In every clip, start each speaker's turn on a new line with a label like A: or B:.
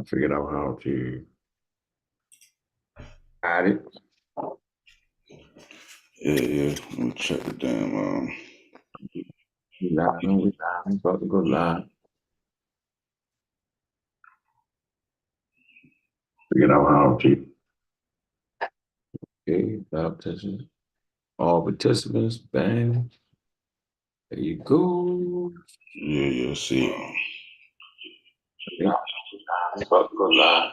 A: I figured out how to add it.
B: Yeah. Let me check the damn.
A: I'm about to go live. Figured out how to. Okay, baptism. All participants, bang. There you go.
B: Yeah. See.
A: Okay. I'm about to go live.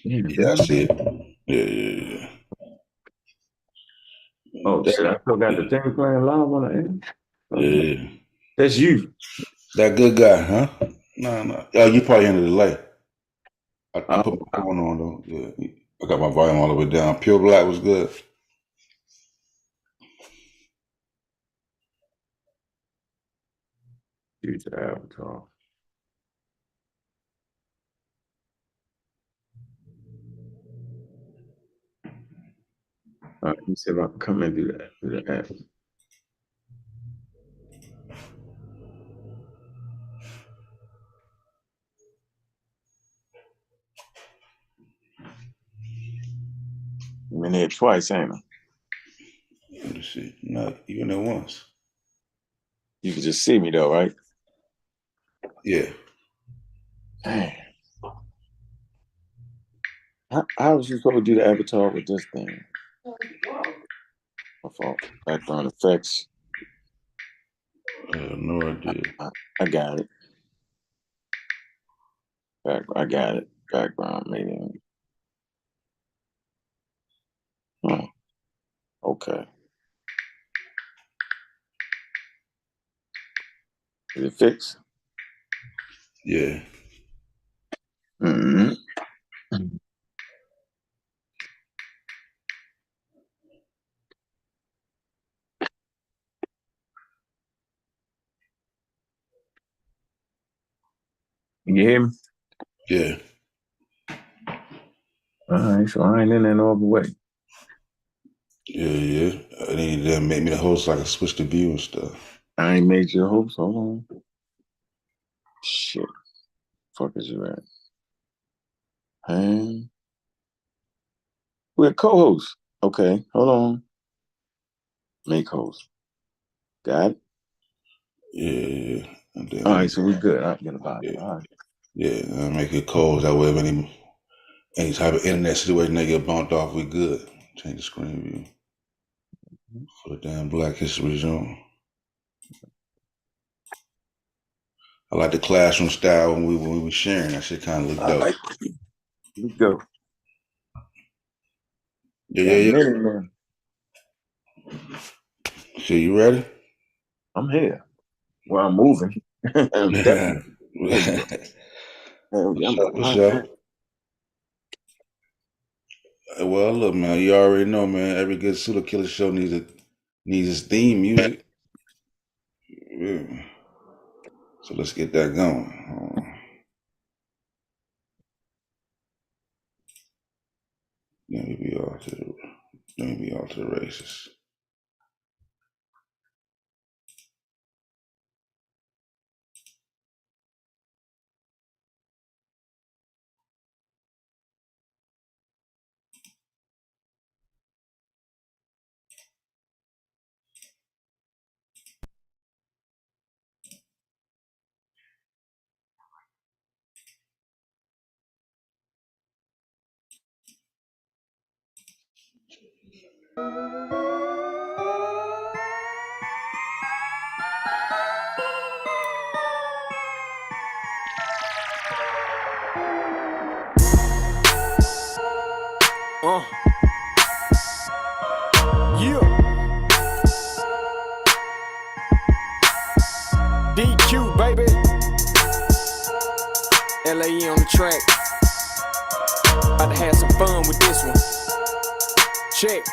B: Yeah, I see it. Yeah.
A: Oh shit! I still got the thing playing live on the end. Okay.
B: Yeah.
A: That's you.
B: That good guy, huh? No. Oh, you probably under the light. I put my phone on though. Yeah. I got my volume all the way down. Pure Black was good.
A: Use the avatar. Let me see if I can come and do that. Do the app. I'm in here twice, ain't I?
B: Let me see. No, you in there once.
A: You can just see me though, right?
B: Yeah.
A: Dang. How was you supposed to do the avatar with this thing? My fault. Background effects.
B: I have no idea.
A: I got it. I got it. Background meeting. Oh, okay. Is it fixed?
B: Yeah.
A: Mm-hmm. You hear me?
B: Yeah.
A: All right, so I ain't in there all the way.
B: Yeah. I need to make me the host so I can switch the view and stuff.
A: I ain't made your hopes. Hold on. Shit. Fuck is you at? Hey. We're co-host. Okay, hold on. Make host. Got it?
B: Yeah. And then
A: All right, so we good. I get about it.
B: yeah.
A: All right.
B: Yeah. Make it cold. That way, if any type of internet situation they get bumped off, we good. Change the screen view for the damn Black History Zone. I like the classroom style when we were sharing. That shit kind of looked dope.
A: Right. Here we go.
B: Yeah.
A: Got a minute, man.
B: So you ready?
A: I'm here. Well, I'm moving. I'm definitely. I'm
B: For
A: alive.
B: sure. Well, look, man, you already know, man. Every good pseudo killer show needs its theme music. Yeah. So let's get that going. Let me be all to the races.
C: Yeah. DQ, baby. LAE on the track. About to have some fun with this one. Check.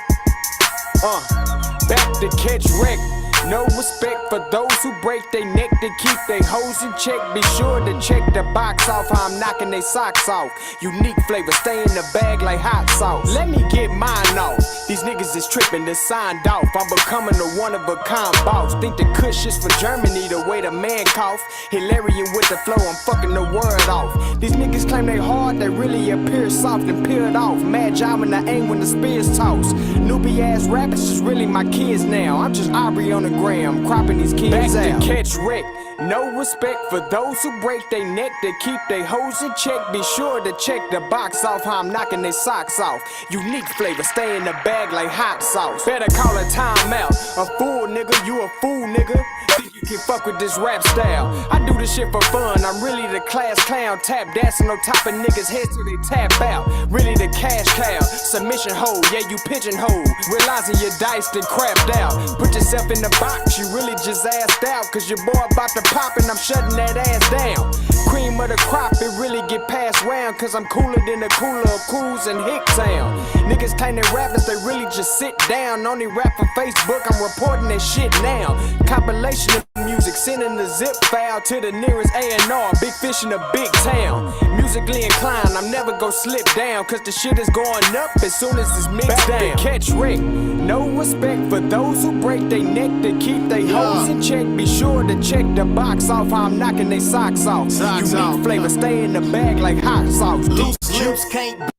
C: Back to catch wreck. No respect for those who break their neck to keep their hoes in check. Be sure to check the box off how I'm knocking their socks off. Unique flavor, stay in the bag like hot sauce. Let me get mine off. These niggas is tripping, they signed off. I'm becoming a one-of-a-kind boss. Think the kush is for Germany, the way the man cough. Hilarious with the flow, I'm fucking the word off. These niggas claim they hard, they really appear soft and peeled off. Mad job when I aim when the spears toss. Newbie ass rappers is really my kids now. I'm just Aubrey on the gram, cropping these kids back out. To catch wreck. No respect for those who break their neck to keep their hoes in check. Be sure to check the box off how I'm knocking their socks off. Unique flavor, stay in the bag like hot sauce. Better call a timeout. A fool nigga, you a fool nigga. Think you can fuck with this rap style? I do this shit for fun. I'm really the class clown. Tap dancing on top of niggas' heads till they tap out. Really the cash cow. Submission hole, yeah, you pigeonhole. Realizing you're diced and crapped out. Put yourself in the box, you really just assed out. Cause your boy about to pop and I'm shutting that ass down. Cream of the crop, it really get passed round. Cause I'm cooler than the cooler of cools in Hicktown. Niggas claim they rappers, they really just sit down. Only rap for Facebook, I'm reporting that shit now. Compilation of music, sending the zip file to the nearest A&R. Big fish in a big town. Musically inclined, I'm never gon' slip down. Cause the shit is going up as soon as it's mixed down. To catch wreck. No respect for those who break their neck to keep their hoes in check. Be sure to check the box off how I'm knocking their socks off. Unique flavor, stay in the bag like hot sauce.
D: Loose lips can't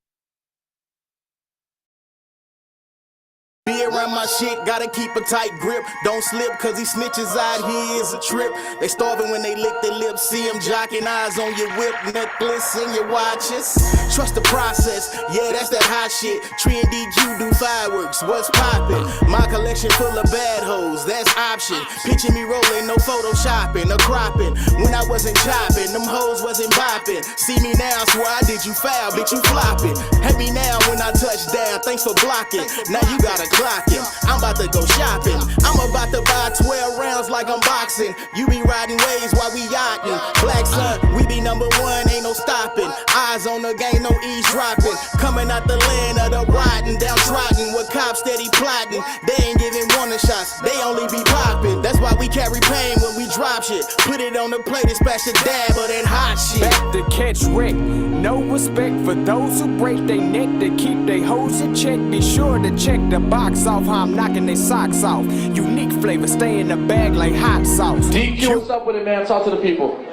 D: be around my shit, gotta keep a tight grip. Don't slip, cause these snitches out here is a trip. They starving when they lick their lips. See them jocking, eyes on your whip, necklace and your watches. Trust the process, yeah, that's that hot shit. Tree and DQ do fireworks, what's poppin'? My collection full of bad hoes, that's option. Picture me rolling, no photoshopping or cropping. When I wasn't chopping, them hoes wasn't bopping. See me now, swear I did you foul, bitch, you flopping. Hate me now when I touch down, thanks for blocking. Now you gotta clocking. I'm about to go shopping. I'm about to buy 12 rounds like I'm boxing. You be riding waves while we yachting. Black sun, we be number one, ain't no stopping. Eyes on the game, no eavesdropping. Coming out the land of the rotten, downtrodden with cops steady plotting. They ain't giving warning shots, they only be popping. That's why we carry pain when we drop shit. Put it on the plate and splash a dab of that hot shit.
C: Back to catch wreck. No respect for those who break their neck to keep their hoes in check. Be sure to check the box off how I'm knocking their socks off. Unique flavor, stay in the bag like hot sauce.
E: DQ, what's up with it, man? Talk to the people.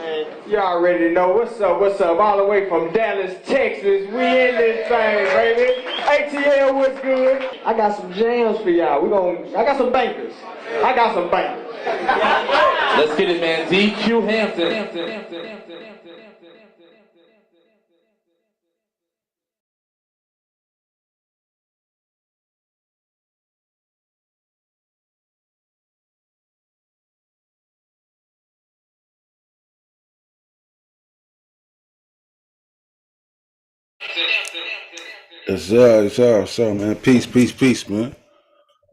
F: You already know what's up, all the way from Dallas, Texas. We in this thing, baby. ATL, what's good? I got some jams for y'all. I got some bankers.
E: Let's get it, man. DQ Hampton.
B: Yes, sir. Yes, sir, man. Peace, man.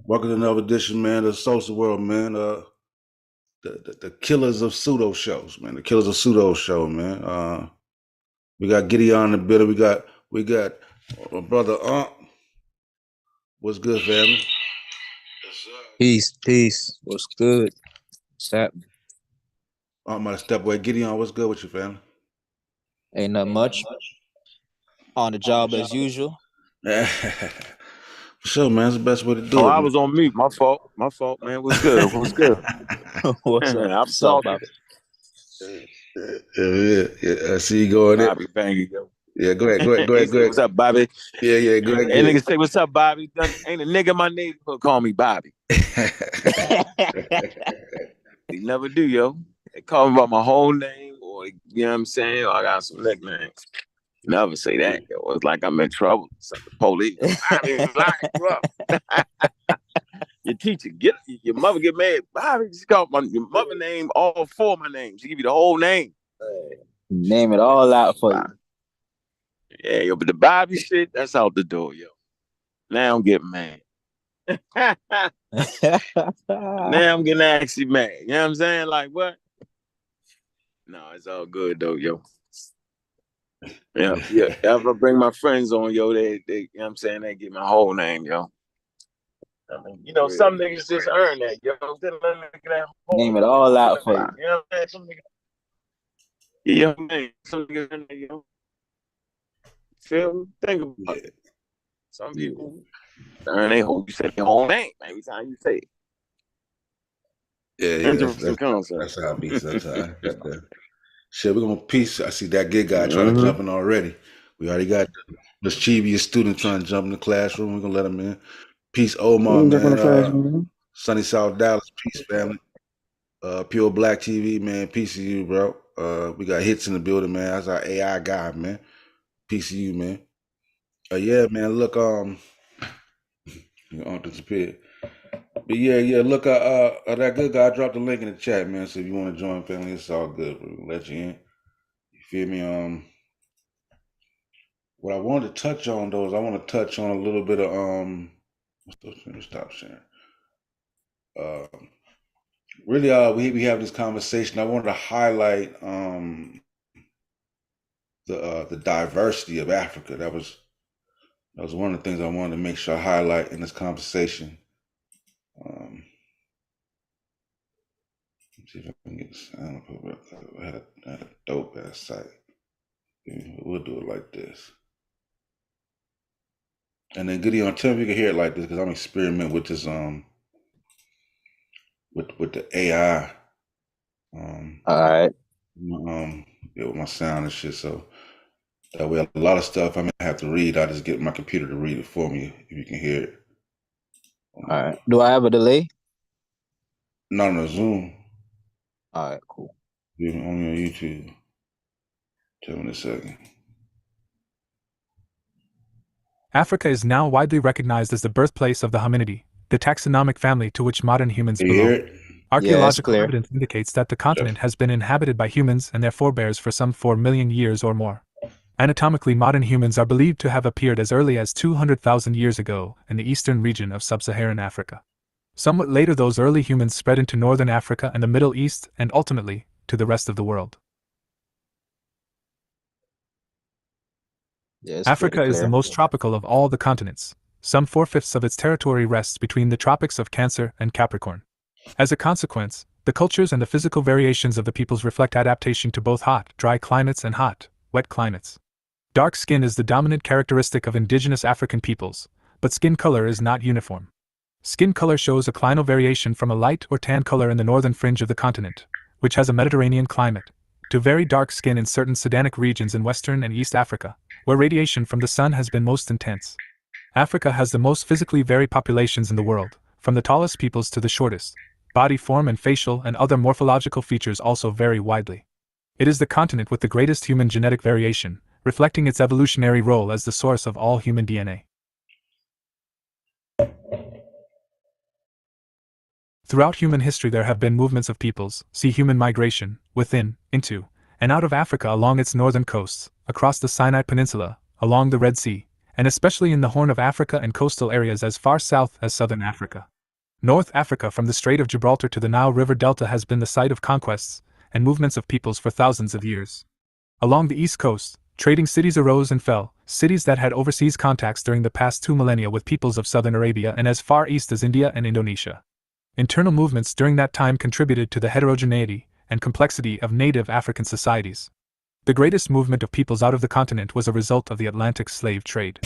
B: Welcome to another edition, man, of Sosa World, man. The killers of pseudo shows, man. The killers of pseudo show, man. We got Gideon in the building. We got my brother What's good, family?
G: Peace. What's good? What's happening?
B: I'm gonna step away. Gideon, what's good with you, family?
G: Ain't nothing much. On the job as usual.
B: For sure, man. That's the best way to do it.
H: Oh, I was on mute. My fault, man. What's good?
G: What's up?
H: I'm sorry.
B: Yeah. I see you going in.
H: Bobby, bang you, yo.
B: Yeah, go ahead.
H: What's up, Bobby?
B: Yeah, go ahead.
H: And niggas say, what's up, Bobby? Ain't a nigga in my neighborhood call me Bobby. They never do, yo. They call me by my whole name, or you know what I'm saying? Or I got some nicknames. Never say that, yo. It's like I'm in trouble. It's like the police. I mean, your teacher, your mother get mad. Bobby, just call your mother name, all four of my names. She give you the whole name.
G: Name it all out for you.
H: Yeah, yo, but the Bobby shit, that's out the door, yo. Now I'm getting mad. Now I'm getting actually mad. You know what I'm saying? Like, what? No, it's all good, though, yo. Yeah. If I bring my friends on, yo, they you know what I'm saying? They get my whole name, yo. I mean, you know, some niggas just earn that, yo.
G: Name it all out for you.
H: You know what I'm saying? Some niggas, yeah, man. Some niggas earn that, yo. Think about it. Some people earn their whole, you say their whole name every time you say it.
B: Yeah,
H: Interesting concept.
B: That's how it be sometimes. Shit, we're gonna peace. I see that good guy trying to jump in already. We already got this mischievous student trying to jump in the classroom. We're gonna let him in. Peace, Omar,
A: Jump in the
B: man.
A: classroom.
B: Sunny South Dallas, peace, family. Pure Black TV, man. Peace to you, bro. We got hits in the building, man. That's our AI guy, man. Peace to you, man. Yeah, man. Look, you don't disappear. But yeah. Look, that good guy dropped the link in the chat, man. So if you want to join, family, it's all good. We'll let you in. You feel me? What I wanted to touch on though is I want to touch on a little bit of let me stop sharing. Really, we have this conversation. I wanted to highlight the diversity of Africa. That was one of the things I wanted to make sure I highlight in this conversation. Let's see if I can get the sound up. I had a dope ass site. We'll do it like this. And then Gideon, tell me if you can hear it like this because I'm experimenting with this with the AI.
G: All right.
B: With my sound and shit. So that way, a lot of stuff I may have to read. I just get my computer to read it for me if you can hear it.
G: All right. Do I have a delay?
B: Not on the Zoom.
G: All right, cool.
B: Only on YouTube. Tell me in a second.
I: Africa is now widely recognized as the birthplace of the hominidie, the taxonomic family to which modern humans belong. Archaeological evidence indicates that the continent has been inhabited by humans and their forebears for some 4 million years or more. Anatomically, modern humans are believed to have appeared as early as 200,000 years ago in the eastern region of sub-Saharan Africa. Somewhat later, those early humans spread into northern Africa and the Middle East and ultimately to the rest of the world. Africa is the most tropical of all the continents. Some 4/5 of its territory rests between the tropics of Cancer and Capricorn. As a consequence, the cultures and the physical variations of the peoples reflect adaptation to both hot, dry climates and hot, wet climates. Dark skin is the dominant characteristic of indigenous African peoples, but skin color is not uniform. Skin color shows a clinal variation from a light or tan color in the northern fringe of the continent, which has a Mediterranean climate, to very dark skin in certain Sedanic regions in Western and East Africa, where radiation from the sun has been most intense. Africa has the most physically varied populations in the world, from the tallest peoples to the shortest. Body form and facial and other morphological features also vary widely. It is the continent with the greatest human genetic variation, reflecting its evolutionary role as the source of all human DNA. Throughout human history there have been movements of peoples, see human migration, within, into, and out of Africa along its northern coasts, across the Sinai Peninsula, along the Red Sea, and especially in the Horn of Africa and coastal areas as far south as southern Africa. North Africa from the Strait of Gibraltar to the Nile River Delta has been the site of conquests and movements of peoples for thousands of years. Along the east coast, trading cities arose and fell, cities that had overseas contacts during the past 2 millennia with peoples of southern Arabia and as far east as India and Indonesia. Internal movements during that time contributed to the heterogeneity and complexity of native African societies. The greatest movement of peoples out of the continent was a result of the Atlantic slave trade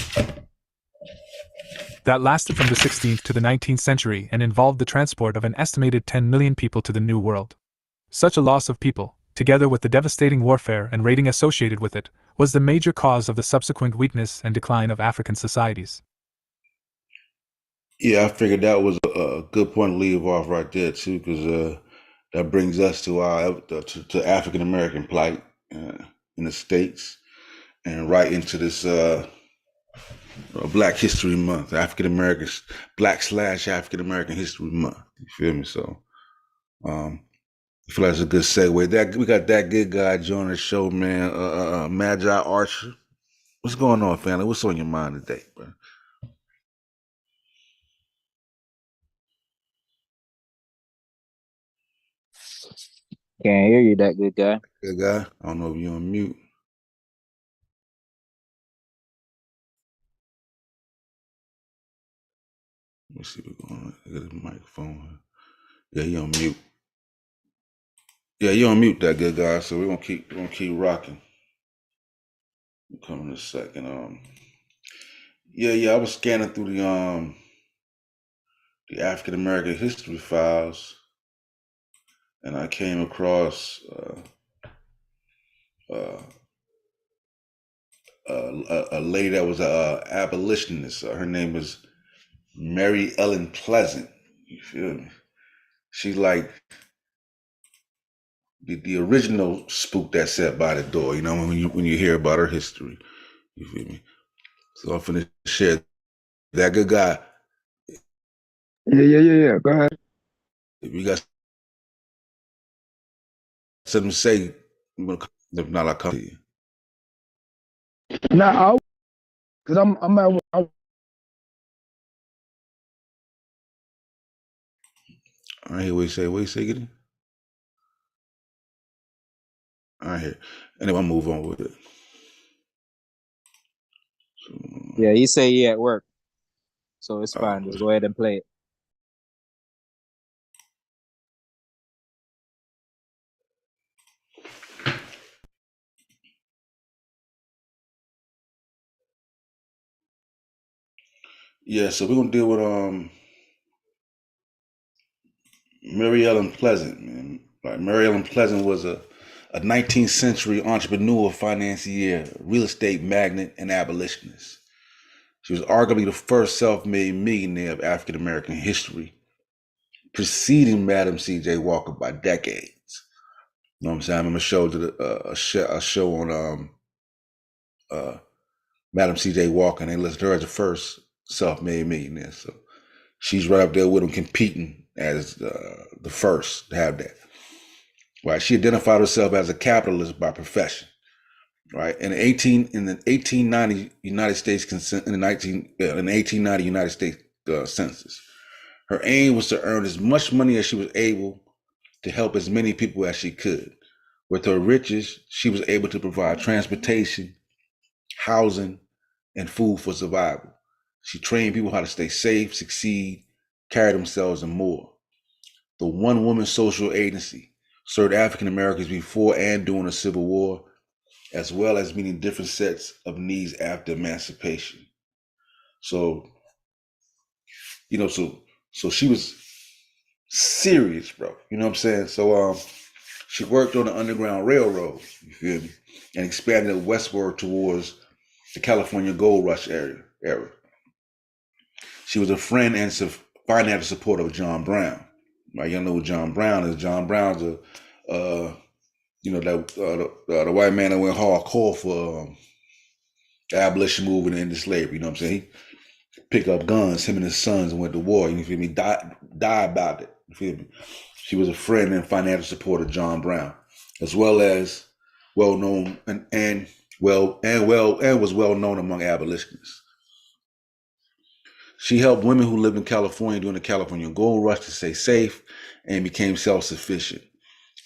I: that lasted from the 16th to the 19th century and involved the transport of an estimated 10 million people to the New World. Such a loss of people, together with the devastating warfare and raiding associated with it, was the major cause of the subsequent weakness and decline of African societies.
B: Yeah, I figured that was a good point to leave off right there too, because that brings us to our to African American plight in the States, and right into this Black History Month, African Americans, Black/African American History Month. You feel me? So, I feel like it's a good segue. That we got that good guy joining the show, man. Magi Archer. What's going on, family? What's on your mind today, bro?
G: Can't hear you, that good guy.
B: Good guy. I don't know if you're on mute. Let me see what's going on. I got his microphone. Yeah, he on mute. Yeah, you on mute, that good guy. So we're gonna keep rocking. We'll come in a second. Yeah. I was scanning through the African American history files, and I came across uh, a lady that was a abolitionist. Her name was Mary Ellen Pleasant. You feel me? She's like the original spook that sat by the door. You know, when you hear about her history, you feel me? So I'm finna share that good guy.
J: Yeah. Go ahead.
B: If you got something to say, if not, I'll come to you.
J: Nah, cause I'm at
B: All right, what you say? What you say, get it? All right, here. Anyway, I'll move on with it.
G: Yeah, he say he at work, so it's fine. Just go ahead and play it.
B: Yeah, so we're gonna deal with Mary Ellen Pleasant, man. Like Mary Ellen Pleasant was a 19th century entrepreneur, financier, real estate magnate, and abolitionist. She was arguably the first self-made millionaire of African American history, preceding Madam C.J. Walker by decades. You know what I'm saying? I remember a show on Madam C.J. Walker, and they listed her as the first self-made millionaire. So she's right up there with him, competing as the first to have that. Right? She identified herself as a capitalist by profession. Right? In the 1890 United States in the 1890 United States census, her aim was to earn as much money as she was able to help as many people as she could. With her riches, she was able to provide transportation, housing, and food for survival. She trained people how to stay safe, succeed, carry themselves, and more. The One Woman Social Agency served African Americans before and during the Civil War, as well as meeting different sets of needs after emancipation. So, you know, so she was serious, bro. You know what I'm saying? So she worked on the Underground Railroad, you feel me, and expanded westward towards the California Gold Rush era. She was a friend and financial supporter of John Brown. Right, y'all know who John Brown is. John Brown's the white man that went hardcore for the abolition movement and into slavery. You know what I'm saying? He picked up guns, him and his sons, and went to war. You feel me? Die about it. You feel me? She was a friend and financial supporter of John Brown, as well as well known and was well known among abolitionists. She helped women who lived in California during the California Gold Rush to stay safe and became self-sufficient.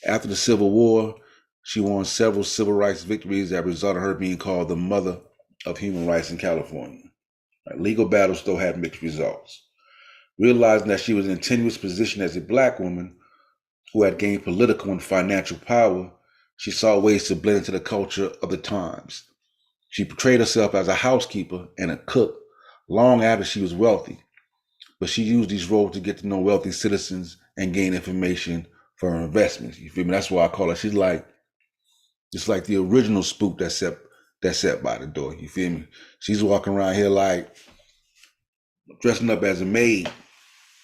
B: After the Civil War, she won several civil rights victories that resulted in her being called the mother of human rights in California. Legal battles still had mixed results. Realizing that she was in a tenuous position as a Black woman who had gained political and financial power, she sought ways to blend into the culture of the times. She portrayed herself as a housekeeper and a cook long after she was wealthy, but she used these roles to get to know wealthy citizens and gain information for her investments. You feel me? That's why I call her. She's like, it's like the original spook that sat by the door. You feel me? She's walking around here like dressing up as a maid.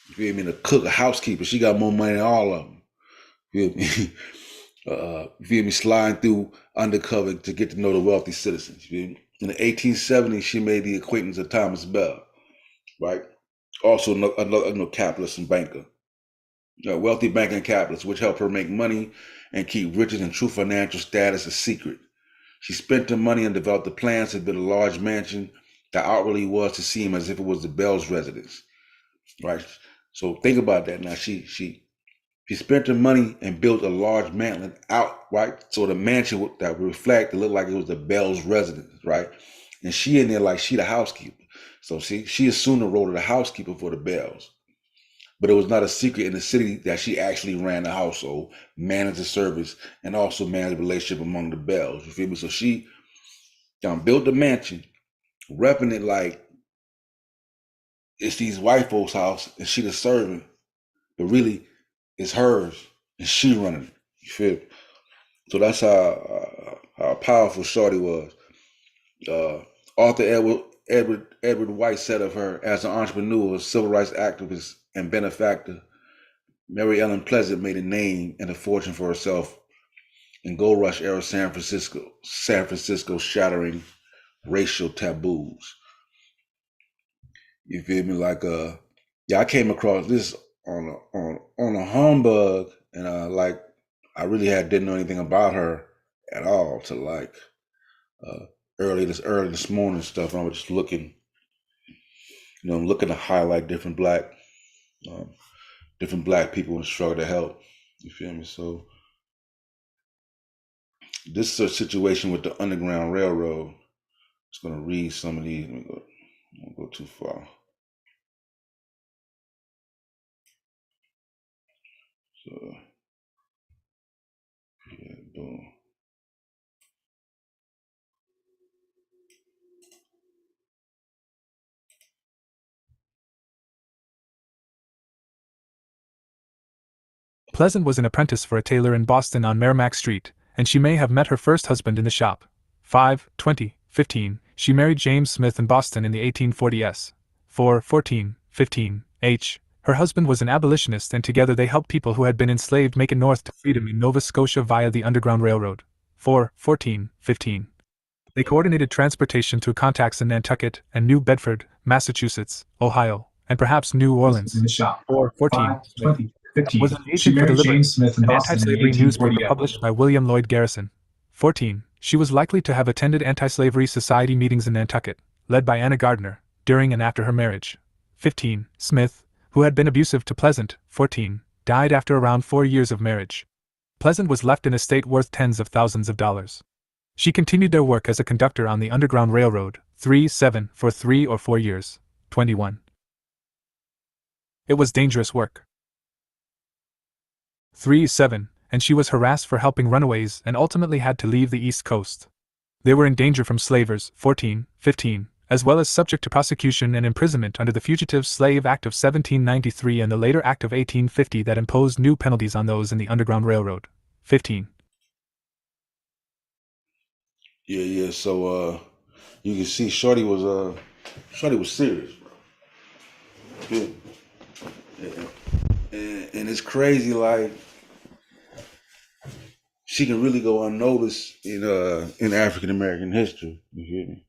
B: You feel me? And a cook, a housekeeper. She got more money than all of them. You feel me? You feel me? Sliding through undercover to get to know the wealthy citizens. You feel me? In the 1870s, she made the acquaintance of Thomas Bell, right? Also another capitalist and banker. A wealthy banker and capitalist, which helped her make money and keep riches and true financial status a secret. She spent her money and developed the plans to build a large mansion that outwardly was to seem as if it was the Bell's residence, right? So think about that now. She spent her money and built a large mansion out, right? So the mansion that would reflect, it looked like it was the Bell's residence, right? And she in there like she the housekeeper. So she assumed the role of the housekeeper for the Bells. But it was not a secret in the city that she actually ran the household, managed the service, and also managed the relationship among the Bells. You feel me? So she built the mansion, repping it like it's these white folks' house and she the servant, but really it's hers and she running it. You feel me? So that's how how powerful Shorty was. Author Edward White said of her, as an entrepreneur, civil rights activist, and benefactor, Mary Ellen Pleasant made a name and a fortune for herself in gold rush era San Francisco, shattering racial taboos. You feel me? Like yeah, I came across this on a humbug, and I really didn't know anything about her at all till like early this morning stuff. And I was just looking, I'm looking to highlight different black people in struggle to help. You feel me? So this is a situation with the Underground Railroad. Just gonna read some of these. Let me go. I don't go too far. So yeah, boom.
I: Pleasant was an apprentice for a tailor in Boston on Merrimack Street, and she may have met her first husband in the shop. 5/20/15, she married James Smith in Boston in the 1840s. 4/14/15, H. Her husband was an abolitionist, and together they helped people who had been enslaved make it north to freedom in Nova Scotia via the Underground Railroad. 4/14/15. They coordinated transportation through contacts in Nantucket and New Bedford, Massachusetts, Ohio, and perhaps New Orleans.
K: In the shop.
I: 4/14.
K: 5/20/15.
I: Was an
K: She
I: agent for the
K: married
I: Liberty,
K: James Smith in
I: an
K: Boston in the
I: anti-slavery newspaper
K: 1840s.
I: published by William Lloyd Garrison. 14. She was likely to have attended anti-slavery society meetings in Nantucket, led by Anna Gardner, during and after her marriage. 15. Smith, who had been abusive to Pleasant, 14, died after around 4 years of marriage. Pleasant was left an estate worth tens of thousands of dollars. She continued their work as a conductor on the Underground Railroad, 3/7, for 3 or 4 years. 21. It was dangerous work. 3/7, and she was harassed for helping runaways and ultimately had to leave the East Coast. They were in danger from slavers, 14/15, as well as subject to prosecution and imprisonment under the Fugitive Slave Act of 1793 and the later Act of 1850 that imposed new penalties on those in the Underground Railroad. 15.
B: Yeah. So you can see Shorty was serious, bro. Yeah. And it's crazy, like she can really go unnoticed in African American history. You hear me?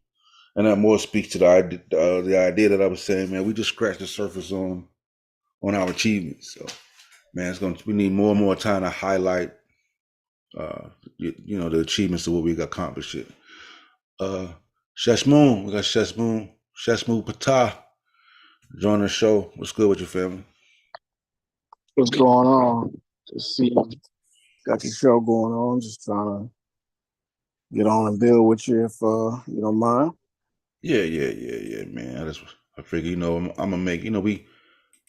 B: And that more speaks to the idea that I was saying, man. We just scratched the surface on our achievements. So, man, we need more and more time to highlight, the achievements of what we accomplished. We got Sheshmoon Patah joining the show. What's good with your family?
J: What's going on? Just see, got your show going on. Just trying to get on and build with you if you don't mind.
B: Yeah, man. I figure, I'm gonna make,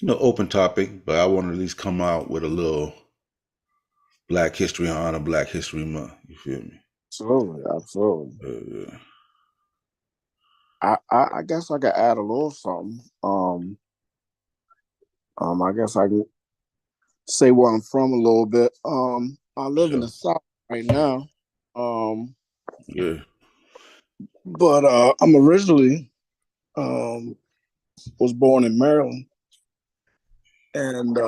B: open topic, but I want to at least come out with a little Black History Honor, Black History Month. You feel me?
J: Absolutely. I guess I could add a little something. I guess I can say where I'm from a little bit. I live in the South right now.
B: Yeah.
J: But I'm originally was born in Maryland, and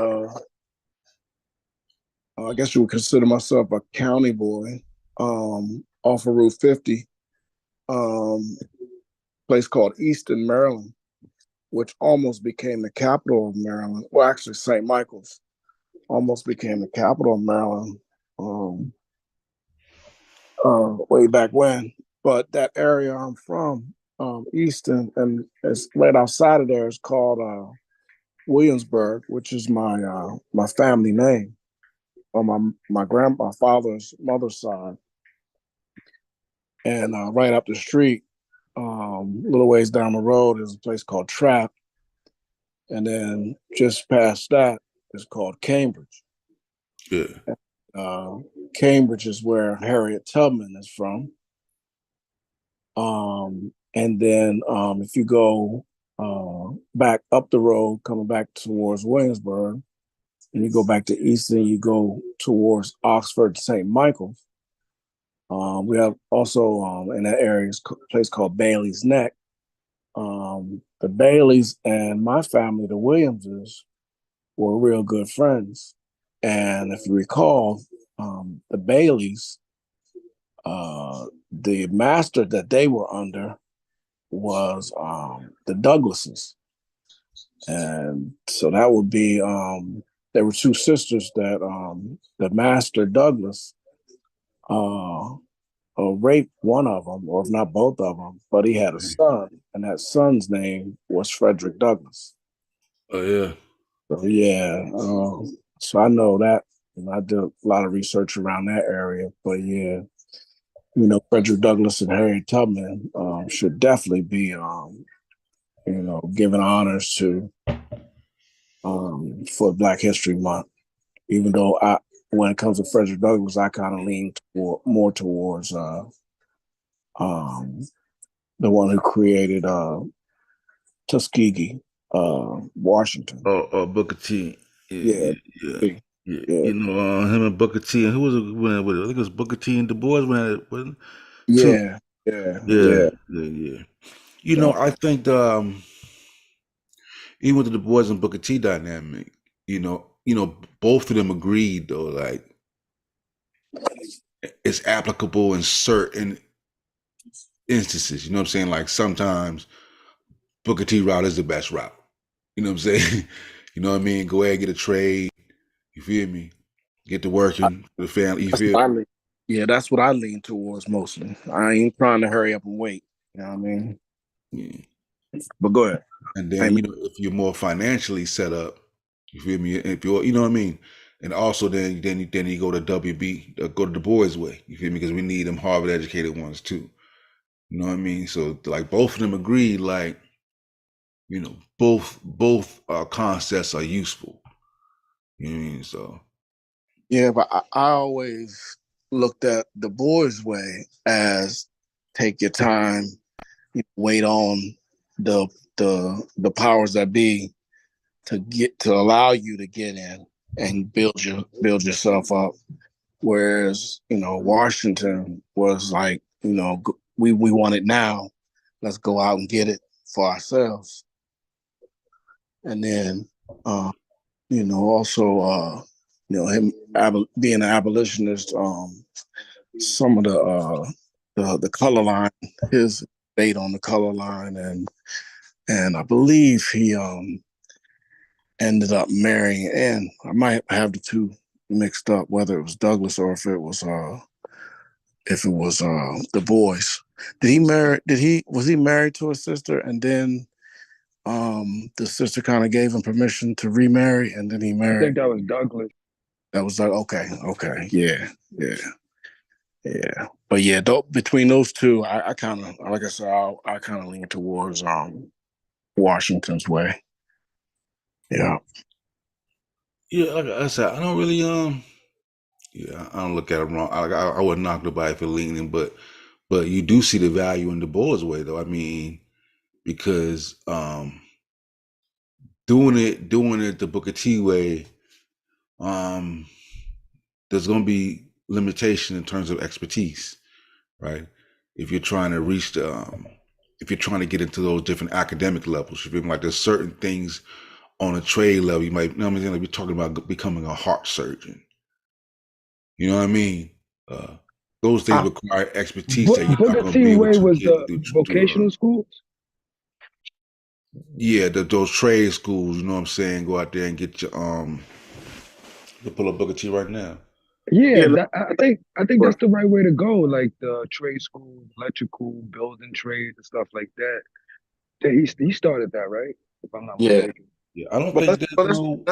J: I guess you would consider myself a county boy. Off of Route 50, place called Easton, Maryland, which almost became the capital of Maryland. Well, actually, St. Michael's almost became the capital of Maryland way back when. But that area I'm from, Easton, and it's right outside of there, is called Williamsburg, which is my family name on my father's mother's side. And right up the street, a little ways down the road, is a place called Trap. And then just past that is called Cambridge.
B: Yeah.
J: Cambridge is where Harriet Tubman is from. And then if you go back up the road, coming back towards Williamsburg, and you go back to Easton, you go towards Oxford, St. Michael's. We have also in that area is a place called Bailey's Neck. The Baileys and my family, the Williamses, were real good friends. And if you recall, the Baileys, the master that they were under was the Douglases. And so that would be, there were two sisters that the master Douglas raped one of them, or if not both of them, but he had a son, and that son's name was Frederick Douglass.
B: Oh yeah.
J: So yeah, so I know that, and I did a lot of research around that area. But yeah, Frederick Douglass and Harriet Tubman should definitely be, given honors to for Black History Month. Even though when it comes to Frederick Douglass, I kind of lean more towards the one who created Tuskegee, Washington.
B: Oh, Booker T.
J: Yeah.
B: Him and Booker T. And who was it when with it? I think it was Booker T and Du Bois when it wasn't.
J: Yeah.
B: I think even with the Du Bois and Booker T dynamic, both of them agreed though, like it's applicable in certain instances. You know what I'm saying? Like sometimes Booker T route is the best route. You know what I'm saying? You know what I mean? Go ahead, get a trade. You feel me? Get to working for the family. You feel me?
J: Yeah, that's what I lean towards mostly. I ain't trying to hurry up and wait. You know what I mean?
B: Yeah.
J: But go ahead.
B: And then, if you're more financially set up, you feel me? If you're, you know what I mean? And also then you go to WB, go to Du Bois way. You feel me? Because we need them Harvard educated ones too. You know what I mean? So like both of them agreed, like, both concepts are useful. You know what I mean? So
J: yeah, but I always looked at Du Bois way as take your time, wait on the powers that be to allow you to get in and build yourself up. Whereas Washington was like, we want it now. Let's go out and get it for ourselves. And then also him being an abolitionist, some of the color line, his debate on the color line, and I believe he ended up marrying, and I might have the two mixed up, whether it was Douglas or if it was Du Bois. Was he married to a sister, and then the sister kind of gave him permission to remarry, and then he married?
K: I think that was Douglas.
J: That was like, okay, yeah. But yeah, between those two, I kind of, like I said, I kind of lean towards Washington's way. Yeah.
B: Yeah, like I said, I don't really I don't look at it wrong. I wouldn't knock nobody for leaning, but you do see the value in Du Bois way though. I mean, because doing it the Booker T way, there's gonna be limitation in terms of expertise, right? If you're trying to reach if you're trying to get into those different academic levels, you feel like there's certain things on a trade level you might, like we're talking about becoming a heart surgeon. You know what I mean? Those things require expertise that you're not going to be able to get through
K: vocational schools.
B: Yeah, those trade schools. You know what I'm saying? Go out there and get your You pull up Booker T right now.
K: Yeah, I think that's the right way to go. Like the trade schools, electrical, building trades, and stuff like that. He started that, right? If I'm not mistaken.
B: Yeah, I don't think there's no.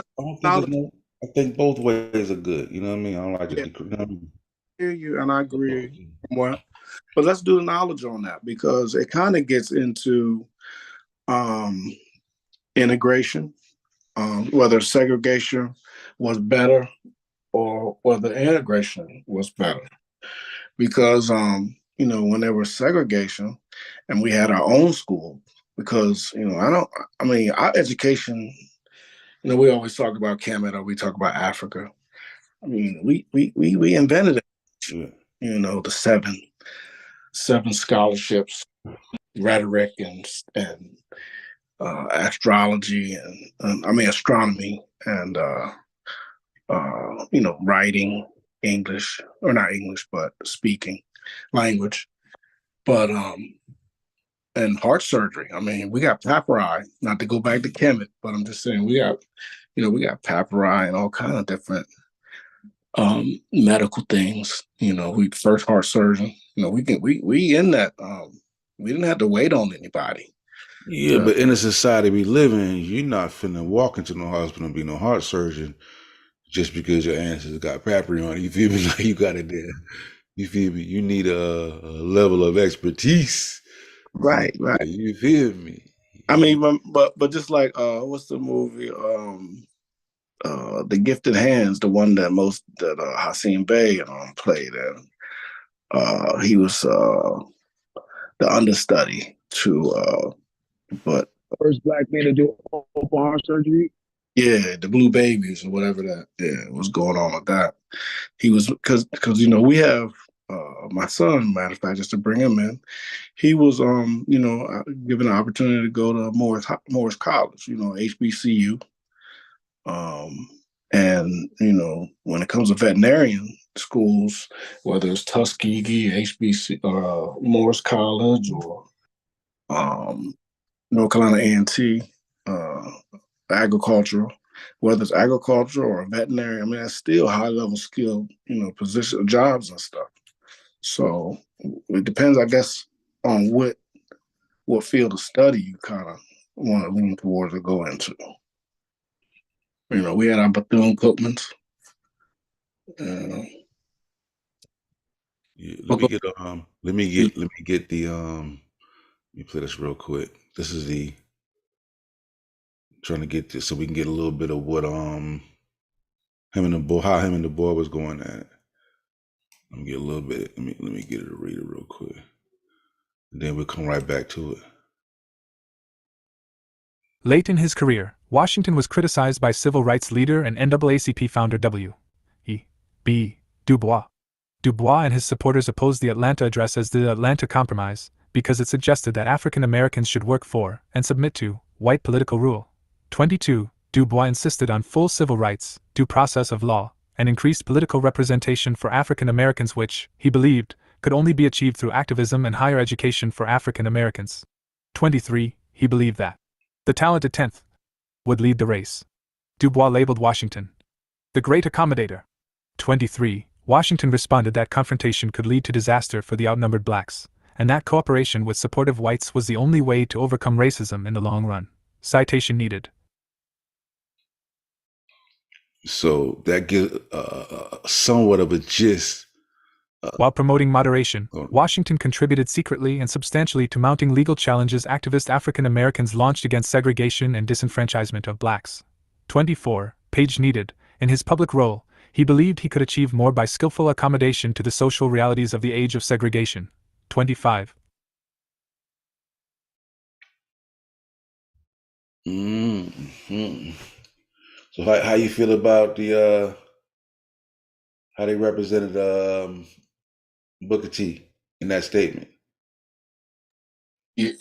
B: I think both ways are good. You know what I mean? I don't like to.
J: Hear you, and I agree. Well, but let's do the knowledge on that, because it kind of gets into integration, whether segregation was better or whether integration was better. Because when there was segregation and we had our own school, because our education, we always talk about Canada, we talk about Africa. I mean, we invented it.
B: Yeah.
J: the seven scholarships, rhetoric and astrology and I mean astronomy and writing, English or not English, but speaking language. But and heart surgery. I mean, we got papyri. Not to go back to Kemet, but I'm just saying we got papyri and all kind of different medical things. We first heart surgeon. We in that. We didn't have to wait on anybody.
B: Yeah, but in the society we live in, you're not finna walk into no hospital and be no heart surgeon just because your ancestors got papyri on it. You feel me? Like you got it there. You feel me? You need a level of expertise.
J: Right.
B: You feel me?
J: I mean, but just like what's the movie? The Gifted Hands, the one that Hassim Bey played in. He was the understudy to, but
K: First black man to do open heart surgery.
J: Yeah, the Blue Babies or whatever that was going on with that. He was because we have my son, matter of fact, just to bring him in, he was given an opportunity to go to Morris College, HBCU. And when it comes to veterinarian schools, whether it's Tuskegee, HBC, Morris College, or North Carolina A&T, agricultural, whether it's agriculture or veterinary, I mean, that's still high level skilled, position jobs and stuff. So it depends, I guess, on what field of study you kind of want to lean towards or go into. We had our Bethune-Cookmans.
B: Yeah, let me get the let me play this real quick. This is the trying to get this so we can get a little bit of what him and the boy was going at. Let me get a little bit. Let me get it to read it real quick. And then we'll come right back to it.
I: Late in his career, Washington was criticized by civil rights leader and NAACP founder W. E. B. Du Bois. Du Bois and his supporters opposed the Atlanta Address as the Atlanta Compromise because it suggested that African Americans should work for and submit to white political rule. 22. Du Bois insisted on full civil rights, due process of law, and increased political representation for African Americans, which, he believed, could only be achieved through activism and higher education for African Americans. 23. He believed that the talented 10th would lead the race. Du Bois labeled Washington the Great Accommodator. 23. Washington responded that confrontation could lead to disaster for the outnumbered blacks, and that cooperation with supportive whites was the only way to overcome racism in the long run. Citation needed.
B: So that gives somewhat of a gist.
I: While promoting moderation, Washington contributed secretly and substantially to mounting legal challenges activist African Americans launched against segregation and disenfranchisement of blacks. 24. Page needed. In his public role, he believed he could achieve more by skillful accommodation to the social realities of the age of segregation. 25.
B: Mm-hmm. So how you feel about the how they represented Booker T in that statement?
J: You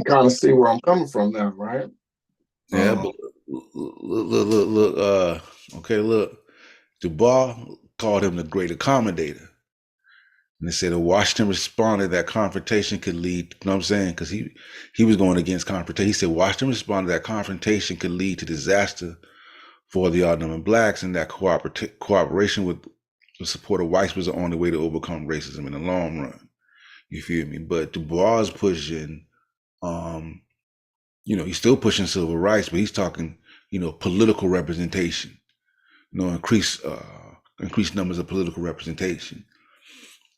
J: kind of see where I'm coming from now, right?
B: Yeah, but look, okay, look. Du Bois called him the Great Accommodator. And they said that Washington responded that confrontation could lead, you know what I'm saying? Because he was going against confrontation. He said Washington responded that confrontation could lead to disaster for the outnumbered blacks, and that cooperation with the support of whites was the only way to overcome racism in the long run. You feel me? But Du Bois is pushing, he's still pushing civil rights, but he's talking, political representation, increased numbers of political representation.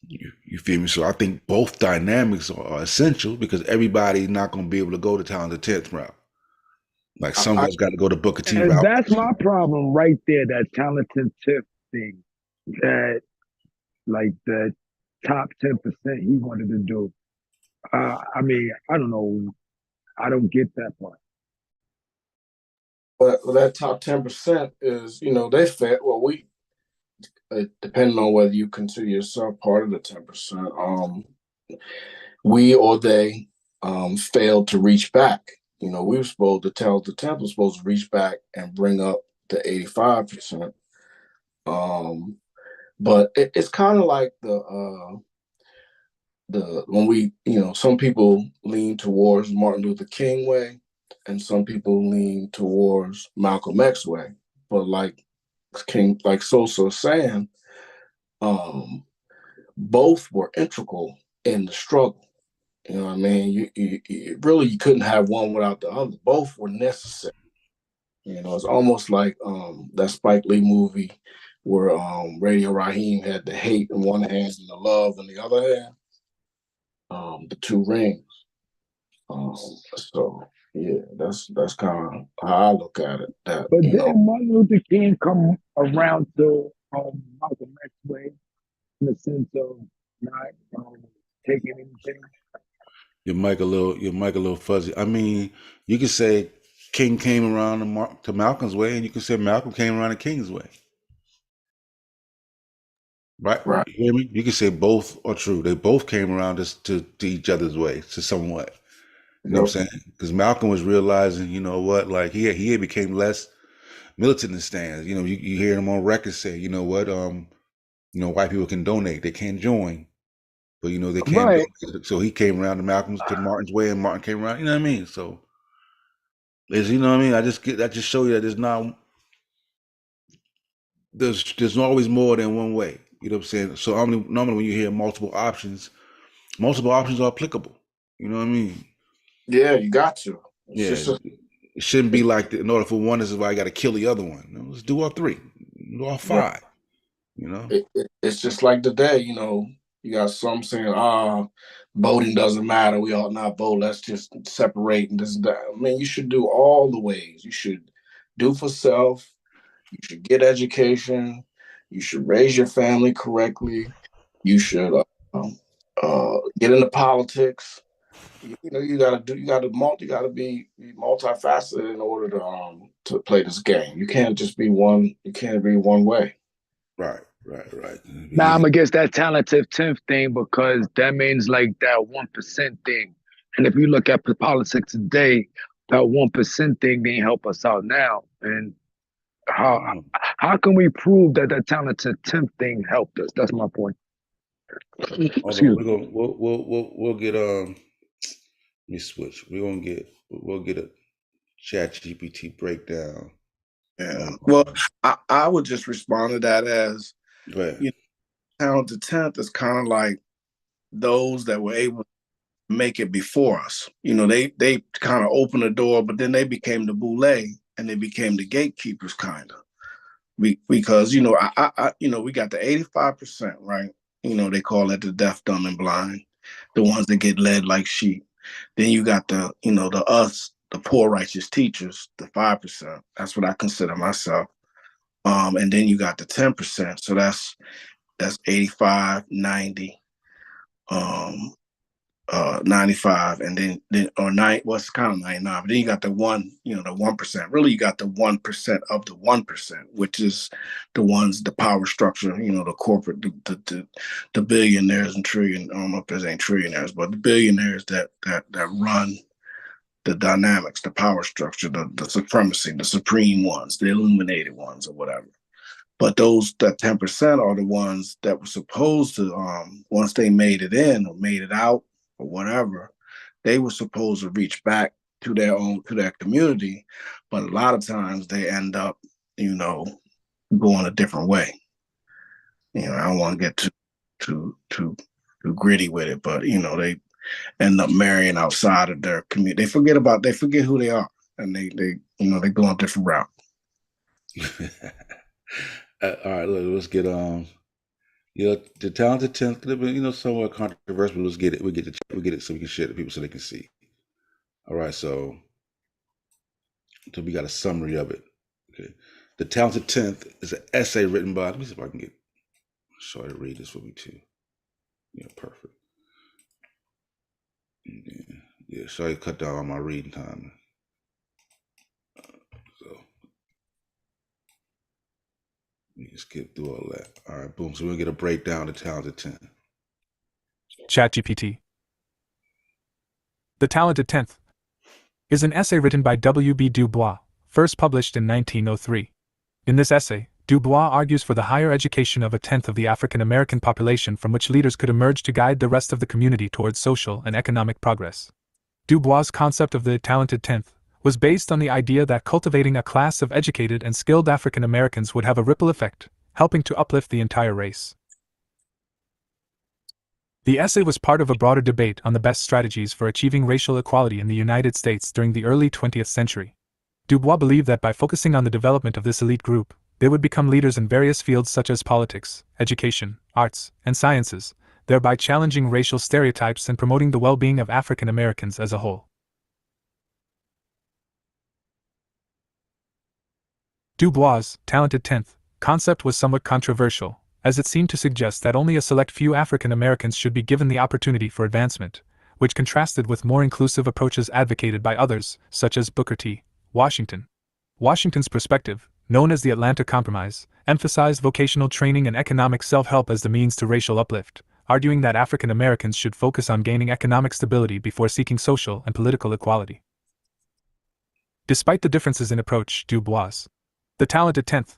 B: You feel me? So I think both dynamics are essential because everybody's not going to be able to go to talented 10th route. Like someone's got to go to Booker T
K: And
B: route.
K: that's my problem right there, that talented tip thing. That, like, the top 10% he wanted to do. I mean, I don't know. I don't get that part.
J: But that top 10% is, they fed. Well, depending on whether you consider yourself part of the 10%, we or they failed to reach back. We were supposed to tell the 10th was supposed to reach back and bring up the 85%. But it's kind of like the when we, some people lean towards Martin Luther King way, and some people lean towards Malcolm X way. But like Sosa was saying, both were integral in the struggle. You know what I mean? You really you couldn't have one without the other. Both were necessary. It's almost like that Spike Lee movie where Radio Raheem had the hate in one hand and the love in the other hand. The two rings. So yeah, that's kind of how I look at it. That
K: But then Martin Luther King come around to Malcolm X way in the sense of not taking anything.
B: Your mic a little fuzzy. I mean, you could say King came around to Malcolm's way, and you could say Malcolm came around to King's way. Right?
J: Right.
B: You hear me? You can say both are true. They both came around to each other's way, to somewhat. You know what I'm saying? Because Malcolm was realizing, you know what, like he became less militant in the stands. You hear him on record say, you know what, white people can donate, they can't join, but they can't
K: Right.
B: donate. So he came around to Martin's way, and Martin came around. You know what I mean? So you know what I mean? I just show you that there's always more than one way. You know what I'm saying? So normally when you hear multiple options are applicable. You know what I mean?
J: Yeah, you got to. It's
B: Yeah. It shouldn't be like in order for one, this is why I got to kill the other one. Let's do all three, do all five.
J: It's just like today. You got some saying, voting doesn't matter. We ought not vote. Let's just separate and this and that. I mean, you should do all the ways. You should do for self. You should get education. You should raise your family correctly. You should get into politics. You gotta be multifaceted in order to play this game. You can't just be one. You can't be one way.
B: Right.
K: Now I'm against that talented 10th thing because that means like that 1% thing. And if you look at politics today, that 1% thing didn't help us out now. And how can we prove that that talented 10th thing helped us? That's my point.
B: Hold on, we'll get let me switch. We'll get a Chat GPT breakdown.
J: Yeah. Well, I would just respond to that as talented 10th is kind of like those that were able to make it before us. They kind of opened the door, but then they became the boule and they became the gatekeepers, kind of. Because we got the 85%, right? They call it the deaf, dumb, and blind, the ones that get led like sheep. Then you got the us, the poor righteous teachers, the 5%. That's what I consider myself. And then you got the 10%. So that's 85, 90, 95, and then or nine. Well, it's kind of 99. But then you got the 1%. Really, you got the 1% of the 1%, which is the ones, the power structure. The corporate, the billionaires and trillion. I don't know if there's any trillionaires, but the billionaires that run the dynamics, the power structure, the supremacy, the supreme ones, the illuminated ones, or whatever. But that 10% are the ones that were supposed to, once they made it in or made it out or whatever, they were supposed to reach back to their community. But a lot of times they end up, going a different way. I don't want to get too gritty with it, but they end up marrying outside of their community. They forget who they are, and they go a different route.
B: All right, let's get the talented 10th could have been somewhat controversial. Let's get it. We get it so we can share it to people so they can see. All right, so we got a summary of it. Okay, the talented 10th is an essay written by. Let me see if I can get Shorty to read this for me too. Yeah, perfect. Yeah, Shorty cut down on my reading time. me skip through all that. All right, boom. So we'll get a breakdown of Talented 10.
I: ChatGPT. The Talented Tenth is an essay written by W.B. Du Bois, first published in 1903. In this essay, Du Bois argues for the higher education of a tenth of the African American population from which leaders could emerge to guide the rest of the community towards social and economic progress. Du Bois' concept of the talented tenth was based on the idea that cultivating a class of educated and skilled African Americans would have a ripple effect, helping to uplift the entire race. The essay was part of a broader debate on the best strategies for achieving racial equality in the United States during the early 20th century. Du Bois believed that by focusing on the development of this elite group, they would become leaders in various fields such as politics, education, arts, and sciences, thereby challenging racial stereotypes and promoting the well-being of African Americans as a whole. Du Bois' talented tenth concept was somewhat controversial, as it seemed to suggest that only a select few African Americans should be given the opportunity for advancement, which contrasted with more inclusive approaches advocated by others, such as Booker T. Washington. Washington's perspective, known as the Atlanta Compromise, emphasized vocational training and economic self-help as the means to racial uplift, arguing that African Americans should focus on gaining economic stability before seeking social and political equality. Despite the differences in approach, Du Bois' The Talented Tenth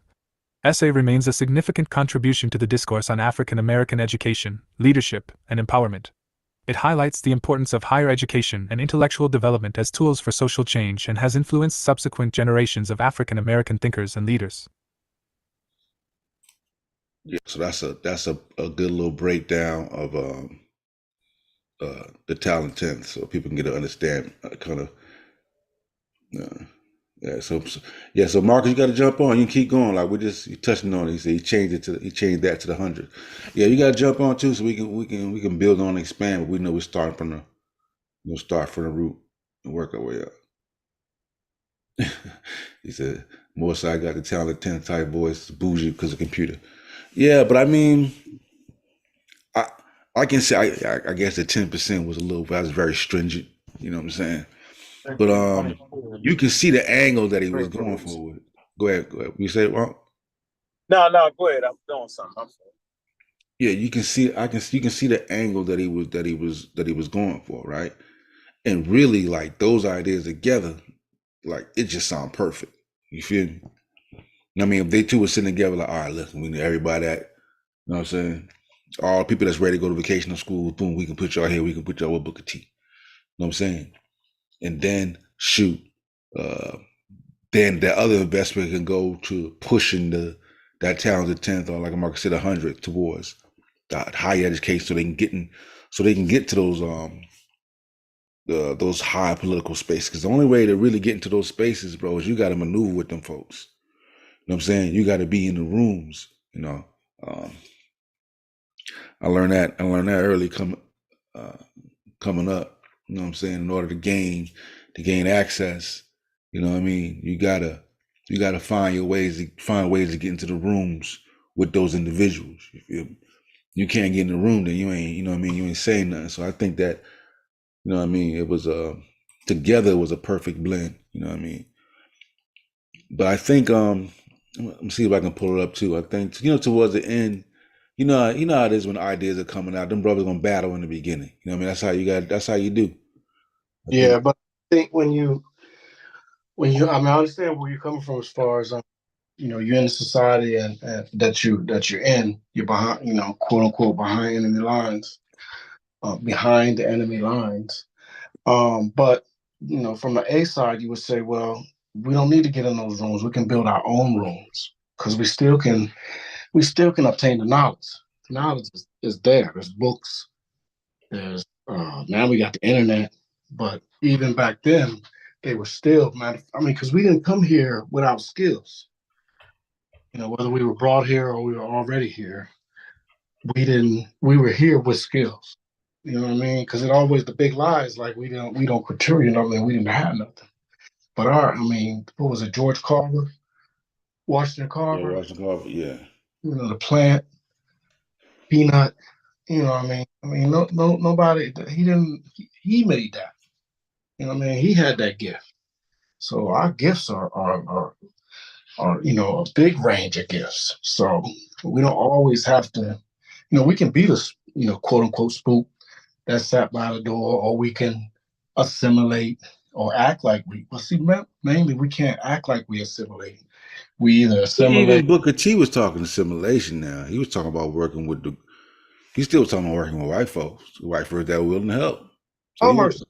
I: essay remains a significant contribution to the discourse on African American education, leadership, and empowerment. It highlights the importance of higher education and intellectual development as tools for social change and has influenced subsequent generations of African American thinkers and leaders.
B: Yeah, so that's a good little breakdown of the Talent 10, so people can get to understand kind of. Yeah, so Marcus, you got to jump on. You can keep going. Like you touching on it. He said he changed that to the 100. Yeah, you got to jump on too, so we can build on and expand. But we know we're starting from the root and work our way up. He said, Moorside got the Talented 10 type voice, bougie because of computer. Yeah, but I mean, I can say I guess the 10% was I was very stringent. You know what I'm saying? But you can see the angle that he was going for with it. Go ahead. You say it wrong?
H: No, go ahead. I'm doing something.
B: Yeah, you can see the angle that he was going for, right? And really, like, those ideas together, like, it just sound perfect. You feel me? I mean, if they two were sitting together, like, all right, listen, we need everybody that, you know what I'm saying? All people that's ready to go to vacational school, boom, we can put y'all here, we can put y'all with Booker T. You know what I'm saying? And then shoot, then the other investment can go to pushing that talented 10th, or like Marcus said, 100 towards the higher education, so they can get to those high political spaces. Because the only way to really get into those spaces, bro, is you got to maneuver with them folks. You know what I'm saying? You got to be in the rooms. You know, I learned that early coming up. You know what I'm saying? In order to gain access, you know what I mean? You gotta find ways to get into the rooms with those individuals. You feel me? You can't get in the room, then you ain't, you know what I mean? You ain't saying nothing. So I think that, you know what I mean? It was together it was a perfect blend. You know what I mean? But I think let me see if I can pull it up too. I think towards the end, you know how it is when ideas are coming out. Them brothers gonna battle in the beginning. You know what I mean? That's how you do.
J: Yeah, but I think when you, I mean, I understand where you're coming from as far as you're in the society and that you're in, you're behind, quote unquote, behind enemy lines, behind the enemy lines. But from the A side, you would say, well, we don't need to get in those rooms. We can build our own rooms because we still can obtain the knowledge. The knowledge is there. There's books. There's now we got the internet. But even back then, they were still, man. I mean, because we didn't come here without skills. Whether we were brought here or we were already here, we were here with skills. You know what I mean? Because it always, the big lies, like we don't couture, we didn't have nothing. But what was it, George Carver? Washington Carver?
B: Yeah, Washington Carver, yeah.
J: The plant, peanut, nobody, he made that. He had that gift. So our gifts are a big range of gifts. So we don't always have to, we can be the, quote unquote spook that sat by the door, or we can assimilate or act like we. But see, mainly we can't act like we assimilate. We either assimilate.
B: Even Booker T was talking assimilation now. He was talking about working with the. He's still talking about working with white folks that are willing to help. So
J: Commerce,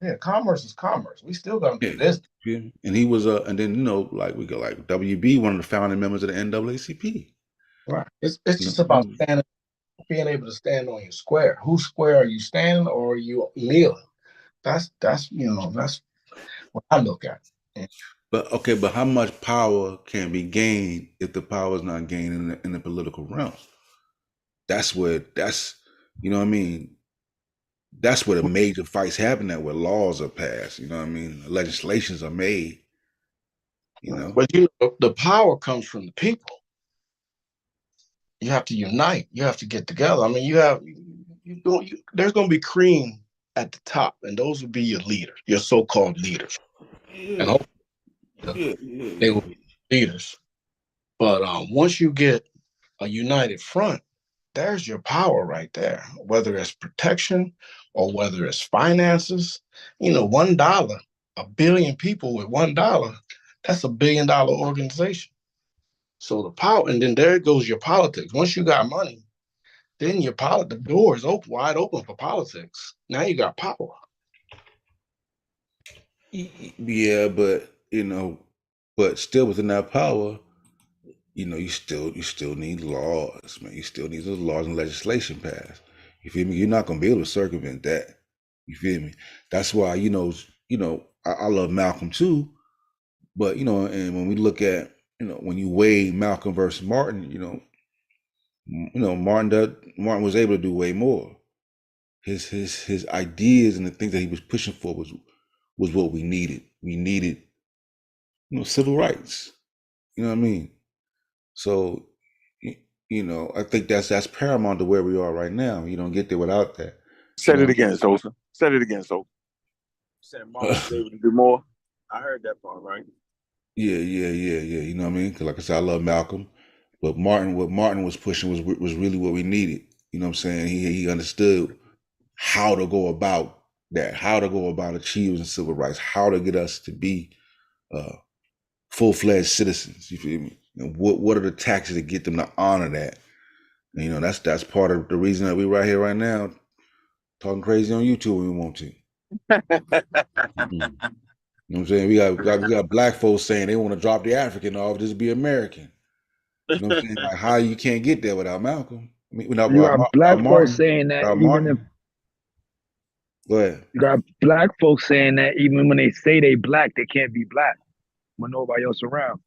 J: yeah, commerce is commerce. We still gonna do this.
B: Yeah. And he was and then like we got like WB, one of the founding members of the NAACP.
J: Right. It's just about being able to stand on your square. Whose square are you standing, or are you kneeling? That's that's what I look at.
B: But how much power can be gained if the power is not gained in the political realm? That's you know what I mean. That's where the major fights happen at, where laws are passed. You know what I mean. Legislations are made.
J: But the power comes from the people. You have to unite. You have to get together. I mean, there's going to be cream at the top, and those will be your leaders, your so-called leaders. And hopefully they will be leaders. But once you get a united front, there's your power right there. Whether it's protection or whether it's finances, $1, a billion people with $1, that's $1 billion organization. So the power, and then there goes your politics. Once you got money, then the door is wide open for politics. Now you got power.
B: Yeah, but but still within that power, you still need laws, man. You still need those laws and legislation passed. You feel me? You're not gonna be able to circumvent that. You feel me? That's why I love Malcolm too. But and when we look at when you weigh Malcolm versus Martin, Martin was able to do way more. His ideas and the things that he was pushing for was what we needed. We needed civil rights. You know what I mean? So I think that's paramount to where we are right now. You don't get there without that.
H: Said it again, Sosa. Said it again, Sosa. Said Martin was able to do more. I heard that part, right?
B: Yeah. You know what I mean? Because like I said, I love Malcolm, but what Martin was pushing was really what we needed. You know what I'm saying? He understood how to go about that, how to go about achieving civil rights, how to get us to be full-fledged citizens. You feel me? And what are the taxes to get them to honor that? And, that's part of the reason that we're right here right now, talking crazy on YouTube when we want to. You know what I'm saying? We got black folks saying they want to drop the African off, just be American. You know what I'm saying? Like how you can't get there without Malcolm. Without
K: black folks
B: Martin,
K: saying that
B: without
K: even
B: Martin. Go ahead.
K: You got black folks saying that even when they say they black, they can't be black when nobody else around.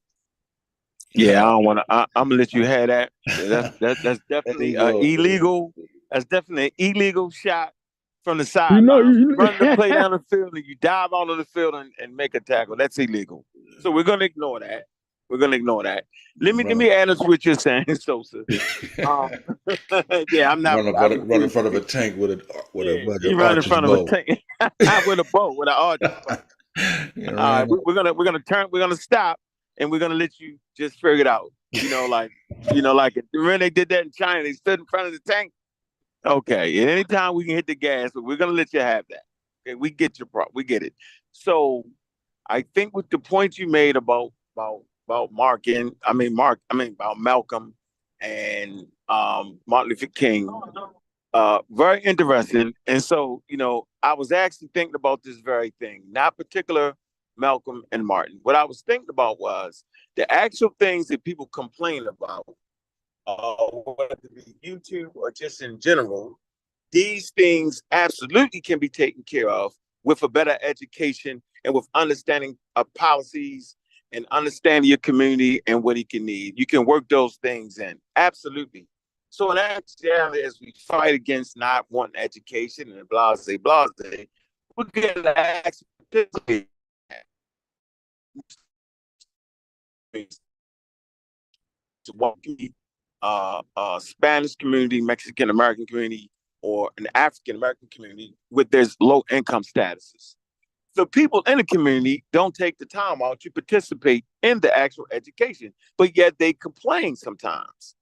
H: Yeah, I don't want to. I'm gonna let you have that. That's definitely illegal. That's definitely an illegal shot from the sideline. Run the play down the field and you dive onto the field and make a tackle. That's illegal. So we're gonna ignore that. Let me add to what you're saying, Sosa. Yeah, I'm not
B: run in front of a tank with
H: you run in front of a tank with a bow with an archer's bow. All right, we're gonna stop and we're gonna let you just figure it out. Like when they did that in China, they stood in front of the tank. Okay, and anytime we can hit the gas, but we're gonna let you have that. Okay, we get your problem. We get it. So I think with the point you made about Malcolm and Martin Luther King, very interesting. And so, I was actually thinking about this very thing, not particular Malcolm and Martin. What I was thinking about was the actual things that people complain about, whether it be YouTube or just in general. These things absolutely can be taken care of with a better education and with understanding of policies and understanding your community and what it can need. You can work those things in. Absolutely. So in actuality, as we fight against not wanting education and blase, we get actually to walk Spanish community, Mexican American community, or an African American community with their low income statuses. the people in the community don't take the time out to participate in the actual education, but yet they complain sometimes.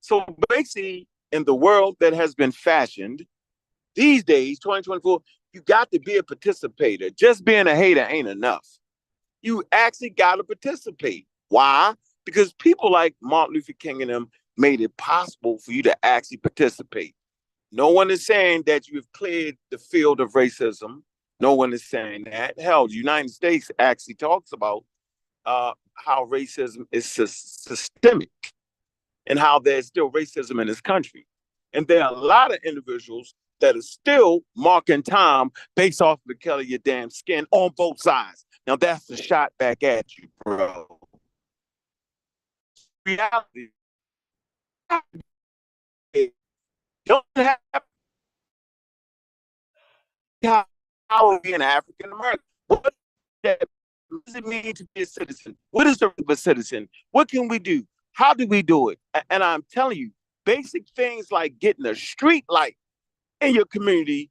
H: So basically, in the world that has been fashioned these days, 2024, you got to be a participator. Just being a hater ain't enough. You actually got to participate. Why? Because people like Martin Luther King and them made it possible for you to actually participate. No one is saying that you have cleared the field of racism. No one is saying that. Hell, the United States actually talks about how racism is systemic and how there's still racism in this country. And there are a lot of individuals that are still marking time based off the color of your damn skin on both sides. Now that's a shot back at you, bro. Reality don't have how being African American. What does it mean to be a citizen? What is the right of a citizen? What can we do? How do we do it? And I'm telling you, basic things like getting a street light in your community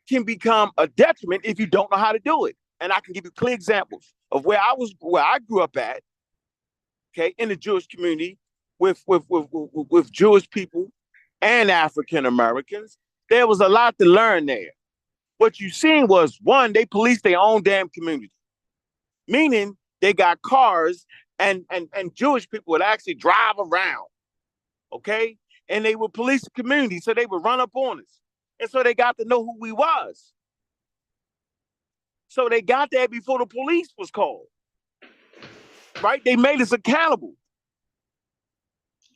H: can become a detriment if you don't know how to do it. And I can give you clear examples of where I grew up at, okay, in the Jewish community with Jewish people and African Americans. There was a lot to learn there. What you seen was, one, they policed their own damn community, meaning they got cars and Jewish people would actually drive around, okay? And they would police the community, so they would run up on us. And so they got to know who we was. So they got there before the police was called, right? They made us accountable.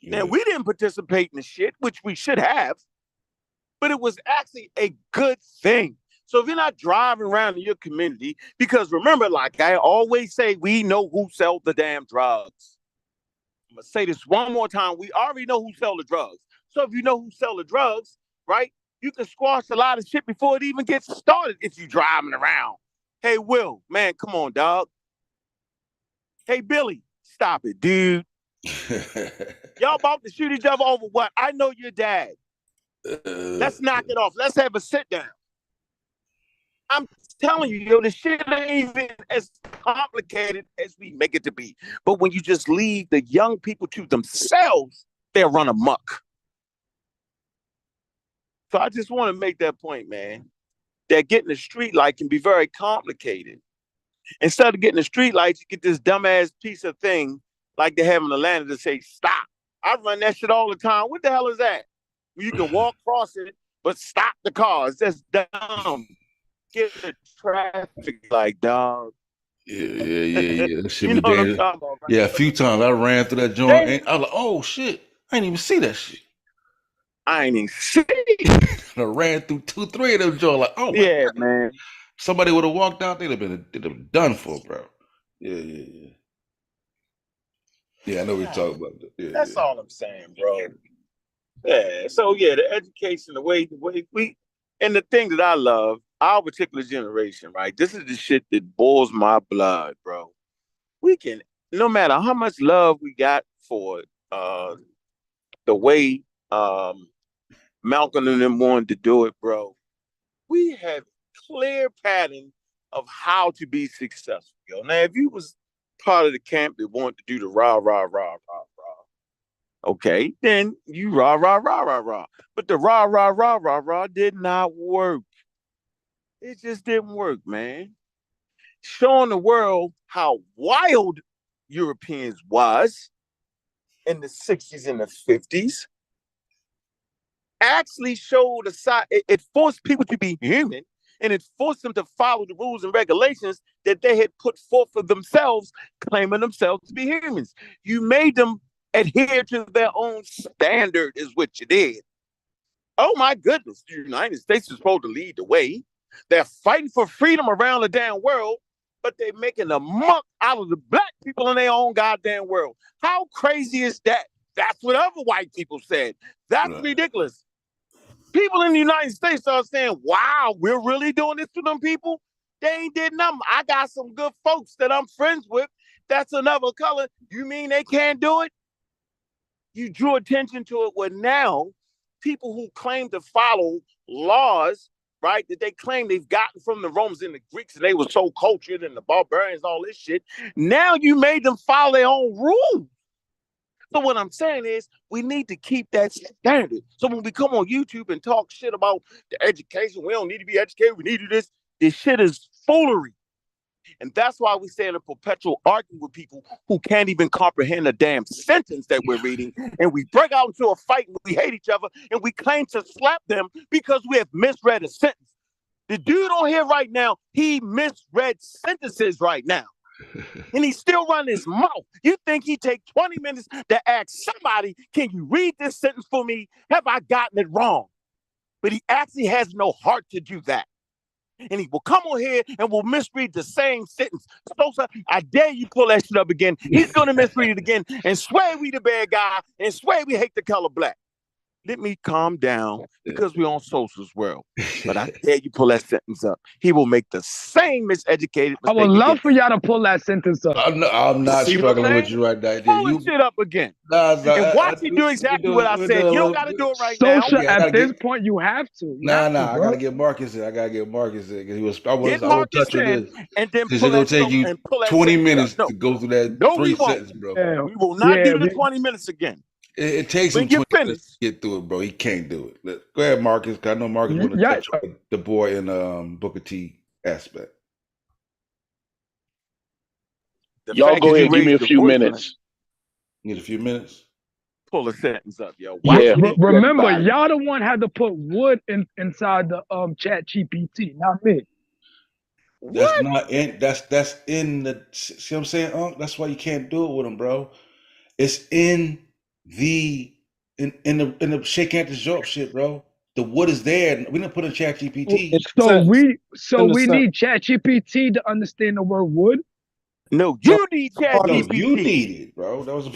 H: Yeah. Now, we didn't participate in the shit, which we should have, but it was actually a good thing. So if you're not driving around in your community, because remember, like I always say, we know who sells the damn drugs. I'm going to say this one more time. We already know who sell the drugs. So if you know who sell the drugs, right, you can squash a lot of shit before it even gets started if you're driving around. Hey, Will, man, come on, dog. Hey, Billy, stop it, dude. Y'all about to shoot each other over what? I know your dad. Let's knock it off. Let's have a sit down. I'm telling you, yo, the shit ain't even as complicated as we make it to be. But when you just leave the young people to themselves, they'll run amok. So I just want to make that point, man, that getting a street light can be very complicated. Instead of getting a street light, you get this dumbass piece of thing like they have in Atlanta to say, stop. I run that shit all the time. What the hell is that? You can walk across it, but stop the cars. That's dumb. Get the traffic light, dog.
B: Yeah. That shit
H: You
B: be
H: know what I'm
B: dangerous.
H: talking about, right?
B: Yeah, a few times I ran through that joint and I was like, oh shit, I didn't even see that shit.
H: I ain't even see it.
B: I ran through 2-3 of them joints like, oh my
H: yeah,
B: God.
H: man.
B: Somebody would have walked out, they'd have been done for, bro. Yeah. Yeah, I know what you're talking about. Yeah,
H: That's all I'm saying, bro. Yeah. So yeah, the education, the way we, and the thing that I love, our particular generation, right? This is the shit that boils my blood, bro. We can, no matter how much love we got for the way Malcolm and them wanted to do it, bro. We have clear pattern of how to be successful. Yo. Now, if you was part of the camp that wanted to do the rah, okay, then you rah. But the rah did not work. It just didn't work, man. Showing the world how wild Europeans was in the 60s and the 50s actually showed a side. It forced people to be human, and it forced them to follow the rules and regulations that they had put forth for themselves, claiming themselves to be humans. You made them adhere to their own standard, is what you did. Oh my goodness, the United States is supposed to lead the way. They're fighting for freedom around the damn world, but they're making a muck out of the black people in their own goddamn world. How crazy is that? That's what other white people said. That's ridiculous. People in the United States are saying, wow, we're really doing this to them people? They ain't did nothing. I got some good folks that I'm friends with. That's another color. You mean they can't do it? You drew attention to it. Well, now people who claim to follow laws right, that they claim they've gotten from the Romans and the Greeks, and they were so cultured and the barbarians, all this shit. Now you made them follow their own rules. So what I'm saying is we need to keep that standard. So when we come on YouTube and talk shit about the education, we don't need to be educated, we need to do this. This shit is foolery. And that's why we stay in a perpetual argument with people who can't even comprehend a damn sentence that we're reading. And we break out into a fight and we hate each other and we claim to slap them because we have misread a sentence. The dude on here right now, he misread sentences right now. And he's still running his mouth. You think he take 20 minutes to ask somebody, can you read this sentence for me? Have I gotten it wrong? But he actually has no heart to do that. And he will come on here and will misread the same sentence. Sosa, I dare you pull that shit up again. He's going to misread it again and swear we the bad guy and swear we hate the color black. Let me calm down because we're on Sosa's World. But I dare you pull that sentence up. He will make the same miseducated mistake.
K: I would love for y'all to pull that sentence up.
B: I'm not struggling with you right now.
H: Pull the shit up again. And watch me do exactly what I said. You don't got to do it right now.
K: Sosa, at this point, you have to.
B: I got to get Marcus in. I won't touch on this.
H: And then
B: Because it's going to take you 20 minutes to go through that three sentences, bro.
H: Yeah, we will not do the 20 minutes again.
B: It takes him 20 minutes to get through it, bro. He can't do it. Go ahead, Marcus. I know Marcus want to touch on the boy in Booker T aspect.
L: Y'all go ahead. Give me a few minutes.
B: Need a few minutes?
H: Pull a sentence up, yo.
L: Yeah.
K: Remember, y'all the one had to put wood inside the chat GPT, not me.
B: That's not in. That's in the. See what I'm saying? That's why you can't do it with him, bro. It's in the shake hands to show up shit, bro. The wood is there. We didn't put in chat GPT.
K: So we need chat GPT to understand the word wood.
H: No, you need chat GPT.
B: You need it, bro. That was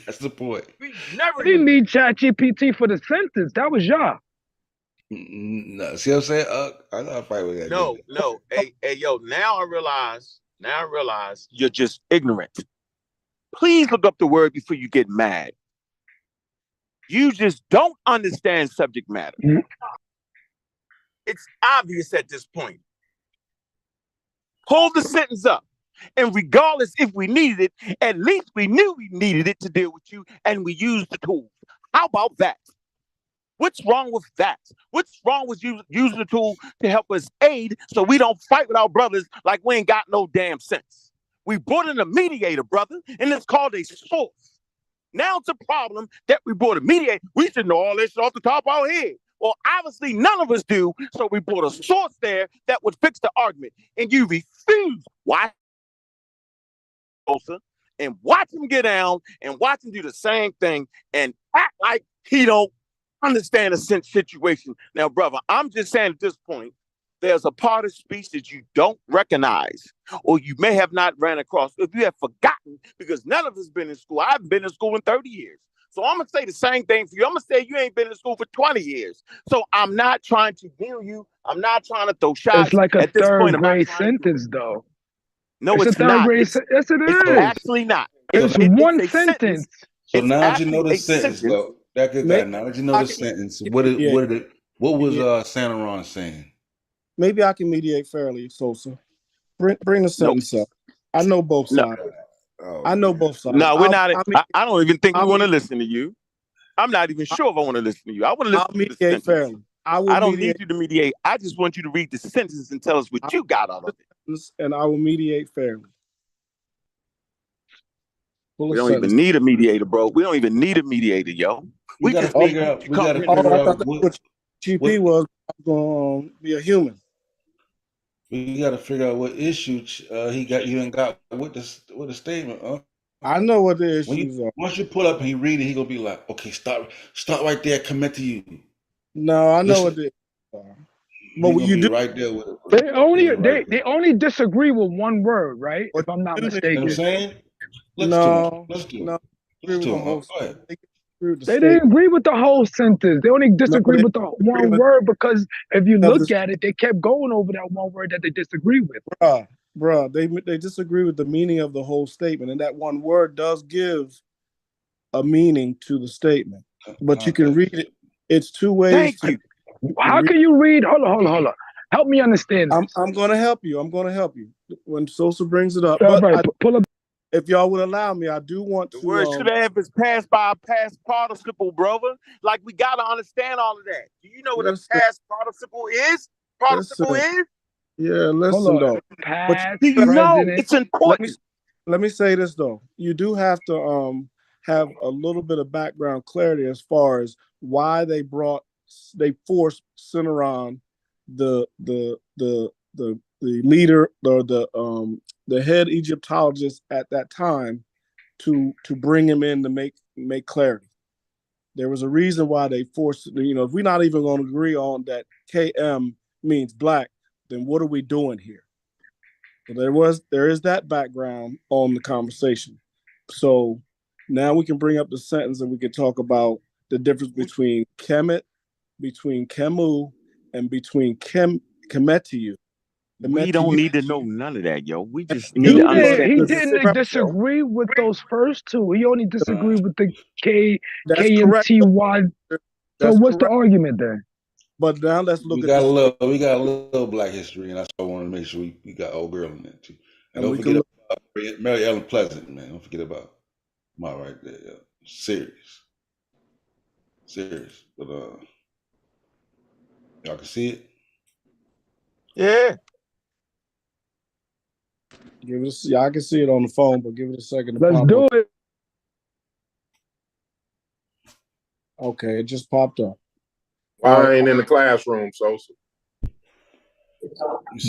B: that's the point.
K: We didn't need chat GPT for the sentence. That was y'all.
B: No, see what I'm saying? I gotta fight with that.
H: No. Hey, yo, now I realize you're just ignorant. Please look up the word before you get mad. You just don't understand subject matter. It's obvious at this point. Pull the sentence up. And regardless if we needed it, at least we knew we needed it to deal with you, and we used the tools. How about that? What's wrong with that? What's wrong with using the tool to help us aid so we don't fight with our brothers like we ain't got no damn sense? We brought in a mediator, brother, and it's called a source. Now it's a problem that we brought a mediator. We should know all this off the top of our head. Well, obviously none of us do, so we brought a source there that would fix the argument. And you refuse. Why? And watch him get down and watch him do the same thing and act like he don't understand a situation. Now, brother, I'm just saying at this point, there's a part of speech that you don't recognize or you may have not ran across. If you have forgotten, because none of us been in school. I haven't been in school in 30 years. So I'm going to say the same thing for you. I'm going to say you ain't been in school for 20 years. So I'm not trying to deal you. I'm not trying to throw shots.
K: It's like a third grade sentence, though.
H: No, it's not.
K: Yes, it is.
H: It's actually not.
K: It's one sentence.
B: So now that you know the sentence, though, now that you know the sentence, what was Santa Ron saying?
J: Maybe I can mediate fairly, Sosa. Bring the sentence up. I know both sides. I know both sides.
H: No, we're not. I don't even think we want to listen to you. I'm not even sure if I want to listen to you. I want to listen to the sentence. Fairly. I don't need you to mediate. I just want you to read the sentence and tell us what you got out of it.
J: And I will mediate fairly.
H: We don't even need a mediator, bro. We don't even need a mediator, yo. We just need to come in.
J: What GP was going to be a human.
B: We got to figure out what issue he got with the statement.
J: I know what the issues are.
B: Once you pull up and he read it, he gonna be like, "Okay, stop right there. Commit to you."
J: No, I know what the issues are. But what you do
B: right there with it.
K: They only disagree with one word, right? If I'm not mistaken.
B: You know what I'm saying? Let's do it.
K: They didn't agree with the whole sentence. They only disagree with the one word because if you look at it, they kept going over that one word that they disagree with.
J: Bruh, they disagree with the meaning of the whole statement, and that one word does give a meaning to the statement. But you can read it. It's two ways.
H: Thank you.
K: How can you read? Hold on. Help me understand this.
J: I'm going to help you. I'm going to help you when Sosa brings it up.
K: All
J: But
K: right, pull up.
J: if y'all would allow me, I do want
H: The
J: to.
H: word should have is past by a past participle, brother. Like we gotta understand all of that. Do you know what a past participle is? Participle is?
J: Yeah, listen though.
K: Past,
H: Do you know?
K: present.
H: It's important.
J: Let me say this though. You do have to have a little bit of background clarity as far as why they forced Cinnamon, the leader or the head Egyptologist at that time, to bring him in to make clarity. There was a reason why they forced it. If we're not even going to agree on that KM means black, then what are we doing here? So there is that background on the conversation. So now we can bring up the sentence and we can talk about the difference between Kemet, between Kemu, and between Kemetiu.
H: We don't need to know none of that, yo. We just need
K: He
H: to understand the
K: didn't
H: specifics, yo.
K: disagree with those first two. He only disagreed with the
J: That's correct.
K: KMTY. So
J: That's
K: what's the
J: correct.
K: argument then?
J: But now let's look
B: We
J: at
B: got
J: this.
B: a little black history, and that's why I wanted to make sure we got old girl in there too. And don't forget about Mary Ellen Pleasant, man. Don't forget about Ma right there. Yeah. Serious. But y'all can see it.
H: Yeah.
J: Y'all can see it on the phone, but give it a second to
K: Let's
J: pop
K: do
J: up.
K: it.
J: Okay, it just popped up.
L: I ain't in the classroom, Sosa.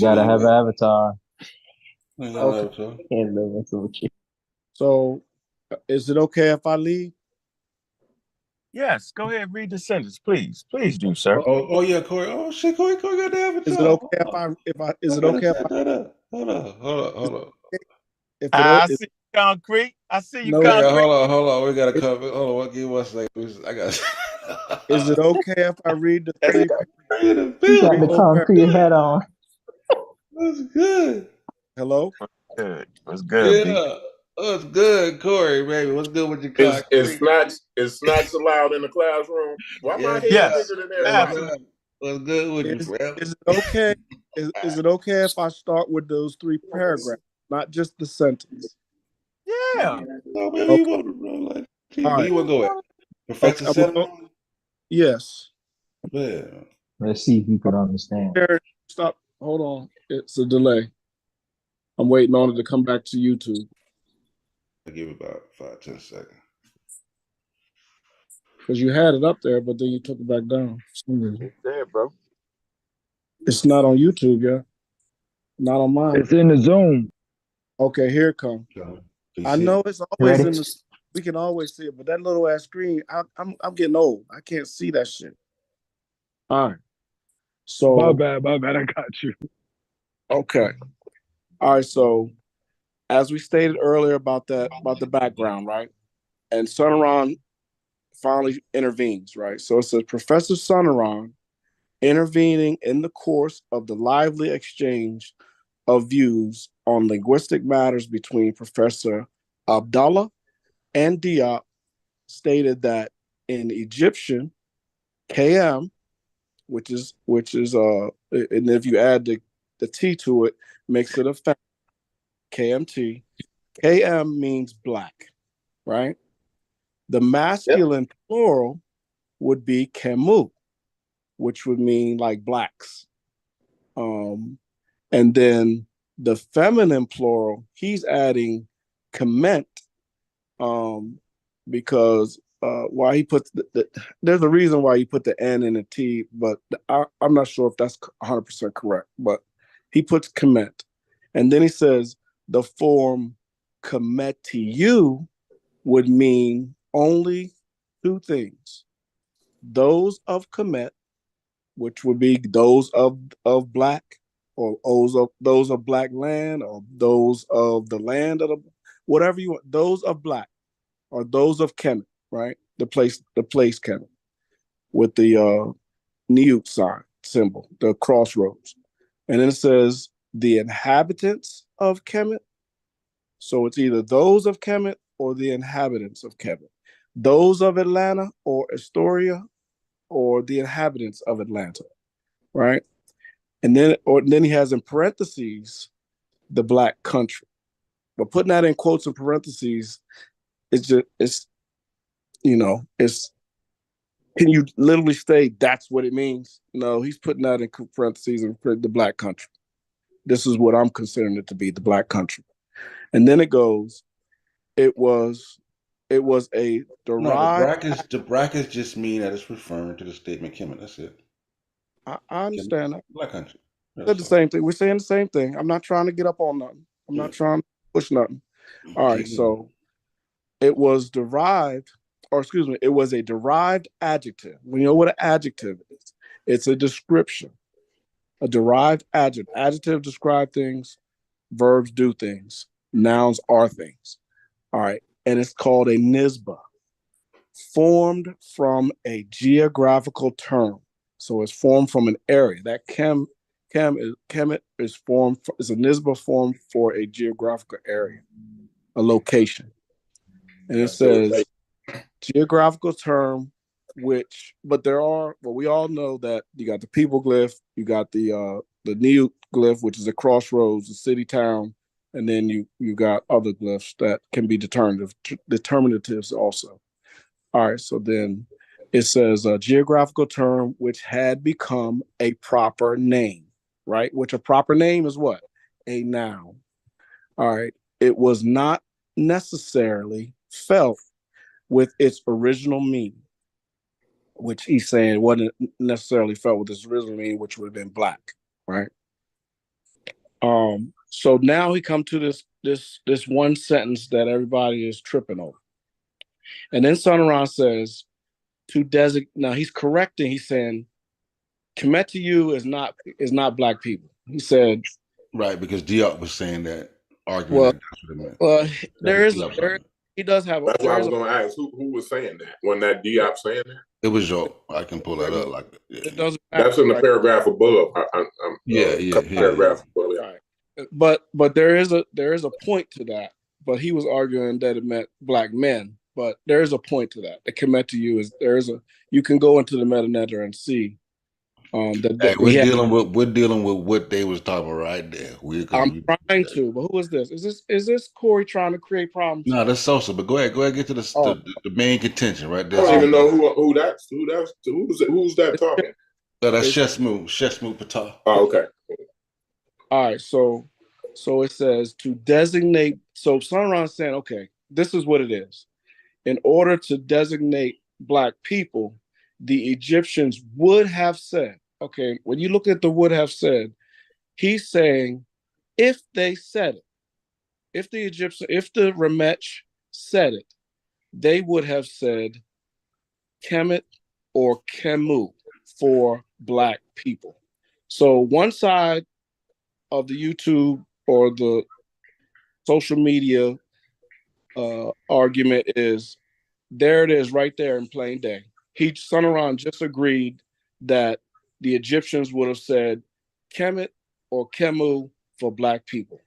G: Gotta have an avatar.
J: Okay. So, is it okay if I leave?
H: Yes, go ahead, read the sentence, please. Please do, sir.
B: Oh yeah, Corey. Oh shit, Corey got the avatar.
J: Is it okay is it okay if I
B: hold on.
H: I see you concrete.
J: No,
B: hold on. We gotta cover. Hold on, give us a second. I got.
J: Is it okay if I read the three?
G: You got the concrete hat on.
B: That's good.
J: Hello.
H: Good. What's good?
B: Yeah. What's good, Corey, baby? What's good with your concrete?
L: Is snacks allowed in the classroom? Why my head bigger than everybody?
B: What's good with you, forever?
J: Is it okay? Is it okay if I start with those three paragraphs, not just the sentence?
H: Yeah.
B: No, maybe you want to, bro. Like, where you want to go at? Professor said,
J: yes.
B: Yeah.
G: Let's see if you could understand.
J: Stop. Hold on. It's a delay. I'm waiting on it to come back to YouTube.
B: I'll give it about 5-10 seconds.
J: Because you had it up there, but then you took it back down.
H: It's there, bro.
J: It's not on YouTube yet. Not on mine.
K: It's in the Zoom.
J: Okay, here it comes. I know it's always in the. We can always see it, but that little ass screen, I'm getting old. I can't see that shit. All right. So
K: my bad. I got you.
J: Okay. All right. So as we stated earlier about the background, right? And Sonaron finally intervenes, right? So it says Professor Sonaron intervening in the course of the lively exchange of views on linguistic matters between Professor Abdallah and Diop, stated that in Egyptian, KM, which is and if you add the T to it, makes it a family, KMT. KM means black, right? The masculine plural would be Kemu, which would mean like blacks. And then the feminine plural, he's adding Kemet, because why he puts there's a reason why he put the N and the T, but I'm not sure if that's 100% correct, but he puts Kemet. And then he says the form Kemetiu would mean only two things: those of Kemet, which would be those of black, or those of black land, or those of the land of the, whatever you want, those of black, or those of Kemet, right? The place Kemet, with the Niut sign symbol, the crossroads. And then it says the inhabitants of Kemet. So it's either those of Kemet or the inhabitants of Kemet. Those of Atlanta or Astoria or the inhabitants of Atlanta, right? And then he has in parentheses the black country. But putting that in quotes and parentheses, it's can you literally state that's what it means? No, he's putting that in parentheses and the black country. This is what I'm considering it to be, the black country. And then it goes, it was a derived.
B: No, the brackets just mean that it's referring to the statement Kemet. That's it.
J: I understand that.
B: Black country.
J: Said the same thing. We're saying the same thing. I'm not trying to get up on nothing. I'm not trying to push nothing. All right. So it was derived, or excuse me, it was a derived adjective. We know what an adjective is. It's a description. A derived adjective. Adjective describe things. Verbs do things. Nouns are things. All right. And it's called a nisbah, formed from a geographical term. So it's formed from an area. That kemet is a nisbah formed for a geographical area, a location. And it says geographical term, but we all know that you got the people glyph, you got the Neo glyph, which is a crossroads, the city town, and then you got other glyphs that can be determinatives also. All right, so then it says a geographical term which had become a proper name, right? Which a proper name is what? A noun. All right, it was not necessarily felt with its original meaning, which he's saying wasn't necessarily felt with its original meaning, which would have been black, right? So now he come to this one sentence that everybody is tripping over. And then Sonoran says to designate. Now he's correcting. He's saying Kemetu is not black people. He said
B: right, because Diop was saying that, arguing that that's what it meant.
J: Well, he does have.
L: That's why I was going to ask who was saying that. Wasn't that Diop saying that?
B: It was Joe. I can pull that up.
J: It doesn't matter,
L: that's in the paragraph above.
J: Paragraph above. Right. But there is a point to that. But he was arguing that it meant black men. But there is a point to that. The Kemetu you can go into the meta-netter and see.
B: We're dealing with what they was talking about right there.
J: I'm trying to, but who is this? Is this Corey trying to create problems?
B: No, that's Sosa. But go ahead, get to the main contention right there.
L: I don't even know who's that talking.
B: That's Shesmu Patah.
L: Oh, okay.
J: All right, so it says to designate. So Sunron's saying, okay, this is what it is. In order to designate black people, the Egyptians would have said. Okay, when you look at the would have said, he's saying if they said it, if the Remech said it, they would have said Kemet or Kemu for black people. So one side of the YouTube or the social media argument is there it is right there in plain day. Sonoran just agreed that the Egyptians would have said Kemet or Kemu for black people.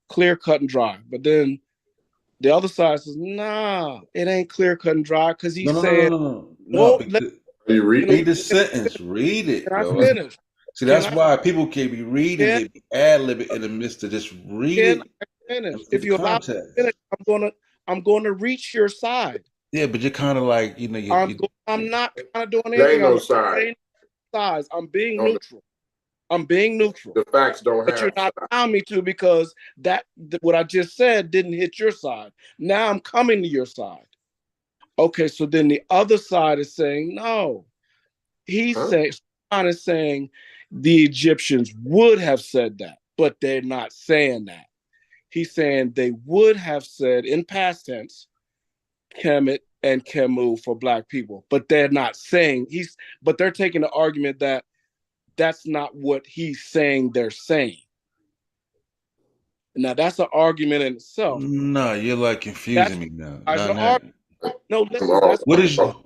J: Clear, cut, and dry. But then the other side says, nah, it ain't clear, cut, and dry because he's saying,
L: you
B: read the sentence. Read it.
J: Can I finish?
B: See, that's why people can't be reading it, ad-lib it in the midst of just read it.
J: Finish. If you allow me to finish, I'm going to reach your side.
B: Yeah, but you're kind of like,
J: I'm not kind of doing anything.
L: There ain't no side.
J: I'm being neutral.
L: The facts don't have.
J: But you're not allowing me to because what I just said didn't hit your side. Now I'm coming to your side. Okay, so then the other side is saying no. He's saying the Egyptians would have said that, but they're not saying that. He's saying they would have said in past tense Kemet and Kemu for black people, but they're not saying but they're taking the argument that that's not what he's saying they're saying. Now that's an argument in itself.
B: No, you're like confusing me now.
J: No, listen.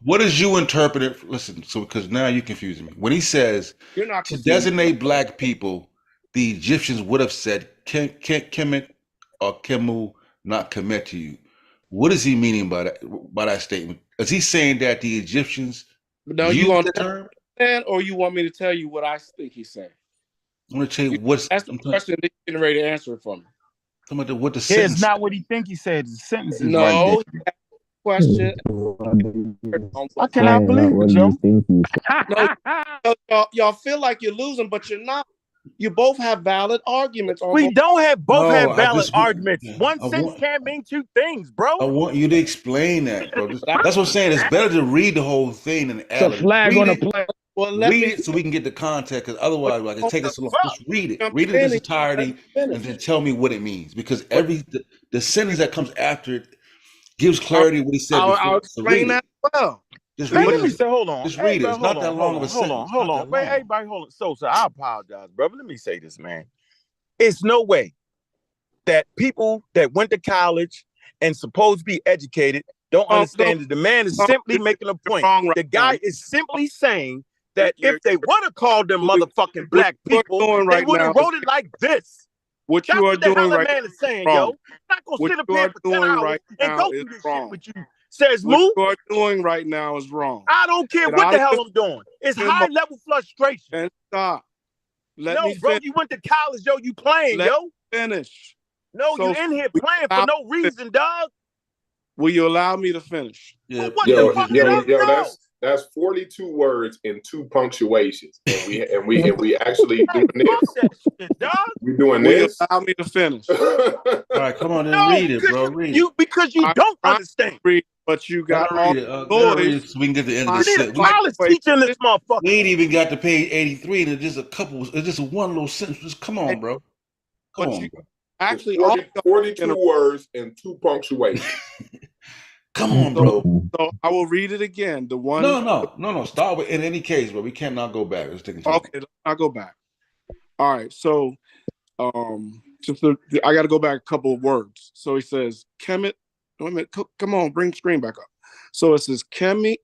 B: What is you interpreted? Listen, so because now you're confusing me. When he says to designate black people, the Egyptians would have said Kemet or Kemu, not Kemetu. What is he meaning by that statement? Is he saying that the Egyptians
J: used
B: the term?
M: saying, or you want me to tell you what I think he's saying?
B: I'm gonna tell you what's.
M: That's the question. That you're getting ready to answer it for me.
B: Talking about what the
N: Yeah,
B: sentence.
N: it's not what he think he said. The sentence is right
M: No,
N: there.
M: question.
N: I cannot believe it, Joe.
M: No, y'all feel like you're losing, but you're not. You both have valid arguments. On
N: We don't have both
B: No,
N: have valid arguments.
B: yeah,
N: One sentence can't mean two things, bro.
B: I want you to explain that, bro. That's what I'm saying. It's better to read the whole thing than
J: It's a flag on the play.
M: Well,
B: read it so we can get the context. Because otherwise, like, it takes us so long. Just read it. Read it in its entirety, and then tell me what it means. Because the sentence that comes after it gives clarity what he said before.
M: I'll explain that well.
B: Just
N: Man,
B: read
N: let me
B: it.
N: say, hold on.
B: Just read it. It's not that long of a
N: Hold
B: sentence.
N: on. Man, everybody, hold on. Sosa, I apologize, brother. Let me say this, man. It's no way that people that went to college and supposed to be educated don't understand that the man is simply making a point. The guy is simply saying that if they would have called them motherfucking black people, they would have wrote it like this.
M: What you are doing right
N: now, man is saying,
M: wrong.
N: yo. I'm not gonna
M: What
N: sit up
M: you
N: here
M: are
N: for 10
M: doing
N: hours
M: right
N: and
M: now
N: go
M: is
N: through this
M: wrong.
N: shit with you. Says
M: What
N: Moo.
M: you are doing right now is wrong.
N: I don't care
M: Get
N: what
M: out
N: the
M: of
N: hell
M: this-
N: I'm doing. It's
M: Come
N: high
M: on.
N: level frustration.
M: And stop. Let me
N: bro,
M: finish.
N: you went to college, yo. You playing,
M: Let
N: yo.
M: me finish.
N: No,
M: So
N: you in here
M: we
N: playing for
M: allow-
N: no reason, dog.
M: Will you allow me to finish?
B: Yeah.
N: What
L: Yo,
N: the fuck did I know?
L: that's 42 words and 2 punctuations, and we actually doing this.
N: That shit, dog.
L: We doing
M: Will
L: this.
M: you allow me to finish?
B: All right, come on, then read it, bro. Read it.
N: Because you don't understand.
M: But you got
B: Gotta
M: all
B: read it. Gotta
M: noise.
B: read it so we can get to the end of the
N: You need a
B: sentence.
N: college teacher in this motherfucker.
B: We ain't even got to page 83, and it's just a couple. It's just one little sentence. Just come on, bro. Come on, bro.
M: Actually,
L: 42 words and 2 punctuations.
B: Come on, bro.
M: So I will read it again. The one.
B: No. Start with in any case, bro. We cannot go back. Let's take it.
M: Okay, I'll go back. All right. So, I got to go back a couple of words. So he says, Kemet. Wait a minute. Come on, bring the screen back up. So it says Kemet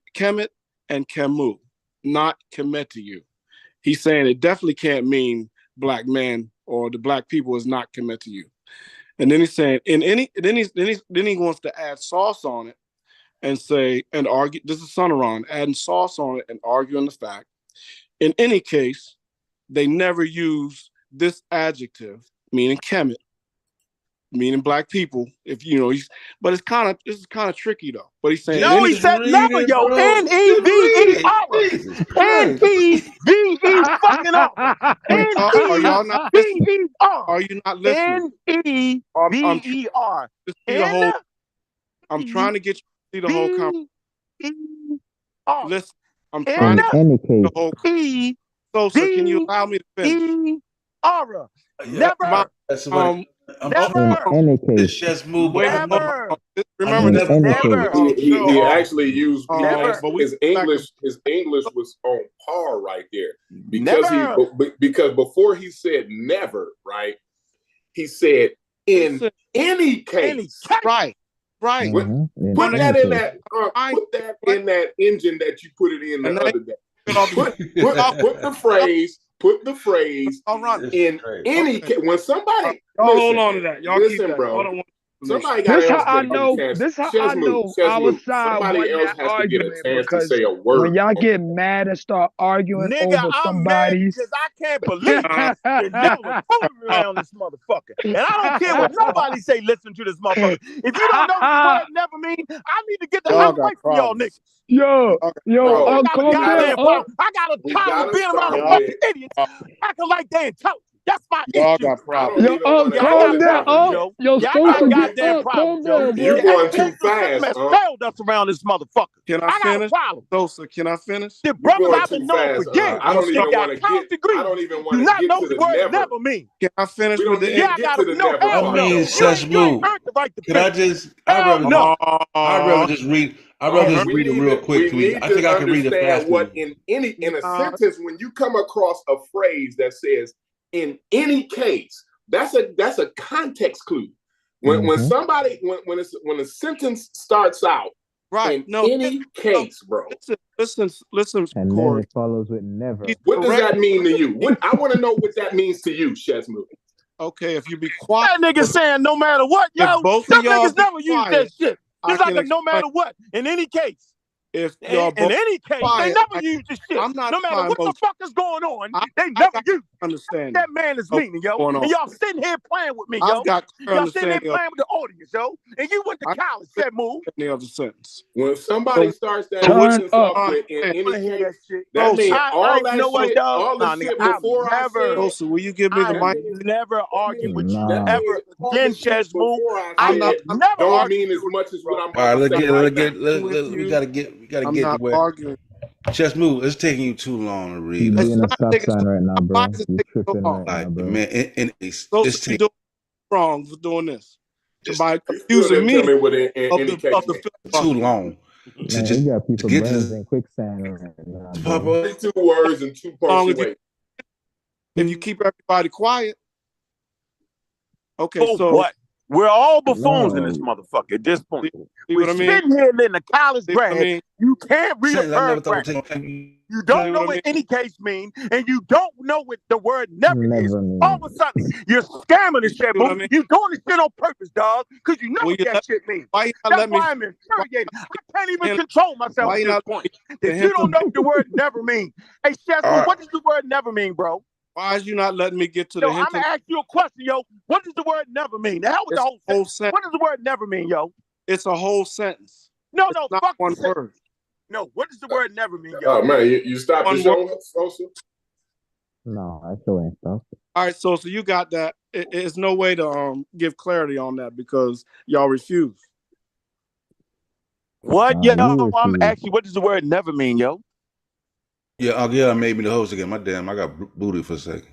M: and Kemu, not Kemetu. He's saying it definitely can't mean black man or the black people is not Kemetu. And then he's saying then he wants to add sauce on it and say and argue. This is Sonoran adding sauce on it and arguing the fact. In any case, they never use this adjective, meaning Kemet, meaning black people. If you know, but this is kind of tricky though. But he's saying
N: no, he said never, yo. N-E-V-E-R. N-E-V-E fucking R. N-E-V-E-R.
M: Are you not listening?
N: N-E-V-E-R.
M: I'm trying to get you to see the whole conversation. Listen, I'm trying to get the whole conversation. Sosa, can you allow me to finish?
N: Never. Never.
B: Remember,
L: he actually used
M: but
L: his English. His English was on par right there because before he said never, right? He said in any case,
M: right.
L: Put that in that. Put that in that engine that you put it in the other day. Put the phrase in any case. When somebody
M: hold on to that, y'all
L: listen,
M: keep that.
L: bro. Somebody got
K: this how I know. This how I know our side
L: somebody
K: won
L: else
K: that
L: has to get a
K: argument
L: chance to
K: because
L: say a word.
K: when y'all get mad and start arguing
N: Nigga,
K: over
N: I'm mad
K: somebody's,
N: because I can't believe you never put around this motherfucker. And I don't care what nobody say. Listen to this motherfucker. If you don't know what the word never mean, I need to get the hell away from y'all niggas.
K: Yo,
N: I got a
K: calm
N: goddamn
K: down.
N: problem. I got a problem being around a fucking idiots acting like they intelligent. That's my issue.
M: Got problems.
K: Yo, calm down. Yo,
N: Sosa, goddamn problem,
K: calm down,
L: You
K: bro.
L: going too fast,
N: failed us around this motherfucker.
M: Can I finish?
N: got a problem.
M: Sosa, can I finish?
N: The brothers I've been knowing for years.
L: I don't even want to
N: college degrees.
L: I don't even want
N: Do
L: to
N: not
L: get
N: know
L: to
N: the
L: the
N: word
L: never.
N: never mean.
M: Can I finish
L: We
M: with
L: don't
M: the
L: even
N: I
L: get
N: gotta
L: to the
N: know.
L: never.
N: Hell
B: I
N: no.
B: mean, Seth Moo.
N: Earned the right to
B: Could I
N: finish.
B: just? I'd rather just read. I'd rather just
L: We
B: read it
L: need
B: real
L: to-
B: quick.
L: We need
B: I think
L: to
B: I can read it
L: understand
B: faster.
L: what in a sentence when you come across a phrase that says in any case, that's a context clue. When when a sentence starts out in any case, bro.
M: Listen,
O: and then
M: Corey.
O: it follows with never.
L: What does that mean to you? I want to know what that means to you, Shesmu.
M: Okay, if you be quiet.
N: That nigga saying no matter what, yo.
M: If both
N: Them
M: of y'all
N: niggas never use that shit. It's like a no matter what. In any case.
M: if y'all
N: In
M: both
N: any case,
M: quiet,
N: they never use this shit.
M: I'm not
N: No matter
M: trying
N: what the
M: both.
N: fuck is going on, they
M: I
N: never
M: got
N: use
M: understanding.
N: that man is meaning, yo.
M: Going on.
N: And y'all sitting here playing with me, yo.
M: I've got clear
N: Y'all sitting here
M: understanding
N: playing with the audience, yo. And you went to college, said move.
M: of the sentence.
L: When somebody starts that
J: Turn
L: sentence
J: up.
L: off with in
N: I
L: any
N: wanna hear that
L: case,
N: shit.
L: that means all that
N: you know what,
L: shit,
N: dog?
L: all the
N: Nah, nigga,
L: shit
N: I've
L: before I
N: never,
L: said.
M: So will you give me the
N: I've
M: mic?
N: never argued with you
A: Nah.
N: ever
L: All
N: again,
L: the shit
N: Chess Move.
L: before I
N: I
L: said
N: have never
L: don't
N: argued
L: mean as
N: with
L: much
N: you,
L: as what I'm
B: All
L: about
B: right,
L: to say right now.
B: we gotta get
M: I'm
B: to
M: not
B: where
M: arguing.
B: Chess Move. It's taking you too long to read.
A: You
B: Let's,
A: being a
M: not
A: stop
M: taking
A: sign
M: so-
A: right now,
M: Why
A: bro.
M: is it
A: You
M: taking so
A: tripping
M: long?
A: right now,
B: like,
A: bro.
B: man,
M: So
B: it's
M: you
B: taking
M: doing wrong for doing this. By
L: You still
M: accusing
L: didn't tell
M: me
L: me what in any case
M: of the
L: meant.
B: too long to
A: Man, you got
B: to
A: people
B: get to
A: brains
B: the
A: in quicksand right now,
B: part,
A: bro.
B: bro.
L: 32 words and 2
M: long as you,
L: punctuation.
M: if you keep everybody quiet. Okay,
N: For
M: so
N: what? We're all buffoons in this
A: No.
N: motherfucker at this point.
M: see
N: We're
M: what I mean?
N: sitting here letting a college
M: See what I
N: grad.
M: mean?
N: You can't read a
B: Sentence I never thought
N: paragraph.
B: would take.
N: You don't
M: See
N: know
M: what I
N: what
M: mean?
N: any case means, and you don't know what the word never is.
A: Never
N: All of
A: mean.
N: a sudden, you're scamming the shit,
M: See what I
N: boo.
M: mean?
N: You doing this shit on purpose, dog, because you know
M: Will
N: what
M: you
N: that
M: let,
N: shit means.
M: why you not
N: That's
M: let me?
N: why I'm infuriated. I can't even
M: And
N: control myself
M: why
N: at
M: you
N: this
M: not
N: point.
M: the
N: That you
M: hint
N: don't
M: of,
N: know what the word never means. Hey, Chesman, what does the word never mean, bro?
M: why is you not letting me get to
N: Yo,
M: the hint
N: I'm gonna
M: of?
N: ask you a question, yo. What does the word never mean? The hell with the
M: It's a
N: whole
M: whole
N: sentence.
M: sentence.
N: What does the word never mean, yo?
M: It's a whole sentence.
N: No,
M: It's
N: no,
M: not
N: fuck
M: one
N: the sentence.
M: word.
N: No, what does the word never mean, yo?
L: Oh man, you stopped the
M: One
L: show,
M: word.
L: Sosa?
A: No, I still ain't stuff.
M: All right, so you got that. It's no way to give clarity on that because y'all refuse.
N: What,
A: You
N: yo? I'm
A: refuse.
N: asking, what does the word never mean, yo?
B: Yeah, yeah, made me the host again. My damn, I got booted for a second.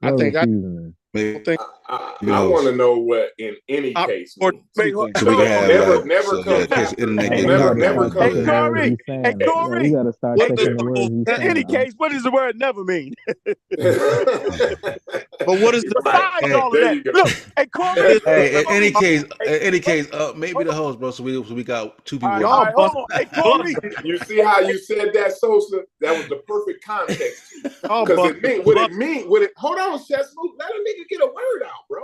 M: I
A: What
M: think I
A: refuse me?
B: Maybe
M: think
L: I want to know what in any case means.
B: so we can have
L: Never
B: yeah,
L: comes
B: case
L: after.
B: internet
A: Hey,
B: get
A: you
L: Never
A: gotta
B: cracked.
A: start
L: comes
A: checking the words
L: after.
A: you saying.
N: Hey, Corey.
A: You gotta start
N: Hey,
A: checking the words you
N: in
A: saying.
N: any case, what does the word never mean?
M: But what is the
N: Besides
B: Hey,
N: all of that? Look, hey, Corey.
B: hey, in any
N: Corey.
B: case, maybe the host, bro. So we got two people.
N: All right, hold on. Hey, Corey.
L: You see how you said that, Sosa? That was the perfect context. Because it meant what it mean. What it? Hold on, Chess. Let a nigga get a word out, bro.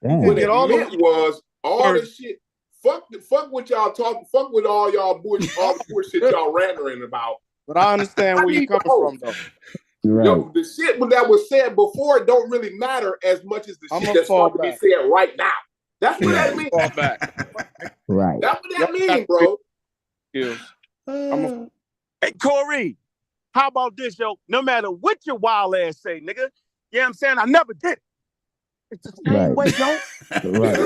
L: What it meant was all this shit. Fuck what y'all talking. Fuck with all y'all bullshit, all the bullshit y'all rambling about.
M: But I understand where you're coming from, though.
A: Right.
L: Yo, the shit that was said before don't really matter as much as the shit that's going to be said right now. That's what that means.
M: Fall back.
A: Right.
L: That's what that means, bro.
N: Hey, Corey, how about this, yo? No matter what your wild ass say, nigga, you know what I'm saying? I never did it. It's the same way, yo.
A: Right.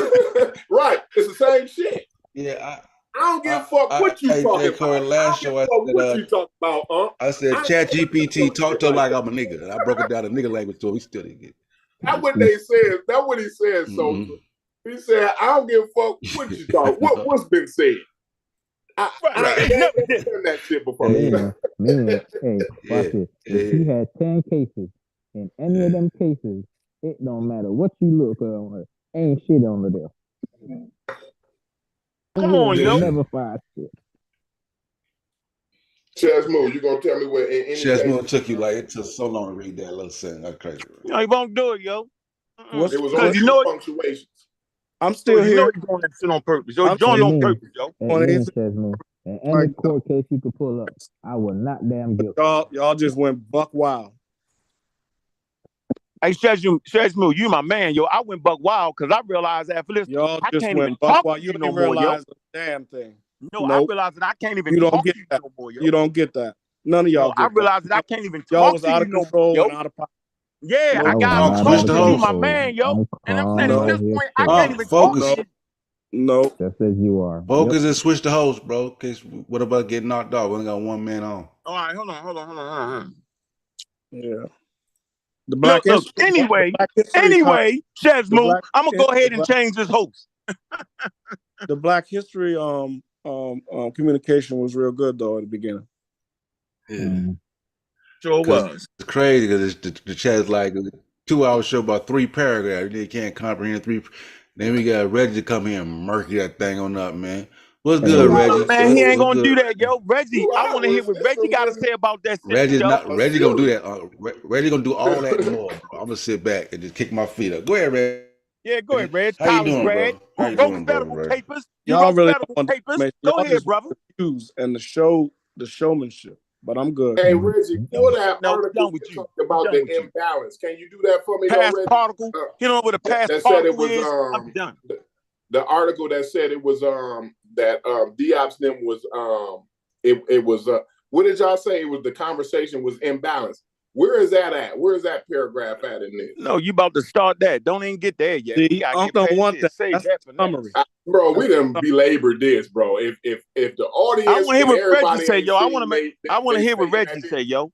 L: Right. It's the same shit.
B: Yeah,
L: I don't give a fuck what you talking
B: Corey,
L: about.
B: last show I said,
L: What you talking about, huh?
B: I said, Chat GPT, talk to him like I'm a nigga. And I broke it down to nigga language to him. He still didn't get it.
L: That's what they said. That's what he said, Sosa. He said, I don't give a fuck what you talk. What's been said? I never did that shit before.
A: Meaning, hey, watch this. If she had 10 cases, in any of them cases, it don't matter what you look on her. Ain't shit on the there.
N: Come on, yo.
A: Never find shit.
L: Chasmo, you gonna tell me what in any
B: Chasmo
L: case?
B: took you like it took so long to read that little sentence. That's crazy.
N: No, he won't do it, yo.
L: It was only two punctuations.
M: I'm still
N: you
M: here.
N: know he's doing that shit on purpose. Yo, he's doing it on purpose, yo.
A: In any court case you could pull up, I will not damn guilty.
M: Y'all just went buck wild.
N: Hey, Shazmu, you my man, yo. I went buck wild because I realized after this,
M: Y'all
N: I
M: just
N: can't
M: went
N: even
M: buck
N: talk
M: wild.
N: to
M: You
N: you
M: don't
N: no more, yo.
M: realize a damn thing.
N: No, I realized that I can't even
M: you don't
N: talk
M: get
N: to you
M: that.
N: no more, yo.
M: You don't get that. None of y'all
N: No, I
M: get
N: realized
M: that.
N: that I can't even
M: Y'all
N: talk
M: was
N: to
M: out
N: you
M: of
N: no
M: control
N: more,
M: and
N: yo.
M: out of pocket.
N: Yeah, I
A: was
N: got
A: not
N: close
A: out
N: to
A: of
N: you, my
A: control.
N: man, yo.
A: I'm
N: And I'm saying at
A: calm
N: this
A: here,
N: point, I
A: sir.
N: can't even
B: Focus.
N: talk to you.
M: No.
A: Just as you are.
B: Focus and switch the host, bro. In case what about getting knocked off? We only got one man on.
N: All right, hold on.
M: Yeah. The Black
N: Look,
M: History.
N: anyway, Shazmu, I'm gonna go ahead and change this host.
M: The Black History communication was real good though at the beginning.
B: Yeah.
N: Sure was.
B: It's crazy because the chat is like a 2-hour show about 3 paragraphs. They can't comprehend 3. Then we got Reggie come here and murky that thing on up, man. What's good, Reggie?
N: Man, he ain't
B: What's
N: gonna
B: good?
N: do that, yo. Reggie, I want to hear what Reggie got to say about that sentence, yo.
B: Reggie gonna do that. Reggie gonna do all that and more, bro. I'm gonna sit back and just kick my feet up. Go ahead, Reggie.
N: Yeah, go ahead, Reg.
B: How you
N: College
B: doing,
N: grad.
B: brother? How you
N: Wrote
B: doing, brother
N: federal
B: Ray?
N: papers. You
J: Y'all
N: wrote
J: really
N: federal
J: don't want
N: papers.
J: information.
N: Go
J: Y'all
N: ahead,
J: just
N: brother.
J: want the views and the showmanship. But I'm good.
L: Hey, Reggie, pull that
N: No, we
L: article
N: done with
L: that
N: you.
L: talked
N: We
L: about
N: done
L: the
N: with you.
L: imbalance. Can you do that for me, though,
N: Past
L: Reggie?
N: particle. You know what a past
L: That said it
N: particle
L: was
N: is? I'm done.
L: the article that said it was that Diop's them was it was what did y'all say? It was the conversation was imbalanced. Where is that at? Where is that paragraph at in this?
N: No, you about to start that. Don't even get there yet.
J: See,
N: We gotta
J: I
N: get
J: don't
N: past
J: want
N: this.
J: that.
N: Save
J: That's
N: that for
J: summary.
N: next.
L: Bro, we didn't belabored this, bro. If the
N: I
L: audience
N: want to hear
L: and
N: what Reggie
L: everybody
N: say,
L: ain't
N: yo. I
L: seen
N: want to. I want to hear what Reggie say, yo.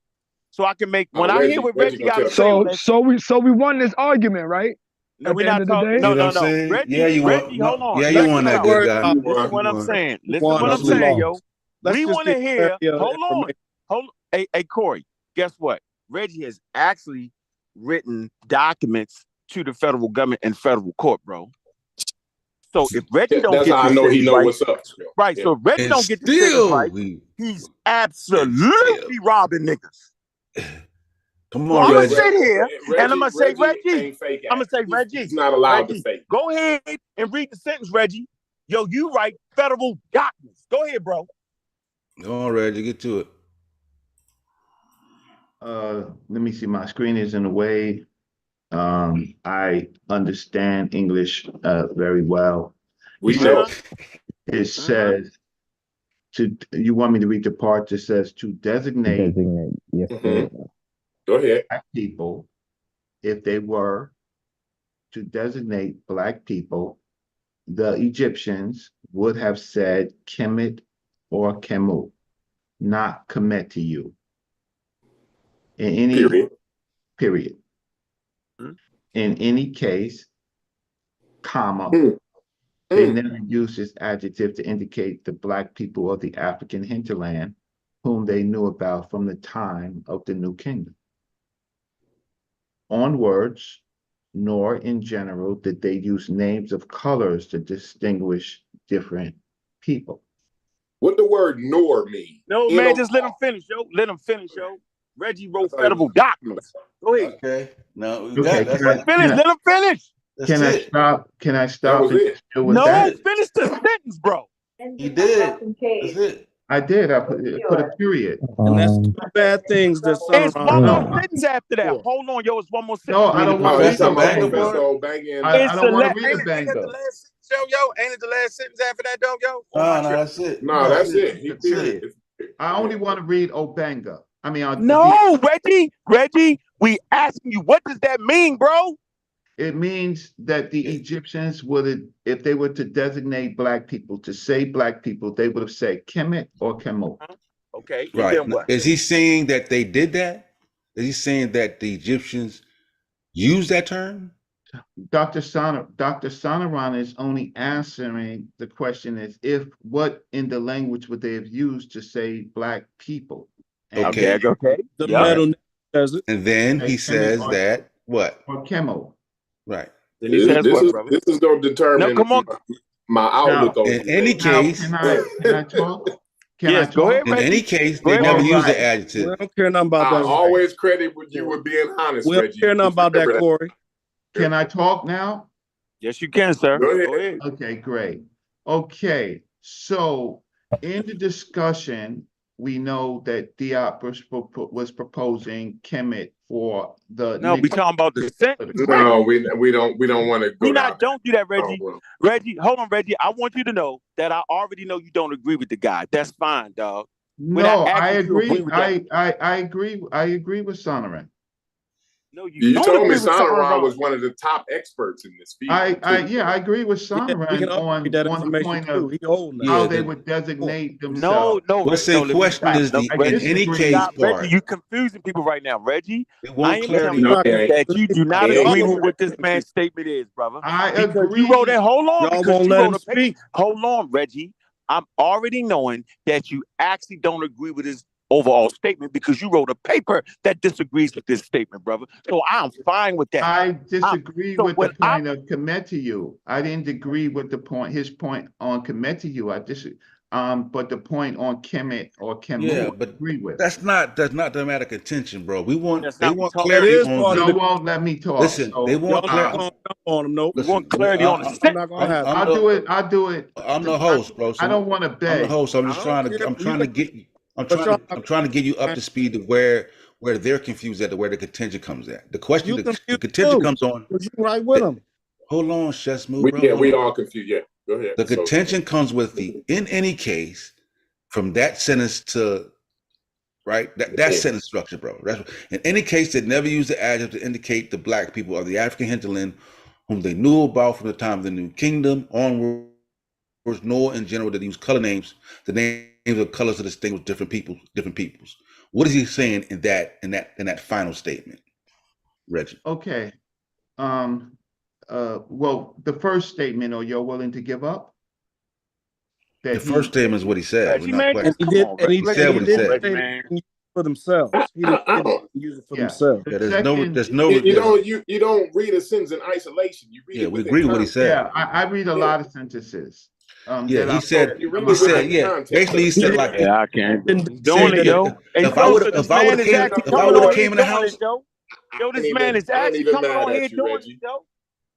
N: So I can make when I hear what Reggie got to say.
K: So we won this argument, right?
N: No,
K: At
N: we're
K: the end
N: not
K: of the
N: talking.
K: day.
B: You
N: No,
B: know what
N: no,
B: I'm
N: no.
B: saying?
N: Reggie,
B: Yeah, you
N: Reggie,
B: won.
N: hold on.
B: Yeah,
N: Check
B: you won
N: this
B: that
N: out.
B: good
J: Worry
B: guy.
J: about
N: Listen
L: won.
N: what I'm saying. Listen
J: One.
N: what I'm
J: Let's move
N: saying,
J: on.
N: yo.
J: Let's
N: We
J: just
N: want to
J: get
N: hear.
J: clarity of
N: Hold on.
J: information.
N: Hold. Hey, Corey. Guess what? Reggie has actually written documents to the federal government and federal court, bro. So if Reggie don't
L: That's
N: get
L: how I
N: this
L: know he
N: sentence
L: know
N: right,
L: what's up.
N: right?
L: Yeah.
N: So if Reggie
B: And
N: don't get this sentence right,
B: still,
N: he's absolutely robbing niggas.
B: come
N: So
B: on,
N: I'm gonna
B: Reggie.
N: sit here and I'm gonna say,
L: Reggie
N: Reggie.
L: ain't fake
N: I'm
L: at
N: gonna
L: it.
N: say, Reggie.
L: He's not allowed to
N: Reggie,
L: fake.
N: go ahead and read the sentence, Reggie. Yo, you write federal documents. Go ahead, bro.
B: Come on, Reggie, get to it.
O: Let me see. My screen is in the way. I understand English very well.
L: We know.
O: It says to. You want me to read the part that says to designate
A: Yes,
L: Go ahead.
O: black people, if they were to designate black people, the Egyptians would have said Kemet or Kemu, not Kemetiu. In any period. In any case, comma, they never use this adjective to indicate the black people of the African hinterland whom they knew about from the time of the New Kingdom. Onwards, nor in general did they use names of colors to distinguish different people.
L: What the word nor mean?
N: No, man, just let him finish, yo. Let him finish, yo. Reggie wrote federal documents. Go ahead.
B: Okay. Now we
O: Okay,
B: got
N: Let him finish.
O: Can I stop? Can I stop?
L: That was it.
N: No, finish the sentence, bro.
B: He did. That's it.
O: I did. I put a period.
J: And that's two bad things that
N: It's one more
J: Sunrise.
N: sentence after that. Hold on, yo. It's one more sentence.
O: No, I don't want to read the banger part. I don't want to read the banger.
N: Ain't it the last sentence after that, though, yo?
B: No, that's it.
L: No, that's it. He
O: That's it. I only want to read Obanga. I mean,
N: no, Reggie, we asking you, what does that mean, bro?
O: It means that the Egyptians would, if they were to designate black people, to say black people, they would have said Kemet or Kemu.
N: Okay.
B: Right.
N: Then what?
B: Is he saying that they did that? Is he saying that the Egyptians used that term?
O: Dr. Sonoran is only answering the question is if what in the language would they have used to say black people?
B: Okay.
J: The metal says it.
B: And then he says that what?
O: Or Kemo.
B: Right.
N: Then he says what, brother?
L: This is going to determine
N: No, come on.
L: my outlook on
B: in any case.
O: Can I talk?
N: Yes, go ahead,
B: In
N: Reggie.
B: any case, they never use the
J: We
B: adjective.
J: don't care nothing about
L: I
J: that.
L: always credit with you with being honest,
J: We don't
L: Reggie.
J: care nothing about that, Corey.
O: Can I talk now?
N: Yes, you can, sir.
L: Go ahead.
N: Go ahead.
O: Okay, great. Okay, so in the discussion, we know that Diop was proposing Kemet for the.
N: No, we talking about the sentence.
L: No, we don't want to go down.
N: Don't do that, Reggie.
L: Oh, well.
N: Reggie, hold on, Reggie. I want you to know that I already know you don't agree with the guy. That's fine, dog.
O: No, I agree. I agree. I agree with Sonoran.
N: No,
L: You told me Sonoran was one of the top experts in this field.
O: I agree with Sonoran on the point of how they would designate themselves.
N: No.
B: Let's say question is the in any case part.
N: Reggie, you confusing people right now, Reggie. I am telling
L: No,
N: you that you do not agree with what this man's statement is, brother.
O: I
N: because
O: agree.
N: You wrote it. Hold on,
J: Y'all
N: because
J: won't
N: you
J: let
N: wrote
J: him
N: a paper. Hold on, Reggie. I'm already knowing that you actually don't agree with his overall statement because you wrote a paper that disagrees with this statement, brother. So I'm fine with that.
O: I disagree with the point of Kemetiu. I didn't agree with his point on Kemetiu. But the point on Kemet or Kemu,
B: Yeah,
O: I
B: but
O: agree with.
B: that's not the matter of contention, bro. They want
J: That
B: clarity
J: is
B: on
J: part of
O: Y'all
J: the.
O: won't let me talk.
B: Listen,
O: So,
B: they want
J: Y'all not
B: clarity.
J: gonna jump on them. Nope.
N: We
B: Listen,
N: want clarity on the
J: I'm
N: sentence.
J: not gonna have.
O: I'll do it. I'll do it.
B: I'm the host, bro.
O: I don't want to
B: I'm the
O: beg.
B: host. So I'm just
J: I don't care.
B: I'm
J: You
B: trying
J: got,
B: to get you.
J: but y'all,
B: I'm trying to get you up to speed to where they're confused at, to where the contention comes at. The question,
J: you
B: the
J: confused
B: contention
J: too.
B: comes on.
J: But you right with them.
B: Hold on, Chess Move, bro. Hold
L: We
B: on.
L: all confused. Yeah, go ahead.
B: The contention comes with the in any case from that sentence to right that sentence structure, bro. In any case, they never use the adjective to indicate the black people of the African hinterland whom they knew about from the time of the New Kingdom onwards, nor in general did they use color names, the names of colors to distinguish different peoples. What is he saying in that final statement, Reggie?
O: Okay. Well, the first statement, or you're willing to give up?
B: The first statement is what he said.
N: Reggie, man,
J: And he
N: come
J: did.
N: on,
J: And he
B: He said what he
J: didn't
B: said.
J: say they can use it for themselves. He didn't use it for themselves.
B: Yeah,
O: The second,
L: you don't read a sentence in isolation. You read
B: Yeah,
L: it
B: we
L: within
B: agree with what he
L: context.
B: said.
O: Yeah, I read a lot of sentences.
B: Yeah,
O: that
B: he
O: I
B: said,
O: wrote.
B: he said, yeah. Basically, he said like,
N: Yeah, I can't. He's
B: said
N: doing it, yo.
B: that
N: Hey,
B: if I would
N: Sosa,
B: have
N: this man is actually coming on here
B: came in the
N: doing
B: house,
N: it, yo. Yo, this
L: ain't
N: man
L: even-
N: is
L: I ain't
N: actually
L: even
N: coming
L: mad
N: on
L: at
N: here
L: you,
N: doing
L: Reggie.
N: it, yo.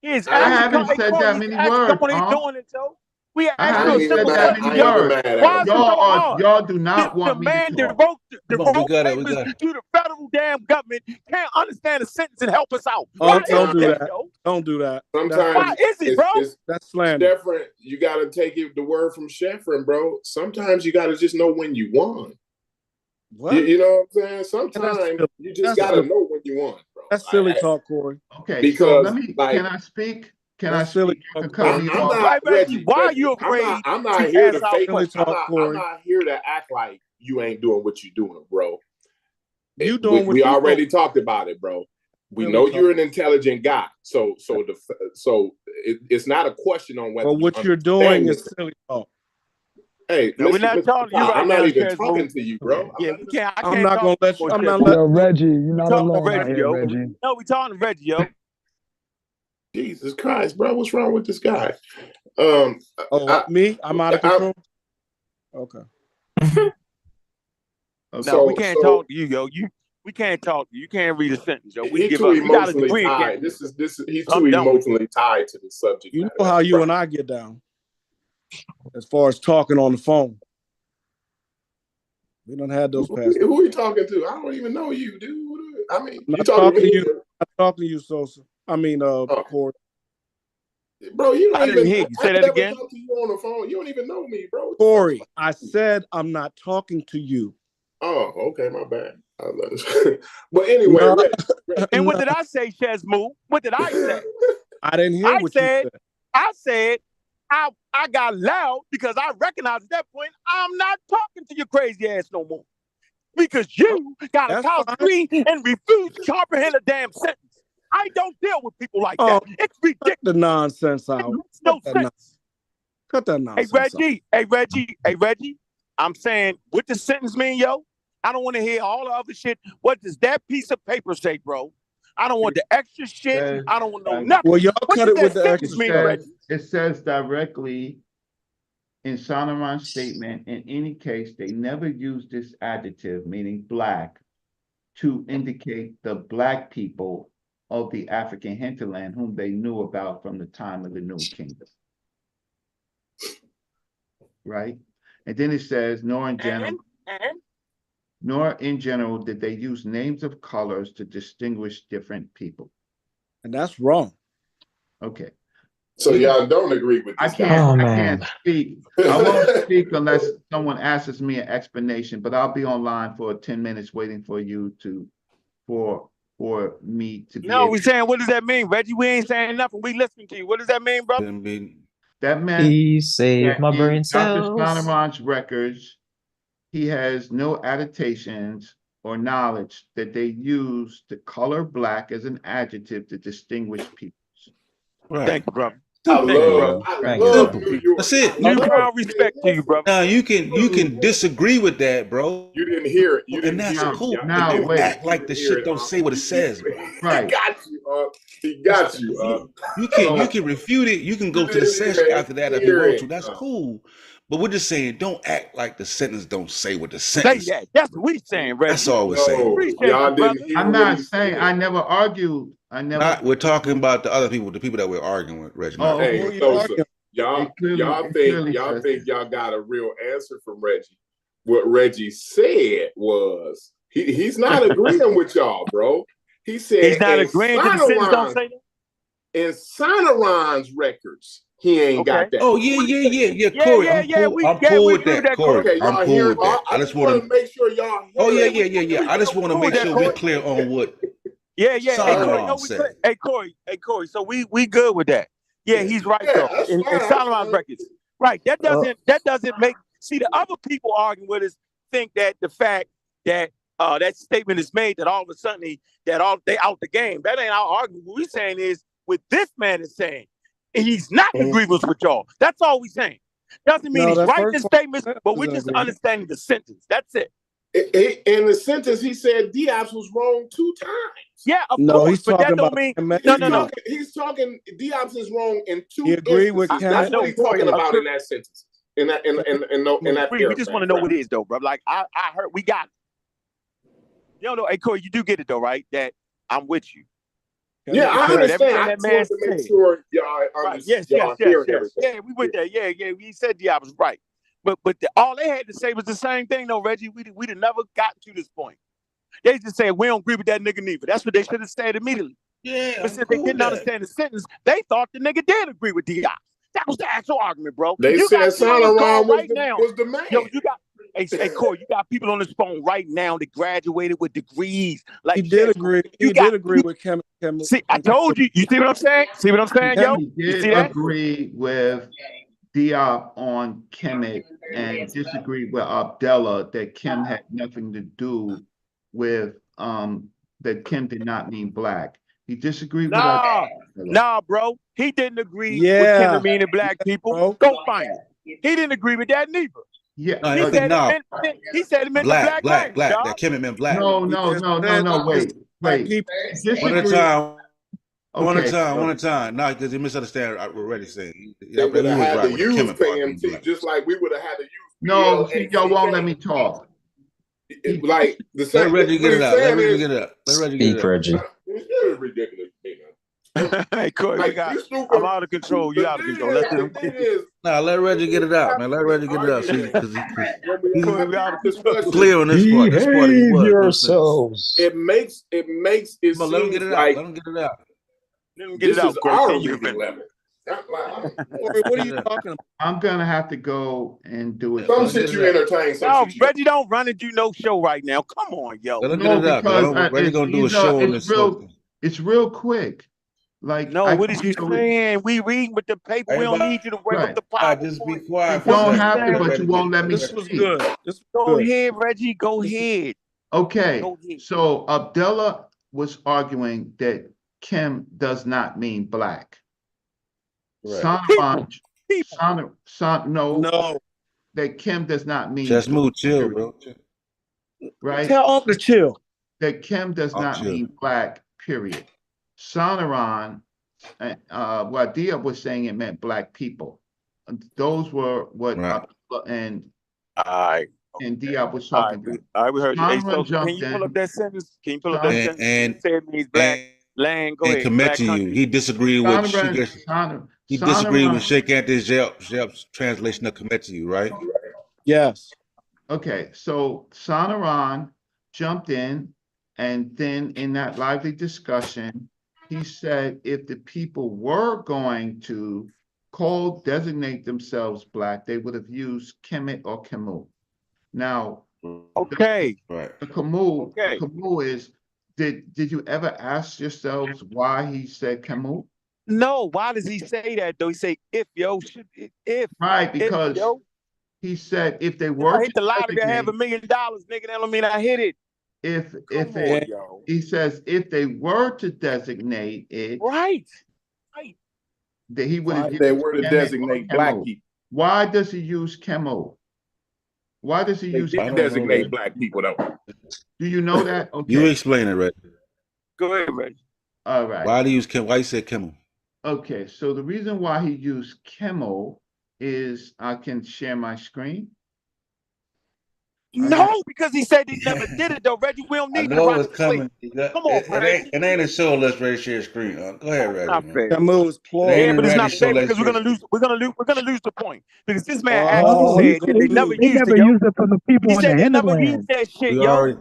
N: He is
O: I
N: actually
O: haven't said
N: Corey,
O: that
N: he's
O: many
N: actually
O: words.
N: coming on here doing it, yo. We
L: I
N: asked
O: I
N: you a
L: ain't
O: haven't
L: even
N: simple
O: said that
L: mad.
N: question,
O: many
L: I ain't even
N: yo.
O: words.
L: mad at
N: Why
L: him.
N: is it so hard?
O: Y'all do not
N: The
O: want me to
N: man
O: talk.
N: devote
B: we got it.
N: papers to the federal damn government can't understand a sentence and help us out.
J: Oh,
N: Why
J: don't
N: is
J: do
N: that,
J: that.
N: yo?
J: Don't do that.
N: Why
L: Sometimes
N: is it, bro?
J: That's slander.
L: Sheffrin, you got to take the word from Sheffrin, bro. Sometimes you got to just know when you won.
J: What?
L: You know what I'm saying? Sometimes you just got to know when you won, bro.
J: That's silly talk, Corey.
O: Okay,
L: Because,
O: so let me.
L: like,
O: can I speak? Can I
J: That's silly
O: speak? You
J: talk,
O: can cut
J: Corey.
O: me
L: I'm
O: off.
L: not
N: Reggie, why are you
L: I'm
N: afraid
L: not
N: to
L: here
N: ask
L: to
N: our
L: fake.
J: Silly talk,
L: I'm
J: Corey.
L: not here to act like you ain't doing what you're doing, bro.
J: You doing what
L: we
J: you
L: already
J: doing.
L: talked about it, bro. We
J: Silly
L: know
J: talk.
L: you're an intelligent guy, so it's not a question on whether
J: But what
L: you
J: you're doing
L: understand
J: is silly talk.
L: Hey,
N: No, we're
L: listen,
N: not talking to you right
L: I'm
N: now,
L: not even
N: Chaz,
L: talking
N: bro.
L: to you, bro.
N: Yeah, we can't. I
J: I'm
N: can't
J: not
N: talk
J: gonna
N: to you
J: let you.
N: for
J: I'm
N: Chaz,
J: not
N: bro.
J: letting.
A: Yo, Reggie, you're
N: We
A: not
N: talking to
A: alone out
N: Reggie,
A: here,
N: yo.
A: Reggie.
N: No, we talking to Reggie, yo.
L: Jesus Christ, bro, what's wrong with this guy?
J: Me? I'm out of control. Okay.
N: No, we can't talk to you, yo. We can't talk to you. You can't read a sentence, yo. We
L: He's
N: give
L: too
N: up. You got a
L: emotionally
N: degree
L: tied.
N: again.
L: He's
N: I'm
L: too
N: done with you.
L: emotionally tied to the subject
J: You
L: matter.
J: know how you and I get down, as far as talking on the phone. We don't have those past.
L: Who are you talking to? I don't even know you, dude. I mean,
J: I'm
L: you talking to me?
J: I'm talking to you, Sosa. I mean, Corey.
L: Bro, you don't
N: I didn't
L: even.
N: hear you. Say
L: I
N: that
L: never
N: again.
L: talked to you on the phone. You don't even know me, bro.
J: Corey, I said I'm not talking to you.
L: Oh, okay, my bad. But anyway,
J: No,
N: And what did I say, Shazmoo? What did I say?
J: I didn't hear what you said.
N: I said I got loud because I recognized at that point I'm not talking to your crazy ass no more. Because you got a college degree and refuse to comprehend a damn sentence. I don't deal with people like that. It's ridiculous.
J: Cut the nonsense out.
N: It makes no sense.
J: Cut that nonsense out.
N: Hey, Reggie, I'm saying what the sentence mean, yo? I don't want to hear all the other shit. What does that piece of paper say, bro? I don't want the extra shit. I don't want no nothing.
J: Well, y'all
N: what
J: cut
N: does
J: it with
N: that
J: the
N: sentence
J: extra
N: mean,
J: stuff.
N: Reggie?
O: It says directly in Sonoran's statement, in any case, they never use this adjective, meaning black, to indicate the black people of the African hinterland whom they knew about from the time of the New Kingdom. Right? And then it says, nor in general did they use names of colors to distinguish different people.
J: And that's wrong.
O: Okay.
L: So y'all don't agree with this guy.
O: I can't speak. I won't speak unless someone asks me an explanation, but I'll be online for 10 minutes waiting for you for me to be
N: No, we're saying, what does that mean, Reggie? We ain't saying nothing. We listening to you. What does that mean, bro?
O: That meant
G: He saved my brain
O: Dr.
G: cells.
O: Sonoran's records, he has no adaptations or knowledge that they use the color black as an adjective to distinguish people.
B: Right.
N: Thank you, brother.
L: I love
B: Simple.
L: New York.
B: That's it.
N: Newfound respect to you, brother.
B: Now you can disagree with that, bro.
L: You didn't hear it. You
B: And
L: didn't
B: that's
L: hear
B: cool.
L: it.
O: Now,
B: Don't
O: wait.
B: act like the shit don't say what it says, bro.
O: Right.
L: He got you, He got you,
B: You can refute it. You can go to the session after that if you want to. That's cool. But we're just saying, don't act like the sentence don't say what the
N: Say
B: sentence.
N: that. That's what we saying, Reggie.
B: That's all we're saying.
N: Appreciate
L: y'all
N: you, brother.
L: didn't hear
O: I'm
L: what he
O: not saying
L: said.
O: I never argued. I never.
B: We're talking about the other people, the people that we're arguing with, Reggie.
O: Oh,
L: Hey,
O: who you
L: Sosa,
O: arguing?
L: y'all
O: It
L: think
O: clearly says that.
L: y'all got a real answer from Reggie. What Reggie said was he's not agreeing with y'all, bro. He said
N: he's not agreeing because the sentence don't say that.
L: In Sonoron's records, he ain't got that.
B: Oh yeah, Corey. I'm cool with that, Corey.
L: Okay,
B: I'm
L: y'all
B: cool
L: hear?
B: with that.
L: I just want to make sure y'all.
B: Oh yeah. I just want to make sure we're clear on what.
N: Yeah.
B: Sonoron said.
N: Hey Corey. So we good with that. Yeah, he's right though. In Solomon's records, right? That doesn't make. See, the other people arguing with us think that the fact that that statement is made that all of a sudden they out the game. That ain't our argument. What we're saying is what this man is saying. He's not in agreement with y'all. That's all we're saying. Doesn't mean he's right in statements, but we're just understanding the sentence. That's it.
L: In the sentence, he said Diaz was wrong 2 times.
N: Yeah, of course, but that don't mean no.
L: He's talking Diaz is wrong in 2
K: He agree
L: instances.
K: with
L: That's what he's talking about in that sentence. In that
N: we just want to know what it is though, bro. Like I heard we got it. You don't know, hey Corey, you do get it though, right? That I'm with you.
L: Yeah, I understand. I just wanted to make sure y'all understand.
N: Yes. Yeah, we went there. Yeah. We said Diaz was right. But all they had to say was the same thing, though, Reggie. We'd have never got to this point. They just said, we don't agree with that nigga neither. That's what they should have said immediately.
B: Yeah.
N: But since they didn't understand the sentence, they thought the nigga did agree with Diaz. That was the actual argument, bro.
L: They said Sonoron was the man.
N: Yo, you got, hey, Corey, you got people on this phone right now that graduated with degrees. Like
K: he did agree. He did agree with Kemet.
N: See, I told you. You see what I'm saying? Yo?
O: He
N: You
O: did
N: see that?
O: agree with Diop on Kemet and disagreed with Abdullah that Kim had nothing to do with that Kim did not mean black. He disagreed with Abdullah.
N: Nah, bro. He didn't agree with Kim meaning black people. Bro. Go find it. He didn't agree with that neither.
O: Yeah,
N: he said it meant black.
B: That Kim meant black.
O: No. Wait.
B: One at a time. One at a time. No, because you misunderstand what we're already saying.
L: They would have had to use KMT, just like we would have had to use.
O: No, y'all won't let me talk.
L: Like the same.
B: Let Reggie get it out. Let Reggie get it out. Let Reggie get it out.
P: Reggie.
L: It's ridiculous.
N: Hey, Corey, I'm out of control. You out of control.
B: Let Reggie get it out, man. Let Reggie get it out. Because he's clear on this part. This part he was.
P: Yourselves.
L: It makes it
B: let him get it out. Let him get it out.
L: This is our reading level.
K: What are you talking about?
O: I'm gonna have to go and do it.
L: Some shit you entertain.
N: No, Reggie don't run and do no show right now. Come on, yo.
B: Let him get it out. Reggie gonna do a show on this.
O: It's real quick. Like
N: what is you saying? We read with the paper. We don't need you to wake up the pot.
B: Just be quiet.
O: You don't have to, but you won't let me
K: This was good.
N: Go ahead, Reggie. Go ahead.
O: Okay. So Abdullah was arguing that Kim does not mean black.
B: Right.
O: No. That Kim does not mean.
B: Just move, chill, bro.
O: Right.
K: Tell Uncle to chill.
O: That Kim does not mean black. Period. Sonoron, Wadia was saying it meant black people. Those were what Abdullah and Diop was talking about.
N: All right, we heard you. Hey, so can you pull up that sentence? Can you pull up that sentence? And say it means black land. Go ahead.
B: Commit to you. He disagreed with Sheikh Anthony's translation of commit to you, right?
K: Yes.
O: Okay, so Sonoron jumped in, and then in that lively discussion, he said if the people were going to designate themselves black, they would have used Kemet or Kemu. Now,
B: right.
O: The Kemu is, did you ever ask yourselves why he said Kemu?
N: No, why does he say that though? He say if.
O: Right, because he said if they were
N: I hit the lottery, I have $1 million, nigga. That don't mean I hit it.
O: He says if they were to designate it,
N: right,
O: that he would have.
L: They were to designate black people.
O: Why does he use Kemo? Why does he use
L: designate black people though?
O: Do you know that? Okay.
B: You explain it, Reggie.
N: Go ahead, Reggie.
O: All right.
B: Why do you use Why you say Kemo?
O: Okay, so the reason why he used Kemo is I can share my screen.
N: No, because he said he never did it though. Reggie, we don't
B: I
N: need
B: know it
N: Rocket
B: was coming.
N: Come on, Reggie.
B: It ain't a show unless Reggie share screen. Go ahead, Reggie.
N: Not fair.
J: Camus
B: It ain't
N: Yeah,
B: a
N: but it's
B: Reggie
N: not
B: show
N: fair
B: unless
N: because we're
B: share
N: gonna lose the point. Because this man
K: No,
N: actually
K: he
N: said
K: said
N: that they never
K: they
N: used it,
K: never
N: yo.
K: used it for the people
N: He
K: in the
N: said they never used
K: hinterlands.
N: that shit,
B: We
N: yo.
B: already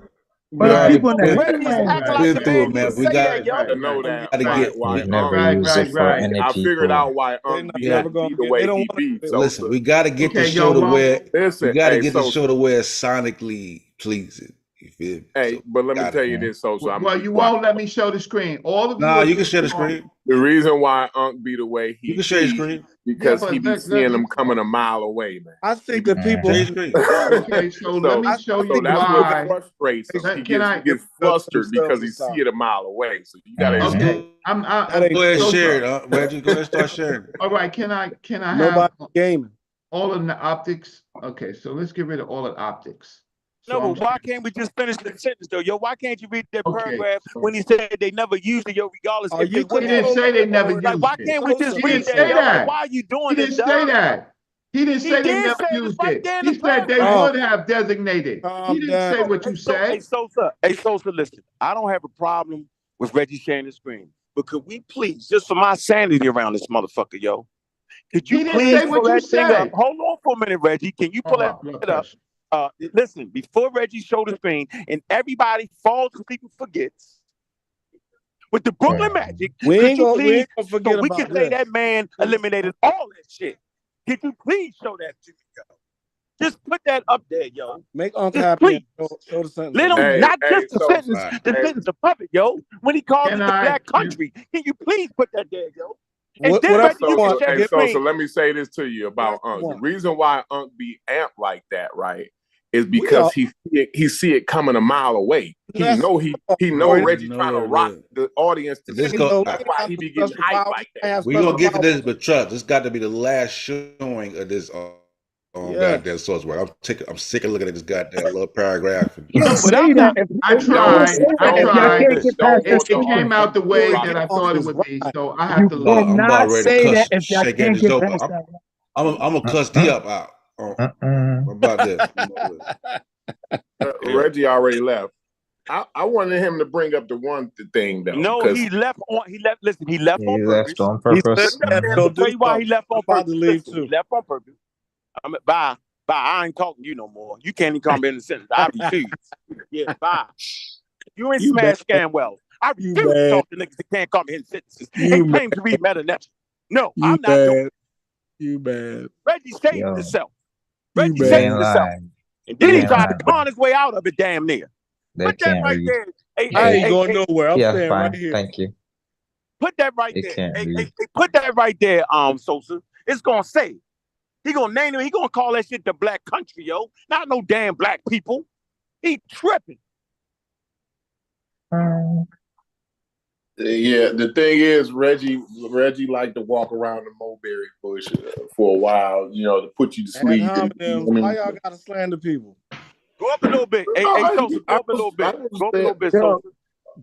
K: For the
B: already
K: people in the
B: been
N: Reggie is acting
K: hinterlands.
N: like
B: been
N: the
B: through
N: man
B: it,
N: didn't
B: man. We
N: say
B: got
N: that, yo.
L: To know that
B: to get
L: why
O: He's never used it for any
L: I figured
O: people.
L: out why
J: They
L: Unc
B: yeah.
L: be the way he be.
B: Listen,
L: Sosa.
B: we got to get the
O: Okay,
B: show
O: yo,
B: to
O: well,
B: where
L: Listen,
B: we got to
L: hey,
B: get the
L: Sosa.
B: show to where it's sonically pleasing. You feel me?
L: Hey,
B: So
L: but let me
B: got
L: tell
B: it.
L: you this, Sosa. I'm
O: well,
L: gonna be
O: you
L: quiet.
O: won't let me show the screen. All of you
B: Nah,
O: are
B: you can
O: just
B: share the
O: talking.
B: screen.
L: The reason why Unc be the way
B: You
L: he
B: can share your
L: be
B: screen.
L: because
O: Yeah,
L: he
O: but
L: be seeing them coming a mile away, man.
J: I think the people.
B: Share your screen.
O: Okay, so let me show
L: So
O: you
L: that's what
O: why.
L: frustrates him. He
O: Can I?
L: gets flustered because he see it a mile away. So you gotta
O: Okay, I'm
B: Go ahead,
O: Sosa.
B: share it, Reggie. Go ahead, and start sharing it.
O: All right, can I have
J: Nobody gaming.
O: all of the optics? Okay, so let's get rid of all of the optics.
N: No, but why can't we just finish the sentence though, yo? Why can't you read that
O: Okay,
N: paragraph
O: so-
N: when he said they never used it, yo, regardless if they
O: He
N: would
O: didn't
N: have?
O: say they never used
N: Like, why
O: it.
N: can't we just
O: He
N: read
O: didn't
N: that,
O: say
N: yo? Like,
O: that.
N: why are you doing
O: He
N: this,
O: didn't say
N: dog?
O: that. He didn't
N: He
O: say they
N: did
O: never
N: say it. It's
O: used
N: right
O: it.
N: there in
O: He
N: the
O: said they
N: paragraph.
O: would have designated. He didn't say what you said.
N: Hey, Sosa, listen. I don't have a problem with Reggie sharing the screen, but could we please, just for my sanity around this motherfucker, yo, could you
O: He didn't
N: please
O: say
N: pull
O: what you
N: that thing up?
O: said.
N: Hold on for a minute, Reggie. Can you pull that up? Listen, before Reggie showed the screen, and everybody falls asleep and forgets. With the Brooklyn Magic,
J: We
N: could
J: ain't
N: you
J: gonna
N: please,
J: forget
N: so we
J: about
N: can say
J: this.
N: that man eliminated all that shit. Could you please show that to me, yo? Just put that up there, yo.
J: Make Uncle
N: Just
J: happy and
N: please.
J: show the sentence.
N: Let him,
J: again.
N: not just the sentence, the
L: hey.
N: sentence above it, yo. When he calls
O: Can
N: it the
O: I-
N: black country, can you please put that there, yo? And then
J: Whatever
N: Reggie, you can share the
L: So
N: screen.
L: let me say this to you about
J: Whatever you
L: Unc. The
J: want.
L: reason why Unc be amped like that, right, is because he see it coming a mile away. He
J: That's-
L: know Reggie trying to rock the audience to
B: This
L: sleep.
B: go.
L: That's why he be getting hyped like that.
B: We gonna get to this, but trust, this got to be the last showing of this. Goddamn Sosa World. I'm sick of looking at this goddamn little paragraph.
K: You don't say that if
O: I
K: you don't
O: tried.
K: say that
O: I
K: if y'all
O: tried.
K: can't get past this
O: It
K: sequence.
O: came out the way that I thought it would be, so I have
K: You
O: to leave.
B: I'm about
K: cannot
B: ready to
K: say that
B: cuss,
K: if y'all
B: shake
K: can't
B: Andy's
K: get
B: over.
K: past that.
B: I'm gonna cuss D up out. What about this?
L: Reggie already left. I wanted him to bring up the one thing though.
N: No, he left on. He left. Listen, he left on purpose.
O: left on
N: He
O: purpose.
N: said, I'll tell you why he left on
J: about
N: purpose.
J: to leave
N: Listen,
J: too.
N: he left on purpose. I mean, bye. I ain't talking to you no more. You can't even come in the sentence. I refuse. Yeah, bye. You ain't smash Scanwell. I refuse to talk to niggas that can't come in sentences and claim to read meta-net. No, I'm not doing it.
J: You bad.
N: Reggie saved himself. Reggie
J: bad.
N: saved himself. And then he tried to con his way out of it damn near. Put that right there.
J: I ain't going nowhere. I'm staying right here.
O: Thank you.
N: Put that right there. Put that right there, Sosa. It's gonna say. He gonna name it. He gonna call that shit the black country, yo. Not no damn black people. He tripping.
L: Yeah, the thing is, Reggie liked to walk around the mulberry bush for a while, to put you to sleep.
J: Why y'all gotta slander people?
N: Go up a little bit. Hey, Sosa, go up a little bit. Go up a little bit, Sosa.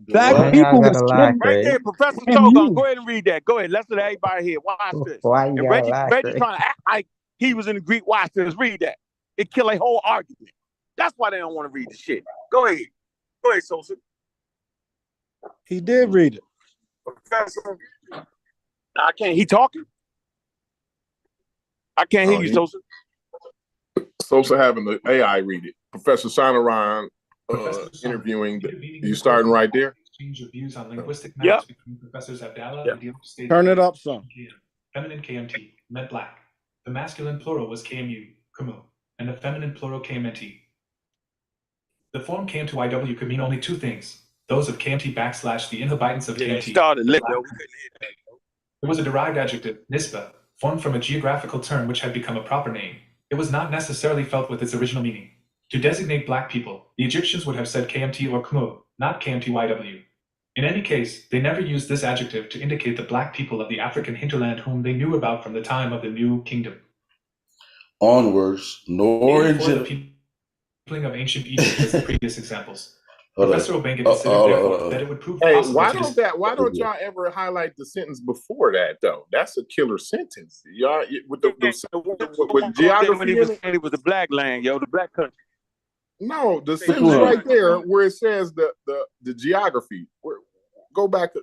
K: Black people was killing
N: right there, Professor Togon. Go ahead and read that. Go ahead. Let's let everybody hear. Watch this.
O: Why you
N: and Reggie trying to act like he was in the Greek. Watch this. Read that. It kill a whole argument. That's why they don't want to read the shit. Go ahead. Go ahead, Sosa.
J: He did read it.
N: Professor. I can't. He talking? I can't hear you, Sosa.
L: Sosa having the AI read it. Professor Sonoran interviewing. You starting right there?
I: Exchange of views on linguistic matters between Professors Abdallah and the State.
J: Turn it up some.
I: Feminine KMT meant black. The masculine plural was KMU, Kumu, and the feminine plural KMNT. The form KM2IW could mean only two things. Those of KMT / the inhabitants of KMT. It was a derived adjective, nisba, formed from a geographical term which had become a proper name. It was not necessarily felt with its original meaning. To designate black people, the Egyptians would have said KMT or Kumu, not KMTYW. In any case, they never used this adjective to indicate the black people of the African hinterland whom they knew about from the time of the New Kingdom.
B: Onwards, nor in
I: the peopling of ancient Egypt as the previous examples. Professor Obenga considered, therefore, that it would prove
L: Hey,
I: possible
L: why
I: to
L: don't y'all ever highlight the sentence before that though? That's a killer sentence. Y'all with the with geography
N: when he was saying it was a black land, yo, the black country.
L: No, the sentence right there where it says the geography. Go back to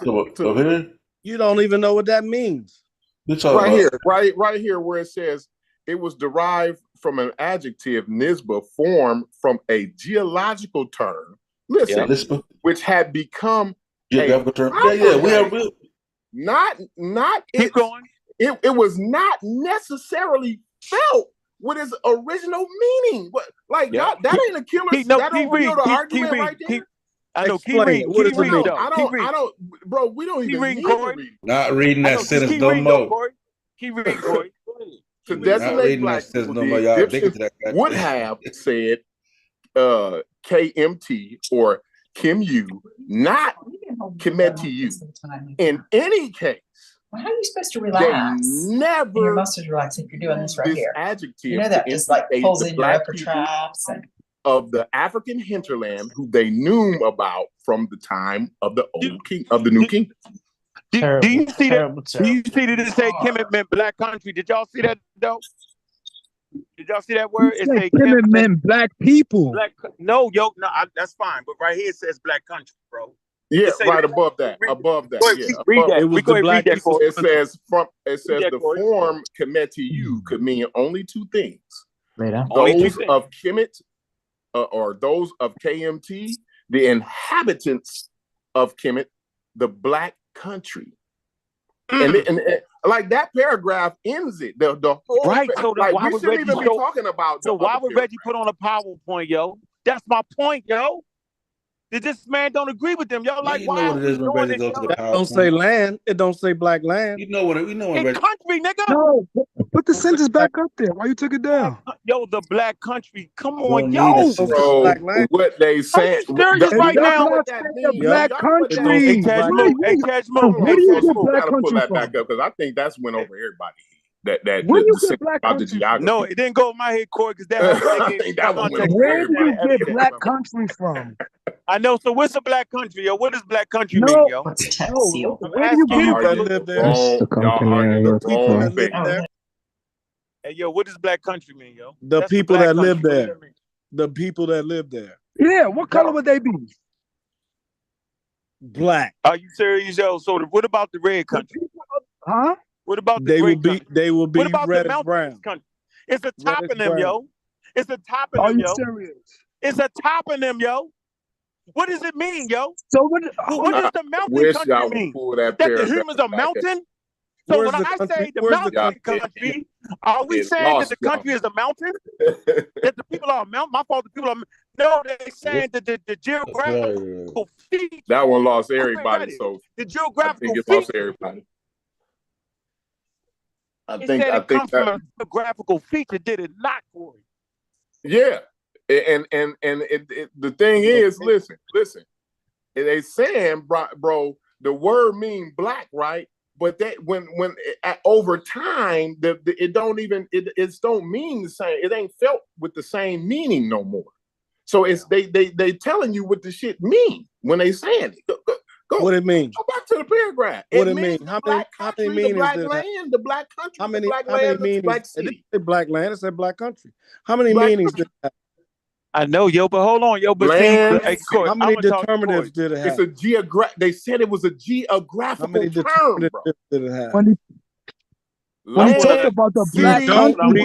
B: here.
M: You don't even know what that means.
L: Right here, right here where it says it was derived from an adjective nisba formed from a geological term. Listen, which had become
B: geographical term. Yeah, we have
L: not keep going. It was not necessarily felt with its original meaning. But like y'all, that ain't a killer. That don't kill the argument right there.
N: I know. Keep reading. Keep reading.
L: I don't, bro. We don't even need to read.
B: Not reading that sentence no more.
N: Keep reading, Corey.
L: To designate black people, the Egyptians would have said KMT or Kim U, not Kemeti U. In any case,
P: well, how are you supposed to relax?
L: They never.
P: You're supposed to relax if you're doing this right here.
L: Adjective,
P: you know that just like pulls in your upper traps and
L: of the African hinterland who they knew about from the time of the old king of the new kingdom.
N: Do you see that? Do you see that it say Kemet meant black country? Did y'all see that though? Did y'all see that word? It say
K: Kemet meant black people.
N: No, that's fine. But right here it says black country, bro.
L: Yeah, right above that. Above that. Yeah,
N: read that.
L: It was the black. It says
N: the
L: form Kemet to you could mean only two things.
P: Those
L: of Kemet or those of KMT, the inhabitants of Kemet, the black country. And like that paragraph ends it. The whole
N: right. So
L: like
N: why
L: we
N: would
L: shouldn't
N: Reggie
L: even be talking about.
N: So why would Reggie put on a PowerPoint, yo? That's my point, yo. This man don't agree with them. Y'all like, why are we doing this?
M: That don't say land. It don't say black land.
B: You know what?
N: It's country, nigga.
K: No, put the sentence back up there. Why you took it down?
N: Yo, the black country. Come on, yo.
L: Bro, what they saying?
N: Serious right now?
K: The black country.
N: Hey, Cashmo.
K: Where do you get black
L: gotta pull
K: country
L: that
K: from?
L: back up because I think that's went over everybody. That
K: Where do you get black
L: about the
K: country
L: geography.
N: No, it didn't go in my head, Corey, because that
K: Where do you get black country from?
N: I know. So what's a black country, yo? What does black country
K: No,
N: mean, yo?
K: no. Where do you get
M: People that
K: it?
M: live there.
N: Hey, yo, what does black country mean, yo?
M: The people that live there. The people that live there.
K: Yeah, what color would they be?
M: Black.
N: Are you serious, yo? So what about the red country?
K: Huh?
N: What about the
M: They will be
N: what about
M: red
N: the
M: and brown.
N: Country? It's a
M: Red
N: toponym,
M: brown.
N: yo. It's a toponym,
K: Are you
N: yo.
K: serious?
N: It's a toponym, yo. What does it mean, yo?
K: So
N: what does the mountain
L: wish
N: country
L: y'all would
N: mean?
L: pull that
N: the
L: paragraph
N: humans are
L: back
N: mountain? So
M: Where's
N: when
M: the
N: I
M: country?
N: say the
M: Where's the
N: mountain
L: country?
N: country, are we
L: It
N: saying that
L: lost
N: the
L: y'all.
N: country is a mountain? That the people are a mountain? My fault, the people are. No, they're saying that the geographical features.
L: That one lost everybody. So
N: the
L: I
N: geographical
L: think it
N: features.
L: lost everybody. I
N: It
L: think
N: said it comes
L: that,
N: from a geographical feature. Did it not, Corey?
L: yeah. And the thing is, listen. They saying, bro, the word mean black, right? But that when over time, it don't mean the same. It ain't felt with the same meaning no more. So it's they telling you what the shit mean when they saying it. Go,
M: what it mean?
L: Go back to the paragraph.
M: What
L: it
M: it
L: means
M: mean?
L: the black country, the black land, the black country, the black land, the black
M: It
L: city.
M: didn't say black land. It said black country. How many
L: Black
M: meanings did it have?
N: I know, yo, but hold on, yo, but
L: Land,
N: see, Corey,
M: how many determinatives did it have?
L: It's a They said it was a geographical
M: How many
L: term,
M: determinatives
L: bro.
M: did it have?
K: When he talked about the black country,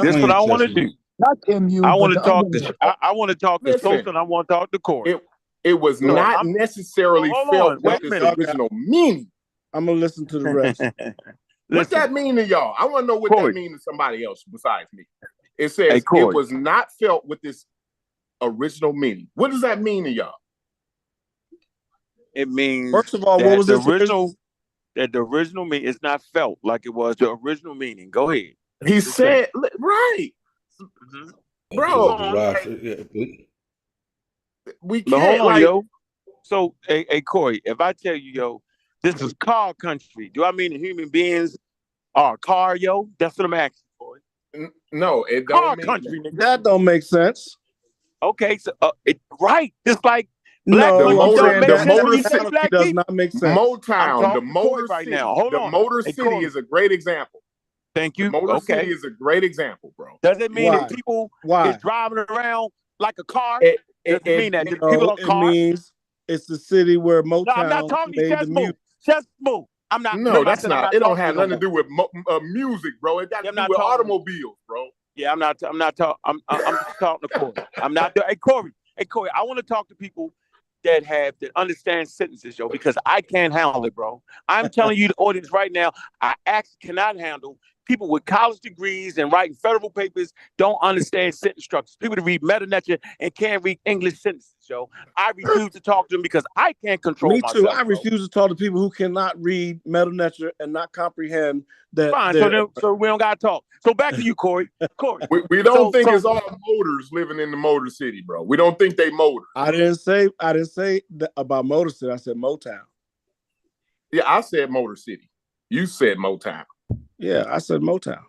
N: this is what I want to do.
K: Not MU.
N: I want to talk to. I want to talk to Sosa, and I want to talk to Corey.
L: It was not necessarily felt with its original meaning.
M: I'm gonna listen to the rest.
L: What's that mean to y'all? I want to know what that means to somebody else besides me. It says it was not felt with this original meaning. What does that mean to y'all?
N: It means,
M: first of all, what was
N: the
M: this
N: original? That the original meaning is not felt like it was the original meaning. Go ahead.
L: He said, right, bro. We can't.
N: But hold on,
L: like,
N: yo. So, hey, Corey, if I tell you, yo, this is car country, do I mean the human beings are a car, yo? That's what I'm asking, Corey.
L: No, it
N: car
L: don't mean
N: country,
L: that.
N: nigga.
M: That don't make sense.
N: Okay, so right, just like black
J: No,
N: country
J: I'm
N: don't
J: saying
N: make
J: that
N: sense
J: that
N: when you say
J: analogy
N: black
J: does
N: people.
J: not make sense.
N: I'm
L: Motown, the
N: talking to Corey
L: Motor
N: right
L: City,
N: now. Hold
L: the
N: on.
L: Motor
N: Hey,
L: City
N: Corey.
L: is a great example.
N: Thank
L: The
N: you.
L: Motor City
N: Okay.
L: is a great example, bro.
N: Does it mean that
J: Why?
N: people is
J: Why?
N: driving around like a car?
L: It,
N: Does it mean that? Do people
J: No,
N: on
J: it
N: cars?
J: means it's the city where
N: No, I'm not
J: Motown
N: talking to you.
J: made the
N: Just move.
J: music.
N: Just move. I'm not.
L: No,
N: Remember, I
L: that's
N: said I'm
L: not.
N: not
L: It don't
N: talking to
L: have
N: you no
L: nothing to
N: more.
L: do with music, bro. It got to
N: I'm
L: do
N: not
L: with
N: talking.
L: automobiles, bro.
N: Yeah, I'm not. I'm not talking. I'm just talking to Corey. I'm not. Hey, Corey. Hey, Corey. I want to talk to people that understand sentences, yo, because I can't handle it, bro. I'm telling you, the audience right now, I actually cannot handle people with college degrees and writing federal papers don't understand sentence structures. People that read meta nature and can't read English sentences, yo. I refuse to talk to them because I can't control
J: Me too.
N: myself.
J: I refuse to talk to people who cannot read meta nature and not comprehend that.
N: Fine. So we don't gotta talk. So back to you, Corey. Corey.
L: We don't think it's all motors living in the Motor City, bro. We don't think they motors.
J: I didn't say that about Motor City. I said Motown.
L: Yeah, I said Motor City. You said Motown.
J: Yeah, I said Motown.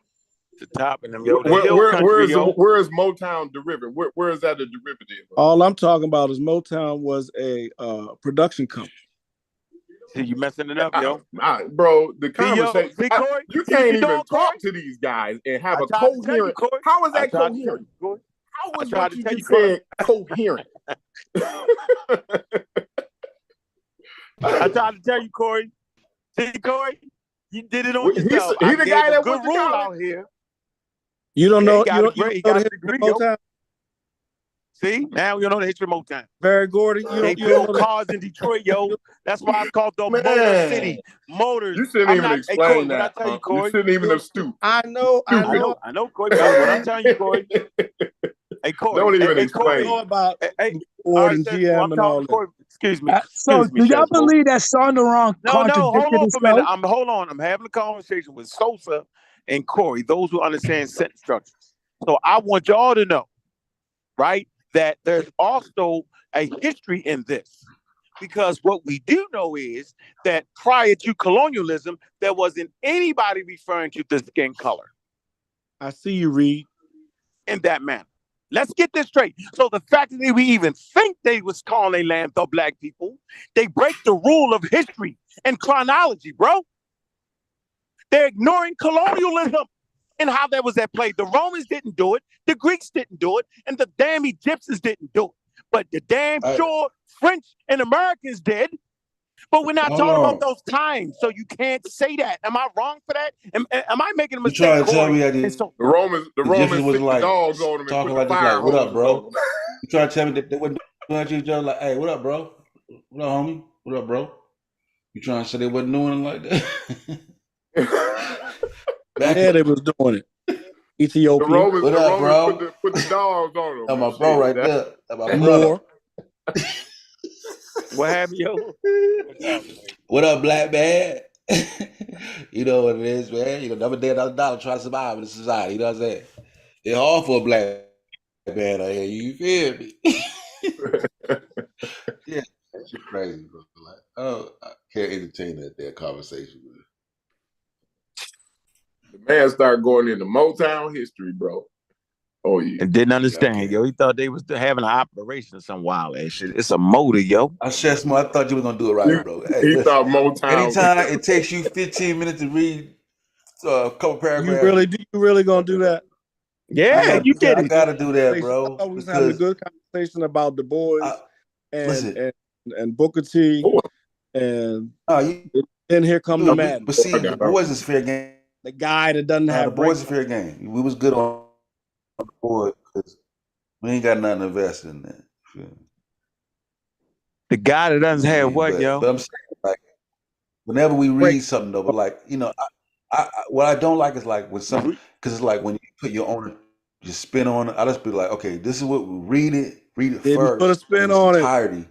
N: The top and them, yo.
L: Where is Motown derivative? Where is that a derivative?
J: All I'm talking about is Motown was a production company.
N: See, you messing it up, yo.
L: Bro, the conversation.
N: See, Corey,
L: you can't even talk to these guys and have a coherent. How is that coherent? How is what you just said coherent?
N: I tried to tell you, Corey. See, Corey, you did it on yourself.
L: He's the guy that
N: good
L: went to
N: rule
L: college
N: out here.
J: You don't know.
N: Yeah,
J: You don't
N: he
J: know
N: got
J: the
N: a
J: history
N: degree,
J: of Motown.
N: See, now you know the history of Motown.
J: Barry Gordy,
N: They built cars in Detroit, yo. That's why it's called the Motor City. Motors.
L: You shouldn't even explain
N: Corey,
L: that.
N: What I tell you, Corey,
L: you shouldn't even have stooped.
J: I know,
N: Corey. What I'm telling you, Corey. Hey, Corey.
L: Don't even explain.
J: I know about
N: Hey,
J: Ford and GM and all that.
N: Corey, excuse me.
K: So, do y'all believe that Sonderon contradicted
N: hold on for a minute.
K: himself?
N: Hold on. I'm having a conversation with Sosa and Corey, those who understand sentence structures. So I want y'all to know, right, that there's also a history in this. Because what we do know is that prior to colonialism, there wasn't anybody referring to the skin color.
J: I see you, Reed.
N: In that manner. Let's get this straight. So the fact that we even think they was calling a land the black people, they break the rule of history and chronology, bro. They're ignoring colonialism and how that was at play. The Romans didn't do it, the Greeks didn't do it, and the damn Egyptians didn't do it. But the damn sure French and Americans did. But we're not talking about those times, so you can't say that. Am I wrong for that? Am I making a mistake?
B: You trying to tell me that
L: the Romans
B: was
L: stick
B: like
L: the dogs on them
B: talking
L: and put
B: like
L: the
B: this,
L: fire
B: like, what up,
L: hoses
B: bro?
L: on them.
B: You trying to tell me that they wasn't doing each other like, hey, what up, bro? What up, homie? What up, bro? You trying to say they wasn't doing it like that?
J: Yeah, they was doing it. Ethiopia.
L: The Romans,
B: what up, bro?
L: Put the dogs on them.
B: That's my bro right there. That's my
J: brother.
N: What happened, yo?
B: What up, black man? You know what it is, man. You know, another day, another dollar, trying to survive in the society. You know what I'm saying? It's hard for a black man out here. You feel me? Yeah, that's crazy, bro. Like, oh, I can't entertain that conversation, man.
L: The man started going into Motown history, bro. Oh yeah,
N: and didn't understand, yo. He thought they was having an operation or some wild ass shit. It's a motor, yo.
B: I thought you were gonna do it right, bro. Hey,
L: he thought Motown.
B: Anytime it takes you 15 minutes to read a couple paragraphs,
J: You really gonna do that?
N: Yeah, you did.
B: I gotta do that, bro.
J: I thought we was having a good conversation about Du Bois and Booker T. And then here come the man.
B: But see, the boys is fair game.
J: The guy that doesn't have
B: the boys is fair game. We was good on the board because we ain't got nothing invested in that.
N: The guy that doesn't have what, yo?
B: But I'm saying, like, whenever we read something though, but like, you know, I what I don't like is like when some, because it's like when you put your own spin on it. I just be like, okay, this is what we read it first.
J: Put a spin on
B: entirety.
J: it.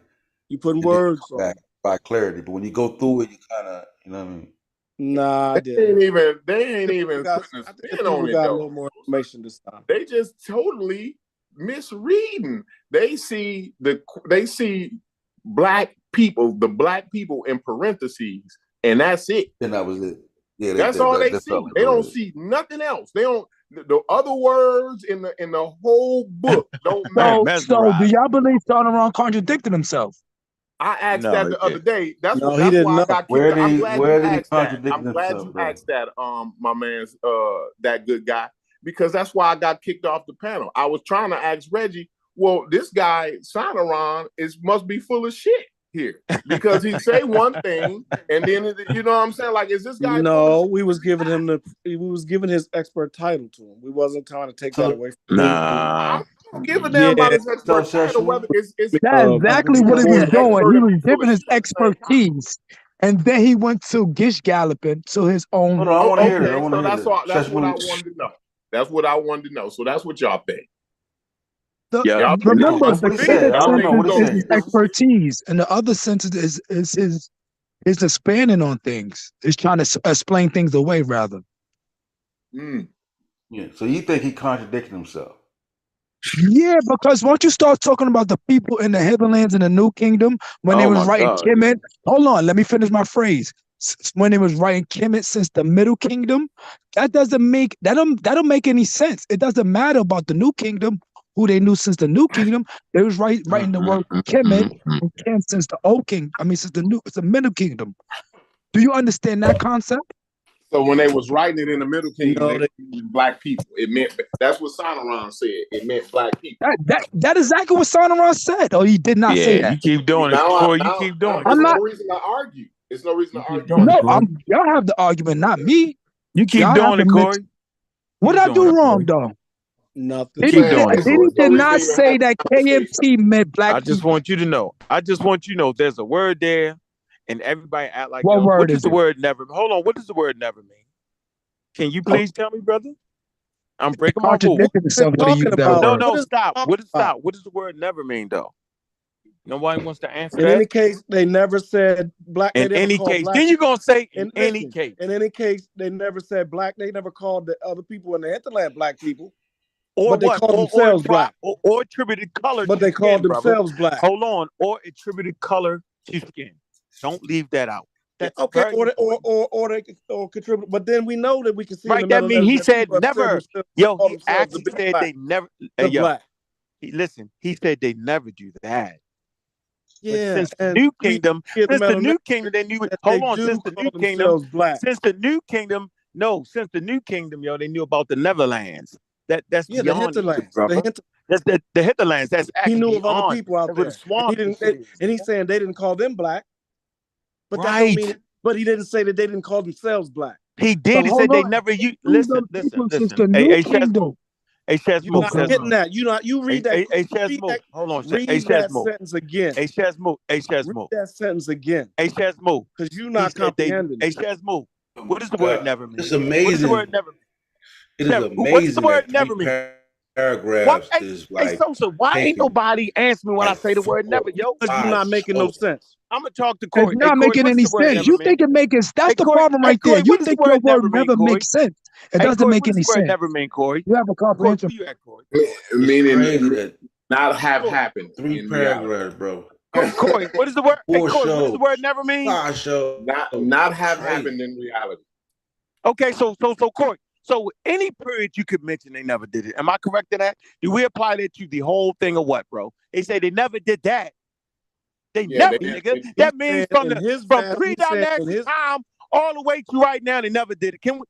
J: You putting words
B: on it by clarity, but when you go through it, you kind of, you know what I mean.
J: Nah,
L: they ain't even putting a spin on it
J: got
L: though.
J: A little more information this time.
L: They just totally misreading. They see black people, the black people in parentheses, and that's it.
B: And that was it. Yeah,
L: that's all they see. They don't see nothing else. They The other words in the whole book don't matter.
K: So do y'all believe Sonoran contradicted himself?
L: I asked that the other day. That's
J: No,
L: what.
J: he
L: That's
J: didn't
L: why I
J: know.
L: got kicked.
B: Where
L: I'm
B: did
L: glad you
B: he
L: asked that.
B: contradict
L: I'm glad
B: himself,
L: you
B: bro?
L: asked that. My man's that good guy, because that's why I got kicked off the panel. I was trying to ask Reggie. Well, this guy Sonoran must be full of shit here, because he say one thing and then you know what I'm saying? Like, is this guy?
J: No, we was giving his expert title to him. We wasn't trying to take that away from him.
H: Nah.
L: I'm giving them about his expert title, whether it's
K: That's exactly what he was doing. He was giving his
L: expertise.
K: expertise, and then he went to Gish Galloping to his own.
B: Hold on, I want to hear this. I
L: Okay,
B: want to
L: so
B: hear
L: that's
B: this.
L: all. That's what I
B: Shashmu.
L: wanted to know. That's what I wanted to know. So that's what y'all think.
H: Yeah.
K: Remember,
B: What
K: the
B: he said? I don't know what he
K: is his
B: said.
K: expertise, and the other sentence is his expanding on things. He's trying to explain things away, rather.
B: Yeah. So you think he contradicted himself?
K: Yeah, because once you start talking about the people in the Heatherlands and the New Kingdom, when they
H: Oh
K: was
H: my
K: writing
H: God.
K: Kemet, hold on, let me finish my phrase. When they was writing Kemet since the Middle Kingdom, that don't make any sense. It doesn't matter about the New Kingdom, who they knew since the New Kingdom. They was writing the word Kemet and Kem since the Old King. I mean, since the Middle Kingdom. Do you understand that concept?
L: So when they was writing it in the Middle Kingdom, they used black people. It meant that's what Sonoran said. It meant black people.
K: That is exactly what Sonoran said. Or he did not say that.
H: You keep doing it, Corey. You keep doing it.
K: I'm
L: There's
K: not.
L: no reason to argue. There's no reason to argue.
K: No, y'all have the argument, not me.
H: You keep
K: Y'all
H: doing
K: have
H: it,
K: to
H: Corey.
K: What did I do wrong, though?
J: Nothing.
H: Keep doing it,
K: Diddy
H: Corey.
K: did not say that KMT meant black
H: I just
K: people.
H: want you to know. There's a word there, and everybody act like
K: What word
H: what does
K: is
H: the
K: it?
H: word never? Hold on. What does the word never mean? Can you please tell me, brother? I'm breaking my rule.
K: Contradicted himself when he used that word.
H: No, stop. What does the word never mean, though? Nobody wants to answer
J: In
H: that.
J: any case, they never said black.
H: In any case, then you're gonna say in any case.
J: In any case, they never said black. They never called the other people in the hinterland black people.
H: Or
J: but they
H: what?
J: called themselves black.
H: Or attributed color.
J: But
H: to
J: they called
H: skin,
J: themselves
H: brother.
J: black.
H: Hold on. Or attributed color to skin. Don't leave that out. That's
J: okay.
H: Or
J: contribute. But then we know that we can see
H: right.
J: In the
H: That means he said never. Yo, he
J: actually
H: actually said
J: black.
H: they never.
J: Black.
H: Listen. He said they never do that.
J: Yeah.
H: Since the New Kingdom, they knew. Hold on. Since the New Kingdom, since the New Kingdom, yo, they knew about the Netherlands. That's beyond
J: the hinterlands.
H: brother. That's the hinterlands. That's actually
J: he knew
H: beyond.
J: of other people out there. And he's saying they didn't call them black. But that don't mean. But he didn't say that they didn't call themselves black.
H: He did. He said they never. Listen. Hey, Shazmo. Hey, Shazmo.
J: You're not getting that. You read that.
H: Hey, Shazmo. Hold on.
J: Read that sentence again.
H: Hey, Shazmo.
J: Read that sentence again.
H: Hey, Shazmo.
J: Because you're not comprehending.
H: Hey, Shazmo. What does the word never mean?
B: It's amazing.
H: What does the word never mean?
B: It is amazing.
H: What does the word never mean?
B: Paragraphs is like.
H: Hey, Sosa, why ain't nobody answer me when I say the word never, yo?
J: Because you're not making no sense.
H: I'm gonna talk to Corey.
K: It's not making any sense. You think it makes That's the problem right there. You think your word never makes sense. It doesn't make any sense.
H: Never mean, Corey.
K: You have a comprehension.
H: Where you at, Corey?
L: Meaning not have happened.
B: 3 paragraphs, bro.
H: Corey, what is the word? Hey, Corey, what does the word never mean?
L: Not have happened in reality.
H: Okay, so Corey. So any period you could mention, they never did it. Am I correct in that? Do we apply that to the whole thing or what, bro? They say they never did that. Nigga. That means from pre-dynastic time all the way to right now, they never did it. Can we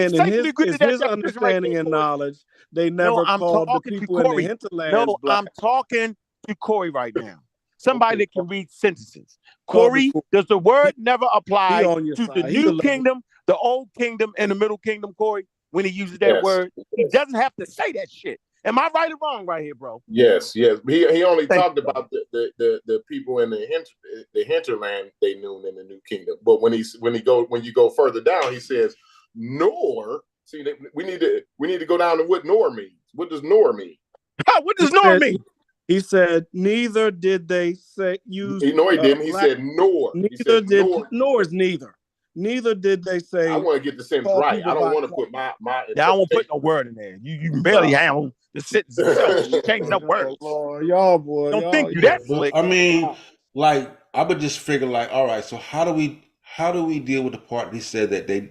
H: safely agree to that
J: his understanding and knowledge, they never called the people in the hinterlands black.
H: I'm talking to Corey right now. Somebody that can read sentences. Corey, does the word never apply to the New Kingdom, the Old Kingdom, and the Middle Kingdom, Corey? When he uses that word, he doesn't have to say that shit. Am I right or wrong right here, bro?
L: Yes. He only talked about the people in the hinterland they knew in the New Kingdom. But when you go further down, he says nor. See, we need to go down to what nor means. What does nor mean?
H: What does nor mean?
J: He said neither did they say use.
L: No, he didn't. He said nor.
J: Neither did nor is neither. Neither did they say.
L: I want to get the sentence right. I don't want to put my.
H: Yeah, I won't put no word in there. You barely handle the sentence itself. You change no words.
J: Y'all, boy.
H: Don't think you that slick.
B: I mean, like I would just figure, like, all right. So how do we deal with the part he said that they?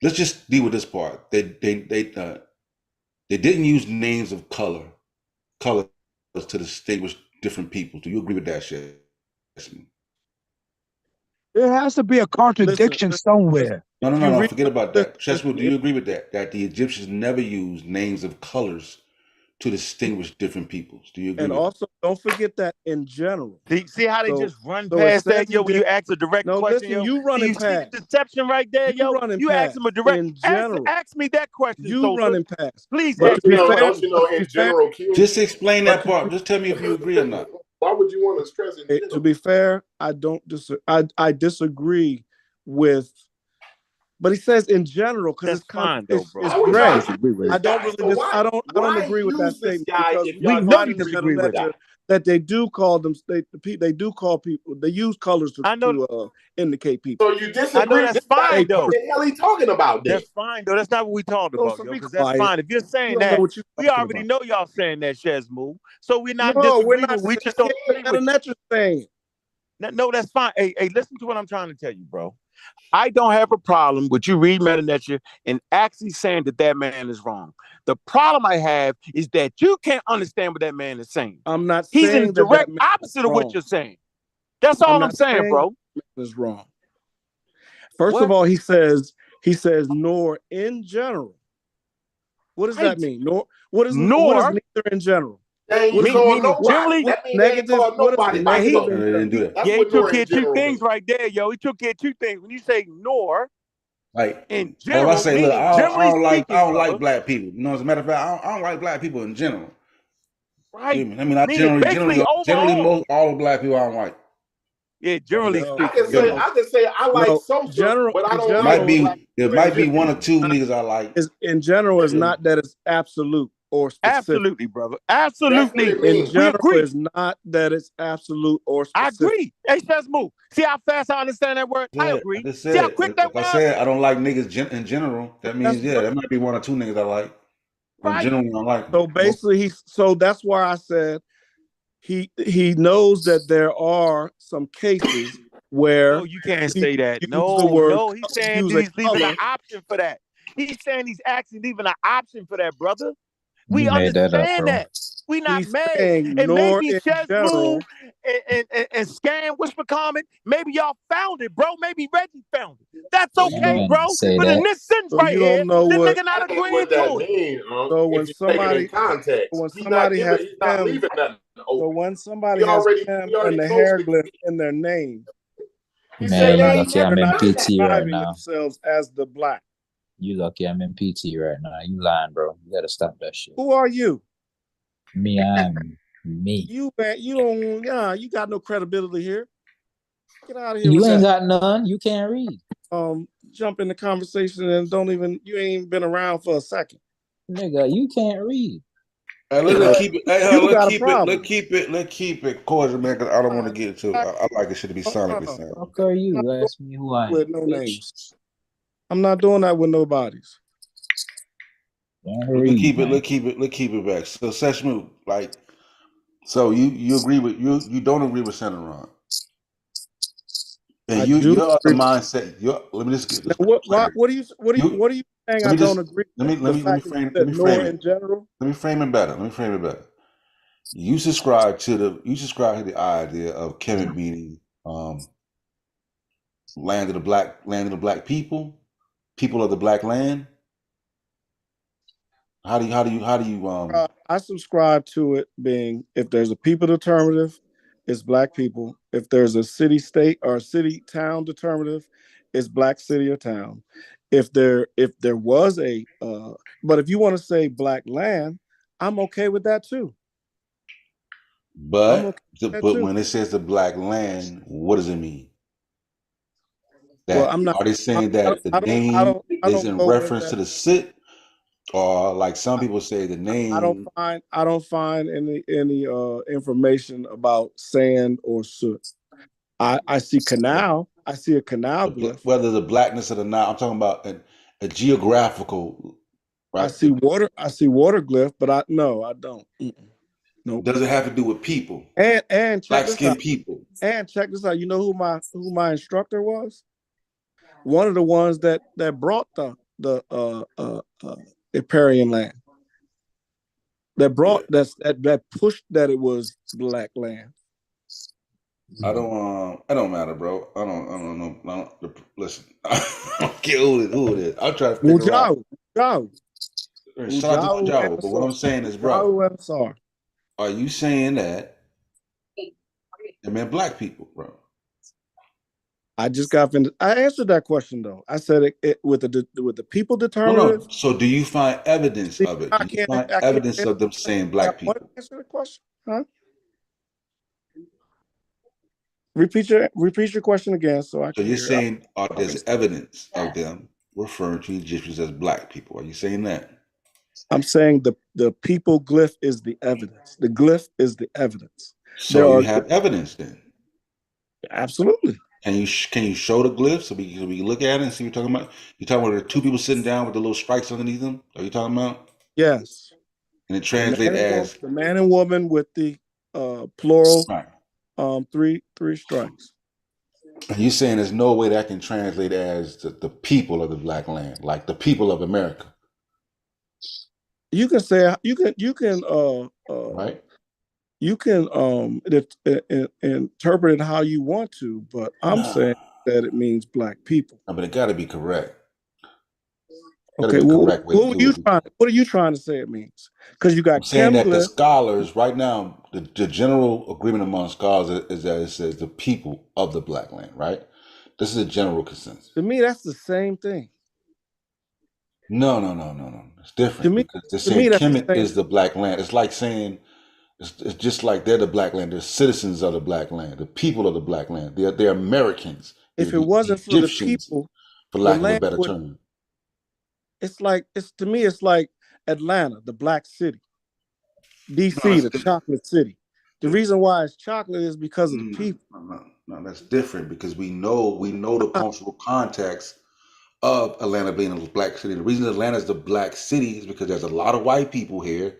B: Let's just deal with this part. They They didn't use names of colors to distinguish different people. Do you agree with that, Chess?
K: There has to be a contradiction somewhere.
B: No. Forget about that. Chesswood, do you agree with that? That the Egyptians never used names of colors to distinguish different peoples. Do you agree
M: And
B: with
M: also, don't forget that in general.
N: See how they just run
M: so it
N: past
M: says
N: that, yo,
M: he
N: when you
M: did-
N: ask a direct
M: No,
N: question,
M: listen,
N: yo?
M: you running
N: you see
M: past.
N: the deception right there,
M: You
N: yo?
M: running
N: You ask
M: past.
N: him a direct
M: In general.
N: ask me that question,
M: You
N: Sosa.
M: running past.
N: Please
M: But
N: ask
M: to
N: me
M: be
N: that
M: fair,
N: question.
L: Don't you know in general, Q?
B: Just explain that part. Just tell me if you agree or not.
L: Why would you want to stress in general?
M: To be fair, I don't I disagree with, but he says in general because it's
N: fine, though, bro.
M: it's
L: Why would
M: gray.
L: y'all
N: disagree with
M: I
N: it.
M: don't really I don't agree with that
L: use this
M: statement
L: guy
M: because
L: if
N: We
L: y'all
N: know
L: don't
N: you
M: find in the
N: disagree with it.
M: letter that they do call them they do call people, they use colors to indicate people.
L: So you disagree
N: I know
L: with
N: that's
L: this guy?
N: fine, though.
L: What the hell he talking about then?
N: That's fine, though. That's not what we talking about,
M: So
N: yo,
M: be
N: because that's
M: quiet.
N: fine. If you're saying
M: You don't know
N: that,
M: what you're
N: we
M: talking
N: already
M: about.
N: know y'all saying that, Shazmoo. So we're not
M: No, we're
N: disagreeing.
M: not
N: We
M: saying
N: just don't agree
M: that.
N: with you.
M: That's you're saying.
N: No, that's fine. Hey, listen to what I'm trying to tell you, bro. I don't have a problem with you reading Metanetia and actually saying that man is wrong. The problem I have is that you can't understand what that man is saying.
M: I'm not
N: He's
M: saying
N: in direct opposite of what
M: wrong.
N: you're saying. That's all I'm saying, bro.
M: That man is wrong. First of all, he says nor in general. What does that mean? What is neither in general?
L: They ain't
N: Meaning
L: called nobody.
N: generally,
L: That means they ain't called nobody by
N: he
L: color. That's
N: he
L: what
N: took
L: nor
N: care
L: in
N: of two
L: general
N: things
L: means.
N: right there, yo. He took care of two things. When you say nor,
B: like
N: in
B: if
N: general,
B: I say, look,
N: meaning
B: I
N: generally
B: don't
N: speaking,
B: like black people. You know, as a matter of fact, I don't like black people in general.
N: Right.
B: I mean, I
N: Meaning basically
B: generally
N: overall.
B: most all the black people I don't like.
N: Yeah, generally
L: I
N: speaking.
L: can say I like Sosa, but I don't like black
B: There
L: people in
B: might be
L: general.
B: one or two niggas I like.
M: In general is not that it's absolute or specific.
N: Absolutely, brother. Absolutely.
M: In general
N: we agree.
M: is not that it's absolute or specific.
N: I agree. Hey, Shazmoo. See how fast I understand that word? I agree.
B: I just
N: See how
B: said,
N: quick that
B: if I
N: was?
B: said I don't like niggas in general, that means there might be one or two niggas I like. In general, I don't like them.
M: So basically, so that's why I said he knows that there are some cases where
N: No, you can't say that.
M: No,
N: he's saying he's leaving an option for that. He's saying he's actually leaving an option for that, brother. We understand that. We not mad. And maybe Shazmoo and Scam, Whisper Comment, maybe y'all found it, bro. Maybe Reggie found it. That's okay, bro. But in this sentence right here, this nigga not agreeing
L: What that
N: to it.
L: mean?
M: So when
L: if you take it in context, he's not leaving nothing open.
M: So when somebody has them and the hieroglyph in their name,
P: Man, you lucky I'm in PT right
M: describing
P: now.
M: themselves as the black.
P: You lucky I'm in PT right now. You lying, bro. You gotta stop that shit.
M: Who are you?
P: Me, I'm me.
M: You don't. You got no credibility here. Get out of here.
P: You
M: with
P: ain't
M: that.
P: got none. You can't read.
M: Jump in the conversation and you ain't even been around for a second.
P: Nigga, you can't read.
B: Hey, let's keep it. Hey,
M: You got a
B: let's
M: problem.
B: keep it cordial, man. Because I don't want to get into. I like it should be sonically sound.
P: Fuck are you? Ask me who I am.
M: With no names. I'm not doing that with nobodies.
B: Let's keep it back. So Seshmu, like, so you agree with you don't agree with Senator Ron. And your other mindset. Let me just get this.
M: What are you saying? I don't agree.
B: Let me frame it better. You subscribe to the idea of Kemet meaning land of the black people of the black land. How do you
M: I subscribe to it being, if there's a people determinative, it's black people. If there's a city state or a city town determinative, it's black city or town. If there was but if you want to say black land, I'm okay with that too.
B: But when it says the black land, what does it mean? Are they saying that the name is in reference to the sit, or like some people say the name?
M: I don't find any information about sand or soot. I see canal. I see a canal glyph.
B: Whether the blackness of the Nile, I'm talking about a geographical. Right?
M: I see water. I see water glyph, but I don't.
B: Nope. Does it have to do with people?
M: And
B: black skinned people.
M: And check this out. You know who my instructor was? One of the ones that brought the Iparian land.
J: that brought that pushed that it was black land.
B: I don't matter, bro. I don't know. Listen, I don't care who it is. I'm trying to figure out. Shout out to Mujao. But what I'm saying is, bro, are you saying that it meant black people, bro?
J: I just got finished. I answered that question though. I said it with the people determinative.
B: No. So do you find evidence of it? Do you find evidence of them saying black people?
J: Answer the question, huh? Repeat your question again, so I can.
B: So you're
J: hear.
B: saying there's evidence of them referring to Egyptians as black people? Are you saying that?
J: I'm saying the people glyph is the evidence. The glyph is the evidence.
B: So you have evidence then?
J: Absolutely.
B: Can you show the glyph so we can look at it and see what you're talking about? You're talking about the two people sitting down with the little stripes underneath them? Are you talking about?
J: Yes.
B: And it translates as
J: the man and woman with the plural three strikes.
B: And you're saying there's no way that can translate as the people of the black land, like the people of America.
J: You can say you can
B: right.
J: You can interpret it how you want to, but I'm saying that it means black people.
B: But it got to be correct.
J: Okay, what are you trying to say it means? Because you got
B: I'm saying that the scholars right now, the general agreement among scholars is that it says the people of the black land, right? This is a general consensus.
J: To me, that's the same thing.
B: No. It's different because they're saying Kemet is the black land. It's like saying it's just like they're the black land. They're citizens of the black land, the people of the black land. They're Americans.
J: If it wasn't for
B: Egyptians,
J: the people,
B: for lack of a better term.
J: It's like to me, it's like Atlanta, the black city. DC, the chocolate city. The reason why it's chocolate is because of the people.
B: No, that's different because we know the cultural context of Atlanta being a black city. The reason Atlanta is the black city is because there's a lot of white people here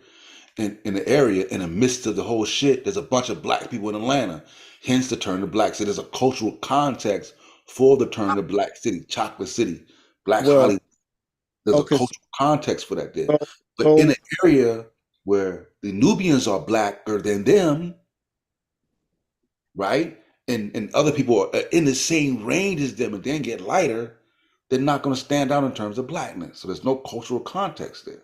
B: in the area. In the midst of the whole shit, there's a bunch of black people in Atlanta. Hence the term the black city. There's a cultural context for the term the black city, chocolate city, black Hollywood. There's a cultural context for that there. But in an area where the Nubians are blacker than them, right? And other people are in the same range as them and then get lighter, they're not going to stand out in terms of blackness. So there's no cultural context there.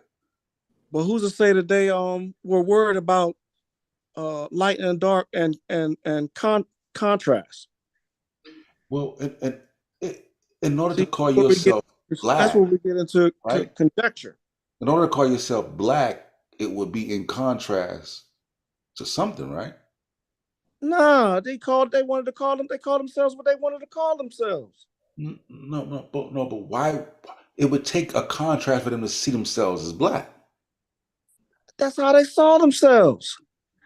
J: But who's to say that they were worried about light and dark and contrast?
B: Well, in order to call yourself black,
J: that's where we get into conjecture.
B: In order to call yourself black, it would be in contrast to something, right?
J: Nah, they called themselves what they wanted to call themselves.
B: No, but why? It would take a contrast for them to see themselves as black.
J: That's how they saw themselves.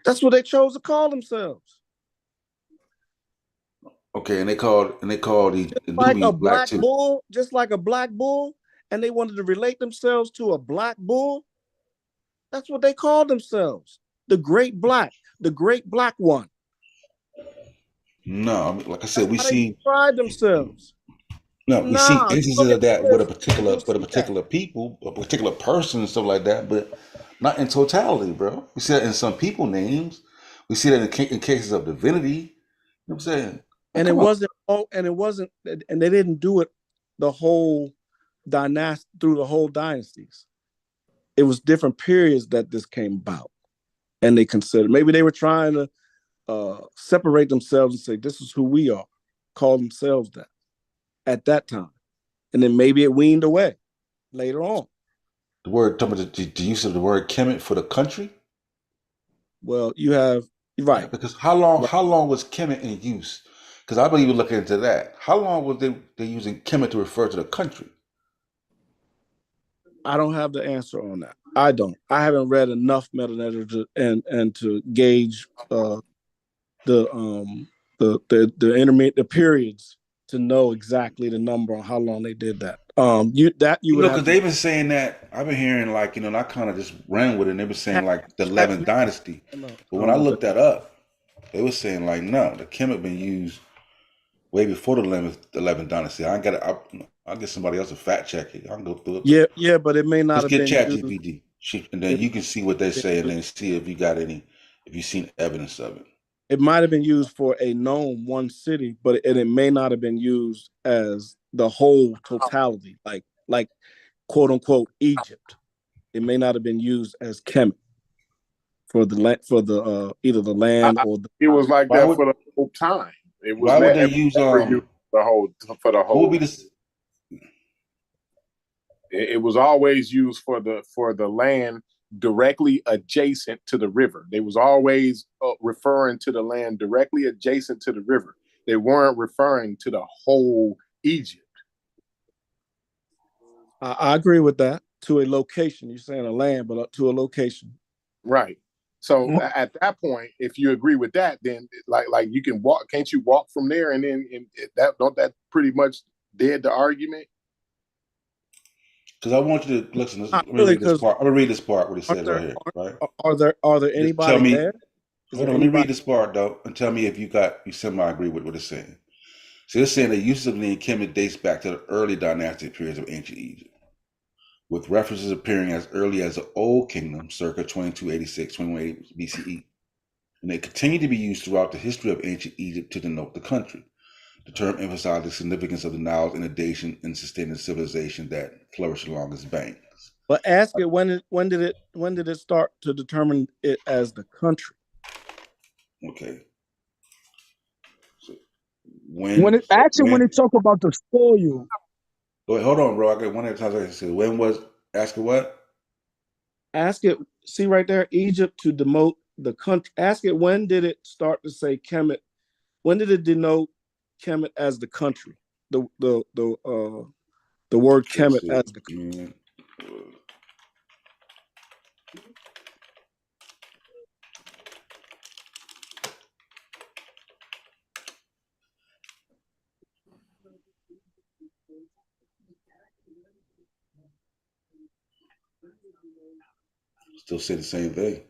J: That's what they chose to call themselves.
B: Okay, and they called the
J: like a black bull, just like a black bull, and they wanted to relate themselves to a black bull. That's what they called themselves. The great black one.
B: No, I mean, like I said, we see
J: pride themselves.
B: No, we see instances of that with a particular people, a particular person, and stuff like that, but not in totality, bro. We see that in some people names. We see that in cases of divinity. You know what I'm saying?
J: And it wasn't, and they didn't do it the whole through the whole dynasties. It was different periods that this came about, and they considered maybe they were trying to separate themselves and say this is who we are, call themselves that at that time, and then maybe it weaned away later on.
B: The word, the use of the word Kemet for the country.
J: Well, you have right,
B: yeah, because how long was Kemet in use? Because I believe we're looking into that. How long was they using Kemet to refer to the country?
J: I don't have the answer on that. I don't. I haven't read enough meta-literature and to gauge the intermediate periods to know exactly the number on how long they did that.
B: Because they've been saying that. I've been hearing like and I kind of just ran with it. And they were saying like the 11th dynasty, but when I looked that up, they were saying like no, the Kemet been used way before the 11th dynasty. I'll get somebody else to fact check it. I can go through it.
J: Yeah, but it may not
B: Let's
J: have
B: get
J: been
B: ChatGPT. And then you can see what they say, and then see if you've seen evidence of it.
M: It might have been used for a known one city, but it may not have been used as the whole totality, like quote unquote Egypt. It may not have been used as Kemet for the either the land or the.
L: It was like that for the whole time. It was.
B: Why would they use
L: the whole for the whole?
B: What would be this?
L: It was always used for the land directly adjacent to the river. They was always referring to the land directly adjacent to the river. They weren't referring to the whole Egypt.
M: I agree with that. To a location, you're saying a land, but to a location.
L: Right. So at that point, if you agree with that, then like you can walk. Can't you walk from there? And then that pretty much dead the argument.
B: Because I want you to listen. Let me read this part. I'm gonna read this part. What it says right here. Right?
M: Are there anybody there?
B: Hold on. Let me read this part though, and tell me if you semi agree with what it's saying. So it's saying the use of the name Kemet dates back to the early dynastic periods of ancient Egypt, with references appearing as early as the Old Kingdom, circa 2286, 2180 BCE. And they continue to be used throughout the history of ancient Egypt to denote the country. The term emphasizes the significance of the Nile's inundation and sustaining civilization that flourished along its banks.
M: But ask it when did it start to determine it as the country?
B: Okay. So
K: when it talk about the soil.
B: Wait, hold on, bro. I got one at a time. I said, when was ask it what?
M: Ask it. See right there, Egypt to demote the country. Ask it when did it start to say Kemet? When did it denote Kemet as the country? The word Kemet as the country.
B: Still say the same thing.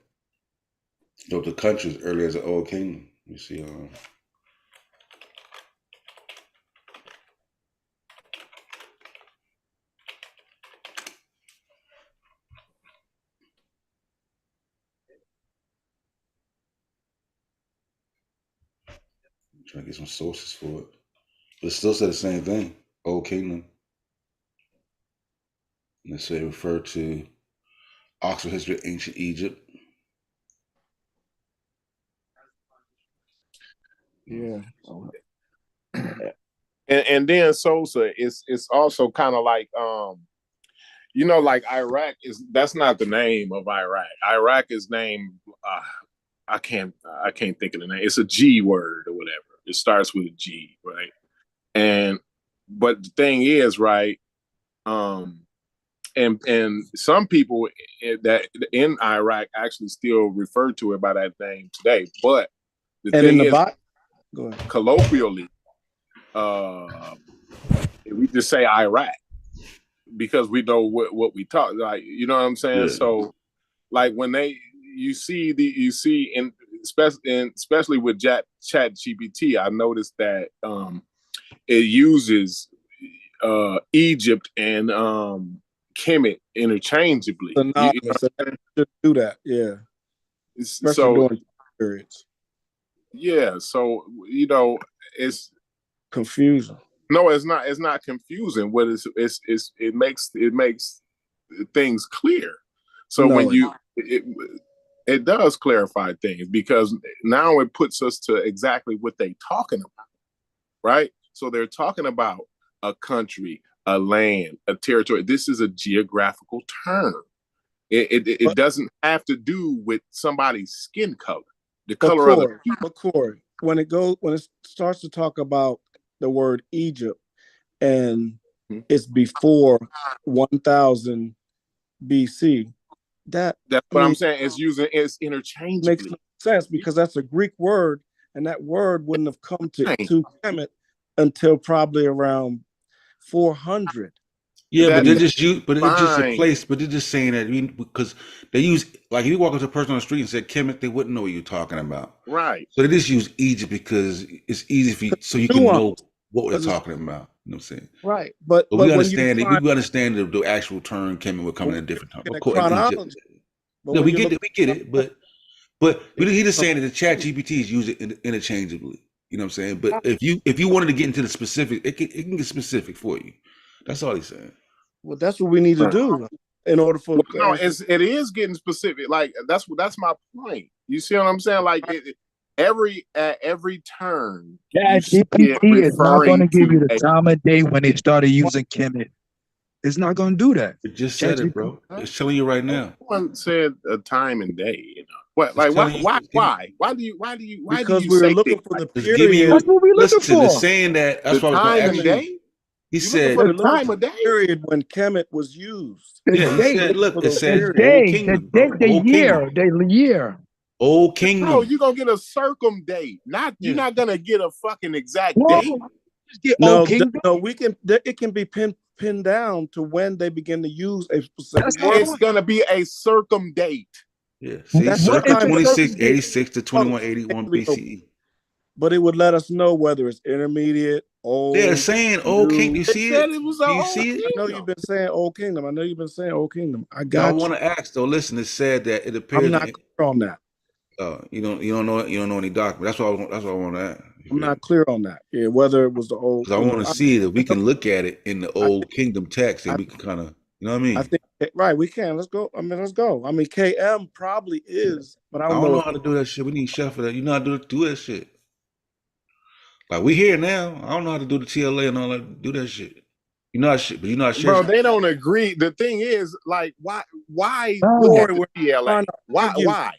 B: Though the country as early as the Old Kingdom. You see, I'm trying to get some sources for it. But it still said the same thing. Old Kingdom. And they say refer to Oxford History of Ancient Egypt.
L: Yeah. And then Sosa, it's also kind of like like Iraq that's not the name of Iraq. Iraq is named I can't think of the name. It's a G word or whatever. It starts with a G, right? But the thing is, right, and some people that in Iraq actually still refer to it by that name today. But the thing is, colloquially, we just say Iraq because we know what we talk, like, you know what I'm saying? Yeah. So like when you see especially with Chat GPT, I noticed that it uses Egypt and Kemet interchangeably.
M: Should do that, yeah. Especially during periods.
L: Yeah, so it's
M: confusing.
L: No, it's not. It's not confusing. What it makes things clear. So when it does clarify things, because now it puts us to exactly what they're talking about, right? So they're talking about a country, a land, a territory. This is a geographical term. It doesn't have to do with somebody's skin color, the color of the people.
M: Corey, when it starts to talk about the word Egypt and it's before 1000 BC, that's what
L: I'm saying. It's interchangeably.
M: Makes no sense because that's a Greek word, and that word wouldn't have come to Kemet until probably around 400.
B: Yeah, but it's just a place. But they're just saying that because they use, like, if you walk up to a person on the street and said Kemet, they wouldn't know what you're talking about.
L: Right.
B: So they just use Egypt because it's easy for you, so you can know. what we're talking about. You know what I'm saying?
J: Right, but
B: we
J: when you
B: understand it.
J: find
B: We understand the actual term Kemet will come in a different time.
J: in
B: Of
J: a
B: course, in Egypt.
J: chronology, but
B: No,
J: when
B: we
J: you
B: get
J: look,
B: it. We get it. But he just saying that the Chat GPT is used interchangeably. You know what I'm saying? But if you wanted to get into the specific, it can get specific for you. That's all he's saying.
J: well, that's what we need to do in order for.
L: Well, no, it is getting specific. Like that's my point. You see what I'm saying? Like every turn, you see it
K: ChatGPT is not going
L: referring
K: to give you
L: to
K: the time of day when they started using Kemet. It's not going to do that.
B: It just said it, bro. It's telling you right now.
L: One said a time and day. You know what?
B: It's
L: Like
B: telling you.
L: why do
J: Because
L: you
J: we were
L: say
J: looking
L: things
J: for
L: like
J: the
B: It's giving
J: period.
B: you.
K: That's what we're looking
B: Listen, it's
K: for.
B: saying that. That's
L: the
B: what I was going to
L: time
B: ask
L: and
B: you.
L: day?
B: He
L: You looking
B: said,
L: for the
J: Looking
L: time
J: for
L: of
J: the
L: day?
J: period when Kemet was used.
K: The
B: yeah, he
K: date,
B: said, look,
J: For
B: it
J: those
B: says
K: the
J: periods.
B: Old
K: day, the
B: Kingdom,
K: date,
B: bro.
K: the
B: Old
K: year,
B: Kingdom.
K: the year.
B: Old
L: No,
B: Kingdom.
L: you're gonna get a circumdate. You're
B: Yeah.
L: not gonna get a fucking exact
K: Well,
L: date.
K: just get
J: No,
K: Old Kingdom.
J: no, we can. It can be pinned down to when they begin to use a specific
K: That's how.
J: word.
L: It's gonna be a circumdate.
B: Yeah. See,
J: That's
K: What
B: circa
K: is
J: fine,
K: the
J: but
B: 2686 to
J: oh,
B: 2181
J: we know.
B: BCE.
J: But it would let us know whether it's intermediate,
B: They're
J: old,
B: saying Old Kingdom.
J: new.
B: You
L: They
B: see
L: said
B: it?
L: it was
B: Do
L: an
B: you
L: old
B: see it?
J: I know you've
L: kingdom.
J: been saying Old Kingdom. I know you've been saying Old Kingdom. I
B: Now I
J: got
B: want
J: you.
B: to ask though. Listen, it said that it
J: I'm
B: appears
J: not
B: in
J: clear on that.
B: you don't know any document. That's what I want to ask.
J: I'm not clear on that. Yeah, whether it was the old,
B: Because I want to see that we
J: I,
B: can look at it in the
J: I,
B: Old Kingdom text and
J: I,
B: we can kind of, you know what I
J: I
B: mean?
J: think right. We can. Let's go. I mean, let's go. I mean, KM probably is, but I
B: I
J: don't
B: don't
J: know
B: know
J: if
B: how to do that shit. We need Chef for that. You know how to do that shit. Like we here now. I don't know how to do the TLA and all that. Do that shit. You know how shit, but you know how
L: Bro,
B: shit.
L: they don't agree. The thing is, like, why look
K: No,
L: at
J: Corey,
L: the
J: we're
L: TLA?
J: trying to
L: Why?
J: argue,
L: Why?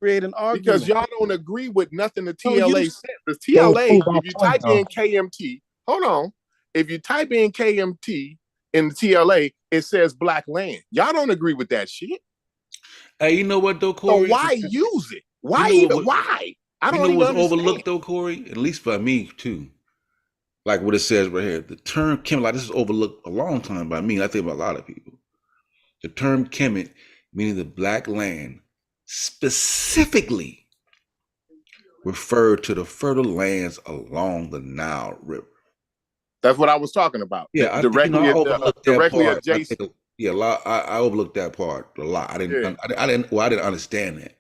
J: create an
L: Because
J: argument.
L: y'all don't agree with nothing the
J: No, you
L: TLA said. The
K: so
L: TLA,
K: prove our
L: if you
K: point
L: type
K: though.
L: in KMT, hold on. If you type in KMT in the TLA, it says black land. Y'all don't agree with that shit.
B: Hey, you know what though,
L: So
B: Corey?
L: why use it?
B: You
L: Why
B: know
L: even?
B: what?
L: Why? I
B: You
L: don't
B: know
L: even
B: what's
L: understand.
B: overlooked though, Corey? At least by me too. Like what it says right here. The term Kemet, like this is overlooked a long time by me. I think about a lot of people. The term Kemet, meaning the black land, specifically referred to the fertile lands along the Nile River.
L: That's what I was talking about.
B: Yeah, I think
L: Directly,
B: I overlooked that
L: directly
B: part. I
L: adjacent.
B: think a lot. I overlooked that part a lot. I didn't.
L: Yeah.
B: I didn't. Well, I didn't understand that.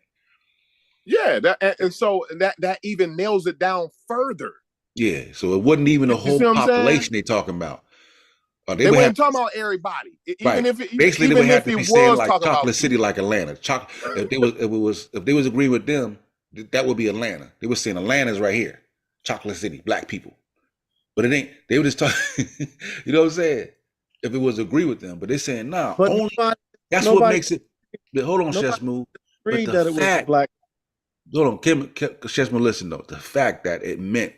L: Yeah, and so that even nails it down further.
B: Yeah, so it wasn't even the
L: You see
B: whole
L: what I'm saying?
B: population they talking about. They
L: They
B: would have
L: weren't talking about everybody,
B: right. Basically, they would
L: even
B: have
L: if
B: to
L: he
B: be saying
L: was
B: like
L: talking about
B: Chocolate City,
L: people.
B: like Atlanta. If they was agreeing with them, that would be Atlanta. They were saying Atlanta's right here, Chocolate City, black people. But it ain't. They were just talking. You know what I'm saying? If it was agree with them, but they're saying nah.
J: But
B: Only that's what
J: nobody,
B: makes it. But hold on,
J: nobody
B: Shesmu. But
J: agreed
B: the
J: that it was the
B: fact,
J: black.
B: hold on, Shesmu, listen though. The fact that it meant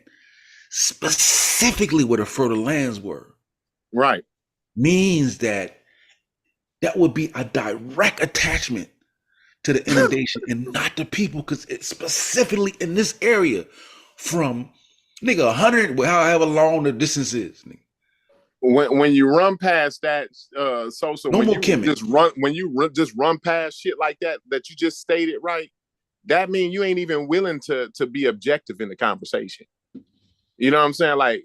B: specifically where the fertile lands were,
L: Right,
B: means that would be a direct attachment to the inundation and not the people, because it's specifically in this area from nigga 100, however long the distance is. Nigga.
L: when you run past that, Sosa,
B: No more Kemet.
L: Just run past shit like that you just stated, right? That means you ain't even willing to be objective in the conversation. You know what I'm saying? Like,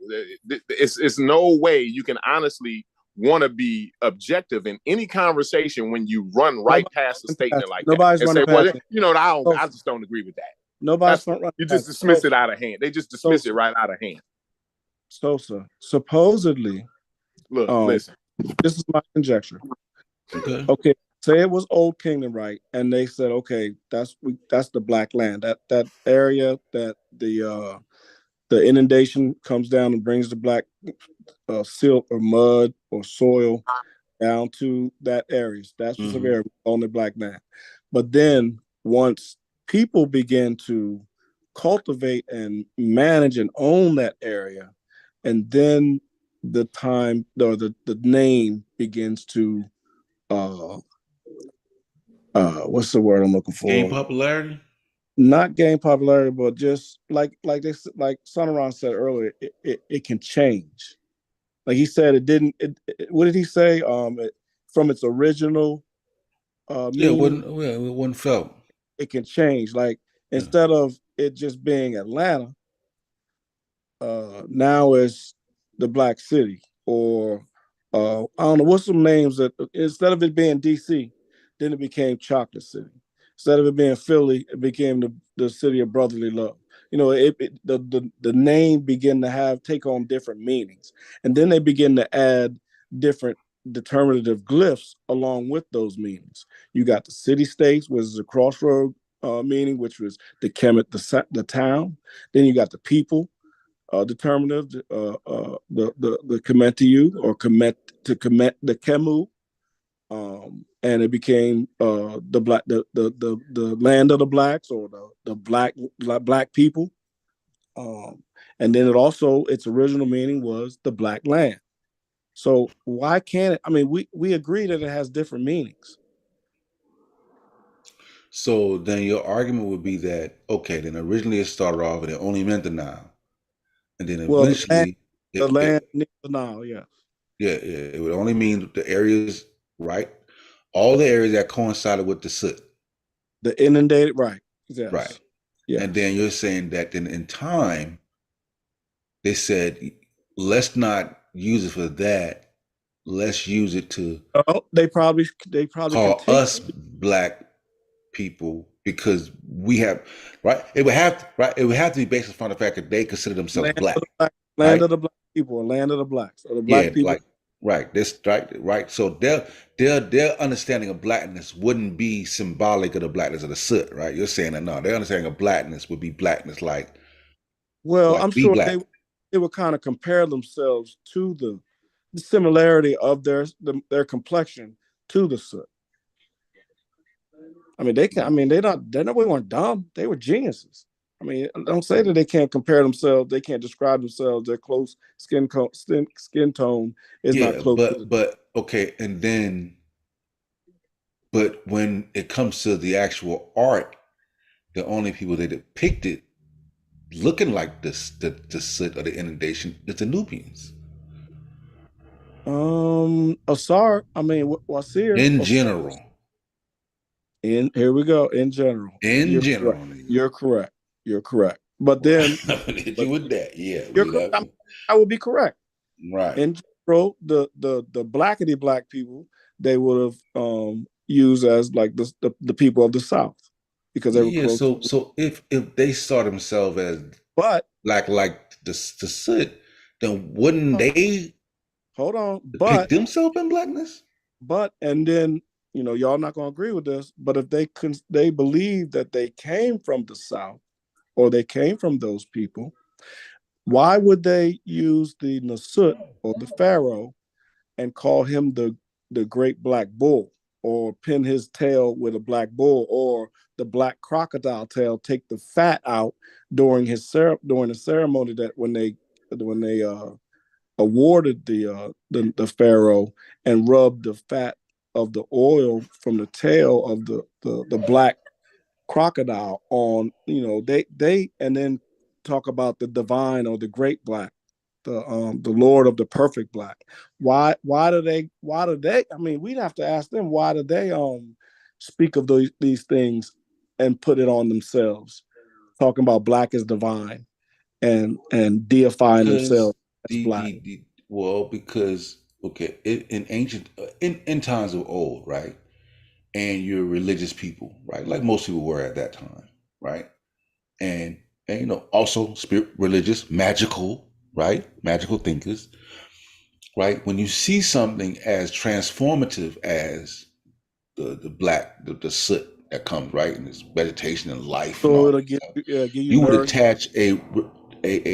L: it's no way you can honestly want to be objective in any conversation when you run right past a statement like that
J: Nobody's
L: and say,
J: running
L: "Well,
J: past it.
L: I just don't agree with that."
J: Nobody's running
L: You just
J: past it.
L: dismiss it out of hand. They just dismiss it right out of hand.
J: Sosa, supposedly,
L: Look, listen.
J: This is my conjecture.
B: Okay.
J: Okay. Say it was Old Kingdom, right? And they said, okay, that's the black land. That area that the inundation comes down and brings the black silt or mud or soil down to that area. That specific area on the black land. But then once people begin to cultivate and manage and own that area, and then the time or the name begins to what's the word I'm looking for?
B: Gain popularity?
J: Not gain popularity, but just like Sonoran said earlier, it can change. Like he said, it didn't. What did he say? From its original meaning,
B: it wasn't felt.
J: It can change. Like instead of it just being Atlanta, now it's the Black City, or I don't know what's some names that instead of it being DC, then it became Chocolate City. Instead of it being Philly, it became the city of brotherly love. The name began to take on different meanings, and then they begin to add different determinative glyphs along with those meanings. You got the city states, which is a crossroad meaning, which was the Kemet, the town. Then you got the people, determinative, the Kemetiu or Kemet to Kemet the Kemu, and it became the black the land of the blacks, or the black people. And then its original meaning was the black land. So why can't it? I mean, we agree that it has different meanings.
B: So then your argument would be that, okay, then originally it started off and it only meant the Nile. And then eventually
J: the land near the Nile, yeah.
B: Yeah, it would only mean the areas, right? All the areas that coincided with the soot.
J: The inundated, right. Yes.
B: Right.
J: Yes.
B: And then you're saying that then in time, they said, let's not use it for that. Let's use it to
J: they probably
B: call us black people, because we have, right? It would have to be based upon the fact that they consider themselves black.
J: Land of the black people, or land of the blacks, or the black people.
B: Right. This right. So their understanding of blackness wouldn't be symbolic of the blackness of the soot, right? You're saying that no, their understanding of blackness would be blackness like.
J: Well, I'm sure they would kind of compare themselves to the similarity of their complexion to the soot. I mean, they weren't dumb. They were geniuses. I mean, don't say that they can't compare themselves. They can't describe themselves. Their close skin tone is not close.
B: But okay, and then, but when it comes to the actual art, the only people they depicted looking like this, the soot or the inundation, is the Nubians.
J: Asar. I mean, Wasir.
B: In general.
J: Here we go. In general. You're correct. You're correct. But then
B: hit you with that. Yeah.
J: I would be correct.
B: Right.
J: In general, the blackity black people, they would have used as like the people of the South, because they were close.
B: So if they saw themselves as black like the soot, then wouldn't they depict themselves in blackness?
J: And then, y'all not gonna agree with this, but if they believe that they came from the South, or they came from those people, why would they use the Nasut, or the Pharaoh, and call him the great black bull, or pin his tail with a black bull, or the black crocodile tail, take the fat out during the ceremony, that when they awarded the Pharaoh, and rubbed the fat of the oil from the tail of the black crocodile on, they and then talk about the divine, or the great black, the Lord of the perfect black. Why do they I mean, we'd have to ask them, why do they speak of these things and put it on themselves, talking about black as divine, and deifying themselves as black?
B: Because in ancient in times of old, right? And you're religious people, right? Like most people were at that time, right? And also religious, magical, right? Magical thinkers, right? When you see something as transformative as the soot that comes, right, and this vegetation and life,
J: so
B: and all that, you would attach a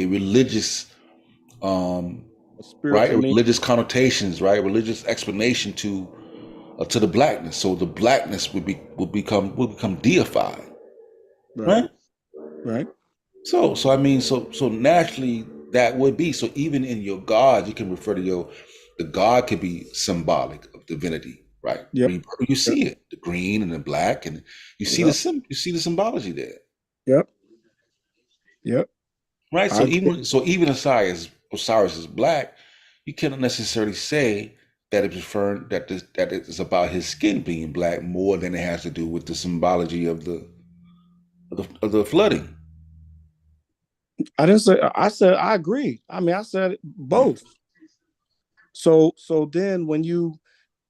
B: religious, right, religious connotations, right, religious explanation to the blackness. So the blackness would become deified, right? So I mean, so naturally that would be. So even in your gods, you can refer to the god could be symbolic of divinity, right?
J: Yep.
B: You see it, the green and the black, and you see the symbology there.
J: Yep.
B: Right. So even Osiris is black, you cannot necessarily say that it's referring that it's about his skin being black more than it has to do with the symbology of the flooding.
J: I didn't say. I said I agree. I mean, I said both. So then when you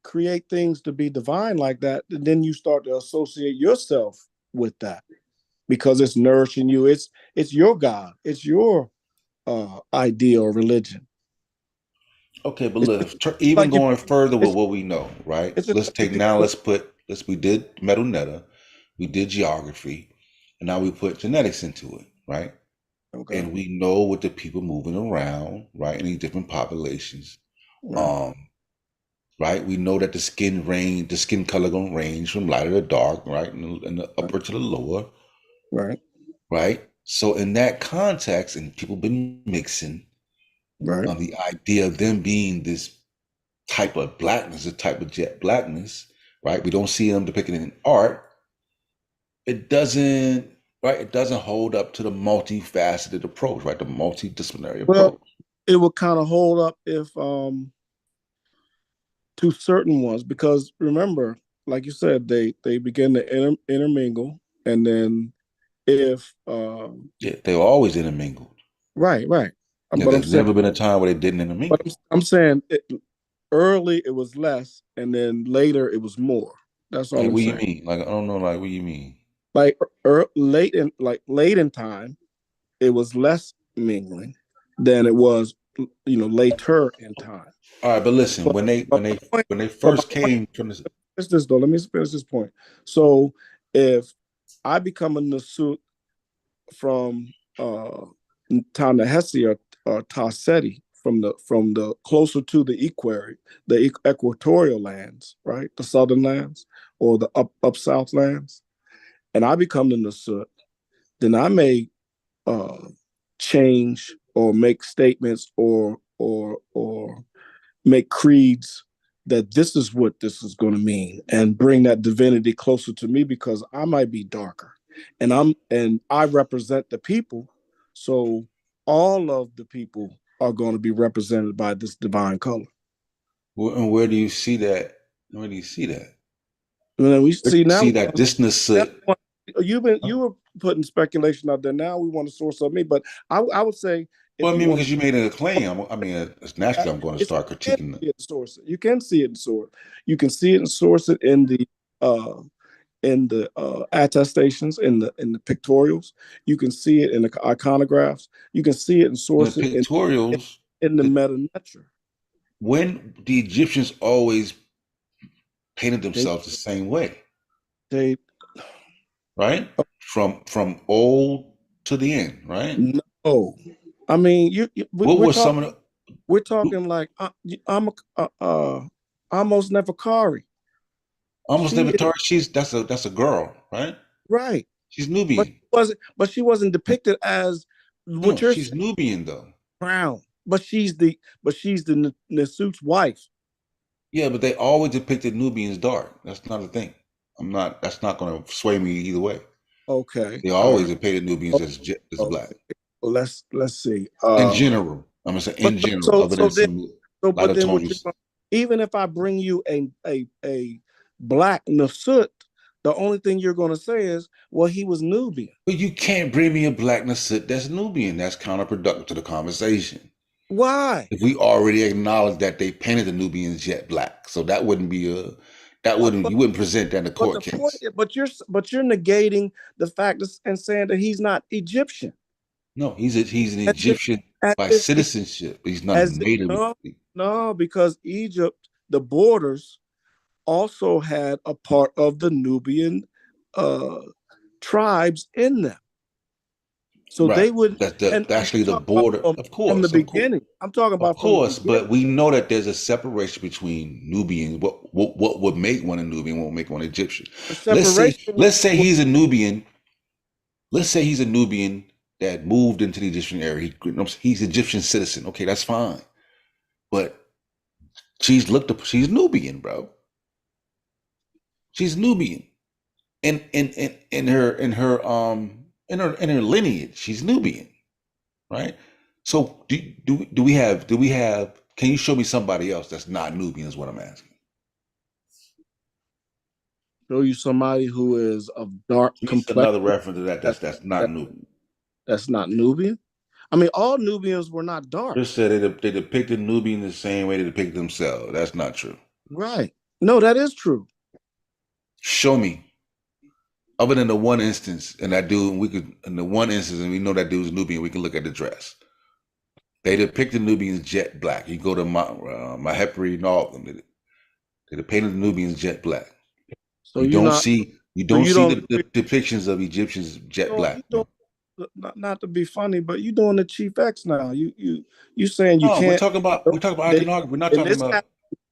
J: create things to be divine like that, then you start to associate yourself with that because it's nourishing you. It's your God. It's your idea or religion.
B: Okay, but
J: It's
B: look, even
J: like you.
B: going further with
J: It's
B: what we know, right?
J: it's just
B: Let's
J: like you
B: take
J: pick
B: now.
J: up.
B: We did metal netta, we did geography, and now we put genetics into it, right?
J: Okay.
B: And we know what the people moving around, right, in these different populations.
J: Right.
B: Um, right? We know that the skin color gonna range from lighter to dark, right, and the upper to the lower,
J: Right.
B: right? So in that context, and people been mixing
J: Right.
B: on the idea of them being this type of blackness, a type of jet blackness, right? We don't see them depicted in art. It doesn't, right? It doesn't hold up to the multifaceted approach, right? The multidisciplinary
J: Well,
B: approach.
J: it would kind of hold up if to certain ones because remember, like you said, they begin to intermingle, and then if
B: Yeah, they were always intermingled.
J: right,
B: Yeah,
J: but I'm
B: there's
J: saying,
B: never been a time where they didn't
J: but
B: intermingle.
J: I'm saying early it was less, and then later it was more. That's all
B: Like,
J: I'm
B: what do you
J: saying.
B: mean? Like, I don't know. Like, what do you mean?
J: Like late in time, it was less mingling than it was later in time.
B: All right, but listen,
J: But,
B: when they
J: but
B: when they
J: my point,
B: when they
J: but my
B: first
J: point
B: came from this,
J: is this though. Let me finish this point. So if I become a Nasut from Ta-Nehisi or Ta-Seti from the closer to the equatorial, the equatorial lands, right, the southern lands or the up south lands, and I become the Nasut, then I may uh, change or make statements or make creeds that this is what this is going to mean and bring that divinity closer to me because I might be darker and I represent the people, so all of the people are going to be represented by this divine color.
B: where do you see that? Where do you see that?
J: And then we
B: Where do
J: see
B: you
J: now
B: see that this
J: now
B: Nasut?
J: you were putting speculation out there. Now we want to source of me, but I would say
B: Well,
J: if
B: I
J: you
B: mean,
J: want
B: because you made a claim. I mean, it's naturally I'm going to
J: it's
B: start
J: you can
B: critiquing it.
J: see it in source. You can see it in source. You can see it and source it uh in the attestations, in the pictorials. You can see it in the iconographs. You can see it and
B: In the
J: source it
B: pictorials,
J: in the meta-nature.
B: when the Egyptians always painted
J: They
B: themselves the same way,
J: they
B: right? From old to the end, right?
J: no, I mean
B: What were some of
J: we're
B: the
J: talking like I'm almost Neferkari.
B: almost
J: She is
B: never she's that's a girl, right?
J: right,
B: She's Nubian.
J: but she wasn't depicted as what
B: No,
J: you're
B: she's
J: saying,
B: Nubian though.
J: brown. But she's the Nasut's wife.
B: Yeah, but they always depicted Nubians dark. That's not a thing. That's not going to sway me either way.
J: Okay,
B: They
J: all
B: always
J: right.
B: depicted Nubians as
J: Okay.
B: black.
J: Let's see.
B: In general, I'm gonna say
J: But
B: in general,
J: so
B: other
J: so
B: than
J: then
B: some
J: but
B: lighter
J: then
B: tone.
J: what you're even if I bring you a black Nasut, the only thing you're going to say is, well, he was Nubian.
B: But you can't bring me a black Nassit that's Nubian. That's counterproductive to the conversation.
J: Why?
B: If we already acknowledge that they painted the Nubians jet black, so that wouldn't be you wouldn't present that in a
J: But
B: court
J: the point,
B: case.
J: but you're negating the fact and saying that he's not Egyptian.
B: No, he's an
J: As if,
B: Egyptian
J: as
B: by
J: if,
B: citizenship. He's not a
J: as if,
B: native.
J: no, because Egypt, the borders also had a part of the Nubian uh, tribes in them. So
B: Right.
J: they would,
B: That's
J: and I'm
B: actually the
J: talking about
B: border.
J: from the
B: Of course,
J: beginning. I'm talking
B: of
J: about from the
B: course.
J: beginning.
B: But we know that there's a separation between Nubians. What would make one a Nubian won't make one Egyptian.
J: The separation
B: Let's say he's a Nubian. Let's say he's a Nubian that moved into the Egyptian area. He's Egyptian citizen. Okay, that's fine. But she's Nubian, bro. She's Nubian. In her lineage, she's Nubian, right? So do we have can you show me somebody else that's not Nubian is what I'm asking.
J: show you somebody who is of dark
B: Give me
J: complexion
B: another reference to that
J: that,
B: that's not
J: that
B: Nubian.
J: that's not Nubian. I mean, all Nubians were not dark.
B: Just said they depicted Nubians the same way they depict themselves. That's not true.
J: Right. No, that is true.
B: Show me. Other than the one instance, and that dude, in the one instance, and we know that dude's Nubian, we can look at the dress. They depicted Nubians jet black. You go to Mahepri and all of them. They painted the Nubians jet black. So you don't see the depictions of Egyptians jet black.
J: Not to be funny, but you're doing the Chief X now. You saying you can't.
B: We're talking about iconography. We're not talking about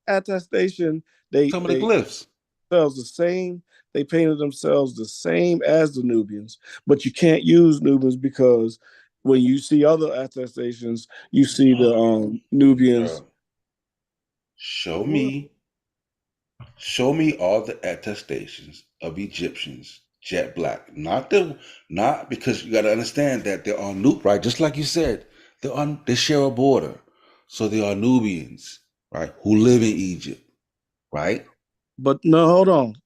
J: attestation.
B: Some of the glyphs.
J: Themselves the same. They painted themselves the same as the Nubians, but you can't use Nubians because when you see other attestations, you see the Nubians.
B: Show me all the attestations of Egyptians jet black. Not because you got to understand that they are right? Just like you said, they share a border, so they are Nubians, right? Who live in Egypt, right?
J: But no, hold on.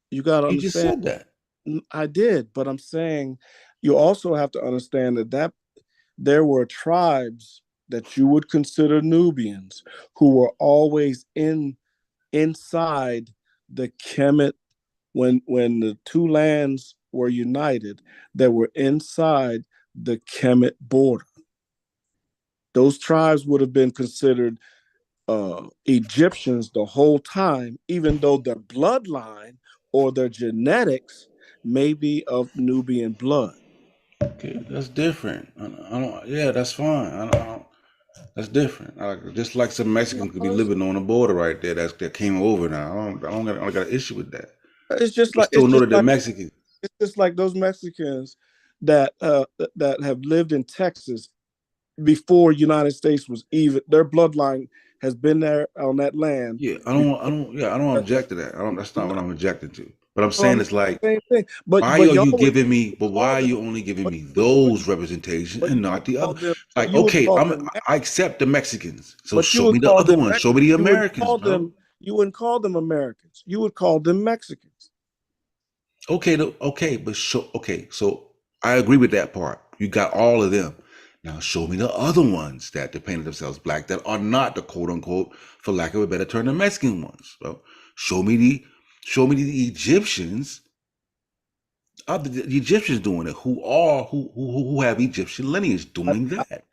J: You got to understand.
B: You just said that.
J: I did, but I'm saying you also have to understand that there were tribes that you would consider Nubians who were always inside the Kemet when the two lands were united. They were inside the Kemet border. Those tribes would have been considered Egyptians the whole time, even though their bloodline or their genetics may be of Nubian blood.
B: Okay, that's different. I don't. Yeah, that's fine. That's different. Just like some Mexicans could be living on the border right there. That came over now. I don't got an issue with that.
J: It's just like
B: still know that they're Mexican.
J: It's just like those Mexicans that have lived in Texas before United States was even. Their bloodline has been there on that land.
B: Yeah, I don't object to that. That's not what I'm objecting to. But I'm saying it's like,
J: same thing. But
B: why are you giving me? But why are you only giving me those representations and not the other? Like, okay, I accept the Mexicans. So show me the other ones. Show me the Americans, bro.
J: You wouldn't call them Americans. You would call them Mexicans.
B: Okay, so I agree with that part. You got all of them. Now show me the other ones that they painted themselves black that are not the quote unquote, for lack of a better term, the Mexican ones. Bro. Show me the Egyptians. The Egyptians doing it who have Egyptian lineage doing that.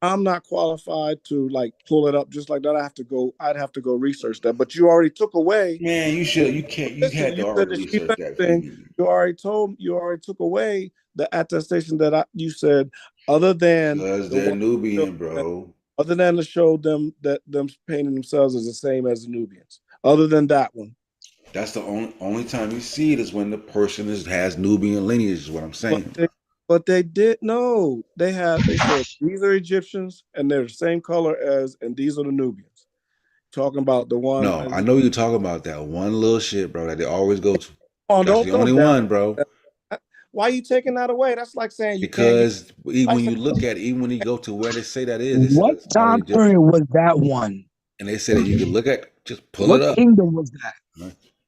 J: I'm not qualified to like pull it up just like that. I'd have to go research that. But you already took away.
B: Man, you should. You can't. You had to already research that.
J: You already took away the attestation that you said. Other than
B: because they're Nubian, bro.
J: Other than to show them that them painting themselves is the same as the Nubians. Other than that one.
B: That's the only time you see it is when the person has Nubian lineage. Is what I'm saying.
J: But they did no. They said these are Egyptians and they're the same color as, and these are the Nubians. Talking about the one.
B: No, I know you're talking about that one little shit, bro, that they always go to. That's the only one, bro.
J: Why are you taking that away? That's like saying
B: because when you look at it, even when you go to where they say that is,
K: what time period was that one?
B: And they said that you can look at, just pull it up.
K: What kingdom was that?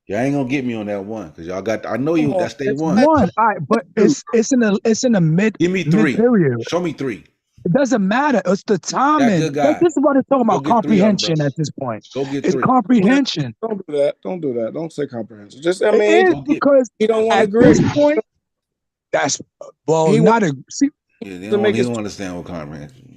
B: Y'all ain't gonna get me on that one because y'all got. I know you. That's day one.
K: All right, but it's in a mid.
B: Give me three.
K: Period.
B: Show me three.
K: It doesn't matter. It's the timing. This is what it's talking about. Comprehension at this point.
B: Go get
K: it's
B: three.
K: Comprehension.
J: Don't do that. Don't do that. Don't say comprehension. Just
K: because
J: you don't want to agree.
K: At this point, that's not a. See,
B: he don't understand what comprehension.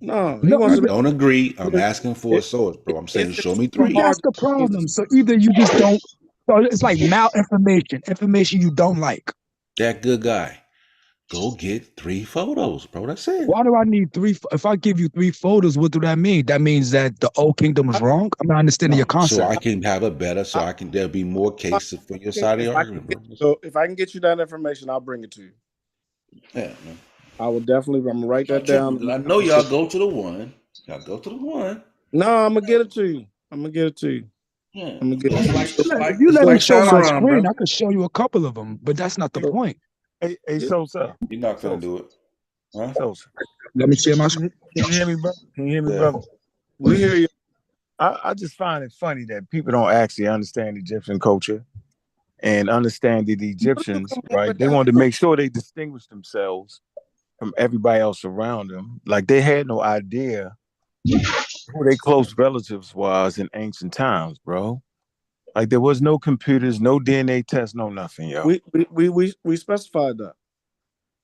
J: No,
B: don't agree. I'm asking for a source, bro. I'm saying show me three.
K: That's the problem. So either you just don't. So it's like malinformation, information you don't like.
B: That good guy. Go get 3 photos, bro. That's it.
K: Why do I need 3? If I give you 3 photos, what do that mean? That means that the old kingdom is wrong? I'm not understanding your concept.
B: So I can have a better, there'll be more cases for your side of the argument, bro.
J: So if I can get you that information, I'll bring it to you.
B: Yeah, man.
J: I will definitely, I'm gonna write that down.
B: I know y'all go to the one. Y'all go to the one.
J: No, I'm gonna get it to you.
K: Yeah. I'm gonna get it. If you let me show my screen, I could show you a couple of them, but that's not the point.
N: Hey, Sosa.
B: You're not gonna do it. Huh?
N: Sosa.
K: Let me share my screen.
N: Can you hear me, bro? Brother?
J: We hear you.
N: I just find it funny that people don't actually understand Egyptian culture and understand that the Egyptians, right? They wanted to make sure they distinguish themselves from everybody else around them. Like they had no idea who their close relatives was in ancient times, bro. Like there was no computers, no DNA test, no nothing, yo.
J: We specified that.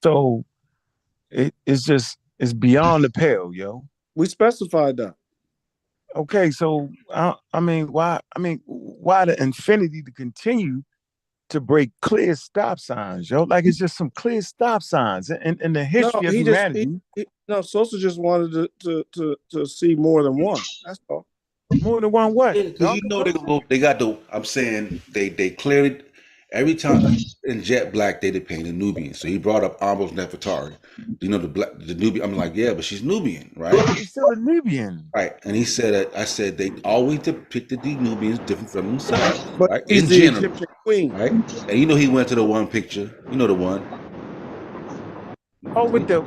N: So it's beyond the pale, yo.
J: We specified that.
N: Okay, so I mean, why? I mean, why the infinity to continue to break clear stop signs, yo? Like it's just some clear stop signs in the history of humanity.
J: No, Sosa just wanted to see more than one. That's all.
N: More than one what?
B: Because you know they got the. I'm saying they clearly every time in Jet Black they paint a Nubian. So he brought up Amos Nefertari. You know the Nubian. I'm like, yeah, but she's Nubian, right?
N: She's still a Nubian,
B: right? And he said, I said they always depicted the Nubians different from themselves,
J: but
B: right?
J: He's
B: in
J: the
B: general,
J: Egyptian queen,
B: right? And you know he went to the one picture. You know the one.
N: Oh, with the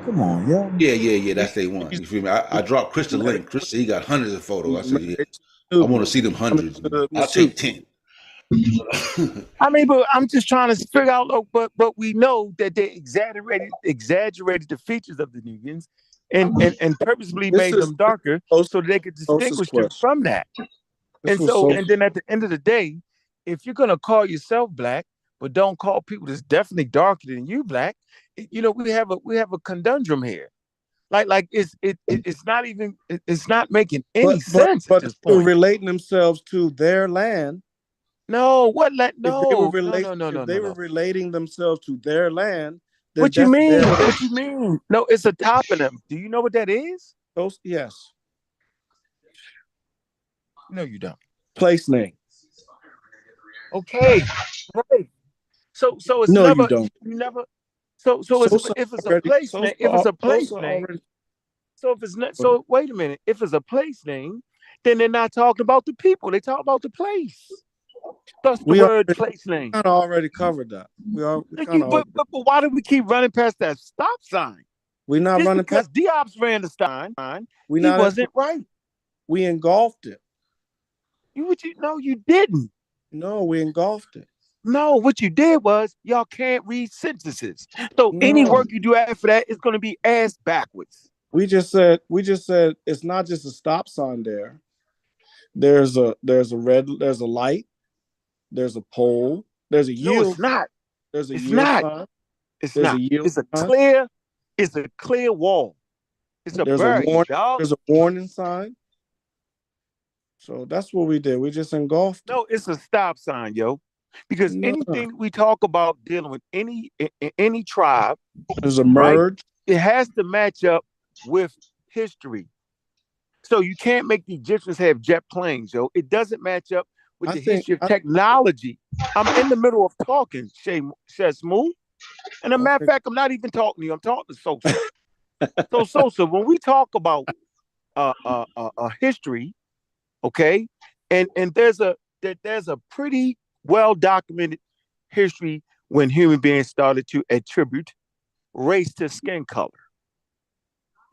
N: come on, yo.
B: Yeah. That's the one. You feel me? I dropped Chris the link. Chris said he got hundreds of photos. I said, yeah, I want to see them hundreds. I'll take 10.
N: I mean, but I'm just trying to figure out. But we know that they exaggerated the features of the Nubians and purposely made them darker so they could distinguish them from that. And then at the end of the day, if you're gonna call yourself black, but don't call people that's definitely darker than you black, you know, we have a conundrum here. Like it's not making any sense at this point.
J: Relating themselves to their land.
N: No, what? No,
J: if they were relating themselves to their land.
N: What you mean? What you mean? No, it's a toponym. Do you know what that is?
J: Yes.
N: No, you don't.
J: Place name.
N: Okay, right. So it's
J: no,
N: never.
J: You don't.
N: You never. So if it's a place name, if it's a place name. So if it's not, so wait a minute. If it's a place name, then they're not talking about the people. They talk about the place. That's the word place name.
J: Kind of already covered that.
N: But why do we keep running past that stop sign?
J: We're not
N: just
J: running
N: because Diop's ran the stop sign. He wasn't right.
J: We engulfed it.
N: No, you didn't.
J: No, we engulfed it.
N: No, what you did was y'all can't read sentences. So any work you do after that is going to be ass backwards.
J: We just said it's not just a stop sign there. There's a light. There's a pole. There's a yield.
N: No, it's not.
J: There's a
N: it's
J: yield
N: not.
J: sign.
N: It's not. It's a clear wall. It's a barrier, dog.
J: There's a warning sign. So that's what we did. We just engulfed.
N: No, it's a stop sign, yo. Because anything we talk about dealing with any tribe,
J: there's a merge.
N: Right, it has to match up with history. So you can't make the Egyptians have jet planes, yo. It doesn't match up with the history of technology. I'm in the middle of talking, Shesmu. And a matter of fact, I'm not even talking to you. I'm talking to Sosa. So Sosa, when we talk about history, okay, and there's a pretty well documented history when human beings started to attribute race to skin color.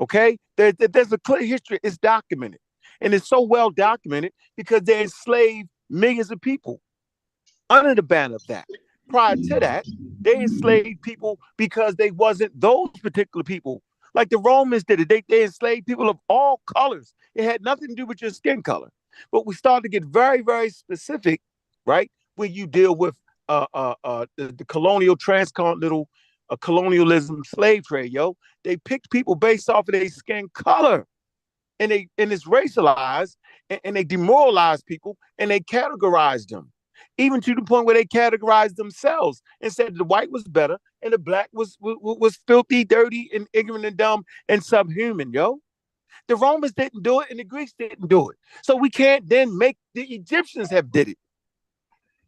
N: Okay, there's a clear history. It's documented, and it's so well documented because they enslaved millions of people under the banner of that. Prior to that, they enslaved people because they wasn't those particular people. Like the Romans did it. They enslaved people of all colors. It had nothing to do with your skin color. But we started to get very, very specific, right? When you deal with the colonial, transcontinental colonialism, slave trade, yo. They picked people based off of their skin color. And it's racialized, and they demoralized people, and they categorized them. Even to the point where they categorized themselves and said the white was better and the black was filthy, dirty, and ignorant and dumb and subhuman, yo. The Romans didn't do it and the Greeks didn't do it. So we can't then make the Egyptians have did it.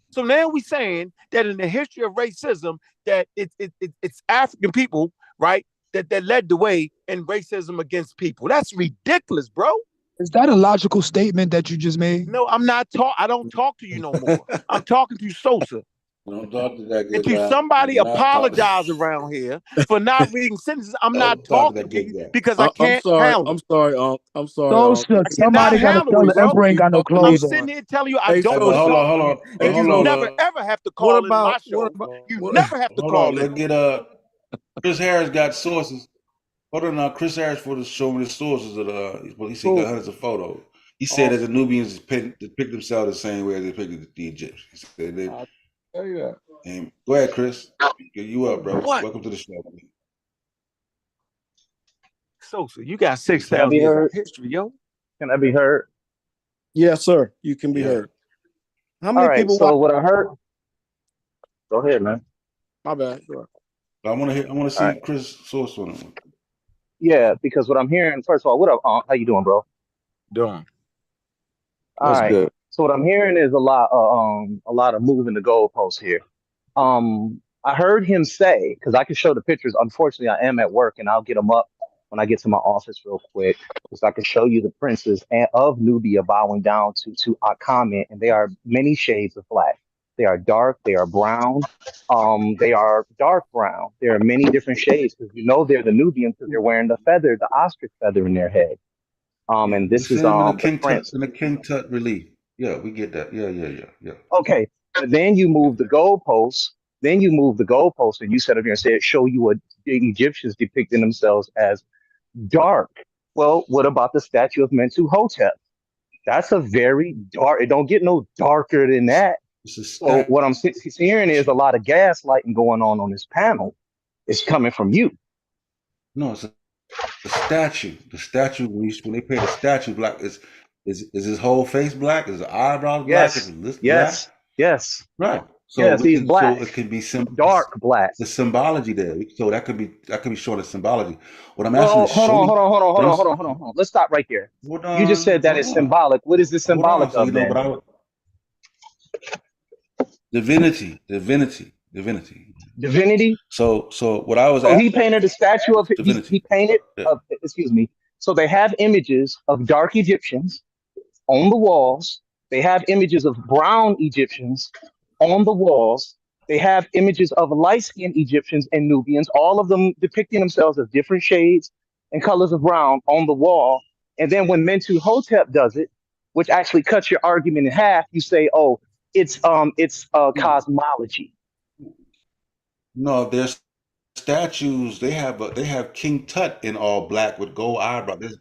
N: So now we're saying that in the history of racism, that it's African people, right, that led the way in racism against people. That's ridiculous, bro.
Q: Is that a logical statement that you just made?
N: No, I'm not I don't talk to you no more. I'm talking to Sosa.
B: Don't talk to that
N: good guy. If somebody apologize around here for not reading sentences, I'm not talking to you because I can't handle it.
J: I'm sorry. I'm sorry.
Q: Sosa, somebody got to tell the emperor ain't got no clothes
N: I'm sitting here telling you I don't want to
B: hold
N: on. And you never ever have to call in my show. You never have to call in.
B: Let's get Chris Harris got sources. Hold on now, Chris Harris for the show me the sources of he said he got hundreds of photos. He said that the Nubians depict themselves the same way as they depicted the Egyptians. He said they.
J: I'll tell you that.
B: And go ahead, Chris. Get you up, bro.
N: What?
B: Welcome to the show.
N: Sosa, you got
R: Can I
N: 6,000
R: be
N: years of
R: heard?
N: history, yo.
R: Can I be heard?
J: Yes, sir. You can be heard. How many
R: All right.
J: people
R: So
J: watch?
R: what I heard. Go ahead, man.
J: My bad. Go ahead.
B: I want to see
R: right.
B: Chris source on it.
R: Yeah, because what I'm hearing. First of all, what up? How you doing, bro?
N: Doing.
R: All
N: What's
R: right.
N: good?
R: So what I'm hearing is a lot of moving the goalposts here. I heard him say, because I can show the pictures. Unfortunately, I am at work, and I'll get them up when I get to my office real quick, because I can show you the princes of Nubia bowing down to Akhmet, and they are many shades of black. They are dark. They are brown. They are dark brown. There are many different shades, because you know they're the Nubians because they're wearing the feather, the ostrich feather in their head. And
B: We
R: this is
B: see him in the
R: the
B: King
R: prince.
B: Tut, in the King Tut relief. Yeah, we get that. Yeah.
R: Okay, but then you move the goalposts. Then you move the goalposts, and you set up here and said, "Show you what the Egyptians depicting themselves as dark." Well, what about the statue of Mentuhotep? That's a very dark. It don't get no darker than that. So what I'm hearing is a lot of gaslighting going on this panel. It's coming from you.
B: No, it's the statue. The statue when they paint the statue black is his whole face black? Is the eyebrows black? Is his
R: Yes.
B: black?
R: Yes.
B: Right. So
R: yes, he's black.
B: So it can be
R: dark black.
B: The symbology there. So that could be showing the symbology. What I'm
R: Well,
B: asking is
R: hold on. Let's stop right there. You just said that it's symbolic. What is this symbolic
B: so,
R: of then?
B: Divinity. So what I was
R: So he painted a statue of he painted excuse me. So they have images of dark Egyptians on the walls. They have images of brown Egyptians on the walls. They have images of light-skinned Egyptians and Nubians, all of them depicting themselves as different shades and colors of brown on the wall. And then when Mentuhotep does it, which actually cuts your argument in half, you say, "Oh, it's cosmology."
B: No, there's statues. They have King Tut in all black with gold eyebrows.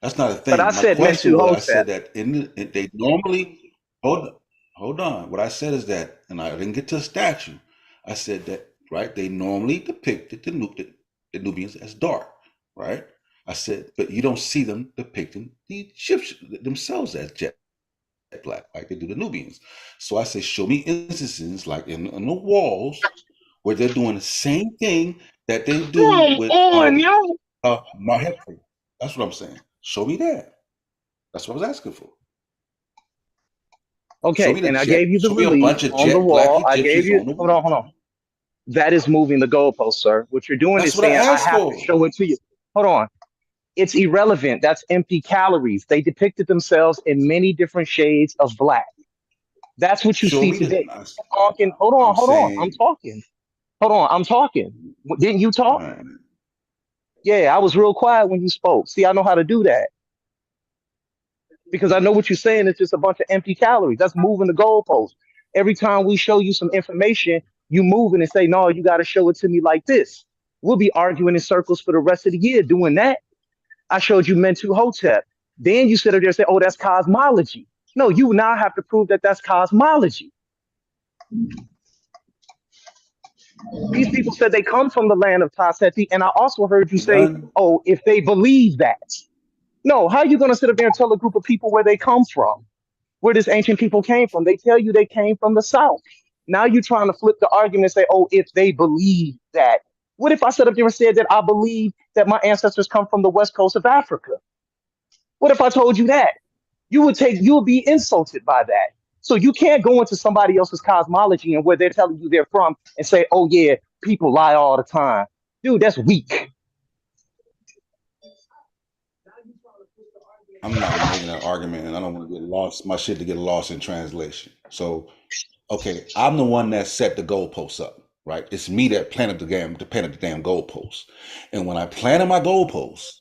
B: That's not a thing.
R: But I said Mentuhotep.
B: I said that they normally hold on. What I said is that, and I didn't get to a statue. I said that they normally depicted the Nubians as dark, right? I said, but you don't see them depicting the Egyptians themselves as jet black like they do the Nubians. So I say, show me instances like in the walls where they're doing the same thing that they do with my history. That's what I'm saying. Show me that. That's what I was asking for.
R: Okay, and I gave you the relief on the wall. I gave you. Hold on. That is moving the goalpost, sir. What you're doing is saying I have to show it to you. Hold on. It's irrelevant. That's empty calories. They depicted themselves in many different shades of black. That's what you see today. Hold on. I'm talking. Hold on, I'm talking. Didn't you talk? Right. Yeah, I was real quiet when you spoke. See, I know how to do that. Because I know what you're saying is just a bunch of empty calories. That's moving the goalpost. Every time we show you some information, you move it and say, no, you got to show it to me like this. We'll be arguing in circles for the rest of the year doing that. I showed you Mentuhotep. Then you sit up there and say, oh, that's cosmology. No, you now have to prove that that's cosmology. These people said they come from the land of Taseti, and I also heard you say, oh, if they believe that. No, how are you going to sit up there and tell a group of people where they come from, where this ancient people came from? They tell you they came from the South. Now you're trying to flip the argument and say, oh, if they believe that. What if I sat up there and said that I believe that my ancestors come from the west coast of Africa? What if I told you that? You would be insulted by that. So you can't go into somebody else's cosmology and where they're telling you they're from and say, oh, yeah, people lie all the time. Dude, that's weak.
B: I'm not making an argument, and I don't want to get lost, my shit to get lost in translation. So, okay, I'm the one that set the goalposts up, right? It's me that planted the damn goalposts. And when I planted my goalposts,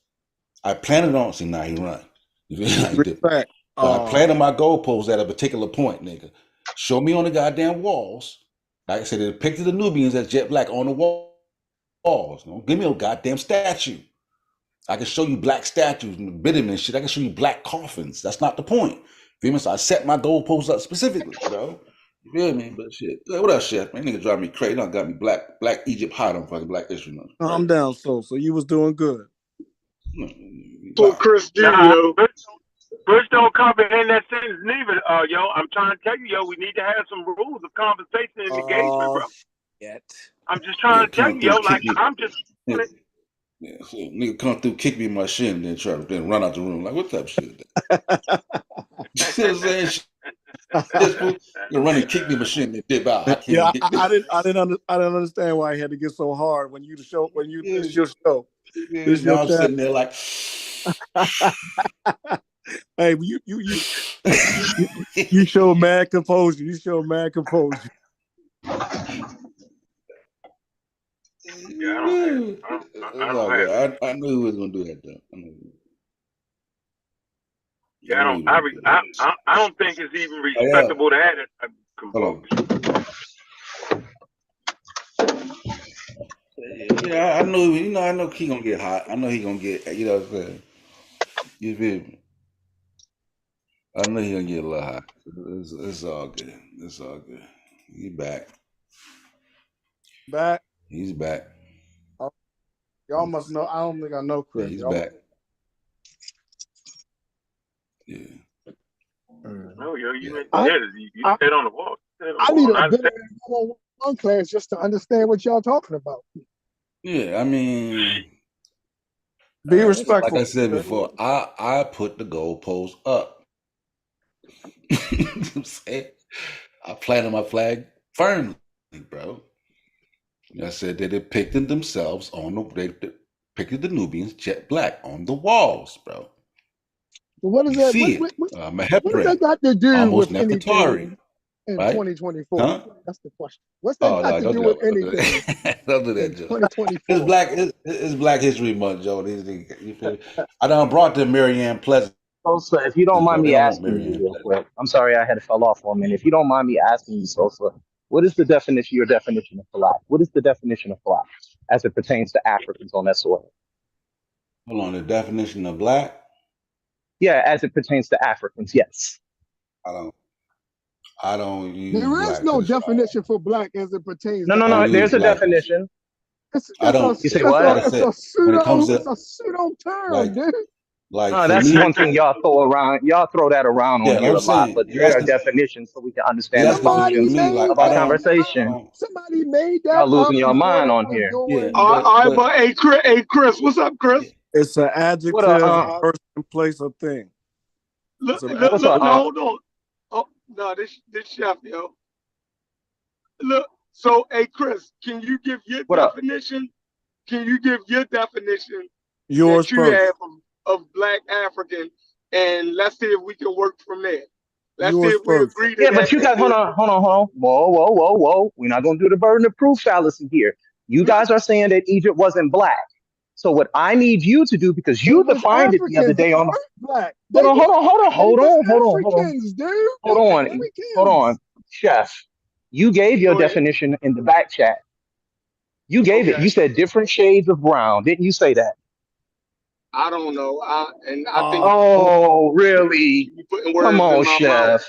B: I planted on, see, now he run. But I planted my goalposts at a particular point, nigga. Show me on the goddamn walls. Like I said, they depicted the Nubians as jet black on the walls. walls. You know? Give me a goddamn statue. I can show you black statues and bitumen shit. I can show you black coffins. That's not the point. Feel me? So I set my goalposts up specifically, bro. You feel me? But shit. What up, chef? Man, nigga drive me crazy. Don't got me black Egypt hot on fucking Black History Month.
M: Calm down, so you was doing good.
L: For Chris Jr.
S: Bush don't comprehend that sentence neither, yo. I'm trying to tell you, yo, we need to have some rules of conversation and engagement, bro. I'm just trying to tell you, yo, like I'm just
B: Yeah, so nigga come through, kick me in my shin, then then run out the room. Like, what type of shit? You see what I'm saying? Just run and kick me in my shin, then dip out.
M: I didn't understand why he had to get so hard when it's your show. It's your
B: I'm sitting there like,
M: hey, you show mad composure. You show mad composure.
S: Yeah,
B: I knew he was gonna do that though.
S: I don't think it's even respectable to have it.
B: Yeah, I know he gonna get hot. I know he gonna get, you know what I'm saying? You feel me? I know he gonna get a little hot. It's all good. It's all good. He's back.
M: Back?
B: He's back.
M: Y'all must know. I don't think I know Chris.
B: Yeah, he's back. Yeah.
S: No, yo, you hit on the wall.
Q: I need a bit of one class just to understand what y'all talking about.
B: Yeah, I mean,
M: be respectful.
B: Like I said before, I put the goalposts up. You know what I'm saying? I planted my flag firmly, bro. I said they depicted themselves they depicted the Nubians jet black on the walls, bro.
Q: What is that? What does that got to do with anything in 2024?
B: Huh?
Q: That's the question. What's that got to do with anything?
B: Don't do that, Joe.
Q: 2024.
B: It's Black History Month, Joe. You feel? I done brought them Marianne Pleasant.
R: Sosa, if you don't mind me asking you real quick, I'm sorry I had to fall off for a minute. If you don't mind me asking you, Sosa, what is your definition of black? What is the definition of black as it pertains to Africans on that soil?
B: Hold on, the definition of black?
R: Yeah, as it pertains to Africans, yes.
B: I don't use
Q: There is no definition for black as it pertains.
R: No. There's a definition.
Q: It's
R: you say what?
Q: It's a pseudo term, dude.
R: That's one thing y'all throw around. Y'all throw that around on here a lot, but there are definitions so we can understand the functions of our conversation.
Q: Somebody made that.
R: Y'all losing your mind on here.
L: Hey, Chris, what's up, Chris?
M: It's an adjective, person, place, or thing.
L: Look, hold on. Oh no, this chef, yo. Look, so hey, Chris, can you give your definition? Can you give your definition
M: yours
L: that you have of black African, and let's see if we can work from there. Let's see if we agree to that.
R: But you guys, hold on. Whoa. We're not going to do the burden of proof fallacy here. You guys are saying that Egypt wasn't black. So what I need you to do, because you defined it the other day on
Q: black.
R: Hold on, Chef. You gave your definition in the back chat. You gave it. You said different shades of brown. Didn't you say that?
L: I don't know. I think.
R: Oh, really? Come on, Chef.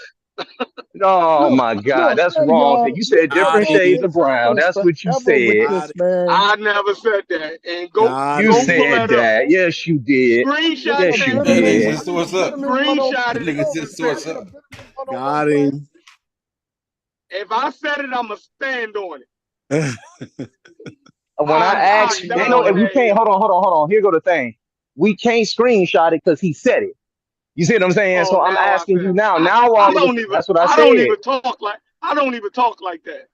R: Oh my God, that's wrong. You said different shades of brown. That's what you said.
L: I never said that. And
R: you said that. Yes, you did.
L: Screenshot
R: yes, you did.
L: Screenshot it.
M: Got him.
L: If I said it, I'ma stand on
R: it. When I asked, we can't. Hold on. Here go the thing. We can't screenshot it because he said it. You see what I'm saying? So I'm asking you now. That's what I said.
L: I don't even talk like that.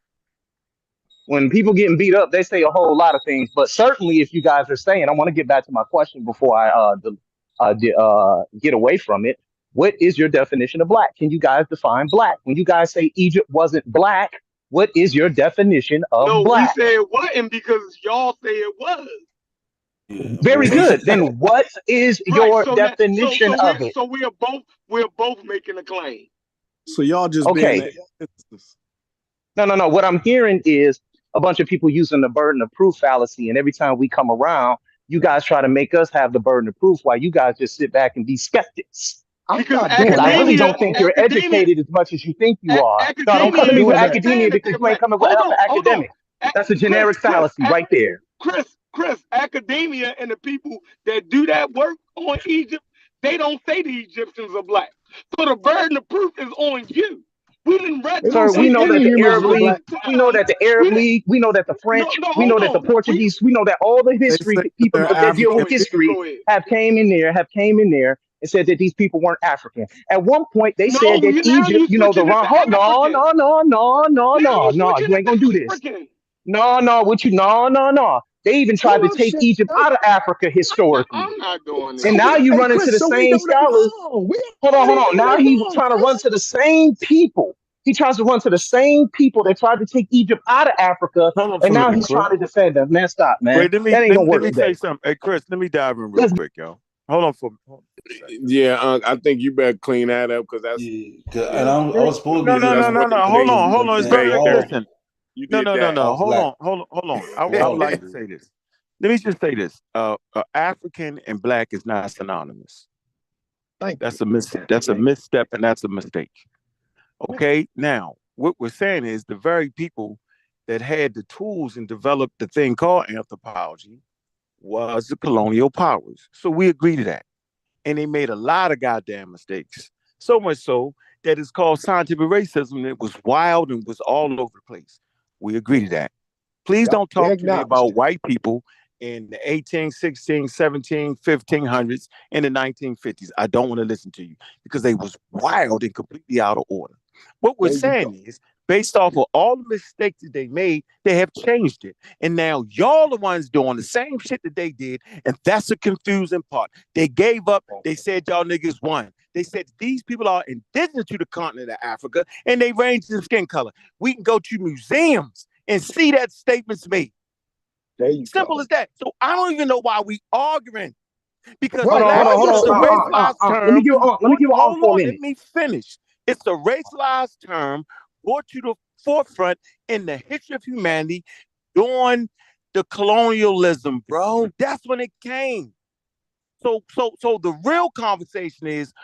R: When people getting beat up, they say a whole lot of things. But certainly, if you guys are saying, I want to get back to my question before I get away from it. What is your definition of black? Can you guys define black? When you guys say Egypt wasn't black, what is your definition of black?
L: We say it wasn't because y'all say it was.
R: Yeah, very good. Then what is your definition of it?
L: So we're both making a claim.
M: So y'all just
R: okay. No. What I'm hearing is a bunch of people using the burden of proof fallacy. And every time we come around, you guys try to make us have the burden of proof while you guys just sit back and be skeptics.
Q: Because
R: Because I really don't think you're educated as much as you think you are. No, don't come to me with academia because you ain't coming with academic. That's a generic fallacy right there.
S: Chris, academia and the people that do that work on Egypt, they don't say the Egyptians are black. So the burden of proof is on you. We didn't read.
R: Sir, we know that the Arab League, we know that the Arab League, we know that the French, we know that the Portuguese, we know that all the history people that deal with history have came in there and said that these people weren't African. At one point, they said that Egypt, you know, the wrong. No, you ain't gonna do this. No. They even tried to take Egypt out of Africa historically.
S: I'm not doing this.
R: And now you run into the same scholars. Hold on. Now he's trying to run to the same people. He tries to run to the same people that tried to take Egypt out of Africa. And now he's trying to defend them. Man, stop, man.
N: Wait,
R: that ain't gonna work.
N: Let me say something. Hey, Chris, let me dive in real quick, yo. Hold on for me.
M: Yeah, I think you better clean that up because that's.
B: And I was supposed to be.
N: No. Hold on. It's very listen. No. Hold on. I would like to say this. Let me just say this: African and black is not synonymous. That's a misstep, and that's a mistake. Okay, now what we're saying is the very people that had the tools and developed the thing called anthropology was the colonial powers. So we agree to that, and they made a lot of goddamn mistakes. So much so that it's called scientific racism. And it was wild and was all over the place. We agree to that. Please don't talk to me about white people in the 18, 16, 17, 1500s, and the 1950s. I don't want to listen to you because they was wild and completely out of order. What we're saying is, based off of all the mistakes that they made, they have changed it. And now y'all the ones doing the same shit that they did. And that's the confusing part. They gave up. They said y'all niggas won. They said these people are indigenous to the continent of Africa and they range in skin color. We can go to museums and see that statement's made. Simple as that. So I don't even know why we arguing. Because
R: hold on. Let me give on for a minute.
N: Let me finish. It's a racialized term brought to the forefront in the history of humanity during the colonialism, bro. That's when it came. So the real conversation is,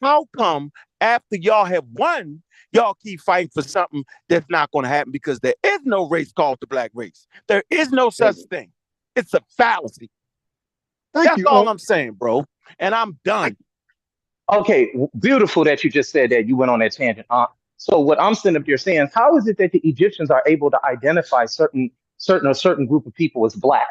N: how come after y'all have won, y'all keep fighting for something that's not going to happen? Because there is no race called the black race. There is no such thing. It's a fallacy. That's all I'm saying, bro. And I'm done.
R: Okay, beautiful that you just said that. You went on that tangent. So what I'm sitting up here saying, how is it that the Egyptians are able to identify certain group of people as black?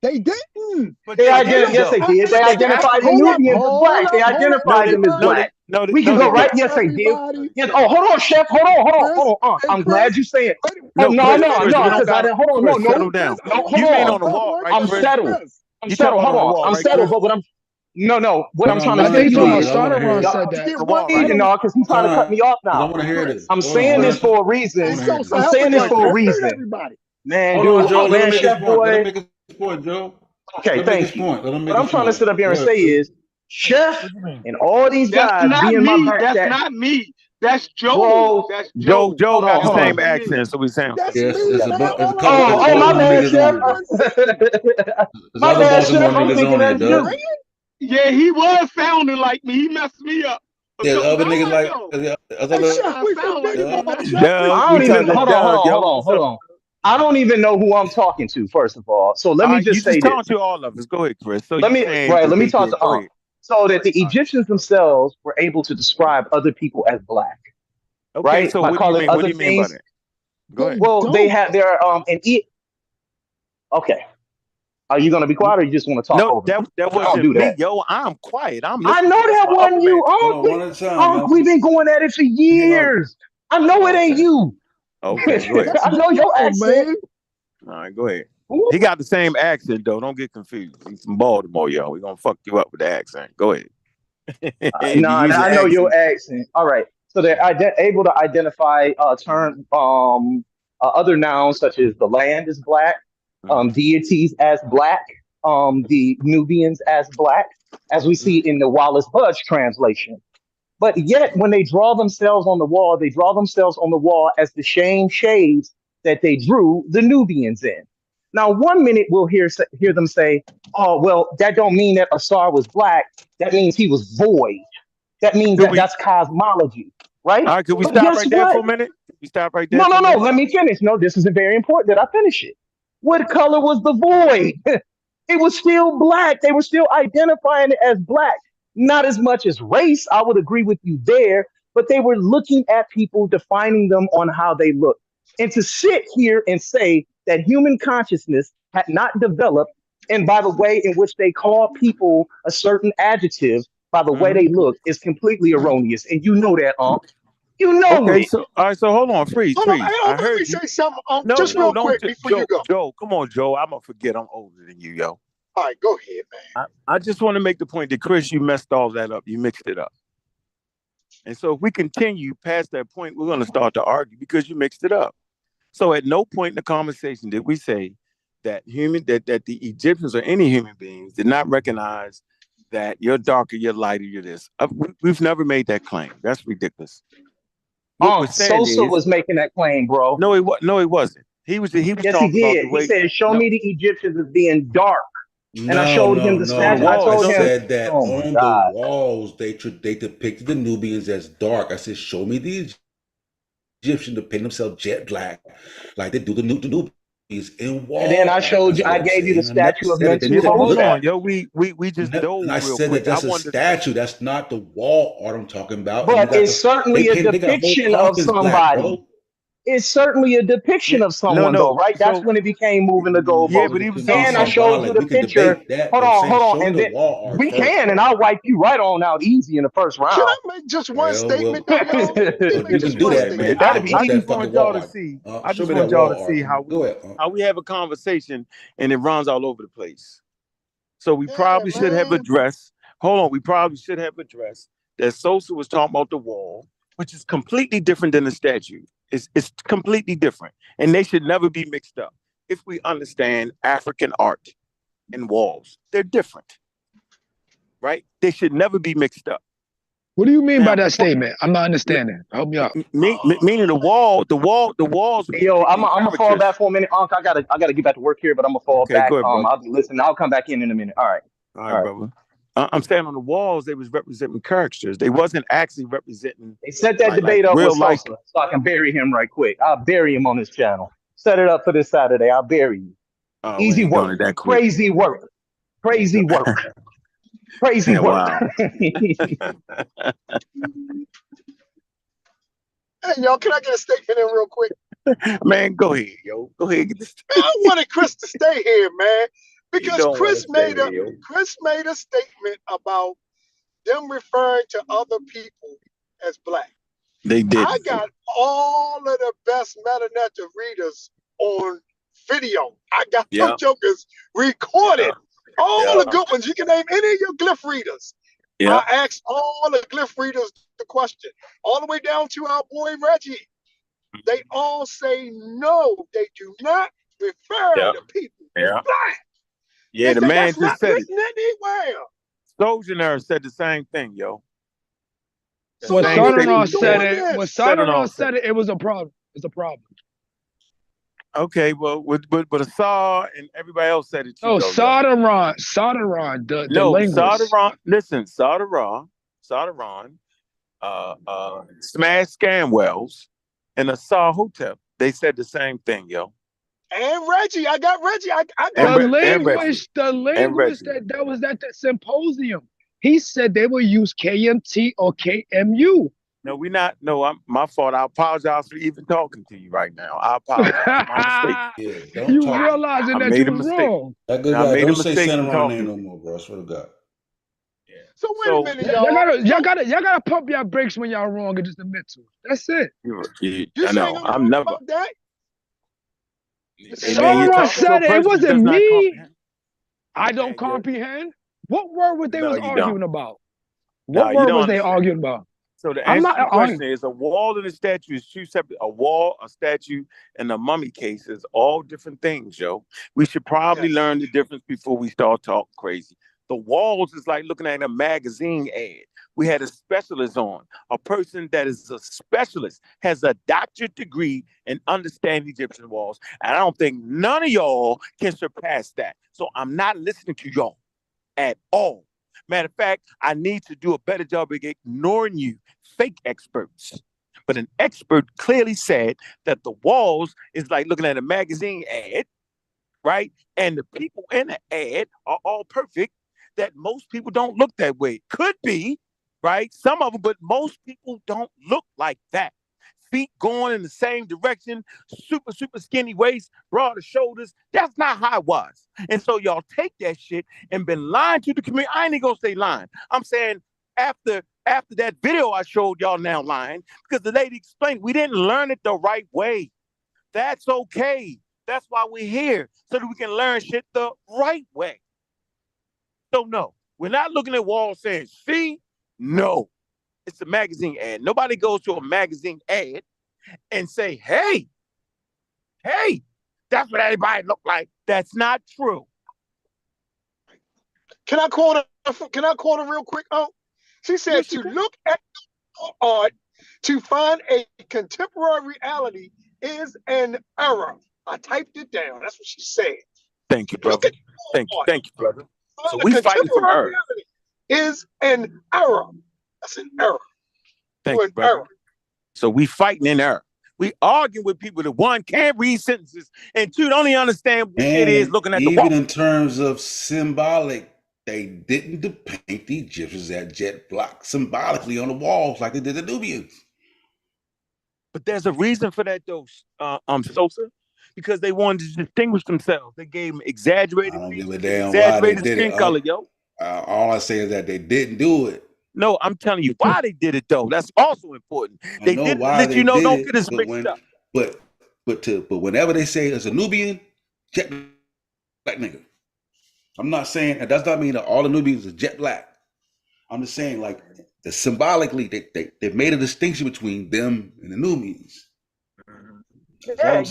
Q: They didn't.
R: Yes, they did. They identified the Nubians as black. They identified them as black. We can go right. Yes, they did. Yes. Oh, hold on, Chef. Hold on. I'm glad you say it. Oh, no. Because I didn't. Hold on. No.
N: Settle down.
R: No, hold
N: you
R: on.
N: mean on the wall, right?
R: I'm settled. Hold on. I'm settled. But what I'm What I'm trying to say to you is, because he's trying to cut me off now. I'm saying this for a reason. Man, dude, Chef boy.
B: Let him make his point, Joe.
R: Okay, thank you. What I'm trying to sit up here and say is, Chef and all these guys being my back.
S: That's not me. That's Joe.
R: That's
N: Joe got the same accent, so we sound.
B: Yes,
R: my bad, Chef. My bad, Chef. I'm thinking that's you.
S: Yeah, he was sounding like me. He messed me up.
B: Yeah, other niggas like.
R: I don't even. Hold on. I don't even know who I'm talking to. First of all, so let me just say this.
N: Talking to all of us. Go ahead, Chris. So
R: let me talk to so that the Egyptians themselves were able to describe other people as black.
N: Okay,
R: right?
N: So what do you mean by that? Go ahead.
R: Well, they have their Okay. Are you gonna be quiet, or you just want to talk over?
N: No, that wasn't me, yo. I'm quiet. I know
R: that wasn't you. We've been going at it for years. I know it ain't you.
N: Okay, go ahead.
R: I know your accent.
N: All right, go ahead. He got the same accent, though. Don't get confused. He's from Baltimore, yo. We're gonna fuck you up with the accent. Go ahead.
R: I know your accent. All right. So they're able to identify other nouns such as the land is black, deities as black, the Nubians as black, as we see in the Wallace Budge translation. But yet, when they draw themselves on the wall, they draw themselves on the wall as the same shades that they drew the Nubians in. Now, one minute we'll hear them say, "Oh, well, that don't mean that Asar was black. That means he was void. That means that's cosmology, right?"
N: All right, could we
R: But
N: stop
R: guess
N: right there for
R: what?
N: a minute? Could we stop right there
R: No,
N: for
R: no,
N: a
R: no.
N: minute?
R: Let me finish. No, this is very important that I finish it. What color was the void? It was still black. They were still identifying it as black. Not as much as race. I would agree with you there, but they were looking at people, defining them on how they look. And to sit here and say that human consciousness had not developed, and by the way in which they call people a certain adjective by the way they look, is completely erroneous. And you know that, You know
N: Okay,
R: it.
N: so all right, so hold on, freeze.
Q: Hold on, hey,
N: I
Q: let me
N: heard you.
Q: say something,
N: No,
Q: just real
N: don't,
Q: quick before you
N: Joe.
Q: go.
N: Joe, come on, Joe. I'm gonna forget I'm older than you, yo.
Q: All right, go ahead, man.
N: I just want to make the point that Chris, you messed all that up. You mixed it up. And so if we continue past that point, we're gonna start to argue because you mixed it up. So at no point in the conversation did we say that that the Egyptians or any human beings did not recognize that you're darker, you're lighter, you're this. We've never made that claim. That's ridiculous. What we're saying
R: Sosa
N: is,
R: was making that claim, bro.
N: no, he wasn't. He was
R: Yes, he
N: talking about
R: did.
N: the
R: He
N: way.
R: said, "Show
N: No,
R: me the Egyptians as being dark." And I
B: No,
R: showed
B: no,
R: him the
N: on the
B: no.
R: statue. I
N: wall.
B: I
R: told
N: No,
R: him,
B: said that
R: "Oh my
B: on the
R: God."
B: walls they depicted the Nubians as dark. I said, show me the Egyptian to paint themselves jet black, like they do the Nubians in
R: And then
B: wall
R: I
B: art.
R: showed
B: That's
R: you,
B: what
R: I
B: I'm
R: gave you the
B: saying. I never
R: statue of
B: said that they
N: but hold
B: look.
N: on,
R: Mentuhotep.
N: yo. We just
B: And
N: dove
B: I
N: real
B: said that
N: quick. I
B: that's a
N: wanted.
B: statue. That's not the wall art I'm talking about. And you
R: But
B: got
R: it's certainly a
B: they got whole
R: depiction of
B: coffins black,
R: somebody.
B: bro.
R: It's certainly a
N: Yeah,
R: depiction of someone, though,
N: no.
R: right? That's
N: So
R: when it became moving the
N: yeah,
R: goalposts.
N: but he
B: It
N: was
B: can be
R: And
N: talking
R: I
N: about.
R: showed you
B: symbolic.
R: the
B: We can
R: picture.
B: debate that, but I'm saying
R: Hold on,
B: show me
R: and
B: the
R: then
B: wall art
R: we
B: first,
R: can, and
B: bro.
R: I'll wipe you right on out easy in the first
Q: Can
R: round.
Q: I make just one
B: Well,
Q: statement, though, y'all? Let me make
B: you can
Q: just
B: do
Q: one
N: Go ahead,
B: that,
N: man.
B: man.
Q: statement.
R: That'd
B: But
R: be
N: I
B: what's
R: easy.
B: that
N: just
B: fucking
N: want y'all
B: wall
N: to
B: art?
N: see. I
B: Show
N: just
B: me that
N: want y'all
B: wall
N: to
B: art,
N: see
B: man. Go ahead.
N: how we have a conversation and it runs all over the place. So we
Q: Yeah,
N: probably should have
Q: man.
N: addressed. Hold on, we probably should have addressed that Sosa was talking about the wall, which is completely different than the statue. It's completely different, and they should never be mixed up. If we understand African art and walls, they're different, right? They should never be mixed up.
K: What do you mean by
N: Now,
K: that statement? I'm not understanding. Help me out.
N: meaning the walls
R: Hey, yo, I'm
N: and
R: gonna fall back
N: caricatures.
R: for a minute, Unc. I gotta get back to work here, but I'm gonna fall
N: Okay,
R: back.
N: go ahead, brother.
R: I'll be listening. I'll come back in a minute. All right,
N: All right,
R: all right.
N: brother. I'm saying on the walls, they was representing caricatures. They wasn't actually representing
R: Hey, set that
N: like
R: debate up with
N: real life.
R: Sosa so I can bury him right quick. I'll bury him on this channel. Set it up for this Saturday. I'll bury you.
N: Oh, we
R: Easy
N: ain't doing
R: work.
N: it that quick.
R: Crazy work. Crazy work. Crazy work.
N: Wow.
Q: Hey, y'all, can I get a statement in real quick?
N: Man, go ahead, yo. Go ahead, get this.
Q: Man, I wanted Chris to stay here, man,
N: You
Q: because
N: don't want to stay here, yo.
Q: Chris made a statement about them referring to other people as black.
N: They did.
Q: I got all of the best Metanetta readers on video. I got them jokers recorded. All the good ones. You can name any of your glyph readers.
N: Yeah.
Q: I asked all the glyph readers the question, all the way down to our boy Reggie. They all say no, they do not refer to people as black.
N: Yeah,
Q: They
N: the
Q: say
N: man
Q: that's not
N: just said it.
Q: written anywhere.
N: Sojourner said the same thing, yo.
Q: So
K: When
Q: now what are we
K: Sardaron said
Q: doing
K: it,
Q: this?
K: it was a problem. It's a problem.
N: Okay, well, but Assad and everybody else said it too,
K: No,
N: though, yo.
K: Sardaron, the linguist.
N: Sauron, Smash Scamwells, and Assad Hotep. They said the same thing, yo.
Q: And Reggie, I got Reggie. I got
K: The
N: Reggie.
K: linguist that was at the symposium. He said they will use KMT or KMU.
N: No, we not. No, my fault. I apologize for even talking to you right now. I apologize. My mistake.
B: Yeah, don't
K: You
B: talk.
K: realizing
N: I
K: that
N: made
K: you
N: a
K: was
N: mistake.
K: wrong.
B: That good
N: I
B: guy.
N: made a
B: Don't say
N: mistake in
B: Santa
N: talking.
B: name no more, bro. I swear to God.
Q: So wait a minute,
K: Y'all gotta pump your brakes when y'all wrong and just admit to it. That's it.
Q: You
N: I
Q: saying
N: know.
Q: I'm
N: I'm
Q: wrong
N: never.
Q: about that?
N: Hey, man, you
K: Sardaron
N: talk to a
K: said it. It
N: person who does
K: wasn't
N: not
K: me.
N: comprehend.
K: I don't
N: Yeah,
K: comprehend. What word was they
N: no,
K: was
N: you don't.
K: arguing about?
N: No,
K: What
N: you
K: word
N: don't
K: was they
N: understand.
K: arguing about?
N: So the
K: I'm
N: answer
K: not
N: to the question
K: arguing.
N: is a wall and a statue is two separate. A wall, a statue, and a mummy case is all different things, yo. We should probably
Q: Yes.
N: learn the difference before we start talking crazy. The walls is like looking at a magazine ad. We had a specialist on, a person that is a specialist, has a doctorate degree in understanding Egyptian walls. And I don't think none of y'all can surpass that. So I'm not listening to y'all at all. Matter of fact, I need to do a better job of ignoring you, fake experts. But an expert clearly said that the walls is like looking at a magazine ad, right? And the people in the ad are all perfect, that most people don't look that way. Could be, right? Some of them, but most people don't look like that. Feet going in the same direction, super, super skinny waist, broader shoulders. That's not how it was. And so y'all take that shit and been lying to the community. I ain't even gonna say lying. I'm saying after that video I showed y'all now lying, because the lady explained we didn't learn it the right way. That's okay. That's why we're here, so that we can learn shit the right way. So no, we're not looking at walls saying, see, no. It's a magazine ad. Nobody goes to a magazine ad and say, hey, that's what everybody look like. That's not true.
Q: Can I quote her real quick? Oh, she said to look at art to find a contemporary reality is an error. I typed it down. That's what she said.
N: Thank you, brother. Thank you, brother. So we fighting some error.
Q: Is an error. That's an error.
N: Thank you, brother. Error. So we fighting in error. We arguing with people that, one, can't read sentences, and two, don't even understand what it is looking at the wall.
B: Even in terms of symbolic, they didn't depict the Egyptians as jet black symbolically on the walls like they did the Nubians.
N: But there's a reason for that, though, Sosa, because they wanted to distinguish themselves. They gave them exaggerated features, exaggerated skin color, yo.
B: All I say is that they didn't do it.
N: No, I'm telling you why they did it, though. That's also important. They didn't let you know, don't get us mixed up.
B: But whenever they say it's a Nubian, jet black nigga. I'm not saying that does not mean that all the Nubians are jet black. I'm just saying, like, symbolically, they made a distinction between them and the Nubians.
N: Yeah,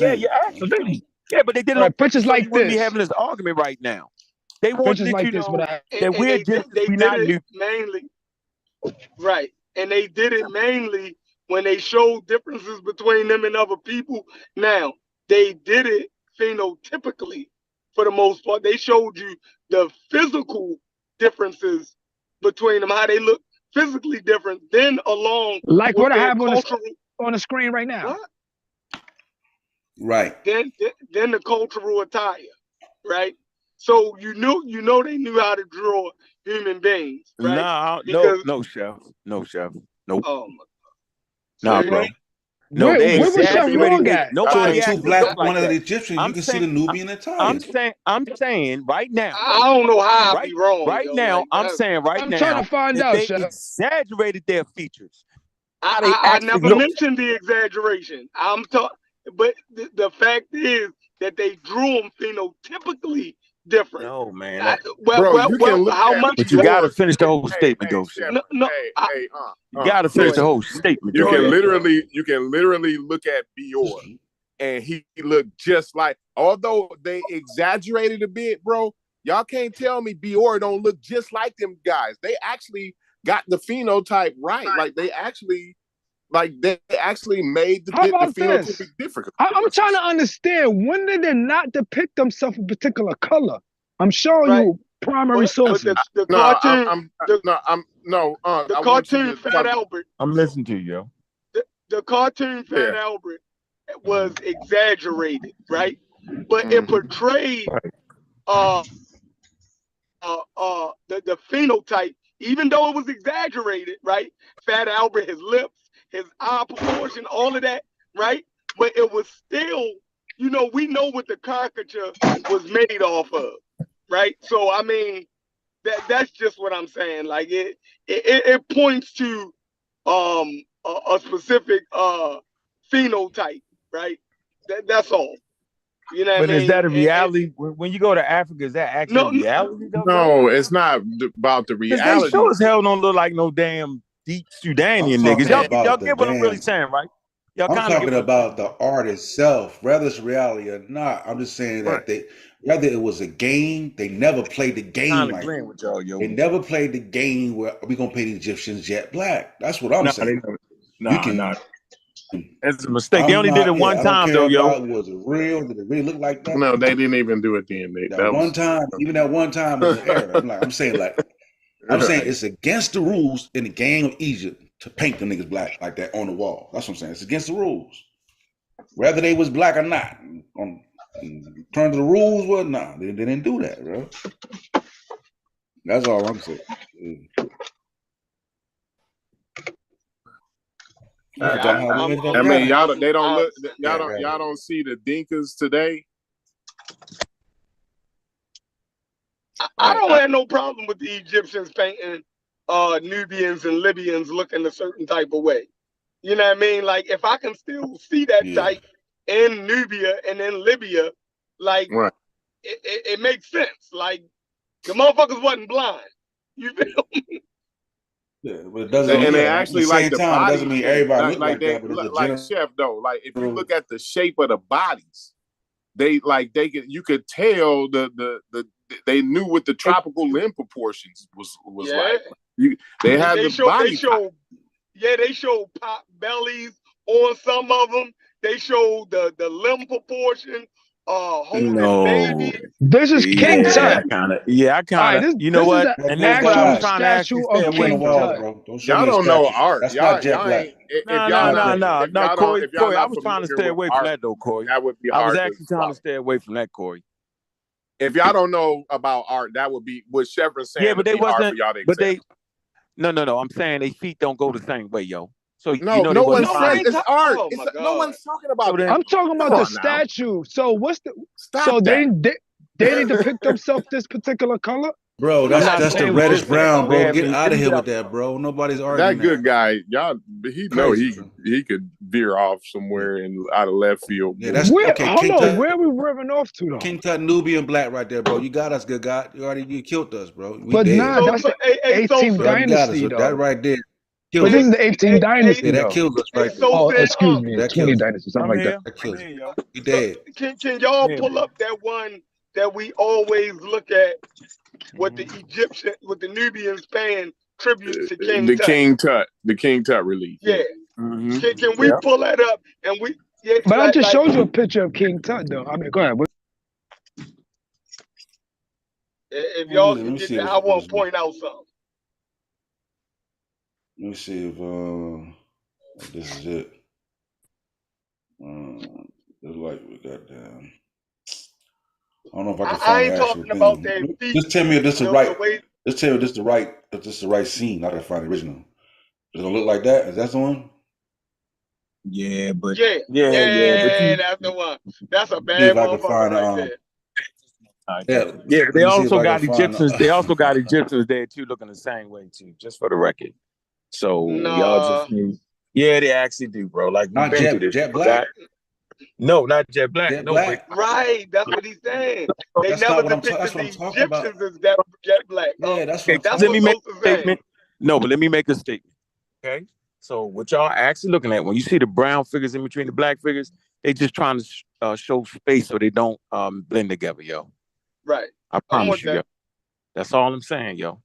N: absolutely. Yeah, but they did it on pictures like this. We wouldn't be having this argument right now. They wanted to, you know, that we're just not new.
Q: Mainly, right, and they did it mainly when they showed differences between them and other people. Now they did it phenotypically for the most part. They showed you the physical differences between them, how they look physically different, then along
K: like what I have on the screen right now.
Q: What?
B: Right.
Q: Then the cultural attire, right? So you know they knew how to draw human beings, right?
N: No, chef. Nope.
Q: Oh my God.
N: Nah, bro. No,
K: where was Chef wrong at?
N: Nobody
B: two black one of the Egyptians. You can see the Nubian attire.
N: I'm saying right now.
Q: I don't know how I'd be wrong.
N: Right now, like, I'm saying right now.
K: I'm trying to find out,
N: they
K: Chef.
N: exaggerated their features.
Q: I never mentioned the exaggeration. I'm talking, but the fact is that they drew them phenotypically different.
N: No, man.
Q: How much?
N: But you got to finish the whole statement, though. You got to finish the whole statement.
L: You can literally look at Bior, and he looked just like. Although they exaggerated a bit, bro, y'all can't tell me Bior don't look just like them guys. They actually got the phenotype right. Like they actually made the phenotype different.
K: I'm trying to understand, when did they not depict themselves a particular color? I'm showing you primary sources.
Q: The cartoon Fat Albert.
N: I'm listening to you, yo.
Q: The cartoon Fat Albert was exaggerated, right? But it portrayed the phenotype, even though it was exaggerated, right? Fat Albert, his lips, his eye proportion, all of that, right? But it was still, you know, we know what the caricature was made off of, right? So I mean, that's just what I'm saying. Like it points to a specific phenotype, right? That's all. You know what I mean?
N: Is that a reality? When you go to Africa, is that actually reality?
L: No, it's not about the reality.
N: They sure as hell don't look like no damn deep Sudanian niggas. Y'all get what I'm really saying, right?
B: I'm talking about the art itself, whether it's reality or not. I'm just saying that whether it was a game, they never played the game like
N: agreeing with y'all, yo.
B: they never played the game where we gonna pay the Egyptians jet black. That's what I'm saying.
N: It's a mistake. They only did it one time, though, yo.
B: Was it real? Did it really look like that?
L: No, they didn't even do it then.
B: That one time was an error. I'm saying it's against the rules in the game of Egypt to paint the niggas black like that on the wall. That's what I'm saying. It's against the rules. Whether they was black or not. In terms of the rules, they didn't do that, bro. That's all I'm saying.
L: I mean, y'all don't see the Dinkas today.
Q: I don't have no problem with the Egyptians painting Nubians and Libyans looking a certain type of way. You know what I mean? Like, if I can still see that type in Nubia and in Libya, like, it makes sense. Like, the motherfuckers wasn't blind. You feel me?
B: Yeah, but it doesn't.
L: And they actually like the body.
B: Doesn't mean everybody look like that.
L: But like Chef though, like if you look at the shape of the bodies, you could tell they knew what the tropical limb proportions was like. They had the body.
Q: They showed pop bellies on some of them. They showed the limb proportion. Holding baby.
K: This is King Tut.
N: I kind of. You know what?
K: And that's what I'm trying to ask you. Of King Tut.
L: Y'all don't know art.
B: That's not jet black.
N: No, Corey. I was trying to stay away from that, though, Corey.
L: That would be
N: I
L: hard.
N: was actually trying to stay away from that, Corey.
L: If y'all don't know about art, that would be what Chevron saying.
N: Yeah, but they wasn't.
L: But
N: they. No. I'm saying their feet don't go the same way, yo. So
L: no one's saying it's art. No one's talking about that.
K: I'm talking about the statue. So what's the? They need to pick themselves this particular color.
B: Bro, that's the reddish brown, bro. Get out of here with that, bro. Nobody's arguing.
L: That good guy, y'all. He could veer off somewhere and out of left field.
B: Yeah, that's okay.
K: Where are we revving off to though?
B: King Tut, Nubian black, right there, bro. You got us, good guy. You killed us, bro.
K: But that's the 18th dynasty, though.
B: That right there.
K: But this is the 18th dynasty.
B: Yeah, that killed us right there.
K: Oh, excuse me, 20th dynasty, something like that.
B: That killed us. He dead.
Q: Can y'all pull up that one that we always look at with the Nubians paying tribute to King Tut?
L: The King Tut relief.
Q: Yeah. Mm-hmm. Can we pull that up and we? Yeah,
K: but I just showed you a picture of King Tut, though. I mean, go ahead.
Q: If y'all can get that, I want to point out something.
B: Let me see if this is it. It's like we got down. I don't know if I can find.
Q: I ain't talking about that.
B: Just tell me if this is right. Just tell me if this is the right scene. I gotta find the original. Does it look like that? Is that the one?
N: Yeah, but
Q: yeah, that's the one. That's a bad motherfucker right there.
N: Yeah, they also got Egyptians. They also got Egyptians there too, looking the same way too. Just for the record. So y'all just they actually do, bro. Like
B: not jet black.
N: No, not jet black.
Q: Right, that's what he's saying. They never depicted the Egyptians as jet black.
B: Yeah, that's
N: what. Let me make a statement. No, but let me make a statement. Okay. So what y'all actually looking at when you see the brown figures in between the black figures, they just trying to show space so they don't blend together, yo.
Q: Right.
N: I promise you, yo. That's all I'm saying, yo.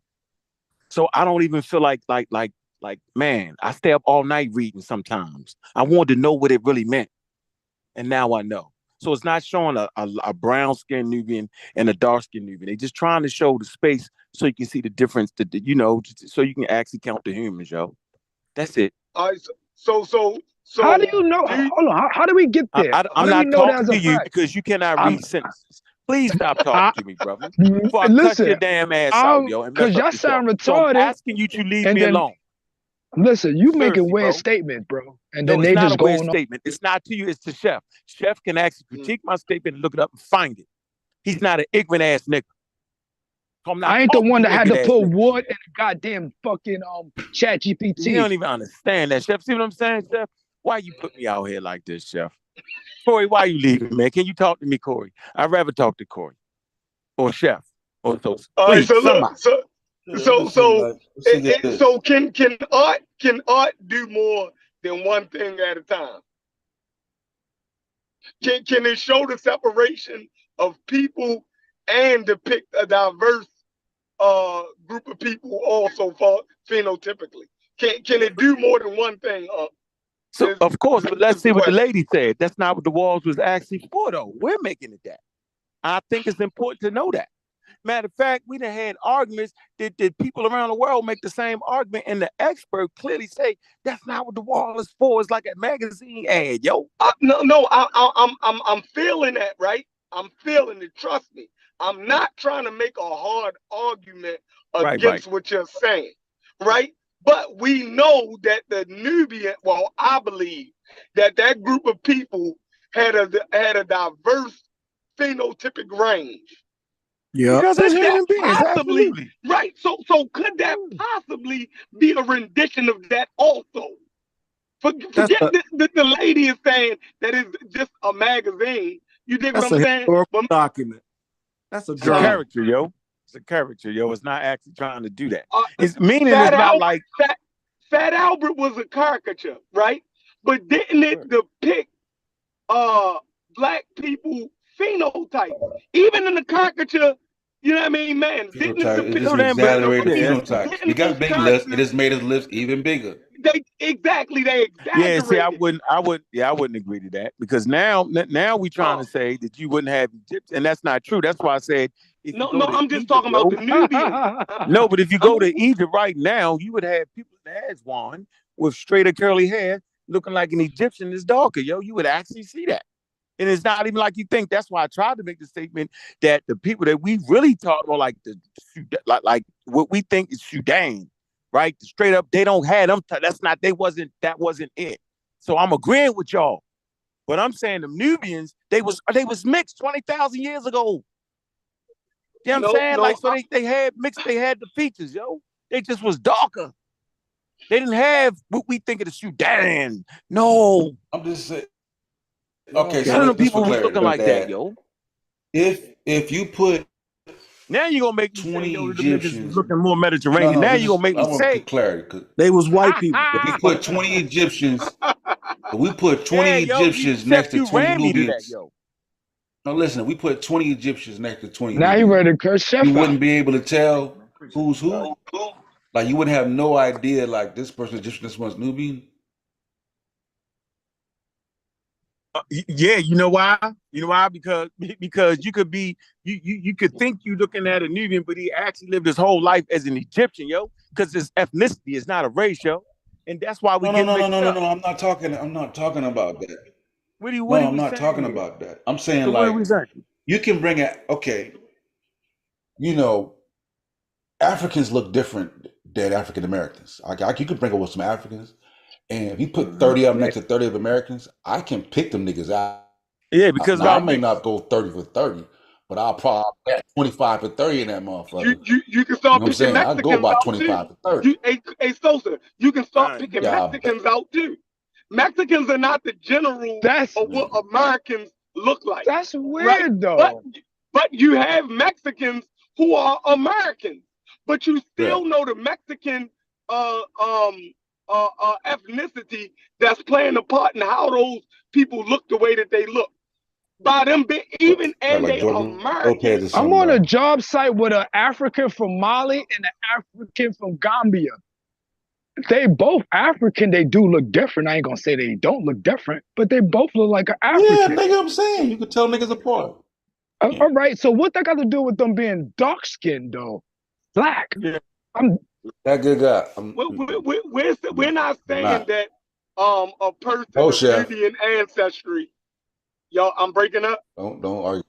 N: So I don't even feel like, man, I stay up all night reading sometimes. I wanted to know what it really meant. And now I know. So it's not showing a brown-skinned Nubian and a dark-skinned Nubian. They're just trying to show the space so you can see the difference, so you can actually count the humans, yo. That's it.
Q: All right, so
K: how do you know? Hold on. How do we get there?
N: I'm not talking to you because you cannot read sentences. Please stop talking to me, brother. Before I cut your damn ass out, yo.
K: Because y'all sound retarded.
N: So I'm asking you to leave me alone.
K: Listen, you making weird statement, bro. And then they just go on.
N: Statement. It's not to you, it's to Chef. Chef can actually critique my statement and look it up and find it. He's not an ignorant ass nigga. So
K: I ain't the one that had to put wood in a goddamn fucking chat GPT.
N: You don't even understand that, Chef. See what I'm saying, Chef? Why you put me out here like this, Chef? Corey, why you leaving, man? Can you talk to me, Corey? I'd rather talk to Corey or Chef or Sosa.
Q: All right, so look, so can art do more than one thing at a time? Can it show the separation of people and depict a diverse group of people also phenotypically? Can it do more than one thing?
N: So of course, but let's see what the lady said. That's not what the walls was actually for, though. We're making it that. I think it's important to know that. Matter of fact, we done had arguments that people around the world make the same argument, and the expert clearly say that's not what the wall is for. It's like a magazine ad, yo.
Q: No, I'm feeling that, right? I'm feeling it. Trust me. I'm not trying to make a hard argument against what you're saying, right? But we know that the Nubian, well, I believe that group of people had a diverse phenotypic range.
M: Yeah,
N: because it's human beings,
Q: possibly,
N: absolutely.
Q: Right. So could that possibly be a rendition of that also? Forget the lady is saying that it's just a magazine. You dig what I'm saying?
M: Document. That's a
N: character, yo. It's a character, yo. It's not actually trying to do that. It's meaning it's not like
Q: Fat Albert was a caricature, right? But didn't it depict black people phenotype? Even in the caricature, you know what I mean, man?
B: Didn't it just exaggerated phenotypes. We got big lists. It just made his list even bigger.
Q: They exaggerated.
N: Yeah, see, I wouldn't agree to that because now we trying to say that you wouldn't have Egypt, and that's not true. That's why I said
Q: I'm just talking about the Nubians.
N: No, but if you go to Egypt right now, you would have people in Aswan with straighter curly hair looking like an Egyptian is darker, yo. You would actually see that. And it's not even like you think. That's why I tried to make the statement that the people that we really talk about, like like what we think is Sudan, right? Straight up, they don't have them. That wasn't it. So I'm agreeing with y'all. But I'm saying the Nubians, they was mixed 20,000 years ago. You know what I'm saying? Like, so they had mixed, they had the features, yo. They just was darker. They didn't have what we think of the Sudan. No.
B: I'm just saying. Okay, so
N: none of the people was looking like that, yo.
B: If you put
N: now you're gonna make me 20 say, Egyptians looking more Mediterranean.
B: No,
N: now you're gonna make me say
B: clarity.
M: They was white people.
B: If we put 20 Egyptians, Egyptians next to 20 Nubians. Now listen, we put 20 Egyptians next to 20
K: Now
B: Nubians.
K: you ready to curse Chef
B: You
K: out.
B: wouldn't be able to tell who's who. Like you wouldn't have no idea like this person Egyptian, this one's Nubian.
N: Yeah, you know why? You know why? Because you could be you could think you looking at a Nubian, but he actually lived his whole life as an Egyptian, yo. Because his ethnicity is not a race, yo, and that's why we
B: No. I'm not talking about that. I'm not talking about that. I'm saying
N: so
B: like you can bring it. Okay, you know, Africans look different than African Americans. You could bring up with some Africans. And if you put 30 of them next to 30 of Americans, I can pick them niggas out.
N: Yeah, because
B: I may not go 30 for 30, but I'll probably bet 25 for 30 in that motherfucker.
Q: You can start
B: picking Mexicans I'll go about 25 for 30.
Q: Hey, Sosa, you can start picking Mexicans out too. Mexicans are not the general of what Americans look like.
K: That's weird, though.
Q: But you have Mexicans who are Americans, but you still know the Mexican ethnicity that's playing a part in how those people look the way that they look. By them being even and like they Americans.
K: I'm on a job site with an African from Mali and an African from Gambia. They both African. They do look different. I ain't gonna say they don't look different, but they both look like an African.
B: Yeah, nigga, I'm saying you can tell niggas apart.
K: All right. So what that got to do with them being dark skinned though? Black.
B: Yeah. That good guy.
Q: We're not saying that a person of Indian ancestry. Yo, I'm breaking up.
B: Don't argue.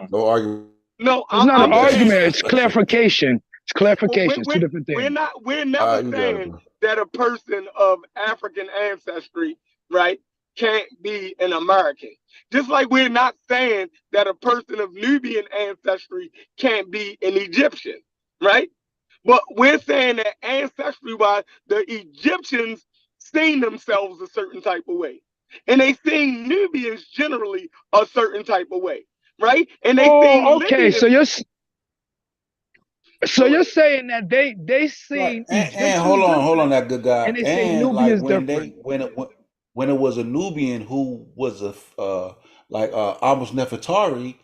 B: Don't argue.
Q: No,
K: it's not an argument. It's clarification. It's clarification. It's two different things.
Q: We're never saying that a person of African ancestry, right, can't be an American. Just like we're not saying that a person of Nubian ancestry can't be an Egyptian, right? But we're saying that ancestry-wise, the Egyptians seen themselves a certain type of way. And they seen Nubians generally a certain type of way, right? And they seen
K: Libyans. So you're saying that they seen
B: and hold on, that good guy.
K: And they say Nubians
B: like
K: different.
B: When it was a Nubian who was almost Nefertari,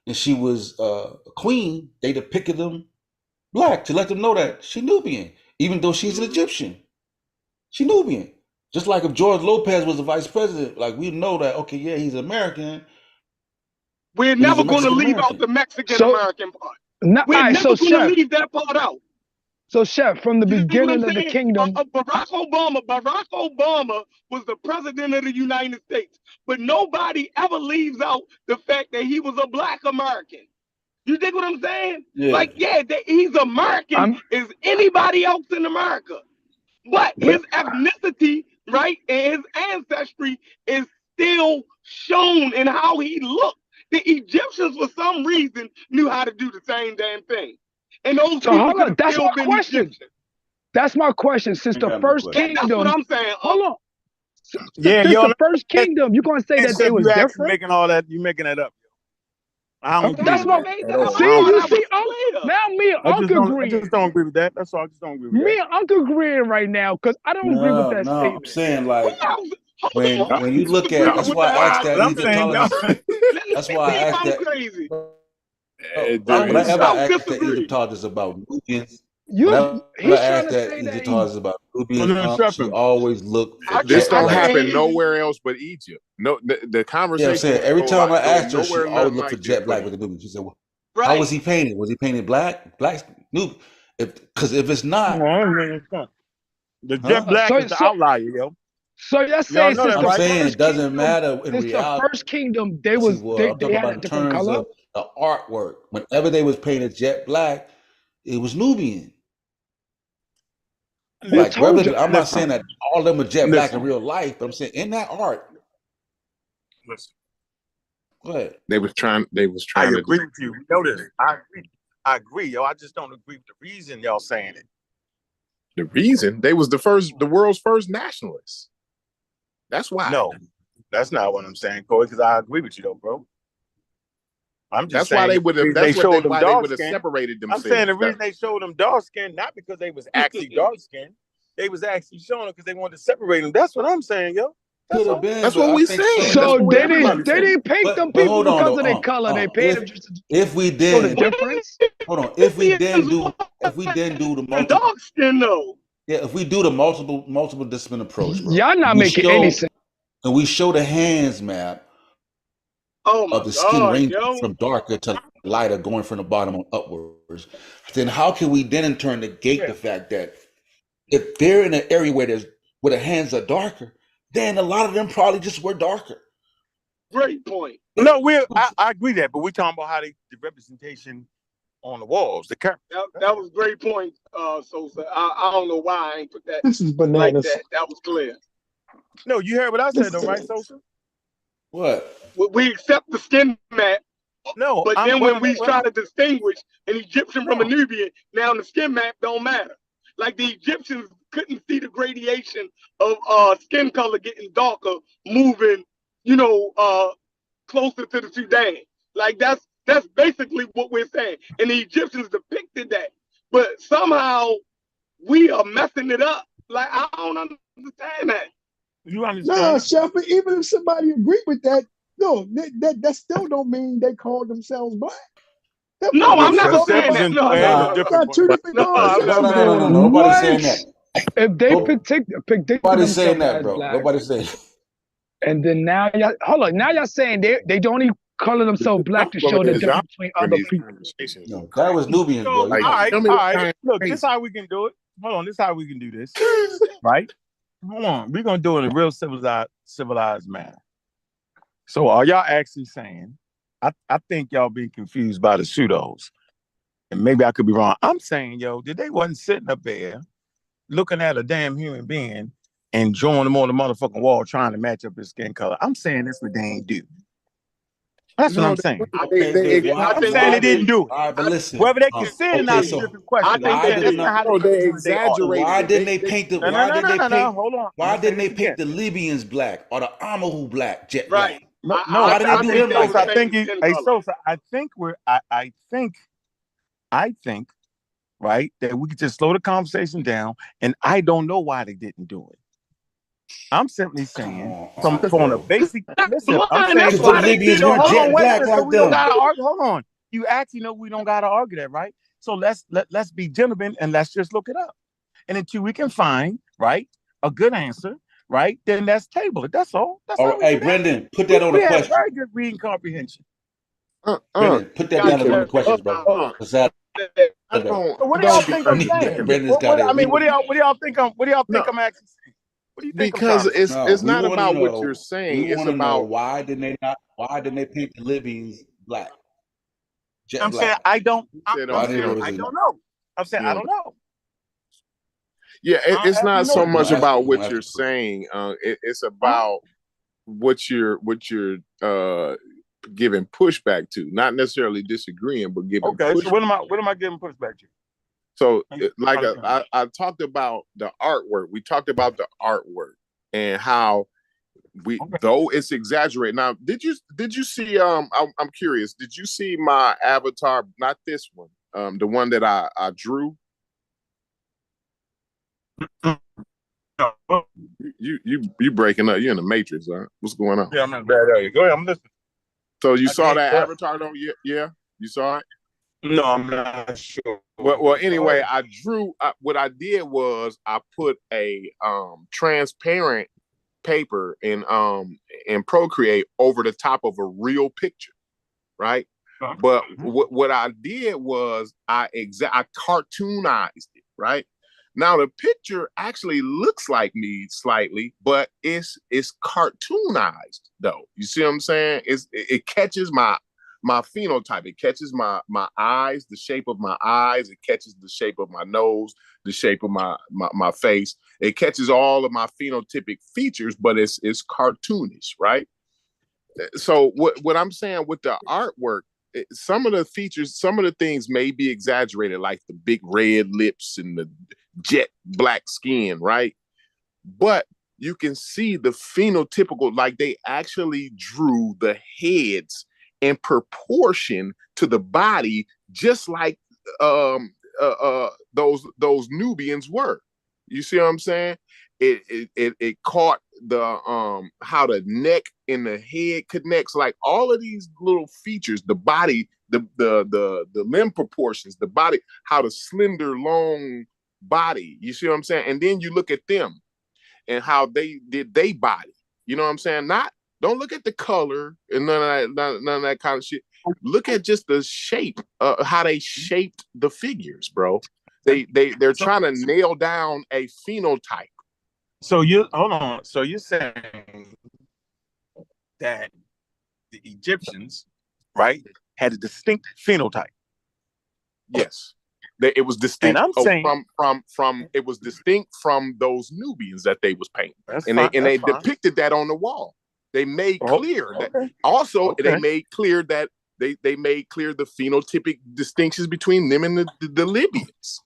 B: and she was a queen, they depicted them black to let them know that she Nubian, even though she's an Egyptian. She Nubian. Just like if George Lopez was the vice president, like we know that, okay, yeah, he's American.
Q: We're never going to leave out the Mexican American part. We're never going to leave that part out.
K: So, Chef, from the beginning of the kingdom,
Q: Barack Obama was the president of the United States, but nobody ever leaves out the fact that he was a black American. You dig what I'm saying?
B: Yeah.
Q: Like, yeah, he's American as anybody else in America, but his ethnicity, right, and his ancestry is still shown in how he looked. The Egyptians, for some reason, knew how to do the same damn thing. And those people could have still been Egyptian.
K: That's my question. Since the first kingdom,
Q: that's what I'm saying.
K: Hold on.
N: Yeah,
K: since the first kingdom, you're gonna say that they was different?
N: Making all that, you making that up. I don't
K: That's
N: agree with
K: what.
N: that at all.
K: See, you see, now me and
N: I
K: Uncle agreeing.
N: just don't agree with that. That's all. I just don't agree with that.
K: Me and Uncle agreeing right now because I don't agree with that statement.
B: I'm saying like when you look at that's why I asked that Egyptologist. That's why I asked that.
Q: Crazy.
B: Whenever I asked the Egyptologist about Nubians, whenever I asked that Egyptologist about Nubians, she always looked.
L: This don't happen nowhere else but Egypt. No, the conversation.
B: Yeah, I'm saying every time I asked her, she always looked for jet black with the Nubians. She said, well, how was he painted? Was he painted black? Black Nubian? Because if it's not,
N: the jet black is the outlier, yo.
K: So you're saying
B: I'm saying it doesn't matter in reality.
K: The first kingdom, they had a different color.
B: The artwork, whenever they was painted jet black, it was Nubian. Like, I'm not saying that all of them are jet black in real life, but I'm saying in that art.
L: Listen.
B: Go ahead.
L: They was trying.
N: I agree with you. Notice, I agree, yo. I just don't agree with the reason y'all saying it.
L: The reason they was the world's first nationalists. That's why.
N: No, that's not what I'm saying, Corey. Because I agree with you, though, bro. I'm just saying
L: why they would have. That's why they would have separated themselves.
N: I'm saying the reason they showed them dark skin, not because they was actually dark skin, they was actually showing them because they wanted to separate them. That's what I'm saying, yo.
L: That's what we said.
K: So they didn't paint them people because of their color. They painted them just
B: if we did
K: the difference.
B: Hold on. If we didn't do the multiple
Q: dark skin though.
B: Yeah, if we do the multiple discipline approach, bro,
K: y'all not making any sense.
B: And we show the hands map of the skin range from darker to lighter, going from the bottom upwards. Then how can we then in turn negate the fact that if they're in an area where the hands are darker, then a lot of them probably just were darker.
Q: Great point.
N: No, I agree that, but we're talking about how the representation on the walls, the character.
Q: That was a great point, Sosa. I don't know why I ain't put that.
J: This is bananas.
Q: Like that was clear.
N: No, you heard what I said, though, right, Sosa?
B: What?
Q: We accept the skin map.
N: No,
Q: but then when we try to distinguish an Egyptian from a Nubian, now the skin map don't matter. Like the Egyptians couldn't see the gradation of skin color getting darker, moving, closer to the Sudan. Like that's basically what we're saying. And the Egyptians depicted that. But somehow we are messing it up. Like I don't understand that.
N: You understand?
J: No, Chef, even if somebody agree with that, no, that still don't mean they call themselves black.
Q: No, I'm not saying that.
B: No. Nobody's saying that.
K: If they predict
B: nobody's saying that, bro. Nobody's saying.
K: And then now y'all hold on. Now y'all saying they don't even color themselves black to show the difference between other people.
B: No, that was Nubians, bro.
N: All right. Look, this is how we can do it. Hold on, this is how we can do this. Right? Hold on. We're gonna do it in a real civilized manner. So are y'all actually saying, I think y'all being confused by the pseudos, and maybe I could be wrong. I'm saying, that they wasn't sitting up there looking at a damn human being and drawing them on the motherfucking wall trying to match up his skin color. I'm saying that's what they ain't do. That's what I'm saying. I'm saying they didn't do it.
B: All right, but listen.
N: Whether they can see it or not is a different question.
L: They exaggerated.
B: Why didn't they paint the?
N: Hold on.
B: Why didn't they paint the Libyans black or the Amahu black, jet
Q: black?
B: No, why did they do them like that?
N: I think, right, that we could just slow the conversation down, and I don't know why they didn't do it. I'm simply saying from a basic. Listen, I'm
Q: Blind,
N: saying
Q: that's
B: Because the
Q: why they
B: Libyans
Q: did
N: so.
B: weren't
N: Hold on,
B: jet
N: wait a
B: black
N: minute. So
B: like
N: we don't
B: them.
N: gotta argue. Hold on. You actually know we don't gotta argue that, right? So let's be gentlemen and let's just look it up. And until we can find right a good answer, right, then let's table it. That's all. That's
B: All
N: all
B: right,
N: we
B: hey,
N: do that.
B: Brendan, put that on the
N: We have
B: question.
N: very good reading comprehension.
B: Brendan, put that down as one of the questions, bro. For Saturday.
N: So what do y'all think I'm saying?
B: Brendan's got it.
N: I mean, what do y'all think I'm actually saying? What do you think I'm trying
L: Because
N: to say?
L: it's
B: We
L: not
B: want to
L: about what you're
B: know.
L: saying.
B: We
L: It's
B: want to know
L: about
B: why didn't they paint the Libyans black, jet
N: I'm saying
B: black?
N: I don't.
B: Why
N: I'm
B: did
N: saying
B: it
N: I
B: was
N: don't know. I'm saying I
L: yeah.
N: don't know.
L: Yeah, it's
N: I
L: not
N: don't know.
L: so
B: We're
L: much
B: gonna ask you.
L: about
B: We're gonna
L: what
B: ask
L: you're
B: you.
L: saying. It's about what you're giving pushback to, not necessarily disagreeing, but giving
N: Okay, so
L: pushback.
N: what am I giving pushback to?
L: So, like I talked about the artwork. We talked about the artwork and how though it's exaggerated. Now, did you see? I'm curious. Did you see my avatar? Not this one. The one that I drew. You breaking up? You in the Matrix, huh? What's going on?
N: Yeah, I'm in a bad area. Go ahead, I'm listening.
L: So you saw that avatar? Don't you? Yeah, you saw it.
N: No, I'm not sure.
L: Well, anyway, I drew. What I did was I put a transparent paper in Procreate over the top of a real picture, right? But what I did was I cartoonized it, right? Now the picture actually looks like me slightly, but it's cartoonized though. You see what I'm saying? It catches my phenotype. It catches my eyes, the shape of my eyes. It catches the shape of my nose, the shape of my face. It catches all of my phenotypic features, but it's cartoonish, right? So what I'm saying with the artwork, some of the features, some of the things may be exaggerated, like the big red lips and the jet black skin, right? But you can see the phenotypical, like they actually drew the heads in proportion to the body, just like those Nubians were. You see what I'm saying? It caught the how the neck and the head connects, like all of these little features, the body, the limb proportions, the body, how the slender, long body. You see what I'm saying? And then you look at them and how they did they body. You know what I'm saying? Don't look at the color and none of that kind of shit. Look at just the shape, how they shaped the figures, bro. They're trying to nail down a phenotype.
N: So hold on. So you're saying that the Egyptians, right, had a distinct phenotype?
L: Yes. It was distinct.
N: And I'm saying
L: from it was distinct from those Nubians that they was painting,
N: they
L: depicted that on the wall. They made clear that they made clear that they made clear the phenotypic distinctions between them and the Libyans.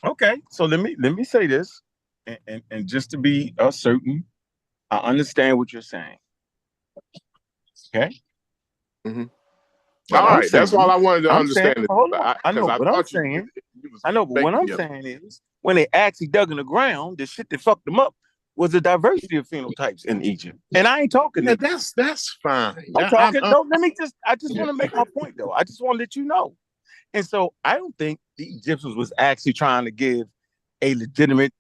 N: Okay, so let me say this, and just to be certain, I understand what you're saying. Okay.
L: Mm-hmm. All right, that's all I wanted to understand.
N: Hold on. I know, but I'm saying, but what I'm saying is, when they actually dug in the ground, the shit that fucked them up was the diversity of phenotypes in Egypt. And I ain't talking.
L: Yeah, that's fine.
N: I'm talking. No, I just want to make my point though. I just want to let you know. And so I don't think the Egyptians was actually trying to give a legitimate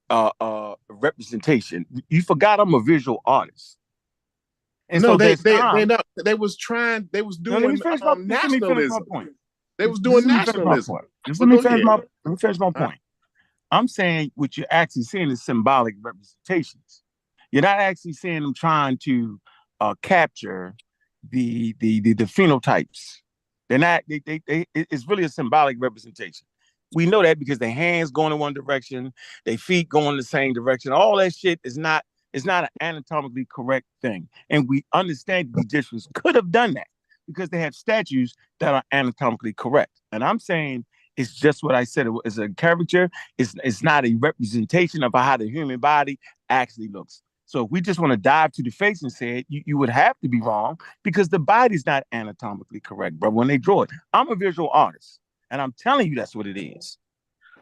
N: representation. You forgot I'm a visual artist. And
L: no,
N: so
L: they was doing nationalism. They was doing nationalism.
N: Let me finish my point. I'm saying what you're actually seeing is symbolic representations. You're not actually seeing them trying to capture the phenotypes. They're not. It's really a symbolic representation. We know that because their hands going in one direction, their feet going in the same direction. All that shit is not. It's not an anatomically correct thing, and we understand the Egyptians could have done that because they have statues that are anatomically correct. And I'm saying it's just what I said. It's a caricature. It's not a representation of how the human body actually looks. So if we just want to dive to the face and say it, you would have to be wrong because the body's not anatomically correct, bro, when they draw it. I'm a visual artist, and I'm telling you that's what it is.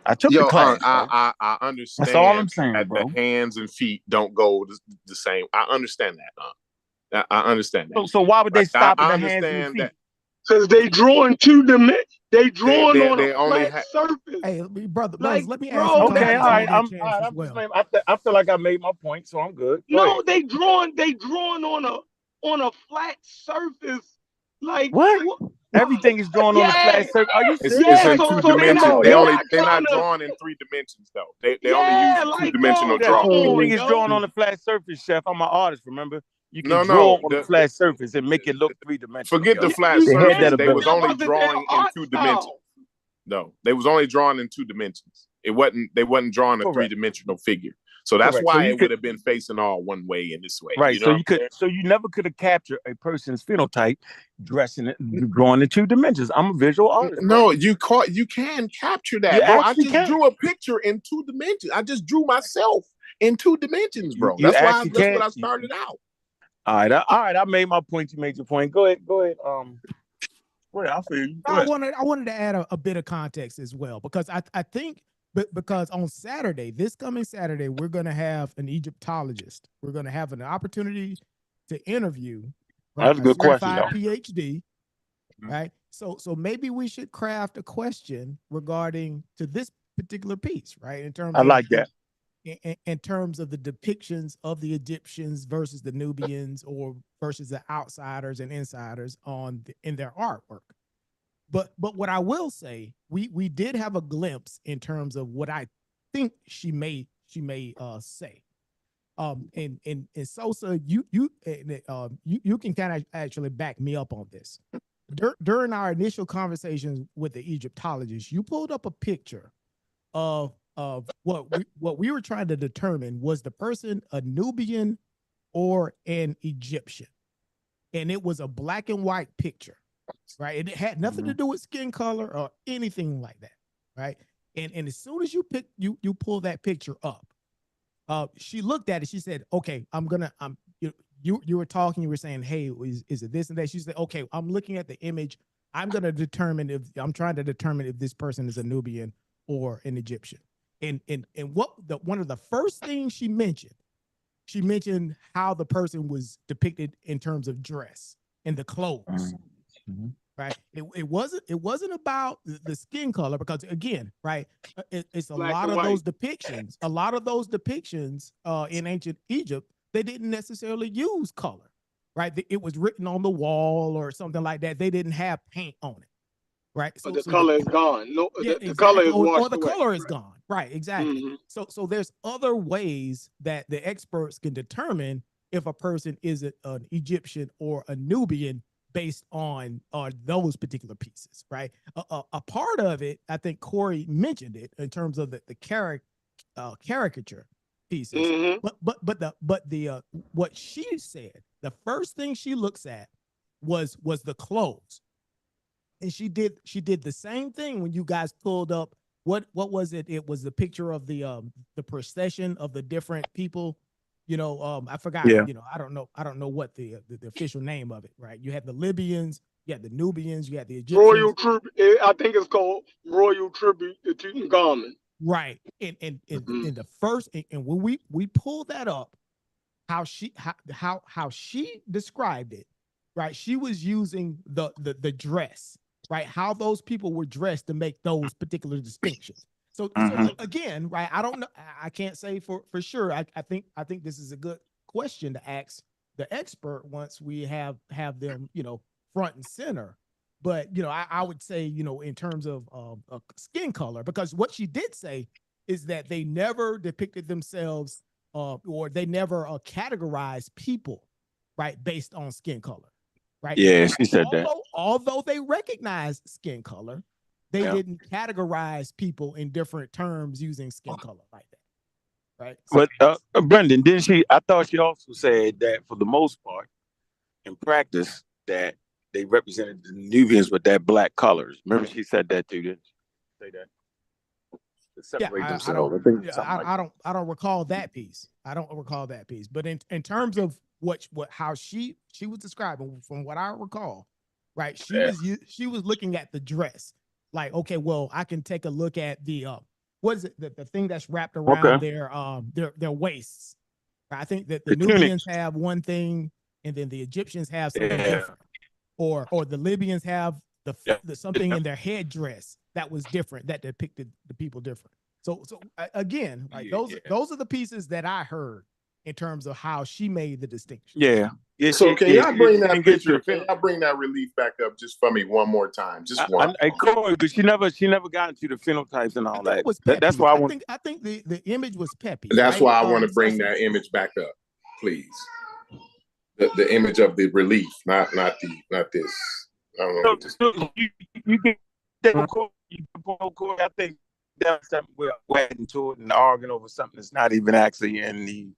N: I took the
L: Yo,
N: class.
L: I understand
N: That's all I'm saying,
L: that
N: bro.
L: the hands and feet don't go the same. I understand that. I understand that.
N: So why would they
L: Like,
N: stop at
L: I
N: the hands and the
L: understand
N: feet?
L: that
Q: Because they drawing two dimensions. They drawing on a
L: they only
Q: flat surface.
T: Hey, brothers,
Q: Like,
T: let me add some
Q: bro,
N: Okay,
T: context
N: all
T: and
N: right.
T: give you a chance as
N: I'm just
T: well.
N: I feel like I made my point, so I'm good. Go
Q: no,
N: ahead.
Q: they drawing on a flat surface. Like
N: What? Everything is drawn on a
Q: yeah,
N: flat surface. Are you
L: it's
N: serious?
L: in
Q: so
L: two
Q: so
L: dimensions. They're
Q: trying
L: not
Q: to
L: drawn in 3 dimensions though. They only use
Q: yeah,
L: two
Q: like
L: dimensional
Q: bro,
N: Chef,
Q: come
L: drawing.
Q: on,
N: everything is
Q: yo.
N: drawn on a flat surface, Chef. I'm an artist, remember? You can
L: No.
N: draw on a flat surface and make it look three-dimensional,
L: Forget
N: yo.
L: the flat
N: You had that
L: surface. They was
N: ability.
L: only
Q: About their
L: drawing in
Q: art
L: 2 dimensions.
Q: style.
L: No, they was only drawn in 2 dimensions. They wasn't drawing a
N: Correct.
L: 3-dimensional figure. So that's
N: Correct. So
L: why
N: you
L: it would
N: could
L: have been facing all one way and this way.
N: right.
L: You know what I'm saying?
N: So you never could have captured a person's phenotype dressing it, drawn in 2 dimensions. I'm a visual artist, bro.
L: No, you can capture
N: You
L: that, bro. I
N: actually
L: just
N: can.
L: drew a picture in 2 dimensions. I just drew myself in 2 dimensions, bro.
N: You actually
L: That's
N: can.
L: what I started out.
N: All right. I made my point. You made your point. Go ahead. Go ahead. I feel you. Go
T: I
N: ahead.
T: wanted to add a bit of context as well, because I think because on Saturday, this coming Saturday, we're going to have an Egyptologist. We're going to have an opportunity to interview, right,
N: That's a good question,
T: certified
N: though.
T: PhD, right? So maybe we should craft a question regarding to this particular piece, right? In terms
N: I like that.
T: in terms of the depictions of the Egyptians versus the Nubians or versus the outsiders and insiders in their artwork. But what I will say, we did have a glimpse in terms of what I think she may say. And Sosa, you can kind of actually back me up on this. During our initial conversations with the Egyptologist, you pulled up a picture of what we were trying to determine, was the person a Nubian or an Egyptian, and it was a black and white picture, right? It had nothing to do with skin color or anything like that, right? And as soon as you pull that picture up, she looked at it. She said, "Okay, you were talking. You were saying, hey, is it this and that?" She said, "Okay, I'm looking at the image. I'm trying to determine if this person is a Nubian or an Egyptian." And one of the first things she mentioned how the person was depicted in terms of dress and the clothes. Right. It wasn't about the skin color, because again, right, it's a lot of those depictions. A lot of those depictions in ancient Egypt, they didn't necessarily use color, right? It was written on the wall or something like that. They didn't have paint on it, right?
Q: So the color is gone. No,
T: yeah,
Q: the color is washed
T: or the
Q: away.
T: color is gone. Right, exactly. So there's other ways that the experts can determine if a person is an Egyptian or a Nubian based on those particular pieces, right? A part of it, I think Corey mentioned it in terms of the caricature pieces, but the what she said, the first thing she looks at was the clothes. And she did the same thing when you guys pulled up what was it? It was the picture of the procession of the different people. I forgot.
N: Yeah.
T: I don't know what the official name of it. Right? You had the Libyans, you had the Nubians, you had the Egyptians.
Q: Royal tribute. I think it's called Royal Tribute to Tutankhamun.
T: Right. And in the first, and when we pulled that up, how she described it, right? She was using the dress, right? How those people were dressed to make those particular distinctions. So again, right? I don't know. I can't say for sure. I think this is a good question to ask the expert once we have them, front and center. But I would say, in terms of skin color, because what she did say is that they never depicted themselves or they never categorized people, right, based on skin color, right?
N: Yeah, she said that.
T: Although they recognized skin color, they didn't categorize people in different terms using skin color like that, right?
N: But Brendan, didn't she? I thought she also said that for the most part, in practice, that they represented the Nubians with that black colors. Remember, she said that too, didn't she? Say that. To separate themselves.
T: I don't recall that piece. I don't recall that piece. But in terms of how she was describing, from what I recall, right? She was looking at the dress. Like, okay, well, I can take a look at the what is it? The thing that's wrapped around their waists. I think that the Nubians have one thing, and then the Egyptians have something different, or the Libyans have the something in their headdress that was different, that depicted the people different. So again, like those are the pieces that I heard in terms of how she made the distinction.
N: Yeah.
L: So can y'all bring that picture? Can y'all bring that relief back up just for me one more time? Just one.
N: Corey, but she never got into the phenotypes and all that.
T: It was
N: That's why
T: I think the image was peppy.
L: That's
T: right?
L: why I want to bring that image back up, please. The image of the relief, not this. I don't know.
N: You can I think that's something we're adding to it and arguing over something that's not even actually in the.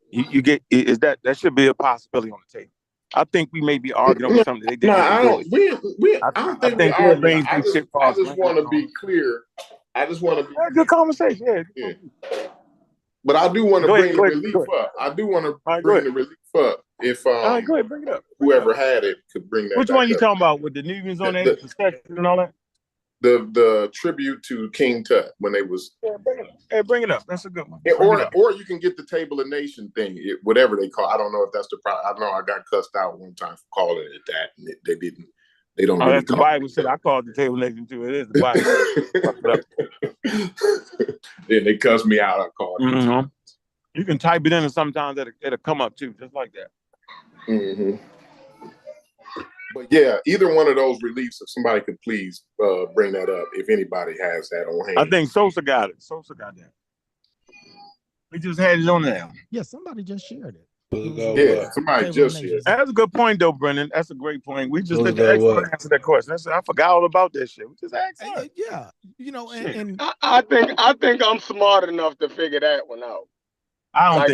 N: You get is that should be a possibility on the table. I think we may be arguing over something they didn't.
L: I don't think we arguing. I just want to be clear. I just want to be
N: good conversation.
L: Yeah. But I do want to bring the relief up. I do want to bring the relief up. If
N: go ahead, bring it up.
L: Whoever had it could bring that.
N: Which one you talking about with the Nubians on there, the and all that?
L: The tribute to King Tut when they was.
N: Bring it up. That's a good one.
L: Or you can get the Table of Nation thing, whatever they call. I don't know if that's the problem. I know I got cussed out one time for calling it that, and they didn't. They don't.
N: Really that's the Bible said. I called the Table of Nation too. It is the
L: Bible. Then they cussed me out. I called it.
N: You can type it in, and sometimes it'll come up too, just like that.
L: Mm-hmm. But yeah, either one of those reliefs, if somebody could please bring that up, if anybody has that on hand.
N: I think Sosa got it. Sosa got that. We just had it on there.
T: Yeah, somebody just shared it.
L: Yeah, somebody just shared it.
N: That's a good point, though, Brendan. That's a great point. We just let the expert answer that question. I forgot all about that shit. We just asked her.
T: Yeah, and
Q: I think I'm smart enough to figure that one out.
N: I don't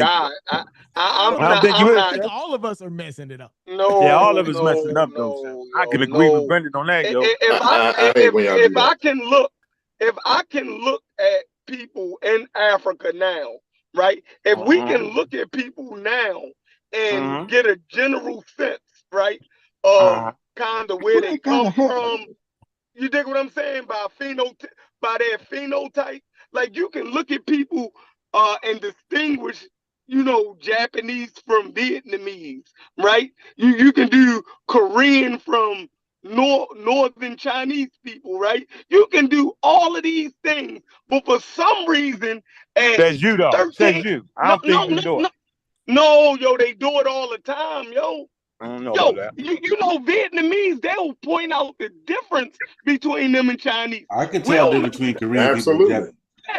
T: think all of us are messing it up.
Q: No,
N: yeah, all of us messing up though. I can agree with Brendan on that, yo.
Q: If I can look at people in Africa now, right? If we can look at people now and get a general sense, right, of kind of where they come from, you dig what I'm saying? By their phenotype, like you can look at people and distinguish, Japanese from Vietnamese, right? You can do Korean from Northern Chinese people, right? You can do all of these things, but for some reason,
N: says you though. Says you. I don't think you do it.
Q: No, yo, they do it all the time, yo.
N: I don't know about that.
Q: You know, Vietnamese, they'll point out the difference between them and Chinese.
B: I can tell the difference between Korean people and Japanese.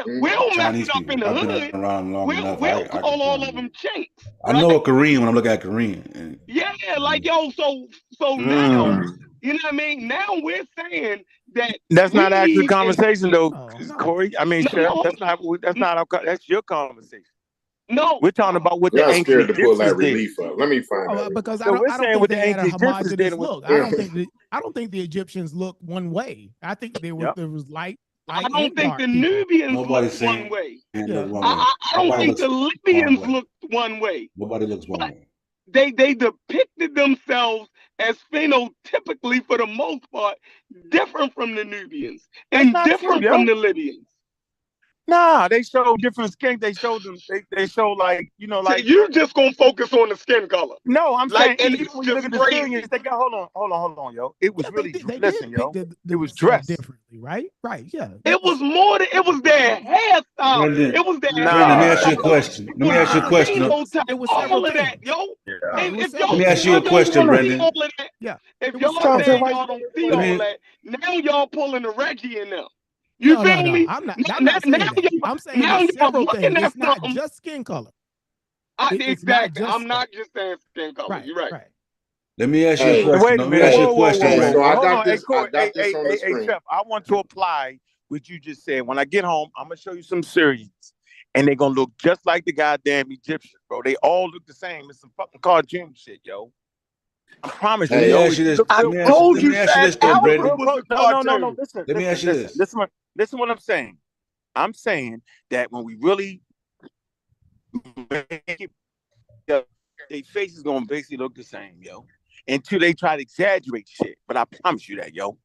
Q: We'll mess up in the hood. We'll call all of them chinks.
B: I know a Korean when I look at Korean.
Q: Yeah, like yo, so now, you know what I mean? Now we're saying that
N: that's not actual conversation though, Corey. I mean, that's that's your conversation.
Q: No,
N: we're talking about what the ancient
L: scared to pull that relief up. Let me find out.
T: Because I don't think they had a homogeneous look. I don't think the Egyptians looked one way. I think there was light.
Q: I don't think the Nubians looked one way. I don't think the Libyans looked one way.
B: Nobody looks one way.
Q: They depicted themselves as phenotypically, for the most part, different from the Nubians and different from the Libyans.
N: Nah, they show different skin. They show them. They show like
Q: So you're just gonna focus on the skin color.
N: No, I'm
Q: like,
N: saying even when you look at the Syrians, they got hold on, yo. It was really listen, yo. It was dressed
T: differently, right? Right, yeah.
Q: It was more than it was their hairstyle. It was their.
B: Let me ask you a question. Let me ask you a question.
Q: It was all of that, yo.
B: Let me ask you a question, Brendan.
Q: Yeah. If y'all say y'all don't see all that, now y'all pulling the Reggie in there. You feel me?
T: I'm not saying that. I'm saying there's several things. It's not just skin color.
Q: Exactly. I'm not just saying skin color. You're right.
B: Let me ask you a question. Let me ask you a question, Brendan.
L: So I got this on the screen.
N: Hey, Chef, I want to apply what you just said. When I get home, I'm gonna show you some Syrians, and they're gonna look just like the goddamn Egyptians, bro. They all look the same. It's some fucking cartoon shit, yo. I promise you.
Q: I told you that.
N: No. Listen.
B: Let me ask you this.
N: Listen what I'm saying. I'm saying that when we really make it, their faces gonna basically look the same, yo. Until they try to exaggerate shit. But I promise you that, yo.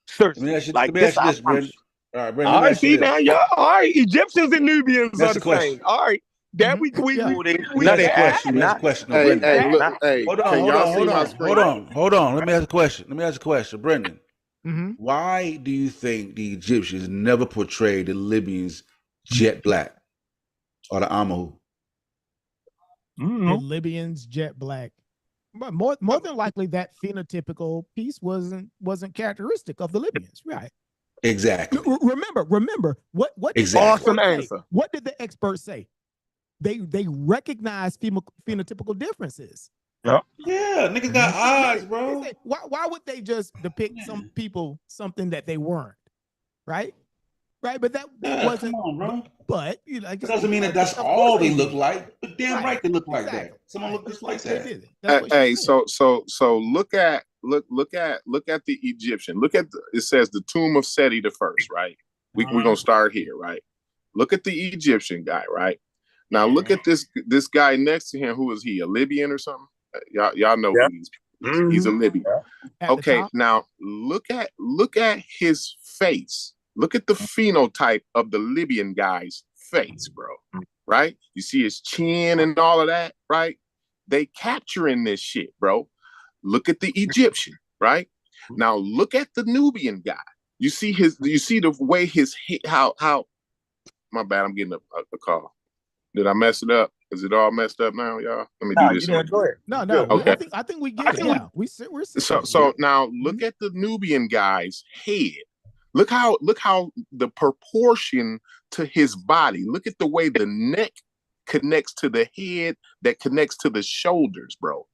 N: Seriously.
B: Let me ask you this, Brendan. All right, Brandon.
Q: All
B: Let me
Q: right,
B: ask you
Q: see
B: this.
Q: now, yeah. All right, Egyptians and Nubians
B: That's
Q: are
B: the
Q: the
B: question.
Q: same. All right, that we
B: Let me
Q: we
B: ask a
Q: got.
B: question. Let me ask a question. No,
L: Hey,
B: Brendan.
L: hey, look,
Q: Not,
L: hey,
B: Hold on,
L: can
B: hold
L: y'all
B: on,
L: see
B: hold
L: my
B: on,
L: screen?
B: hold on. Let me ask a question. Let me ask a question, Brendan.
T: Mm-hmm.
B: Why do you think the Egyptians never portrayed the Libyans jet black or the Amahu?
T: The Libyans jet black. But more than likely, that phenotypical piece wasn't characteristic of the Libyans, right?
B: Exactly.
T: Remember what did
B: Exactly.
T: the experts say? What did the experts say? They recognize phenotypical differences.
B: Yeah, niggas got eyes, bro.
T: Why would they just depict some people something that they weren't? Right? Right? But that wasn't.
B: Come on, bro.
T: But you know, like
B: That doesn't mean that
T: of
B: that's
T: course
B: all they
T: did.
B: look like, but damn right they look like
T: Exactly.
B: that. Someone look just like
T: They
B: that.
T: did it. That's what
L: Hey,
T: she said.
L: so look at the Egyptian. Look at it says the tomb of Seti the first, right? We're gonna start here, right? Look at the Egyptian guy, right? Now look at this guy next to him. Who is he? A Libyan or something? Y'all know who he's. He's a Libyan. Okay, now look at his face. Look at the phenotype of the Libyan guy's face, bro. Right? You see his chin and all of that, right? They capturing this shit, bro. Look at the Egyptian, right? Now look at the Nubian guy. You see the way how my bad, I'm getting a call. Did I mess it up? Is it all messed up now, y'all? Let me do this.
Q: Go ahead.
T: No.
L: Okay.
T: I think we get it. Yeah, we're
L: So now look at the Nubian guy's head. Look how the proportion to his body. Look at the way the neck connects to the head, that connects to the shoulders, bro.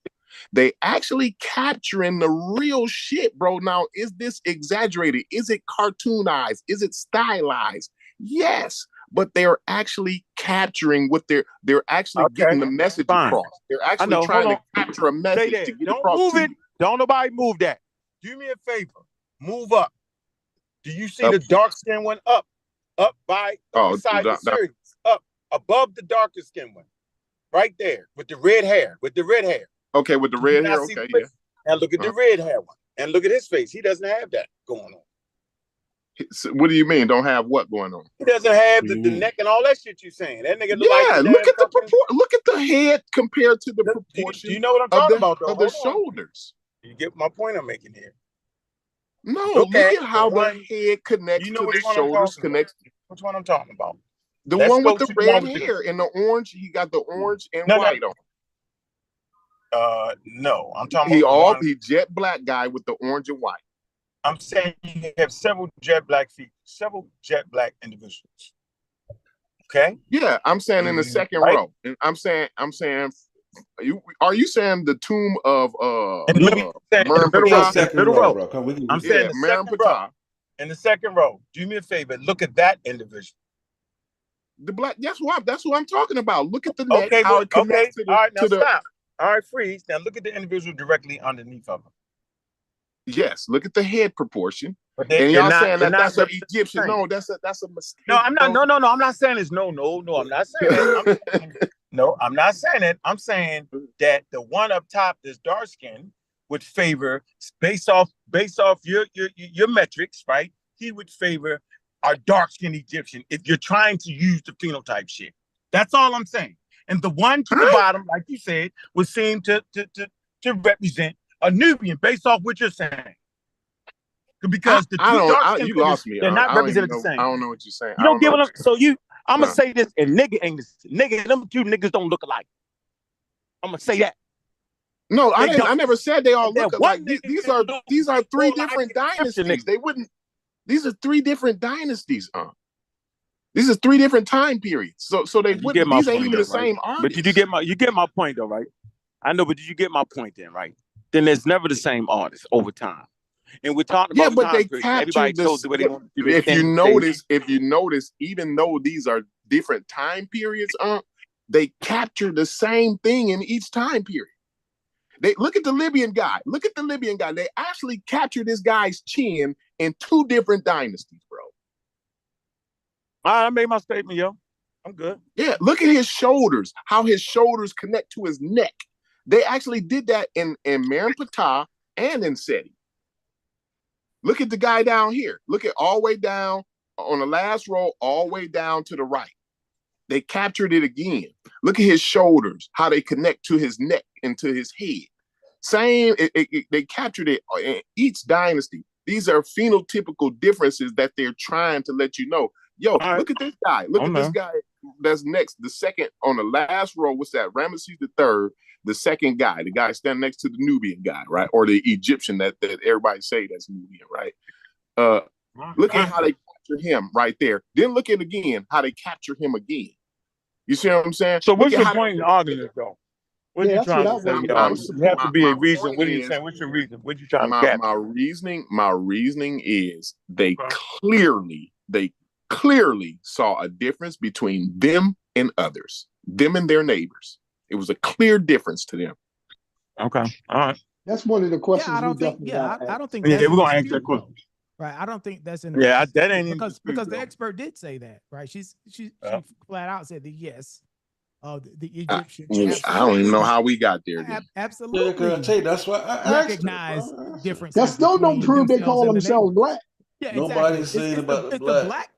L: They actually capturing the real shit, bro. Now, is this exaggerated? Is it cartoonized? Is it stylized? Yes, but they're actually capturing what they're actually getting the message across. They're actually trying to capture a message to get
Q: Don't
L: across.
Q: move it. Don't nobody move that. Do me a favor. Move up. Do you see the dark skin one up by beside the series, up above the darker skin one, right there with the red hair,
L: Okay, with the red hair. Okay, yeah.
Q: And look at the red hair one, and look at his face. He doesn't have that going on.
L: So what do you mean? Don't have what going on?
Q: He doesn't have the neck and all that shit you saying. That nigga look
L: Yeah,
Q: like
L: look at the proportion. Look at the head compared to the proportion.
Q: Do you know what I'm talking about? Though?
L: Of the shoulders.
Q: You get my point I'm making here.
L: No, look at how the head connects to the shoulders.
Q: Which one I'm talking about?
L: The one with the red hair and the orange. He got the orange and white on.
Q: No, I'm talking about
L: he jet black guy with the orange and white.
Q: I'm saying you have several jet black individuals. Okay.
L: Yeah, I'm saying in the second row. And I'm saying are you saying the tomb of
Q: second row, bro. I'm saying the second row. In the second row, do me a favor. Look at that individual.
L: The black. That's what I'm talking about. Look at the neck. How it connects to the.
Q: All right, now stop. All right, freeze. Now look at the individual directly underneath of him.
L: Yes, look at the head proportion.
Q: But
L: and y'all saying that's an Egyptian. No, that's a mistake.
Q: No, I'm not. No. I'm not saying it's no. I'm not saying that. I'm not saying it. I'm saying that the one up top, this dark skin, would favor based off your metrics, right? He would favor our dark skinned Egyptian if you're trying to use the phenotype shit. That's all I'm saying. And the one to the bottom, like you said, would seem to represent a Nubian based off what you're saying. Because the two dark skin,
L: you lost me.
Q: They're not represented the same.
L: I don't know what you're saying.
Q: You don't get what I'm. So I'm gonna say this, and nigga ain't this. Nigga, them two niggas don't look alike. I'm gonna say that.
L: No, I never said they all look alike. These are three different dynasties. They wouldn't. These are three different dynasties. These are three different time periods. So they wouldn't. These ain't even the same artists.
Q: But did you get my point though, right? I know, but did you get my point then, right? Then there's never the same artist over time. And we're talking about
L: but they capture this. If you notice, even though these are different time periods, they capture the same thing in each time period. They look at the Libyan guy. They actually capture this guy's chin in two different dynasties, bro.
Q: All right, I made my statement, yo. I'm good.
L: Yeah, look at his shoulders. How his shoulders connect to his neck. They actually did that in Merenptah and in Seti. Look at the guy down here. Look at all the way down. on the last row, all the way down to the right. They captured it again. Look at his shoulders, how they connect to his neck and to his head. Same, they captured it in each dynasty. These are phenotypical differences that they're trying to let you know. Yo, look at this guy. Look at this guy that's next. The second on the last row, what's that? Ramesses III, the second guy, the guy standing next to the Nubian guy, right? Or the Egyptian that everybody say that's Nubian, right? Look at how they capture him right there. Then look at again how they capture him again. You see what I'm saying?
N: So what's your point in arguing this, though? What
J: Yeah,
N: you
J: that's
N: trying
J: what
N: to
J: I
N: say?
J: want.
N: You have to be a reason.
L: point
N: What are you
L: is-
N: saying? What's your reason? What you trying to
L: My
N: capture?
L: reasoning is they clearly saw a difference between them and others, them and their neighbors. It was a clear difference to them.
N: Okay, all right.
J: That's one of the questions.
T: Yeah, I don't
J: we
T: think.
J: definitely
T: Yeah,
J: gotta
T: I
J: ask.
T: don't think.
N: Yeah,
T: That's
N: we're
T: in
N: gonna ask
T: dispute,
N: that question.
T: though. Right, I don't think that's in.
N: Yeah, that ain't in
T: because
N: dispute,
T: the
N: though.
T: expert did say that, right? She
N: Yeah.
T: flat out said that yes, the Egyptians.
L: I don't even know how we got there.
T: Absolutely.
B: Yeah, cause I tell you, that's why I asked her,
T: recognize
B: bro.
T: differences.
J: That still don't
T: between
J: prove they
T: themselves
J: call
T: and the
J: themselves
T: neighbors.
J: black.
T: Yeah,
B: Nobody's
T: exactly.
B: saying about the
T: The
B: black.
T: black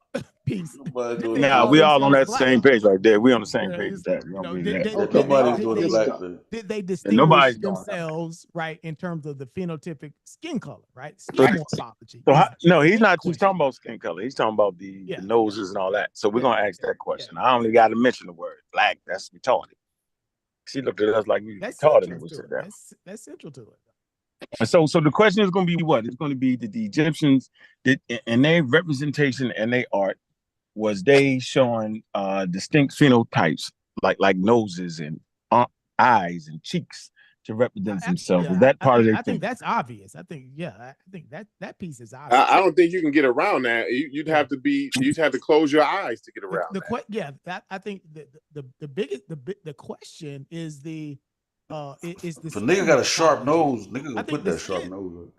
T: piece.
B: Nobody
T: Did
B: doing
T: they
B: that.
N: Nah,
T: call
N: we all on
T: themselves
N: that
T: black?
N: same page right there. We on the same
T: Yeah,
N: page with that. We don't believe that.
J: Okay,
B: Nobody's
J: now,
B: doing the
J: good
B: black
J: stuff.
B: thing.
T: Did they
N: And
T: distinguish
N: nobody's doing that.
T: themselves right in terms of the phenotypic skin color, right?
N: So,
T: Skin morphology.
N: no, he's
T: is
N: not
T: the
N: just talking about skin color. He's talking about the
T: Yeah.
N: noses and all that. So we're
T: Yeah.
N: gonna ask that question. I only got to mention the word black. That's retarded. She looked at us like we
T: That's
N: retarded
T: central
N: when we
T: to
N: said
T: it.
N: that.
T: That's central to it.
N: And so the question is going to be what? It's going to be that the Egyptians did in their representation and their art was they showing distinct phenotypes like noses and eyes and cheeks to represent themselves. Is that part of their
T: I think
N: thing?
T: that's obvious. I think that piece is obvious.
L: I don't think you can get around that. You'd have to close your eyes to get around that.
T: I think the biggest the question is the is the
B: If a nigga got a sharp nose, nigga
T: I
B: gonna
T: think
B: put
T: the
B: that sharp
T: skin-
B: nose.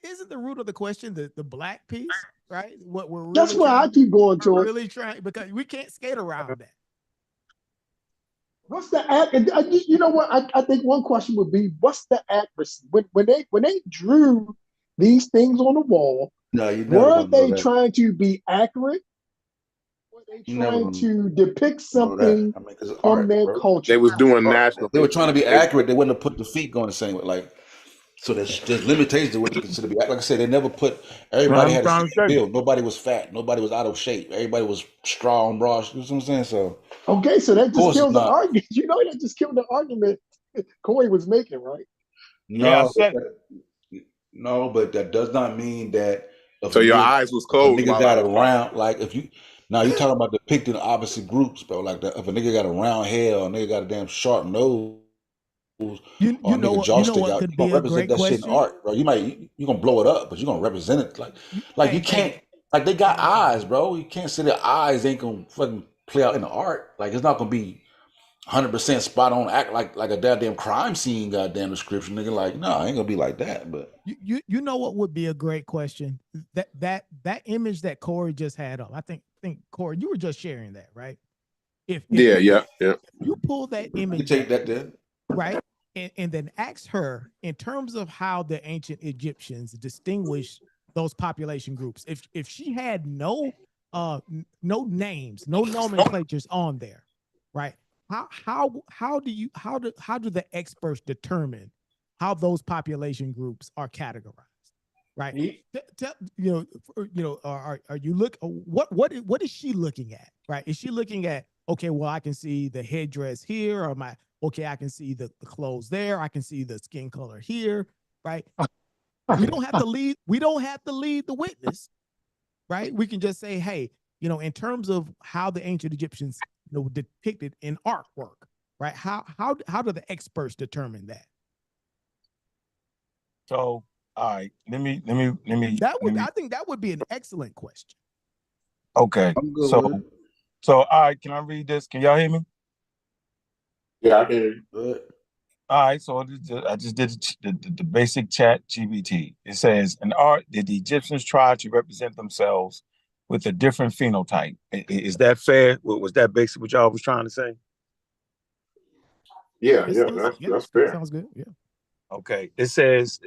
T: Isn't the root of the question the black piece, right? What we're really
J: That's why I keep going to it.
T: really trying because we can't skate around that.
J: What's the you know what? I think one question would be, what's the accuracy when they drew these things on the wall?
B: No, you never
J: Were
B: gonna know
J: they
B: that.
J: trying to be accurate? Were they
B: You never
J: trying
B: gonna
J: to depict
B: know that.
J: something
B: I mean, because
J: from
B: art,
J: their
B: bro.
J: culture?
L: They was doing national.
B: They were trying to be accurate. They wouldn't have put the feet going the same way. Like, so there's limitations to what you consider to be. Like I said, they never put. Everybody had the same build. Nobody was fat. Nobody was out of shape. Everybody was strong, broad. You know what I'm saying? So
J: Okay, so that just kills the
B: not.
J: argument. You know, that just killed the argument Corey was making, right?
B: No, no, but that does not mean that.
L: So your eyes was closed.
B: If a nigga got a round, like if you now you're talking about depicting opposite groups, bro. Like if a nigga got a round head or a nigga got a damn sharp nose.
T: You know what could be a great
B: that
T: question?
B: shit in art, bro. You gonna blow it up, but you're gonna represent it like you can't like they got eyes, bro. You can't say their eyes ain't gonna fucking play out in the art. Like it's not gonna be 100% spot on, act like a goddamn crime scene, goddamn description, nigga. Like, no, I ain't gonna be like that. But
T: you know what would be a great question? That image that Corey just had up. I think Corey, you were just sharing that, right? If you pull that image,
B: you take that then,
T: right? And then ask her in terms of how the ancient Egyptians distinguished those population groups. If she had no names, no nomenclatures on there, right? How do the experts determine how those population groups are categorized? Right? Are you look what is she looking at? Right? Is she looking at, okay, well, I can see the headdress here, or I can see the clothes there, I can see the skin color here, right? We don't have to lead the witness, right? We can just say, hey, in terms of how the ancient Egyptians depicted in artwork, right? How do the experts determine that?
N: So, all right, let me.
T: I think that would be an excellent question.
N: Okay, so all right, can I read this? Can y'all hear me?
L: Yeah, I can hear you.
N: All right, so I just did the basic chat GBT. It says, in art, did the Egyptians try to represent themselves with a different phenotype? Is that fair? Was that basically what y'all was trying to say?
L: Yeah, that's fair.
T: Sounds good. Yeah.
N: Okay. It says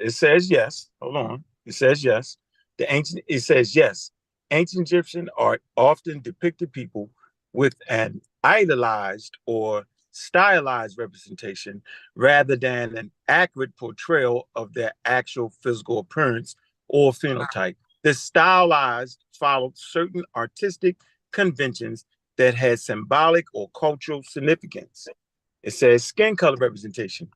N: yes. Hold on. It says yes. It says yes. Ancient Egyptian art often depicted people with an idealized or stylized representation rather than an accurate portrayal of their actual physical appearance or phenotype. The stylized followed certain artistic conventions that had symbolic or cultural significance. It says skin color representation.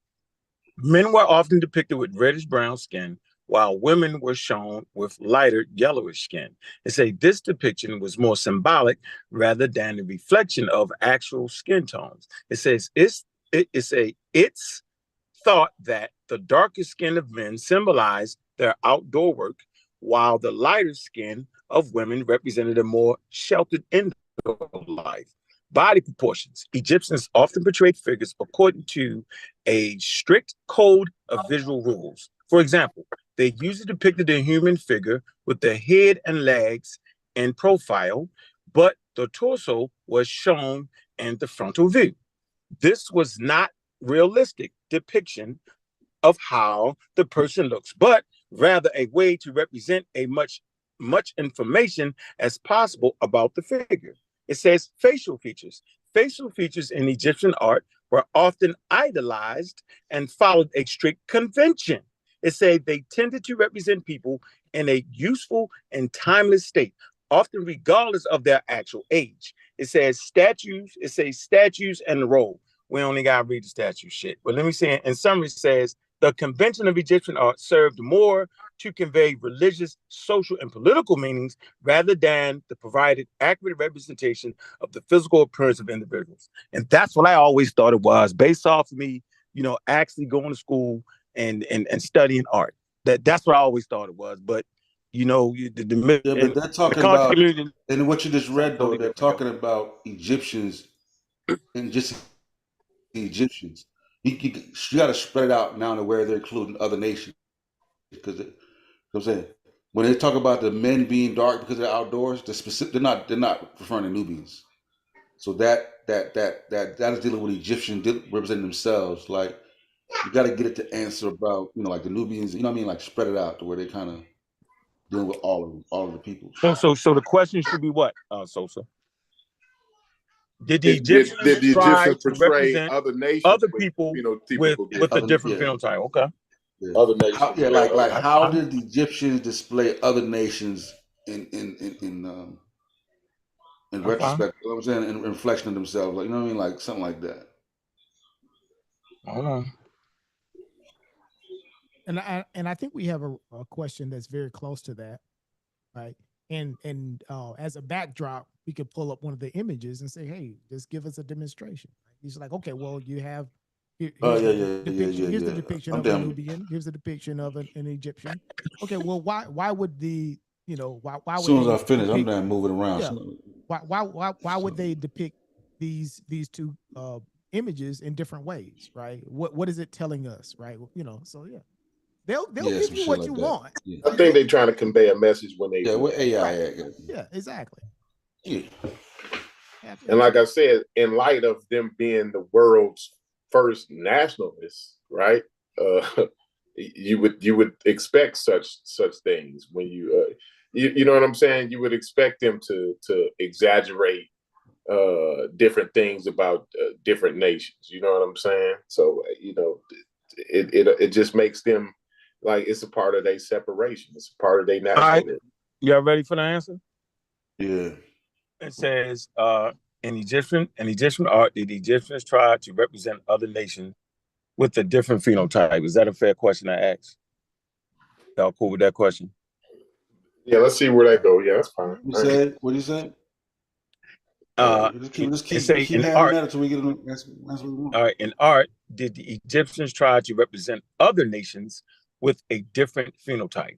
N: Men were often depicted with reddish brown skin, while women were shown with lighter yellowish skin. They say this depiction was more symbolic rather than a reflection of actual skin tones. It says it's thought that the darker skin of men symbolized their outdoor work, while the lighter skin of women represented a more sheltered indoor life. Body proportions. Egyptians often portrayed figures according to a strict code of visual rules. For example, they usually depicted a human figure with the head and legs in profile, but the torso was shown in the frontal view. This was not realistic depiction of how the person looks, but rather a way to represent a much information as possible about the figure. It says facial features. Facial features in Egyptian art were often idolized and followed a strict convention. It said they tended to represent people in a useful and timeless state, often regardless of their actual age. It says statues and the role. We only got to read the statue shit. But let me say, in summary, it says the convention of Egyptian art served more to convey religious, social, and political meanings rather than the provided accurate representation of the physical appearance of individuals. And that's what I always thought it was, based off of me, actually going to school and studying art. That's what I always thought it was. But
B: but they're talking about, and what you just read though, they're talking about Egyptians and just Egyptians. You got to spread it out now to where they're including other nations, because I'm saying when they talk about the men being dark because they're outdoors, they're not referring to Nubians. So that is dealing with Egyptians representing themselves. Like you got to get it to answer about like the Nubians. You know what I mean? Like spread it out to where they kind of dealing with all of the people.
N: So the question should be what, Sosa? Did the Egyptians,
L: portray
N: represent
L: other nations,
N: other people with a different phenotype? Okay.
B: Yeah.
L: Other nations.
B: How did the Egyptians display other nations in retrospect? You know what I'm saying, in reflection of themselves, like, you know what I mean, like something like that.
N: Hold on.
T: And I think we have a question that's very close to that, right? And as a backdrop, we could pull up one of the images and say, "Hey, just give us a demonstration." He's like, "Okay, well, you have here's the depiction of a Nubian. Here's the depiction of an Egyptian. Okay, well, why would why
B: as soon as I finish, I'm done moving around.
T: Yeah. Why would they depict these two images in different ways, right? What is it telling us, right? So yeah. They'll give you what you want.
L: Yeah. I think they're trying to convey a message when they
B: what AI
T: at. Yeah, exactly.
B: Yeah.
L: And like I said, in light of them being the world's first nationalists, right? You would expect such things when you know what I'm saying. You would expect them to exaggerate different things about different nations. You know what I'm saying? So it just makes them like it's a part of their separation. It's a part of their nationalism.
N: Right. Y'all ready for the answer?
B: Yeah.
N: It says in Egyptian art, the Egyptians tried to represent other nations with a different phenotype. Is that a fair question I asked? Y'all cool with that question?
L: Yeah, let's see where that go. Yeah, that's fine.
B: What do you say?
N: Just keep in art. Until we get all right, in art, did the Egyptians try to represent other nations with a different phenotype?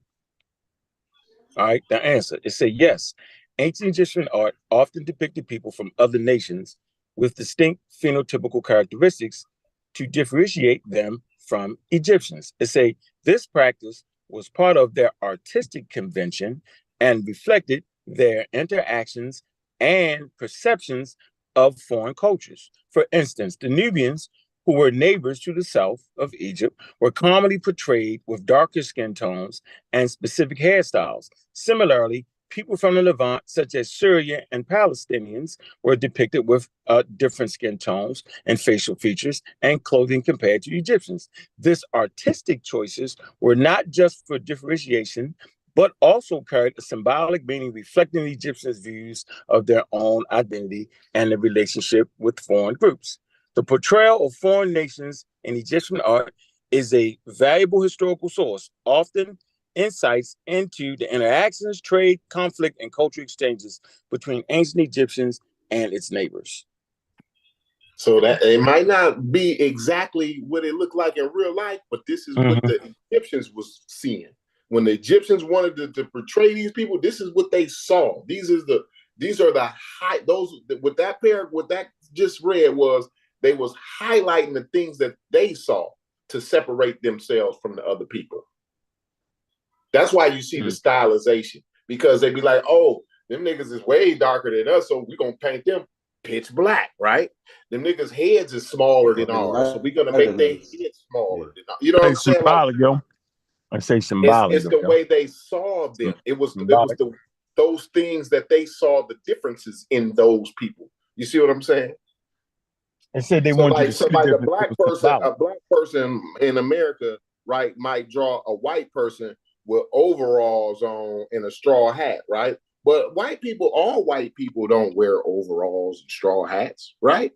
N: All right, the answer is say yes. Ancient Egyptian art often depicted people from other nations with distinct phenotypical characteristics to differentiate them from Egyptians. It say this practice was part of their artistic convention and reflected their interactions and perceptions of foreign cultures. For instance, the Nubians, who were neighbors to the south of Egypt, were commonly portrayed with darker skin tones and specific hairstyles. Similarly, people from the Levant, such as Syria and Palestinians, were depicted with different skin tones and facial features and clothing compared to Egyptians. This artistic choices were not just for differentiation, but also carried a symbolic meaning reflecting the Egyptians' views of their own identity and their relationship with foreign groups. The portrayal of foreign nations in Egyptian art is a valuable historical source, often insights into the interactions, trade, conflict, and cultural exchanges between ancient Egyptians and its neighbors.
L: So that it might not be exactly what it looked like in real life, but this is what the Egyptians was seeing. When the Egyptians wanted to portray these people, this is what they saw. These are the high those what that just read was they was highlighting the things that they saw to separate themselves from the other people. That's why you see the stylization, because they be like, oh, them niggas is way darker than us, so we're gonna paint them pitch black, right? Them niggas' heads is smaller than ours, so we're gonna make their heads smaller than ours. You know what I'm saying?
N: Symbolic, yo. I say symbolic.
L: It's the way they saw them. It was those things that they saw the differences in those people. You see what I'm saying?
N: They said they wanted to see
L: a black person in America, right, might draw a white person with overalls on and a straw hat, right? But all white people don't wear overalls and straw hats, right?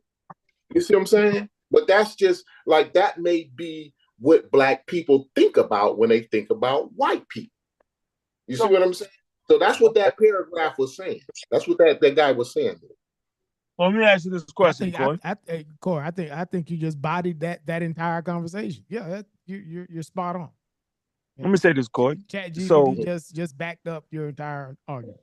L: You see what I'm saying? But that's just like, that may be what black people think about when they think about white people. You see what I'm saying? So that's what that paragraph was saying. That's what that guy was saying.
N: Well, let me ask you this question, Corey.
T: Corey, I think you just bodied that entire conversation. Yeah, you're spot on.
N: Let me say this, Corey.
T: ChatGPT just backed up your entire argument.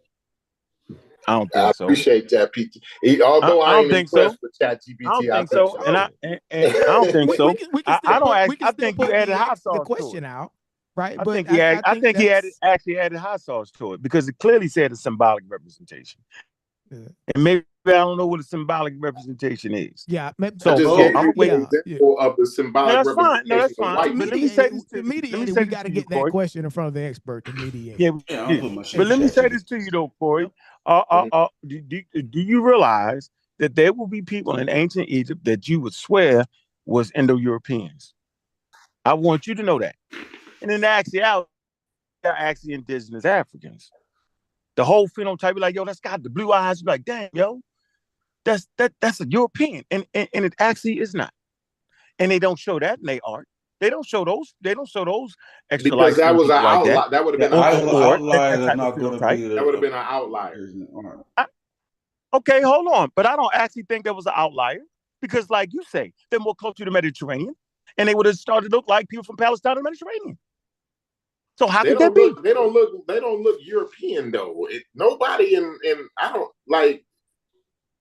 N: I don't think so.
L: I appreciate that, PT. Although I ain't impressed with ChatGPT,
N: I don't think so. And I don't think so. I think you added hot sauce
T: the question out, right?
N: I think he actually added hot sauce to it, because it clearly said a symbolic representation. Yeah. And maybe I don't know what a symbolic representation is.
T: Yeah.
L: So I'm waiting of the symbolic representation.
N: No, that's fine. But let me say this
T: to mediate. We got to get that question in front of the expert to mediate.
N: Yeah. But let me say this to you though, Corey. Do you realize that there will be people in ancient Egypt that you would swear was Indo-Europeans? I want you to know that. And in actuality, they're actually indigenous Africans. The whole phenotype, like, yo, that's got the blue eyes. You're like, damn, yo, that's a European, and it actually is not. And they don't show that in their art. They don't show those. Extra,
L: because that was an outlier. Like that would have been an
B: outlier. That
L: would have been an outlier.
N: Okay, hold on. But I don't actually think that was an outlier, because, like you say, they're more close to the Mediterranean, and they would have started to look like people from Palestine and Mediterranean. So how could that be?
L: They don't look European though. Nobody in I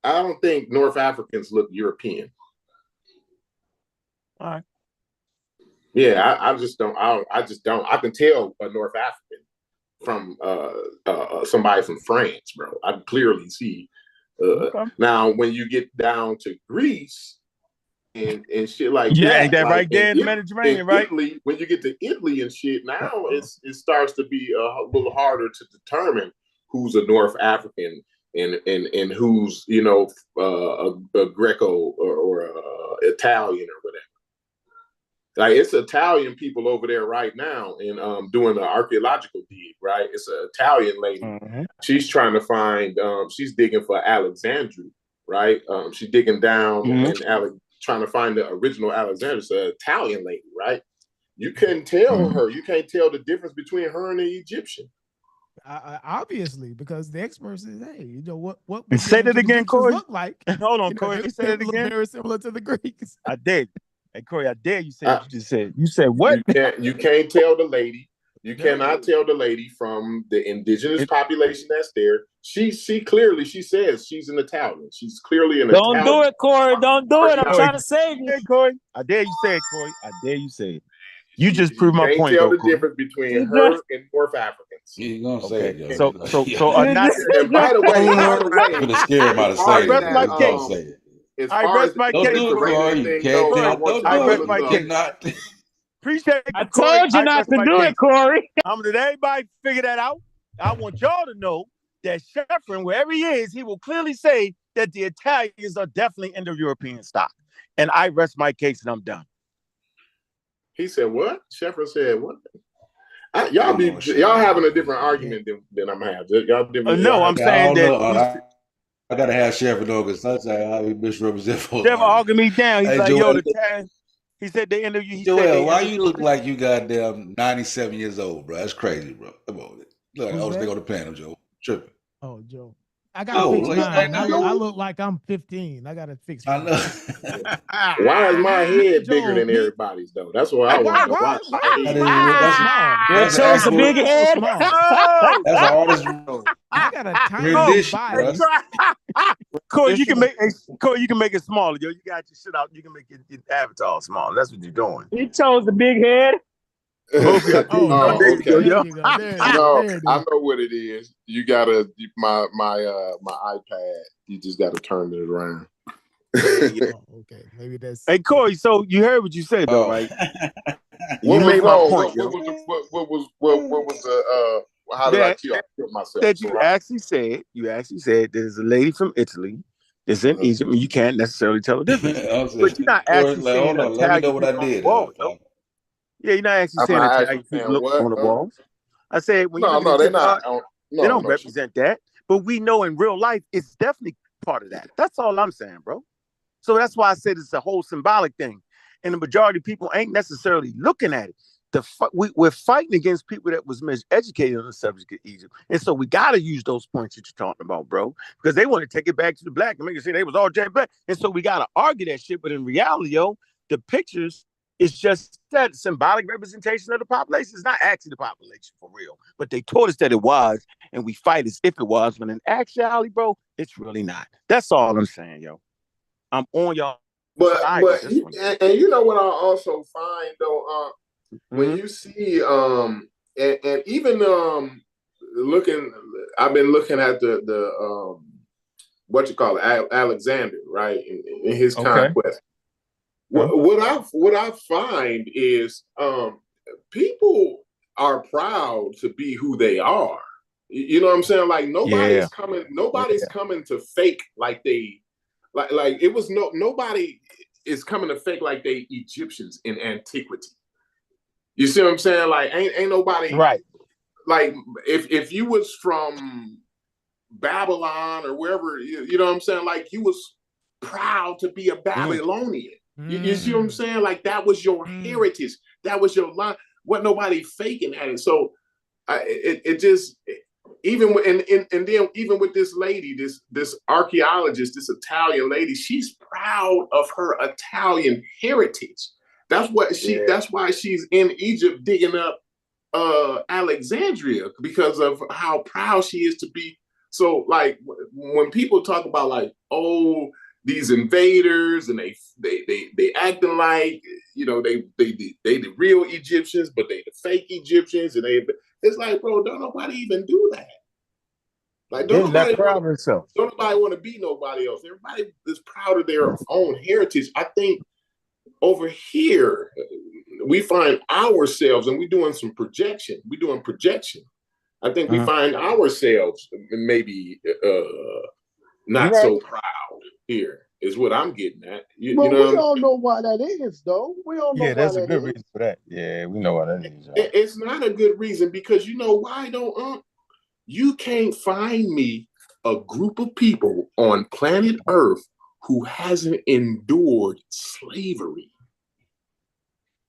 L: don't think North Africans look European.
N: All right.
L: Yeah, I just don't. I can tell a North African from somebody from France, bro. I can clearly see. Now, when you get down to Greece and shit like that,
N: ain't that like, right there in the Mediterranean, right?
L: Italy, when you get to Italy and shit, now it starts to be a little harder to determine who's a North African and who's a Greco or Italian or whatever. Like, it's Italian people over there right now and doing an archaeological dig, right? It's an Italian lady. Mm-hmm. She's trying to find, she's digging for Alexandria, right? She's digging down and trying to find the original Alexandria. It's an Italian lady, right? You couldn't tell her. You can't tell the difference between her and the Egyptian.
T: Obviously, because the expert says, "Hey, you know what?
N: Say that again, Corey.
T: Look like?
N: Hold on, Corey. Say it again.
T: Very similar to the Greeks."
N: I did. Hey, Corey, I dare you say what you just said. You said what?
L: You can't tell the lady. You cannot tell the lady from the indigenous population that's there. She clearly says she's an Italian. She's clearly an Italian.
P: Don't do it, Corey. Don't do it. I'm trying to save you.
N: Hey, Corey. I dare you say it, Corey. I dare you say it. You just proved my point.
L: You can't tell the difference between her and North Africans.
B: You're gonna say it.
N: So not.
L: And by the way,
B: I'm gonna scare him out of saying it.
L: I rest my case.
N: I rest my case. Appreciate it.
P: I told you not to do it, Corey.
N: Did everybody figure that out? I want y'all to know that Sheffrin, wherever he is, he will clearly say that the Italians are definitely Indo-European stock. And I rest my case and I'm done.
L: He said what? Sheffrin said what? Y'all having a different argument than I'm having. Y'all different.
N: No, I'm saying that.
B: I gotta have Sheffrin on because sometimes how he misrepresent folks.
N: Sheffrin argued me down. He's
B: hey,
N: like,
B: Joel,
N: yo, the time. He said they interview.
B: Joel, why you look like you goddamn 97 years old, bro? That's crazy, bro. Come on. Look, I was thinking on the panel, Joe. Tripping.
T: Oh, Joe. I gotta fix mine. I look like I'm 15. I gotta fix mine.
L: Why is my head bigger than everybody's though? That's what I want to know. Why
N: That shows a big head.
B: That's an artist.
T: I got a tiny body.
N: Corey, you can make it smaller, yo. You got your shit out. You can make your avatar smaller. That's what you're doing.
S: He chose the big head.
L: Okay. No, I know what it is. You gotta my iPad. You just gotta turn it around.
T: Okay, maybe that's.
N: Hey Corey, so you heard what you said though, right?
L: What made my point? What was the how did I kill myself?
N: That you actually said there's a lady from Italy that's in Egypt, and you can't necessarily tell the difference. But you're not actually saying Italian.
B: Let me know what I did.
N: Yeah, you're not actually saying Italian people look on the walls. I said when they're not. They don't represent that, but we know in real life it's definitely part of that. That's all I'm saying, bro. So that's why I said it's a whole symbolic thing, and the majority of people ain't necessarily looking at it. We're fighting against people that was miseducated on the subject of Egypt, and so we got to use those points that you're talking about, bro, because they want to take it back to the black and make it seem they was all jet black, and so we got to argue that shit. But in reality, yo, the pictures. It's just that symbolic representation of the population. It's not actually the population for real. But they taught us that it was, and we fight as if it was, when in actuality, bro, it's really not. That's all I'm saying, yo. I'm on y'all.
L: But and you know what I also find though, when you see and even looking, I've been looking at the what you call it, Alexander, right, in his conquest. What I find is people are proud to be who they are. You know what I'm saying? Like nobody's coming to fake like they like it was nobody is coming to fake like they Egyptians in antiquity. You see what I'm saying? Like ain't nobody
N: right.
L: Like if you was from Babylon or wherever, you know what I'm saying? Like you was proud to be a Babylonian. You see what I'm saying? Like that was your heritage. That was your line. What nobody faking at it. So it just even and then even with this lady, this archaeologist, this Italian lady, she's proud of her Italian heritage. That's what that's why she's in Egypt digging up Alexandria, because of how proud she is to be. So like when people talk about like, oh, these invaders and they acting like, you know, they the real Egyptians, but they the fake Egyptians, and it's like, bro, don't nobody even do that. Like don't nobody want to be nobody else. Everybody is proud of their own heritage. I think over here we find ourselves, and we're doing some projection. We're doing projection. I think we find ourselves maybe not so proud. Here is what I'm getting at. You know
J: we all know why that is, though. We all know why
N: there's a
J: that
N: good
J: is.
N: reason for that. Yeah, we know why that is.
L: It's not a good reason, because you know why, don't you can't find me a group of people on planet Earth who hasn't endured slavery.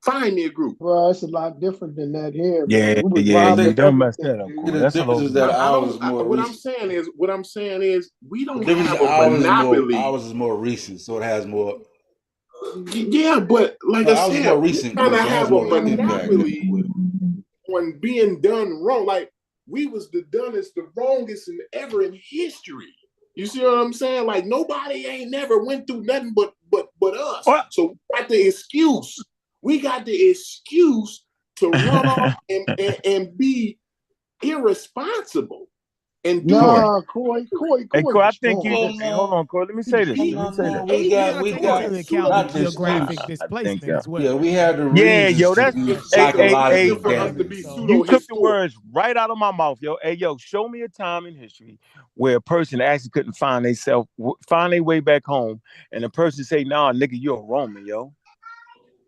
L: Find me a group.
J: Well, it's a lot different than that here.
N: Yeah,
J: you
N: don't mess that up.
L: What I'm saying is we don't have a monopoly.
B: Ours is more recent, so it has more.
L: Yeah, but like I said,
B: more recent,
L: we kind of have a monopoly on being done wrong. Like we was the wrongest ever in history. You see what I'm saying? Like nobody ain't never went through nothing but us. What? So we got the excuse. We got the excuse to run off and be irresponsible. and do
J: Nah, Corey,
N: Hey, Corey, I think you.
J: wrong.
N: Hey, hold on, Corey. Let me say this. Let me say this.
B: We got
T: take into account the
B: not just
T: geographic
B: this.
T: displacement as well.
B: Yeah, we had the
N: Yeah,
B: reasons
N: yo,
B: to
N: that's
B: be
N: hey,
B: psychologically
L: for us to be
B: damaged.
N: you took the
L: pseudo-historical.
N: words right out of my mouth, yo. Hey, yo, show me a time in history where a person actually couldn't find their way back home, and the person say, "Nah, nigga, you're a Roman, yo.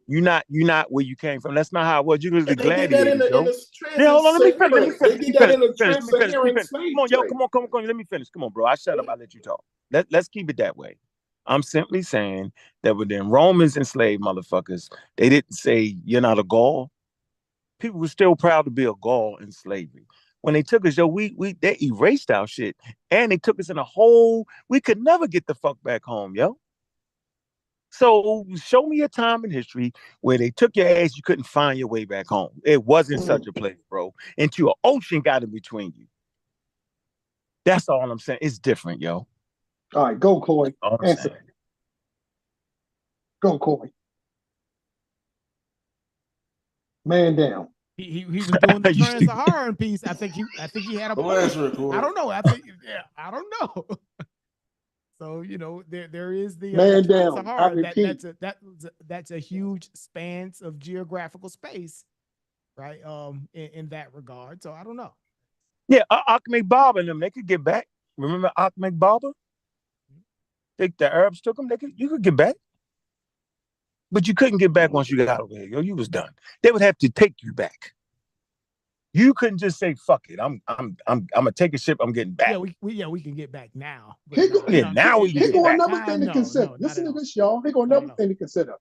N: You're not where you came from. That's not how it was. You was the
L: And they did that
N: gladiators, yo."
L: in
N: Yeah, hold on. Let me finish.
L: They did that in the trans-Saharan slave
N: Come on, yo.
L: trade.
N: Come on. Let me finish. Come on, bro. I shut up. I let you talk. Let's keep it that way. I'm simply saying that when them Romans enslaved motherfuckers, they didn't say you're not a Gaul. People were still proud to be a Gaul in slavery. When they took us, yo, they erased our shit, and they took us in a hole. We could never get the fuck back home, yo. So show me a time in history where they took your ass, you couldn't find your way back home. It wasn't such a place, bro. Until an ocean got in between you. That's all I'm saying. It's different, yo.
J: All right, go, Corey. Answer. Go, Corey. Man down.
T: He was doing the trans-Saharan piece. I think he had a point. I don't know. I don't know. So there is the
J: man down. I
T: Sahara. That's a huge span of geographical space, right? In that regard. So I don't know.
N: Yeah, Ahmed Baba and them, they could get back. Remember Ahmed Baba? The Arabs took them. You could get back, but you couldn't get back once you got over here. Yo, you was done. They would have to take you back. You couldn't just say "fuck it." I'm gonna take a ship. I'm getting back.
T: Yeah, we can get back now.
N: Now we can
J: Here
N: get
J: go
N: back.
J: another thing to consider. Listen to this, y'all. Here go another thing to consider.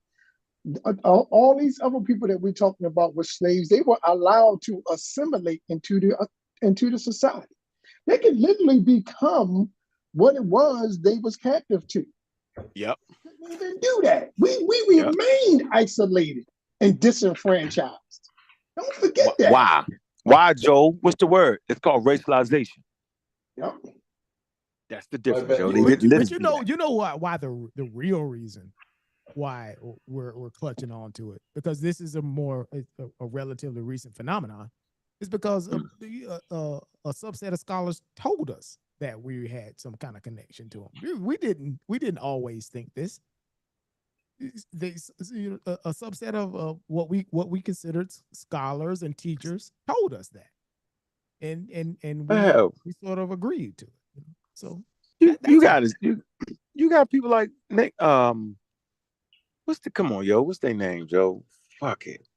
J: All these other people that we're talking about were slaves. They were allowed to assimilate into the society. They could literally become what it was they was captive to.
N: Yep.
J: Couldn't even do that. We remained isolated and disenfranchised. Don't forget that.
N: Why, Joe? What's the word? It's called racialization.
J: Yep.
N: That's the difference, Joe.
T: But you know why the real reason why we're clutching on to it, because this is a relatively recent phenomenon, is because a subset of scholars told us that we had some kind of connection to them. We didn't always think this. A subset of what we considered scholars and teachers told us that, and we sort of agreed to it. So you
N: got people like Nick. Come on, yo, what's their name, Joe? Fuck it.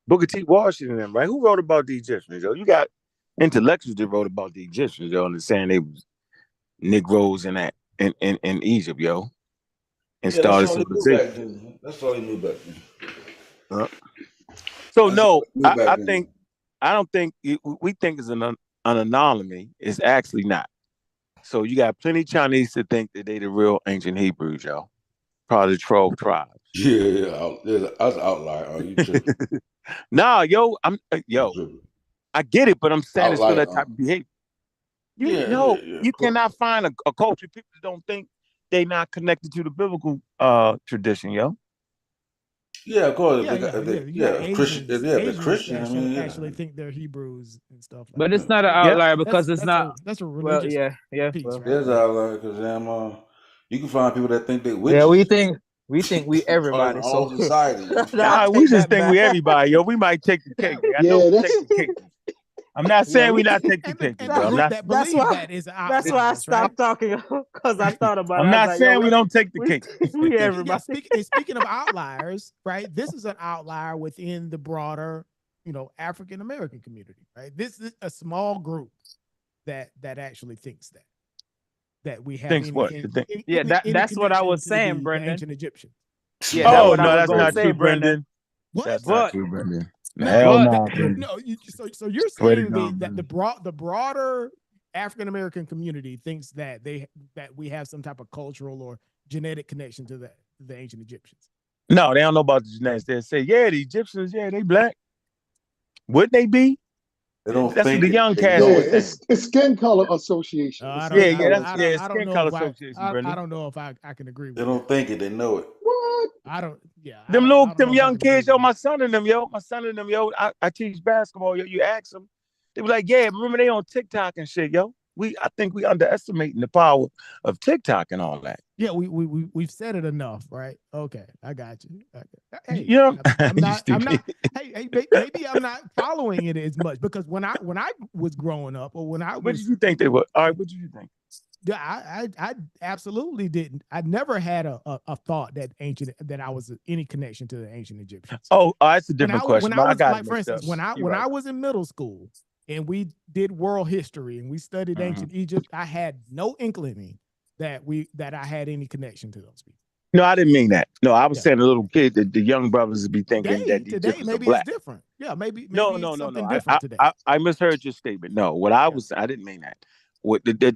N: Booker T. Washington, them, right? Who wrote about the Egyptians, Joe? You got intellectuals that wrote about the Egyptians, yo, and saying they was Negroes in Egypt, yo. And started civilization.
B: That's all he knew back then.
N: So no, I don't think we think it's an anomaly. It's actually not. So you got plenty of Chinese to think that they the real ancient Hebrews, yo. Probably 12 tribes.
B: Yeah, that's an outlier. Are you tripping?
N: Nah, yo, I get it, but I'm saying it's still that type of behavior. You cannot find a culture people don't think they not connected to the biblical tradition, yo.
B: Yeah, of course.
T: Christians actually think they're Hebrews and stuff.
P: But it's not an outlier because it's not.
T: That's a religious piece, right?
B: There's an outlier because you can find people that think they witches.
P: Yeah, we think we everybody.
B: All society.
N: We just think we everybody, yo. We might take the cake. I know we take the cake. I'm not saying we not take the cake, bro.
T: That's
U: why I stopped talking because I thought about it.
N: I'm not saying we don't take the cake.
T: We everybody. Speaking of outliers, right? This is an outlier within the broader, African American community, right? This is a small group that actually thinks that we have.
N: Thinks what?
P: That's what I was saying, Brendan.
T: Ancient Egyptians.
N: Yeah, no, that's not true, Brendan. That's not true, Brendan. Hell no.
T: So you're saying that the broader African American community thinks that we have some type of cultural or genetic connection to the ancient Egyptians?
N: No, they don't know about the genetics. They say, the Egyptians, they black. Would they be?
B: They don't
N: That's
B: think
N: what the young cast.
J: It's skin color association.
N: Skin color association.
T: I don't know if I can agree with
B: that. They don't think it, they know it.
J: What?
T: I don't.
N: Them young kids, yo. My son and them, yo. I teach basketball. Yo, you ask them, They be like, yeah, remember they on TikTok and shit, yo. I think we underestimating the power of TikTok and all that.
T: Yeah, we've said it enough, right? Okay, I got you. Hey,
N: you know,
T: I'm not. Hey, maybe I'm not following it as much because when I was growing up, or when I was,
N: what did you think they were? All right, what did you think?
T: Yeah, I absolutely didn't. I never had a thought that I was any connection to the ancient Egyptians.
N: Oh, that's a different question.
T: When I was like, for instance, when I was in middle school and we did world history and we studied ancient Egypt, I had no inkling that I had any connection to those people.
N: No, I didn't mean that. No, I was saying the little kid, the young brothers would be thinking that the Egyptians
T: maybe
N: are black.
T: It's different. Yeah, maybe
N: No.
T: it's something different today.
N: I misheard your statement. No, I didn't mean that.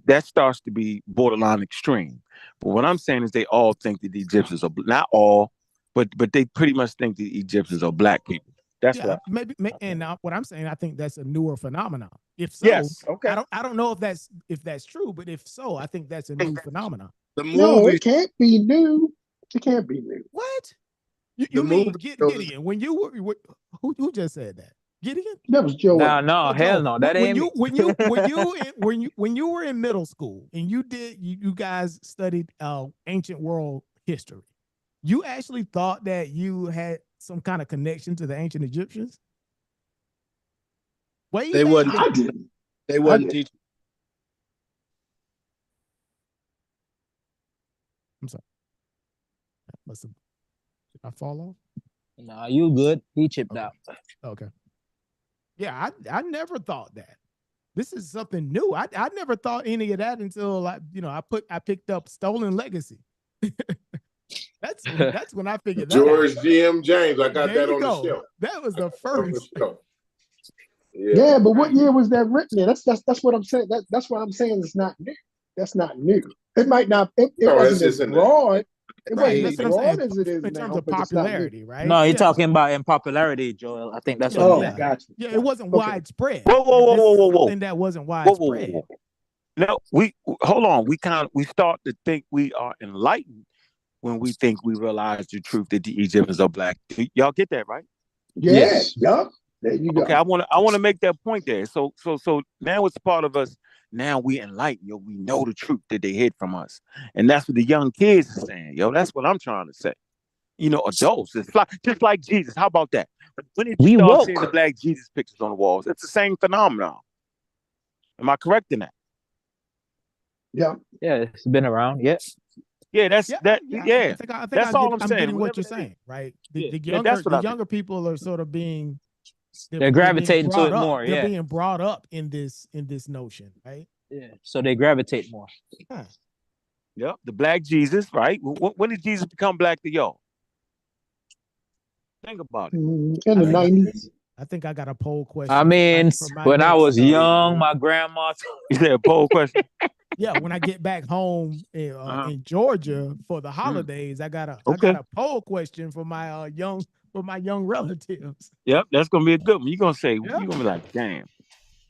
N: That starts to be borderline extreme. But what I'm saying is they all think that the Egyptians are not all, but they pretty much think the Egyptians are black people. That's what
T: maybe. And what I'm saying, I think that's a newer phenomenon. If so,
N: yes, okay.
T: I don't know if that's true, but if so, I think that's a new phenomenon.
J: No, it can't be new. It can't be new.
T: What? You mean Gideon? When you were who just said that? Gideon?
J: That was Joe.
P: No, hell no. That ain't me.
T: When you were in middle school and you guys studied ancient world history, you actually thought that you had some kind of connection to the ancient Egyptians?
M: They wouldn't. They wouldn't teach.
T: I'm sorry. Did I fall off?
P: Nah, you good. He chipped out.
T: Okay. Yeah, I never thought that. This is something new. I never thought any of that until I picked up Stolen Legacy. That's when I figured that
L: George G.M. James. I got that on the shelf.
T: That was the first.
J: Yeah, but what year was that written in? That's what I'm saying. That's what I'm saying. It's not new. That's not new. It might not. It wasn't as broad. It wasn't as broad as it is
T: in terms of popularity, right?
P: No, you're talking about in popularity, Joel. I think that's what he meant.
J: Gotcha.
T: Yeah, it wasn't widespread.
N: Whoa.
T: Something that wasn't widespread.
N: Whoa. No, hold on. We start to think we are enlightened when we think we realize the truth that the Egyptians are black. Y'all get that, right?
J: Yes. Yup. There you go.
N: Okay, I want to make that point there. So now it's part of us. Now we enlightened, yo. We know the truth that they hid from us, and that's what the young kids are saying, yo. That's what I'm trying to say. Adults, it's just like Jesus. How about that? When did you start seeing the black Jesus pictures on the walls? It's the same phenomenon. Am I correct in that?
J: Yeah.
P: Yeah, it's been around. Yeah.
N: Yeah, that's that. Yeah,
T: I think
N: that's all I'm saying.
T: Getting what you're saying, right? The younger people are sort of being.
P: They're gravitating to it more.
T: They're being brought up in this notion, right?
P: Yeah. So they gravitate more.
T: Huh.
N: Yep. The black Jesus, right? When did Jesus become black to y'all? Think about it.
J: In the 90s.
T: I think I got a poll question.
P: I mean, when I was young, my grandma.
N: You said a poll question.
T: Yeah, when I get back home in Georgia for the holidays, I got a poll question for my young relatives.
N: Yep, that's gonna be a good one. You're gonna say, you're gonna be like, damn.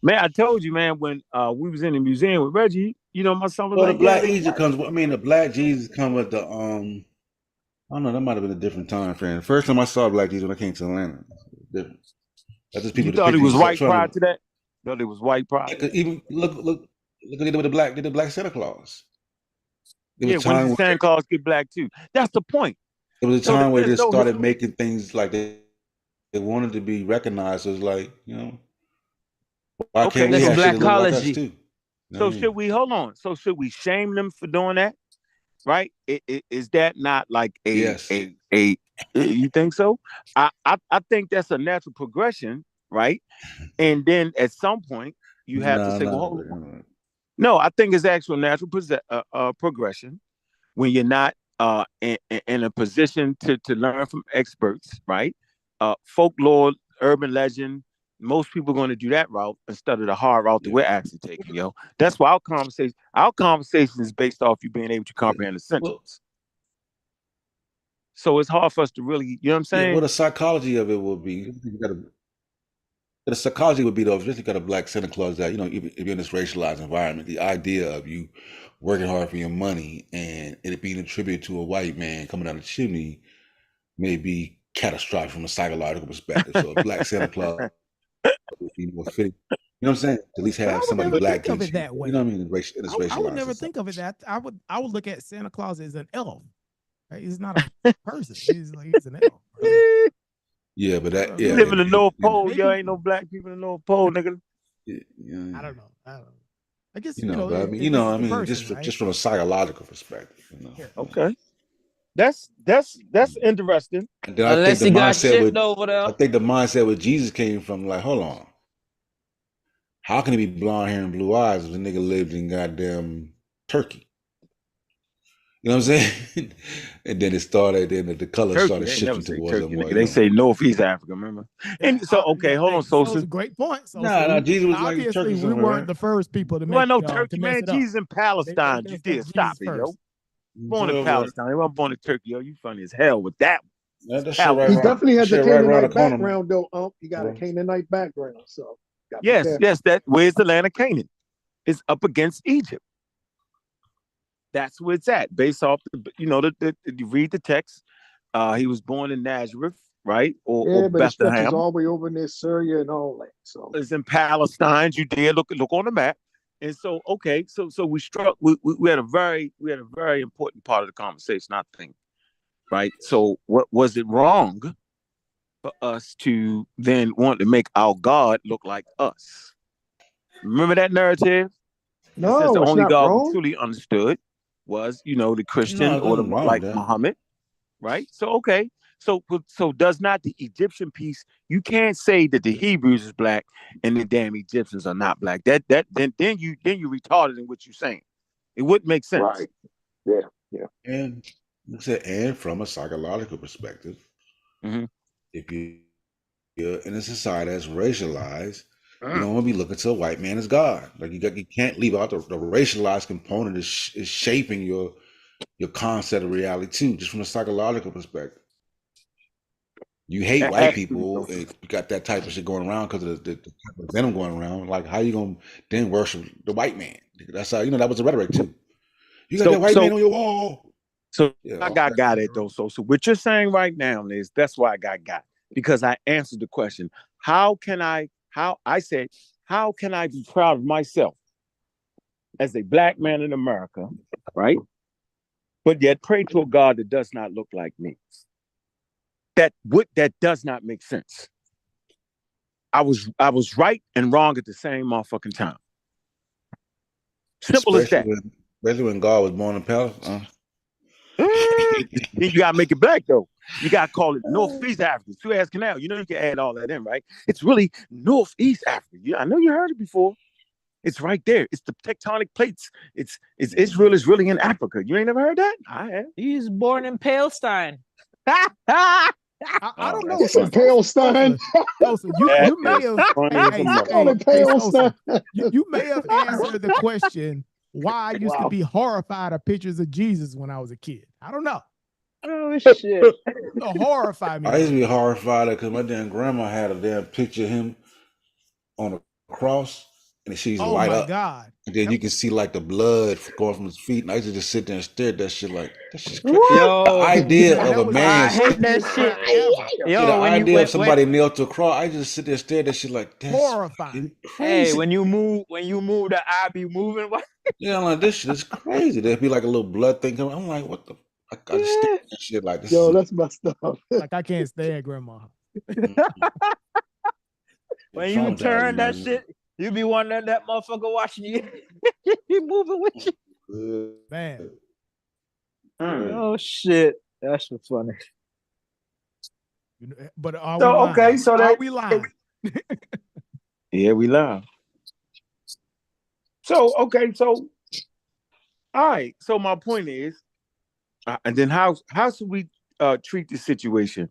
N: Man, I told you, man, when we was in the museum with Reggie, my son was
B: well,
N: like,
B: the black Egypt comes. I mean, the black Jesus come with the I don't know. That might have been a different time frame. The first time I saw black Jesus when I came to Atlanta, different. That's just people.
N: You thought he was white prior to that? No, it was white prior.
B: Even look what they did with the black Santa Claus.
N: Yeah, when did Santa Claus get black too? That's the point.
B: It was a time where they just started making things like they wanted to be recognized as like, why can't we have shit like us too?
N: So should we hold on? So should we shame them for doing that? Right? Is that not like a you think so? I think that's a natural progression, right? And then at some point you have to say, well, hold on. No, I think it's actual natural progression when you're not in a position to learn from experts, right? Folklore, urban legend, most people are going to do that route instead of the hard route that we're actually taking, yo. That's why our conversation is based off you being able to comprehend the sentence. So it's hard for us to really, you know what I'm saying?
B: Yeah, well, the psychology of it will be, the psychology would be though, if you got a black Santa Claus that, if you're in this racialized environment, the idea of you working hard for your money and it being attributed to a white man coming down the chimney may be catastrophic from a psychological perspective. So a black Santa Claus would be more fitting. You know what I'm saying? To at least
T: But I
B: have
T: would
B: somebody
T: never
B: black
T: think of
B: teach
T: it
B: you.
T: that way.
B: You know what I mean? It's
T: I would
B: racialized
T: never
B: society.
T: think of it that. I would look at Santa Claus as an elf. Right? He's not a person. He's an elf. Right?
B: Yeah, but that
N: You
B: yeah.
N: live in the North Pole,
T: Maybe,
N: yo. Ain't no black people in the North Pole, nigga.
T: I don't know. I guess
B: You know, but I mean,
T: it's the person,
B: just
T: right?
B: just from a psychological perspective, you know.
N: Okay. That's interesting.
B: And then
G: Unless he got shipped over there.
B: I think the mindset with Jesus came from like, hold on, how can he be blonde hair and blue eyes if the nigga lived in goddamn Turkey? You know what I'm saying? And then it started, then the color
N: Turkey,
B: started
N: they never
B: shifting
N: say
B: towards
N: Turkey,
B: more.
N: nigga. They say Northeast Africa, remember? And so, okay, hold on,
T: So it's
N: Sosa.
T: a great point. So
B: Nah, Jesus was like
T: obviously
B: Turkey
T: we
B: somewhere,
T: weren't
B: right?
T: the first people to
N: You
T: make
N: want no
T: to
N: Turkey,
T: mess
N: man?
T: it up.
N: Jesus in Palestine.
T: They
N: You
T: said
N: did. Stop
T: Jesus
N: it, yo.
T: first.
N: Born in Palestine. They weren't born in Turkey, yo. You funny as hell with that.
B: Yeah, that
N: shit
J: He definitely has a
B: right around the
J: Canaanite
B: corner,
J: background, though. He got a Canaanite background, so
N: Yes, that where's the land of Canaan? It's up against Egypt. That's where it's at, based off you read the text. He was born in Nazareth, right? Or
J: but it stretches
N: Bethlehem.
J: all the way over near Syria and all that. So
N: it's in Palestine, Judea. Look on the map. And so, okay, so we struck. We had a very important part of the conversation, I think, right? So, what was it wrong for us to then want to make our God look like us? Remember that narrative? It says the
J: no, it's
N: only
J: not
N: God we
J: wrong.
N: truly understood was, the Christian
B: No,
N: or
B: nothing wrong
N: like
B: with that.
N: Muhammad, right? So, okay. So does not the Egyptian piece? You can't say that the Hebrews is black and the damn Egyptians are not black. Then you retarded in what you're saying. It wouldn't make sense.
J: Right. Yeah.
B: And like I said, and from a psychological perspective, if you're in a society that's racialized, you don't want to be looking to a white man as God. Like you can't leave out the racialized component is shaping your concept of reality too, just from a psychological perspective. You hate white people, and you got that type of shit going around because of the type of venom going around. Like, how you gonna then worship the white man? That's how that was the rhetoric too. You got that white man on your wall.
N: So I got it though. So what you're saying right now is that's why I got because I answered the question. How can I be proud of myself as a black man in America, right? But yet pray to a God that does not look like me. That does not make sense. I was right and wrong at the same motherfucking time. Simple as that.
B: Especially when God was born in Palestine.
N: Then you gotta make it black though. You gotta call it Northeast Africa, Suez Canal. You know you can add all that in, right? It's really Northeast Africa. I know you heard it before. It's right there. It's the tectonic plates. It's Israel is really in Africa. You ain't never heard that? I have.
G: He's born in Palestine.
T: I don't know.
J: It's in Palestine.
T: You may have. You may have answered the question why I used to be horrified of pictures of Jesus when I was a kid. I don't know.
G: Oh shit!
T: Horrified me.
B: I used to be horrified because my damn grandma had a damn picture of him on a cross, and she used to light up.
T: God.
B: And then you can see like the blood going from his feet, and I used to just sit there and stare at that shit like that's just crazy.
G: Yo,
B: the idea of a man.
G: I hate that shit. Yo,
B: the idea of somebody nailed to a cross, I just sit there and stare at that shit like that's
T: horrifying.
B: Crazy.
G: Hey, when you move, the eye be moving.
B: Yeah, I'm like, this shit is crazy. There'd be like a little blood thing coming. I'm like, what the? I just stare at that shit like this.
J: Yo, that's messed up.
T: Like I can't stand grandma.
G: When you turn that shit, you be wondering that motherfucker watching you. He moving with you.
T: Man.
G: Oh shit. That's so funny.
T: But are
N: so
T: we lying?
N: Okay, so
T: are we lying?
N: Yeah, we lying. So okay, so all right. So my point is, and then how should we treat the situation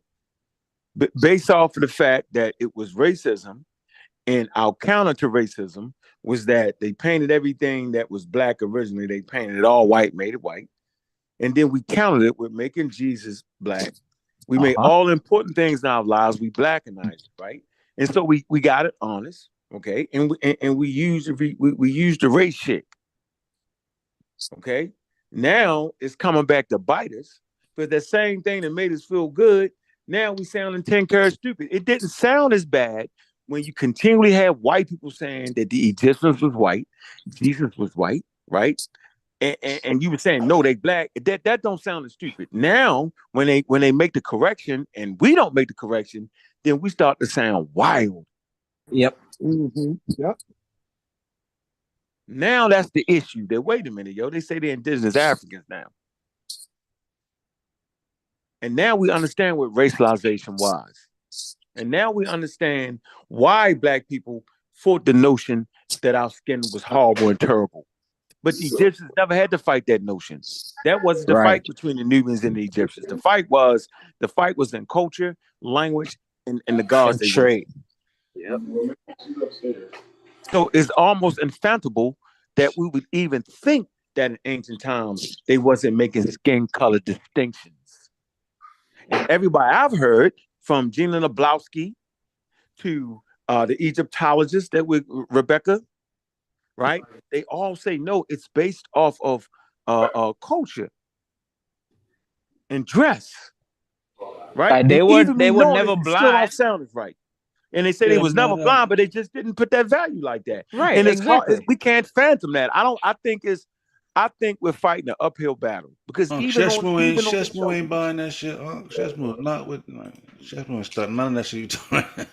N: based off of the fact that it was racism, and our counter to racism was that they painted everything that was black originally. They painted it all white, made it white, and then we countered it with making Jesus black. We made all important things in our lives. We blackenized it, right? And so we got it honest, okay? And we used the race shit. Okay. Now it's coming back to bite us. But the same thing that made us feel good, now we sounding 10 karat stupid. It didn't sound as bad when you continually have white people saying that the Egyptians was white, Jesus was white, right? And you were saying no, they black. That don't sound as stupid. Now, when they make the correction and we don't make the correction, then we start to sound wild.
R: Yep.
J: Mm-hmm. Yep.
N: Now that's the issue. That wait a minute, yo, they say they're indigenous Africans now. And now we understand what racialization was. And now we understand why black people fought the notion that our skin was horrible and terrible. But the Egyptians never had to fight that notion. That wasn't the fight between the Nubians and the Egyptians. The fight was in culture, language, and the gods they trade.
R: Yep.
N: So it's almost infantile that we would even think that in ancient times they wasn't making skin color distinctions. And everybody I've heard, from Gina Nablowski to the Egyptologist that with Rebecca, right? They all say no, it's based off of culture and dress, right?
G: They
N: And
G: were
N: even
G: never
N: it still
G: blind.
N: don't sound as right. And they say they was never blind, but they just didn't put that value like that.
G: Right,
N: And it's
G: exactly.
N: hard. We can't phantom that. I think we're fighting an uphill battle because
B: Cheshmu ain't buying that shit. Cheshmu not with Cheshmu ain't starting none of that shit you talking.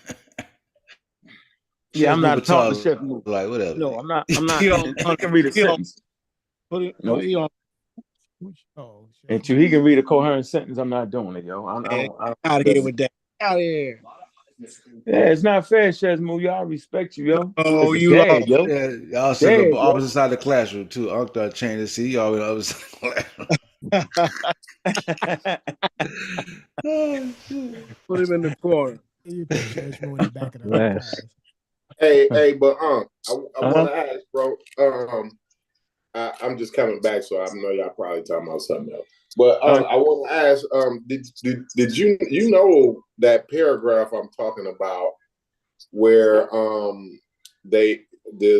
N: Yeah, I'm not talking to Chef Moore.
B: Like whatever.
N: No, I'm not. He can read a sentence.
J: Nope.
N: Until he can read a coherent sentence, I'm not doing it, yo. I don't
J: out of here with that. Out of here.
N: Yeah, it's not fair, Chesmo. Y'all respect you, yo.
J: Oh,
N: it's
J: you
N: dad, yo.
B: Yeah, y'all sit on the opposite side of the classroom too. Uncle changed the seat. Y'all on the other side of the classroom.
J: Put him in the corner.
L: Hey, but I want to ask, bro. I'm just coming back, so I know y'all probably talking about something else. But I want to ask, did you know that paragraph I'm talking about where the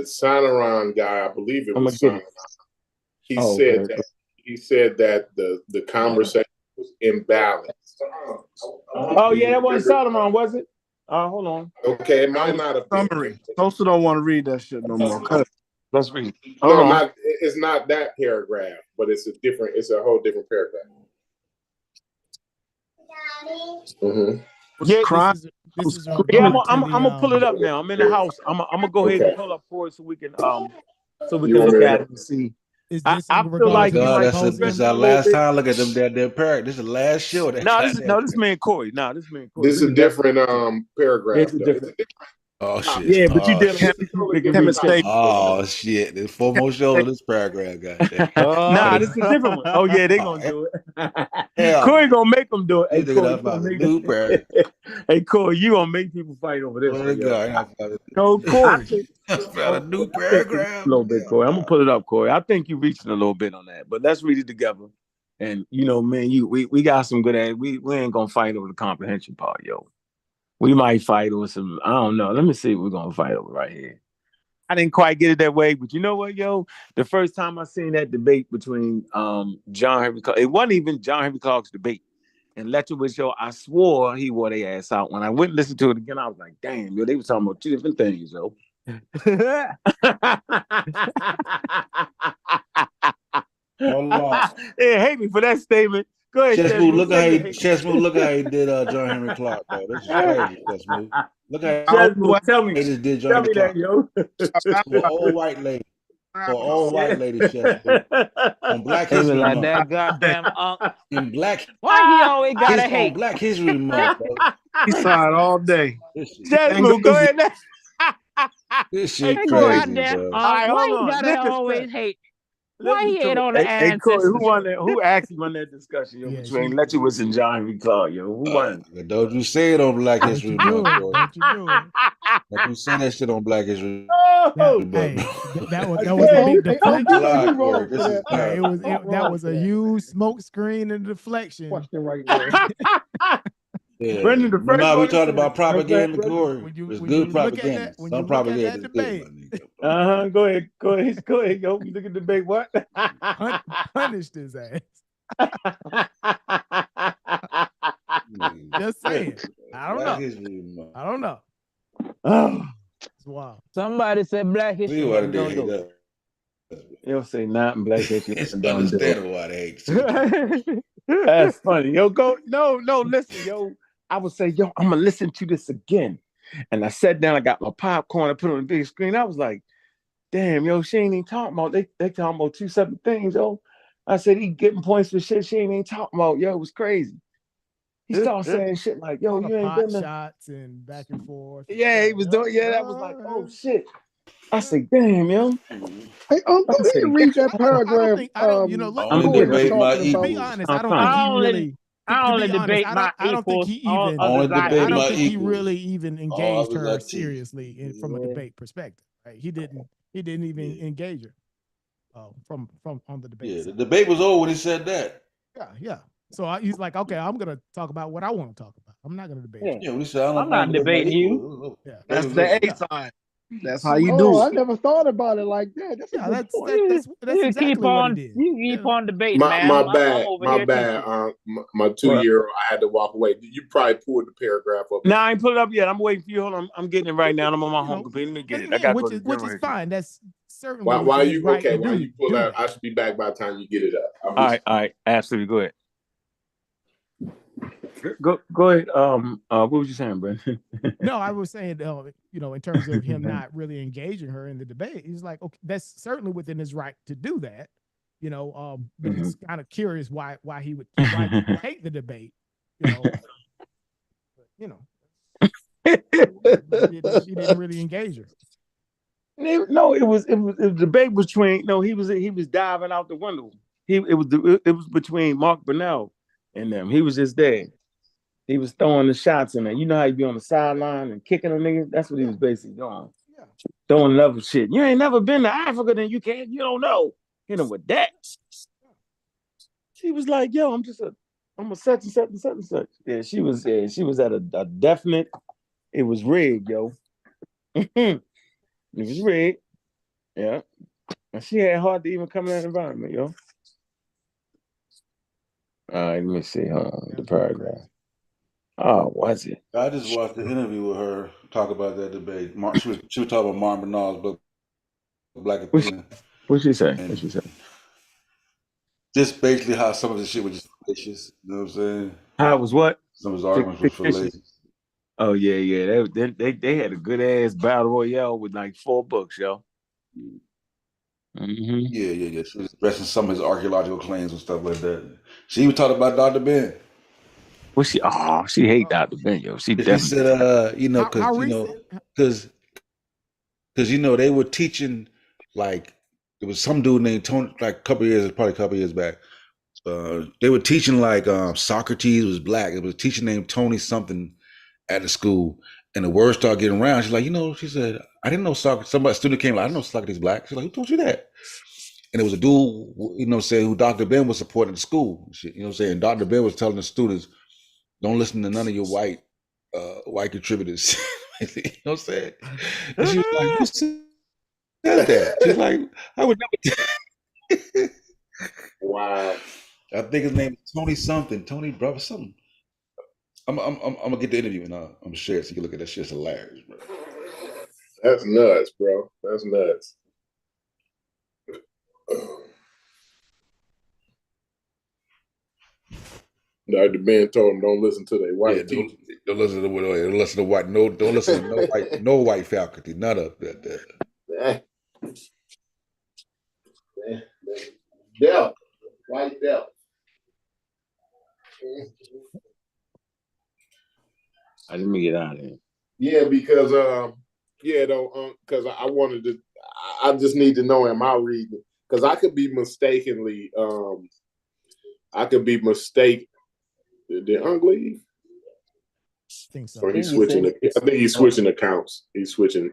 L: Sonoran guy, I believe it was Sonoran, he said that the conversation was imbalanced.
N: Oh yeah, that wasn't Solomon, was it? Hold on.
L: Okay, it might not have been.
J: Summary. Sosa don't want to read that shit no more.
N: Let's read.
L: It's not that paragraph, but it's a whole different paragraph. Mm-hmm.
N: Yeah, I'm gonna pull it up now. I'm in the house. I'm gonna go ahead and pull up for it so we can look at it and see. I feel like
B: this is our last time. Look at them their paragraph. This is the last show.
N: This man Corey.
L: This is a different paragraph.
B: Oh shit!
N: Yeah, but you did.
B: Oh shit! There's 4 more shows in this paragraph, goddamn.
N: Nah, this is a different one. Oh yeah, they gonna do it. Corey gonna make them do it. Hey, Corey, you gonna make people fight over this? No, Corey.
B: A new paragraph.
N: A little bit, Corey. I'm gonna pull it up, Corey. I think you're reaching a little bit on that, but let's read it together. And man, we got some good at. We ain't gonna fight over the comprehension part, yo. We might fight over some, I don't know. Let me see what we're going to fight over right here. I didn't quite get it that way, but you know what, yo? The first time I seen that debate between John Henry Clark, it wasn't even John Henry Clark's debate. And Letchowitz, yo, I swore he wore their ass out. When I went and listened to it again, I was like, damn, yo, they were talking about 2 different things, yo. They hate me for that statement. Go ahead,
B: Chessmove. Look how he did John Henry Clark, though. This is crazy, Chessmove. Look how he just did John Henry Clark. For an old white lady. Chessmove. On Black History Month.
G: Like that goddamn
B: in Black.
G: Why he always gotta hate?
B: On Black History Month, bro.
J: He saw it all day.
N: Chessmove, go ahead now.
B: This shit crazy, bro.
G: Why you gotta always hate? Why he ain't on the ancestors?
N: Corey, who won that? Who actually won that discussion between Letchowitz and John Henry Clark? Yo, who won?
B: Don't you say it on Black History Month, bro? Don't you say that shit on Black History?
T: That was a big deflection. That was a huge smoke screen and deflection.
J: Right there.
B: Yeah. Brendan, we talked about propaganda, Corey. It's good propaganda. Some propaganda is good.
N: Go ahead, yo. You look at the debate. What?
T: Punished his ass. Just saying. I don't know.
N: Oh,
T: Wow.
G: Somebody said Black History
B: why
G: Month.
B: did they
G: Don't
B: hate
G: do
B: that?
N: you don't say not in Black History
B: It's
N: Month, don't do
B: understandable why they hate
N: it. That's funny. Yo, go. No, listen, yo. I would say, yo, I'm gonna listen to this again. And I sat down, I got my popcorn, I put it on the big screen. I was like, damn, yo, she ain't even talking about, they talking about two separate things, yo. I said, he getting points for shit she ain't even talking about. Yo, it was crazy. He started saying shit like, yo, you ain't
T: pot
N: been there.
T: shots and back and forth.
N: Yeah, he was doing, that was like, oh shit. I said, damn, yo.
J: Hey, go ahead and read that paragraph.
B: Only
J: Who was
B: debate my
J: talking about?
T: To be
B: equals.
T: honest, I don't think he really.
G: I
T: To
G: only
T: be honest,
G: debate my
T: I don't think
G: equals.
T: he even.
B: Only debate
T: I don't
B: my
T: think he
B: equals.
T: really even
B: All
T: engaged
B: others
T: her
B: I teach.
T: seriously from a debate perspective. Right? He didn't even engage her from on the debate.
B: Yeah,
T: side.
B: the debate was over when he said that.
T: Yeah. So he's like, okay, I'm gonna talk about what I want to talk about. I'm not gonna debate.
B: Yeah, when he said, I don't
G: I'm not debating you.
T: Yeah,
N: that's the A sign. That's how you
J: Oh,
N: do
J: I
N: it.
J: never thought about it like that. That's a good point.
T: That's
G: You
T: exactly
G: keep
T: what he
G: on.
T: did.
G: You keep on debating,
L: My
G: man. I'm
L: bad.
G: over
L: My
G: here
L: bad.
G: teaching.
L: My 2-year-old, I had to walk away. You probably pulled the paragraph up.
N: No, I ain't put it up yet. I'm waiting for you. Hold on. I'm getting it right now. I'm on my home computer. Let me get it. I gotta go to the
T: Which is fine. That's certainly
L: Why
T: his
L: you
T: right to
L: Why
T: do.
L: you pull out? I should be back by the time you get it up.
N: All right. Absolutely. Go ahead. Go ahead. What was you saying, Brent?
T: No, I was saying, in terms of him not really engaging her in the debate, he's like, okay, that's certainly within his right to do that, but it's kind of curious why he would take the debate, he didn't really engage her.
N: No, it was debate between. No, he was diving out the window. It was between Mark Burnell and them. He was just there. He was throwing the shots in there. You know how you be on the sideline and kicking a nigga? That's what he was basically doing.
T: Yeah.
N: Throwing level shit. You ain't never been to Africa, then you don't know. Hit him with that. She was like, yo, I'm a such and such and such and such. Yeah, she was at a definite, it was rigged, yo. It was rigged. Yeah. And she had hard to even come in that environment, yo. All right, let me see. Hold on, the paragraph. Oh, was it?
B: I just watched the interview with her talk about that debate. She was talking about Martin Bernard's book, Black Athena.
N: What'd she say?
B: And just basically how some of the shit was just fallacious. You know what I'm saying?
N: How it was what?
B: Some of his arguments were fallacious.
N: Oh yeah. They had a good ass battle royale with like 4 books, yo. Mm-hmm.
B: Yeah. She was addressing some of his archaeological claims and stuff like that. She even talked about Dr. Ben.
N: Well, she hate Dr. Ben, yo. She definitely
B: said, because they were teaching, like, there was some dude named Tony, like probably a couple years back. They were teaching like Socrates was black. It was a teacher named Tony something at the school, and the word started getting around. She's like, she said, I didn't know Socrates. A student came like, I didn't know Socrates black. She's like, who told you that? And it was a dude, who Dr. Ben was supporting at the school. Dr. Ben was telling the students, don't listen to none of your white contributors. You know what I'm saying? And she was like, who said that? She's like, I would never.
L: Wow.
B: I think his name is Tony something. Tony brother something. I'm gonna get the interview and I'm gonna share it so you can look at that shit. It's hilarious, bro.
L: That's nuts, bro. That's nuts. Dr. Ben told him, don't listen to their white teachers.
B: Don't listen to white. No, don't listen to no white faculty. None of that.
L: Devil. White devil.
N: Let me get out of here.
L: Yeah, because because I wanted to. I just need to know, am I reading? Because I could be mistakenly. Did Unk leave?
T: I think so.
L: Or he's switching. I think he's switching accounts. He's switching.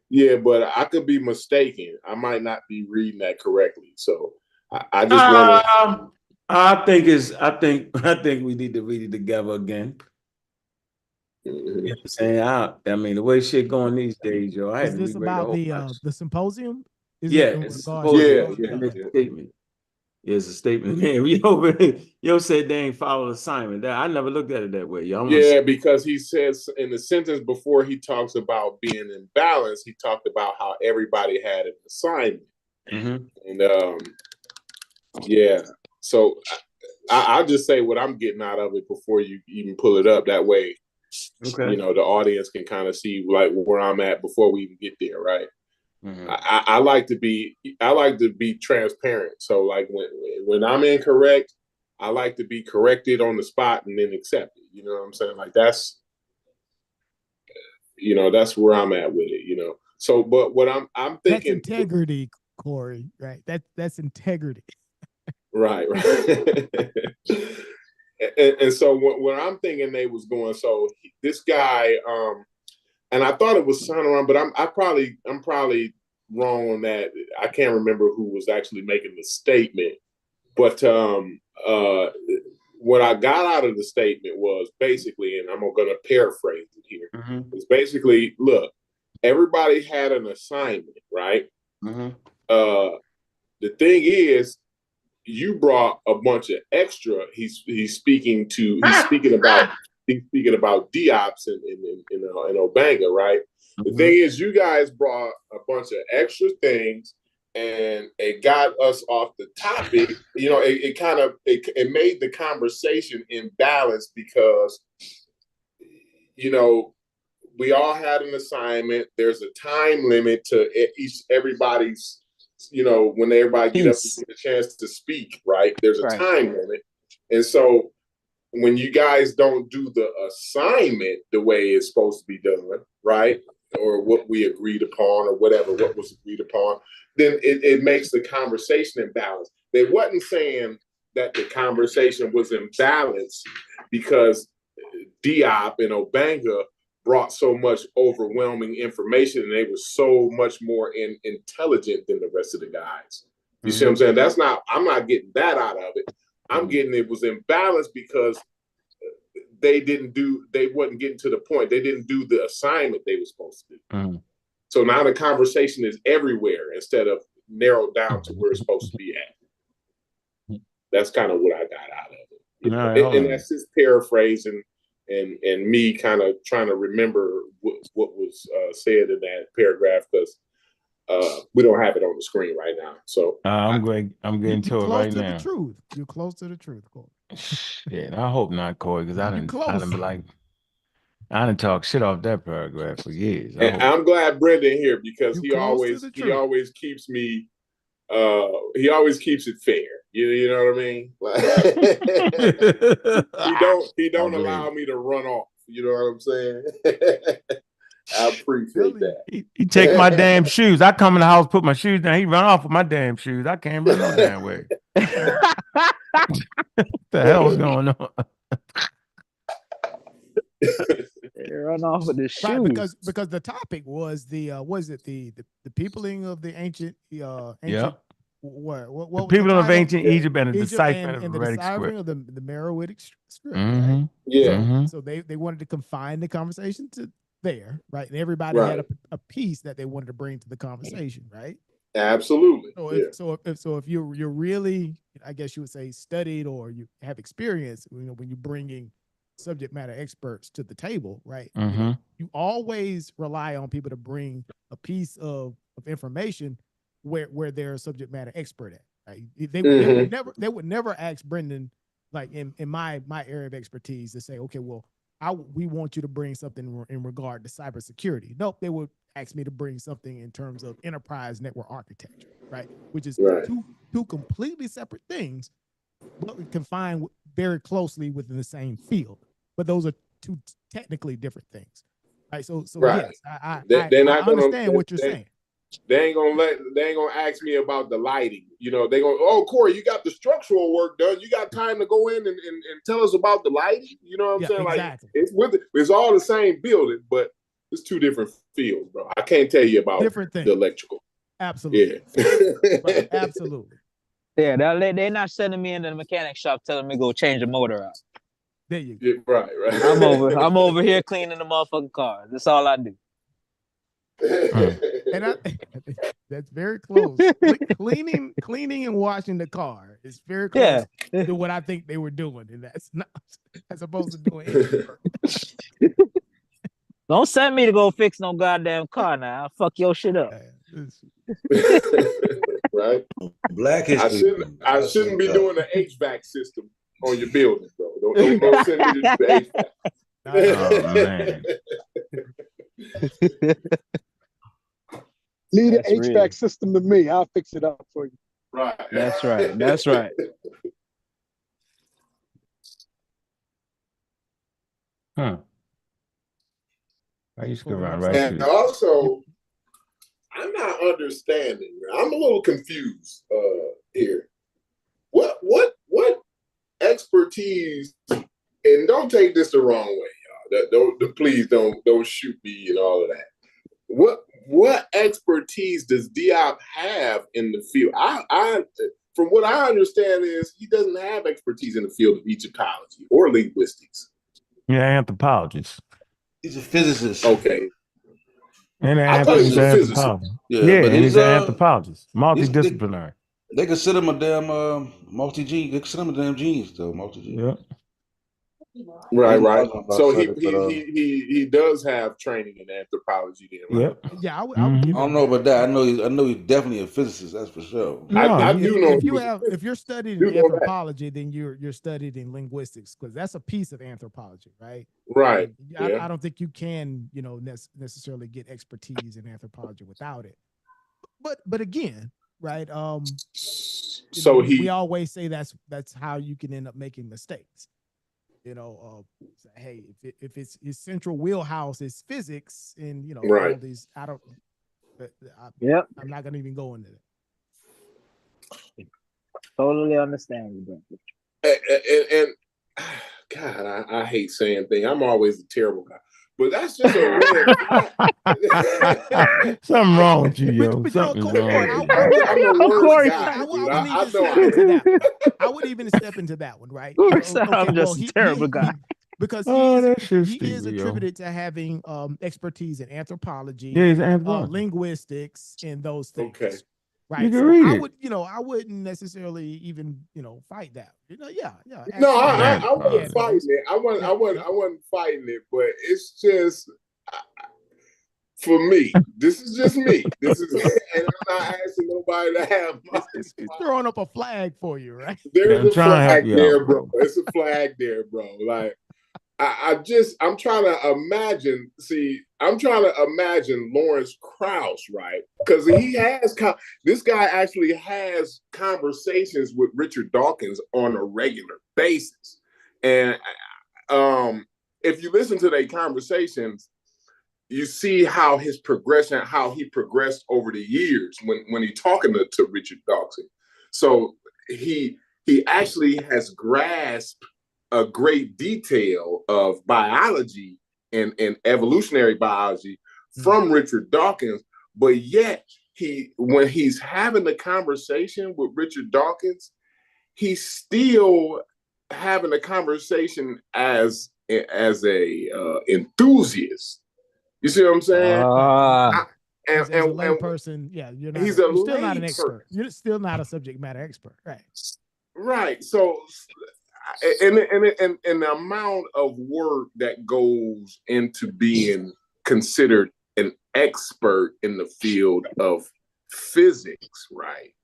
L: Yeah, but I could be mistaken. I might not be reading that correctly. So I just want to.
N: I think we need to read it together again. You know what I'm saying? I mean, the way shit going these days, yo. I had
T: Is this about the symposium? Is
N: yeah,
T: it
N: it's supposed
T: to
N: statement. It's a statement. Yo said they ain't followed assignment. I never looked at it that way.
L: Yeah, because he says in the sentence before he talks about being in balance, he talked about how everybody had an assignment. And yeah, so I'll just say what I'm getting out of it before you even pull it up. That way,
N: okay,
L: you know, the audience can kind of see like where I'm at before we even get there, right? I like to be transparent. So like when I'm incorrect, I like to be corrected on the spot and then accept it. You know what I'm saying? Like that's where I'm at with it. You know. So, but what I'm thinking,
T: that's integrity, Corey. Right? That's integrity.
L: Right. and so what I'm thinking they was going. So this guy, and I thought it was Sonoran, but I'm probably wrong on that. I can't remember who was actually making the statement, but what I got out of the statement was basically, and I'm going to paraphrase it here. It's basically, look, everybody had an assignment, right? The thing is, you brought a bunch of extra. He's speaking about Diops in Obanga, right? The thing is, you guys brought a bunch of extra things, and it got us off the topic. You know, it made the conversation imbalanced because, you know, we all had an assignment. There's a time limit to everybody's, you know, when everybody get up and get a chance to speak, right? There's a time limit. And so when you guys don't do the assignment the way it's supposed to be done, right? Or what we agreed upon or whatever, what was agreed upon, then it makes the conversation imbalanced. They wasn't saying that the conversation was imbalanced because Diop and Obanga brought so much overwhelming information and they were so much more intelligent than the rest of the guys. You see what I'm saying? I'm not getting that out of it. I'm getting it was imbalanced because they wasn't getting to the point. They didn't do the assignment they were supposed to do. So now the conversation is everywhere instead of narrowed down to where it's supposed to be at. That's kind of what I got out of it. You know? And that's just paraphrasing and me kind of trying to remember what was said in that paragraph because we don't have it on the screen right now. So
N: I'm getting to it right now.
T: You're close to the truth, Corey.
N: Yeah, I hope not, Corey, because I didn't talk shit off that paragraph for years.
L: And I'm glad Brendan here because he always keeps me he always keeps it fair. You know what I mean? Like, he don't allow me to run off. You know what I'm saying? I appreciate that.
N: He take my damn shoes. I come in the house, put my shoes down. He run off with my damn shoes. I can't run no damn way. What the hell's going on?
U: Run off with the shoes.
T: Right, because the topic was the peopling of the ancient what
N: the people of ancient Egypt and the deciphering
T: of
N: the
T: deciphering of the Meroitic script. Right?
L: Yeah.
T: So they wanted to confine the conversation to there, right? And everybody had a piece that they wanted to bring to the conversation, right?
L: Absolutely.
T: So if you're really, I guess you would say, studied or you have experience, you know, when you're bringing subject matter experts to the table, right? You always rely on people to bring a piece of information where they're a subject matter expert at. Right? They would never ask Brendan, like in my area of expertise, to say, okay, well, we want you to bring something in regard to cybersecurity. Nope, they would ask me to bring something in terms of enterprise network architecture, right? Which is two completely separate things, but confined very closely within the same field. But those are two technically different things, right? So yes, I understand what you're saying.
L: They ain't gonna ask me about the lighting. You know, they gonna, oh, Corey, you got the structural work done. You got time to go in and tell us about the lighting. You know what I'm saying?
T: Exactly.
L: Like it's all the same building, but it's two different fields, bro. I can't tell you about
T: different things.
L: The electrical.
T: Absolutely.
L: Yeah.
T: Right, absolutely.
U: Yeah, they're not sending me into the mechanic shop telling me go change the motor out.
T: There you go.
L: Yeah, right.
U: I'm over here cleaning the motherfucking car. That's all I do.
T: And that's very close. Cleaning and washing the car is very close to what I think they were doing, and that's not as opposed to doing engine work.
U: Don't send me to go fix no goddamn car now. I'll fuck your shit up.
L: Right?
B: Black history.
L: I shouldn't be doing the HVAC system on your building, bro. Don't send me to the HVAC.
N: Oh man.
D: Leave the HVAC system to me. I'll fix it up for you.
L: Right.
U: That's right. That's right.
N: Huh. I used to go around right
L: And also, I'm not understanding. I'm a little confused here. What expertise? And don't take this the wrong way, y'all. Please don't shoot me and all of that. What expertise does Diop have in the field? I from what I understand is he doesn't have expertise in the field of Egyptology or linguistics.
N: Yeah, anthropologist.
B: He's a physicist.
L: Okay.
N: And
L: I thought he was a physicist.
N: Yeah, but he's an anthropologist, multidisciplinary.
B: They consider him a damn multi-gene. They consider him a damn genius, though. Multi-gene.
N: Yeah.
L: Right. So he does have training in anthropology. Then, right?
T: Yeah, I
B: don't know about that. I know he's definitely a physicist. That's for sure.
L: I do know
T: if you're studying anthropology, then you're studied in linguistics because that's a piece of anthropology, right?
L: Right.
T: I don't think you can necessarily get expertise in anthropology without it. But again, right?
L: So
T: we always say that's how you can end up making mistakes. Hey, if it's his central wheelhouse is physics and all these, I'm not gonna even go into that.
U: Totally understand you, bro.
L: And God, I hate saying things. I'm always a terrible guy. But that's just a red.
N: Something wrong with you, yo. Something's wrong with you.
T: I would even step into that one, right?
U: I'm just a terrible guy.
T: Because he is attributed to having expertise in anthropology, linguistics, and those things.
L: Okay.
T: Right.
N: You can read
T: it. I wouldn't necessarily even, fight that.
L: No, I wasn't fighting it. I wasn't fighting it, but it's just for me. This is just me. And I'm not asking nobody to have my.
T: He's throwing up a flag for you, right?
L: There's a flag there, bro. It's a flag there, bro. Like I'm trying to imagine. I'm trying to imagine Lawrence Krauss, right? Because this guy actually has conversations with Richard Dawkins on a regular basis, and if you listen to their conversations, you see how he progressed over the years when he's talking to Richard Dawkins. So he actually has grasped a great detail of biology and evolutionary biology from Richard Dawkins, but yet when he's having the conversation with Richard Dawkins, he's still having a conversation as a enthusiast. You see what I'm saying?
T: As a lay person, you're still not an expert. You're still not a subject matter expert, right?
L: Right. So, and the amount of work that goes into being considered an expert in the field of physics, right?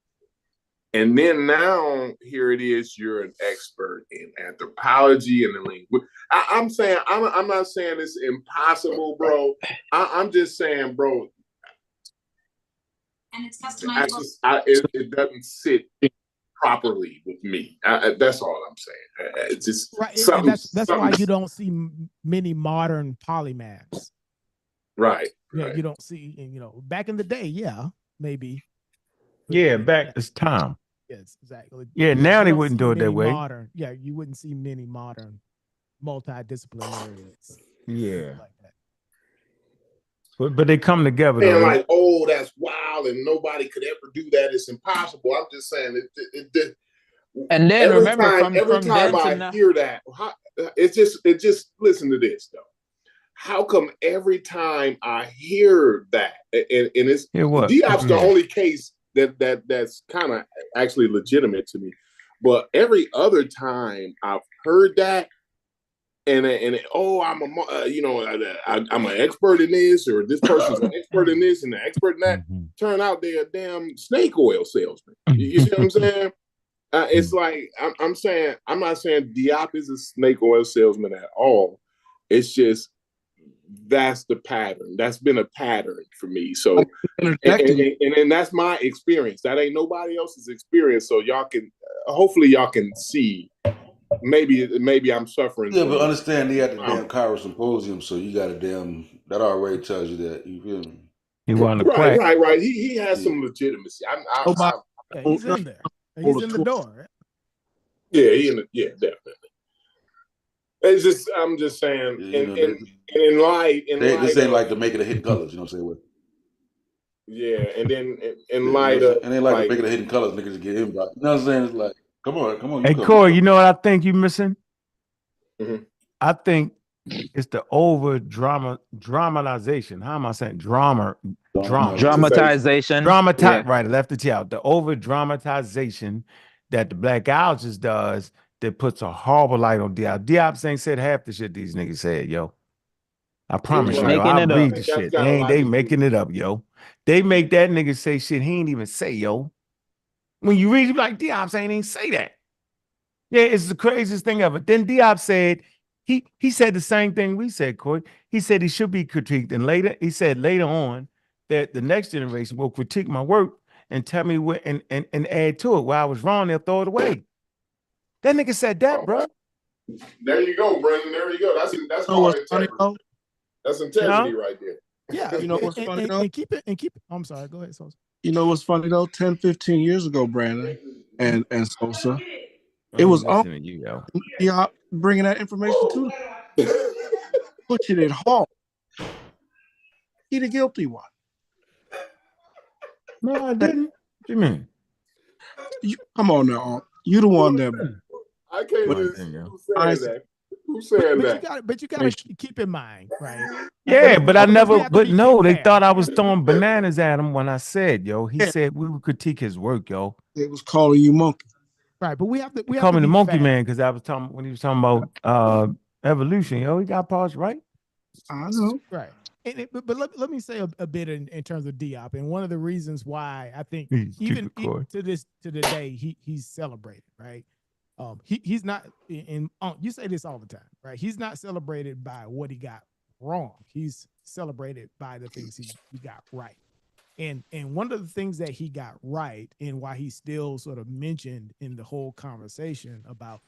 L: And then now here it is, you're an expert in anthropology and the language. I'm saying, I'm not saying it's impossible, bro. I'm just saying, bro. And it's customizable. It doesn't sit properly with me. That's all I'm saying. It's just
T: right. That's why you don't see many modern polymaths.
L: Right.
T: Yeah, you don't see. Back in the day, maybe.
N: Yeah, back this time.
T: Yes, exactly.
N: Yeah, now they wouldn't do it that way.
T: Modern, you wouldn't see many modern multidisciplinarians.
N: Yeah. Like that. But they come together.
L: And like, oh, that's wild, and nobody could ever do that. It's impossible. I'm just saying it
U: and then
L: every time I hear that, it just listen to this though. how come every time I hear that, and it's Diop's the only case that's kind of actually legitimate to me, but every other time I've heard that, and I'm I'm an expert in this, or this person's an expert in this and an expert in that. Turn out they're a damn snake oil salesman. You see what I'm saying? It's like I'm saying, I'm not saying Diop is a snake oil salesman at all. It's just that's the pattern. That's been a pattern for me. So, and that's my experience. That ain't nobody else's experience. So y'all can, hopefully y'all can see. Maybe I'm suffering.
B: Yeah, but understand they at the damn Cairo Symposium, so you got a damn, that already tells you that. You feel me?
G: He wanted to
L: right,
G: quack.
L: right. He has some legitimacy.
T: He's in there. He's in the door. Right?
L: Yeah, definitely. It's just, I'm just saying, in light,
B: this ain't like to make it a hidden colors. You know what I'm saying?
L: Yeah, and then in light of,
B: and they like to make it a hidden colors, niggas get inbox. You know what I'm saying? It's like, come on.
G: Hey, Corey, you know what I think you missing?
L: Mm-hmm.
G: I think it's the over dramatization. How am I saying?
U: Dramatization.
G: Right, I left it out. The over dramatization that the blackologist does that puts a horrible light on Diop. Diop ain't said half the shit these niggas said, yo. I promise you, yo. I read the shit. They making it up, yo. They make that nigga say shit he ain't even say, yo. When you read, you like, Diop ain't even say that. Yeah, it's the craziest thing ever. Then Diop said, he said the same thing we said, Corey. He said he should be critiqued. And he said later on that the next generation will critique my work and tell me what and add to it. Where I was wrong, they'll throw it away. That nigga said that, bro.
L: There you go, Brendan. There you go. That's called integrity. That's integrity right there.
T: Yeah,
M: you know what's funny though?
T: And keep it. I'm sorry. Go ahead, Sosa.
M: You know what's funny though? 10, 15 years ago, Brandon and Sosa, it was all bringing that information to them. Pushing it hard. He the guilty one.
G: No, I didn't. What you mean?
M: Come on now, you the one that.
L: I can't just. Who's saying that?
T: But you gotta keep in mind, right?
G: Yeah, but I never. But no, they thought I was throwing bananas at him when I said, yo. He said we would critique his work, yo.
M: It was calling you monkey.
T: Right, but we have to. We
G: call
T: have
G: me
T: to
G: the
T: be
G: monkey
T: fair.
G: man because I was talking when he was talking about evolution, yo. He got paused right.
M: I know.
T: Right. But let me say a bit in terms of Diop, and one of the reasons why I think even to the day he's celebrated, right? He's not in. You say this all the time, right? He's not celebrated by what he got wrong. He's celebrated by the things he got right. And one of the things that he got right, and why he's still sort of mentioned in the whole conversation about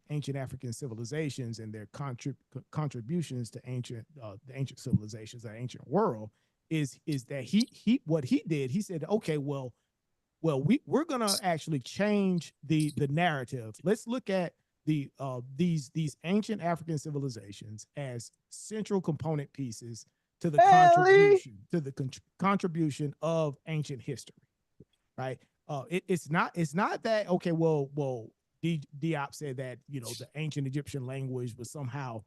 T: ancient African civilizations and their contributions to the ancient civilizations, the ancient world, is that he what he did. He said, okay, well, we're gonna actually change the narrative. Let's look at these ancient African civilizations as central component pieces to the contribution of ancient history, right? It's not that okay. Well, Diop said that the ancient Egyptian language was somehow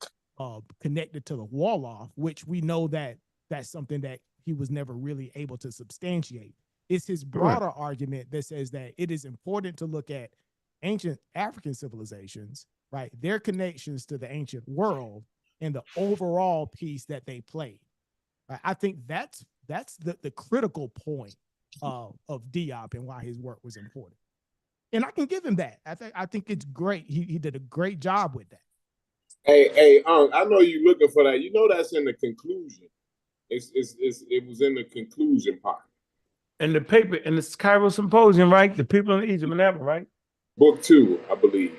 T: connected to the Wolof, which we know that that's something that he was never really able to substantiate. It's his broader argument that says that it is important to look at ancient African civilizations, right? Their connections to the ancient world and the overall piece that they played. Right? I think that's the critical point of Diop and why his work was important. And I can give him that. I think it's great. He did a great job with that.
L: Hey, I know you're looking for that. You know that's in the conclusion. It was in the conclusion part.
G: And the paper in the Cairo Symposium, right? The people in Egypt and that, right?
L: Book 2, I believe.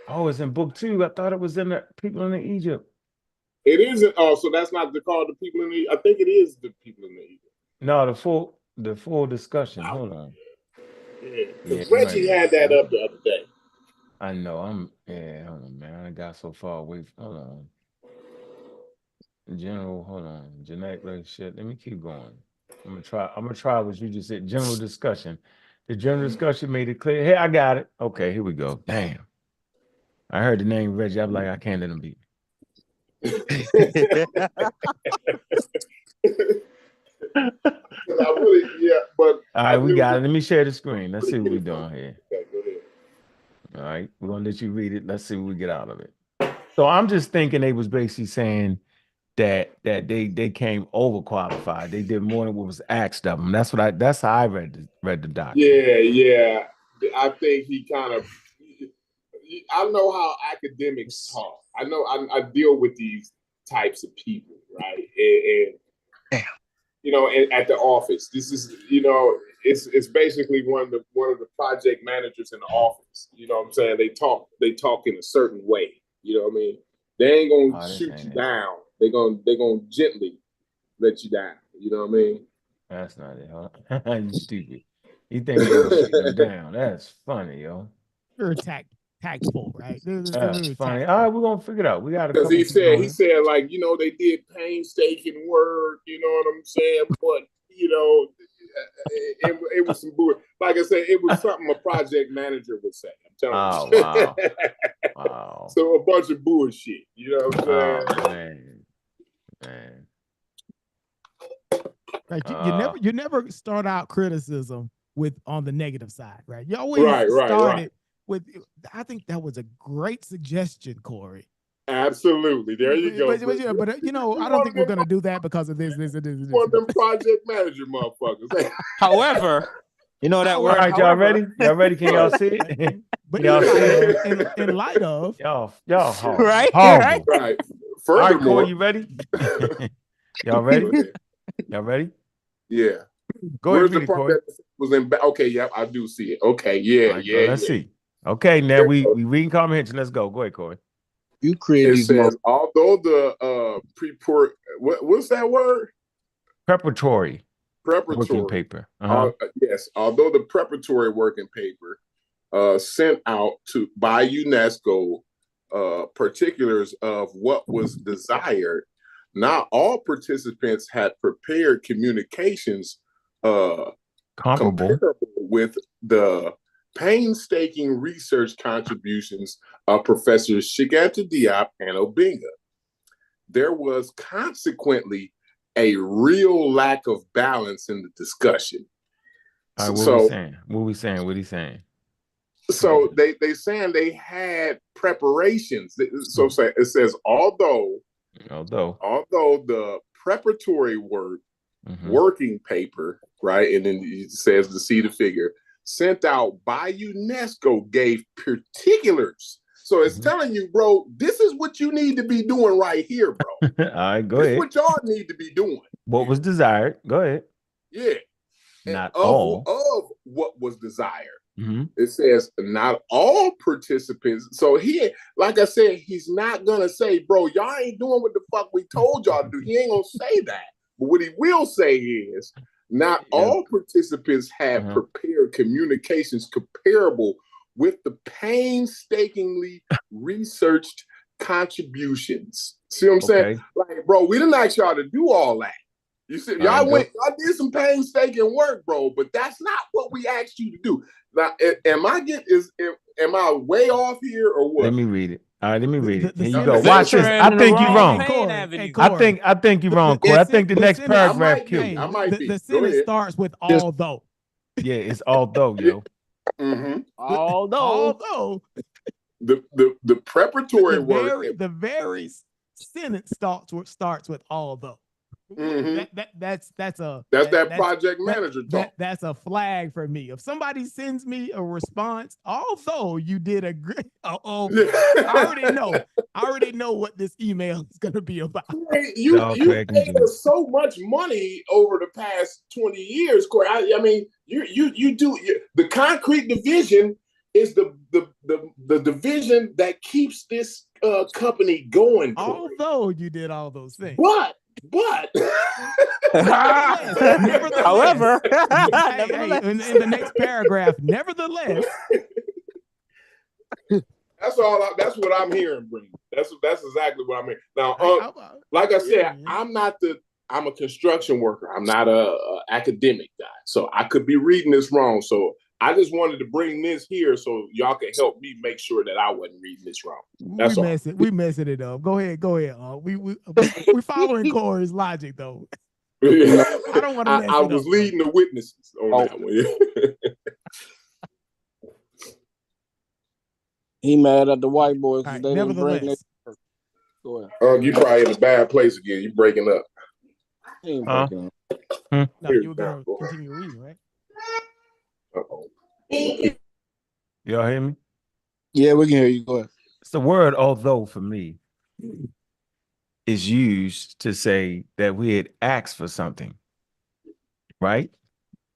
G: Oh, it's in book 2. I thought it was in the people in Egypt.
L: It isn't. Oh, so that's not called the people in the. I think it is the people in the Egypt.
G: No, the full discussion. Hold on.
L: Yeah, Reggie had that up the other day.
G: I know. Hold on, man. I got so far away. Hold on. General, hold on. Genetic relationship. Let me keep going. I'm gonna try what you just said. General discussion. The general discussion made it clear. Hey, I got it. Okay, here we go. Damn. I heard the name Reggie. I'm like, I can't let him beat me.
L: But
G: all right, we got it. Let me share the screen. Let's see what we're doing here.
L: Okay, go ahead.
G: All right, we're gonna let you read it. Let's see what we get out of it. So I'm just thinking they was basically saying that they came overqualified. They did more than what was asked of them. That's how I read the document.
L: Yeah. I think he kind of. I know how academics talk. I know I deal with these types of people, right? And you know, at the office, this is, you know, it's basically one of the project managers in the office. You know what I'm saying? They talk in a certain way. You know what I mean? They ain't gonna shoot you down. They're gonna gently let you down. You know what I mean?
G: That's not it, huh? You stupid. You think they gonna shoot them down? That's funny, yo.
T: You're tactful, right?
G: That's funny. All right, we're gonna figure it out. We got a
L: Because
G: couple.
L: he said like, you know, they did painstaking work. You know what I'm saying? But you know, it was some bullshit. Like I said, it was something a project manager would say. I'm telling you.
G: Wow. Wow.
L: So a bunch of bullshit. You know what I'm
G: saying? Man.
T: Right, you never start out criticism on the negative side, right? You always started with. I think that was a great suggestion, Corey.
L: Absolutely, there you go.
T: But you know, I don't think we're gonna do that because of this.
L: One of them project manager motherfuckers.
U: However, you know that word.
G: All right, y'all ready? Y'all ready? Can y'all see it?
T: But
G: y'all see it?
T: In light of
G: y'all horrible.
L: Right.
G: All right,
L: Furthermore,
G: Corey, you ready? Y'all ready? Y'all ready?
L: Yeah.
G: Go
L: Where's
G: ahead,
L: the part that was in? Okay, yeah, I do see it. Okay, yeah,
G: right, let's see. Okay, now we reading comprehension. Let's go. Go ahead, Corey.
J: You created
L: these. Says, although the pre-port, what's that word?
G: Preparatory working paper.
L: Yes, although the preparatory working paper sent out by UNESCO particulars of what was desired, not all participants had prepared communications comparable with the painstaking research contributions of Professors Shiganta Diop and Obinga. There was consequently a real lack of balance in the discussion.
G: All right, what we saying? What he saying?
L: So they saying they had preparations. So it says although the preparatory work working paper, right, and then it says to see the figure sent out by UNESCO gave particulars. So it's telling you, bro, this is what you need to be doing right here, bro.
G: All right, go
L: this
G: ahead.
L: This is what y'all need to be doing.
G: What was desired? Go ahead.
L: Yeah.
G: Not
L: all of what was desired. It says not all participants. So he, like I said, he's not gonna say, bro, y'all ain't doing what the fuck we told y'all to do. He ain't gonna say that. But what he will say is not all participants had prepared communications comparable with the painstakingly researched contributions. See what I'm saying? Like, bro, we didn't ask y'all to do all that. You see, y'all did some painstaking work, bro, but that's not what we asked you to do. Now, am I way off here or what?
G: Let me read it. All right, let me read it. Here you go. Watch this. I think you're wrong. I think you're wrong, Corey. I think the next paragraph killed you.
T: The sentence starts with although.
G: Yeah, it's although, yo.
T: Although
L: the preparatory work.
T: The very sentence starts with although. That's
L: that project manager talk.
T: That's a flag for me. If somebody sends me a response, although you did a great, I already know what this email is going to be about.
L: You paid us so much money over the past 20 years, Corey. I mean, you do the concrete division is the division that keeps this company going. Corey.
T: Although you did all those things,
L: but
T: however, in the next paragraph, nevertheless,
L: that's what I'm hearing, Bree. That's exactly what I'm hearing. Now, like I said, I'm a construction worker. I'm not a academic guy, so I could be reading this wrong. So I just wanted to bring this here so y'all can help me make sure that I wasn't reading this wrong. That's all.
T: We messing it up. Go ahead. We following Corey's logic though. I don't want to mess
L: I
T: it
L: was
T: up,
L: leading the witnesses on that one.
M: He mad at the white boys because they didn't bring
T: nevertheless.
M: Go ahead.
L: You probably in a bad place again. You breaking up.
M: He ain't breaking up.
T: No, you were gonna continue reading, right?
G: Y'all hear me?
M: Yeah, we can hear you. Go ahead.
G: It's the word although for me is used to say that we had asked for something, right?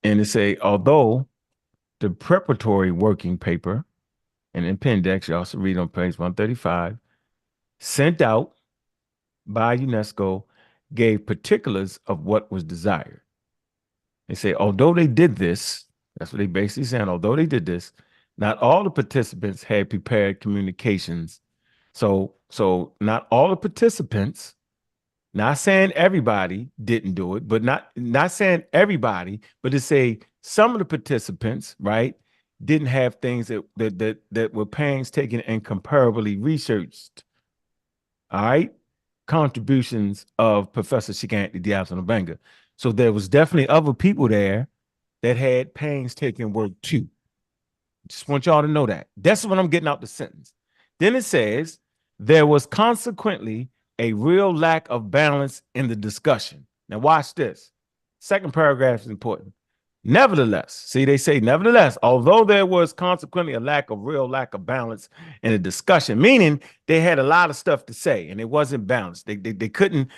G: And to say, although the preparatory working paper and appendix, you also read on page 135, sent out by UNESCO, gave particulars of what was desired. They say, although they did this, that's what they basically saying, although they did this, not all the participants had prepared communications. So not all the participants, not saying everybody didn't do it, but not saying everybody, but to say some of the participants, right, didn't have things that were painstaken and comparably researched. All right, contributions of Professor Shigante Diaz-Onabanga. So there was definitely other people there that had painstaking work too. Just want y'all to know that. That's what I'm getting out the sentence. Then it says, there was consequently a real lack of balance in the discussion. Now watch this. Second paragraph is important. Nevertheless, see, they say, nevertheless, although there was consequently a real lack of balance in the discussion, meaning they had a lot of stuff to say and it wasn't balanced. They couldn't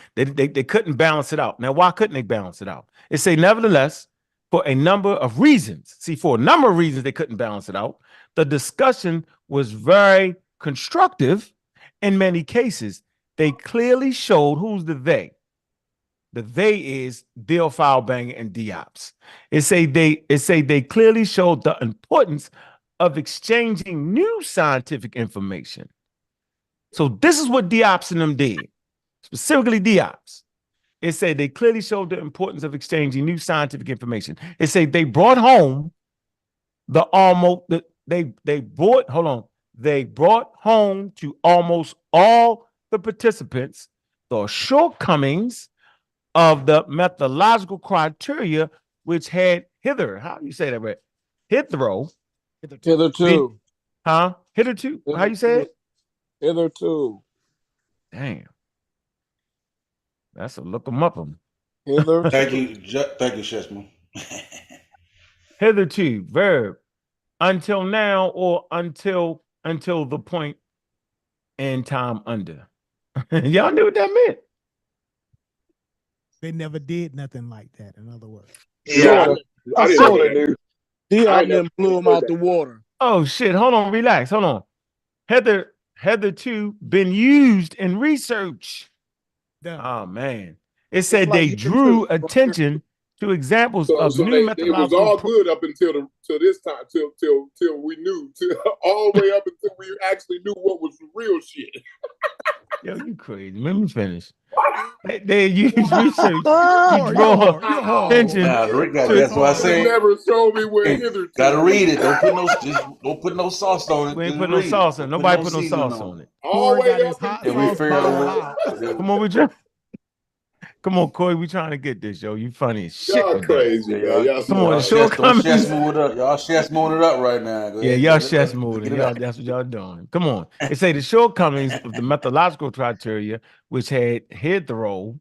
G: balance it out. Now, why couldn't they balance it out? It say, nevertheless, for a number of reasons. See, for a number of reasons, they couldn't balance it out. The discussion was very constructive in many cases. They clearly showed who's the they. The they is Theophile Banger and Diops. It say they clearly showed the importance of exchanging new scientific information. So this is what Diops and them did, specifically Diops. It said they clearly showed the importance of exchanging new scientific information. It said they brought home they brought home to almost all the participants the shortcomings of the methodological criteria which had hitherto. How you say that, right? Hitherto. Hitherto. How you say it?
M: Hitherto.
G: Damn. That's a look 'em up 'em.
M: Hitherto.
B: Thank you, Shesman.
G: Hitherto, verb. Until now or until the point in time under. Y'all knew what that meant.
T: They never did nothing like that, in other words.
M: Yeah, I saw that, dude. Dion then blew him out the water.
G: Oh shit! Hold on, relax. Hold on. Hitherto been used in research. Oh man, it said they drew attention to examples of new methodological.
L: It was all good up until this time, till we knew, all the way up until we actually knew what was the real shit.
G: Yo, you crazy? Let me finish. They use research to draw attention.
B: That's why I say
L: never showed me where hitherto.
B: Gotta read it. Don't put no sauce on it.
G: We ain't put no sauce on it. Nobody put no sauce on it.
L: All the way up
B: and we figured out.
G: Come on, we trying. Come on, Corey, we trying to get this, yo. You funny as shit.
L: Y'all crazy, y'all.
G: Come on, the show coming.
B: Y'all chess-mooning it up right now. Go ahead,
G: y'all chess-mooning. Y'all, that's what y'all doing. Come on. It say the shortcomings of the methodological criteria, which had hitherto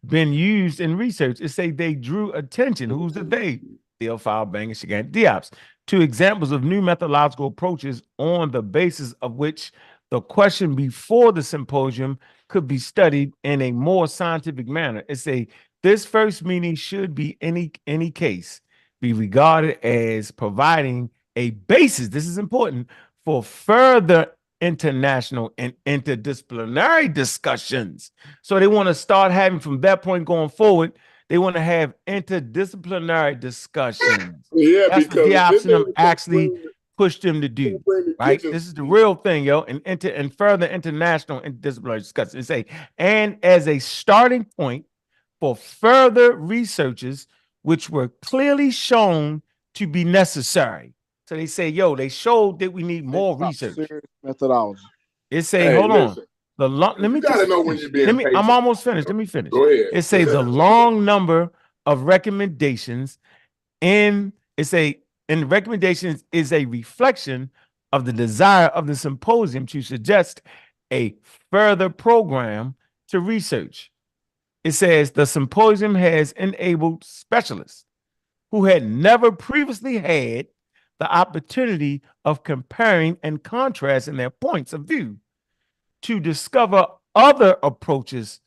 G: been used in research. It say they drew attention. Who's the they? Theophile Banger Shigante Diops. To examples of new methodological approaches on the basis of which the question before the symposium could be studied in a more scientific manner. It say this first meeting should be any case be regarded as providing a basis. This is important for further international and interdisciplinary discussions. So they want to start having from that point going forward. They want to have interdisciplinary discussions.
L: Yeah,
G: that's
L: because
G: what Diopsonum actually pushed them to do. Right, this is the real thing, yo. And further international interdisciplinary discussions. They say, and as a starting point for further researches, which were clearly shown to be necessary. So they say, yo, they showed that we need more research.
J: Serious methodology.
G: It say,
L: Hey,
G: hold
L: listen,
G: on. Let me
L: you gotta
G: just
L: know when
G: finish.
L: you're being patient.
G: I'm almost finished. Let me finish.
L: Go ahead.
G: It say the long number of recommendations in recommendations is a reflection of the desire of the symposium to suggest a further program to research. It says the symposium has enabled specialists who had never previously had the opportunity of comparing and contrasting their points of view to discover other approaches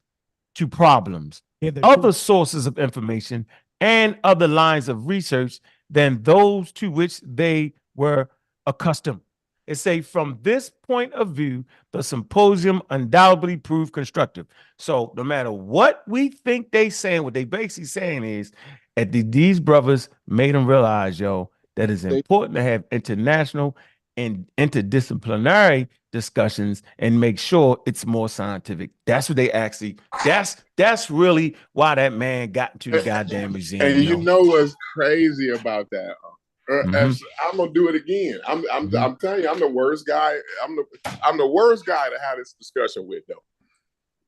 G: to problems, other sources of information, and other lines of research than those to which they were accustomed. It say from this point of view, the symposium undoubtedly proved constructive. So no matter what we think they saying, what they basically saying is these brothers made them realize, yo, that it's important to have international and interdisciplinary discussions and make sure it's more scientific. That's what they actually, that's really why that man got into the goddamn museum.
L: And you know what's crazy about that? I'm gonna do it again. I'm telling you, I'm the worst guy. I'm the worst guy to have this discussion with, though.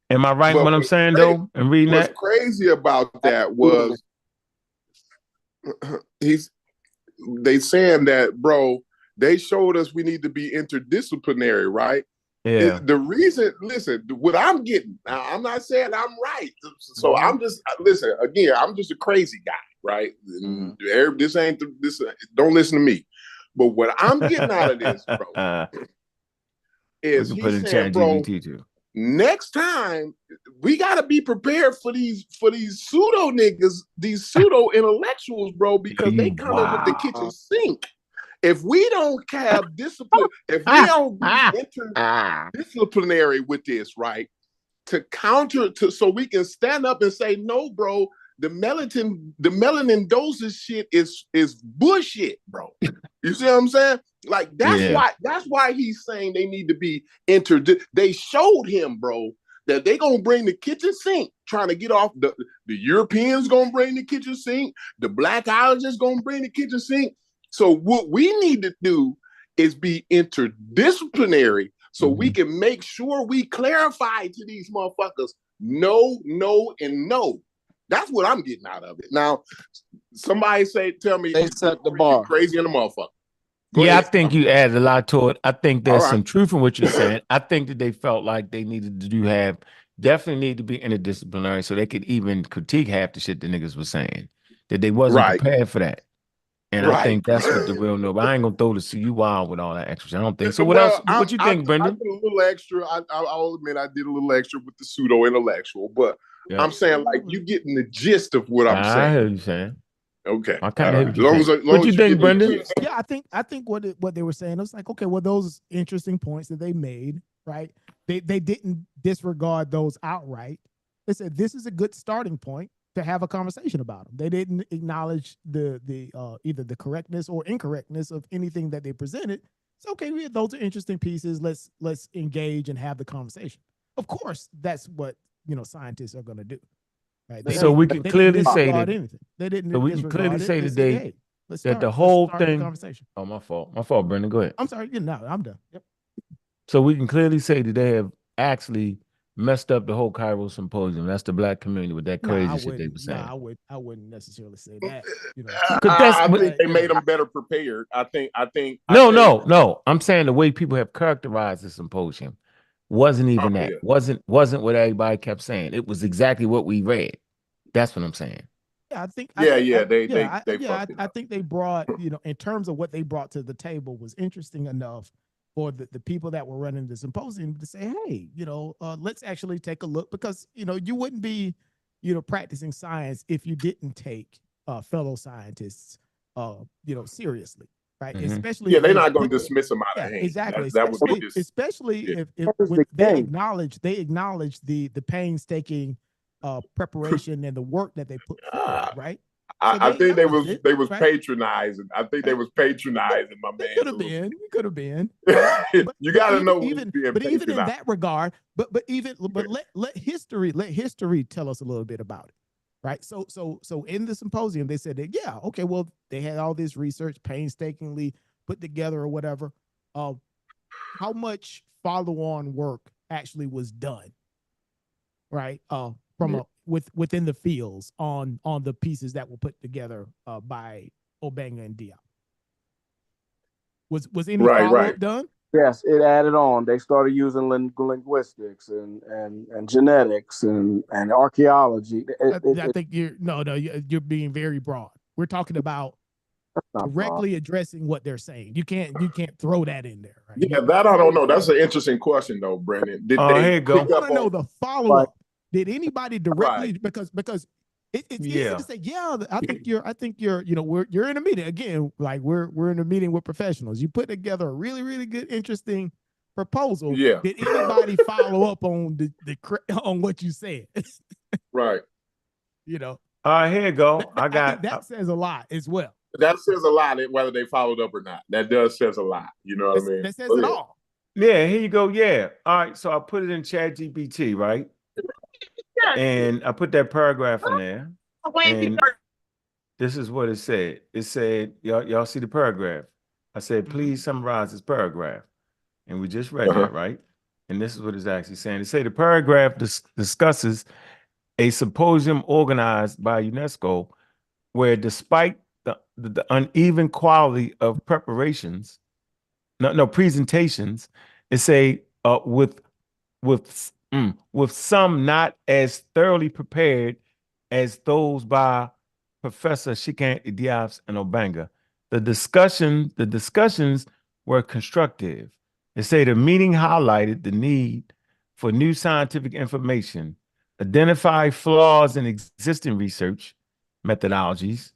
G: Am I right when I'm saying though? And reading
L: what's
G: that?
L: Crazy about that was they saying that, bro, they showed us we need to be interdisciplinary, right?
G: Yeah.
L: The reason, listen, what I'm getting, now, I'm not saying I'm right. So I'm just, listen, again, I'm just a crazy guy, right? This ain't, don't listen to me. But what I'm getting out of this, bro, is he's saying, bro, next time we got to be prepared for these pseudo niggas, these pseudo intellectuals, bro, because they coming with the kitchen sink. If we don't have discipline, if we don't be interdisciplinary with this, right, to counter to so we can stand up and say, no, bro, the melanin doses shit is bullshit, bro. You see what I'm saying? Like that's why he's saying they need to be they showed him, bro, that they gonna bring the kitchen sink, trying to get off the Europeans gonna bring the kitchen sink, the Black Islanders gonna bring the kitchen sink. So what we need to do is be interdisciplinary so we can make sure we clarify to these motherfuckers no, no, and no. That's what I'm getting out of it. Now, somebody tell me
J: they set the bar
L: crazy in the motherfucker.
G: I think you added a lot to it. I think there's some truth in what you're saying. I think that they felt like they needed to definitely need to be interdisciplinary so they could even critique half the shit the niggas was saying. That they wasn't prepared for that. And I think that's what the real no. But I ain't gonna throw the CU wild with all that extra. I don't think so. What else? What you think, Brendan?
L: I did a little extra. I'll admit I did a little extra with the pseudo intellectual, but I'm saying like you getting the gist of what I'm saying.
G: I heard you saying.
L: Okay,
G: I kind of what you think, Brendan?
T: Yeah, I think what they were saying, it was like, okay, well, those interesting points that they made, right? They didn't disregard those outright. They said this is a good starting point to have a conversation about them. They didn't acknowledge the either the correctness or incorrectness of anything that they presented. So okay, those are interesting pieces. Let's engage and have the conversation. Of course, that's what scientists are going to do. Right?
G: So we can clearly say that
T: they didn't.
G: So we can clearly say today that the whole thing. Oh, my fault, Brendan. Go ahead.
T: I'm sorry. No, I'm done. Yep.
G: So we can clearly say that they have actually messed up the whole Cairo symposium. That's the black community with that crazy shit they were saying.
T: I wouldn't necessarily say that.
L: I think they made them better prepared. I think.
G: No. I'm saying the way people have characterized the symposium wasn't even that. Yeah. Wasn't what everybody kept saying. It was exactly what we read. That's what I'm saying.
T: Yeah, I think.
L: I
T: think they brought, in terms of what they brought to the table was interesting enough for the people that were running the symposium to say, hey, let's actually take a look, because, you wouldn't be, practicing science if you didn't take fellow scientists, seriously. Right.
L: Mm-hmm. Especially they're not going to dismiss them out of hand.
T: Exactly. Especially if they acknowledge the painstaking preparation and the work that they put forward, right?
L: I think they was patronizing. I think they was patronizing my man.
T: It could have been.
L: You got to know
T: but even in that regard, but let history tell us a little bit about it. right? So in the symposium, they said that, yeah, okay, well, they had all this research painstakingly put together or whatever. How much follow-on work actually was done, right? Within the fields on the pieces that were put together by Obanga and Diop. Was any follow-up done?
M: Yes, it added on. They started using linguistics and genetics and archaeology.
T: I think you're being very broad. We're talking about directly addressing what they're saying. You can't throw that in there. Right?
L: Yeah, that I don't know. That's an interesting question, though, Brandon. Did they
G: here you go.
T: I want to know the follow-up. Did anybody directly because it's easy to say, yeah, I think you're you're in a meeting again, like we're in a meeting with professionals. You put together a really, really good, interesting proposal.
L: Yeah.
T: Did anybody follow up on on what you said?
L: Right.
T: All
G: right, here you go. I think
T: that says a lot as well.
L: That says a lot, whether they followed up or not. That does says a lot. You know what I mean?
T: That says it all.
G: Yeah, here you go. Yeah. All right. So I put it in ChatGPT, right? And I put that paragraph in there. And this is what it said. It said, y'all see the paragraph. I said, please summarize this paragraph. And we just read that, right? And this is what it's actually saying. It say the paragraph discusses a symposium organized by UNESCO where despite the uneven quality of presentations, it say with some not as thoroughly prepared as those by Professor Shikan Diop and Obanga. The discussions were constructive. They say the meeting highlighted the need for new scientific information, identify flaws in existing research methodologies,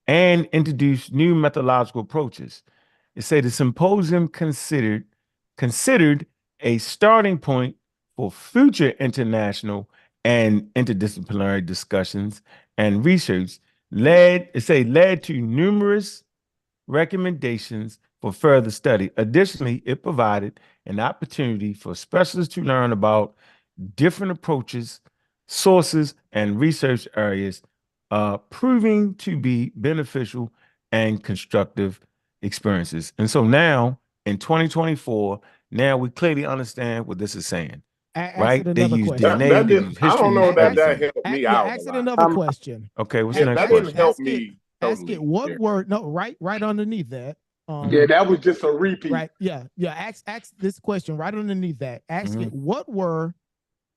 G: and introduce new methodological approaches. They say the symposium considered a starting point for future international and interdisciplinary discussions and research led to numerous recommendations for further study. Additionally, it provided an opportunity for specialists to learn about different approaches, sources, and research areas, proving to be beneficial and constructive experiences. And so now in 2024, now we clearly understand what this is saying. Right? They use DNA, they use history.
L: I don't know that helped me out.
T: Ask it another question.
G: Okay, what's the next
L: that
G: question?
L: didn't help me.
T: Ask it what word? No, right underneath that.
M: Yeah, that was just a repeat.
T: Right. Yeah. Ask this question right underneath that. Ask it what were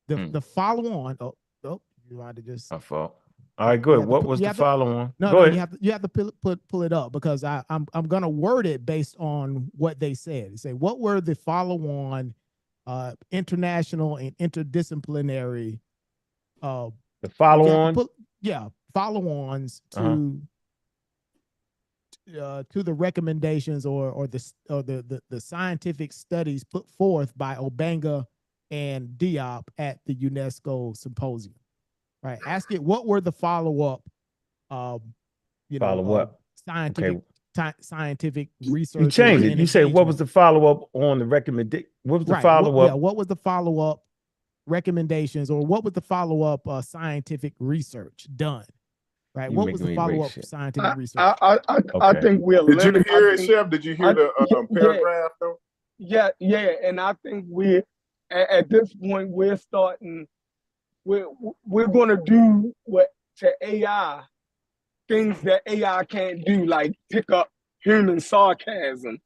T: the follow-on. Oh, you had to just.
G: My fault. All right, good. What was the follow-on?
T: No,
G: Go ahead.
T: you have to pull it up because I'm gonna word it based on what they said. Say what were the follow-on international and interdisciplinary
G: the follow-on?
T: Follow-ons to the recommendations or the scientific studies put forth by Obanga and Diop at the UNESCO symposium. Right. Ask it what were the follow-up scientific research.
G: You changed it. You say what was the follow-up on the recommendation? What was the follow-up?
T: What was the follow-up recommendations or what was the follow-up scientific research done? Right. What was the follow-up scientific research?
M: I think we're.
L: Did you hear it, Chef? Did you hear the paragraph though?
M: Yeah, and I think we're at this point we're starting. We're going to do what to AI things that AI can't do, like pick up human sarcasm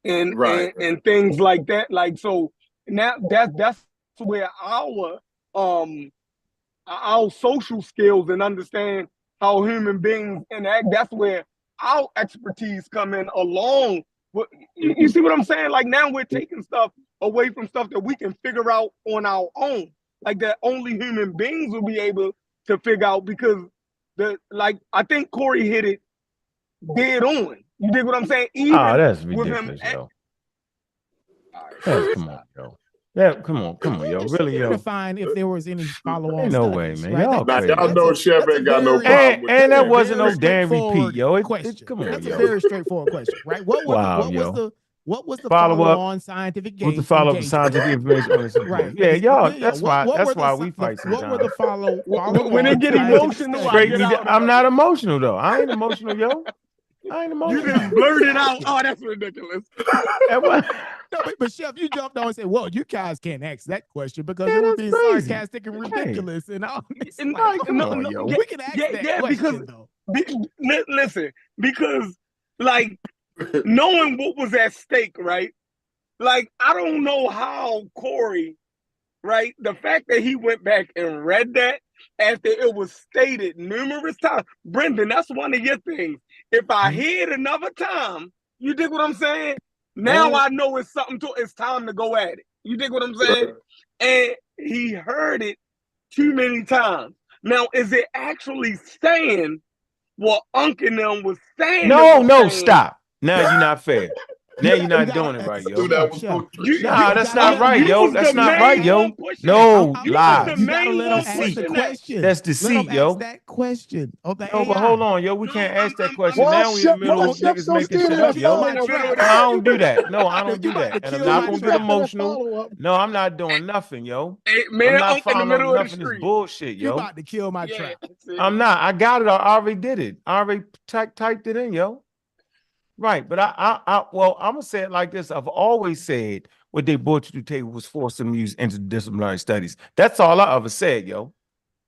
M: and things like that. Like so now that's where our social skills and understand how human beings interact. That's where our expertise come in along. You see what I'm saying? Like now we're taking stuff away from stuff that we can figure out on our own. Like that only human beings will be able to figure out because I think Corey hit it dead on. You dig what I'm saying?
G: Even that's ridiculous, yo. Come on, yo. Yeah, come on, yo. Really, yo.
T: To find if there was any follow-on.
G: Ain't no way, man. Y'all crazy.
L: Y'all know Chef ain't got no problem with
G: and that wasn't no damn repeat, yo. Come on,
T: that's
G: yo.
T: a very straightforward question, right? What was What was the
G: follow-up
T: scientific
G: with the follow-up scientific information on this
T: right?
G: Yeah, y'all.
T: Yeah.
G: That's why we fight sometimes.
T: What were the follow
Q: when it get emotional,
G: Straight me down. I'm not emotional though. I ain't emotional, yo. I ain't emotional.
Q: You just blurted out. Oh, that's ridiculous.
T: No, but Chef, you jumped on and said, "Well, you guys can't ask that question because it would be sarcastic and ridiculous." And all this.
G: Come on, yo.
T: We can ask that question though.
Q: Listen, because like knowing what was at stake, right? Like I don't know how Corey, right? The fact that he went back and read that after it was stated numerous times, Brendan, that's one of your things. If I hear it another time, you dig what I'm saying? Now I know it's it's time to go at it. You dig what I'm saying? And he heard it too many times. Now, is it actually saying what Unc and them was saying?
G: No, stop. Now you're not fair. Now you're not doing it right, yo. Nah, that's not right, yo. That's not right, yo. No, lies.
T: You gotta let him ask the question.
G: That's deceit, yo.
T: That question.
G: No, but hold on, yo. We can't ask that question. Now we in the middle of niggas
T: so
G: making shit up, yo. No, I don't do that. No, I don't do that. And I'm not gonna get emotional. No, I'm not doing nothing, yo. I'm not following nothing. This bullshit, yo.
T: You about to kill my trap.
G: I'm not. I got it. I already did it. I already typed it in, yo. Right, but well, I'm gonna say it like this. I've always said what they brought to the table was forced them to use interdisciplinary studies. That's all I ever said, yo.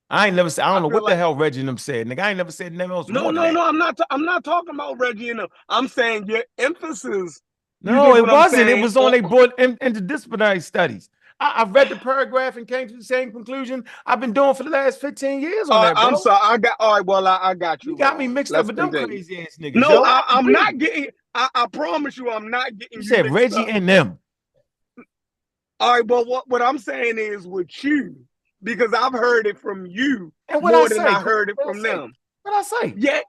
G: I ain't never said. I don't know what the hell Reggie and them said, nigga. I ain't never said nothing else.
Q: No. I'm not talking about Reggie and them. I'm saying your emphasis.
G: No, it wasn't. It was on they brought interdisciplinary studies. I've read the paragraph and came to the same conclusion I've been doing for the last 15 years on that, bro.
Q: I'm sorry. I got you.
G: You got me mixed up with them crazy ass niggas.
Q: No,
G: yo.
Q: I'm not getting. I promise you, I'm not getting.
G: You said Reggie and them.
Q: All right, but what I'm saying is with you, because I've heard it from you
G: and
Q: more than I heard it from them.
G: What I say?
Q: Yeah,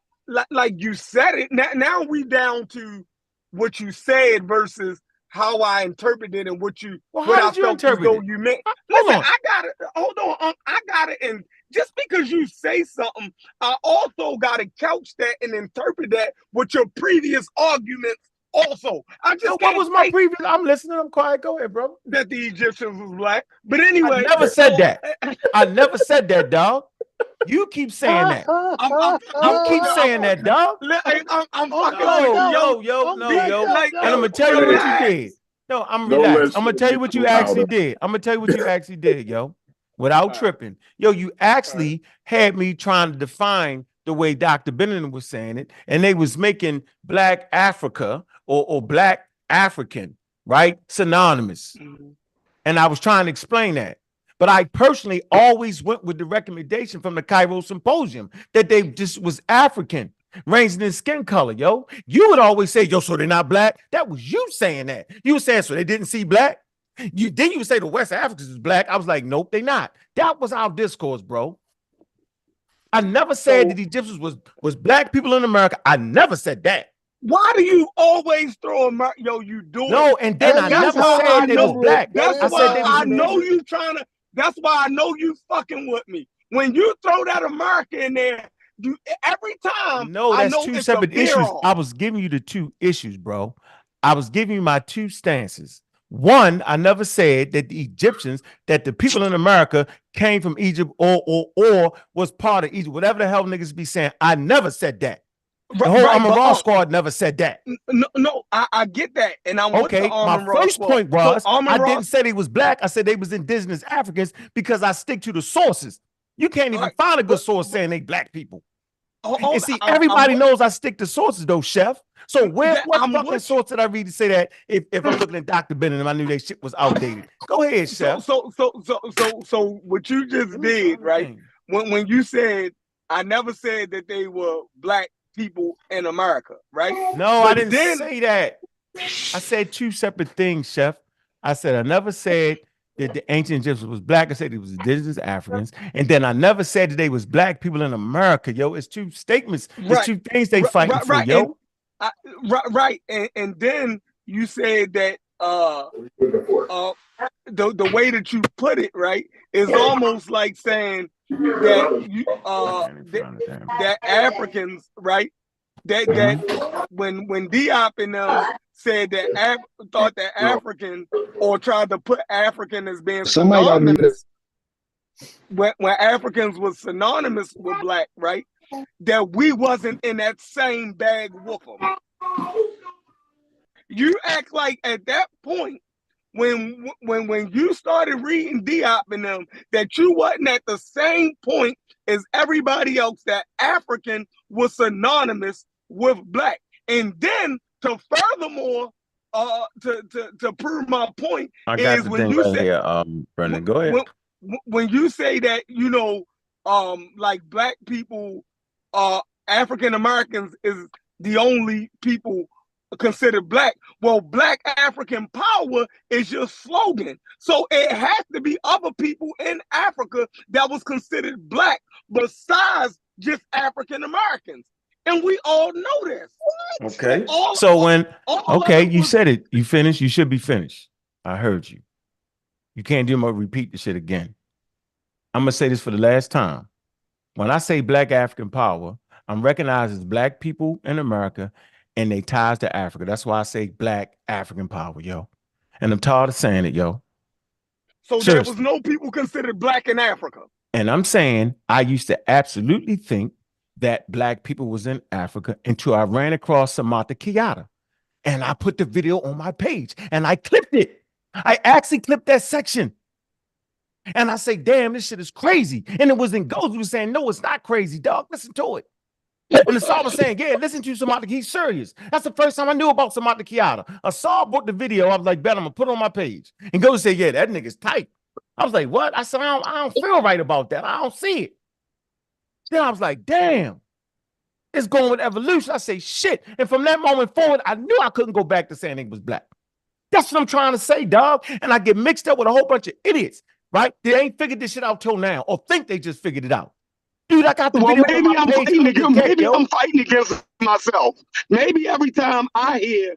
Q: like you said it. Now we down to what you said versus how I interpreted and what you
G: how did you interpret it?
Q: You meant. Listen, I got it. Hold on, I got it. And just because you say something, I also got to couch that and interpret that with your previous arguments. Also, I just
G: what was my previous? I'm listening. I'm quiet. Go ahead, bro.
Q: That the Egyptians was black, but anyway,
G: I never said that. I never said that, dog. You keep saying that. You keep saying that, dog.
Q: I'm fucking
G: yo. And I'm gonna tell you what you did. No, I'm relaxed. I'm gonna tell you what you actually did. I'm gonna tell you what you actually did, yo. Without tripping. Yo, you actually had me trying to define the way Dr. Bennett was saying it, and they was making Black Africa or Black African, right? Synonymous. And I was trying to explain that. But I personally always went with the recommendation from the Cairo Symposium that they just was African, ranging in skin color, yo. You would always say, yo, so they're not black. That was you saying that. You were saying, so they didn't see black. You would say the West Africans is black. I was like, nope, they not. That was our discourse, bro. I never said that the Egyptians was black people in America. I never said that.
Q: Why do you always throw America? Yo, you do it.
G: No, and then I never said they was black.
Q: That's why I know you trying to. That's why I know you fucking with me. When you throw that America in there, you every time.
G: No, that's two separate issues. I was giving you the two issues, bro. I was giving you my two stances. One, I never said that the Egyptians, that the people in America came from Egypt or was part of Egypt. Whatever the hell niggas be saying, I never said that. The whole Raw squad never said that.
Q: No, I get that, and I'm
G: okay. My first point was I didn't say they was black. I said they was indigenous Africans because I stick to the sources. You can't even find a good source saying they black people. And see, everybody knows I stick to sources, though, Chef. So what fucking source did I read to say that if I'm looking at Dr. Bennett and I knew that shit was outdated? Go ahead, Chef.
Q: So what you just did, right? When you said I never said that they were black people in America, right?
G: No, I didn't say that. I said two separate things, Chef. I said I never said that the ancient Egyptians was black. I said it was indigenous Africans. And then I never said that they was black people in America, yo. It's two statements. It's two things they fighting for, yo.
Q: And then you said that the way that you put it, right, is almost like saying that you that Africans, right, that when Diop and them said that thought that African, or tried to put African as being
D: Somebody got me.
Q: synonymous when Africans was synonymous with black, right? That we wasn't in that same bag with them. You act like at that point, when you started reading Diop and them, that you wasn't at the same point as everybody else, that African was synonymous with black. And then to furthermore, to prove my point,
G: I got
Q: is
G: the
Q: when
G: thing
Q: you
G: right
Q: say,
G: here, Brendan. Go ahead.
Q: when you say that, you know, like black people, African Americans is the only people considered black. Well, Black African Power is your slogan. So it has to be other people in Africa that was considered black besides just African Americans. And we all know this.
G: Okay. You said it. You finished. You should be finished. I heard you. You can't do more. Repeat the shit again. I'm going to say this for the last time. When I say Black African Power, I'm recognized as black people in America and they ties to Africa. That's why I say Black African Power, yo. And I'm tired of saying it, yo.
Q: So there was no people considered black in Africa.
G: And I'm saying I used to absolutely think that black people was in Africa until I ran across Samantha Kiata. And I put the video on my page and I clipped it. I actually clipped that section. And I say, damn, this shit is crazy. And it was in Ghost who was saying, no, it's not crazy, dog. Listen to it. And the Saw was saying, yeah, listen to Samantha. He's serious. That's the first time I knew about Samantha Kiata. I saw booked the video. I was like, bet I'm gonna put it on my page. And Ghost said, yeah, that nigga's tight. I was like, what? I said, I don't feel right about that. I don't see it. Then I was like, damn, it's going with evolution. I say, shit. And from that moment forward, I knew I couldn't go back to saying it was black. That's what I'm trying to say, dog. And I get mixed up with a whole bunch of idiots, right? They ain't figured this shit out till now, or think they just figured it out. Dude, I got the video on my page.
Q: I'm fighting against myself. Maybe every time I hear,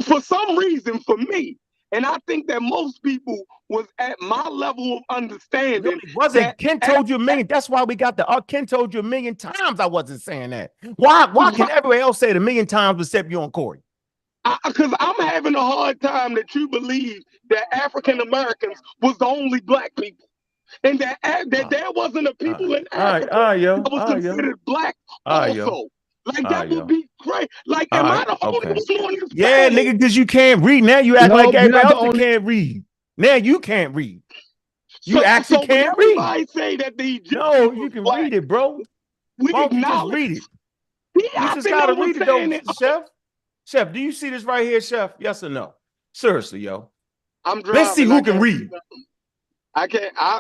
Q: for some reason, for me, and I think that most people was at my level of understanding. No,
G: it wasn't. Ken told you a million. That's why we got the Ken told you a million times I wasn't saying that. Why can everybody else say it a million times except you and Corey?
Q: Because I'm having a hard time that you believe that African Americans was the only black people. And that there wasn't a people in Africa that was considered black also. Like that would be great. Like, am I the only one on this
G: Yeah, nigga, because you can't read. Now you act like everybody else can't read. Now you can't read. You actually can't read.
Q: Everybody say that the
G: No, you can read it, bro.
Q: We
G: Why don't you just read it? You just gotta read it though, Chef. Chef, do you see this right here, Chef? Yes or no? Seriously, yo.
Q: I'm driving.
G: Let's see who can read.
Q: I can't. I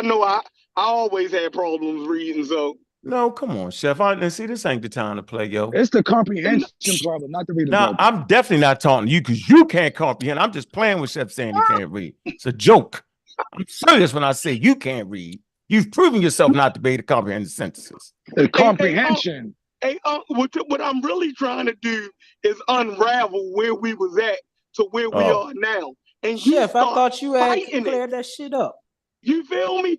Q: know I always had problems reading. So
G: no, come on, Chef. See, this ain't the time to play, yo.
K: It's the comprehension problem, not the reading.
G: Now, I'm definitely not talking to you because you can't comprehend. I'm just playing with Chef saying he can't read. It's a joke. I'm serious when I say you can't read. You've proven yourself not to be able to comprehend the sentences.
K: The comprehension.
Q: What I'm really trying to do is unravel where we was at to where we are now. And
U: Chef, I thought you had cleared that shit up.
Q: You feel me?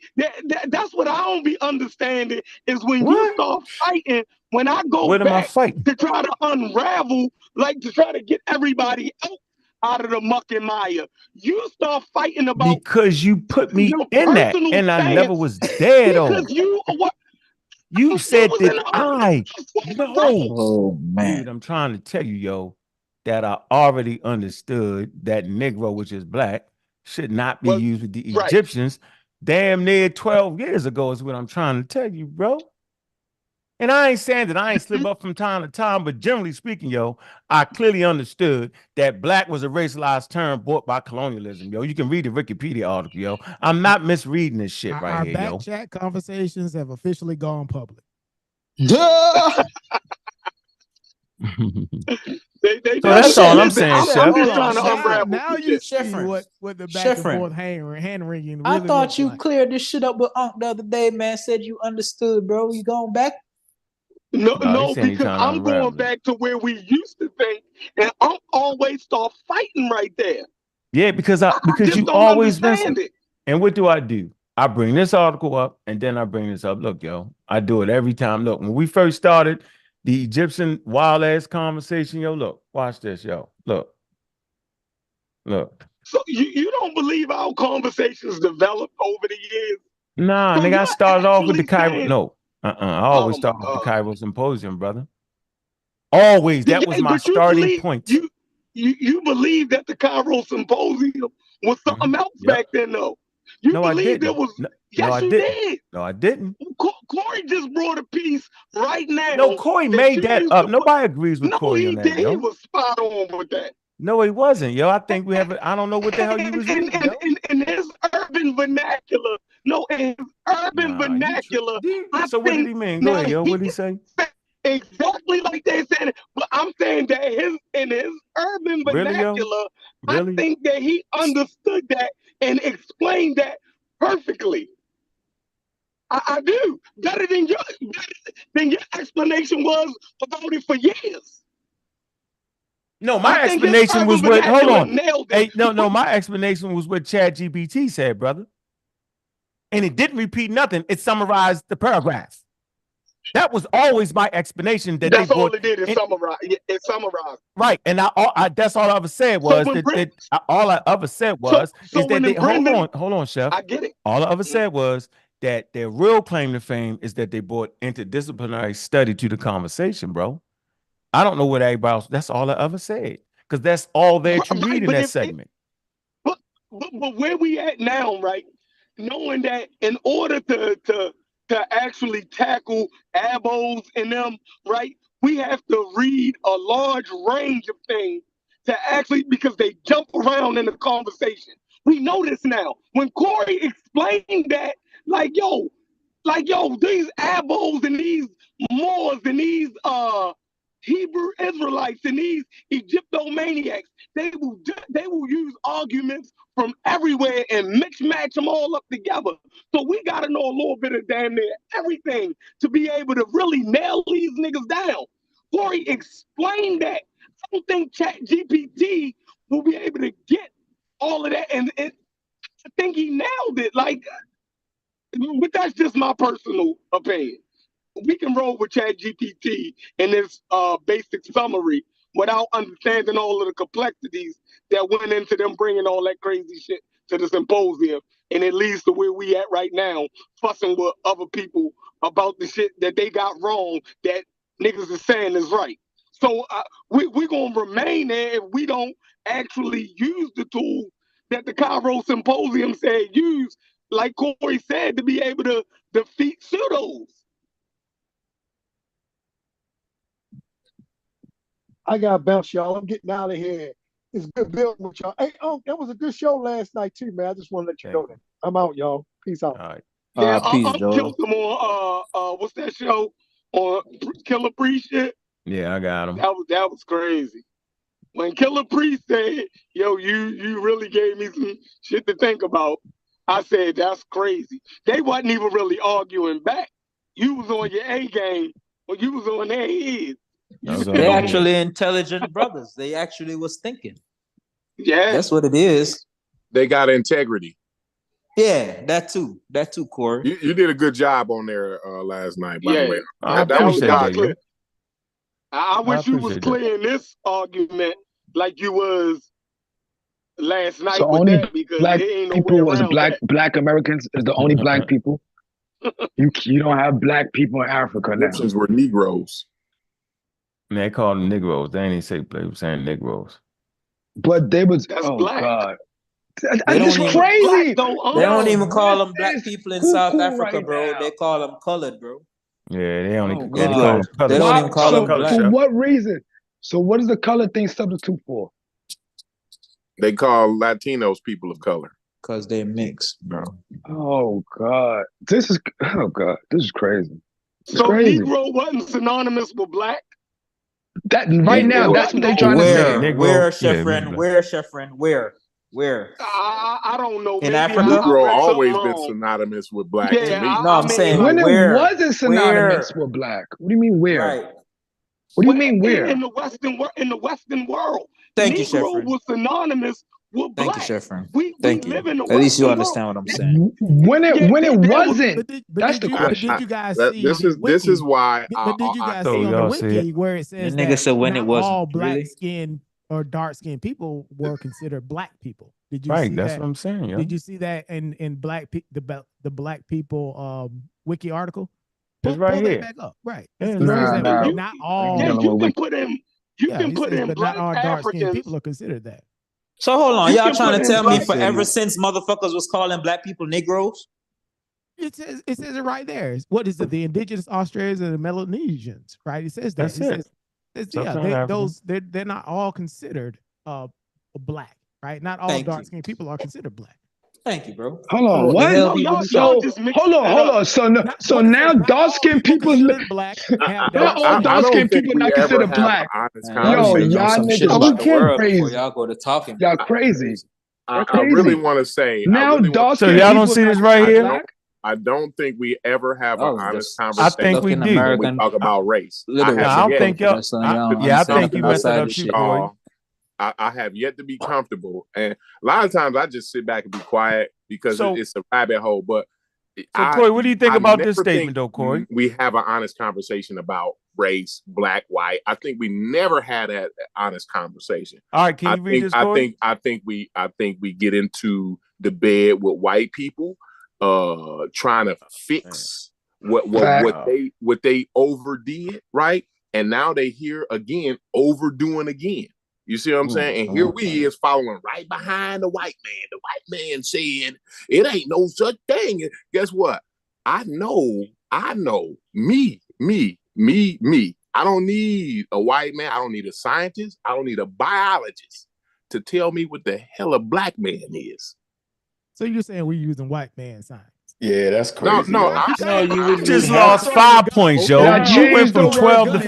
Q: That's what I don't be understanding is when you start fighting. When I go back to try to unravel, like to try to get everybody out of the muck and mire, you start fighting about
G: because you put me in that, and I never was there though.
Q: Because
G: you said that I know.
U: Oh man,
G: dude, I'm trying to tell you, yo, that I already understood that Negro, which is black, should not be used with the Egyptians damn near 12 years ago is what I'm trying to tell you, bro. And I ain't saying that I ain't slip up from time to time, but generally speaking, yo, I clearly understood that black was a racialized term brought by colonialism, yo. You can read the Wikipedia article, yo. I'm not misreading this shit right here, yo.
T: Our back chat conversations have officially gone public.
G: That's all I'm saying, Chef.
Q: I'm just trying to unravel.
T: Now you see what the back and forth hand wringing.
U: I thought you cleared this shit up with Unc the other day, man. Said you understood, bro. You going back?
Q: No, because I'm going back to where we used to think, and Unc always start fighting right there.
G: Yeah, because you always understand it. And what do? I bring this article up, and then I bring this up. Look, yo, I do it every time. Look, when we first started, The Egyptian wild ass conversation, yo. Look, watch this, yo. Look.
Q: So you don't believe our conversations developed over the years?
G: Nah,
Q: So
G: nigga, I started off with the Cairo.
Q: saying,
G: No, I always
Q: oh
G: start
Q: my
G: with the
Q: God.
G: Cairo Symposium, brother. Always. That was my starting point.
Q: You believe that the Cairo Symposium was something else back then, though. You believed it was. Yes, you did.
G: No, I didn't.
Q: Corey just brought a piece right now.
G: No, Corey made that up. Nobody agrees with Corey on that,
Q: he did.
G: yo.
Q: He was spot on with that.
G: No, he wasn't, yo. I think we have. I don't know what the hell you was reading, yo.
Q: In his urban vernacular, vernacular.
G: So what did he mean? Go ahead, yo. What did he say?
Q: Exactly like they said it, but I'm saying that in his urban vernacular, I think that he understood that and explained that perfectly. I do better than your explanation was about it for years.
G: No, my explanation was what. Hold on. Hey, no, my explanation was what ChatGPT said, brother. And it didn't repeat nothing. It summarized the paragraph. That was always my explanation.
Q: That's all it did is summarize. It summarized.
G: Right, and that's all I ever said was all I ever said was is that they hold on, chef.
Q: I get it.
G: All I ever said was that their real claim to fame is that they brought interdisciplinary study to the conversation, bro. I don't know what everybody else. That's all I ever said because that's all that you read in that segment.
Q: But where we at now, right? Knowing that in order to actually tackle abos and them, right? We have to read a large range of things to actually, because they jump around in the conversation. We know this now. When Corey explained that, like, yo, these abos and these Moors and these Hebrew Israelites and these Egyptomaniacs, they will use arguments from everywhere and match them all up together. So we got to know a little bit of damn near everything to be able to really nail these niggas down. Corey explained that. I don't think ChatGPT will be able to get all of that, and I think he nailed it. Like, but that's just my personal opinion. We can roll with ChatGPT in this basic summary without understanding all of the complexities that went into them bringing all that crazy shit to the symposium. And it leads to where we at right now, fussing with other people about the shit that they got wrong that niggas is saying is right. So we're going to remain there if we don't actually use the tools that the Cairo Symposium said use, like Corey said, to be able to defeat pseudos.
D: I got to bounce, y'all. I'm getting out of here. It's good building with y'all. Hey, that was a good show last night, too, man. I just want to let you know that. I'm out, y'all. Peace out.
G: All right.
Q: Yeah,
P: Peace, Joe.
Q: Killed them on what's that show on Killer Priest shit?
G: Yeah, I got him.
Q: That was crazy. When Killer Priest said, "Yo, you really gave me some shit to think about," I said, "That's crazy." They wasn't even really arguing back. You was on your A game, or you was on their head.
P: They actually intelligent brothers. They actually was thinking.
Q: Yeah,
P: that's what it is.
L: They got integrity.
P: Yeah, that too, Corey.
L: You did a good job on there last night. By the way,
G: I appreciate that.
Q: I wish you was clear in this argument like you was last night.
K: So
Q: with
K: only
Q: that because
K: black
Q: there ain't no
K: people
Q: way
K: was
Q: around
K: black Americans is the only black people. You don't have black people in Africa now.
L: Egyptians were Negroes.
G: They called them Negroes. They ain't say they were saying Negroes.
K: But they was
Q: black.
K: God.
P: That's
K: crazy.
P: They don't even call them black people in South Africa, bro. They call them colored, bro.
G: Yeah, they only
P: They
G: call them
P: don't even call them black.
K: For what reason? So what is the color thing substitute for?
L: They call Latinos people of color.
P: Because they mix, bro.
K: Oh God. This is crazy. It's
Q: so
K: crazy.
Q: Negro wasn't synonymous with black?
K: That right now, that's what they're trying to say.
P: Where, chef friend? Where?
Q: I don't know.
P: In
Q: Maybe
P: Africa?
L: Negro always been synonymous with black to me.
P: I'm saying
K: when
P: where?
K: It wasn't synonymous with black. What do you mean where?
P: Right.
K: What do you mean where?
Q: In the Western world.
P: Thank you,
Q: Negro
P: Chef.
Q: was synonymous were
U: Thank
Q: black.
U: you, Chef.
Q: We
U: Thank
Q: live
U: you.
Q: in the
U: At least you
Q: Western world.
U: understand what I'm saying.
K: When it wasn't, that's the
T: But
K: question.
T: did you guys see
L: this
T: the
L: is
T: wiki?
L: why
T: But did you guys
G: So
T: see on the
G: y'all see
T: wiki
G: it?
T: where it
U: The
T: says
U: nigga
T: that
U: said when it
T: not
U: wasn't.
T: all black
U: Really?
T: skinned or dark skinned people were considered black people? Did you
G: Right,
T: see
G: that's
T: that?
G: what I'm saying, yo.
T: Did you see that in the black people wiki article?
G: It's right
T: Pull that
G: here.
T: back up. Right.
G: Yeah,
T: It
G: it's right
T: says
G: here.
T: that, but
Q: You,
T: not all.
Q: you can put in
T: Yeah, he says, but not
Q: black
T: all dark skinned
Q: Africans.
T: people are considered that.
U: So hold on,
Q: You
U: y'all
Q: can
U: trying
Q: put
U: to
Q: in
U: tell me
Q: black.
U: forever since motherfuckers was calling black people Negroes?
T: It says it right there. What is it? The indigenous Australians and the Melanesians, right? It says that.
G: That's it.
T: Yeah,
G: Sub-Saharan
T: they're not all considered black, right? Not all dark skinned people are considered black.
U: Thank you, bro.
K: Hold on,
U: What the
K: what?
U: hell
Q: Y'all
K: So
Q: just mixing
K: hold on,
Q: it
K: hold
Q: up.
K: on. So no,
T: Not,
K: so
T: what it
K: now
T: says, not
K: dark
T: all
K: skinned
T: people
K: people,
T: considered black have
K: not
T: dark
K: all
T: skin.
L: I
K: dark
L: don't
K: skinned
L: think
K: people
L: we
K: not
L: ever
K: considered
L: have an
K: black.
L: honest
U: Man, y'all
K: Yo,
U: need to
L: conversation.
U: know
K: y'all
U: some shit
K: niggas
U: about the
K: are
U: world before
K: crazy.
U: y'all go to talking.
K: Y'all crazy. Y'all
L: I really
K: crazy.
L: want to say,
K: Now dark
G: So
K: skinned
G: y'all don't
K: people
G: see
K: not
G: this right
K: considered
G: here?
K: black.
L: I don't think we ever have
U: I
L: an
U: was
L: honest
U: just
G: I think
L: conversation
G: we
U: stuck in
G: do.
L: when we
U: American
L: talk about race. I
U: literature
G: No,
L: have
G: I don't
L: yet
G: think
U: for
G: y'all.
U: that, son. Y'all don't
G: Yeah, I
U: understand
G: think you
U: nothing
G: messing
U: outside
G: up
U: this
G: too,
U: shit.
G: Corey.
L: I have yet to be comfortable, and a lot of times I just sit back and be quiet because
G: So,
L: it's a rabbit hole. But
G: so Corey, what do you think
L: I
G: about this
L: never think
G: statement, though, Corey?
L: we have an honest conversation about race, black, white. I think we never had that honest conversation.
G: All right, can you read this, Corey?
L: I think we get into the bed with white people, trying to fix what they overdid, right? And now they here again overdoing again. You see what I'm saying? And here we is following right behind the white man. The white man said it ain't no such thing. Guess what? I know, me. I don't need a white man. I don't need a scientist. I don't need a biologist to tell me what the hell a black man is.
T: So you're saying we're using white man science?
C: Yeah, that's crazy.
L: No,
C: yo.
L: I'm saying
G: You just lost 5 points, yo. You went from 12 to.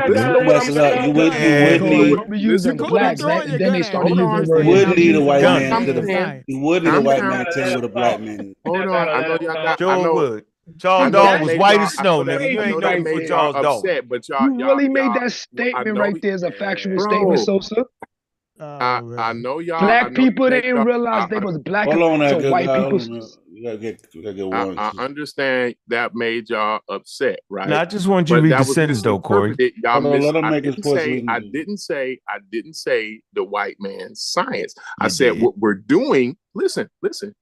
L: Listen to what I'm saying.
C: You would need.
L: Listen to what I'm saying.
K: Then they started using the word.
C: You would need a white
L: Hold
C: man
L: on,
C: to
L: I'm saying.
C: You would need a
L: Calm
C: white
L: down.
C: man to tell you what a black man is.
L: Hold on. I know y'all got.
G: Joe Wood.
L: I
G: Charles
L: know
G: Dawn
L: that
G: was
L: made
G: white
L: y'all.
G: as snow, nigga. You
L: I know
G: ain't
L: that
G: nothing for
L: made y'all
G: Charles Dawn.
L: upset, but
K: You really made that
L: I
K: statement
L: know
K: right there as a factual
L: bro.
K: statement, Sosa.
L: I know y'all.
K: Black
L: I know
K: people
L: that
K: didn't realize they was black,
C: Hold on,
K: so
C: that good
K: white
C: guy.
K: people.
C: Hold on, we gotta get one.
L: I understand that made y'all upset, right?
G: Now, I just want you to
L: But
G: read
L: that
G: the
L: was
G: sentence, though, Corey.
L: misinterpreted. Y'all
C: Hold on, let him make his point.
L: I didn't say the white man's science. I
G: You
L: said
G: did.
L: what we're doing. Listen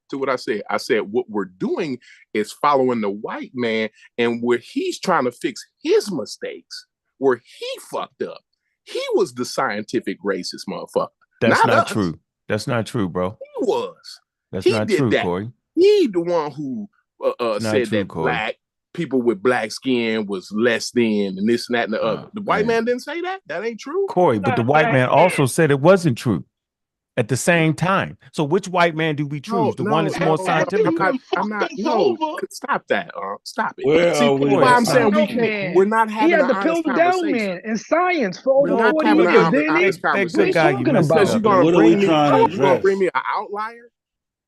L: to what I said. I said what we're doing is following the white man, and where he's trying to fix his mistakes, where he fucked up. He was the scientific racist motherfucker.
G: That's not
L: us.
G: true. That's not true, bro.
L: He was.
G: That's
L: He
G: not
L: did
G: true,
L: that.
G: Corey.
L: He the one who said
G: true,
L: that
G: Corey.
L: black people with black skin was less than and this and that and the other. The white man didn't say that. That ain't true.
G: Corey, but the white man also said it wasn't true at the same time. So which white man do we choose? The one that's more scientific?
L: I'm not. No, stop that. Stop it.
C: Where
L: See,
C: are we?
L: that's why I'm saying we can't.
K: Man.
L: We're not
K: He
L: having
K: had
L: an
K: the
L: honest
K: Pills Down
L: conversation.
K: man in science for
L: We're
K: over
L: not
K: 40
L: having
K: years,
L: an
K: didn't he?
L: honest
G: That
L: conversation.
G: good guy you messed
L: Because
G: up.
L: you're gonna
C: What are
L: bring
C: we
L: me.
C: trying to
L: You gonna
C: address?
L: bring me an outlier?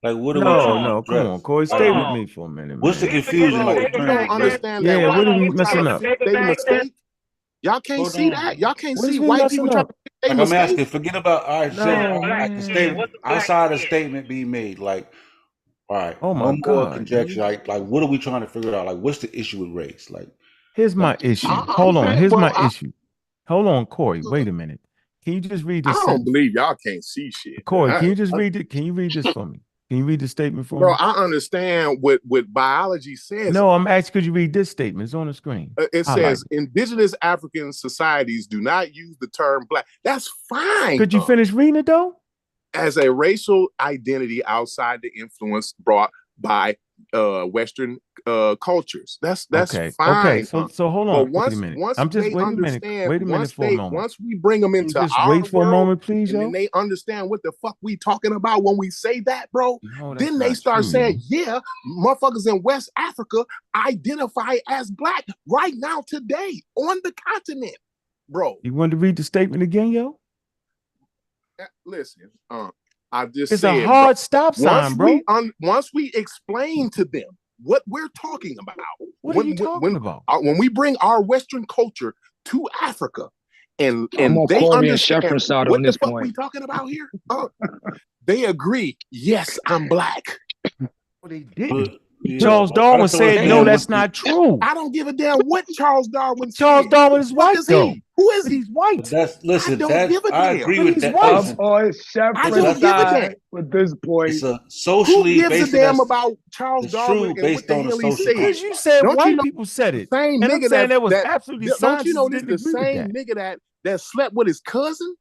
C: Like, what are we
G: No,
C: trying to
G: no, come
C: address?
G: on, Corey. Stay with me for a minute,
C: What's the
G: man.
C: confusion? Like,
L: Bro, you don't understand that
G: Yeah,
L: white
G: what are we
L: people try
G: messing
L: to
G: up?
L: fix their mistake. Y'all can't
C: Hold
L: see
C: on.
L: that. Y'all can't
G: What is
L: see
G: we
L: white
G: messing
L: people trying
G: up?
L: to fix their
C: Like, I'm
L: mistake.
C: asking, forget about, all right,
G: No,
C: the statement, outside a statement being made, like, all right,
G: Oh
C: no
G: my
C: more
G: God,
C: conjecture.
G: nigga.
C: Like, what are we trying to figure out? Like, what's the issue with race?
G: Here's my issue. Hold on. Here's my issue. Hold on, Corey. Wait a minute. Can you just read
L: I
G: this
L: don't
G: sentence?
L: believe y'all can't see shit.
G: Corey, can you just read it? Can you read this for me? Can you read the statement for
L: Bro,
G: me?
L: I understand what biology says.
G: No, I'm asking, could you read this statement? It's on the screen.
L: It
G: Highlight
L: says indigenous African societies do not use the term black. That's fine.
G: Could you finish reading it though?
L: As a racial identity outside the influence brought by Western cultures. That's
G: Okay.
L: fine.
G: Okay. So hold
L: But
G: on. Wait a minute.
L: once
G: I'm just
L: they
G: wait a minute.
L: understand,
G: Wait a minute for a moment.
L: once we bring them
G: Can you
L: into
G: just
L: our
G: wait for a
L: world,
G: moment, please,
L: and
G: yo?
L: then they understand what the fuck we talking about when we say that, bro.
G: No, that's
L: Then they
G: not
L: start
G: true,
L: saying,
G: yo.
L: yeah, motherfuckers in West Africa identify as black right now today on the continent, bro.
G: You want to read the statement again, yo?
L: Listen, I just
G: It's
L: said,
G: a hard
L: bro,
G: stop sign, bro.
L: once we explain to them what we're talking about,
G: What are you talking about?
L: when we bring our Western culture to Africa, and
K: I'm on
L: they
K: Corey and
L: understand
K: Sheffrin's side
L: what
K: on
L: the
K: this
L: fuck
K: point.
L: we talking about here. They agree. Yes, I'm black.
G: They didn't.
B: Yeah,
G: Charles Darwin said, no, that's not true.
L: I don't give a damn what Charles Darwin said.
G: Charles Darwin is white,
L: is
G: though.
L: he? Who is he?
G: He's white.
B: Listen,
L: I don't give a damn.
B: I agree
L: But
B: with
L: he's
B: that.
L: white.
B: Listen,
K: I'm on
L: I
K: Sheffrin's
L: don't give a damn.
K: side with this point.
B: it's a
L: Who
B: socially
L: gives a
B: based.
L: damn about Charles
B: It's
L: Darwin
B: true
L: and
B: based
L: what the
B: on a
L: hell he
B: social
L: said?
G: Because you said
L: Don't
G: white
L: you know
G: people said
L: the
G: it.
L: same
G: And I'm
L: nigga
G: saying there was
L: that
G: absolutely
L: don't
G: scientists
L: you know this
G: didn't
L: the
G: agree with
L: same
G: that.
L: nigga that slept with his cousin?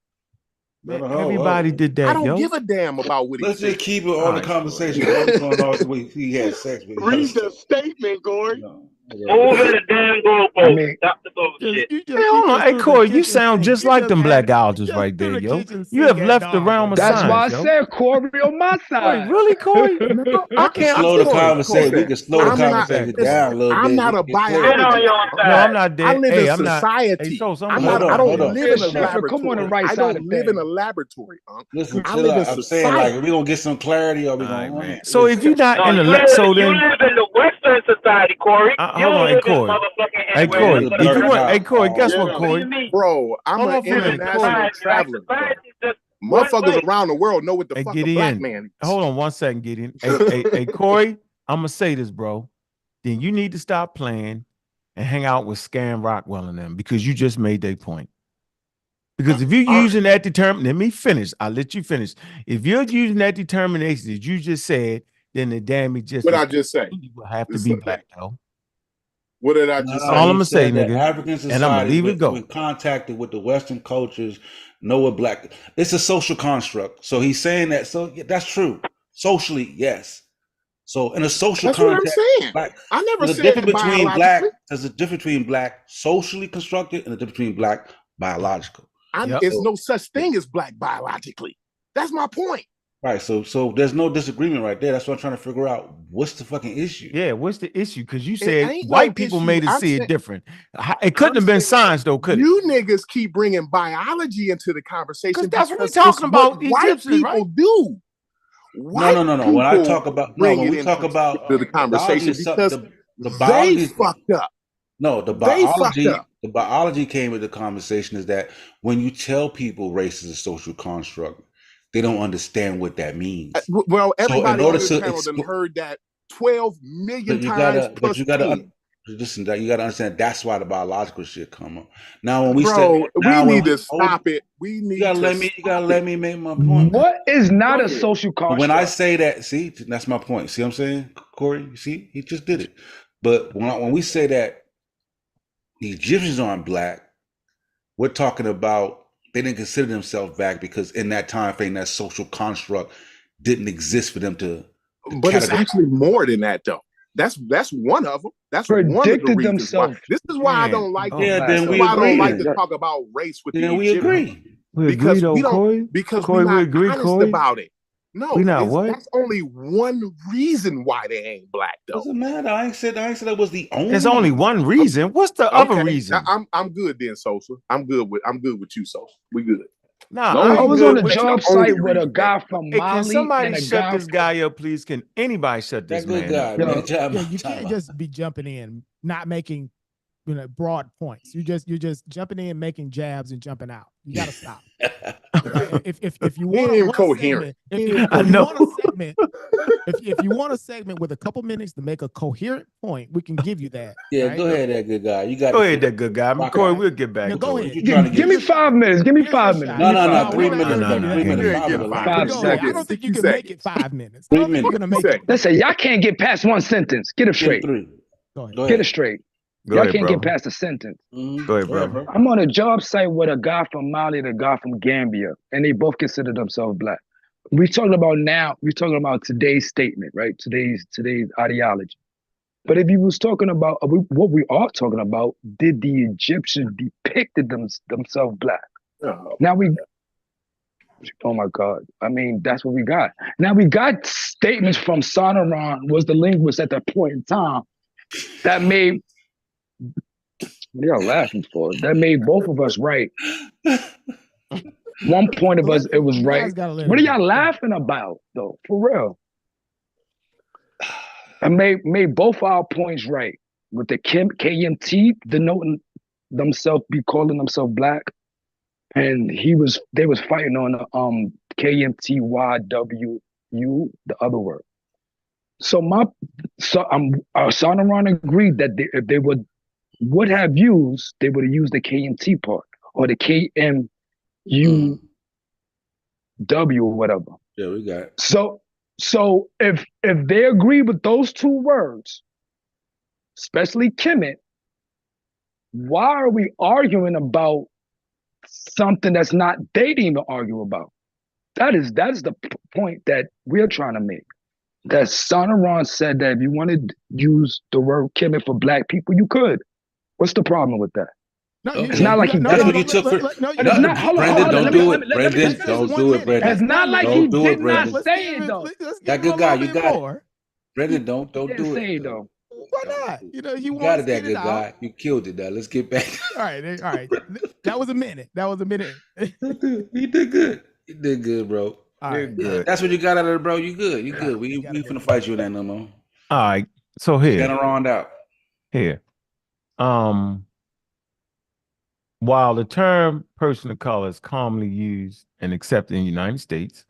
G: Man, everybody did that,
L: I don't
G: yo.
L: give a damn about what he
B: Let's
L: said.
B: just keep it on the conversation. What was going on when he had sex with
Q: Read the statement, Corey.
S: Moving the damn goalpost. Stop the bullshit.
G: Hey, hold on. Hey, Corey, you sound just like them blackologists right there, yo. You have left the realm of
K: That's why I
G: science, yo.
K: said Corey on my side.
G: Wait, really, Corey?
L: No,
G: I can't.
B: slow the
G: Corey,
B: conversation. We can slow the
L: I'm not,
B: conversation
L: listen,
B: down a little
L: I'm
B: bit.
L: not a
B: Get clear.
L: biologist.
G: No, I'm not
L: I
G: dead.
L: live
G: Hey,
L: in
G: I'm not.
L: society.
G: Hey, so
L: I
B: Hold on,
L: don't
B: hold on.
L: live in a
K: Sheffer, come on the
L: laboratory.
K: right
L: I
K: side
L: don't
K: of
L: live in
K: things.
L: a laboratory.
B: Listen,
L: I
B: chill
L: live in
B: out. I'm saying, like,
L: society.
B: are we gonna get some clarity or are we
G: All
B: gonna
G: right, man. So
B: listen.
G: if you're not
S: No,
G: in the
S: you
G: then
S: live in the Western society, Corey. You
G: hold on,
S: don't
G: hey
S: live in
G: Corey.
S: motherfucking
G: Hey
S: anywhere.
G: Corey,
S: That's what
G: if
S: I'm
G: you want,
S: saying.
G: hey Corey, guess
L: Yeah.
G: what, Corey?
L: Bro, I'm
G: Hold
L: an
G: on for a minute,
L: international
G: Corey.
L: traveler. Bro.
S: Society is just one
L: Motherfuckers
S: place.
L: around the world know what the
G: Hey,
L: fuck a black
G: Gideon.
L: man is.
G: Hold on one second, Gideon. Hey, Corey, I'm gonna say this, bro. Then you need to stop playing and hang out with Scam Rockwell and them because you just made their point. Because if you're using that let me finish. I'll let you finish. If you're using that determination that you just said, then the damage just
L: What I just say?
G: you will have to be black, though.
L: What did I just
G: That's
L: say?
G: all I'm gonna say,
B: Said that
G: nigga.
B: African
G: And I'm gonna
B: society
G: leave it go.
B: when contacted with the Western cultures know what black. It's a social construct. So he's saying that. So yeah, that's true. Socially, yes. So in a social
L: That's what I'm
B: context,
L: saying.
B: black,
L: I never
B: there's a
L: said
B: difference between
L: biologically.
B: There's a difference between black socially constructed and a difference between black biological.
L: It's no such thing as black biologically. That's my point.
B: Right. So there's no disagreement right there. That's what I'm trying to figure out. What's the fucking issue?
G: Yeah, what's the issue? Because you
L: It
G: said
L: ain't
G: white
L: no
G: people
L: issue.
G: made it
L: I'm
G: see
L: saying-
G: it different. It couldn't have been science, though, could it?
L: You niggas keep bringing biology into the conversation
G: That's what we're
L: because
G: talking
L: it's what
G: about,
L: white
G: Egyptians,
L: people
G: right?
L: do. White
B: No. When I talk about
L: bring
B: when
L: it
B: we talk
L: into
B: about
L: the conversation
B: biology,
L: because
B: the
L: they
B: biology
L: fucked up.
B: No,
L: They fucked up.
B: the biology came with the conversation is that when you tell people race is a social construct, they don't understand what that means.
L: Well, everybody
B: in order
L: on this
B: to
L: panel done heard that 12 million times plus
B: you gotta
L: 10.
B: listen. You gotta understand that's why the biological shit come up. Now when we
L: we need to stop it. We need
B: you gotta let me make my point.
K: What is not
L: Go
K: a
L: ahead.
K: social construct?
B: When I say that, see, that's my point. See what I'm saying, Corey? You see, he just did it. But when we say that the Egyptians aren't black, we're talking about they didn't consider themselves black because in that time frame, that social construct didn't exist for them to.
L: But it's actually more than that, though. That's one of them. That's one of the
K: Predicted
L: reasons why.
K: themselves.
L: This is why I don't like.
B: Yeah,
L: this
B: then
L: is
B: we
L: why I don't
B: agree
L: like
B: then.
L: to talk about race with
B: Then
L: the
B: we
L: Egyptians.
B: agree.
G: We
L: Because
G: agree, though,
L: we don't.
G: Corey.
L: Because
G: Corey,
L: we're
G: we
L: not
G: agree,
L: honest
G: Corey.
L: about it. No,
G: We not what?
L: that's only one reason why they ain't black, though.
B: Doesn't matter. I ain't said that was the only.
G: There's only one reason. What's the other reason?
L: I'm good then, Sosa. I'm good with you, Sosa. We good.
G: Nah,
K: I was
G: good
K: on a
G: with
K: job
L: the only
K: site with a
L: reason.
K: guy from
G: Hey, can
K: Mali
G: somebody
K: and a
G: shut
K: guy
G: this guy up, please? Can anybody shut this
B: That good
G: man
B: guy,
G: up?
B: man.
T: Yeah, you can't just be jumping in, not making broad points. You're just jumping in, making jabs, and jumping out. You got to stop. If you want
L: ain't
T: a
L: coherent.
T: segment,
G: I know.
T: if you want a segment with a couple minutes to make a coherent point, we can give you that.
B: Yeah,
T: right?
B: go ahead, that good guy. You got
G: Go ahead, that good guy. I mean, Corey, we'll get back.
T: No,
G: to
T: go
G: it.
T: ahead.
B: You trying to
K: Give me 5 minutes. Give me 5 minutes.
B: No,
K: Give me 5
B: 3
K: minutes.
B: minutes.
G: No.
B: 3 minutes.
L: You ain't
B: 5
L: getting
B: minutes.
L: 5
K: 5
L: minutes.
T: Go ahead. I
K: seconds.
T: don't think you can
L: 60
T: make it 5 minutes. I don't think you're gonna make it.
K: Listen, y'all can't get past one sentence. Get it
B: Give
K: straight.
B: 3.
T: Go ahead.
B: Go ahead.
K: Get it straight.
G: Go
K: Y'all
G: ahead,
K: can't
G: bro.
K: get past a sentence.
G: Go ahead, bro.
K: I'm on a job site with a guy from Mali and a guy from Gambia, and they both consider themselves black. We're talking about today's statement, right? Today's ideology. But if you was talking about what we are talking about, did the Egyptians depicted themselves black? Now oh my God. I mean, that's what we got. Now we got statements from Sonoran, was the linguist at that point in time, that made, what are y'all laughing for? That made both of us right. One point of us, it was right. What are y'all laughing about, though? For real. I made both our points right. With the KMT denoting themselves, calling themselves black, and they was fighting on the KMTYWU, the other word. So Sonoran agreed that if they would have used, they would have used the KMT part or the KMUW or whatever.
B: Yeah, we got it.
K: So if they agree with those two words, especially Kemet, why are we arguing about something that's not they didn't even argue about? That is the point that we're trying to make. That Sonoran said that if you want to use the word Kemet for black people, you could. What's the problem with that?
T: No,
K: it's not like he
B: That's
K: didn't.
B: what you took for.
K: Brendan,
B: don't do it. Brendan, don't do it, Brendan.
K: It's not like he did not say it though.
B: That good guy, you got it. Brendan, don't do
K: it.
B: Though.
T: Why not? You know, he
B: got
T: wants
B: it. That good
T: out.
B: guy, you killed it. Now let's get back.
T: All right. That was a minute.
B: He did good. He did good, bro.
T: All right,
B: good. That's what you got out of it, bro. You good. You good. We finna fight you in that no more.
G: All right. So here.
B: Stand around out.
G: Here. While the term person of color is commonly used and accepted in the United States,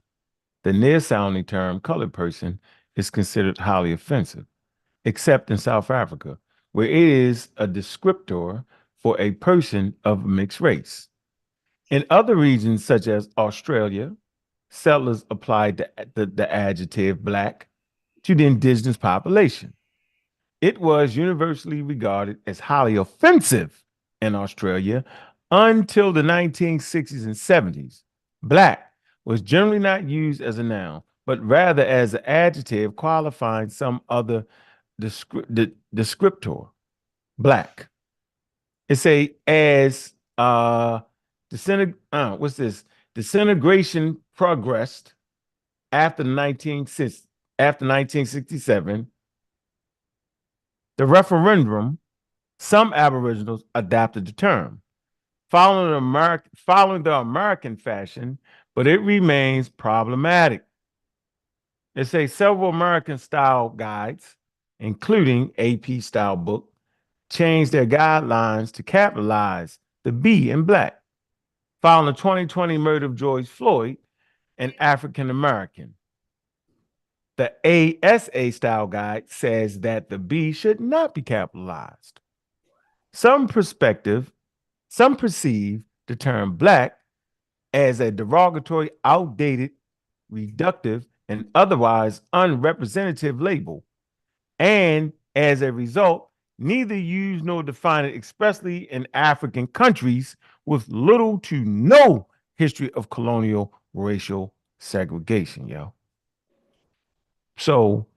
G: the near-sounding term colored person is considered highly offensive, except in South Africa, where it is a descriptor for a person of mixed race. In other regions, such as Australia, settlers applied the adjective black to the indigenous population. It was universally regarded as highly offensive in Australia until the 1960s and 70s. Black was generally not used as a noun, but rather as an adjective qualifying some other descriptor. Black. It's disintegration progressed after 1967. The referendum, some Aboriginals adopted the term, following the American fashion, but it remains problematic. It says several American-style guides, including AP-style book, changed their guidelines to capitalize the B in black, following the 2020 murder of George Floyd, an African-American. The ASA style guide says that the B should not be capitalized. Some perceive the term black as a derogatory, outdated, reductive, and otherwise unrepresentative label, and as a result, neither use nor define it expressly in African countries with little to no history of colonial racial segregation, yo. So,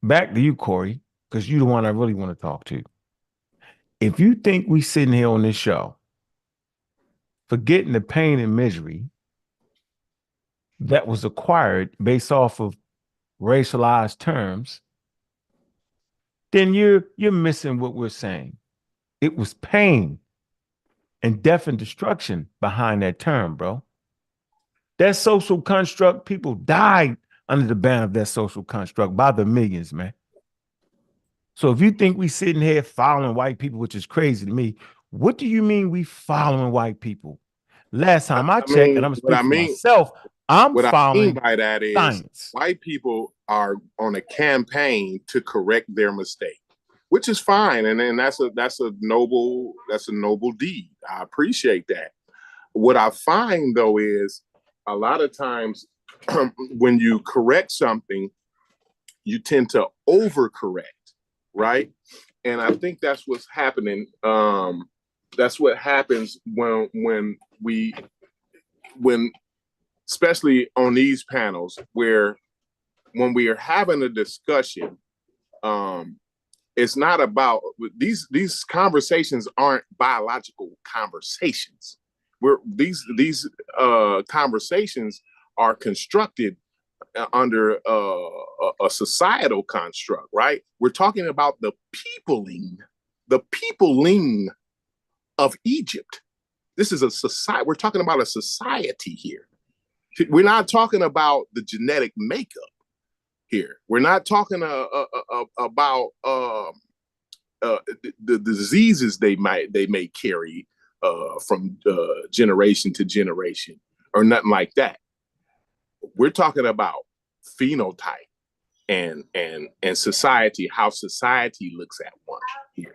G: back to you, Corey, because you're the one I really want to talk to. If you think we sitting here on this show forgetting the pain and misery that was acquired based off of racialized terms, then you're missing what we're saying. It was pain and death and destruction behind that term, bro. That social construct, people died under the banner of that social construct by the millions, man. So if you think we sitting here following white people, which is crazy to me, what do you mean we following white people? Last time I checked, and I'm speaking for myself, I'm following
L: by that is
G: science.
L: White people are on a campaign to correct their mistake, which is fine, and then that's a noble deed. I appreciate that. What I find though is a lot of times when you correct something, you tend to overcorrect, right? And I think that's what's happening. That's what happens when especially on these panels, where when we are having a discussion, it's not about these conversations aren't biological conversations. These conversations are constructed under a societal construct, right? We're talking about the peopling of Egypt. This is a society. We're talking about a society here. We're not talking about the genetic makeup here. We're not talking about the diseases they may carry. generation to generation or nothing like that. We're talking about phenotype and society, how society looks at one here.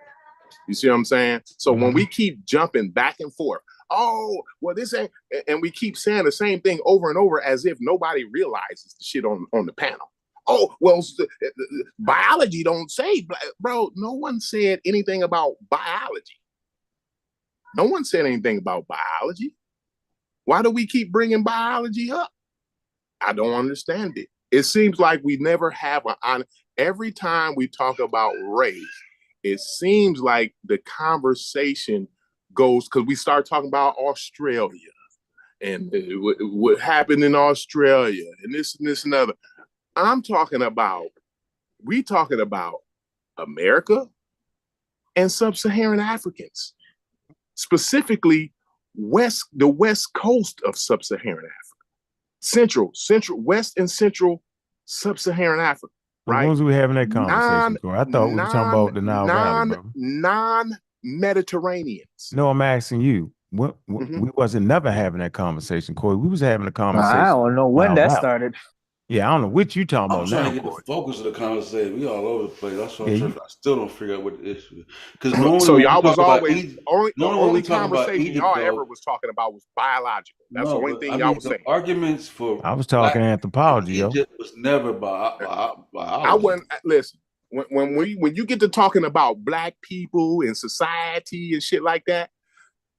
L: You see what I'm saying? So when we keep jumping back and forth, oh, well, this ain't, and we keep saying the same thing over and over as if nobody realizes the shit on the panel. Oh, well, biology don't say, bro, no one said anything about biology. No one said anything about biology. Why do we keep bringing biology up? I don't understand it. It seems like we never have every time we talk about race, it seems like the conversation goes, because we start talking about Australia and what happened in Australia and this and other. We talking about America and sub-Saharan Africans, specifically the west coast of sub-Saharan Africa, west and central sub-Saharan Africa. Right?
G: When was we having that conversation? I thought we were talking about the Nile Valley, bro.
L: Non-Mediterraneans.
G: No, I'm asking you. We wasn't never having that conversation, Corey. We was having a conversation.
U: I don't know when that started.
G: Yeah, I don't know what you talking about
B: I'm
G: now.
B: trying to get the focus of the conversation. We all over the place. That's what I'm trying. I still don't figure out what the issue is. Because
L: so y'all was always the only conversation y'all ever was talking about was biological. That's the only thing y'all was saying.
B: Arguments for
G: I was talking anthropology, yo.
B: Egypt was never biology.
L: I wouldn't listen. When you get to talking about black people and society and shit like that,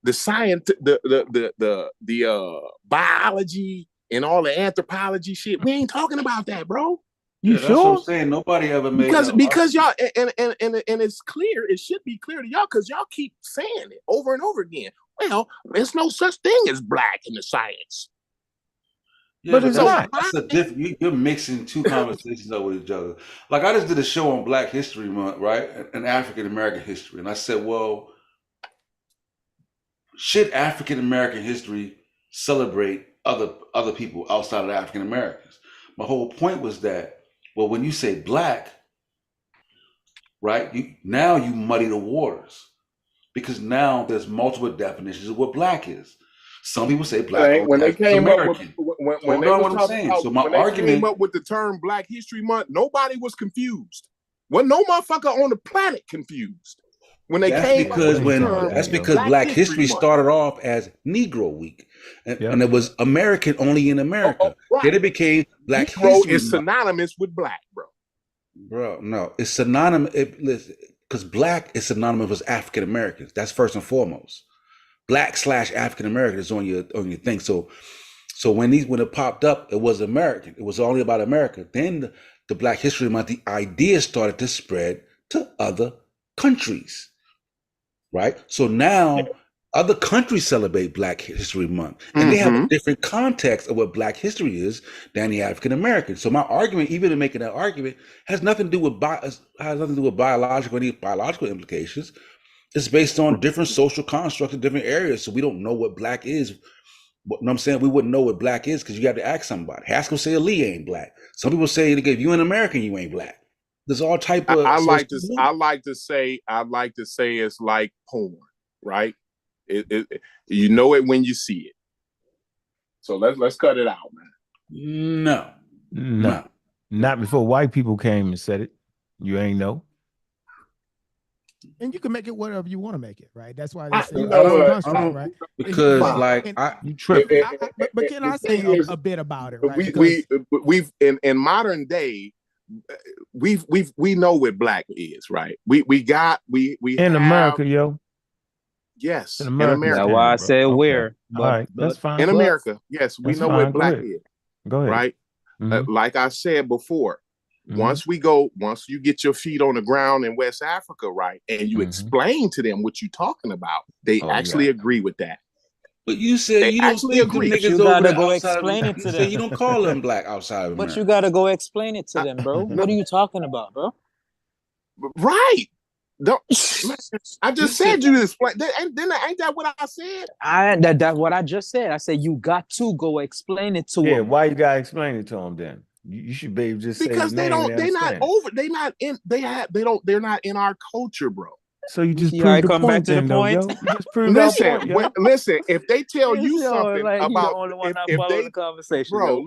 L: the science, the biology and all the anthropology shit, we ain't talking about that, bro.
B: You sure? That's what I'm saying. Nobody ever made
L: because y'all and it's clear. It should be clear to y'all because y'all keep saying it over and over again. Well, there's no such thing as black in the science.
B: Yeah, but it's not. That's a different. You're mixing two conversations up with each other. Like I just did a show on Black History Month, right, and African American history, and I said, well, should African American history celebrate other people outside of African Americans? My whole point was that, well, when you say black, right, you muddy the waters because now there's multiple definitions of what black is. Some people say black
L: when they came
B: American.
L: up with when they was talking about,
B: so my
L: when
B: argument
L: they came up with the term Black History Month, nobody was confused. Well, no motherfucker on the planet confused. When they came
B: that's because Black History started off as Negro Week, and it was American only in America. Right. Then it became Black History
L: is synonymous with black,
B: bro. No, it's synonymous because black is synonymous with African Americans. That's first and foremost. Black / African American is on your thing. So when it popped up, it was American. It was only about America. Then the Black History Month, the idea started to spread to other countries. Right? So now other countries celebrate Black History Month, and they have a different context of what Black history is than the African American. So my argument, even in making that argument, has nothing to do with biological implications. It's based on different social constructs in different areas. So we don't know what black is. You know what I'm saying? We wouldn't know what black is because you got to ask somebody. Haskell say Ali ain't black. Some people say if you an American, you ain't black. There's all type of.
L: I like to say it's like porn, right? You know it when you see it. So let's cut it out, man.
G: No, not before white people came and said it. You ain't know.
T: And you can make it whatever you want to make it, right? That's why they say right?
B: Because
T: you trip. But can I say a bit about it? Right?
L: We've in modern day, we know what black is, right? We
G: in America, yo.
L: Yes,
G: in America.
U: That's why I said where.
G: All right, that's fine.
L: In America, yes, we know what black is.
G: Go ahead.
L: Right? Like I said before. Once you get your feet on the ground in West Africa, right, and you explain to them what you're talking about, they actually agree with that.
B: But you said you don't think agree.
U: But you gotta go explain it to them.
B: You don't call them black outside of America.
U: But you gotta go explain it to them, bro. What are you talking about, bro?
L: Right. I just said you to explain. Ain't that what I said?
U: That's what I just said. I said you got to go explain it to them.
G: Yeah, why you gotta explain it to them then? You should be just
L: because
G: say
L: they're not in our culture, bro.
G: So you just
U: See how I
G: proved the
U: come back
G: point
U: to the
G: then, though,
U: point?
G: yo. You just proved our point, yo.
L: Listen, if they tell you
U: Yo,
L: something
U: like he the
L: about
U: only one not
L: if
U: following
L: they
U: the conversation,
L: bro,
U: yo.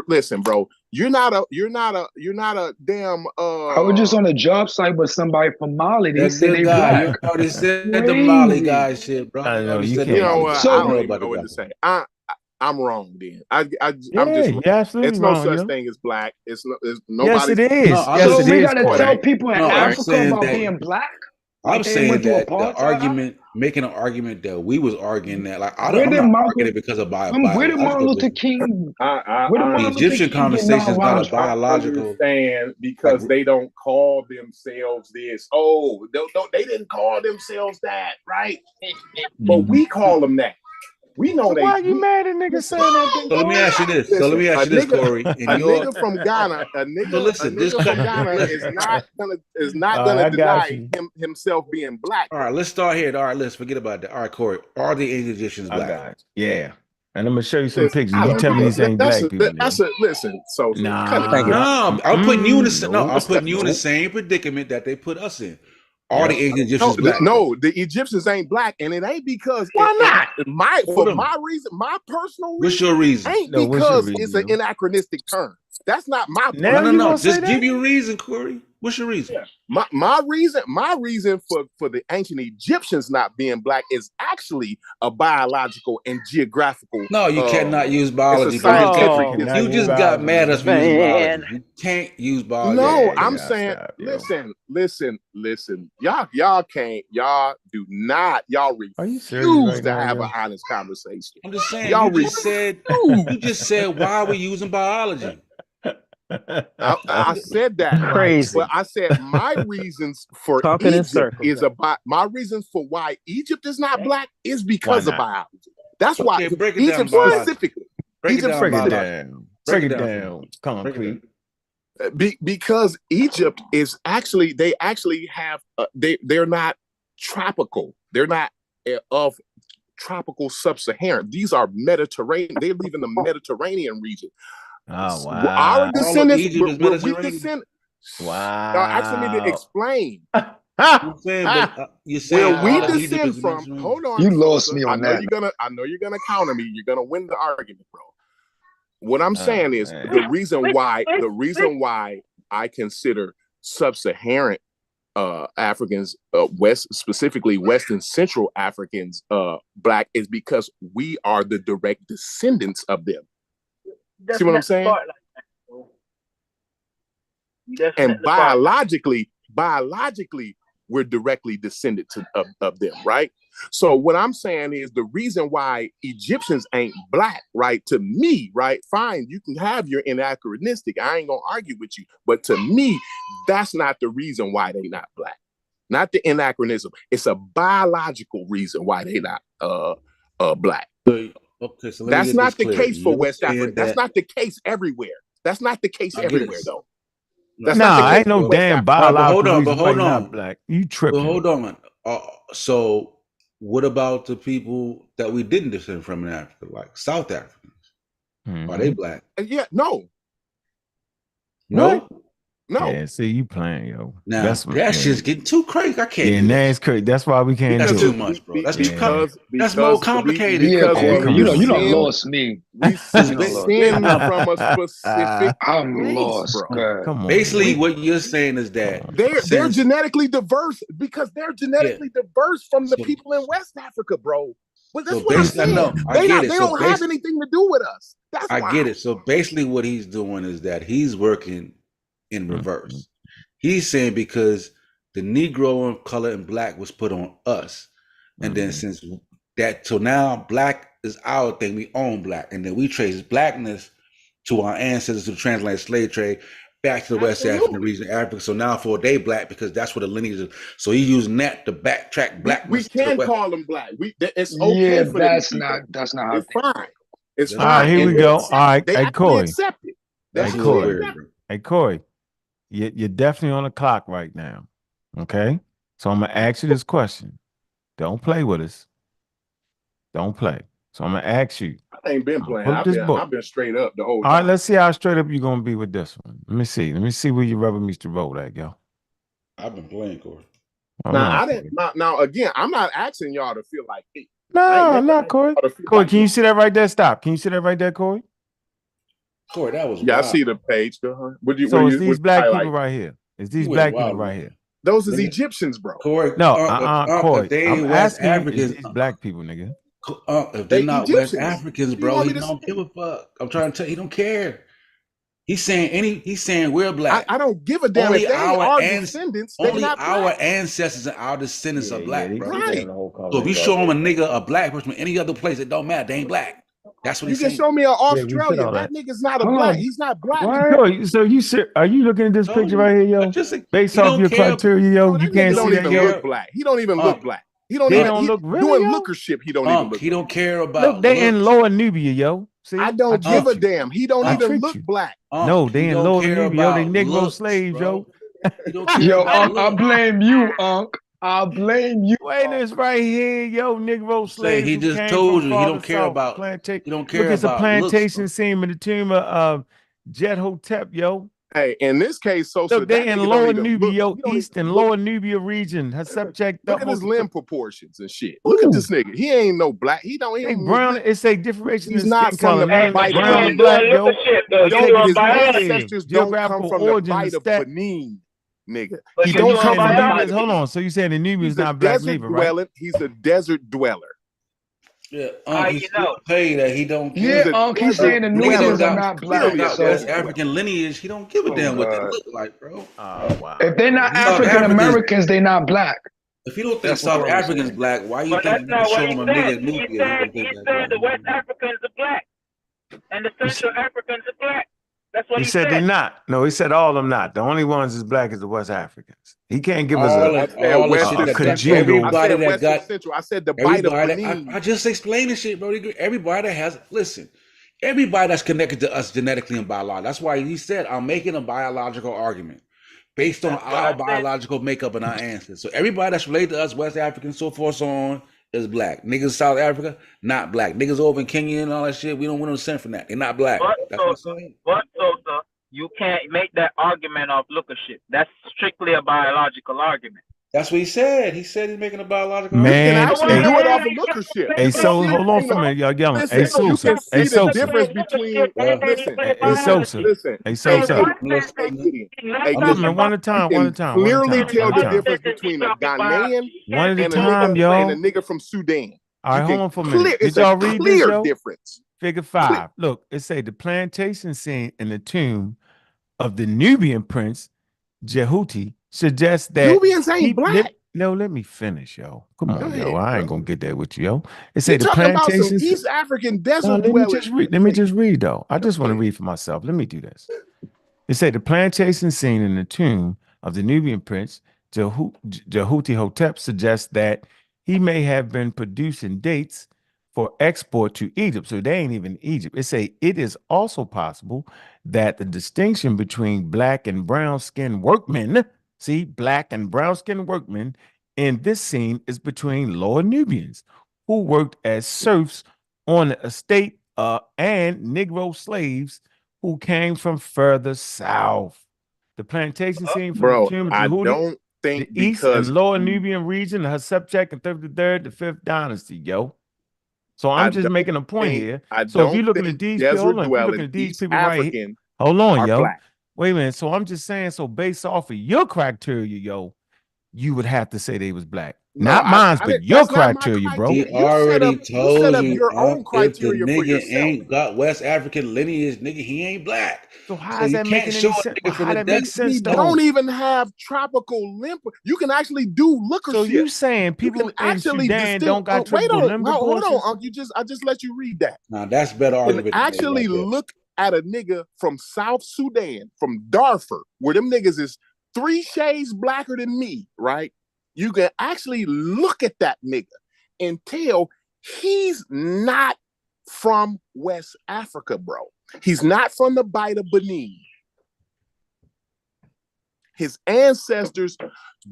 L: listen, bro. You're not a damn
K: I was just on a job site with somebody from Mali. They
B: That
K: say
B: good
K: they
B: guy.
K: black.
B: You already said the Molly
K: Crazy.
B: guy shit, bro.
G: I
B: You
G: know
B: already
G: you
B: said the
G: can't.
L: know
B: Molly
L: what?
B: guy.
L: I
B: I
L: don't
B: know
L: even
B: about
L: know
B: the
L: what
B: guy.
L: to say. I'm wrong then.
G: Yeah,
L: I'm just
G: you're
L: wrong.
G: absolutely
L: It's no
G: wrong,
L: such
G: yo.
L: thing as black. It's
G: Yes,
L: nobody.
G: it
B: No,
G: is.
B: I'm
G: Yes,
K: So
G: it
K: we
G: is,
K: gotta
G: Corey.
K: tell people in
B: no, I'm
K: Africa
B: saying
K: about
B: that
K: being black,
B: I'm
K: like they
B: saying
K: went through
B: that the
K: apartheid.
B: making an argument that we was arguing that, like,
K: Where
B: I'm
K: did
B: not arguing
K: Martin?
B: it because of
K: Where did Martin
B: biological
K: Luther
B: difference.
K: King?
L: I
K: Where did
B: The
K: Martin Luther
B: Egyptian
K: King get
B: conversation is not a
K: knowledge from?
B: biological,
L: understand
B: like,
L: because they don't call themselves this. Oh, they didn't call themselves that, right? But we call them that. We know
G: So why are you mad at niggas saying that then,
B: so let me
G: Corey?
B: ask you this. So let
L: Listen,
B: me ask you this, Corey.
L: a
B: In your
L: nigga from Ghana,
B: so listen, this
L: from
B: cut
L: Ghana
B: listen.
L: is not
G: All
L: gonna
G: right, I got
L: deny
G: you.
L: himself being black.
B: All right, let's start here. All right, let's forget about that. All right, Corey, are the ancient Egyptians
G: I
B: black?
G: got you. Yeah. And I'm gonna show you some
L: Listen,
G: pictures.
L: I
G: You
L: don't
G: tell
L: give
G: me these ain't black people, yo.
L: listen, Sosa, cut it.
U: Thank you.
B: No, I'm putting you in the no,
G: Nope.
B: I'm putting you in the
L: No.
B: same predicament that they put us in. Are
G: Yep.
B: the ancient Egyptians black?
L: No, the Egyptians ain't black, and it ain't because
G: Why not?
L: my personal
B: What's
L: reason
B: your reason?
L: ain't
G: No, what's your
L: because
G: reason,
L: it's an
G: yo?
L: anachronistic term. That's not my
G: Now
B: No.
G: you gonna say
B: Just
G: that?
B: give your reason, Corey. What's your reason?
L: Yeah. My reason for the ancient Egyptians not being black is actually a biological and geographical.
B: No, you cannot use
L: It's a
B: biology, bro.
L: scientific.
G: Cannot
B: You
G: use
B: just got
G: biology,
B: mad at us
G: yo.
B: for using biology.
U: Man.
B: You can't use biology.
L: No,
G: Yeah,
L: I'm
G: yeah,
L: saying,
G: stop, yo.
L: listen. Y'all can't, y'all do not, y'all
G: Are you serious
L: refuse
G: right
L: to
G: now,
L: have
G: yo?
L: an honest conversation.
B: I'm just saying.
L: Y'all
B: You just said why are we using biology?
L: I said that, right?
U: Crazy.
L: But I said my reasons for
U: Talking in
L: Egypt
U: circles.
L: is about my reasons for why Egypt is not black is
G: Why
L: because of
G: not?
L: biology. That's why
B: Okay, break it down
L: Egypt
B: biologically.
L: specifically.
B: Break it
L: Egypt
B: down
G: Break it
B: biologically.
G: down.
B: Break
G: Break
B: it
G: it
B: down for me.
G: down.
B: Break it down.
G: Concrete.
L: Because Egypt is actually they actually have they're not tropical. They're not of tropical sub-Saharan. These are Mediterranean. They live in the Mediterranean region.
G: Oh
L: Our
G: wow.
L: descendants,
B: Egypt is
L: were we
B: Mediterranean.
L: descend? Y'all asking me to
G: Wow.
L: explain.
B: I'm saying, but you're saying
L: Where we
B: all of Egypt
L: descend
B: is
L: from,
B: Mediterranean.
L: hold on,
K: You lost
L: Sosa.
K: me
L: I
K: on
L: know
K: that.
L: you're gonna counter me. You're gonna win the argument, bro. What I'm
G: Oh,
L: saying is
G: man.
L: the reason why I consider sub-Saharan Africans, specifically West and Central Africans, black is because we are the direct descendants of them. See what I'm saying? And biologically, we're directly descended of them, right? So what I'm saying is the reason why Egyptians ain't black, right? To me, right? Fine, you can have your anachronistic. I ain't gonna argue with you, but to me, that's not the reason why they not black. Not the anachronism. It's a biological reason why they not black.
B: Okay, so let me
L: That's
B: get
L: not
B: this
L: the
B: clear.
L: case for
B: You're
L: West Africa.
B: saying
L: That's
B: that
L: not the case everywhere. That's not the case
B: I get
L: everywhere,
B: it.
L: though.
B: No,
L: That's not the
G: Nah,
L: case
G: ain't no
L: for West
G: damn
L: Africa.
B: All right,
G: biological
B: but
G: reason why
B: hold
G: you're not
B: on.
G: black. You
B: But
G: tripping.
B: hold on. So what about the people that we didn't descend from in Africa, like South Africans? Are they black?
L: Yeah, no.
B: No?
L: No.
G: Yeah, see, you playing, yo.
B: Now
G: That's what
B: that shit's getting too crazy. I can't
G: Yeah,
B: do
G: now
B: that.
G: it's crazy. That's why we can't
B: That's
G: do
B: too
G: it.
B: much, bro. That's too
G: Yeah.
B: That's more complicated.
K: Yeah, Corey, you don't
L: descend,
K: lost me.
L: we
K: You don't lost me.
L: descend from a specific
K: I'm
L: race,
K: lost,
L: bro.
K: God.
G: Come on.
B: Basically,
G: yo.
B: what you're saying is that
L: They're
B: since
L: genetically diverse because they're genetically diverse from the people in West Africa, bro. But that's
B: so
L: what I'm
B: basically, I
L: saying.
B: know I get it.
L: They
B: So
L: don't have anything to do with us. That's
B: I
L: why.
B: get it. So basically, what he's doing is that he's working in reverse. He's saying because the Negro and color and black was put on us, and then since that, so now black is our thing. We own black, and then we trace blackness to our ancestors who translated slave trade back to the West African region of Africa. So now for they black because that's where the lineage is. So he's using that to backtrack blackness
L: We
B: to the
L: can
B: West.
L: call them black. It's
K: Yeah,
L: okay for them to
K: that's
L: be
K: not
L: black.
K: how
L: It's fine. It's
G: All right,
L: fine.
G: here we
L: And
G: go. All right,
L: they
G: hey
L: actually
G: Corey.
L: accept it. They
B: That's a
L: actually
B: little
G: Corey.
B: weird,
L: accept
B: bro.
G: Hey Corey, you're definitely on the clock right now. Okay, so I'm gonna ask you this question. Don't play with us. Don't play. So I'm gonna ask you.
L: I ain't been
G: I'm gonna
L: playing.
G: pull up this book.
L: I've been straight up the whole
G: All right,
L: time.
G: let's see how straight up you're gonna be with this one. Let me see. Let me see where your rubber meets the road at, yo.
B: I've been playing, Corey.
L: Now I didn't. Now again, I'm not asking y'all to feel like me.
G: No, not Corey. Corey, can you see that right there? Stop. Can you see that right there, Corey?
B: Corey, that was
L: wild. I see the page.
G: So it's these black people right here. It's these black people right here.
L: Those is Egyptians, bro.
B: Corey,
G: no,
B: Corey.
G: If they ain't West Africans, these black people, nigga.
B: If they're not Egyptians. West Africans, bro, he don't give a fuck. I'm trying to tell you, he don't care. He's saying we're black.
L: I don't give a damn. Only if they are descendants.
B: Only
L: not
B: our
L: black.
B: ancestors and our descendants are black, bro.
L: Right.
B: So if you show them a nigga, a black person from any other place, it don't matter. They ain't black. That's what
L: you can show me an Australian. That nigga's not a black. He's not black.
G: So are you looking at this picture right here, yo? Based off your criteria, yo, you can't see that, yo.
L: Look black. He don't even look black. He don't
G: they
L: even
G: don't look really,
L: doing
G: yo?
L: lookership. He don't even look.
B: He don't care about.
G: Look, they in Lower Nubia, yo. See,
L: I don't give a damn. He don't even look black.
G: No, they in Lower Nubia, yo. They Negro slaves, yo.
K: Yo, I blame you, Unc. I blame you.
G: Wait, this right here, yo, Negro slaves.
B: He just told you he don't care about.
G: He don't care about. Look, it's a plantation scene in the tomb of Jet Hotep, yo.
L: Hey, in this case, Sosa,
G: look, they in Lower Nubia, yo, East and Lower Nubia region. Her subject.
L: Look at his limb proportions and shit. Look at this nigga. He ain't no black. He don't.
G: Hey, brown. It's a differentiation.
L: He's not from the
G: Bight of Benin.
L: Black, yo. His ancestors don't come from the Bight of Benin, nigga. He don't come from
G: Nubians. Hold on. So you saying the Nubians not black neither, right?
L: He's a desert dweller.
B: Yeah, he's say that he don't.
K: Yeah, he's saying the Nubians are not black.
B: That's African lineage. He don't give a damn what they look like, bro.
G: Oh wow.
K: If they're not African Americans, they're not black.
B: If you don't think South Africans black, why you think you show him a nigga Nubia?
S: He said the West Africans are black, and the Central Africans are black. That's what
G: he said. They're not. No, he said all of them not. The only ones as black as the West Africans. He can't give us a congenial.
L: I said the Bight of Benin.
B: I just explained this shit, bro. Everybody everybody that's connected to us genetically and biologically. That's why he said, I'm making a biological argument based on our biological makeup and our ancestors. So everybody that's related to us, West Africans, so forth, so on, is black. Niggas in South Africa, not black. Niggas over in Kenya and all that shit, we don't send from that. They're not black. That's what I'm saying.
U: But Sosa, you can't make that argument of lookership. That's strictly a biological argument.
B: That's what he said. He said he's making a biological
G: man.
L: Argument. You can actually do it off of lookership.
G: Hey, so hold on for a minute, y'all yelling. Hey, Sosa.
L: Hey, Sosa. The difference between
G: Hey, Sosa. Hey, Sosa. Hey, one at a time.
L: Clearly tell the difference between a Ghanaian
G: one at a time, yo,
L: and a nigga from Sudan.
G: All right, hold on for a minute. Did y'all read this, yo?
L: Difference.
G: Figure 5. Look, it say the plantation scene in the tomb of the Nubian prince Jehuti suggests that
L: Nubians ain't black.
G: Let me finish, yo. Come on, yo. I ain't gonna get that with you, yo. It say the plantation
L: East African desert.
G: Let me just read though. I just want to read for myself. Let me do this. It say the plantation scene in the tomb of the Nubian prince Jehuti Hotep suggests that he may have been producing dates for export to Egypt. So they ain't even Egypt. It say it is also possible that the distinction between black and brown skinned workmen, see, black and brown skinned workmen in this scene is between Lower Nubians who worked as serfs on the estate and Negro slaves who came from further south. The plantation scene from the tomb of Jehuti,
L: don't think
G: the East and Lower Nubian region, her subject in 33rd to 5th dynasty, yo. So I'm just making a point here. So if you're looking at these people, right here, hold on, yo. Black. Wait a minute. So I'm just saying, so based off of your criteria, yo, you would have to say they was black. No, not mine, but your criteria, bro.
B: He already told you your own criteria for yourself. Ain't got West African lineage, nigga. He ain't black.
G: So how does that make any sense? How that make sense?
L: Though? Don't even have tropical limp. You can actually do lookership.
G: So you saying people in Sudan don't got tropical limp?
L: Hold on, Unc. I just let you read that.
B: Now that's better argument.
L: Actually, look at a nigga from South Sudan, from Darfur, where them niggas is 3 shades blacker than me, right? You can actually look at that nigga and tell he's not from West Africa, bro. He's not from the Bight of Benin. His ancestors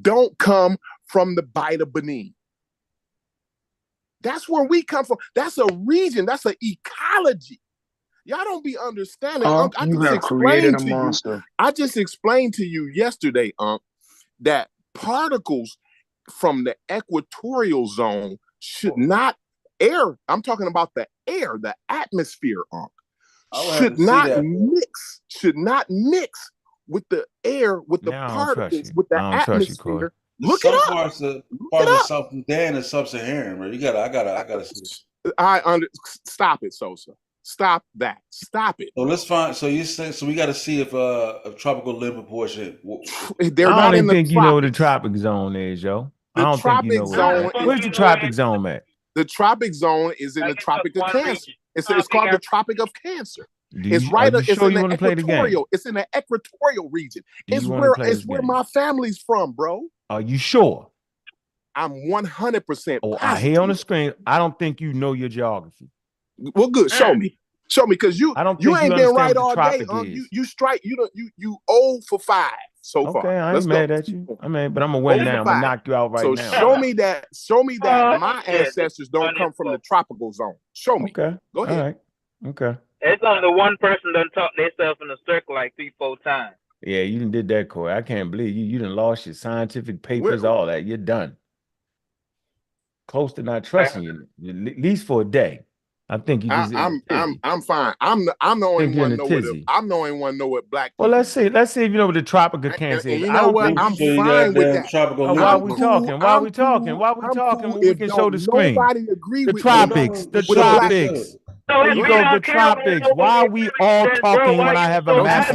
L: don't come from the Bight of Benin. That's where we come from. That's a region. That's an ecology. Y'all don't be understanding. I just explained to you yesterday, that particles from the equatorial zone should not air. I'm talking about the air, the atmosphere, should not mix with the air, with the particles, with the atmosphere. Look it up.
B: Parts of South Sudan and Sub-Saharan, man. I gotta see this.
L: Stop it, Sosa. Stop that. Stop it.
B: So let's find. So you say so we got to see if tropical limb proportion.
L: They're not in the
G: tropics. You know what the tropic zone is, yo. I don't think you know
L: zone.
G: Where's the tropic zone at?
L: The tropic zone is in the Tropic of Cancer. It's called the Tropic of Cancer. It's right. It's in the equatorial. It's in the equatorial region. It's where my family's from, bro.
G: Are you sure?
L: I'm 100%.
G: Oh, I hear on the screen. I don't think you know your geography.
L: Well, good. Show me, because you ain't been right all day. You strike. You 0 for 5 so far.
G: Okay, I ain't mad at you. But I'm gonna win now. I'm gonna knock you out right now.
L: So show me that. My ancestors don't come from the tropical zone. Show me.
G: Okay.
L: Go ahead.
G: All right. Okay.
U: It's only one person done talk themselves in a circle like 3-4 times.
G: Yeah, you done did that, Corey. I can't believe you. You done lost your scientific papers, all that. You're done. Close to not trusting you, at least for a day. I think you just.
L: I'm fine. I'm the only one know what. I'm the only one know what black.
G: Well, let's see if you know what the Tropic of Cancer is.
L: You know what? I'm fine with that.
G: Why are we talking? Why are we talking? We can show the screen.
L: Nobody agree
G: the
L: with
G: tropics. The tropics. There you go. The tropics. Why are we all talking when I have a map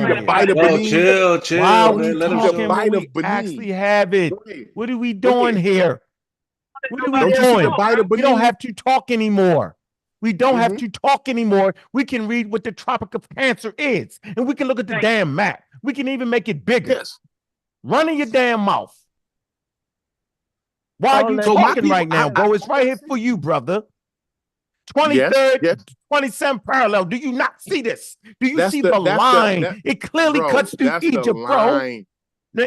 G: here?
B: Chill.
G: Why are we talking when we actually have it? What are we doing here? What are we doing? We don't have to talk anymore. We don't have to talk anymore. We can read what the Tropic of Cancer is, and we can look at the damn map. We can even make it bigger.
L: Yes.
G: Run in your damn mouth. Why are you talking right now, bro? It's right here for you, brother. 23rd, 27th parallel. Do you not see this? Do you see the line? It clearly cuts through Egypt, bro.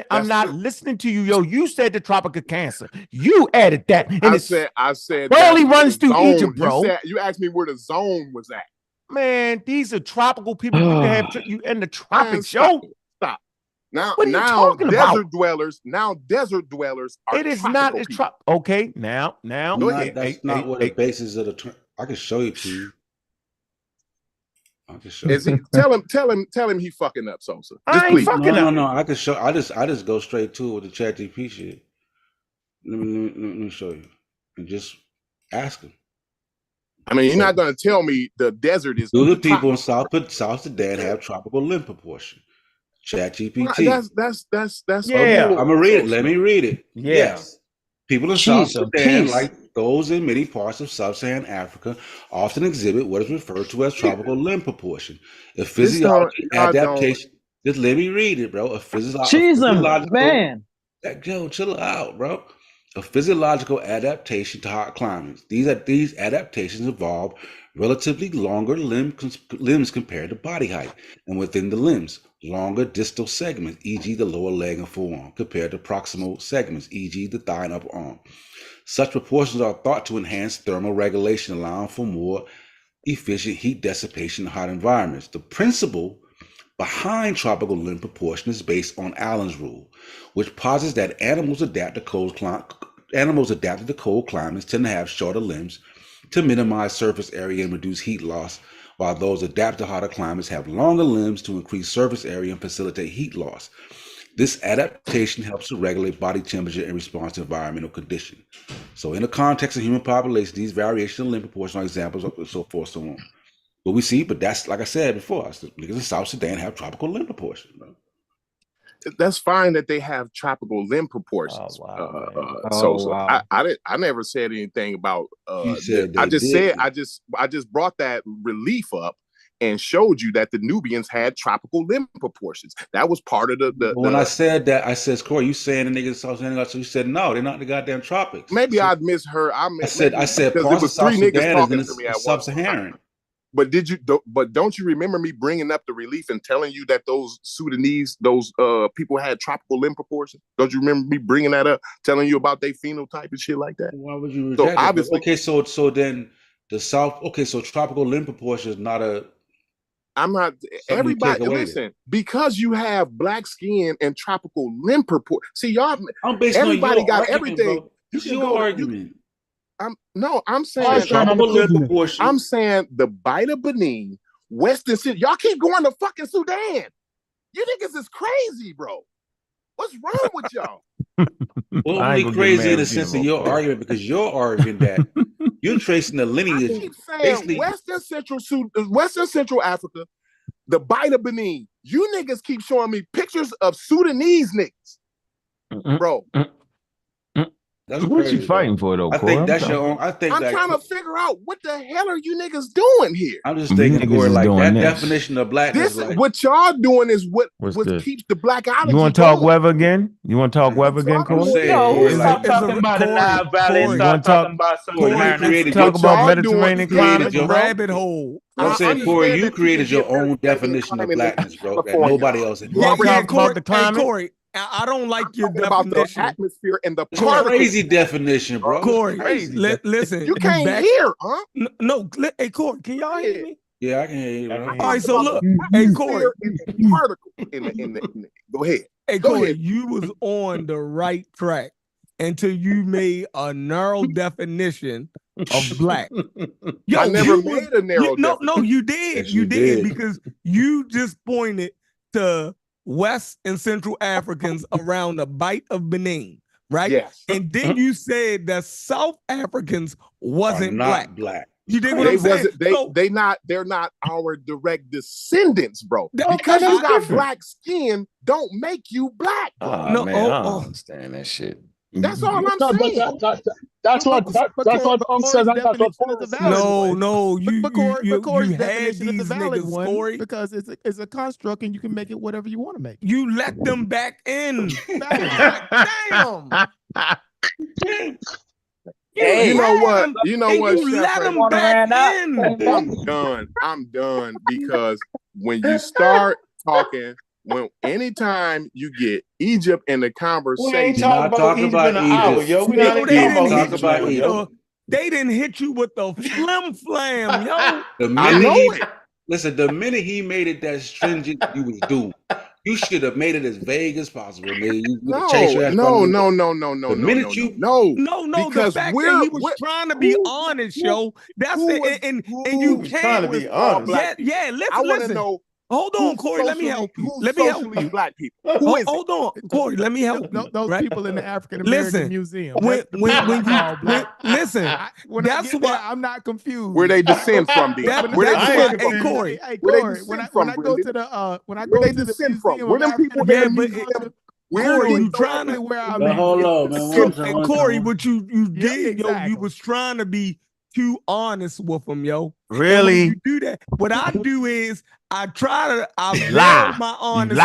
G: I'm not listening to you, yo. You said the Tropic of Cancer. You added that. And
L: I said
G: barely runs through Egypt, bro.
L: You asked me where the zone was at.
G: Man, these are tropical people. You can have you in the tropics, yo.
L: Stop. Now,
G: what are you talking
L: desert
G: about?
L: Desert dwellers are
G: it is not as tropical. Okay, now.
B: That's not what the basis of the term. I can show you to you. I can show you.
L: Tell him he fucking up, Sosa.
G: I ain't fucking up.
B: No. I can show. I just go straight to it with the ChatGPT shit. Let me show you, and just ask him.
L: I mean, you're not gonna tell me the desert is.
B: Do the people in South Sudan have tropical limb proportion? ChatGPT.
L: That's.
B: Yeah, I'm gonna read it. Let me read it. Yes. People in South Sudan, like those in many parts of sub-Saharan Africa, often exhibit what is referred to as tropical limb proportion. A physiological adaptation. Just let me read it, bro. A physiological
P: man.
B: Yo, chill out, bro. A physiological adaptation to hot climates. These adaptations involve relatively longer limbs compared to body height, and within the limbs, longer distal segments, e.g. the lower leg and forearm, compared to proximal segments, e.g. the thigh and upper arm. Such proportions are thought to enhance thermal regulation, allowing for more efficient heat dissipation in hot environments. The principle behind tropical limb proportion is based on Allen's rule, which posits that animals adapted to cold climates tend to have shorter limbs to minimize surface area and reduce heat loss, while those adapted to hotter climates have longer limbs to increase surface area and facilitate heat loss. This adaptation helps to regulate body temperature in response to environmental conditions. So in the context of human population, these variations in limb proportion are examples of so forth, so on. But that's, like I said before, niggas in South Sudan have tropical limb proportion, bro.
L: That's fine that they have tropical limb proportions. I never said anything about. I just brought that relief up and showed you that the Nubians had tropical limb proportions. That was part of the.
B: When I said that, I said, "Corey, you saying the niggas South Sudan?" So you said, "No, they're not the goddamn tropics."
L: Maybe I misheard. I said
B: parts of South Sudan talking to me at Sub-Saharan.
L: But don't you remember me bringing up the relief and telling you that those Sudanese, people had tropical limb proportions? Don't you remember me bringing that up, telling you about their phenotype and shit like that?
B: Why would you reject obviously, okay, so then the South, so tropical limb proportion is not a.
L: I'm not. Everybody, listen. Because you have black skin and tropical limb proportion. See, y'all. Everybody got everything. Bro. You
B: It's
L: can
B: your
L: go to.
B: argument.
L: I'm saying. I'm saying the Bight of Benin, Western City. Y'all keep going to fucking Sudan. You niggas is crazy, bro. What's wrong with y'all?
B: Well, only crazy in the sense of your argument, because you're arguing that you're tracing the lineage.
L: I keep saying Western Central Africa, the Bight of Benin. You niggas keep showing me pictures of Sudanese niggas, bro.
B: That's
G: what
B: crazy,
G: you fighting for, though,
B: I
G: Corey?
B: think that's your own. I think
L: I'm trying to figure out what the hell are you niggas doing here?
B: I'm just thinking, Corey, like that definition of blackness.
L: This what y'all doing is what keeps the black island.
G: You want to talk weather again? You want to talk weather again, Corey?
U: Yo, stop talking about the Nile Valley and start talking about Sub-Saharan.
G: Talk about Mediterranean climate.
T: Rabbit hole.
B: I'm saying, Corey, you created your own definition of blackness, bro, that nobody else had.
G: You want to talk about the climate?
T: Corey, I don't like your definition.
L: About the atmosphere and the
B: crazy definition, bro.
T: Corey, listen.
L: You can't hear, huh?
T: No, hey, Corey, can y'all hear me?
B: Yeah, I can hear you, bro.
T: All right, so look, hey, Corey.
L: Particle in the go ahead.
T: Hey, Corey, you was on the right track until you made a narrow definition of black. Yo,
L: I never made a narrow definition.
T: No, you did.
B: Yes,
T: you did because you just pointed to West and Central Africans around the Bight of Benin, right?
L: Yes.
T: And then you said that South Africans wasn't
B: black.
T: You dig what I'm saying?
L: They're not our direct descendants, bro. Because you got black skin, don't make you black. Bro.
G: No, man, I don't understand that shit.
L: That's all I'm saying.
D: That's what Unc says. That's what Corey says.
T: No, you Corey's had definition these
L: is the valid
T: niggas,
L: one,
T: Corey,
L: because
T: it's a construct and you can make it whatever you want to make. You let them back in. Damn.
L: You know what? You know what?
T: You let them back in.
L: I'm done because when you start talking, anytime you get Egypt in the conversation,
C: we ain't talking about Egypt in an hour, yo. We not even talking about Egypt.
T: They didn't hit you with the flim flam, yo.
B: The minute he made it that stringent, you was doomed. You should have made it as vague as possible, man.
L: No.
B: The minute you
T: because the fact that he was trying to be honest, yo. That's it, and you can't
C: trying to be honest.
T: Yeah. Listen,
L: I want to know.
T: Hold on, Corey. Let me help you. Let me help you.
L: Black people.
T: Hold on, Corey. Let me help you.
L: Those people in the African American Museum.
T: When that's why
L: I'm not confused. Where they descend from?
T: Hey, Corey.
L: When I go to the museum, where them people in the museum?
T: Corey, you trying to
L: where I'm
B: hold on, man.
T: And Corey, what you did, yo, you was trying to be too honest with them, yo.
G: Really?
T: You do that. What I do is I lie my honesty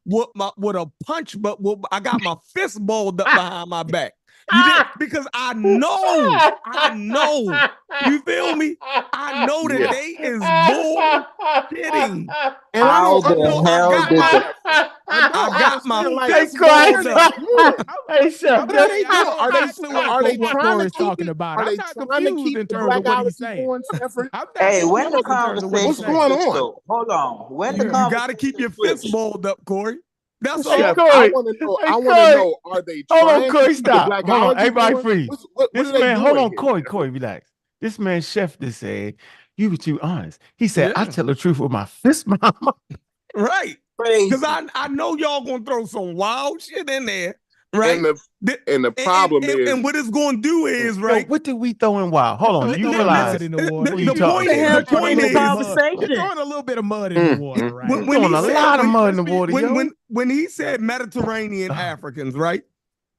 T: with a punch, but I got my fist balled up behind my back. You did, because I know. You feel me? I know that they is bullshitting.
U: And I
T: got my fist balled up.
L: Hey, Chef, are they trying to talking about? Are they trying to keep in terms of what he's saying?
U: Hey, when the conversation,
L: what's going on?
U: Hold on. When the
T: you got to keep your fist balled up, Corey. That's all.
L: Chef, I want to know. Are they trying?
G: Hold on, Corey, stop.
L: Hold
G: on, everybody freeze.
L: This man,
G: hold on, Corey, relax. This man, Chef, just said you were too honest. He said, I tell the truth with my fist, mama.
T: Right. Because I know y'all gonna throw some wild shit in there. Right.
L: And the problem is,
T: and what it's going to do is, right?
G: Yo, what did we throw in wild? Hold on, you realize
T: the point is,
U: conversation.
L: Throwing a little bit of mud in the water, right?
G: Throwing a lot of mud in the water.
T: When he said Mediterranean Africans, right?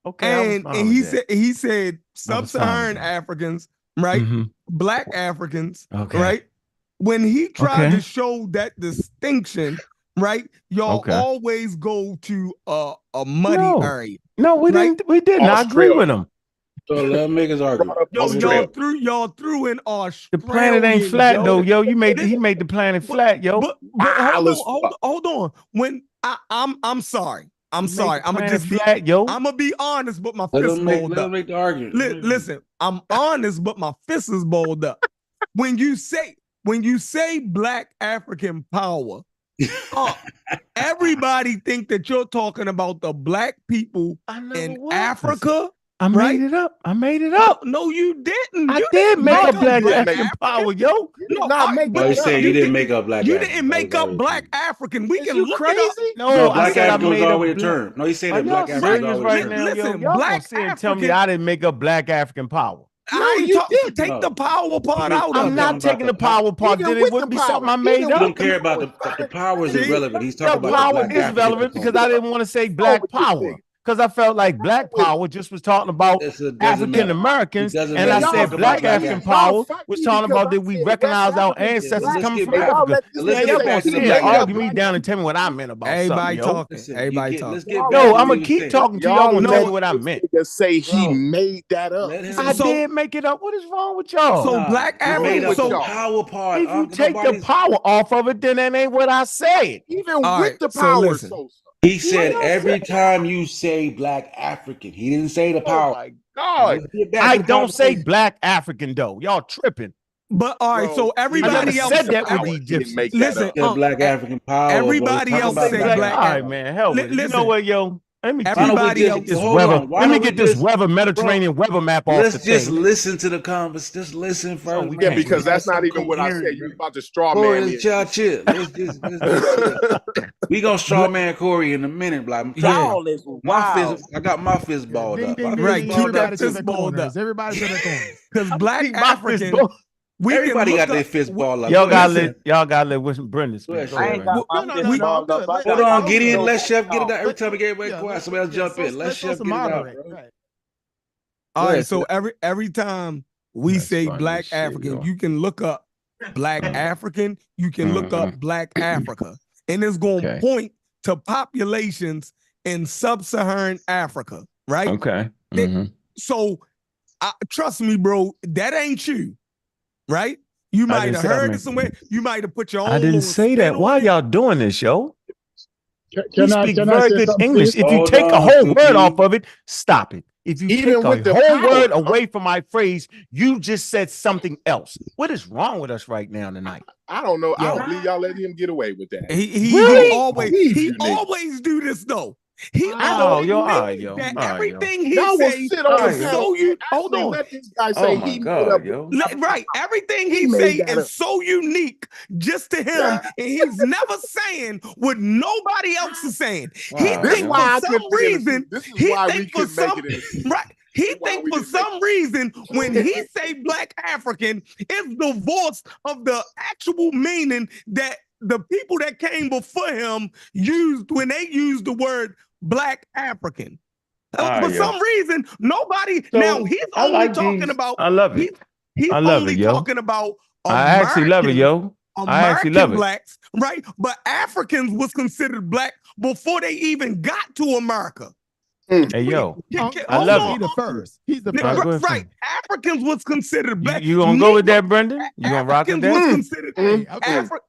G: Okay,
T: and he said Sub-Saharan Africans, right? Mm-hmm. Black Africans, right? When he tried to show that distinction, right? Y'all always go to a muddy area.
G: No, we didn't. We didn't. I agree with him.
B: So let me make his argument.
T: Y'all threw in Australia.
G: The planet ain't flat though, yo. He made the planet flat, yo.
T: But hold on. When I'm sorry. I'm sorry. I'm gonna just
G: flat, yo.
T: I'm gonna be honest, but my fist is balled up.
B: Let him make the argument.
T: Listen, I'm honest, but my fist is balled up. When you say Black African power, everybody think that you're talking about the black people in Africa
G: I made it up. I made it up.
F: No, you didn't.
G: I did make up Black African power, yo.
B: No, he said you didn't make up Black
F: You
B: African.
F: didn't make up Black African. We can look it up.
B: No, Black African was always a term. No, he said that
G: Y'all
B: Black African was
G: serious
B: always a
G: right
B: term.
G: now, yo?
F: Listen,
G: Y'all
F: Black
G: gonna sit and tell me
F: African-
G: I didn't make up Black African power?
F: Take the power part out of it.
G: I'm not taking the power part. Then it wouldn't be something I made up.
B: You don't care about the power is irrelevant. He's talking about the
G: power
B: Black
G: is
B: African
G: relevant because I didn't want to say Black power. Because I felt like Black power just was talking about African Americans, and I said Black African power was talking about that we recognize our ancestors coming from Africa. Man, y'all gonna sit and argue me down and tell me what I meant about
F: Everybody
G: something,
F: talking.
G: yo.
F: Everybody talking.
G: Yo, I'm gonna keep talking to y'all and tell me what I meant.
L: Say he made that up.
G: I did make it up. What is wrong with y'all?
F: So Black African,
B: so power part.
G: If you take the power off of it, then that ain't what I said.
L: Even with the power, Sosa.
B: He said every time you say Black African, he didn't say the power.
L: Oh my God.
G: I don't say Black African though. Y'all tripping.
F: But all right, so everybody else
G: said that with the Egyptians.
F: Listen,
B: Black African power.
F: Everybody else say Black.
G: All right, man. Hell with it. You know what, yo? Let me
F: Everybody
G: get this weather. Let me get this weather Mediterranean weather map off the
B: Let's just
G: thing.
B: listen to the conversation. Just listen first.
L: Yeah, because that's not even what I said. You're about to straw man me.
B: Chill. Let's just we gonna straw man Corey in a minute. Like,
P: Y'all is wild.
B: I got my fist balled up.
F: Right, keep that
T: to
F: fist
T: the
F: balled
T: corners.
F: up.
T: Everybody to the corners.
F: Because Black African,
B: everybody got their fist balled up.
G: Y'all gotta let Brendan speak.
P: I ain't got my fist balled up.
B: Hold on, get in. Let Chef get it out. Every time we get everybody quiet, somebody else jump in. Let Chef get it out, bro.
F: All right, so every time we say Black African, you can look up Black African, you can look up Black Africa, and it's going to point to populations in sub-Saharan Africa, right?
G: Okay.
F: So trust me, bro, that ain't you, right? You might have heard it somewhere. You might have put your own.
G: I didn't say that. Why y'all doing this, yo? You speak
K: can I
G: very
K: say
G: good
K: something,
G: English.
K: please?
G: If you take a whole word off of it, stop it. If you
L: Even
G: take
L: with
G: a
L: the
G: whole
L: power,
G: word away from my phrase, you just said something else. What is wrong with us right now tonight?
L: I don't know. I don't believe y'all let him get away with that.
F: He
G: Really?
F: always do this though. He
G: Oh, yo,
F: always
G: yo,
F: that
G: all right,
F: everything he
L: Y'all will
F: say.
L: sit on the
F: So you hold on.
L: Let this guy say
G: my
L: he made
G: God,
L: up.
G: yo.
F: Right, everything he
L: made
F: say
L: that up.
F: is so unique just to him, and he's never saying what nobody else is saying. He
G: Wow,
L: This is
F: think
L: why I
F: for
L: couldn't
F: some
L: be in the
F: reason.
L: suit. This is
F: He
L: why we
F: think for
L: couldn't make
F: some
L: it in the suit.
F: right. He
L: This is why
F: think
L: we
F: for
L: didn't make
F: some reason when he say Black African, it's divorced of the actual meaning that the people that came before him used when they used the word Black African. For some reason, nobody.
G: So,
F: now he's
G: I
F: only
G: like
F: talking
G: these.
F: about.
G: I love it.
F: He's
G: I love
F: only
G: it, yo.
F: talking about.
G: I actually love it, yo. I actually love
F: American
G: it.
F: blacks, right? But Africans was considered black before they even got to America.
G: Hey, yo, I love it.
T: He's the first. He's the
G: All right, go
T: first.
G: ahead,
F: Right. Africans was considered black.
G: You gonna go with that, Brendan? You gonna rock with
F: Africans was
G: that?
F: considered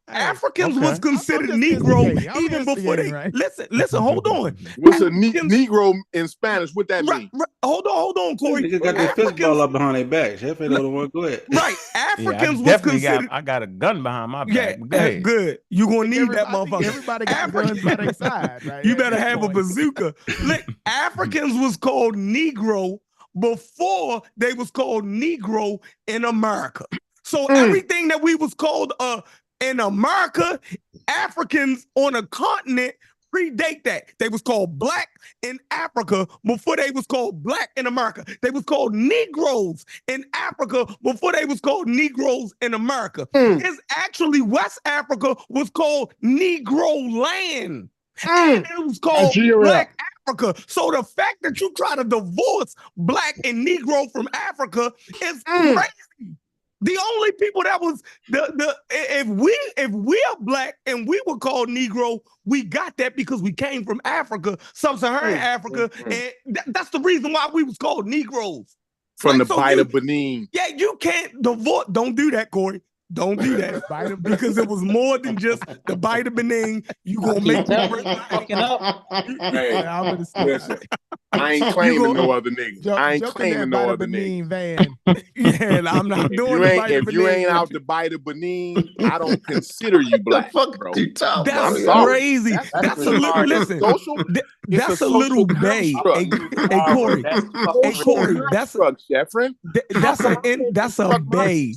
F: Africans was considered Negro even before they listen. Hold on.
L: What's a Negro in Spanish? What that mean?
F: Hold on, Corey.
B: Niggas got their fist ball up behind their back. Chef ain't the one. Go ahead.
F: Right.
G: Yeah,
F: Africans
G: I
F: was
G: definitely
F: considered.
G: I got a gun behind my back.
F: Yeah,
G: Go ahead.
F: good. You gonna need that motherfucker.
T: Everybody got guns by their side, right?
F: You better have a bazooka. Look, Africans was called Negro before they was called Negro in America. So everything that we was called in America, Africans on a continent predate that. They was called black in Africa before they was called black in America. They was called Negroes in Africa before they was called Negroes in America. It's actually West Africa was called Negro land. And it was called Black Africa. So the fact that you try to divorce black and Negro from Africa is crazy. The only people that was if we are black and we were called Negro, we got that because we came from Africa, sub-Saharan Africa, and that's the reason why we was called Negroes.
L: From the bite of Benin.
F: Yeah, you can't divorce. Don't do that, Corey. Don't do that, because it was more than just the Bight of Benin. You gonna make me
P: fucking up.
L: Hey,
T: I'm gonna stop.
L: listen, I ain't claiming no other niggas. I ain't claiming no other
T: Benin
L: niggas.
T: van.
F: Yeah, I'm not doing the Bight of
L: If you
F: Benin.
L: ain't out the Bight of Benin, I don't consider you black, bro.
F: That's
L: I'm sorry.
F: crazy. That's a little. Listen, that's a
L: social
F: little bay.
L: construct.
F: Hey Corey. Hey
L: Social
F: Corey. That's
L: Jeffrey.
F: that's a bay.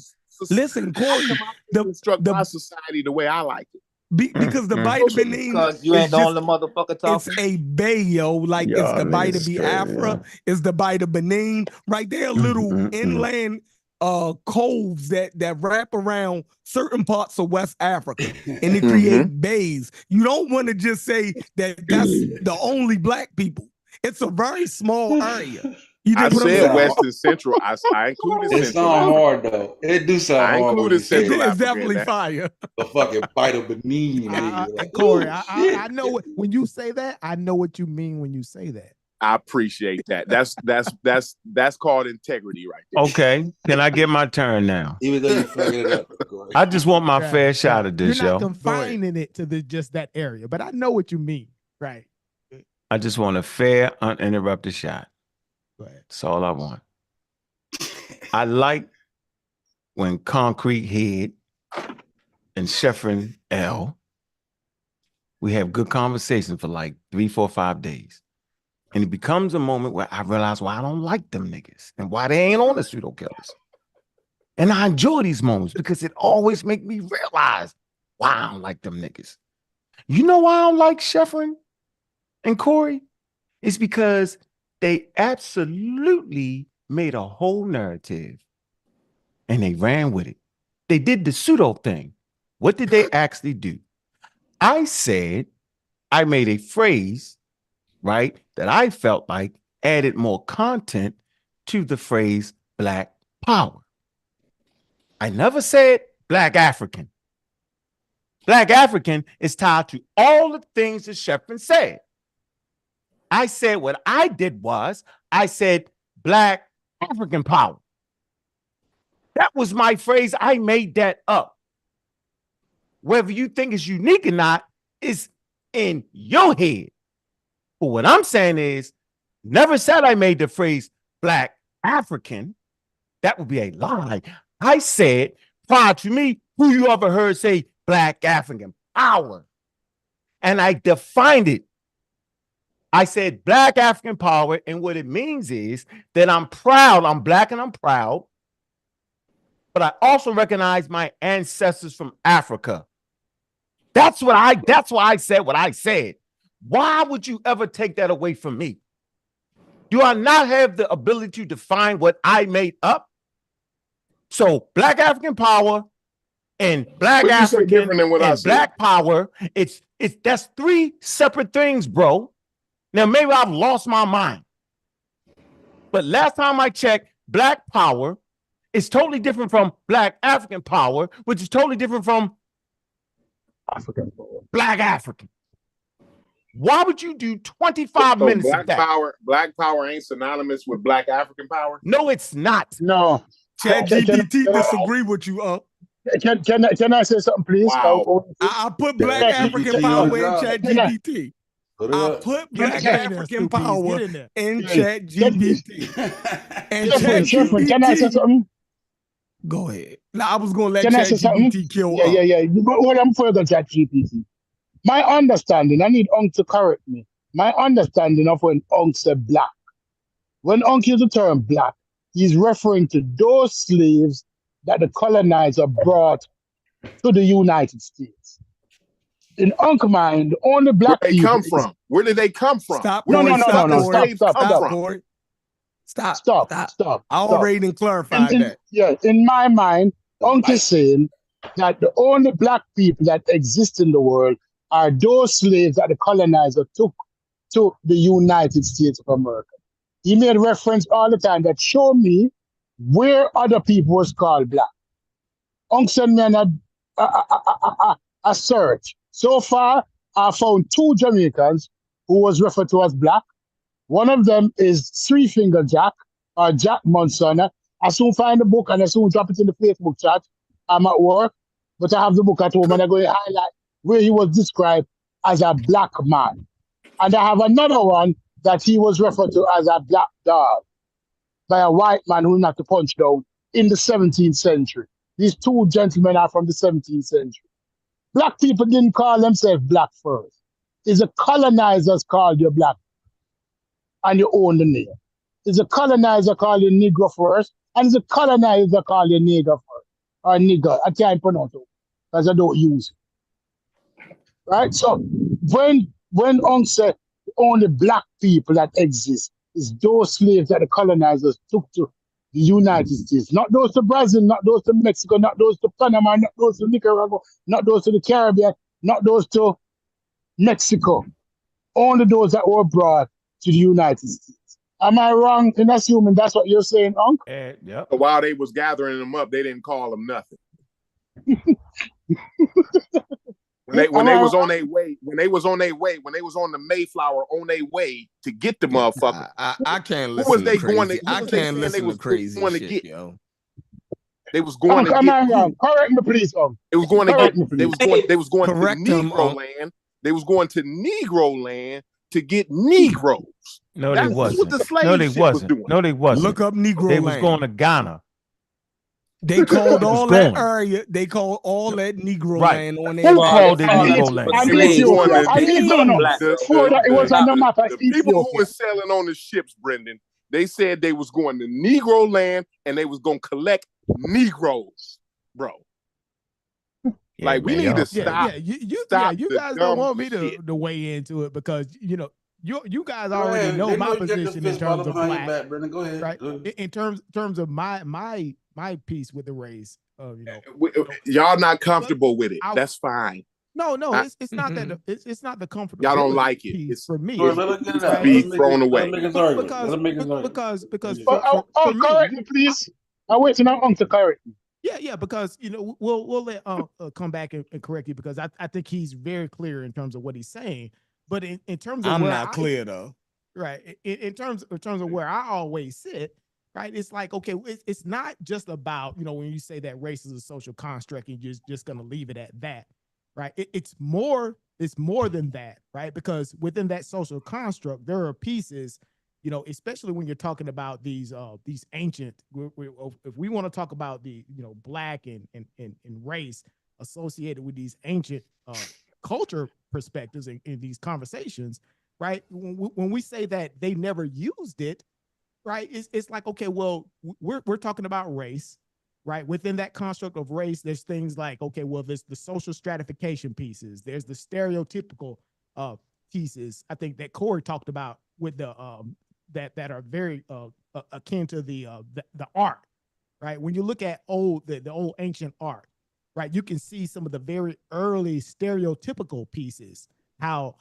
F: Listen, Corey.
L: Construct my society the way I like it.
F: Because the Bight of Benin,
P: because you ain't the only motherfucker talking.
F: It's a bay, yo. Like it's the Bight of Biafra, it's the Bight of Benin. Right there, little inland coves that wrap around certain parts of West Africa, and they create bays. You don't want to just say that's the only black people. It's a very small area. You
L: I
F: just
L: said West and Central. I included Central.
B: It sound hard though. It do sound hard.
L: I included Central
F: It's
L: Africa.
F: definitely fire.
B: The fucking Bight of Benin, nigga. Like,
T: Corey, I know when you say that. I know what you mean when you say that.
L: I appreciate that. That's called integrity, right there.
G: Okay, can I get my turn now?
B: Even though you fucking it up,
G: I just want my fair shot of this,
T: You're not
G: yo.
T: confining it to just that area, but I know what you mean, right?
G: I just want a fair, uninterrupted shot. That's all I want. I like when Concrete Head and Sheffrin L, we have good conversation for like 3, 4, 5 days. And it becomes a moment where I realize why I don't like them niggas and why they ain't on the pseudo killers. And I enjoy these moments because it always make me realize why I don't like them niggas. You know why I don't like Sheffrin and Corey? It's because they absolutely made a whole narrative and they ran with it. They did the pseudo thing. What did they actually do? I said, I made a phrase, right, that I felt like added more content to the phrase Black Power. I never said Black African. Black African is tied to all the things that Sheffrin said. I said what I did was I said Black African power. That was my phrase. I made that up. Whether you think it's unique or not is in your head. But what I'm saying is, never said I made the phrase Black African. That would be a lie. I said, prior to me, who you ever heard say Black African power? And I defined it. I said Black African power, and what it means is that I'm proud, I'm Black and I'm proud, but I also recognize my ancestors from Africa. That's why I said what I said. Why would you ever take that away from me? Do I not have the ability to define what I made up? So Black African power and Black African and Black power, that's 3 separate things, bro. Now, maybe I've lost my mind. But last time I checked, Black power is totally different from Black African power, which is totally different from Black African. Why would you do 25 minutes of that?
L: Black power ain't synonymous with Black African power?
G: No, it's not.
K: No.
F: ChatGPT disagree with you,
K: Can I say something, please?
L: Wow.
F: I put Black African power in ChatGPT. I put Black African power in ChatGPT. And ChatGPT.
K: Can I say something?
F: Go ahead. Now I was going to let ChatGPT kill.
K: Yeah. Well, I'm further ChatGPT. My understanding, I need Unk to correct me. My understanding of when Unk said black, when Unk used the term black, he's referring to those slaves that the colonizer brought to the United States. In Unk mind, the only black
L: people. Where they come from? Where did they come from?
F: Stop.
K: No. Stop.
F: I already didn't clarify that.
K: Yeah, in my mind, Unk is saying that the only black people that exist in the world are those slaves that the colonizer took to the United States of America. He made reference all the time that show me where other people was called black. Unk sent me a search. So far, I found 2 Jamaicans who was referred to as black. One of them is Three Finger Jack, or Jack Monsona. I soon find the book and I soon drop it in the Facebook chat.
E: I'm at work, but I have the book at home and I'm going to highlight where he was described as a black man. And I have another one that he was referred to as a black dog by a white man who knocked the punch down in the 17th century. These two gentlemen are from the 17th century. Black people didn't call themselves black first. It's the colonizers called you black and you own the name. It's the colonizer called you Negro first, and it's the colonizer called you nigger first, or nigger. I can't pronounce it because I don't use it. Right? So when Ong said the only black people that exist is those slaves that the colonizers took to the United States, not those to Brazil, not those to Mexico, not those to Panama, not those to Nicaragua, not those to the Caribbean, not those to Mexico. Only those that were brought to the United States. Am I wrong in assuming that's what you're saying, Unc?
G: Yep.
L: While they was gathering them up, they didn't call them nothing. when they was on their way, when they was on the Mayflower on their way to get the motherfucker.
F: I can't listen.
L: Who was they
F: to crazy.
L: going to?
F: I can't listen to crazy
L: going to
F: shit,
L: get?
F: yo.
L: They was going to get.
E: Am I wrong? Correct me, please, Unc.
L: It was going to
E: Correct
L: get.
E: me,
L: They was going to
F: Correct him,
L: Negro land. They was going to Negro land to get Negroes.
G: No,
L: That's
G: they wasn't.
L: what the slave
G: No, they
L: ship was
G: wasn't.
L: doing.
G: No, they wasn't.
F: Look up Negro
G: They
F: land.
G: was going to Ghana.
F: They called all that
G: going.
F: area. They called all that Negro
G: Right.
F: land on
G: Who
F: their
G: called it Negro land?
E: And Ethiopia. And before that, it was on the map of
L: The people who
E: Ethiopia.
L: were sailing on the ships, Brendan, they said they was going to Negro land and they was going to collect Negroes, bro.
G: Yeah,
L: like we
G: man,
L: need to
F: Yeah,
L: stop.
F: you guys don't want me to weigh into it because you guys already
B: ahead.
F: know
B: They
F: my
B: know you got your
F: position in
B: fist
F: terms
B: balled
F: of
B: behind your
F: black,
B: back, Brendan. Go ahead.
F: right?
B: Go ahead.
F: In terms of my piece with the race,
L: Y'all not comfortable with it. That's fine.
F: No, it's not that it's not the comfortable.
L: Y'all don't like it.
F: Piece
L: It's
F: for me.
L: Let it be thrown away.
F: Because
E: correct me, please. I'm waiting on Unc to correct me.
F: Yeah, because we'll let come back and correct you because I think he's very clear in terms of what he's saying. But in terms of
V: I'm
F: where
V: not clear though.
F: Right. In terms of where I always sit, right? It's like, okay, it's not just about, when you say that race is a social construct and you're just gonna leave it at that, right? It's more than that, right? Because within that social construct, there are pieces, especially when you're talking about these ancient, if we want to talk about the, black and race associated with these ancient culture perspectives in these conversations, right? When we say that they never used it, right? It's like, okay, well, we're talking about race, right? Within that construct of race, there's things like, okay, well, there's the social stratification pieces, there's the stereotypical pieces. I think that Corey talked about with the that are very akin to the art, right? When you look at the old ancient art, right, you can see some of the very early stereotypical pieces, how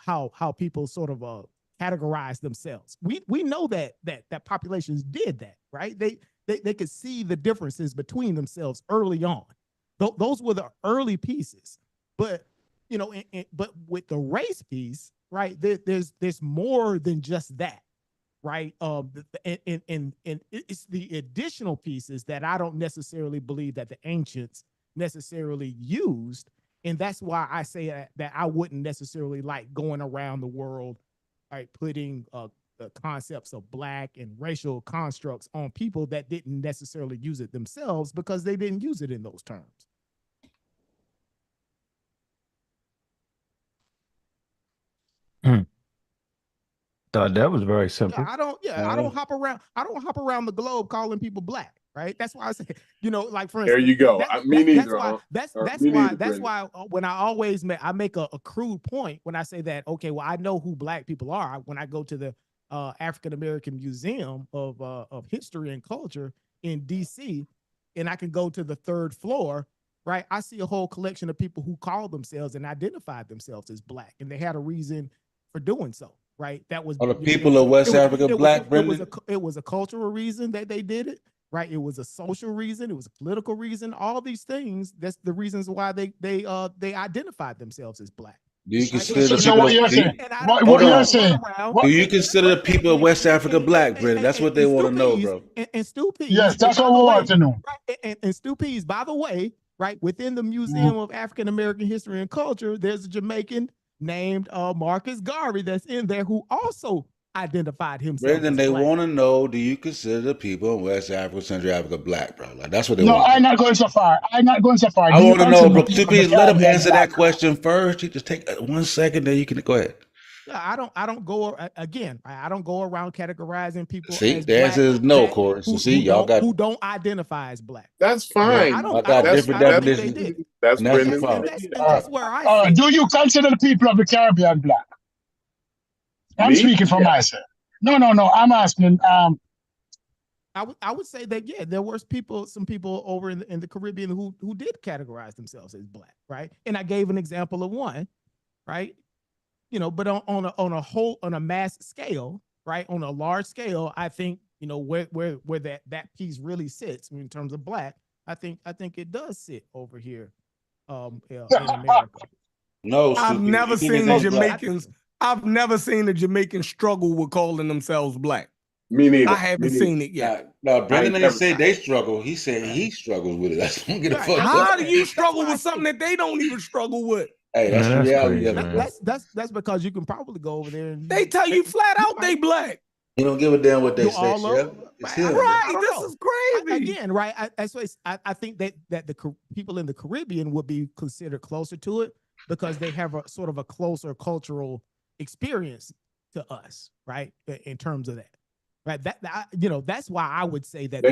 F: people sort of categorize themselves. We know that populations did that, right? They could see the differences between themselves early on. Those were the early pieces, but but with the race piece, right? There's more than just that. Right. And it's the additional pieces that I don't necessarily believe that the ancients necessarily used. And that's why I say that I wouldn't necessarily like going around the world, right, putting the concepts of black and racial constructs on people that didn't necessarily use it themselves because they didn't use it in those terms.
G: That was very simple.
F: I don't hop around the globe calling people black, right? That's why I say, like for instance,
L: there you go. Me neither.
F: That's why when I always I make a crude point when I say that, okay, well, I know who black people are when I go to the African American Museum of History and Culture in DC, and I can go to the third floor, right? I see a whole collection of people who call themselves and identified themselves as black, and they had a reason for doing so. Right, that was
B: the people of West Africa black.
F: It was a cultural reason that they did it. Right, it was a social reason. It was a political reason. All these things. That's the reasons why they identified themselves as black.
B: Do you consider the
E: So what you're saying? What you're saying?
B: Do you consider the people of West Africa black, Brendan? That's what they want to know, bro.
F: And Stu Pease.
E: Yes, that's what we want to know.
F: And Stu Pease, by the way,
T: right? Within the Museum of African American History and Culture, there's a Jamaican named Marcus Garvey that's in there who also identified himself
B: Brandon,
T: as
B: they
T: black.
B: want to know: do you consider the people in West Africa, Central Africa, black, bro? Like that's what they
E: No,
B: want.
E: I'm not going so far. I'm not going so far.
B: I
E: Do you
B: want to know,
E: consider the
B: bro.
E: people of the
B: Please let him
E: Caribbean
B: answer
E: black?
B: that question first. You just take 1 second, then you can go ahead.
T: I don't go again. I don't go around categorizing people
B: See,
T: as
B: the
T: black
B: answer is no, Corey. So see, y'all got
T: who don't identify as black.
L: That's fine.
B: I got different definitions.
T: They did.
L: That's
B: And that's the
L: Brendan's
B: problem.
L: idea.
T: And that's where I say.
E: Do you consider the people of the Caribbean black? I'm
L: Me?
E: speaking for myself. No. I'm asking.
T: I would say that there were some people over in the Caribbean who did categorize themselves as black, right? And I gave an example of one, right? But on a mass scale, right? On a large scale, I think where that piece really sits in terms of black. I think it does sit over here, in America.
B: No,
F: I've
B: stupid.
F: never
B: You think
F: seen
B: it's
F: Jamaicans. I've never seen the Jamaicans struggle with calling themselves black.
L: Me neither.
F: I haven't seen it yet.
B: No, Brendan didn't say they struggle. He said he struggles with it. That's don't get it fucked
F: How
B: up.
F: do you struggle with something that they don't even struggle with?
B: Hey, that's the reality of it, bro.
T: That's because you can probably go over there and
F: They tell you flat out they black.
B: You don't give a damn what they say,
T: all
B: Chef.
T: over.
B: It's him.
F: Right, this is crazy.
T: Again, right? I think that the people in the Caribbean would be considered closer to it because they have a sort of a closer cultural experience to us, right? In terms of that, right? That's why I would say that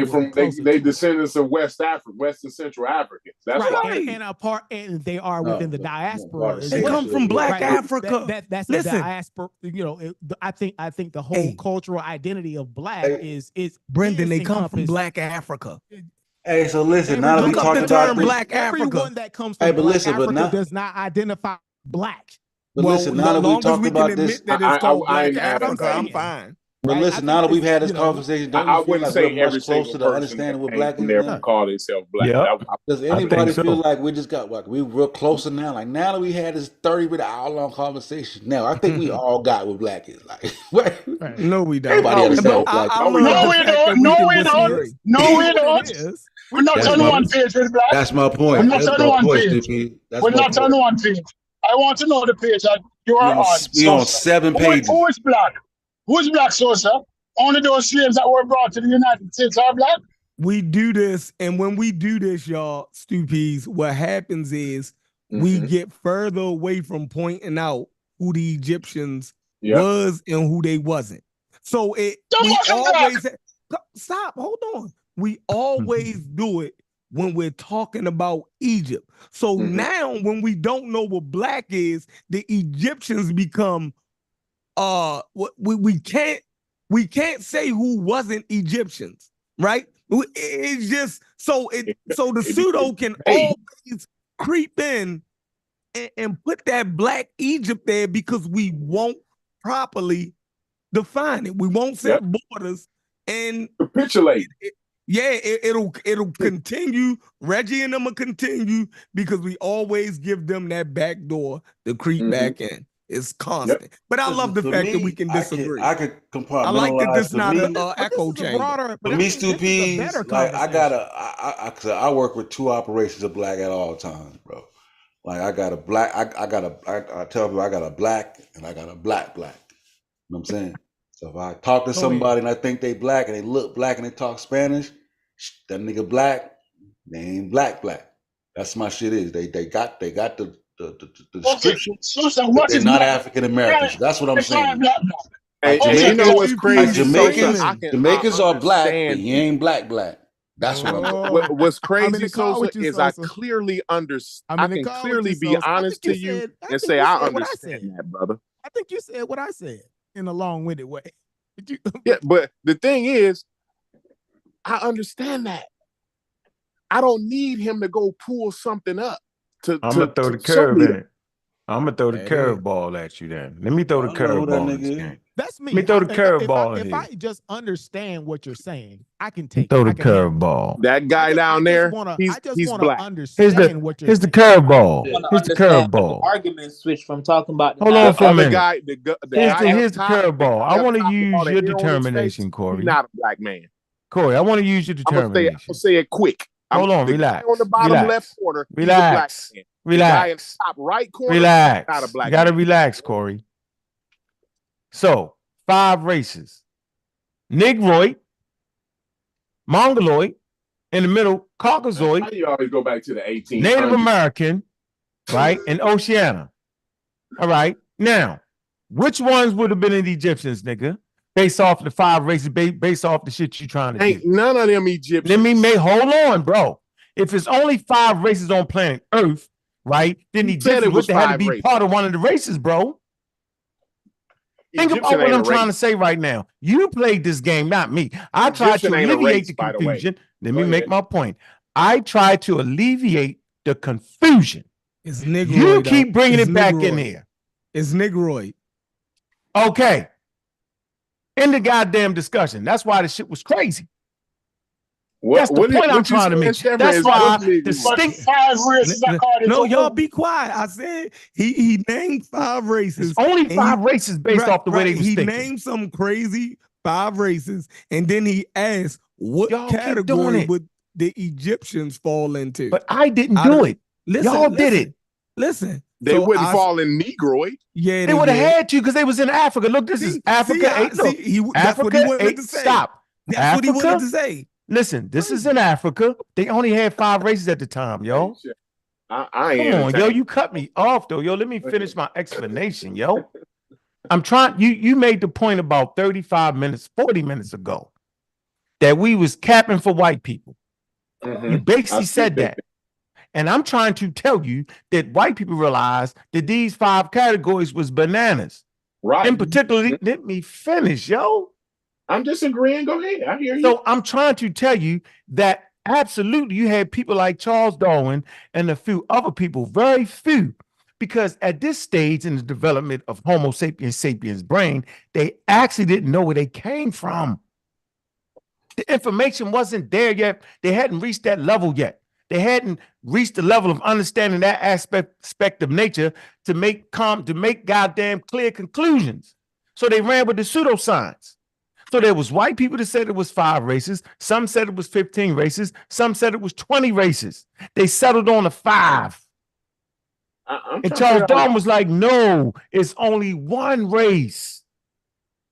L: they descendants of West and Central Africans. That's
T: right. And they are within the diaspora.
F: They come from Black Africa.
T: That's
F: Listen.
T: the diaspora. I think the whole cultural identity of black is
F: Brendan. They come from Black Africa.
B: Hey, so listen. Now that we talked about this,
F: Black Africa,
T: everyone that comes from Black Africa does not identify black.
B: But listen, now that we talked about this,
F: that it's called Black Africa, I'm fine.
B: But listen, now that we've had this conversation, don't
L: I
B: you feel
L: wouldn't
B: like
L: say
B: we're
L: every
B: much closer
L: single
B: to
L: person
B: understanding what
L: that
B: black
L: came
B: is
L: from there
B: now?
L: would call themselves black.
G: Yep.
B: Does anybody feel like we just got like we're real closer now? Like now that we had this 30-minute hour-long conversation, now I think we all got what black is like. Right.
F: No, we don't.
B: Everybody understand what black is.
E: No, we don't. No, we don't. We're not on one page with black.
B: That's my point.
E: We're not on one page.
B: That's
E: We're
B: my
E: not
B: point.
E: on one page. I want to know the page that you are on.
B: We're on 7 pages.
E: Who is black? Who is black, Sosa? Only those slaves that were brought to the United States are black?
F: We do this, and when we do this, y'all, Stupies, what happens is we get further away from pointing out who the Egyptians was and who they wasn't. So we always stop. Hold on. We always do it when we're talking about Egypt. So now, when we don't know what black is, the Egyptians become we can't say who wasn't Egyptians, right? It's just so the pseudo can always creep in and put that black Egypt there because we won't properly define it. We won't set borders and
L: capitulate.
F: It'll continue. Reggie and them will continue because we always give them that back door to creep back in. It's constant. But I love the fact that we can disagree.
B: I could compartmentalize.
F: I like that this is not an
T: But
F: echo
T: this is a
F: chamber.
T: broader,
B: For me, Stupies, like I work with 2 operations of black at all times, bro. Like I got a black, I tell people I got a black and I got a black. You know what I'm saying? So if I talk to somebody and I think they black and they look black and they talk Spanish, that nigga black, they ain't black. That's my shit is. They got the description. But they're not African Americans. That's what I'm saying.
L: And you know what's crazy?
B: Jamaicans are black, but he ain't black. That's what I'm saying.
L: What's crazy, Sosa, is I clearly understand. I can clearly be honest to you and say I understand that, brother.
T: I think you said what I said in a long-winded way.
L: Yeah, but the thing is, I understand that. I don't need him to go pull something up.
G: I'm gonna throw the curve in it. I'm gonna throw the curveball at you then. Let me throw the curveball in this game.
T: That's me.
G: Let me throw the curveball in
T: If
G: here.
T: I just understand what you're saying, I can take
G: Throw
T: it.
G: the curveball.
L: That guy down there, he's black.
T: Understand what you're
G: Here's the curveball. Here's the curveball.
P: Argument switch from talking about
G: Hold on for a minute.
L: Guy
G: Here's the curveball. I want to use your determination, Corey.
L: He's not a black man.
G: Corey, I want to use your determination.
L: I'll say it quick.
G: Hold on,
L: the
G: relax.
L: guy on the bottom left corner, he's a black man. The guy in the top right corner, not a black
G: You gotta
L: man.
G: relax, Corey. So 5 races: Negroid, Mongoloid, in the middle, Caucasoid.
L: How do you always go back to the 1800s?
G: Native American, right, and Oceania. All right. Now, which ones would have been the Egyptians, nigga? Based off the 5 races, based off the shit you trying to
L: Ain't
G: do.
L: none of them Egyptians.
G: Let me hold on, bro. If it's only 5 races on planet Earth, right, then the Egyptians would have had to be
L: races.
G: part of one of the races, bro. Think about what I'm trying to say right now. You played this game, not me. I tried to alleviate the confusion. Let me make my point. I tried to alleviate the confusion.
F: It's Negroid.
G: You keep bringing it back in here.
F: It's Negroid.
G: Okay. In the goddamn discussion. That's why the shit was crazy. That's the point I'm trying to make. That's why distinct.
F: No, y'all be quiet. I said he named 5 races.
G: It's only 5 races based off the way they was
F: He
G: thinking.
F: named some crazy 5 races, and then he asked what category would the Egyptians fall into.
G: But I didn't do it. Y'all did it.
F: Listen.
L: They wouldn't fall in Negroid.
F: Yeah,
G: they would have had to because they was in Africa. Look, this is Africa.
F: That's what he wanted to say.
G: Stop.
F: That's what he wanted to say.
G: Listen, this is in Africa. They only had 5 races at the time, yo.
L: I
G: Come on, yo. You cut me off, though. Yo, let me finish my explanation, yo. I'm trying. You made the point about 35 minutes, 40 minutes ago that we was capping for white people. You basically said that. And I'm trying to tell you that white people realized that these 5 categories was bananas.
L: Right.
G: In particular, let me finish, yo.
L: I'm disagreeing. Go ahead. I hear you.
G: So I'm trying to tell you that absolutely you had people like Charles Darwin and a few other people, very few, because at this stage in the development of Homo sapiens sapiens brain, they actually didn't know where they came from. The information wasn't there yet. They hadn't reached that level yet. They hadn't reached the level of understanding that aspect of nature to make goddamn clear conclusions. So they ran with the pseudoscience. So there was white people that said it was 5 races. Some said it was 15 races. Some said it was 20 races. They settled on a 5. And Charles Darwin was like, no, it's only 1 race.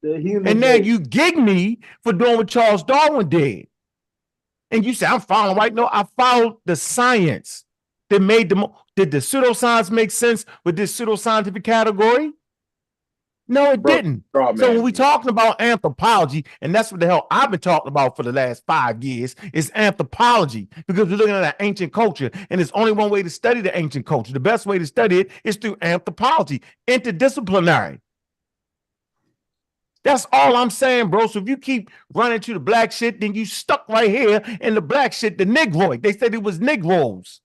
G: And now you gig me for doing what Charles Darwin did. And you say, I'm following white. No, I followed the science that made did the pseudoscience make sense with this pseudoscientific category? No, it didn't. So when we talking about anthropology, and that's what the hell I've been talking about for the last 5 years, is anthropology, because we're looking at an ancient culture, and there's only one way to study the ancient culture. The best way to study it is through anthropology, interdisciplinary. That's all I'm saying, bro. So if you keep running to the black shit, then you stuck right here in the black shit, the Negroid. They said it was Negroes.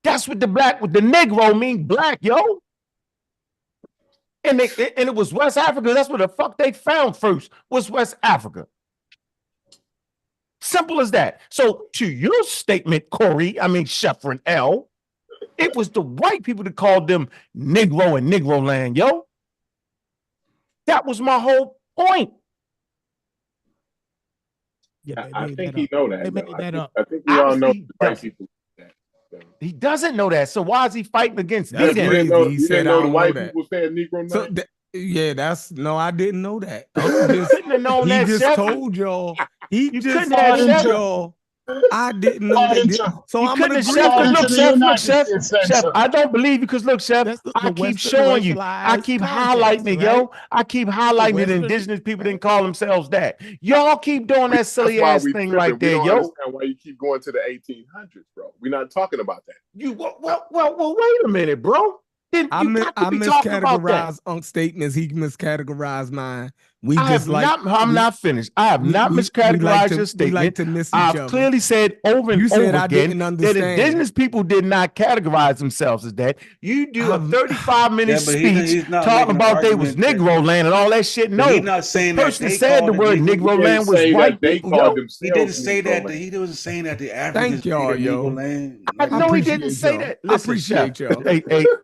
G: That's what the Negro mean, black, yo. And it was West Africa. That's what the fuck they found first, was West Africa. Simple as that. So to your statement, Corey, Sheffrin L, it was the white people that called them Negro and Negro land, yo. That was my whole point.
L: Yeah, I think he know that.
T: They made that up.
L: I think we all know white people.
G: He doesn't know that. So why is he fighting against me?
L: You didn't know the white people said Negro
F: So I didn't know that. He just told y'all. He just told y'all. I didn't know that. So I'm gonna agree.
G: Chef, I don't believe you because look, Chef, I keep showing you. I keep highlighting it, yo. I keep highlighting it. Indigenous people didn't call themselves that. Y'all keep doing that silly ass thing right there, yo.
L: We don't understand why you keep going to the 1800s, bro. We're not talking about that.
G: Well, wait a minute, bro.
F: I miscategorized statements. He miscategorized mine. I'm not
G: finished. I have not miscategorized your statement. I've clearly said over and over again that indigenous people did not categorize themselves as that. You do a 35-minute speech talking about they was Negro land and all that shit. No,
C: he's not saying
G: the
C: that.
G: person said the word Negro land was white people.
C: He didn't say that. He wasn't saying that the Africans
F: Thank y'all,
C: yo. Land.
G: I know he didn't say that. Listen,
F: I appreciate y'all.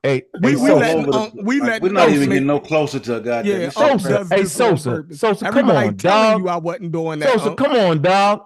G: Hey,
C: we're not even getting no closer to a goddamn.
G: Sosa, come
F: Everybody
G: on,
F: telling
G: dog.
F: you I wasn't doing that.
G: Sosa, come on, dog.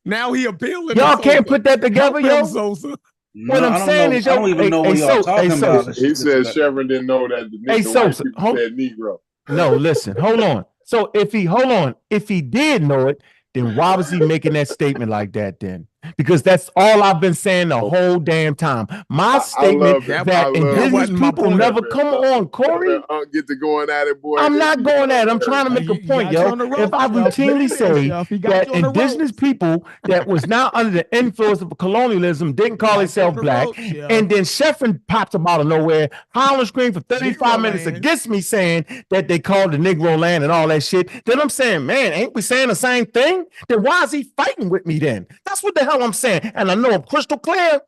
F: Now he appealing.
G: Y'all can't put that together,
F: Help him,
G: yo.
F: Sosa.
B: No,
G: What I'm
B: I don't
G: saying
B: know.
G: is,
B: I
G: yo,
B: don't even know what
G: hey,
B: y'all talking about.
G: Sosa.
L: He said Chevron didn't know that the white
G: Sosa,
L: people said Negro.
G: No, listen, hold on. So if he did know it, then why was he making that statement like that then? Because that's all I've been saying the whole damn time. My statement that indigenous people never come on, Corey.
L: Get to going at it, boy.
G: I'm not going at it. I'm trying to make a point, yo. If I routinely say that indigenous people that was now under the influence of colonialism didn't call themselves black, and then Sheffrin pops up out of nowhere, hollering, scream for 35 minutes against me saying that they called the Negro land and all that shit, then I'm saying, man, ain't we saying the same thing? Then why is he fighting with me then? That's what the hell I'm saying. And I know I'm crystal clear.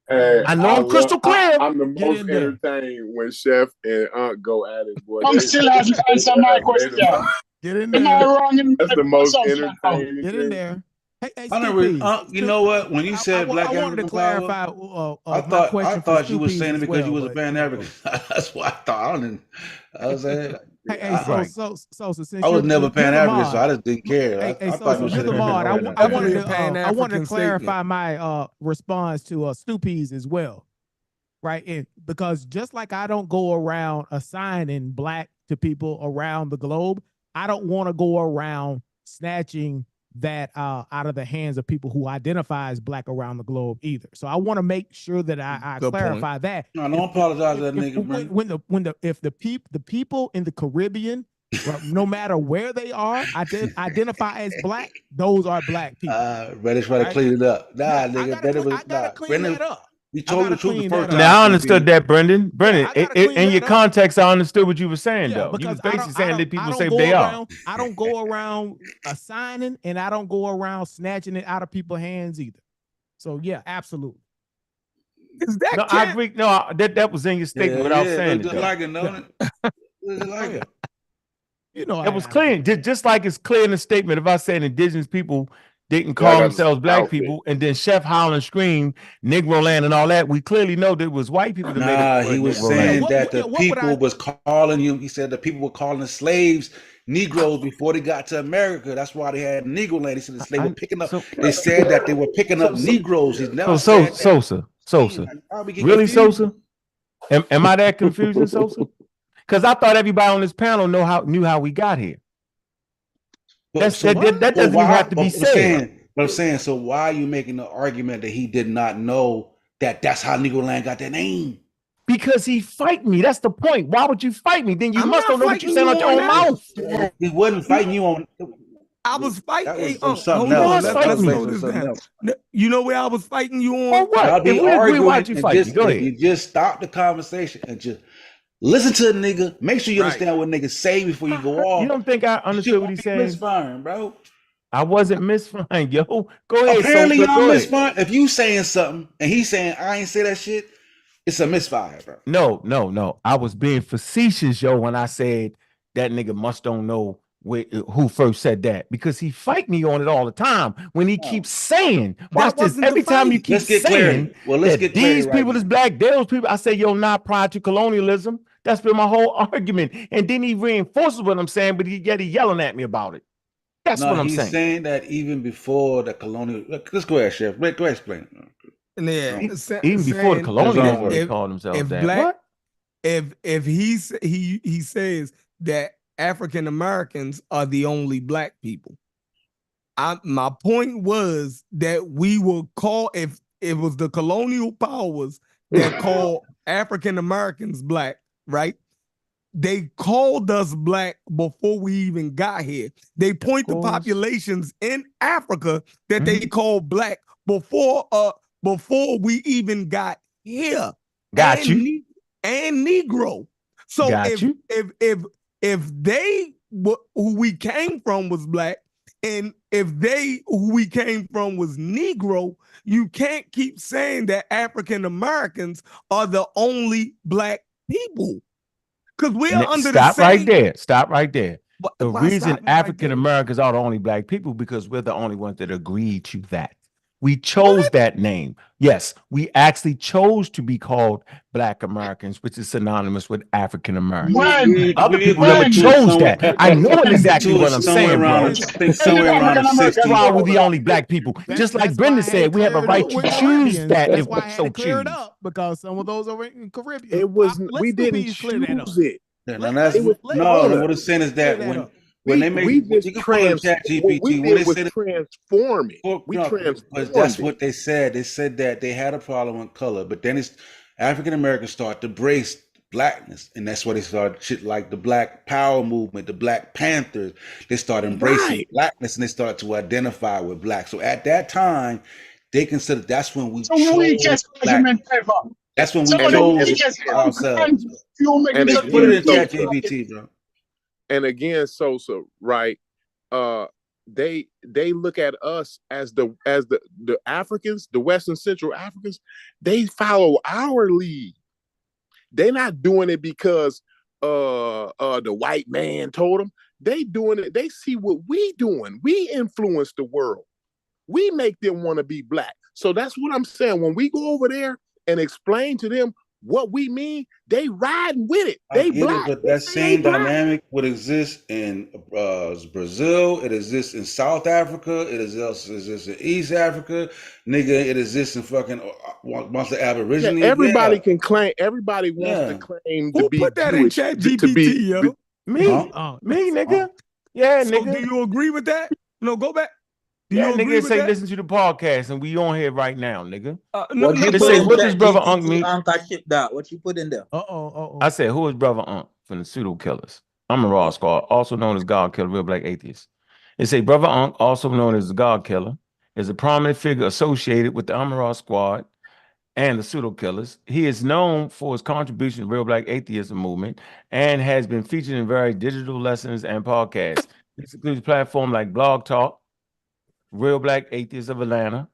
G: I know I'm crystal clear.
L: I'm the most entertained when Chef and Unc go at it, boy.
E: I'm still hasn't answered my question.
F: Get in
E: there. Am I wrong?
L: That's the most entertaining.
F: Get in there. Hey,
B: you know what? When you said black
T: I wanted to
B: African
T: clarify.
B: power,
T: I
B: thought you were saying it because you was a Pan African. That's what I thought. I was saying,
T: Sosa, since
B: I was never Pan African, so I
T: mod,
B: just didn't care. I thought you were saying
T: I wanted to clarify my response to Stu Peas as well, right? And because just like I don't go around assigning black to people around the globe, I don't want to go around snatching that out of the hands of people who identify as black around the globe either. So I want to make sure that I clarify that.
B: No, don't apologize to that nigga.
T: If the people in the Caribbean, no matter where they are, identify as black, those are black people.
B: Brother, try to clean it up. Nah, nigga,
T: I gotta clean that up.
B: You told the truth the first time.
G: Now I understood that, Brendan. In your context, I understood what you were saying, though. You was basically saying that people say they are.
T: I don't go around assigning, and I don't go around snatching it out of people's hands either. So yeah, absolutely.
F: Is that?
G: No, I agree. No, that was in your statement without saying it.
B: Just like it, don't it? Just like it.
T: You know,
G: it was clear. Just like it's clear in the statement. If I said indigenous people didn't call themselves black people, and then Chef Howland screamed Negro land and all that, we clearly know that it was white people that made it.
B: He was saying that the people was calling you. He said the people were calling the slaves Negroes before they got to America. That's why they had Negro land. He said they were picking up. They said that they were picking up Negroes. He's never said
G: Sosa. Really, Sosa? Am I that confusing, Sosa? Because I thought everybody on this panel knew how we got here. That doesn't even have to be said.
B: But I'm saying, so why are you making the argument that he did not know that that's how Negro land got that name?
G: Because he fight me. That's the point. Why would you fight me? Then you must don't know what you're saying out your own mouth.
B: He wasn't fighting you on.
F: I was fighting.
B: Hold on,
F: let's slow this down. You know where I was fighting you on?
G: What?
B: I'll be arguing.
G: Why'd you fight me? Go ahead.
B: You just stop the conversation and just listen to the nigga. Make sure you understand what niggas say before you go off.
G: You don't think I understood what he's saying?
B: Misfiring, bro.
G: I wasn't misfiring, yo. Go ahead.
B: Apparently, y'all misfiring. If you saying something and he's saying I ain't say that shit, it's a misfire, bro.
G: No. I was being facetious, yo, when I said that nigga must don't know who first said that, because he fight me on it all the time when he keeps saying, watch this, every time you keep saying that these people is black, those people, I say, yo, not prior to colonialism. That's been my whole argument. And then he reinforces what I'm saying, but yet he yelling at me about it. That's what I'm saying.
B: He's saying that even before the colonial. Let's go ahead, Chef. Go explain it.
F: Yeah,
G: even before the colonialism, they called themselves that.
F: Black, if he says that African Americans are the only black people, my point was that we will call, if it was the colonial powers that called African Americans black, right? They called us black before we even got here. They point to populations in Africa that they call black before we even got here.
G: Got you.
F: And Negro. So if they who we came from was black, and if they who we came from was Negro, you can't keep saying that African Americans are the only black people. Because we are under the same.
G: Stop right there. The reason African Americans are the only black people because we're the only ones that agree to that. We chose that name. Yes, we actually chose to be called Black Americans, which is synonymous with African Americans. Other people never chose that. I know exactly what I'm saying, bro. That's why we're the only black people. Just like Brenda said, we have a right to choose that if we so choose.
T: Because some of those over in Caribbean.
L: It was we didn't choose it.
B: Yeah, now that's what I'm saying is that when they make
L: we just
B: you can put in chat GPT,
L: what we
B: when they
L: did was
B: said
L: transform it. We
B: but
L: transformed
B: that's
L: it.
B: what they said. They said that they had a problem with color, but then it's African Americans start to embrace blackness, and that's why they started shit like the Black Power movement, the Black Panthers. They started embracing blackness, and they started to identify with black. So at that time, they considered that's when we chose black. That's when we chose ourselves.
L: And
B: Just put it in chat GPT, bro.
L: And again, Sosa, right? They look at us as the Africans, the West and Central Africans. They follow our lead. They're not doing it because the white man told them. They doing it. They see what we doing. We influence the world. We make them want to be black. So that's what I'm saying. When we go over there and explain to them what we mean, they riding with it. They black.
B: But that same dynamic would exist in Brazil. It exists in South Africa. It exists in East Africa. Nigga, it exists in fucking once the Aborigines.
L: Everybody can claim. Everybody wants to claim to be
F: put that
L: Jewish,
F: in chat GPT, yo?
G: Me, nigga. Yeah,
F: so
G: nigga.
F: Do you agree with that? No, go back. Do
G: Yeah,
F: you agree
G: nigga,
F: with
G: say
F: that?
G: listen to the podcast, and we on here right now, nigga.
P: What you
G: They
P: put
G: say,
P: in
G: what
P: chat
G: does brother
P: GPT,
G: Unc mean?
P: Unc, I shipped that. What you put in there?
G: I said, who is brother Unc from the pseudo killers? I'm a raw squad, also known as God Killer, real black atheist. They say brother Unc, also known as the God Killer, is a prominent figure associated with the Amaral Squad and the pseudo killers. He is known for his contribution to real black atheism movement and has been featured in various digital lessons and podcasts. This includes platforms like Blog Talk, Real Black Atheists of Atlanta,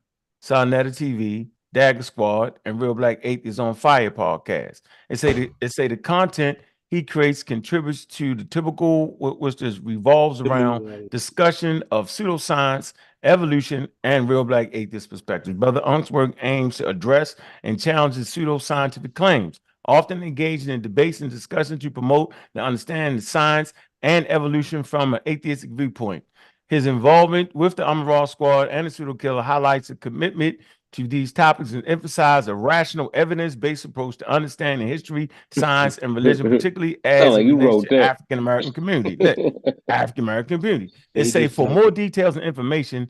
G: Sonetta TV, Dagger Squad, and Real Black Atheists on Fire podcast. It say the content he creates contributes to the typical, which just revolves around discussion of pseudoscience, evolution, and real black atheist perspectives. Brother Unc's work aims to address and challenge pseudoscientific claims, often engaging in debates and discussion to promote the understanding of science and evolution from an atheistic viewpoint. His involvement with the Amaral Squad and the Pseudo Killer highlights a commitment to these topics and emphasize a rational, evidence-based approach to understanding history, science, and religion, particularly as it relates to African American community. African American community. They say for more details and information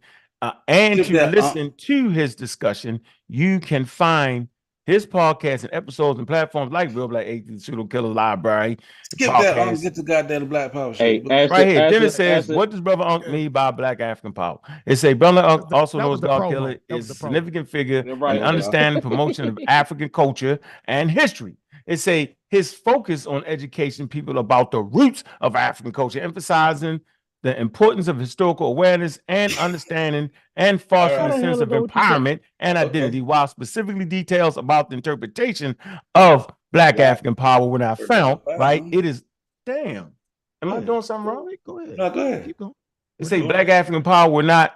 G: and to listen to his discussion, you can find his podcast and episodes and platforms like Real Black Atheist, Pseudo Killer Library.
B: Skip that. Get the goddamn Black Power shit.
G: Right here. Then it says, what does Brother Unc mean by Black African power? It say, Brother Unc, also known as God Killer, is a significant figure in understanding promotion of African culture and history. It say his focus on education people about the roots of African culture, emphasizing the importance of historical awareness and understanding and fostering a sense of empowerment and identity, while specifically details about the interpretation of Black African power were not found, right? It is, damn, am I doing something wrong?
T: Go ahead.
B: No, go ahead.
T: Keep going.
G: It say Black African power were not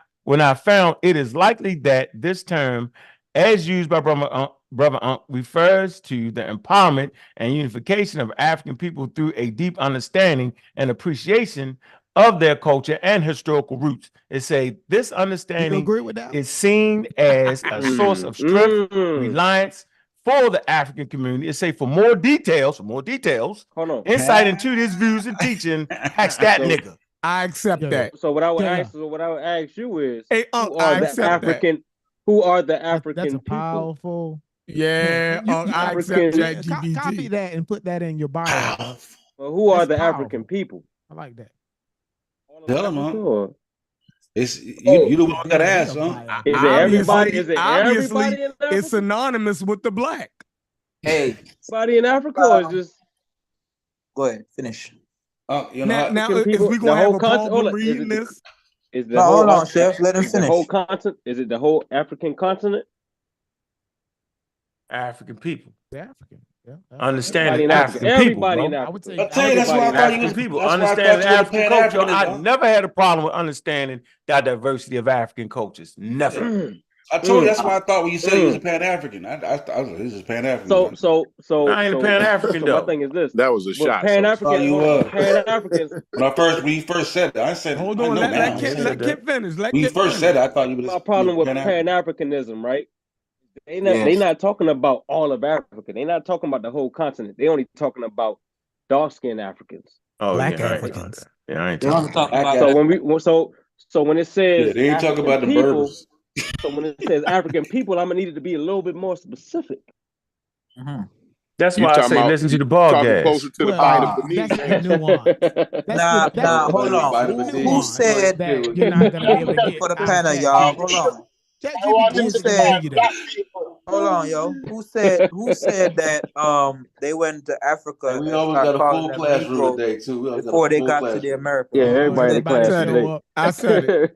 G: found. It is likely that this term, as used by Brother Unc, refers to the empowerment and unification of African people through a deep understanding and appreciation of their culture and historical roots. It say this understanding is seen as a source of strength, reliance for the African community. It say for more details, insight into these views and teaching, ask that nigga.
F: I accept that.
A: So what I would ask you is,
F: hey,
A: who are the African? Who are the African
T: That's a
A: people?
T: powerful.
F: Yeah, I accept that.
T: Copy that and put that in your bio.
A: Well, who are the African people?
T: I like that.
B: Tell them, huh?
A: Sure.
B: It's you the one got to ask, huh?
A: Is it everybody? Is it everybody in Africa?
F: It's synonymous with the black.
P: Hey,
A: everybody in Africa, or is just
P: go ahead, finish.
B: You know,
F: now is we gonna have a problem reading this?
A: Is the
P: no,
A: whole
P: hold on, Chef. Let him finish.
A: The whole continent? Is it the whole African continent?
G: African people.
T: The African. Yeah.
G: Understanding African people, bro.
T: I would say
B: I tell you, that's why I thought you was
G: people.
B: That's why I
G: Understanding
B: thought you
G: African
B: was
G: culture. I never had a problem with understanding the diversity of African cultures. Never.
B: I told you that's why I thought when you said he was a Pan-African. I was like, this is Pan-African.
G: I ain't a Pan-African
A: so
G: though.
A: my thing is this.
L: That was a
A: Well,
L: shot.
A: Pan-African,
B: you were.
A: Pan-Africans.
B: When you first said it, I said,
F: Hold
B: I
F: on,
B: know
F: let
B: now.
F: Kip finish. Let
B: When you
F: Kip
B: first
F: finish.
B: said it, I thought you was
A: My problem with
B: Pan-African.
A: Pan-Africanism, right? They not talking about all of Africa. They not talking about the whole continent. They only talking about dark-skinned Africans.
G: Oh,
T: Black
G: yeah,
T: Africans.
G: I ain't
P: They only
G: talking
P: talking
G: about
P: about
A: So when it says
B: they ain't talking
A: African
B: about the
A: people,
B: Berbers.
A: so when it says African people, I'm gonna need it to be a little bit more specific.
G: That's
L: You
G: why I
L: talking
G: say
L: about-
G: listen to
L: you
G: the ball
L: talking
G: gas.
L: closer to the bite of the knee.
T: That's the nuance.
P: Nah, hold on. Who said
T: that you're not gonna be able to get
P: for the
T: out
P: panel,
T: of
P: y'all?
T: ChatGPT?
P: Hold on.
T: ChatGPT isn't gonna give you that.
P: Hold on, yo. Who said that they went to Africa
B: And we
P: and
B: always
P: started
B: got a
P: calling
B: full
P: them
B: classroom
P: Negroes
B: today too. We always got
P: before
B: a
P: they
B: full
P: got to
B: classroom.
P: the Americas?
A: Yeah, everybody in the class today.
F: I said it.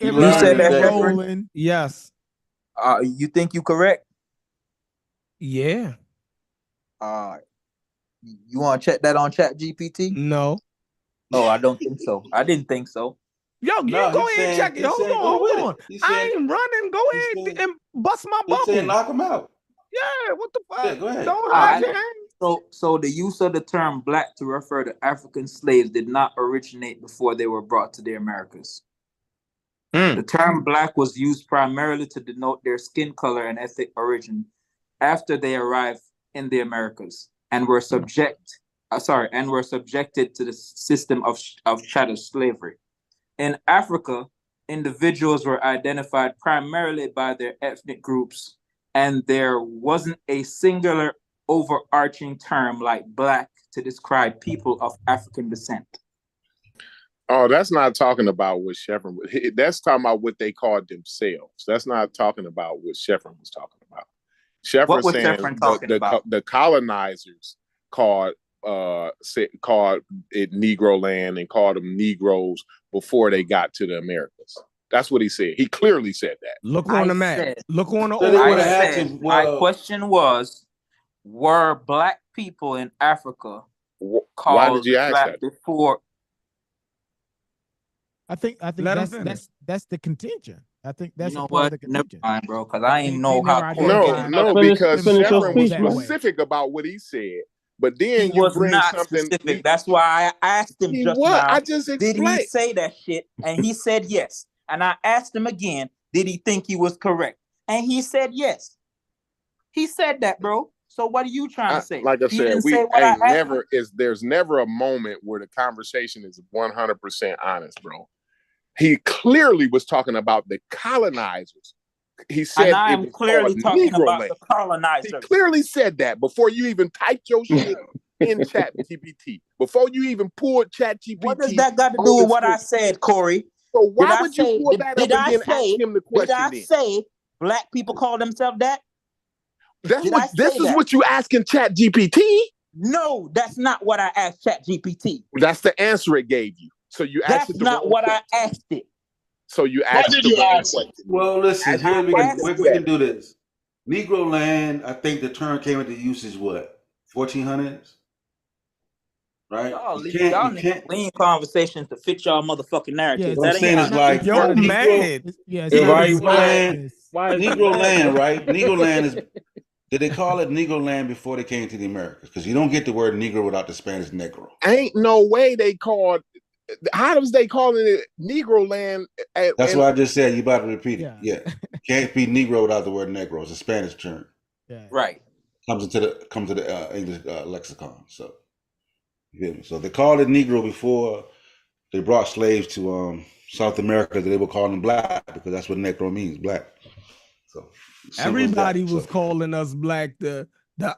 P: You said that,
T: Everybody's
P: Shepard?
T: rolling.
F: Yes.
P: You think you correct?
F: Yeah.
P: You want to check that on ChatGPT?
F: No.
P: Oh, I don't think so. I didn't think so.
F: Yo, you go ahead and check it. Hold on. I ain't running. Go ahead and bust my bubble.
B: He said knock him out.
F: Yeah, what the fuck?
B: Yeah, go ahead.
F: Don't hide your hand.
P: So the use of the term black to refer to African slaves did not originate before they were brought to the Americas. The term black was used primarily to denote their skin color and ethnic origin after they arrived in the Americas and were subjected to the system of chattel slavery. In Africa, individuals were identified primarily by their ethnic groups, and there wasn't a singular overarching term like black to describe people of African descent.
L: Oh, that's not talking about what Shepard. That's talking about what they called themselves. That's not talking about what Shepard was talking about. Shepard
P: was
L: saying
P: Shepard talking about?
L: The colonizers called it Negro land and called them Negroes before they got to the Americas. That's what he said. He clearly said that.
F: Look on the map. Look on the.
P: I said, my question was, were black people in Africa called
L: Why did you ask
P: black
L: that?
P: before?
T: I think that's the contention. I think that's
P: you know
T: part
P: what?
T: of the contention.
P: Never mind, bro, because I ain't know
T: never
P: how.
T: identified
L: No,
T: finish
L: because
T: themselves
L: Shepard was
T: that way.
L: specific about what he said. But then
P: He
L: you
P: was
L: bring
P: not
L: something.
P: specific. That's why I asked him
L: He
P: just
L: what?
P: now.
L: I just
P: Did he
L: explained.
P: say that shit? And he said yes. And I asked him again, did he think he was correct? And he said yes. He said that, bro. So what are you trying to say?
L: Like I
P: He
L: said,
P: didn't
L: we
P: say what I
L: ain't
P: asked him.
L: there's never a moment where the conversation is 100% honest, bro. He clearly was talking about the colonizers. He said
P: And I
L: it
P: am
L: was
P: clearly
L: called
P: talking
L: Negro
P: about
L: land.
P: the colonizers.
L: He clearly said that before you even typed your shit in Chat GPT. Before you even pulled Chat GPT.
P: What does that got to do with what I said, Corey?
L: So why
P: Did I
L: would you
P: say,
L: pull that up
P: did
L: and
P: I
L: then
P: say,
L: ask him the
P: did
L: question
P: I
L: then?
P: say black people call themselves that?
L: That's
P: Did
L: what
P: I
L: this
P: say
L: is
P: that?
L: what you asking Chat GPT?
P: No, that's not what I asked Chat GPT.
L: That's the answer it gave you. So you asked
P: That's
L: it the
P: not
L: wrong
P: what
L: question.
P: I asked it.
L: So you asked
E: What did
L: the
E: you
L: wrong
E: ask?
L: question.
B: Well, listen,
L: Ask
B: here
L: the
B: we
L: question
B: can, we can do this. Negro land, I think the term came into usage what, 1400s? Right?
P: Y'all
B: You can't.
P: lean conversations to fit y'all motherfucking narrative.
B: What I'm saying is like
F: Yo, mad.
T: It's not
B: Negro land,
T: exactness.
B: Negro land, right? Negro land is. Did they call it Negro land before they came to the Americas? Because you don't get the word Negro without the Spanish Negro.
L: Ain't no way they called. How was they calling it Negro land?
B: That's what I just said. You about to repeat it? Yeah. Can't be Negro without the word Negro. It's a Spanish term.
T: Yeah.
P: Right.
B: Comes to the English lexicon. So, you feel me? So they called it Negro before they brought slaves to South America. That they were calling them black because that's what Negro means, black. So
F: everybody was calling us black. The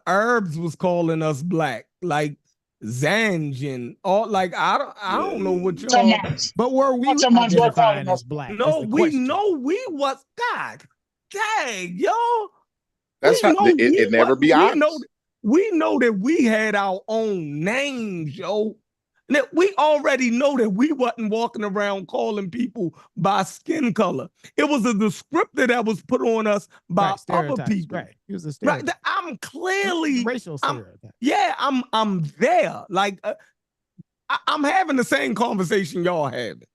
F: Arabs was calling us black, like Zanj and all. Like I don't know what y'all.
T: But were we
E: Someone's were
T: identifying
E: calling
T: as
E: us
T: black?
F: No, we know we was God. Dang, yo.
L: That's how it never be honest.
F: We know that we had our own names, yo. That we already know that we wasn't walking around calling people by skin color. It was a descriptor that was put on us by other people.
T: Right. It was a stereotype.
F: Right. I'm clearly
T: racial stereotype.
F: I'm there. Like I'm having the same conversation y'all having.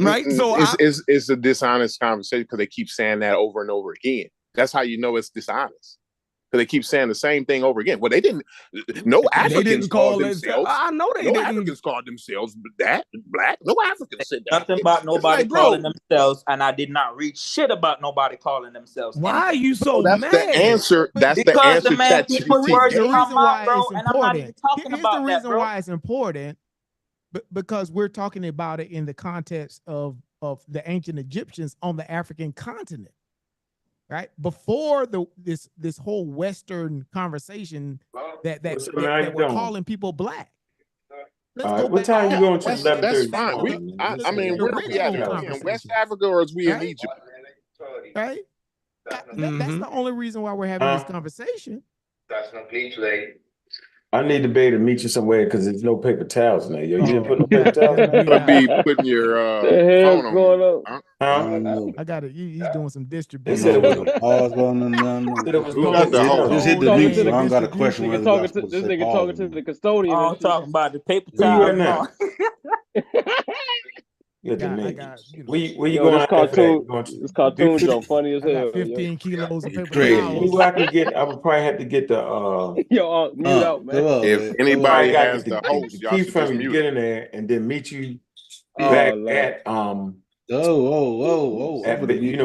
F: Right? So
L: it's a dishonest conversation because they keep saying that over and over again. That's how you know it's dishonest. Because they keep saying the same thing over again. Well, they didn't. No Africans called themselves.
F: I know they didn't.
L: Africans called themselves that black. No Africans said that.
P: Nothing about nobody
L: like,
P: calling themselves, and I did not read shit about nobody calling themselves.
F: Why
P: anything.
F: are you so
L: that's
F: mad?
L: The answer. That's
P: because
L: the answer.
P: The man
L: ChatGPT.
P: keep putting words in
T: The
P: my
T: reason
P: mouth,
T: why
P: bro,
T: it's
P: and I'm not even
T: important.
P: talking
T: Here's
P: about
T: the reason
P: that, bro.
T: why it's important, because we're talking about it in the context of the ancient Egyptians on the African continent. Right before this whole Western conversation that we're calling people black. Let's go
O: what
T: back.
O: time you going to?
L: That's fine. I mean, where are we at? Are we in West Africa or is we in Egypt?
T: Right. That's the only reason why we're having this conversation.
O: That's no peach lady. I need to be able to meet you somewhere because there's no paper towels in there. Yo, you didn't put no paper towels in there?
L: You're gonna be putting your phone on.
T: I got it. He's doing some distribution.
B: They said it was a pause going on.
L: Who got the hold
B: Just hit the mute, so I don't got a question whether
A: talking to this nigga talking to the custodian.
P: I'm talking about the paper
O: Where you at
P: towel.
O: now? Where you
A: Yo,
O: going
A: this cartoon joke funny as hell.
T: 15 kilos of paper
O: Crazy.
T: towels.
O: I can get. I would probably have to get the.
A: Yo, mute out, man.
L: If anybody has the host,
O: the
L: y'all
O: key
L: should
O: from
L: just
O: you,
L: mute
O: get
L: it.
O: in there, and then meet you
A: Oh,
O: back
A: Lord.
O: at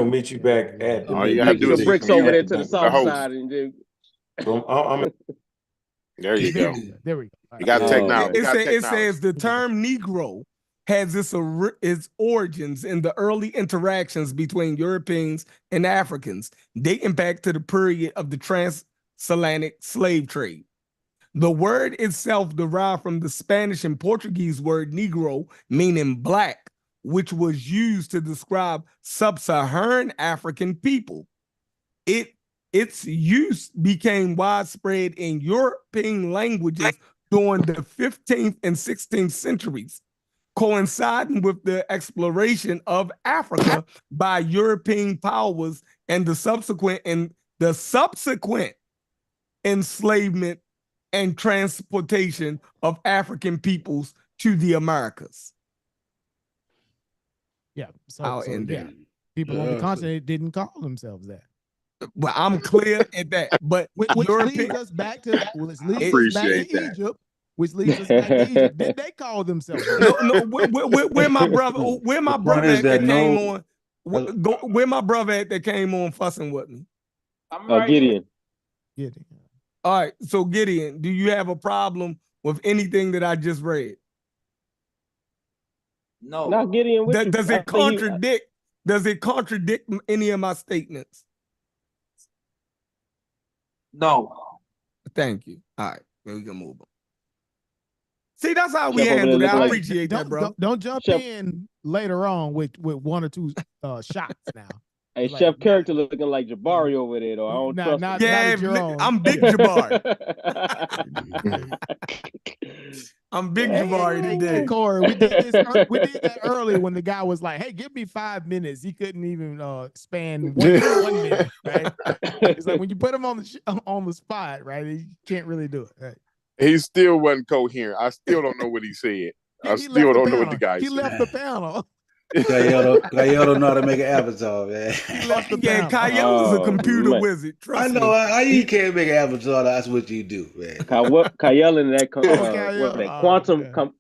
O: meet you back at the.
L: All you gotta do is
A: bricks over there to the south side, and then
L: there you go.
T: There we go.
L: You got technology.
F: It says the term Negro has its origins in the early interactions between Europeans and Africans, dating back to the period of the transatlantic slave trade. The word itself derived from the Spanish and Portuguese word Negro, meaning black, which was used to describe sub-Saharan African people. Its use became widespread in European languages during the 15th and 16th centuries, coinciding with the exploration of Africa by European powers and the subsequent enslavement and transportation of African peoples to the Americas.
T: Yeah, so people on the continent didn't call themselves that.
F: Well, I'm clear at that, but
T: which leads us back to Egypt. Which leads us back to Egypt. Did they call themselves?
F: No. Where my brother? Where my brother at that came on? Where my brother at that came on fussing with me?
A: Gideon.
F: All right, so Gideon, do you have a problem with anything that I just read?
P: No.
A: Not Gideon.
F: Does it contradict? Does it contradict any of my statements?
P: No.
F: Thank you. All right, then we can move on. See, that's how we handle that. I appreciate that, bro.
T: Don't jump in later on with one or two shots now.
A: Hey, Chef Character looking like Jabari over there, though. I don't trust him.
F: Yeah, I'm Big Jabari. I'm Big Jabari today.
T: Corey, we did that earlier when the guy was like, "Hey, give me 5 minutes." He couldn't even span 1 minute. Right? It's like when you put him on the spot, right? He can't really do it. Right?
L: He still wasn't coherent. I still don't know what he said. I still don't know what the guy said.
T: He left the panel.
B: Kyle don't know how to make an avatar, man.
F: Kyle is a computer wizard. Trust
B: I know. How you can't make an avatar? That's what you do, man.
A: Kyle in that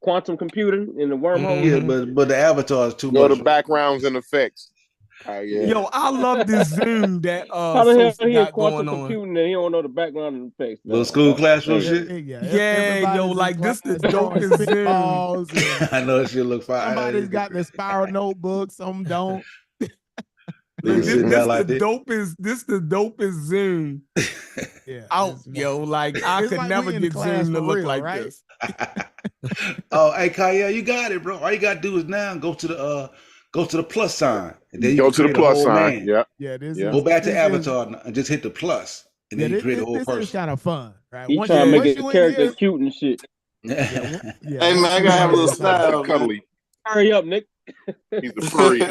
A: quantum computing in the wormhole.
B: Yeah, but the avatar is too
L: much.
B: much.
L: The backgrounds and effects.
F: Yo, I love this Zoom that
A: how the hell he
F: got
A: quantum
F: going
A: computing and he don't know the background and effects.
B: Little school classroom shit.
F: Yeah, yo, like this the dopest Zoom.
B: I know it should look fine.
T: Somebody's got the spiral notebook, some don't.
F: This the dopest Zoom. Yo, like I could never get Zoom to look like this.
B: Oh, hey, Kyle, you got it, bro. All you gotta do is now go to the plus sign. And then you
L: go to the plus sign.
B: Man.
T: Yeah.
B: Go back to Avatar and just hit the plus. And then you create a whole person.
T: This is kind of fun, right?
A: He trying to make his character cute and shit.
J: Hey, man, I gotta have a little style.
L: Cuddly.
A: Hurry up, Nick.
L: He's the furry.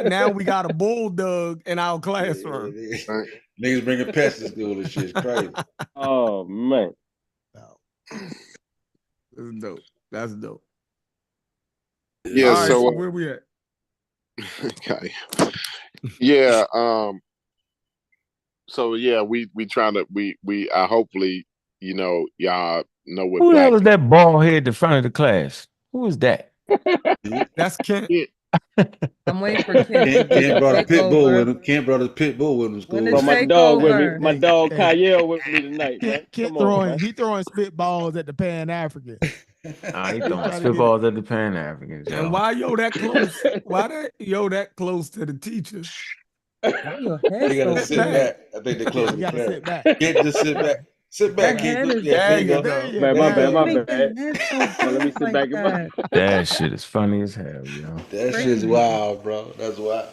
F: Now we got a bulldog in our classroom.
B: Niggas bringing pets to school and shit. It's crazy.
A: Oh, man.
F: That's dope. That's dope.
L: Yeah.
F: All right,
L: So
F: where we at?
L: okay. Yeah. So yeah, we trying to we hopefully y'all know what
G: Who the
L: black.
G: hell is that bald head at the front of the class? Who is that?
F: That's Kent.
I: I'm waiting for Kent to get
B: Kent
I: the
B: brought a pit bull with
I: takeover.
B: him. Kent brought a pit bull with him.
I: When
B: School.
I: the
A: My dog with me.
I: takeover.
A: My dog Kyle with me tonight, man.
T: Kent
A: Come on, man.
T: he throwing spitballs at the Pan African.
G: Nah, he
T: He's
G: throwing
T: trying to get
G: spitballs at the Pan Africans,
F: And
G: yo.
F: why yo that close? Why that close to the teacher?
I: Why your head
B: They gotta
I: so
B: sit
I: big?
B: back. I think they're closing
T: You
B: the
T: gotta
B: camera.
T: sit back.
B: Kent, just sit back. Sit back,
I: That
B: Kent.
I: head is
B: Yeah, there you go.
T: There you
A: Man,
T: go.
A: my bad, my
I: make
A: bad.
I: the head so
A: Now let me
I: big
A: sit
I: like
A: back in my.
I: that.
G: That shit is funny as hell, yo.
B: That shit's
I: Crazy.
B: wild, bro. That's wild.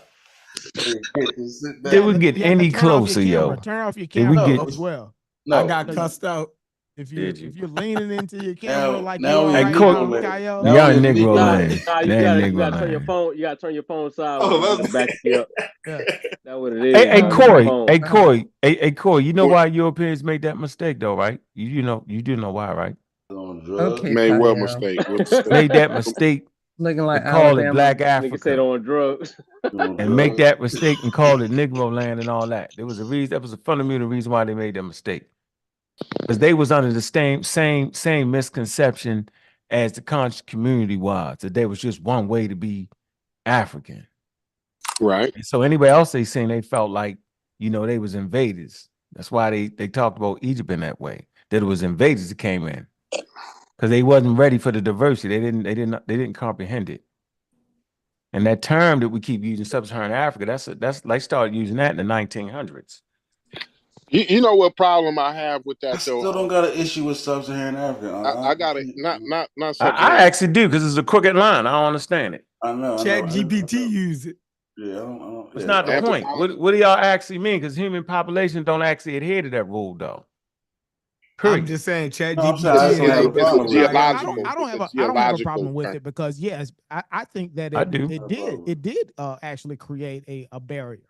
B: Hey, Kent, just sit back.
G: Did we get
T: You have to
G: any
T: turn off your
G: closer,
T: camera.
G: yo?
T: Turn off your
G: Did we
T: camera
G: get?
T: as well.
F: I
B: No,
F: got cussed out.
T: If
G: Did you?
T: you're leaning into your camera
B: now,
T: like
B: now
T: you are
B: we
G: Hey,
B: in
T: right
G: Court,
T: now,
B: Negro land.
T: Kyle.
B: Now
G: y'all
B: we
G: in
B: in
G: Negro
B: Negro
A: Nah,
B: land.
G: land.
A: you
G: They in
A: gotta
G: Negro
A: turn your
G: land.
A: phone. You gotta turn your phone sideways.
L: Oh,
A: It'll back you up.
T: Yeah.
A: That's what it
G: Hey,
A: is.
G: hey,
I: Oh
A: Turn your
I: my
G: Corey.
A: phone.
G: Hey,
I: God.
G: Corey. Hey, Corey. You know why Europeans made that mistake, though, right? You do know why, right?
B: On drugs.
I: Okay,
L: Made what
I: Kyle.
L: mistake? What mistake?
G: Made that mistake
I: Looking
G: to
I: like
G: call it
I: Alabama.
G: Black
A: Nigga said
G: Africa,
A: on drugs.
B: On
G: and make
B: drugs.
G: that mistake and call it Negro land and all that. There was a reason. That was a fundamental reason why they made that mistake, because they was under the same misconception as the conscious community was, that there was just one way to be African.
L: Right.
G: And so anybody else they seen, they felt like, they was invaders. That's why they talked about Egypt in that way, that it was invaders that came in, because they wasn't ready for the diversity. They didn't comprehend it. And that term that we keep using, sub-Saharan Africa, that's they started using that in the 1900s.
L: You know what problem I have with
B: I
L: that though?
B: still don't got an issue with sub-Saharan Africa.
L: I got it. Not
G: I
L: sub-Saharan.
G: actually do, because it's a crooked line. I don't understand it.
B: I know.
F: Chat GPT use it.
B: Yeah, I don't.
G: It's
B: Yeah,
G: not the point.
L: Anthropology.
G: What do y'all actually mean? Because human population don't actually adhere to that rule, though.
F: I'm
G: Period.
F: just saying, Chat
B: No, I'm saying
F: GPT
B: I just don't have a
F: ain't
L: It's a
B: problem with it.
T: I
L: geological.
T: don't have
L: It's
T: a I don't have a
L: geological
T: problem with
L: thing.
T: it, because yes, I think that
G: I do.
T: it did actually create a barrier.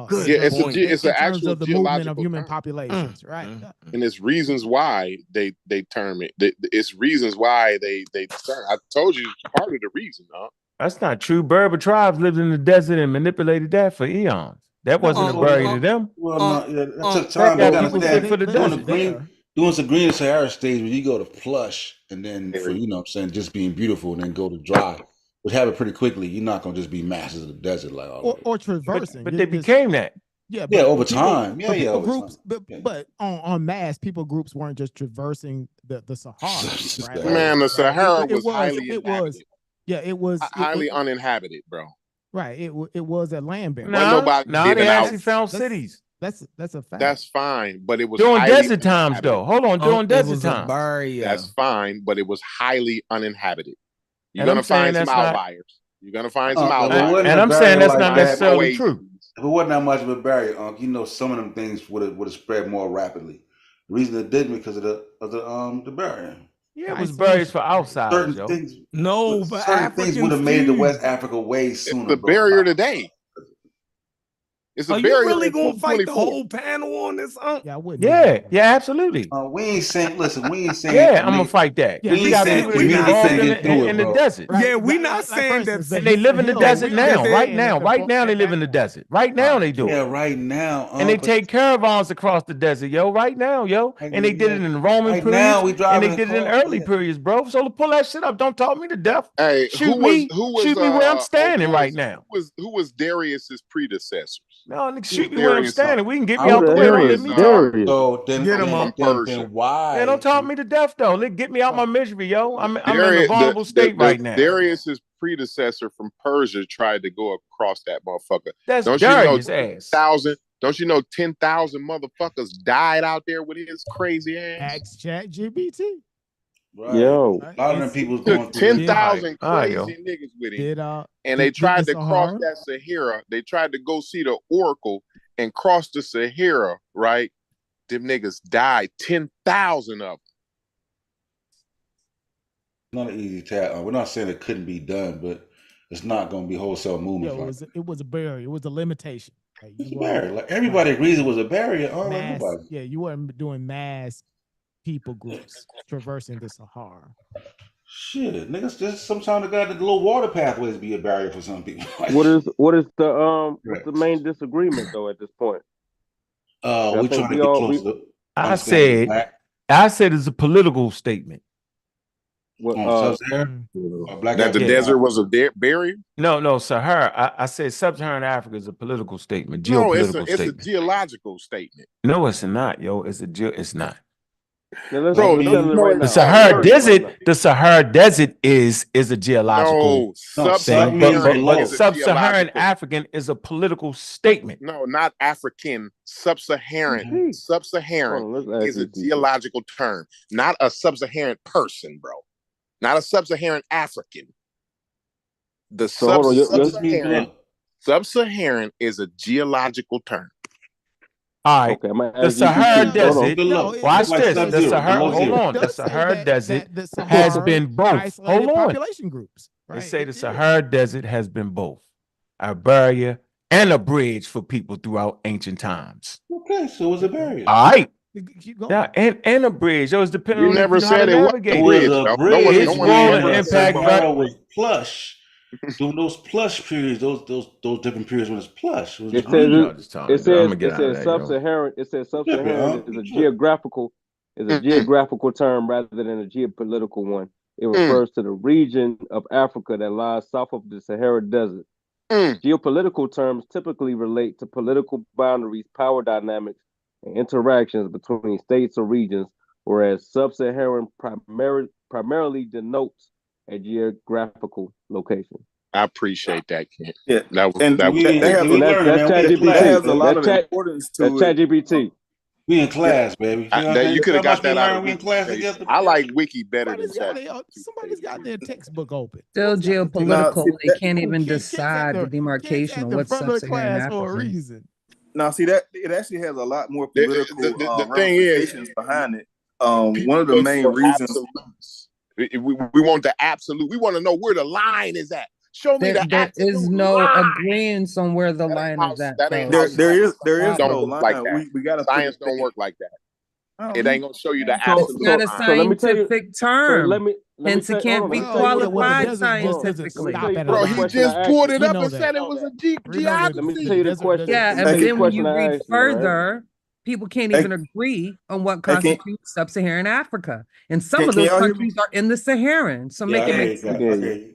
F: Good
L: Yeah,
F: point.
L: it's an
T: in terms
L: actual
T: of the movement of
L: geological
T: human
L: term.
T: populations, right?
L: And it's reasons why they term it. It's reasons why they term. I told you part of the reason, huh?
G: That's not true. Berber tribes lived in the desert and manipulated that for eons. That wasn't a barrier to them.
B: Well, no, yeah, it took
G: They
B: time. You
G: got
B: gotta
G: people fit for the desert.
B: doing some green Sahara stage when you go to plush, and then for what I'm saying, just being beautiful, and then go to dry, which happen pretty quickly. You're not gonna just be masters of the desert like all
T: or traversing.
G: But they became that.
T: Yeah,
B: yeah, over
T: people,
B: time. Yeah,
T: people
B: over
T: groups,
B: time.
T: but on mass, people groups weren't just traversing the Sahara. Right?
L: Man, the Sahara
T: it
L: was highly inhabited.
T: Yeah, it was
L: highly uninhabited, bro.
T: Right. It was a land barrier.
L: Nobody
G: they actually
L: out.
G: found cities.
T: That's a fact.
L: That's fine, but it was
G: during
L: highly
G: desert times, though. Hold on, during desert times.
L: That's fine, but it was highly uninhabited. You're
G: And
L: gonna
G: I'm saying
L: find some
G: that's not-
L: outliers. You're gonna find some outliers.
B: And
G: I'm saying that's not necessarily true.
B: If it wasn't that much of a barrier, some of them things would have spread more rapidly. The reason it didn't because of the barrier.
G: Yeah, it was barriers for outsiders,
B: Certain things.
F: No, but
B: certain things would have made the West Africa way sooner.
L: It's a barrier today. It's a
F: Are
L: barrier.
F: you really
L: in
F: gonna fight the
L: 2024.
F: whole panel on this?
T: Yeah, I wouldn't.
G: Yeah, absolutely.
B: We ain't saying. Listen, we ain't saying.
G: Yeah, I'm gonna fight that.
B: We
G: You
B: ain't
G: got
B: saying
G: people that be involved in the desert.
F: Yeah, we not saying that.
G: And they live in the desert now, right now. Right now, they live in the desert. Right now, they do it.
B: Yeah, right now.
G: And they take caravans across the desert, yo. Right now, yo. And they did it in the Roman
B: Right
G: periods.
B: now, we driving
G: and they did it in
B: cars,
G: early periods, bro. So pull that shit up. Don't talk me to death.
L: Hey,
G: Shoot me where I'm standing right now.
L: Who was Darius's predecessors?
G: No, nigga, shoot me where I'm standing. We can get me
L: Who
G: out the
L: the
G: way.
L: hell
G: Don't let
L: is
G: me
L: Darius?
G: talk.
B: So then,
F: Get him
L: from Persia.
B: why?
G: Man, don't talk me to death though. Get me out my misery, yo. I'm in a
L: Darius-
G: vulnerable state right now.
L: Darius's predecessor from Persia tried to go across that motherfucker.
G: That's
L: Don't
G: Darius'
L: you know
G: ass.
L: 10,000? Don't you know 10,000 motherfuckers died out there with his crazy ass?
T: Ask Chat GPT.
B: Right.
A: Yo,
B: a lot of them people's
L: Took
B: going through
L: 10,000
G: Alright,
L: crazy
G: yo.
L: niggas with him.
T: Did
L: And they
T: did
L: tried
T: the
L: to cross
T: Sahara?
L: that Sahara. They tried to go see the Oracle and cross the Sahara, right? Them niggas died. 10,000 of them.
B: Not an easy task. We're not saying it couldn't be done, but it's not going to be wholesale
T: Yeah,
B: movements.
T: it was a barrier. It was a limitation. Like,
B: It's a barrier. Like everybody agrees it was a barrier.
T: mass,
B: Nobody.
T: yeah, you weren't doing mass people groups traversing the Sahara.
B: Shit, niggas, just sometimes the little water pathways be a barrier for some people.
A: What is what's the main disagreement though at this point? I
B: we
A: think
B: trying to get closer to understanding the black.
G: I said it's a political statement.
A: What
B: Sub-Saharan or black
L: that the
B: African?
L: desert was a barrier?
G: No, Sahara. I said sub-Saharan Africa is a political statement,
L: No,
G: geopolitical
L: it's a
G: statement.
L: geological statement.
G: No, it's not, yo. It's not.
L: Bro,
G: The Sahara Desert, the Sahara Desert is a geological
L: Sub-Saharan
G: thing, but
L: is a
G: sub-Saharan
L: geological.
G: African is a political statement.
L: No, not African. Sub-Saharan. Sub-Saharan is a geological term, not a sub-Saharan person, bro. Not a sub-Saharan African. The sub-Saharan is a geological term.
G: All right. The Sahara Desert. Watch this.
T: The
G: The Sahara. Hold on. The Sahara Desert has been both. Hold on.
T: Population groups.
G: They say the Sahara Desert has been both a barrier and a bridge for people throughout ancient times.
B: Okay, so it was a barrier.
G: All right. Yeah, and a bridge. It was depending on
L: never
G: how to
L: said it was
G: navigate.
B: It was a bridge.
G: Its role and impact.
B: Sahara was plush. During those plush periods, those different periods when it's plush.
A: It says sub-Saharan. It says sub-Saharan is a geographical term rather than a geopolitical one. It refers to the region of Africa that lies south of the Sahara Desert. Geopolitical terms typically relate to political boundaries, power dynamics, and interactions between states or regions, whereas sub-Saharan primarily denotes a geographical location.
L: I appreciate that, Kent.
H: Yeah,
L: that
H: has a lot of importance to it.
A: That's ChatGPT.
B: We in class, baby.
L: You could have got that out of
B: we in class together.
L: I like Wiki better than
T: Somebody's got their textbook open.
I: Still geopolitical. They can't even decide the demarcation of what's sub-Saharan Africa.
H: Now, see that it actually has a lot more political
L: the thing
H: ramifications behind it. One of the main reasons
L: we want the absolute. We want to know where the line is at. Show me the
I: there
L: absolute
I: is no
L: line.
I: agreeing on where the line is at.
H: There is no line.
L: Like that.
H: We got
L: Science don't work like that. It ain't gonna show you the absolute.
I: It's not a scientific term. Hence, it can't be qualified scientifically.
L: Bro, he just pulled it up and said it was a geography.
A: Let me tell you the question.
I: Yeah, and then when you read further, people can't even agree on what constitutes sub-Saharan Africa. And some of those countries are in the Saharan. So make it make sense.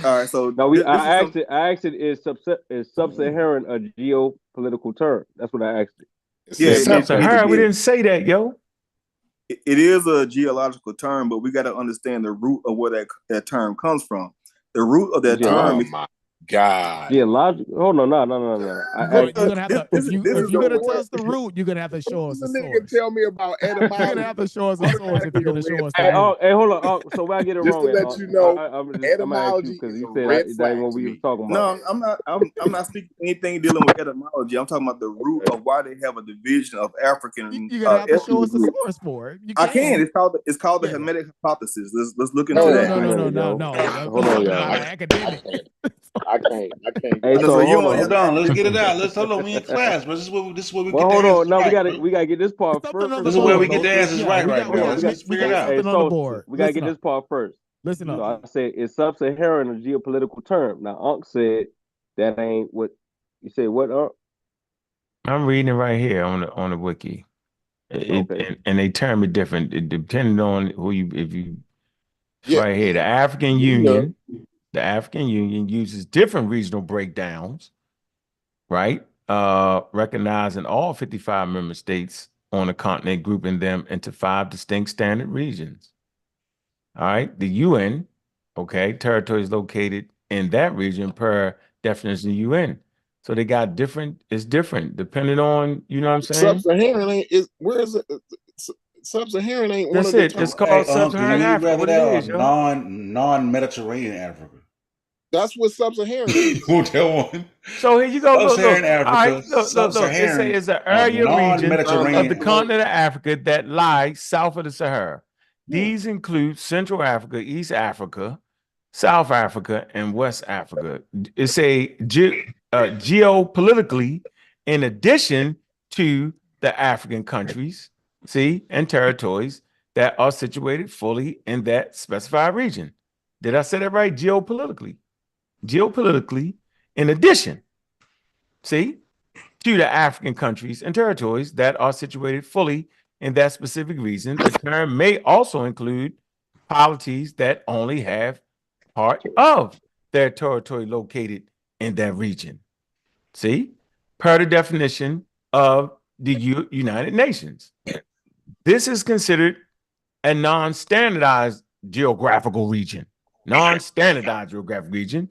H: All right, so
A: no, I asked it is sub-Saharan a geopolitical term? That's what I asked it.
G: Yeah, sub-Saharan. We didn't say that, yo.
H: It is a geological term, but we got to understand the root of where that term comes from. The root of that term is
L: God.
A: Geological. Oh no.
T: You're gonna have to, if you're gonna tell us the root, you're gonna have to show us the source.
L: Nigga tell me about etymology.
T: You're gonna have to show us the source if you're gonna show us.
A: Hey, hold on. So where I get it
L: just
A: wrong?
L: To let you know,
A: etymology because you said that ain't what we were talking about.
H: No, I'm not speaking anything dealing with etymology. I'm talking about the root of why they have a division of African.
T: You're gonna have to show us the source for it.
H: I can. It's called the Hermetic hypothesis. Let's look into that.
T: No.
A: Hold on, y'all.
T: Academic.
L: I can't.
A: Hey, so
B: hold on. Let's get it out. Let's hold on. We in class, but this is where we get the
A: hold on. No,
B: right.
A: we gotta get this part first.
B: This is where we get the answers right now. Let's figure it out.
A: Hey, so we gotta get this part first.
T: Listen up.
A: So I said is sub-Saharan a geopolitical term? Now Unc said that ain't what you said. What Unc?
G: I'm reading it right here on the wiki. And they term it different depending on who right here. The African Union. The African Union uses different regional breakdowns, right? Recognizing all 55 member states on the continent, grouping them into 5 distinct standard regions. All right, the UN, territories located in that region per definition of UN. So they got it's different depending on, you know what I'm saying?
L: Sub-Saharan where is it? Sub-Saharan ain't
G: That's
L: one of
G: it. It's called Sub-Saharan Africa. What it is,
B: non-Mediterranean Africa.
L: That's what sub-Saharan is.
B: That one.
G: So here you go.
B: Sub-Saharan Africa.
G: Look. It says an area region of the continent of Africa that lies south of the Sahara. These include Central Africa, East Africa, South Africa, and West Africa. It's a geopolitically, in addition to the African countries, and territories, that are situated fully in that specified region. Did I say that right? Geopolitically. Geopolitically, in addition, see, to the African countries and territories that are situated fully in that specific region, the term may also include polities that only have part of their territory located in that region. See, per the definition of the United Nations, this is considered a non-standardized geographical region. Non-standardized geographic region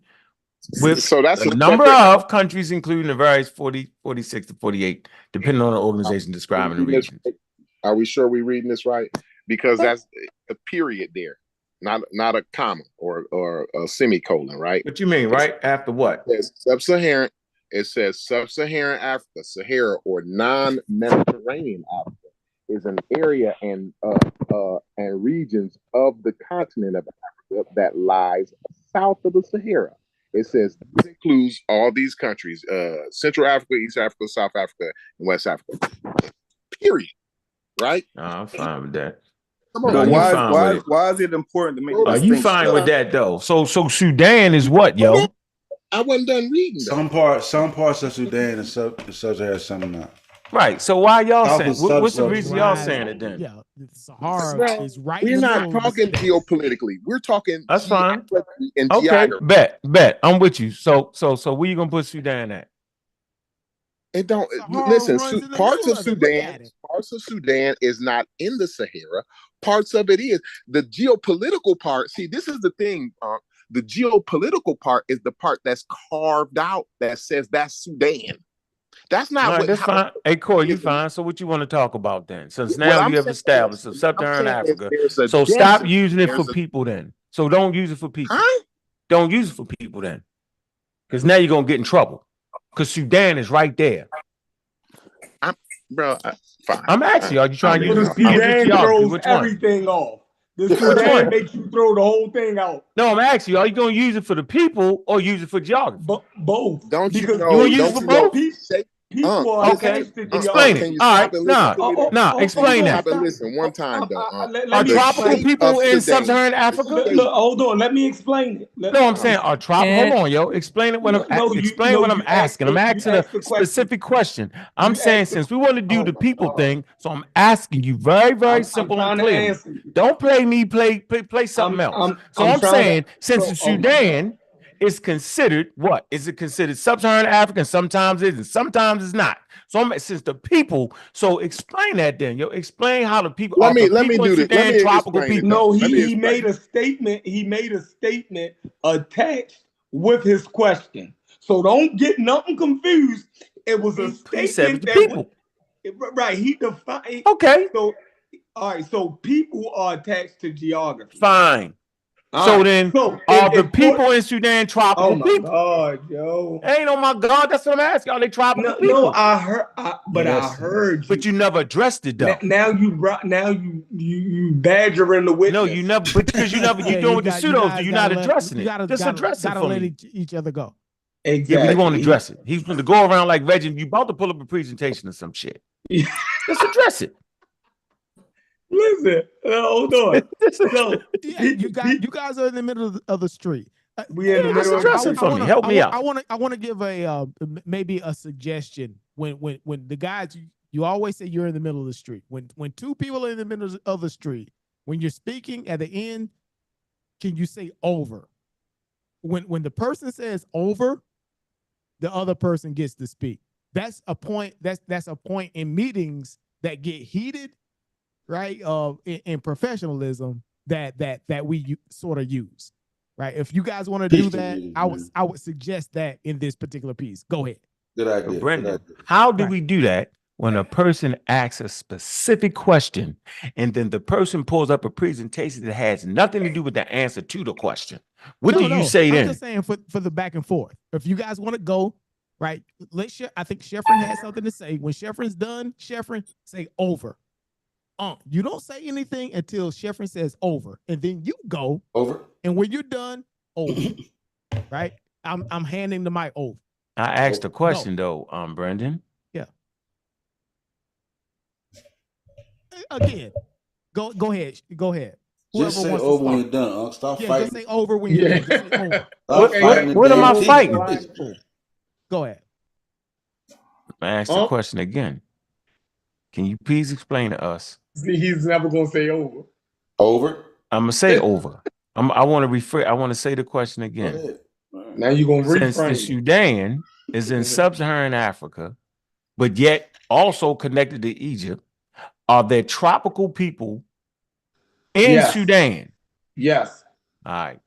G: with
L: So that's
G: a number of countries, including the various 40, 46 to 48, depending on the organization describing the region.
L: Are we sure we're reading this right? Because that's a period there, not a comma or a semicolon, right?
G: What you mean, right? After what?
L: It says sub-Saharan Africa, Sahara, or non-Mediterranean Africa is an area and regions of the continent of Africa that lies south of the Sahara. It says this includes all these countries: Central Africa, East Africa, South Africa, and West Africa. Period. Right?
G: I'm fine with that.
H: But why is it important to make the
G: distinction? Are you fine with that though? So Sudan is what, yo?
L: I wasn't done reading.
B: Some parts of Sudan is sub-Saharan, some not.
G: Right. So why y'all saying? What's the reason y'all saying it then?
T: Yeah, the Sahara is right.
L: We're not talking geopolitically. We're talking.
G: That's fine.
L: And
G: okay.
L: Geography.
G: Bet. I'm with you. So where you gonna put Sudan at?
L: It don't listen. Parts of Sudan is not in the Sahara. Parts of it is. The geopolitical part. See, this is the thing. The geopolitical part is the part that's carved out that says that's Sudan. That's not what.
G: That's fine. Hey, Corey, you fine. So what you want to talk about then? Since now you have established sub-Saharan Africa. So stop using it for people then. So don't use it for people. Don't use it for people then. Because now you're gonna get in trouble. Because Sudan is right there.
L: Fine.
G: I'm asking you, are you trying to use
Q: Sudan throws everything off. The Sudan makes you throw the whole thing out.
G: No, I'm asking you, are you going to use it for the people or use it for geography?
Q: Both.
L: Don't you know?
G: You want to use it for both?
Q: People are
G: okay. Explain it. All right. Nah, explain that.
L: Listen, one time though.
G: Are tropical people in sub-Saharan Africa?
Q: Look, hold on. Let me explain it.
G: No, I'm saying are tropical. Hold on, yo. Explain it when I'm asking. I'm asking a specific question. I'm saying since we want to do the people thing, so I'm asking you very, very simple and clear. Don't play me. Play something else. So I'm saying since the Sudan is considered what? Is it considered sub-Saharan African? Sometimes it is, and sometimes it's not. So since the people, so explain that then. Yo, explain how the people.
L: Let me do this.
Q: Tropical people. No, he made a statement. He made a statement attached with his question. So don't get nothing confused. It was a statement
G: that people.
Q: Right. He defined.
G: Okay.
Q: So all right. So people are attached to geography.
G: Fine. So then, are the people in Sudan tropical people?
Q: Oh my God, yo!
G: Ain't oh my God, that's what I'm asking. Are they tropical people?
Q: No, I heard, I heard you.
G: But you never addressed it though.
Q: Now you badgering the witness.
G: No, you never, because you never. You doing with the pseudos. You're not addressing it. Just address it for me.
T: Let each other go.
Q: Exactly.
G: Yeah, but he won't address it. He's going to go around like Reggie. You about to pull up a presentation or some shit. Just address it.
Q: Listen, hold on.
T: So, you guys are in the middle of the street.
Q: We in the middle of
G: it for me. Help me out.
T: I want to give a maybe a suggestion. When the guys you always say you're in the middle of the street. When two people are in the middle of the street, when you're speaking at the end, can you say over? When the person says over, the other person gets to speak. That's a point. That's a point in meetings that get heated. Right, in professionalism that we sort of use, right? If you guys want to do that, I would suggest that in this particular piece. Go ahead.
B: Good idea.
G: Brendan, how do we do that when a person asks a specific question and then the person pulls up a presentation that has nothing to do with the answer to the question? What do you say then?
T: I'm just saying for the back and forth. If you guys want to go, right? I think Sheffrin has something to say. When Sheffrin's done, Sheffrin, say over. You don't say anything until Sheffrin says over, and then you go
B: over.
T: And when you're done, over. Right? I'm handing the mic over.
G: I asked a question though, Brendan.
T: Yeah. Again, Go ahead.
B: Just say over when you're done. Stop fighting.
T: Just say over when you're done. Just say over.
B: Stop fighting.
G: What am I fighting?
T: Go ahead.
G: I asked the question again. Can you please explain to us?
R: See, he's never gonna say over.
B: Over?
G: I'm gonna say over. I want to say the question again.
R: Now you're gonna reframe.
G: Since the Sudan is in sub-Saharan Africa, but yet also connected to Egypt, are there tropical people in Sudan?
R: Yes.
G: All right.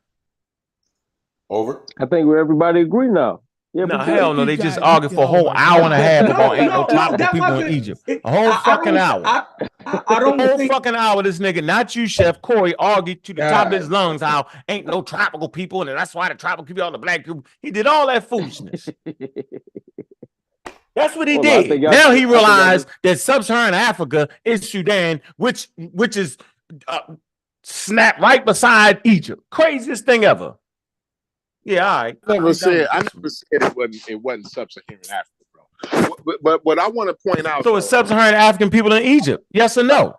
B: Over.
A: I think everybody agree now. Yeah,
G: no, hell no. They just argued for a whole hour and a half about ain't no tropical people in Egypt. A whole fucking hour.
R: I don't
G: whole
R: think...
G: fucking hour. This nigga, not you, Chef Corey, argued to the top of his lungs how ain't no tropical people, and that's why the tropical people are the black people. He did all that foolishness. That's what he did. Now he realized that sub-Saharan Africa is Sudan, which is snap right beside Egypt. Craziest thing ever. Yeah, all right.
L: I never said it wasn't sub-Saharan Africa, bro. But what I want to point out.
G: So it's sub-Saharan African people in Egypt? Yes or no?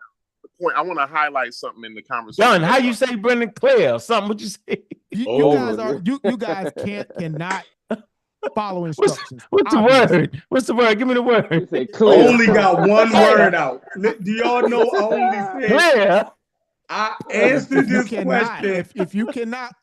L: I want to highlight something in the conversation.
G: Done. How you say Brendan Clare or something? What you say?
T: You guys cannot follow instructions.
G: What's the word? What's the word? Give me the word.
R: Only got one word out. Do y'all know I only said
G: clear?
R: I answered this question.
T: If you cannot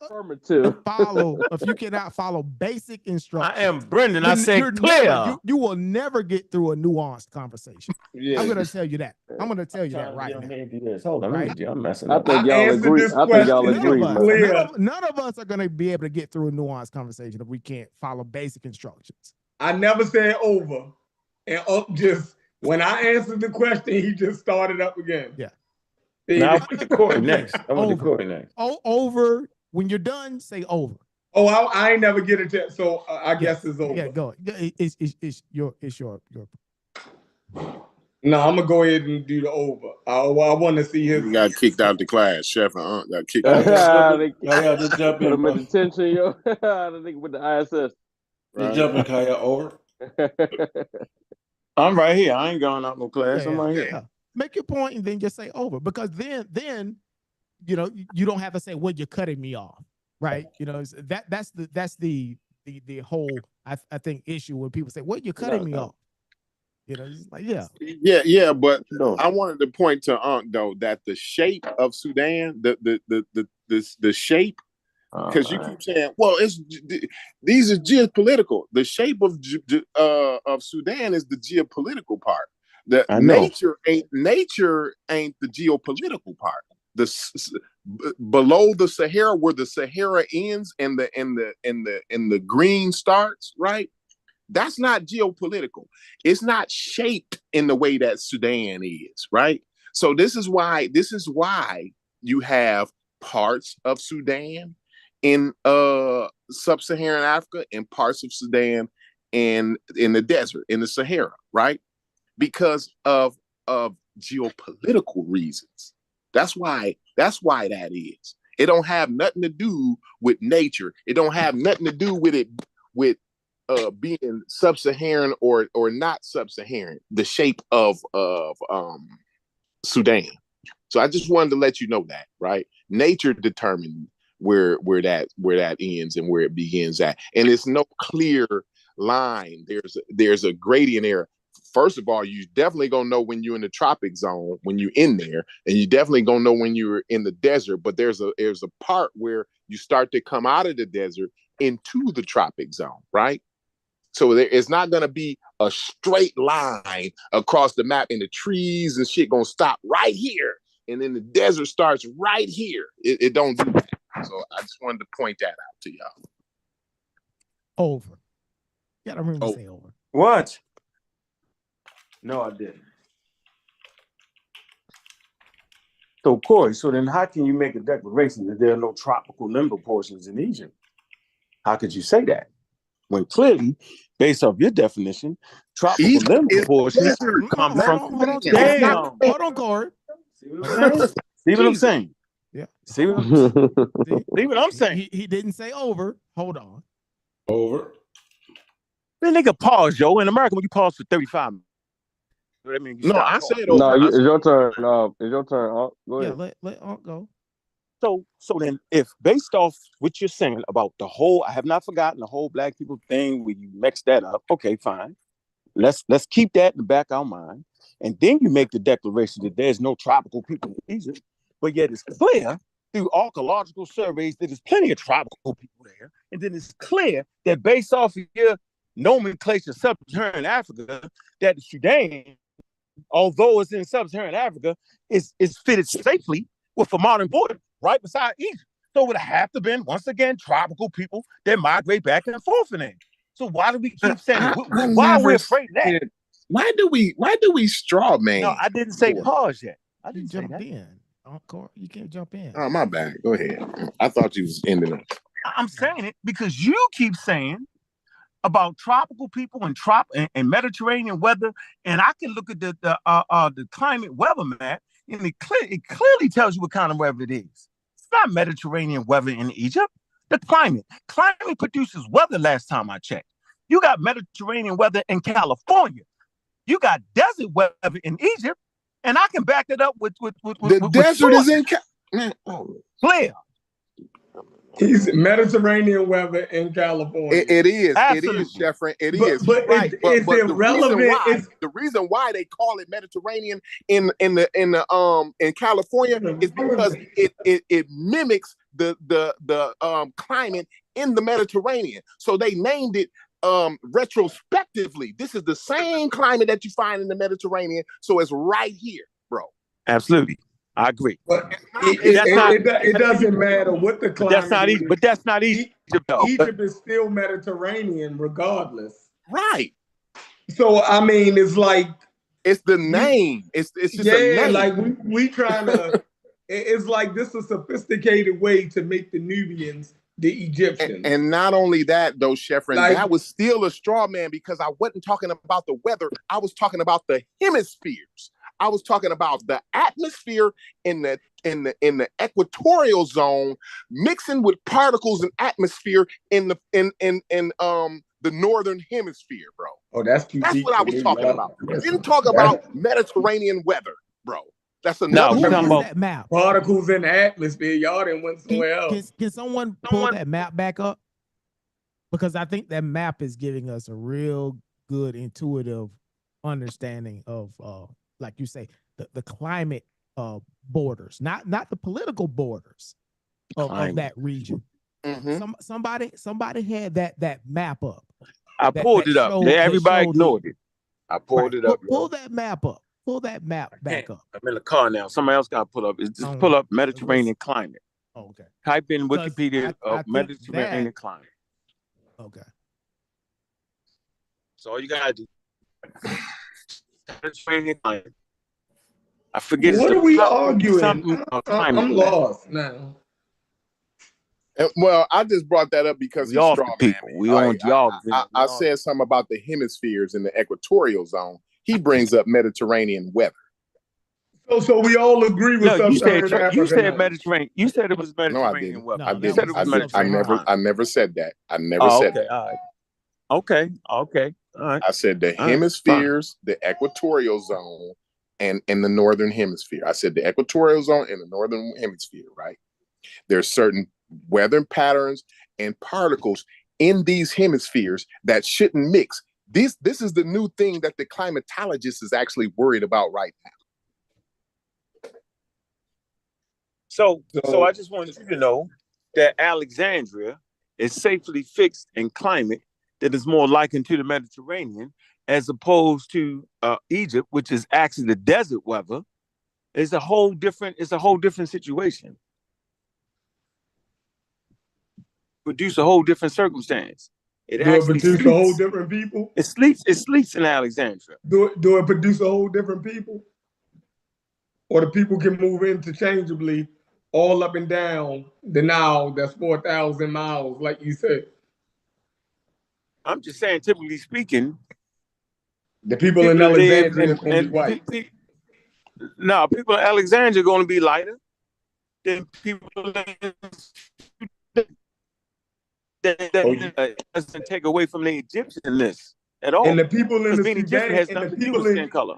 T: follow basic instructions.
G: I am Brendan. I said clear.
T: You will never get through a nuanced conversation. Yeah. I'm going to tell you that. I'm going to tell you that right now.
G: Hold on, right? I'm messing up.
A: I think y'all agree. I think y'all agree.
T: None of us are going to be able to get through a nuanced conversation if we can't follow basic instructions.
R: I never said over, and just when I answered the question, he just started up again.
T: Yeah.
G: Now I want the Corey next.
T: Over. When you're done, say over.
R: Oh, I ain't never get it. So I guess it's over.
T: Yeah, go. It's your.
R: No, I'm gonna go ahead and do the over. I want to see his.
L: You got kicked out the class, Chef and Aunt got kicked out.
B: Just jump in.
A: Put him in detention, yo. I think with the ISS.
B: Just jump in, Kaya. Over.
N: I'm right here. I ain't going out no class. I'm right here.
T: Yeah. Make your point and then just say over, because then you don't have to say, well, you're cutting me off, right? That's the whole I think issue when people say, well, you're cutting me off. It's like,
L: yeah, but I wanted to point to Aunt though that the shape of Sudan, the shape, because you keep saying, well, these are geopolitical. The shape of Sudan is the geopolitical part. Nature ain't the geopolitical part. Below the Sahara, where the Sahara ends and the green starts, right? That's not geopolitical. It's not shaped in the way that Sudan is, right? So this is why you have parts of Sudan in sub-Saharan Africa and parts of Sudan in the desert, in the Sahara, right? Because of geopolitical reasons. That's why that is. It don't have nothing to do with nature. It don't have nothing to do with being sub-Saharan or not sub-Saharan. The shape of Sudan. So I just wanted to let you know that, right? Nature determined where that ends and where it begins at, and it's no clear line. There's a gradient error. First of all, you definitely gonna know when you're in the tropic zone, when you're in there, and you definitely gonna know when you're in the desert. But there's a part where you start to come out of the desert into the tropic zone, right? So there is not gonna be a straight line across the map, and the trees and shit gonna stop right here, and then the desert starts right here. It don't do that. So I just wanted to point that out to y'all.
T: Over. You gotta remember to say over.
N: What? No, I didn't. So, Corey, then how can you make a declaration that there are no tropical limbo portions in Egypt? How could you say that? When clearly, based off your definition, tropical limbo portions come from...
T: Hold on, Corey.
N: See what I'm saying?
T: Yeah.
N: See what I'm saying?
T: He didn't say over. Hold on.
B: Over.
N: Man, nigga, pause, yo. In America, when you pause for 35 minutes. Let me
L: no,
N: stop.
L: I said
A: No,
L: over.
A: it's your turn. It's your turn. Go ahead.
T: Yeah, let Unc go.
N: So then, if based off what you're saying about the whole, I have not forgotten the whole black people thing where you mix that up. Okay, fine. Let's keep that in the back of our mind, and then you make the declaration that there's no tropical people in Egypt, but yet it's clear through archaeological surveys that there's plenty of tropical people there, and then it's clear that based off of your nomenclature, sub-Saharan Africa, that the Sudan, although it's in sub-Saharan Africa, is fitted safely with a modern border right beside Egypt. So it would have to been once again tropical people that migrate back and forth in there. So why do we keep saying why are we afraid of that?
L: Why do we straw man?
N: No, I didn't say pause yet. I didn't say that.
T: You can't jump in.
L: Oh, my bad. Go ahead. I thought you was ending it.
N: I'm saying it because you keep saying about tropical people and Mediterranean weather, and I can look at the climate weather map, and it clearly tells you what kind of weather it is. It's not Mediterranean weather in Egypt. The climate produces weather. Last time I checked, you got Mediterranean weather in California. You got desert weather in Egypt, and I can back it up with
L: the desert is in
N: clear.
R: He's Mediterranean weather in California.
L: It is.
N: Absolutely.
L: It is, Jeffrey. It is.
R: But
L: right.
R: It's
L: but
R: irrelevant.
L: The reason why they call it Mediterranean in California is because it mimics the climate in the Mediterranean. So they named it retrospectively. This is the same climate that you find in the Mediterranean. So it's right here, bro.
N: Absolutely. I agree.
R: But it doesn't matter what the climate is.
N: But that's not Egypt, though.
R: Egypt is still Mediterranean regardless.
L: Right.
R: So, I mean, it's like...
L: It's the name. It's just a name.
R: Like we trying to... It's like this is a sophisticated way to make the Nubians the Egyptians.
L: And not only that, though, Sheffrin, that was still a straw man because I wasn't talking about the weather. I was talking about the hemispheres. I was talking about the atmosphere in the equatorial zone mixing with particles and atmosphere in the northern hemisphere, bro.
R: Oh, that's
L: what I was talking about. I didn't talk about Mediterranean weather, bro. That's another.
T: We're talking about that map.
R: Particles in the atmosphere. Y'all didn't went somewhere else.
T: Can someone pull that map back up? Because I think that map is giving us a real good intuitive understanding of like you say, the climate borders, not the political borders of that region.
L: Mm-hmm.
T: Somebody had that map up.
N: I pulled it up. Everybody ignored it. I pulled it up.
T: Pull that map up. Pull that map back up.
N: I'm in the car now. Somebody else got to pull up. Just pull up Mediterranean climate.
T: Okay.
N: Type in Wikipedia Mediterranean climate.
T: Okay.
N: So all you gotta do. Mediterranean climate. I forget.
R: What are we arguing? I'm lost now.
L: Well, I just brought that up because he's straw
N: people.
L: Man.
N: We on y'all.
L: I said something about the hemispheres in the equatorial zone. He brings up Mediterranean weather.
R: So we all agree with
N: you said Mediterranean. You said it was Mediterranean weather.
L: I didn't. I never said that. I never said that.
N: All right. Okay. All right.
L: I said the hemispheres, the equatorial zone, and in the northern hemisphere. I said the equatorial zone and the northern hemisphere, right? There's certain weather patterns and particles in these hemispheres that shouldn't mix. This is the new thing that the climatologist is actually worried about right now.
N: So I just wanted you to know that Alexandria is safely fixed in climate that is more likened to the Mediterranean, as opposed to Egypt, which is actually the desert weather. It's a whole different situation. Produce a whole different circumstance.
R: It produce a whole different people?
N: It sleeps in Alexandria.
R: Do it produce a whole different people? Or the people can move interchangeably all up and down the Nile, that's 4,000 miles, like you said.
N: I'm just saying, typically speaking,
R: the people in Alexandria are going to be white.
N: People in Alexandria are going to be lighter than people that doesn't take away from the Egyptianness at all.
R: And the people in the
N: Sudan
R: Sudan,
N: has nothing to do with skin color.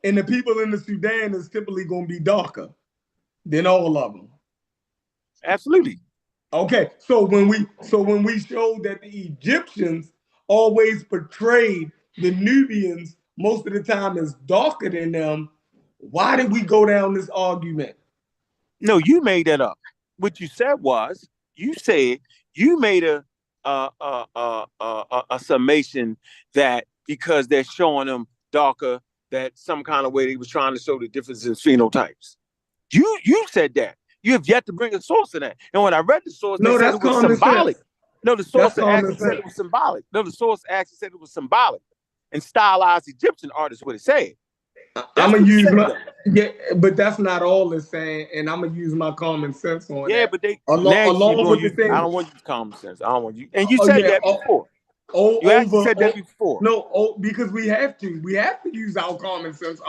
R: And the people in the Sudan is typically going to be darker than all of them.
N: Absolutely.
R: Okay, so when we showed that the Egyptians always portrayed the Nubians most of the time as darker than them, why did we go down this argument?
N: No, you made that up. What you said was you made a summation that because they're showing them darker, that some kind of way they was trying to show the difference in phenotypes. You said that. You have yet to bring a source in that. And when I read the source, they said it was symbolic.
R: Sense.
N: No, the source actually said it was symbolic. No, the source actually said it was symbolic. And stylized Egyptian artists would have said.
R: I'm gonna use but that's not all it's saying, and I'm gonna use my common sense on that.
N: Yeah, but they
R: along with the thing.
N: I don't want you to common sense. I don't want you. And you said that before. You actually said that before.
R: No, because we have to use our common sense.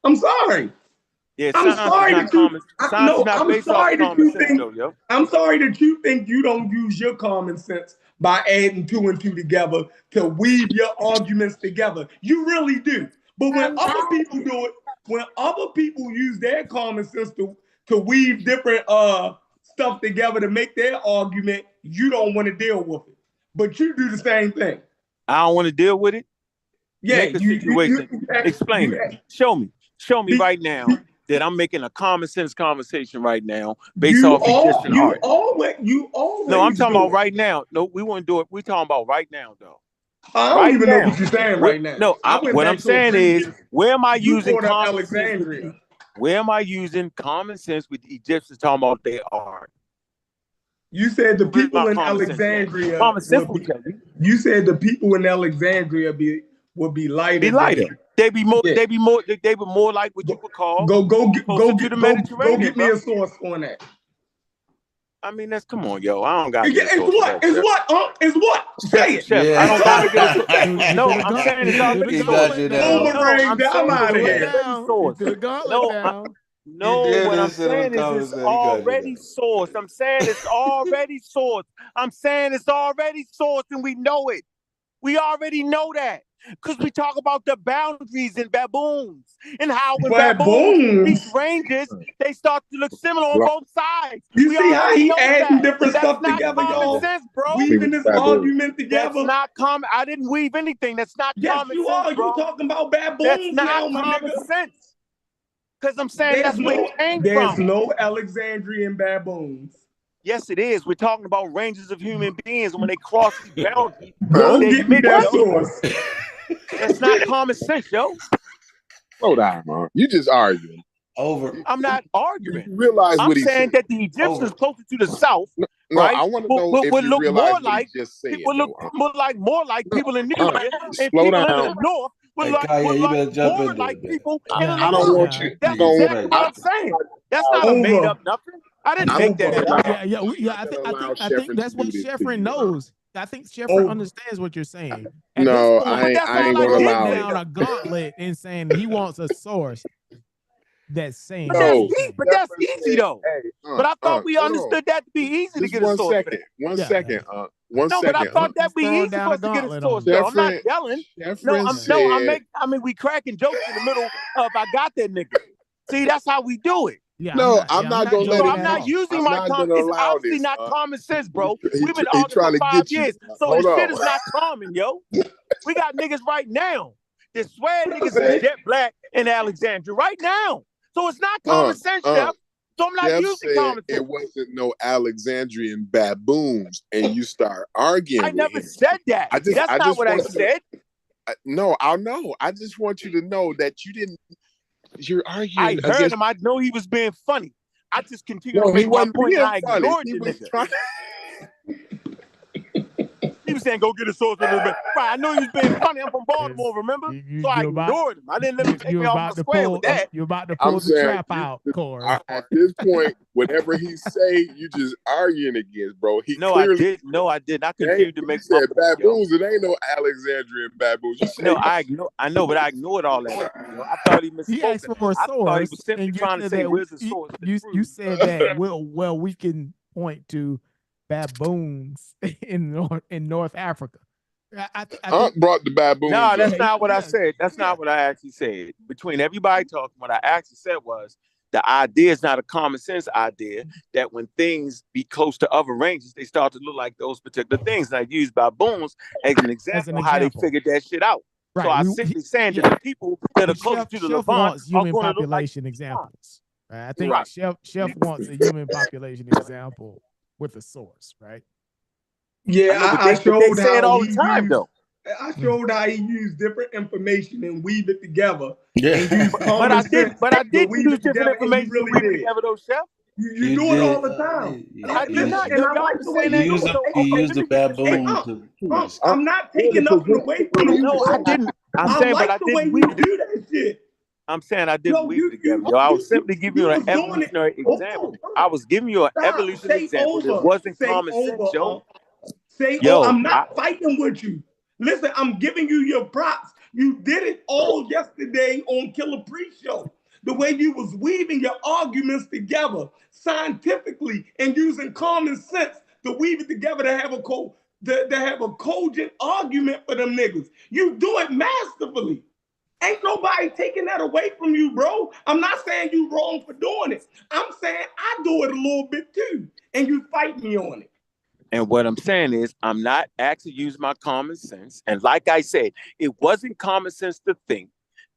R: I'm sorry.
N: Yeah, I'm sorry that you.
R: I'm sorry that you think. I'm sorry that you think you don't use your common sense by adding 2 and 2 together to weave your arguments together. You really do. But when other people do it, when other people use their common sense to weave different stuff together to make their argument, you don't want to deal with it. But you do the same thing.
N: I don't want to deal with it.
R: Yeah,
N: make a situation. Explain it. Show me right now that I'm making a common sense conversation right now based off Egyptian art.
R: You always.
N: No, I'm talking about right now. No, we won't do it. We're talking about right now, though.
R: I don't even know what you're saying right now.
N: No, what I'm saying is, where am I using common sense? Where am I using common sense with the Egyptians talking about their art?
R: You said the people in Alexandria. You said the people in Alexandria would be lighter.
N: Be lighter. They be more like what you would call
R: go get me a source on that.
N: I mean, come on, yo. I don't got
R: It's what? Say it.
N: Chef, I don't gotta get a no, I'm saying it's already sourced. No, what I'm saying is it's already sourced. I'm saying it's already sourced. I'm saying it's already sourced, and we know it. We already know that. Because we talk about the boundaries in baboons and how when baboons reach ranges, they start to look similar on both sides.
R: You see how he adding different stuff together, y'all?
N: Sense, bro.
R: Weaving this argument together.
N: That's not common. I didn't weave anything. That's not common sense,
R: Yes, you are.
N: Bro.
R: You're talking about baboons
N: that's
R: now,
N: not
R: my
N: common
R: nigga.
N: sense. Because I'm saying that's where it came from.
R: There's no Alexandrian baboons.
N: Yes, it is. We're talking about ranges of human beings. When they cross the boundary,
R: go get me that source.
N: That's not common sense, yo.
L: Slow down, man. You just arguing.
N: I'm not arguing.
L: You realize
N: I'm
L: what he's
N: saying that the Egyptians closer to the south, right?
L: I want to know if you realize what he just said.
N: Would look more like people in Nubia, and
L: slow
N: people
L: down.
N: in the north would look more like people in the
L: I don't want you.
N: That's exactly what I'm saying. That's not a made up nothing. I didn't make that up.
T: I think that's what Sheffrin knows. I think Sheffrin understands what you're saying.
L: No, I ain't gonna allow it.
T: Down a gauntlet and saying he wants a source that's saying.
N: But that's easy though. But I thought we understood that to be easy to get a source.
L: One second.
N: But I thought that'd be easy for us to get a source. I'm not yelling. We cracking jokes in the middle of I got that nigga. See, that's how we do it.
L: Yeah, I'm not gonna let it.
N: I'm not using my common. It's obviously not common sense, bro. We've been arguing for 5 years, so this shit is not common, yo. We got niggas right now that swear niggas is jet black in Alexandria right now. So it's not common sense, Jeff. So I'm not using common sense.
L: It wasn't no Alexandrian baboons, and you start arguing.
N: I never said that. That's not what I said.
L: No, I know. I just want you to know that you didn't. You're arguing.
N: I heard him. I know he was being funny. I just continued to make my point. I ignored the nigga. He was saying, "Go get a source." Right, I know he was being funny. I'm from Baltimore, remember? So I ignored him. I didn't let him take me off the square with that.
T: You're about to pull the trap out, Corey.
L: At this point, whatever he say, you just arguing against, bro.
N: I did. I continued to make.
L: He said baboons. It ain't no Alexandrian baboons.
N: I know, but I ignored all that. I thought he misspoke.
T: He asked for a source.
N: I thought he was simply trying to say, "Where's the source?"
T: You said that. Well, we can point to baboons in North Africa.
L: I brought the baboons.
N: No, that's not what I said. That's not what I actually said. Between everybody talking, what I actually said was the idea is not a common sense idea that when things be close to other ranges, they start to look like those particular things. And I use baboons as an example of how they figured that shit out. Right. So I'm simply saying that the people that are close to the Levant
T: are going to look
N: like
T: examples. Right? I think Chef wants a human population example with a source, right?
R: Yeah, I showed
N: they say it
R: how
N: all the time, though.
R: I showed how he used different information and weave it together.
B: Yeah,
R: and use common sense.
N: But I did use different information to weave it together, though, Chef.
R: You do it all the time.
N: I did not.
R: And I like the way
B: you use the baboon to.
R: I'm not taking nothing away from you.
N: No, I didn't. I'm saying, but I didn't weave
R: do that shit.
N: I'm saying I didn't weave it together. Yo, I was simply giving you an evolutionary example. I was giving you an evolutionary example. It wasn't common sense, yo.
R: I'm not fighting with you. Listen, I'm giving you your props. You did it all yesterday on Killer Pre-Show. The way you was weaving your arguments together scientifically and using common sense to weave it together to have a cogent argument for them niggas. You do it masterfully. Ain't nobody taking that away from you, bro. I'm not saying you wrong for doing it. I'm saying I do it a little bit too, and you fight me on it.
N: And what I'm saying is I'm not actually using my common sense. And like I said, it wasn't common sense to think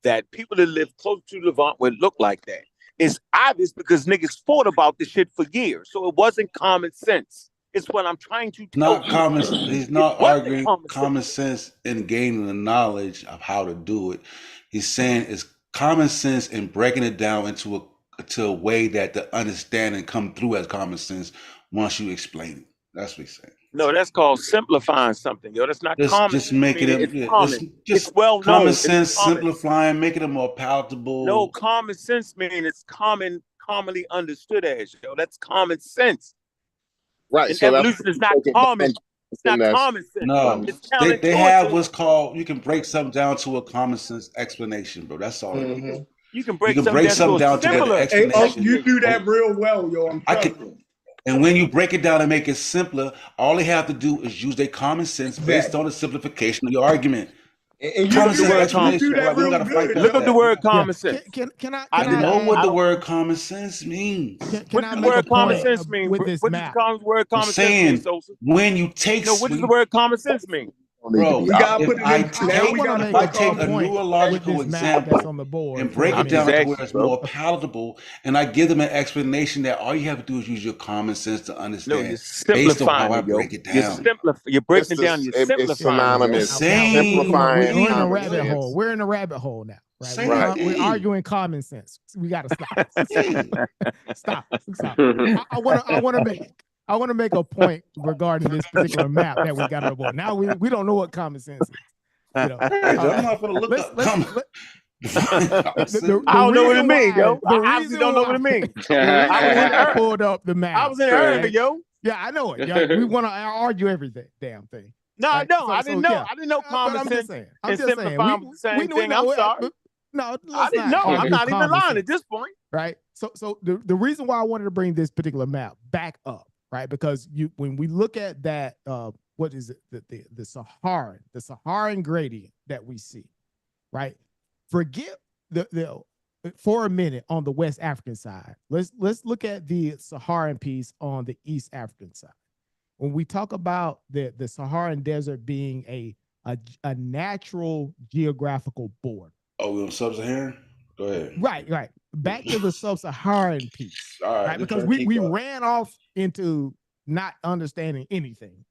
N: that people that live close to Levant would look like that. It's obvious because niggas fought about this shit for years. So it wasn't common sense. It's what I'm trying to tell you.
B: He's not arguing common sense in gaining the knowledge of how to do it. He's saying it's common sense in breaking it down into a way that the understanding come through as common sense once you explain it. That's what he's saying.
N: No, that's called simplifying something, yo. That's not common.
B: Just making it.
N: It's well known.
B: Common sense, simplifying, making it more palatable.
N: No, common sense means it's commonly understood as, yo. That's common sense.
L: Right.
N: And
L: so
N: evolution is not common. It's not common sense.
B: No, they have what's called. You can break something down to a common sense explanation, bro. That's all.
N: Mm-hmm. You can break
B: something down to an explanation.
R: You do that real well, yo.
B: And when you break it down and make it simpler, all they have to do is use their common sense based on the simplification of your argument.
R: And you do that real good.
N: Look up the word common sense.
B: I know what the word common sense means.
N: What does the word common sense mean? What does the word common sense mean, Sosa?
B: When you take...
N: No, what does the word common sense mean?
B: Bro, if I take a neurological example and break it down to where it's more palatable, and I give them an explanation that all you have to do is use your common sense to understand.
N: No, you're simplifying
B: based on how I break it down.
N: You're breaking it down. You're simplifying.
L: It's synonymous.
T: Simplifying. We're in a rabbit hole. We're in a rabbit hole now. Right? We're arguing common sense. We got to stop. Stop. I want to make a point regarding this particular map that we got on the board. Now we don't know what common sense is. You know,
B: I'm not going to look up common.
N: I don't know what it means, yo. I obviously don't know what it means.
T: I pulled up the map.
N: I was in early, yo.
T: Yeah, I know it. Yeah, we want to argue everything, damn thing.
N: No, I don't. I didn't know. Yeah. I didn't know common sense. I'm just saying. The same thing. I'm sorry.
T: No,
N: I didn't know. I'm not even lying at this point.
T: Right. So the reason why I wanted to bring this particular map back up, right? Because when we look at that, what is it? The Saharan gradient that we see, right? Forget the for a minute on the West African side. Let's look at the Saharan piece on the East African side. When we talk about the Saharan desert being a natural geographical border.
B: Oh, we're on sub-Saharan? Go ahead.
T: Right. Back to the sub-Saharan piece.
B: All right.
T: Because we ran off into not understanding anything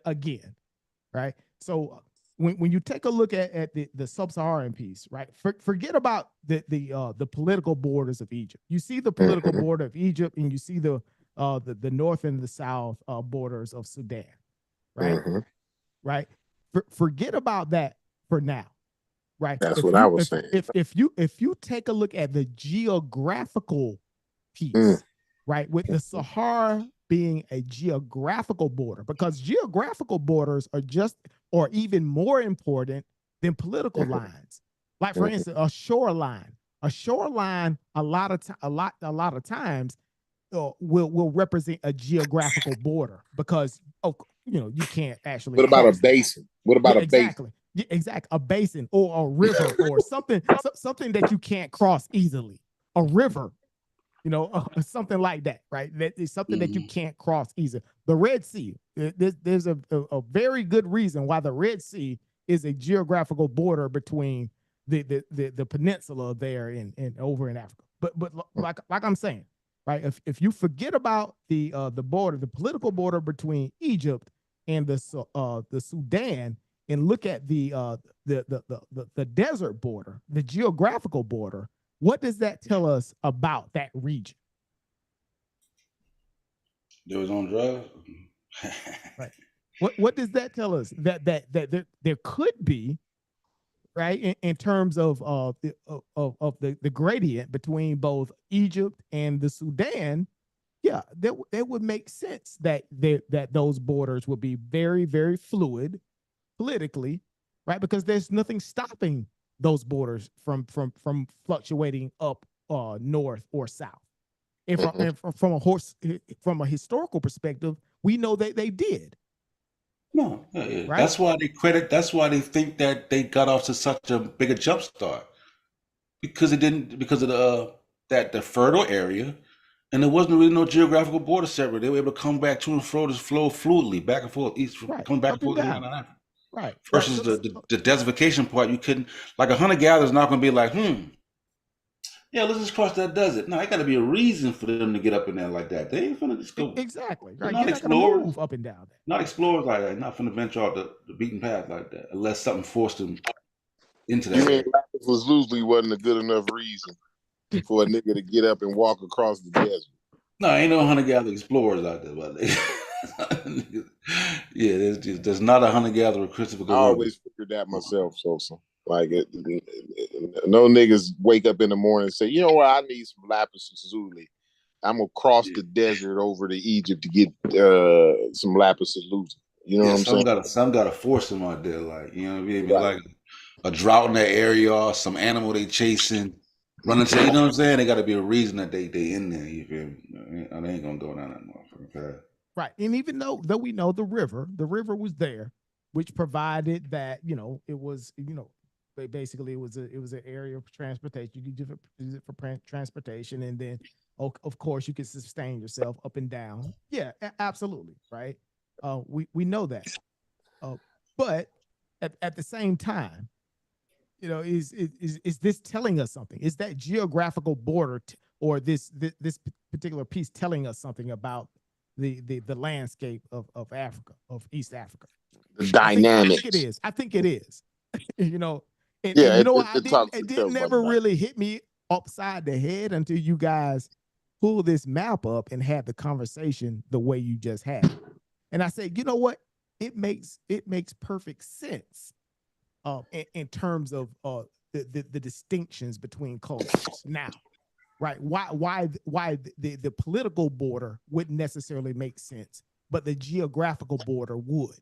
T: again, right? So when you take a look at the sub-Saharan piece, right? Forget about the political borders of Egypt. You see the political border of Egypt, and you see the north and the south borders of Sudan, right? Right. Forget about that for now. Right.
L: That's what I was saying.
T: If you take a look at the geographical piece, right, with the Sahara being a geographical border, because geographical borders are just or even more important than political lines. Like for instance, a shoreline. A shoreline a lot of times will represent a geographical border because you can't actually.
L: What about a basin? What about a
T: exactly.
L: basin?
T: Yeah, exactly. A basin or a river or something that you can't cross easily. A river, something like that, right? That is something that you can't cross easily. The Red Sea. There's a very good reason why the Red Sea is a geographical border between the peninsula there and over in Africa. But like I'm saying, right? If you forget about the border, the political border between Egypt and the Sudan, and look at the desert border, the geographical border, what does that tell us about that region?
B: There was on drugs.
T: Right. What does that tell us? That there could be, right, in terms of the gradient between both Egypt and the Sudan. Yeah, that would make sense that those borders would be very, very fluid politically, right? Because there's nothing stopping those borders from fluctuating up north or south. And from a historical perspective, we know that they did.
B: No, right? That's why they think that they got off to such a bigger jump start. Because of the fertile area, and there wasn't really no geographical border separate. They were able to come back to and fro, just flow fluidly back and forth, come back and forth.
T: Right.
B: Versus the desertification part, you couldn't, like a hunter-gatherer is not going to be like, yeah, let's just cross that desert. No, it got to be a reason for them to get up in there like that. They ain't finna just go.
T: Exactly. Right.
B: Not
T: You're not going to move up and down there.
B: Not explorers like that. Not finna venture off the beaten path like that, unless something forced them into that.
L: You mean Lapis Lazuli wasn't a good enough reason for a nigga to get up and walk across the desert?
B: No, ain't no hunter-gatherer explorers out there, but yeah, there's not a hunter-gatherer Christopher Columbus.
L: I always figured that myself, Sosa. Like no niggas wake up in the morning and say, you know what, I need some lapis lazuli. I'm gonna cross the desert over to Egypt to get some lapis lazuli. You know what I'm saying?
B: Some gotta force them out there, like, you know what I mean? Like a drought in that area or some animal they chasing, running to, you know what I'm saying? They gotta be a reason that they in there. You feel me? They ain't gonna go down that motherfucking path.
T: Right. And even though we know the river was there, which provided that, it was, basically it was an area of transportation. You could use it for transportation, and then of course you could sustain yourself up and down. Yeah, absolutely. Right. We know that. But at the same time, is this telling us something? Is that geographical border or this particular piece telling us something about the landscape of Africa, of East Africa?
L: The dynamics.
T: I think it is. And it didn't never really hit me upside the head until you guys pulled this map up and had the conversation the way you just had. And I said, you know what? It makes perfect sense in terms of the distinctions between cultures now. Right. Why the political border wouldn't necessarily make sense, but the geographical border would.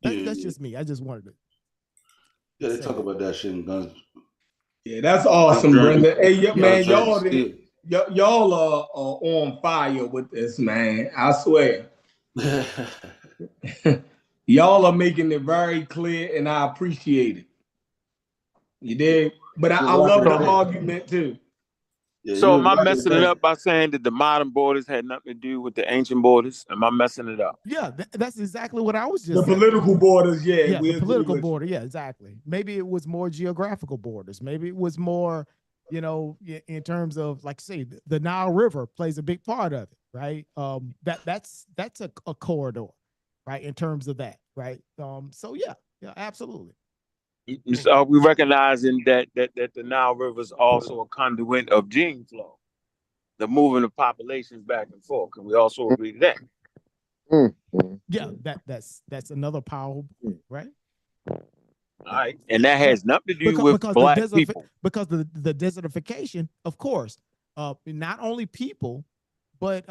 T: That's just me. I just wanted to.
B: Yeah, they talk about that shit in guns.
R: Yeah, that's awesome, Brenda. Hey, man, y'all are on fire with this, man. I swear. Y'all are making it very clear, and I appreciate it. You did, but I love the argument too.
N: Yeah, so am I messing it up by saying that the modern borders had nothing to do with the ancient borders? Am I messing it up?
T: Yeah, that's exactly what I was just
R: saying.
T: The
R: political borders,
T: yeah, the political border, yeah, exactly. Maybe it was more geographical borders. Maybe it was more, in terms of, like, say, the Nile River plays a big part of it, right? That's a corridor, right? In terms of that, right? So yeah, absolutely.
N: So are we recognizing that the Nile River is also a conduit of gene flow, the moving of populations back and forth? Can we also agree to that?
T: Yeah, that's another powerful point, right?
N: All right, and that has nothing to do with black people.
T: Because the desertification, of course, not only people, but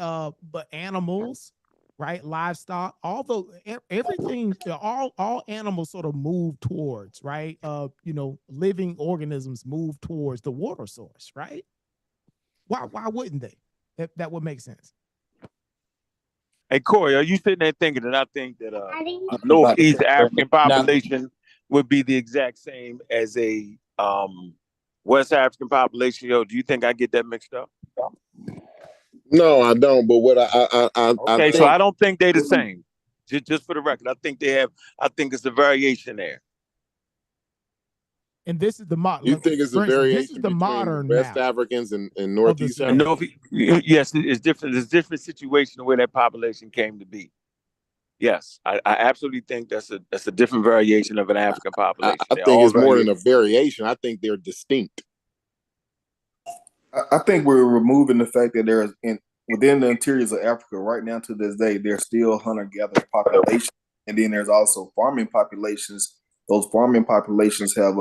T: animals. Right, livestock, although everything, all animals sort of move towards, right? Living organisms move towards the water source, right? Why wouldn't they? That would make sense.
N: Hey, Corey, are you sitting there thinking that I think that a Northeast African population would be the exact same as a West African population? Yo, do you think I get that mixed up?
L: No, I don't. But what I
N: think, so I don't think they're the same. Just for the record, I think they have. I think it's a variation there.
T: And this is the modern.
L: You think it's a variation
T: this is the modern
L: West
T: map
L: Africans and Northeast Africans?
N: Yes, it's different. There's different situation where that population came to be. Yes, I absolutely think that's a different variation of an African population.
L: I think it's more than a variation. I think they're distinct.
H: I think we're removing the fact that there's within the interiors of Africa right now to this day, there's still hunter-gatherer population, and then there's also farming populations. Those farming populations have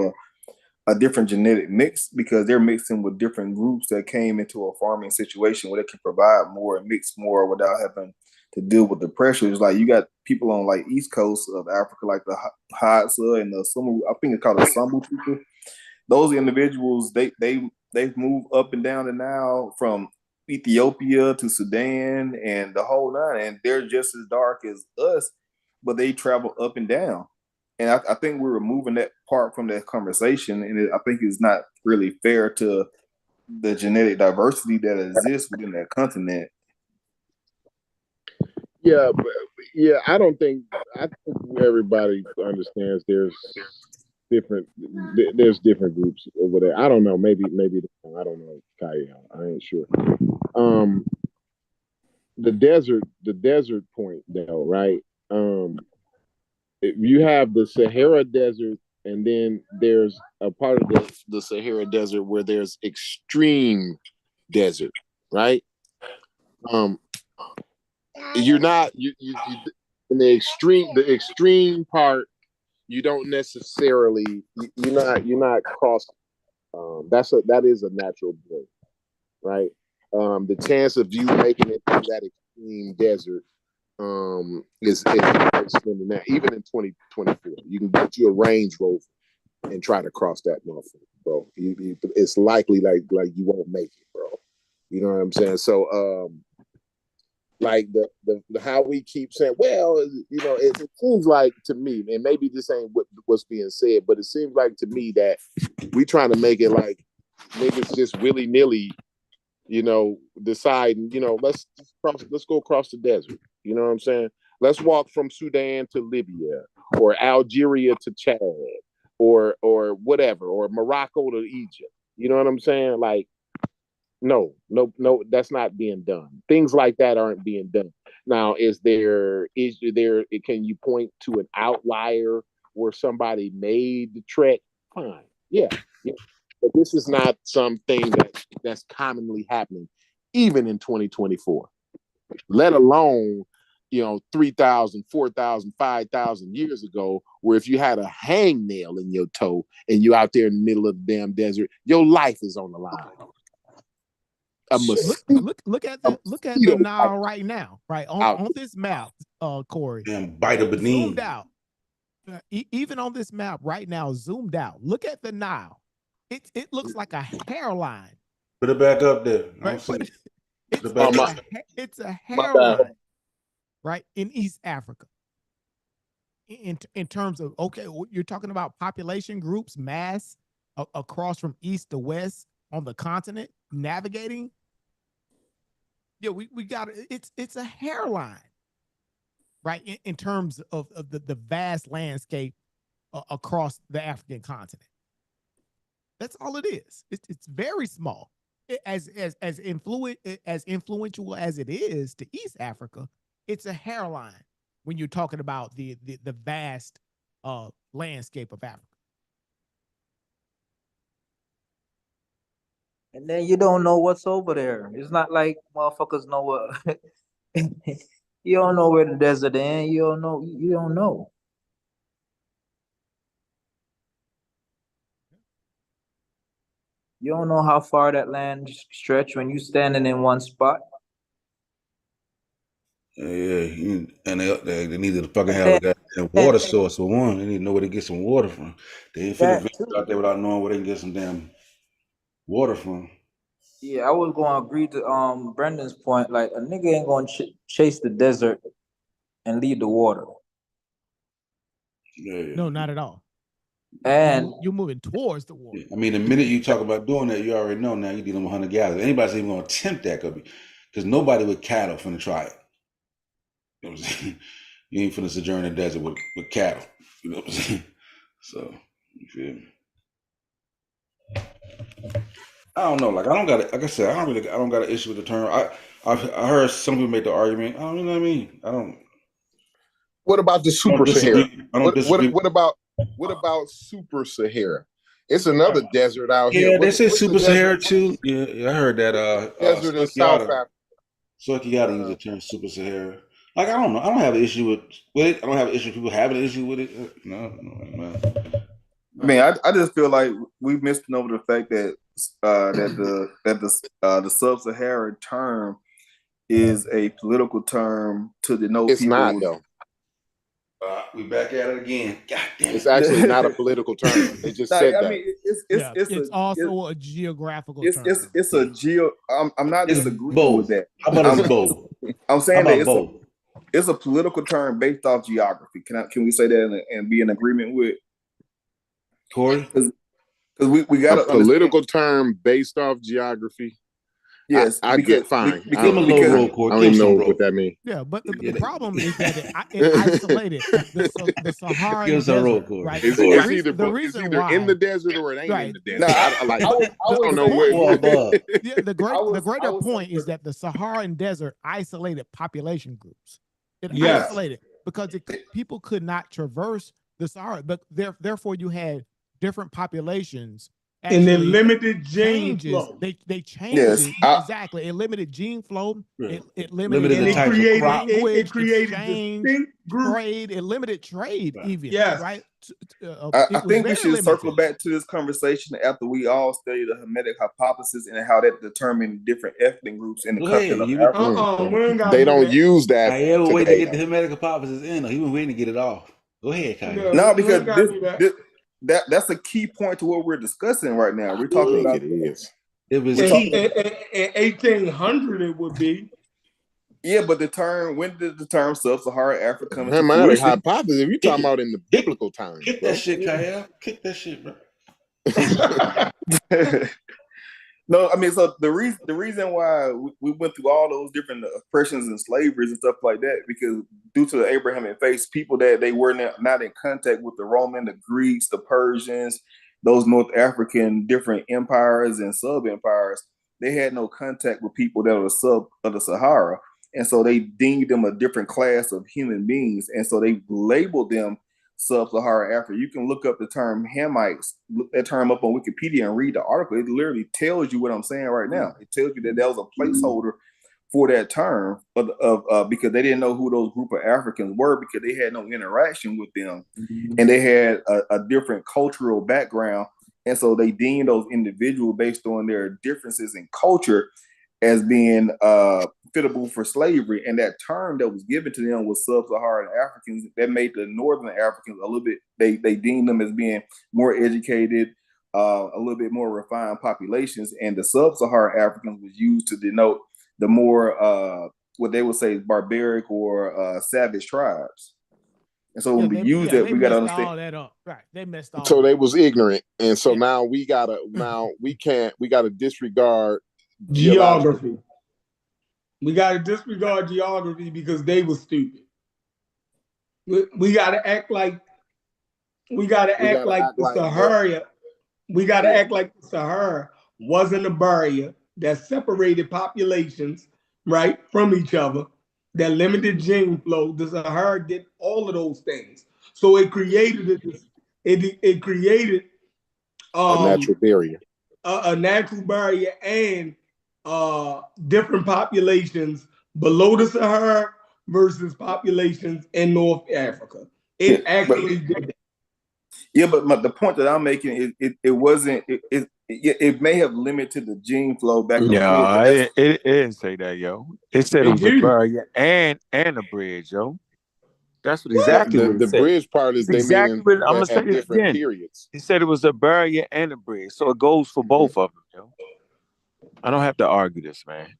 H: a different genetic mix because they're mixing with different groups that came into a farming situation where they can provide more and mix more without having to deal with the pressures. Like you got people on like East Coast of Africa, like the Hadza and the Sumu, I think it's called the Sambu people. Those individuals, they've moved up and down the Nile from Ethiopia to Sudan and the whole nine, and they're just as dark as us, but they travel up and down. And I think we're removing that part from that conversation, and I think it's not really fair to the genetic diversity that exists within that continent.
L: Yeah, I think everybody understands there's different groups over there. I don't know, maybe I don't know, Kyle, I ain't sure. The desert point though, right? You have the Sahara Desert, and then there's a part of the Sahara Desert where there's extreme desert, right? You're not you in the extreme part. You don't necessarily you're not crossing. That is a natural blend, right? The chance of you making it through that extreme desert is slim than that. Even in 2024, you can get you a Range Rover and try to cross that motherfucker, bro. It's likely like you won't make it, bro. You know what I'm saying? So like the how we keep saying, well, it seems like to me, and maybe this ain't what's being said, but it seems like to me that we trying to make it like niggas just willy-nilly, deciding, let's go across the desert. You know what I'm saying? Let's walk from Sudan to Libya, or Algeria to Chad, or whatever, or Morocco to Egypt. You know what I'm saying? Like, no, that's not being done. Things like that aren't being done. Now, can you point to an outlier where somebody made the trek? Fine. Yeah. But this is not something that's commonly happening, even in 2024, let alone, 3,000, 4,000, 5,000 years ago, where if you had a hangnail in your toe and you out there in the middle of the damn desert, your life is on the line.
T: Look at the Nile right now, right on this map, Corey.
B: And bite of Benin.
T: Zoomed out. Even on this map right now, zoomed out. Look at the Nile. It looks like a hairline.
B: Put it back up there.
T: Right? It's a hairline, right, in East Africa. In terms of, okay, you're talking about population groups, mass across from east to west on the continent, navigating. Yeah, we got it's a hairline, right? In terms of the vast landscape across the African continent. That's all it is. It's very small. As influential as it is to East Africa, it's a hairline when you're talking about the vast landscape of Africa.
P: And then you don't know what's over there. It's not like motherfuckers know what. You don't know where the desert is. You don't know. You don't know how far that land stretch when you standing in one spot.
B: Yeah, and they needed to fucking have a water source for one. They need to know where to get some water from. They ain't finna venture out there without knowing where they can get some damn water from.
P: Yeah, I was going to agree to Brendan's point. Like a nigga ain't going to chase the desert and leave the water.
B: Yeah.
T: No, not at all.
P: And
T: you're moving towards the water.
B: I mean, the minute you talk about doing that, you already know now you're dealing with hunter gatherers. Anybody's even going to attempt that because nobody with cattle finna try it. You know what I'm saying? You ain't finna sojourn in the desert with cattle. You know what I'm saying? So, you feel me? I don't know. Like I don't got it. Like I said, I don't got an issue with the term. I heard some people make the argument. I don't you know what I mean. I don't.
L: What about the Super Sahara?
B: I don't disagree.
L: What about Super Sahara? It's another desert out here.
B: Yeah, they say Super Sahara too. Yeah, I heard that.
L: Desert in South Africa.
B: So you got to use the term Super Sahara. Like I don't know. I don't have an issue with it. I don't have an issue with people having an issue with it. No.
H: I mean, I just feel like we've missed over the fact that the sub-Saharan term is a political term to denote
L: it's
H: people.
L: Not though.
B: We back at it again. God damn.
L: It's actually not a political term. They just said that.
T: I mean, it's also a geographical term.
H: It's a geo. I'm not disagreeing
B: both.
H: with that.
B: How about it's both?
H: I'm saying that
B: both?
H: It's a political term based off geography. Can we say that and be in agreement with
B: Corey?
H: Because we got
L: a political term based off geography.
H: Yes,
L: I get fine.
B: I don't
L: even know what that means.
T: Yeah, but the problem is that it isolated the Saharan desert, right?
L: It's either
T: why,
L: in the desert or it ain't in the desert.
H: No,
L: I don't know where.
T: The greater point is that the Saharan desert isolated population groups. It isolated because people could not traverse the Sahara, but therefore you had different populations.
R: And then limited gene flow.
T: They changed it. Exactly. It limited gene flow. It limited
B: the type of crop.
R: It created distinct
T: trade. It limited trade even.
R: Yes.
T: Right?
H: I think we should circle back to this conversation after we all study the Hermetic hypothesis and how that determined different ethnic groups in the continent of Africa.
L: They don't use that.
B: I ever wait to get the Hermetic hypothesis in. He was waiting to get it off. Go ahead, Kyle.
H: No, because that's a key point to what we're discussing right now. We're talking about
L: it is.
B: It was
R: in 1800. It would be.
H: Yeah, but when did the term sub-Saharan Africa come into
L: Hermetic hypothesis? If you're talking about in the biblical times,
B: kick that shit, Kyle. Kick that shit, bro.
H: No, I mean, so the reason why we went through all those different oppressions and slaveries and stuff like that, because due to the Abrahamic faith, people that they were not in contact with the Roman, the Greeks, the Persians, those North African different empires and sub-empires, they had no contact with people that were sub of the Sahara. And so they deemed them a different class of human beings. And so they labeled them sub-Saharan Africa. You can look up the term Hamites, look that term up on Wikipedia and read the article. It literally tells you what I'm saying right now. It tells you that there was a placeholder for that term because they didn't know who those group of Africans were because they had no interaction with them. And they had a different cultural background. And so they deemed those individuals based on their differences in culture as being fittable for slavery. And that term that was given to them was sub-Saharan Africans. That made the Northern Africans a little bit, they deemed them as being more educated, a little bit more refined populations. And the sub-Saharan Africans was used to denote the more, what they would say is barbaric or savage tribes. And so when we use that, we got to understand
T: all that up. Right. They messed all
L: so they was ignorant. And so now we gotta disregard
R: geography. We got to disregard geography because they were stupid. We got to act like the Sahara. We got to act like the Sahara wasn't a barrier that separated populations, right, from each other, that limited gene flow. The Sahara did all of those things. So it created
L: a natural barrier.
R: A natural barrier and different populations below the Sahara versus populations in North Africa. It actually did that.
H: Yeah, but the point that I'm making is it wasn't. It may have limited the gene flow back and forth.
N: It didn't say that, yo. It said it was a barrier and a bridge, yo. That's what exactly what
L: the bridge part is
N: exactly what I'm gonna say
L: at different
N: again.
L: periods.
N: He said it was a barrier and a bridge, so it goes for both of them, yo. I don't have to argue this, man.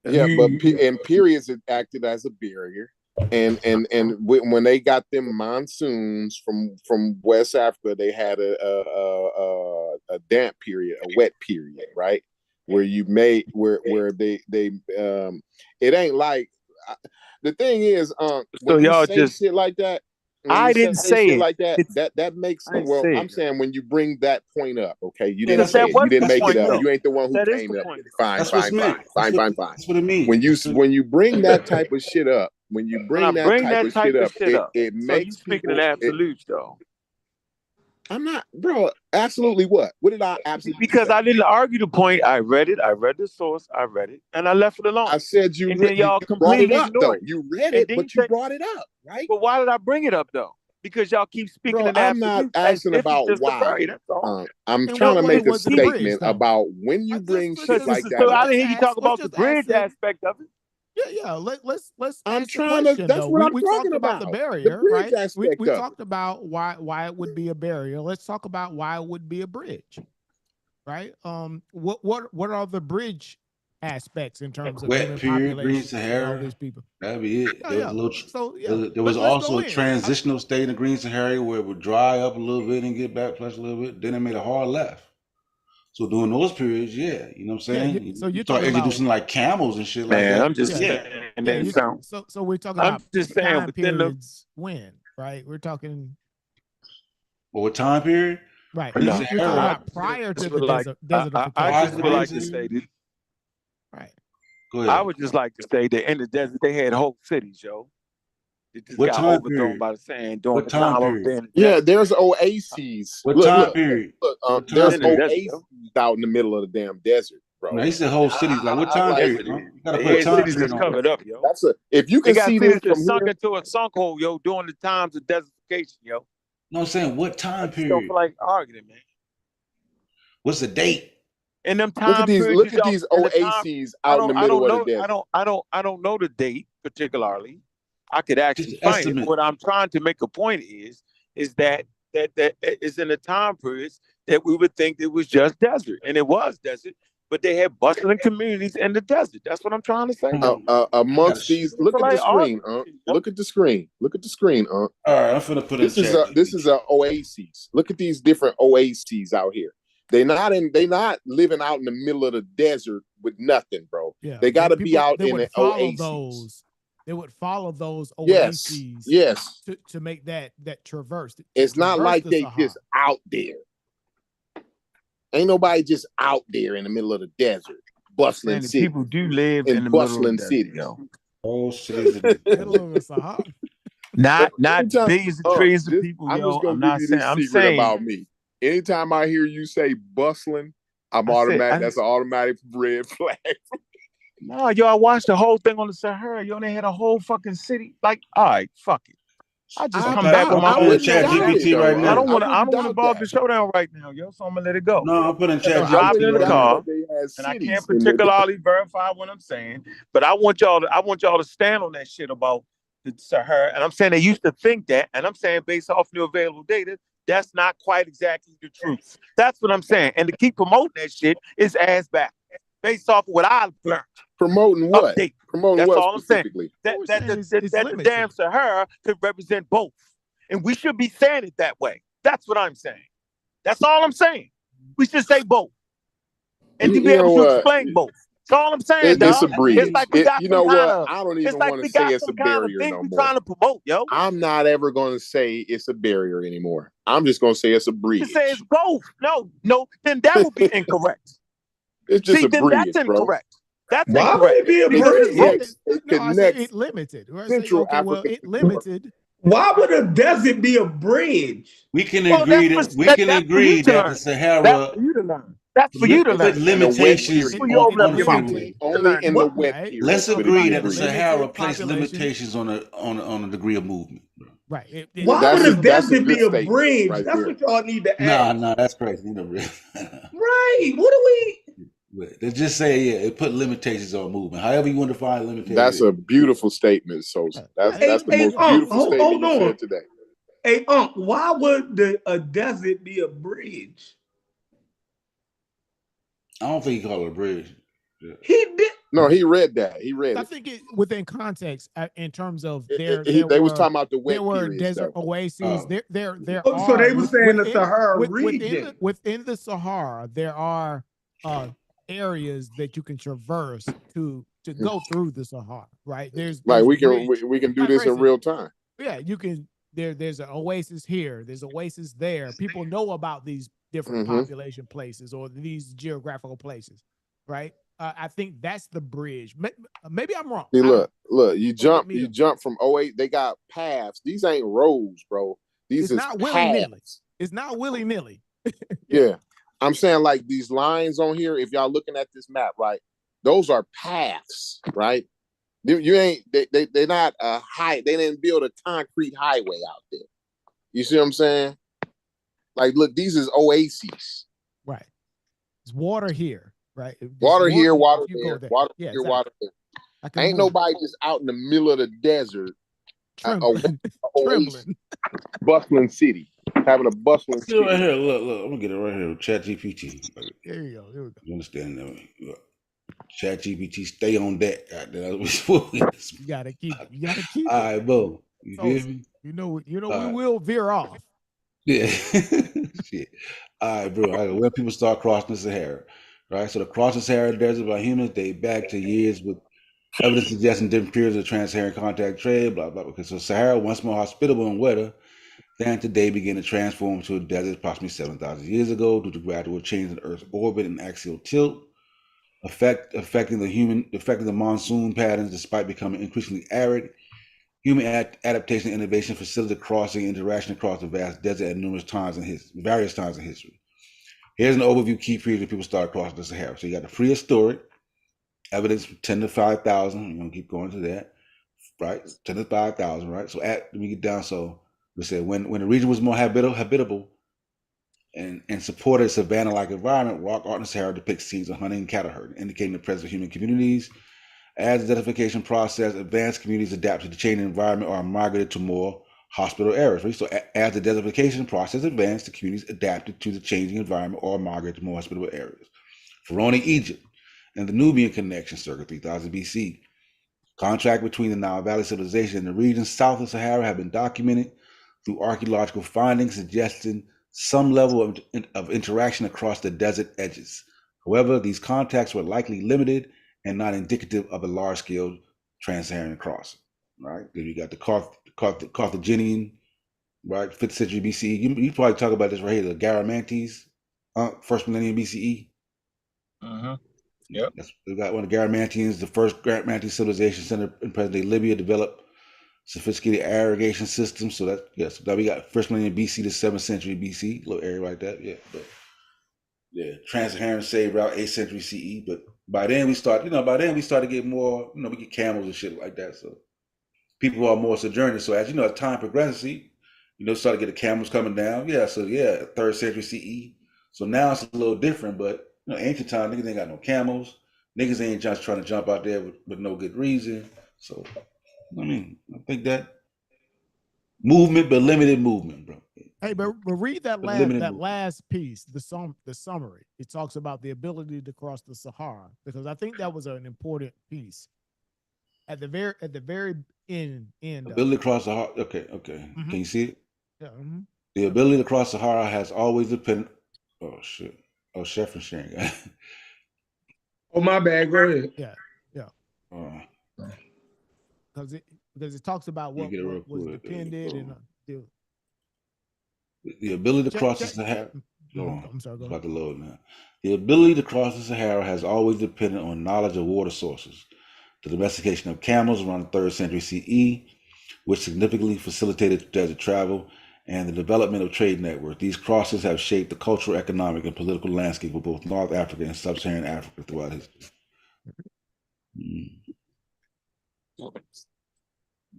L: Yeah, but and periods it acted as a barrier. And when they got them monsoons from West Africa, they had a damp period, a wet period, right? Where you made where they it ain't like the thing is when you say shit like that.
N: I didn't say
L: shit
N: it
L: like that. That makes well. I'm saying when you bring that point up, okay, you didn't say it. You didn't make it up. You ain't the one who came up with it. Fine.
B: That's what it means.
L: When you bring that type of shit up, when you bring that type of shit up, it makes
N: speaking in absolutes, though.
L: I'm not, bro. Absolutely what? What did I absolutely?
N: Because I didn't argue the point. I read it. I read the source. I read it, and I left it alone.
L: I said you brought it up though. You read it, but you brought it up, right?
N: But why did I bring it up though? Because y'all keep speaking in absolutes.
L: I'm not asking about why. I'm trying to make a statement about when you bring shit like that.
N: So I didn't hear you talk about the bridge aspect of it.
T: Yeah. Let's.
L: I'm trying to. That's what I'm talking
T: about. The barrier, right? We talked about why it would be a barrier. Let's talk about why it would be a bridge, right? What are the bridge aspects in terms of
B: wet period, Green Sahara?
T: All these people.
B: That'd be it.
T: Yeah,
B: there was also a transitional state in Green Sahara where it would dry up a little bit and get back plus a little bit. Then it made a hard left. So during those periods, yeah, you know what I'm saying?
T: Yeah, so you
B: start introducing like camels and shit like that.
N: I'm just saying.
T: So we're talking about time periods when, right? We're talking.
B: Well, what time period?
T: Right. We're talking about prior to the desertification.
N: I just would like to say this.
T: Right.
B: Go ahead.
N: I would just like to say that in the desert they had whole cities, yo. It just
B: what
N: got
B: time
N: overthrown
B: period?
N: by the sand during
B: what
N: the
B: time
N: period?
B: period?
L: Yeah, there's oases.
B: What time period?
L: There's oases out in the middle of the damn desert, bro.
B: No, he said whole cities. Like what time period? You gotta put a time
N: cities
B: period
N: that's covered up, yo.
L: That's if you can see this from
N: sunk
L: here.
N: into a sunk hole, yo, during the times of desertification, yo.
B: No, I'm saying what time period?
N: Don't feel like arguing, man.
B: What's the date?
N: In them time
L: look at these oases out in the middle of the desert.
N: I don't know the date particularly. I could actually find it. What I'm trying to make a point is that is in the time periods that we would think it was just desert, and it was desert, but they had bustling communities in the desert. That's what I'm trying to say.
L: Amongst these, look at the screen, look at the screen. Look at the screen,
B: All right, I'm finna put
L: this is a oasis. Look at these different oases out here. They not living out in the middle of the desert with nothing, bro.
T: Yeah,
L: they got to be out in the oases.
T: They would follow those oases,
L: yes,
T: to make that traverse.
L: It's not like they just out there. Ain't nobody just out there in the middle of the desert, bustling city.
N: People do live in the
L: bustling
N: middle of
L: city.
B: Oh, cities.
N: Not billions and trillions of people.
L: I'm just gonna give you this secret about me. Anytime I hear you say bustling, that's an automatic red flag.
N: No, yo, I watched the whole thing on the Sahara. Yo, they had a whole fucking city. Like, all right, fuck it. I just come back with my own
B: chat GPT right now.
N: I don't want to involve the showdown right now, yo. So I'm gonna let it go.
B: No, I'm putting chat
N: GPT in the car,
L: and
N: I can't particularly verify what I'm saying, but I want y'all to stand on that shit about the Sahara. And I'm saying they used to think that, and I'm saying based off new available data, that's not quite exactly the truth. That's what I'm saying. And to keep promoting that shit is ass back. Based off of what I've learned.
L: Promoting what? Promoting
N: That's
L: what
N: all I'm saying.
L: That
N: the damn Sahara could represent both. And we should be saying it that way. That's what I'm saying. That's all I'm saying. We should say both. And to be able to explain both. That's all I'm saying,
L: it's a breeze.
N: It's like we got
L: you know what? I don't even want to say it's a barrier no more.
N: Trying to promote, yo.
L: I'm not ever going to say it's a barrier anymore. I'm just going to say it's a breeze.
N: You say it's both. No, then that would be incorrect.
L: It's just a breeze,
N: that's incorrect. That's
R: why
N: incorrect.
R: Would it be a breeze?
T: It limited.
L: Central Africa.
T: It limited.
R: Why would a desert be a bridge?
B: We can agree that the Sahara.
N: That's for you to learn.
B: Put limitations on the freeway.
L: Only in the wet period.
B: Let's agree that the Sahara placed limitations on a degree of movement.
T: Right.
R: Why would a desert be a bridge? Right, that's what y'all need to ask.
B: No, that's crazy.
R: Right. What do we?
B: They just say it put limitations on movement. However you want to define limitations.
L: That's a beautiful statement, Sosa. That's the most beautiful statement you said today.
R: Hey, why would a desert be a bridge?
B: I don't think you call it a bridge.
R: He did.
L: No, he read that. He read
T: I
L: it.
T: think it within context in terms of
L: They was talking about the wet period
T: desert
L: stuff.
T: oases. There
R: Oh, so
T: are
R: they were saying the Sahara region.
T: within the Sahara. There are areas that you can traverse to go through the Sahara. Right? There's
L: we can do this in real time.
T: Yeah, you can. There's an oasis here. There's oasis there. People know about these different population places or these geographical places, right? I think that's the bridge. Maybe I'm wrong.
L: See, look, you jump from 08. They got paths. These ain't roads, bro. These
T: it's not willy-nilly. It's not willy-nilly.
L: Yeah. I'm saying like these lines on here, if y'all looking at this map, right? Those are paths, right? You ain't they're not a high, they didn't build a concrete highway out there. You see what I'm saying? Like, look, these is oases.
T: Right. It's water here, right?
L: Water here, water there, water
T: yeah,
L: here,
T: exactly.
L: water there. Ain't nobody just out in the middle of the desert,
T: trembling,
L: bustling city, having a bustling city.
B: Right here, look, I'm gonna get it right here. ChatGPT.
T: There you go. Here we go.
B: You understand that? ChatGPT, stay on deck.
T: You gotta keep it. You gotta keep it.
B: All right, bro. You feel me?
T: You know, we will veer off.
B: Yeah. Shit. All right, bro. When people start crossing the Sahara, right? So the crossing Sahara Desert by humans date back to years with evidence suggesting different periods of trans-Saharan contact trade, blah, blah, blah. Okay, so Sahara, once more hospitable and wetter, than today began to transform to a desert approximately 7,000 years ago due to gradual change in Earth's orbit and axial tilt, affecting the monsoon patterns despite becoming increasingly arid. Human adaptation and innovation facilitated crossing and interaction across the vast desert at various times in history. Here's an overview key periods when people started crossing the Sahara. So you got the prehistoric, evidence from 10 to 5,000. We're going to keep going to that, right? 10 to 5,000, right? So let me get down. So we said when the region was more habitable and supported a savanna-like environment, rock art in the Sahara depicts scenes of hunting and cattle herding, indicating the presence of human communities. As the identification process advanced, communities adapted to the changing environment or migrated to more hospitable areas. Right? So as the desertification process advanced, the communities adapted to the changing environment or migrated to more hospitable areas. Pharaonic Egypt and the Nubian connection circa 3000 BC. Contact between the Nile Valley civilization and the regions south of Sahara have been documented through archaeological findings suggesting some level of interaction across the desert edges. However, these contacts were likely limited and not indicative of a large-scale trans-Saharan crossing. Right? Then you got the Carthaginian, right, 5th century BCE. You probably talk about this right here, the Garamantes, first millennium BCE.
N: Yep.
B: We got one of the Garamantians, the first Garamantian civilization center in present-day Libya, developed sophisticated irrigation systems. So now we got first millennium BC to 7th century BC, little area like that. Yeah, but trans-Saharan trade route 8th century CE. But by then we started to get more, we get camels and shit like that. So people are more sojourners. So as as time progresses, start to get the camels coming down. Yeah, so 3rd century CE. So now it's a little different, but ancient time, niggas ain't got no camels. Niggas ain't just trying to jump out there with no good reason. So, I think that movement, but limited movement, bro.
T: Hey, but read that last piece, the summary. It talks about the ability to cross the Sahara, because I think that was an important piece. At the very end.
B: Ability to cross the Sahara. Okay. Mm-hmm. Can you see it?
T: Yeah. Mm-hmm.
B: The ability to cross the Sahara has always depended. Oh shit. Oh, chef and sharing.
R: Oh, my bad. Go ahead.
T: Yeah. Because it talks about what was depended and
B: the ability to cross the Sahara. I'm sorry. About to load now. The ability to cross the Sahara has always depended on knowledge of water sources. The domestication of camels around the 3rd century CE, which significantly facilitated desert travel, and the development of trade networks. These crosses have shaped the cultural, economic, and political landscape of both North Africa and Sub-Saharan Africa throughout history.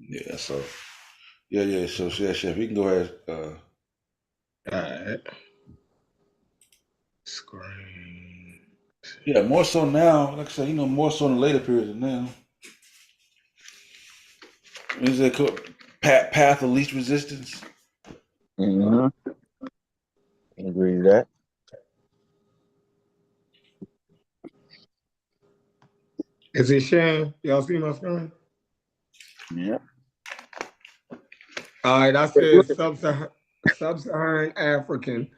B: Yeah, so Chef, you can go ahead.
N: All right. Screen.
B: Yeah, more so now. Like I said, more so in the later periods than now. Is it called path of least resistance?
N: I agree with that.
R: Is it sharing? Y'all see my screen?
J: Yeah.
R: All right, I said sub-Saharan Africans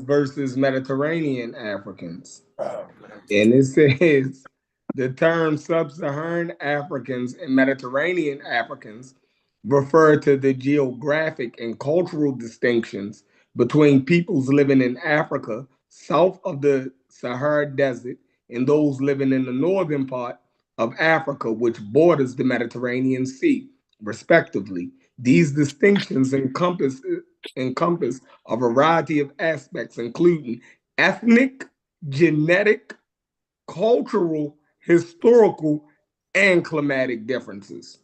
R: versus Mediterranean Africans. And it says the term sub-Saharan Africans and Mediterranean Africans refer to the geographic and cultural distinctions between peoples living in Africa south of the Sahara Desert and those living in the northern part of Africa, which borders the Mediterranean Sea, respectively. These distinctions encompass a variety of aspects, including ethnic, genetic, cultural, historical, and climatic differences.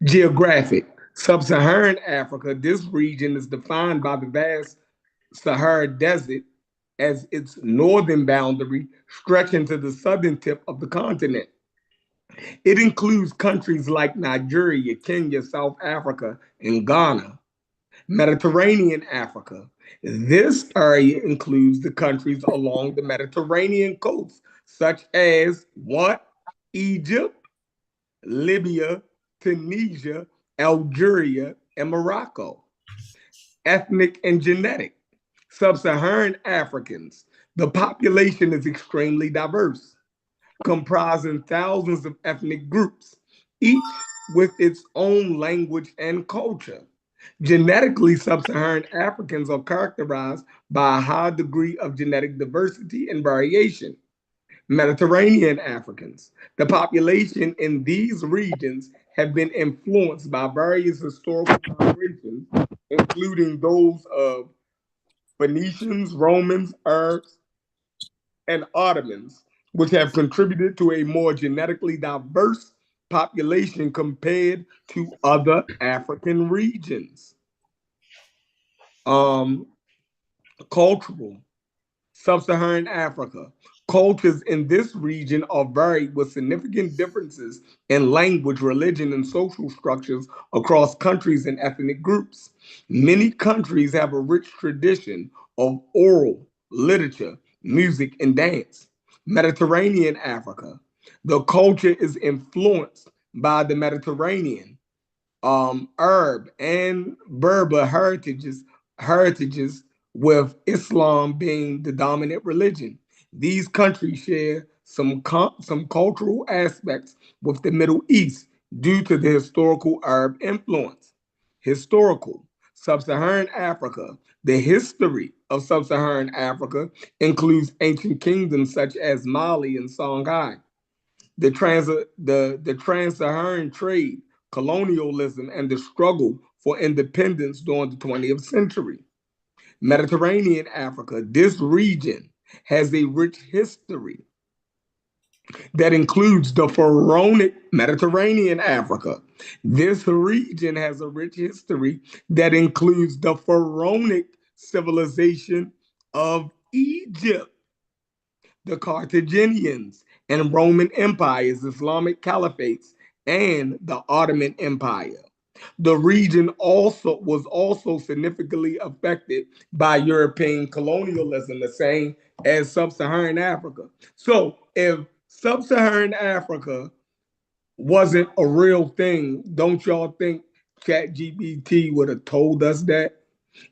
R: Geographic. Sub-Saharan Africa, this region is defined by the vast Sahara Desert as its northern boundary stretching to the southern tip of the continent. It includes countries like Nigeria, Kenya, South Africa, and Ghana. Mediterranean Africa. This area includes the countries along the Mediterranean coast, such as what? Egypt, Libya, Tunisia, Algeria, and Morocco. Ethnic and genetic. Sub-Saharan Africans. The population is extremely diverse, comprising thousands of ethnic groups, each with its own language and culture. Genetically, sub-Saharan Africans are characterized by a high degree of genetic diversity and variation. Mediterranean Africans. The population in these regions have been influenced by various historical migrations, including those of Phoenicians, Romans, Arabs, and Ottomans, which have contributed to a more genetically diverse population compared to other African regions. Cultural. Sub-Saharan Africa. Cultures in this region are varied with significant differences in language, religion, and social structures across countries and ethnic groups. Many countries have a rich tradition of oral, literature, music, and dance. Mediterranean Africa. The culture is influenced by the Mediterranean, Arab, and Berber heritages, with Islam being the dominant religion. These countries share some cultural aspects with the Middle East due to the historical Arab influence. Historical. Sub-Saharan Africa. The history of Sub-Saharan Africa includes ancient kingdoms such as Mali and Songhai. The trans-Saharan trade, colonialism, and the struggle for independence during the 20th century. Mediterranean Africa. This region has a rich history that includes the pharaonic Mediterranean Africa. This region has a rich history that includes the pharaonic civilization of Egypt, the Carthaginians and Roman empires, Islamic caliphates, and the Ottoman Empire. The region was also significantly affected by European colonialism, the same as Sub-Saharan Africa. So if Sub-Saharan Africa wasn't a real thing, don't y'all think ChatGPT would have told us that?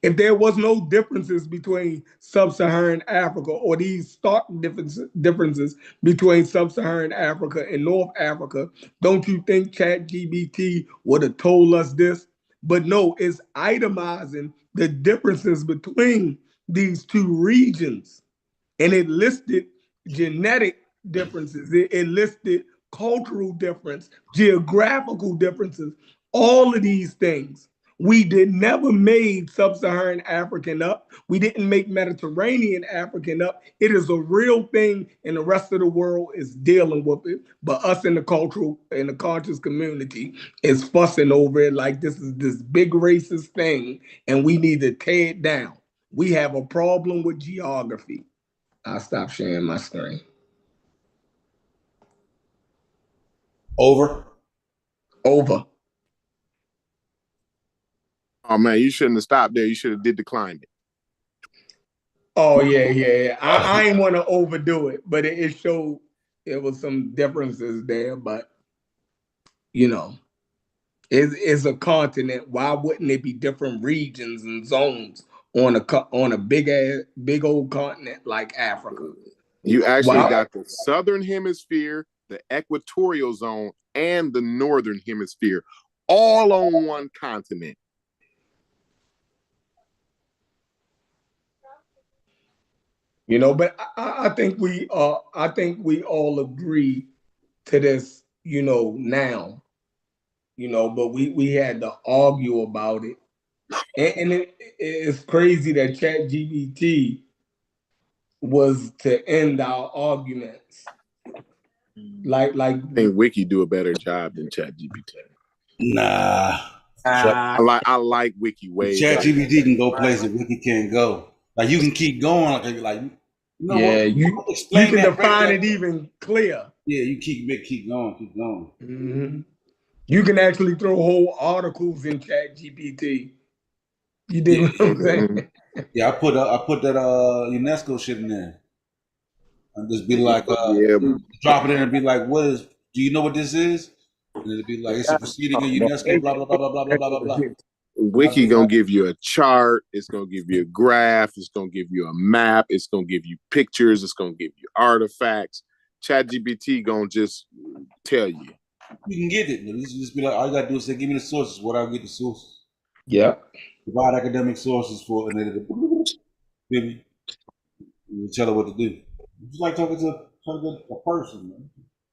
R: If there was no differences between Sub-Saharan Africa, or these stark differences between Sub-Saharan Africa and North Africa, don't you think ChatGPT would have told us this? But no, it's itemizing the differences between these two regions. And it listed genetic differences. It listed cultural difference, geographical differences, all of these things. We never made Sub-Saharan African up. We didn't make Mediterranean African up. It is a real thing, and the rest of the world is dealing with it. But us in the cultural and the conscious community is fussing over it like this is this big racist thing, and we need to tear it down. We have a problem with geography. I'll stop sharing my screen.
B: Over.
L: Oh man, you shouldn't have stopped there. You should have declined it.
R: Oh yeah. I ain't want to overdo it, but it showed it was some differences there, but you know, it's a continent. Why wouldn't it be different regions and zones on a big old continent like Africa?
L: You actually got the southern hemisphere, the equatorial zone, and the northern hemisphere, all on one continent.
R: You know, but I think we all agree to this, you know, now. You know, but we had to argue about it. And it's crazy that ChatGPT was to end our arguments. Like
L: I think Wiki do a better job than ChatGPT.
B: Nah.
L: I like Wiki way better.
B: ChatGPT can go places Wiki can't go. Like you can keep going, like you know
R: yeah,
B: what?
R: You can define it even clear.
B: Yeah, you keep going.
R: Mm-hmm. You can actually throw whole articles in ChatGPT. You dig what I'm saying?
B: Yeah, I put that UNESCO shit in there. And just be like, drop it in and be like, do you know what this is? And it'd be like, it's a proceeding of UNESCO, blah, blah, blah, blah, blah, blah, blah, blah.
L: Wiki gonna give you a chart, it's gonna give you a graph, it's gonna give you a map, it's gonna give you pictures, it's gonna give you artifacts. ChatGPT gonna just tell you.
B: You can get it. You just be like, all you gotta do is say, give me the sources. What I'll get the sources.
R: Yeah.
B: Provide academic sources for it, and then you tell her what to do. It's like talking to a person, man.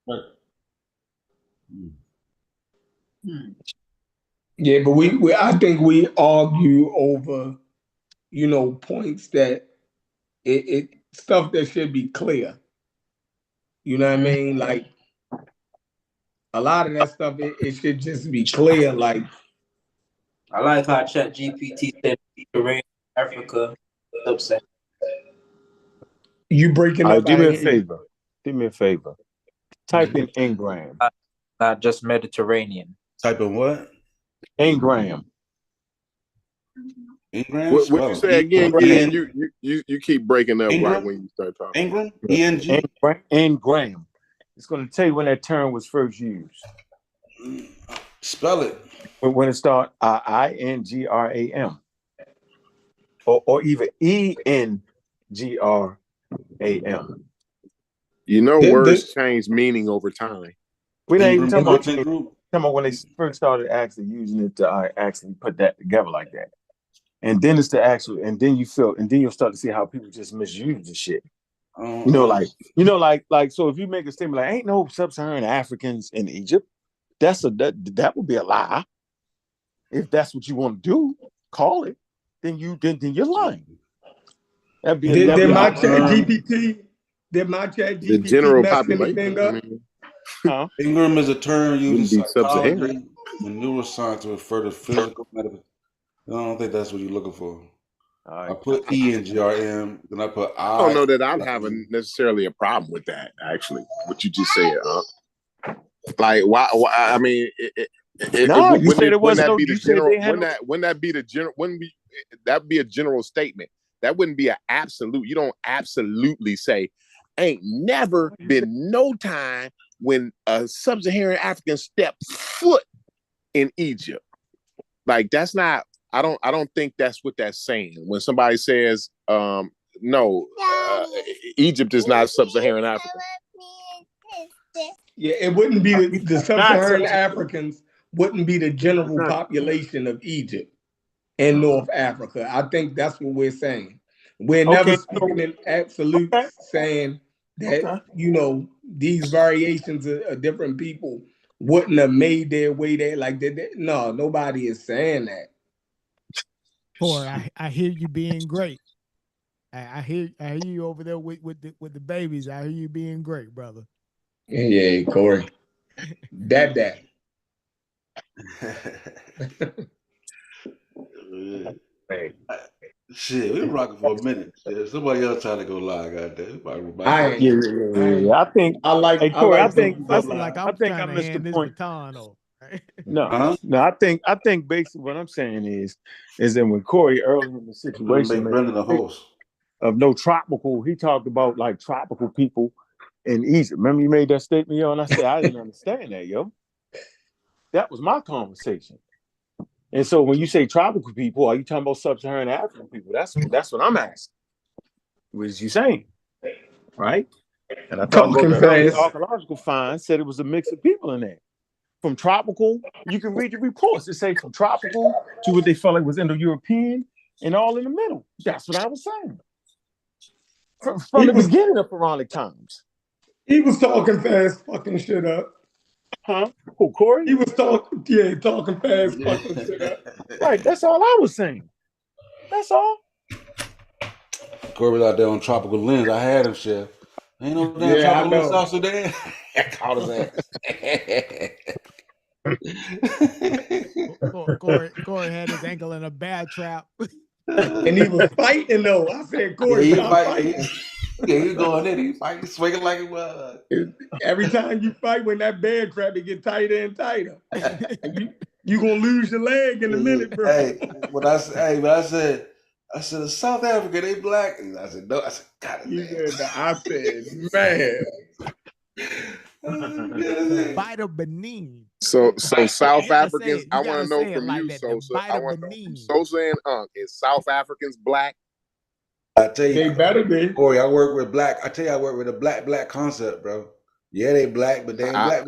B: Like,
R: yeah, but I think we argue over, you know, points that it stuff that should be clear. You know what I mean? Like a lot of that stuff, it should just be clear. Like
P: I like how ChatGPT said Mediterranean, Africa, sub-Saharan.
R: You breaking up?
N: Do me a favor. Do me a favor. Type in Ingram.
P: Not just Mediterranean.
B: Type in what?
N: Ingram.
B: Ingram.
L: What you say again? You keep breaking up right when you start talking.
B: Ingram. E-N-G.
N: Ingram. It's going to tell you when that term was first used.
B: Spell it.
N: When it starts I-N-G-R-A-M. Or even E-N-G-R-A-M.
L: You know, words change meaning over time.
N: We ain't even talking about when they first started actually using it to actually put that together like that. And then it's the actual, and then you'll start to see how people just misuse the shit. So if you make a statement like, ain't no sub-Saharan Africans in Egypt, that would be a lie. If that's what you want to do, call it, then you're lying.
R: Did my ChatGPT
L: the general population?
B: Ingram is a term used in psychology and neuroscience to refer to physical medical. I don't think that's what you're looking for. I put E-N-G-R-M, then I put I.
L: I don't know that I'd have necessarily a problem with that, actually, what you just said. Like, why I mean,
N: you said it wasn't.
L: Wouldn't that be a general statement? That wouldn't be an absolute. You don't absolutely say, ain't never been no time when a sub-Saharan African stepped foot in Egypt. Like, that's not. I don't think that's what that's saying. When somebody says, no, Egypt is not sub-Saharan Africa.
R: Yeah, it wouldn't be the sub-Saharan Africans wouldn't be the general population of Egypt and North Africa. I think that's what we're saying. We're never speaking in absolutes, saying that you know these variations of different people wouldn't have made their way there like that. No, nobody is saying that.
T: Corey, I hear you being great. I hear you over there with the babies. I hear you being great, brother.
R: Yeah, Corey. That.
B: Shit, we were rocking for a minute. Somebody else trying to go live, goddamn.
N: I think I like. Hey, Corey, I think
T: I'm trying to hand this baton over.
N: No, I think basically what I'm saying is that when Corey early in the situation
B: Brendan the host
N: of no tropical, he talked about like tropical people in Egypt. Remember you made that statement, yo? And I said, I didn't understand that, yo. That was my conversation. And so when you say tropical people, are you talking about sub-Saharan African people? That's what I'm asking. What is you saying? Right? And I talked about the early archaeological finds, said it was a mix of people in there. From tropical, you can read the reports. It say from tropical to what they felt like was Indo-European and all in the middle. That's what I was saying. From the beginning of pharaonic times.
R: He was talking fast, fucking shit up.
N: Huh? Who, Corey?
R: He was talking fast, fucking shit up.
N: Right, that's all I was saying. That's all.
B: Corey was out there on tropical lens. I had him, Chef. Ain't no damn tropical lens South Sudan. I caught his ass.
T: Corey had his ankle in a bad trap.
R: And he was fighting though. I said, Corey, stop fighting.
B: Yeah, he going in, he fighting, swinging like it was.
R: Every time you fight, when that bear trap, it get tighter and tighter. You gonna lose your leg in a minute, bro.
B: Hey, I said, South Africa, they black. And I said, no. I said, God,
R: I said, man.
T: Bite of Benin.
L: So South Africans, I want to know from you, Sosa. I want to know from Sosa and Unc. Is South Africans black?
B: I tell you,
R: they better be.
B: Corey, I work with black. I tell you, I work with a black concept, bro. Yeah, they black, but they ain't black.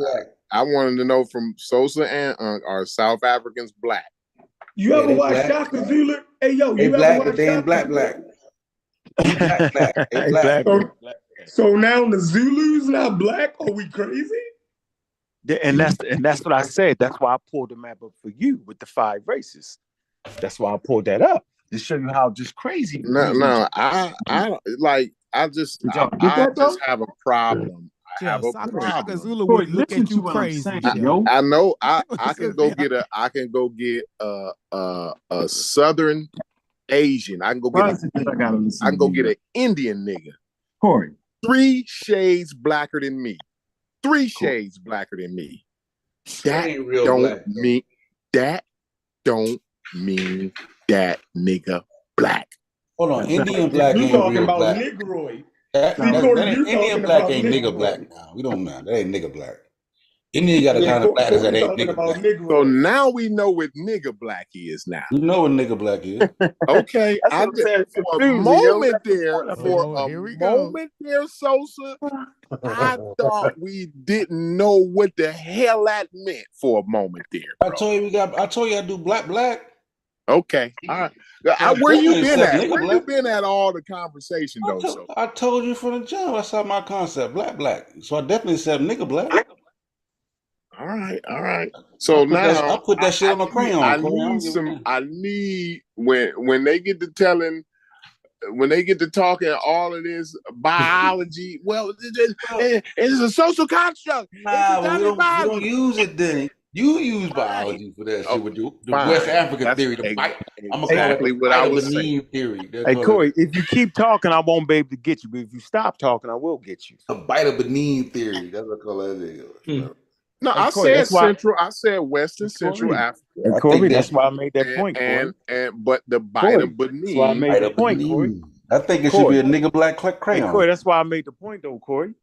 L: I wanted to know from Sosa and Unc, are South Africans black?
R: You ever watch Shaka Zulu? Hey, yo,
B: they
R: you
B: black,
R: ever watch
B: but they ain't black. They black.
R: So now the Zulus not black? Are we crazy?
N: And that's what I said. That's why I pulled the map up for you with the 5 races. That's why I pulled that up to show you how just crazy.
L: No, I just have a problem. I have a problem.
T: Zulu would look at you crazy.
L: I know. I can go get a Southern Asian. I can go get an Indian nigga.
N: Corey.
L: 3 shades blacker than me. 3 shades blacker than me. That don't mean that nigga black.
B: Hold on, Indian black ain't real black.
R: Negroid.
B: Indian black ain't nigga black now. We don't know. That ain't nigga black. Indian got a kind of blackness that ain't nigga black.
L: So now we know what nigga black is now.
B: You know what nigga black is.
L: Okay. For a moment there, Sosa, I thought we didn't know what the hell that meant for a moment there. Bro.
B: I told you I do black.
L: Okay. All right. Where you been at? Where you been at all the conversation though?
B: I told you from the jump. I saw my concept, black. So I definitely said nigga black.
L: All right. So
B: I put that shit on a crayon.
L: I need when they get to telling, when they get to talking all of this biology. Well, it's a social construct.
B: Nah, we don't use it then. You use biology for that shit with the West African theory. I'm exactly what I was saying. Theory.
N: Hey, Corey, if you keep talking, I won't be able to get you. But if you stop talking, I will get you.
B: A bite of Benin theory. That's what I call that.
L: No, I said Central. I said Western Central Africa.
N: And Corey, that's why I made that point.
L: But the bite of Benin.
N: That's why I made the point, Corey.
B: I think it should be a nigga black crayon.
N: Hey, Corey, that's why I made the point, though, Corey.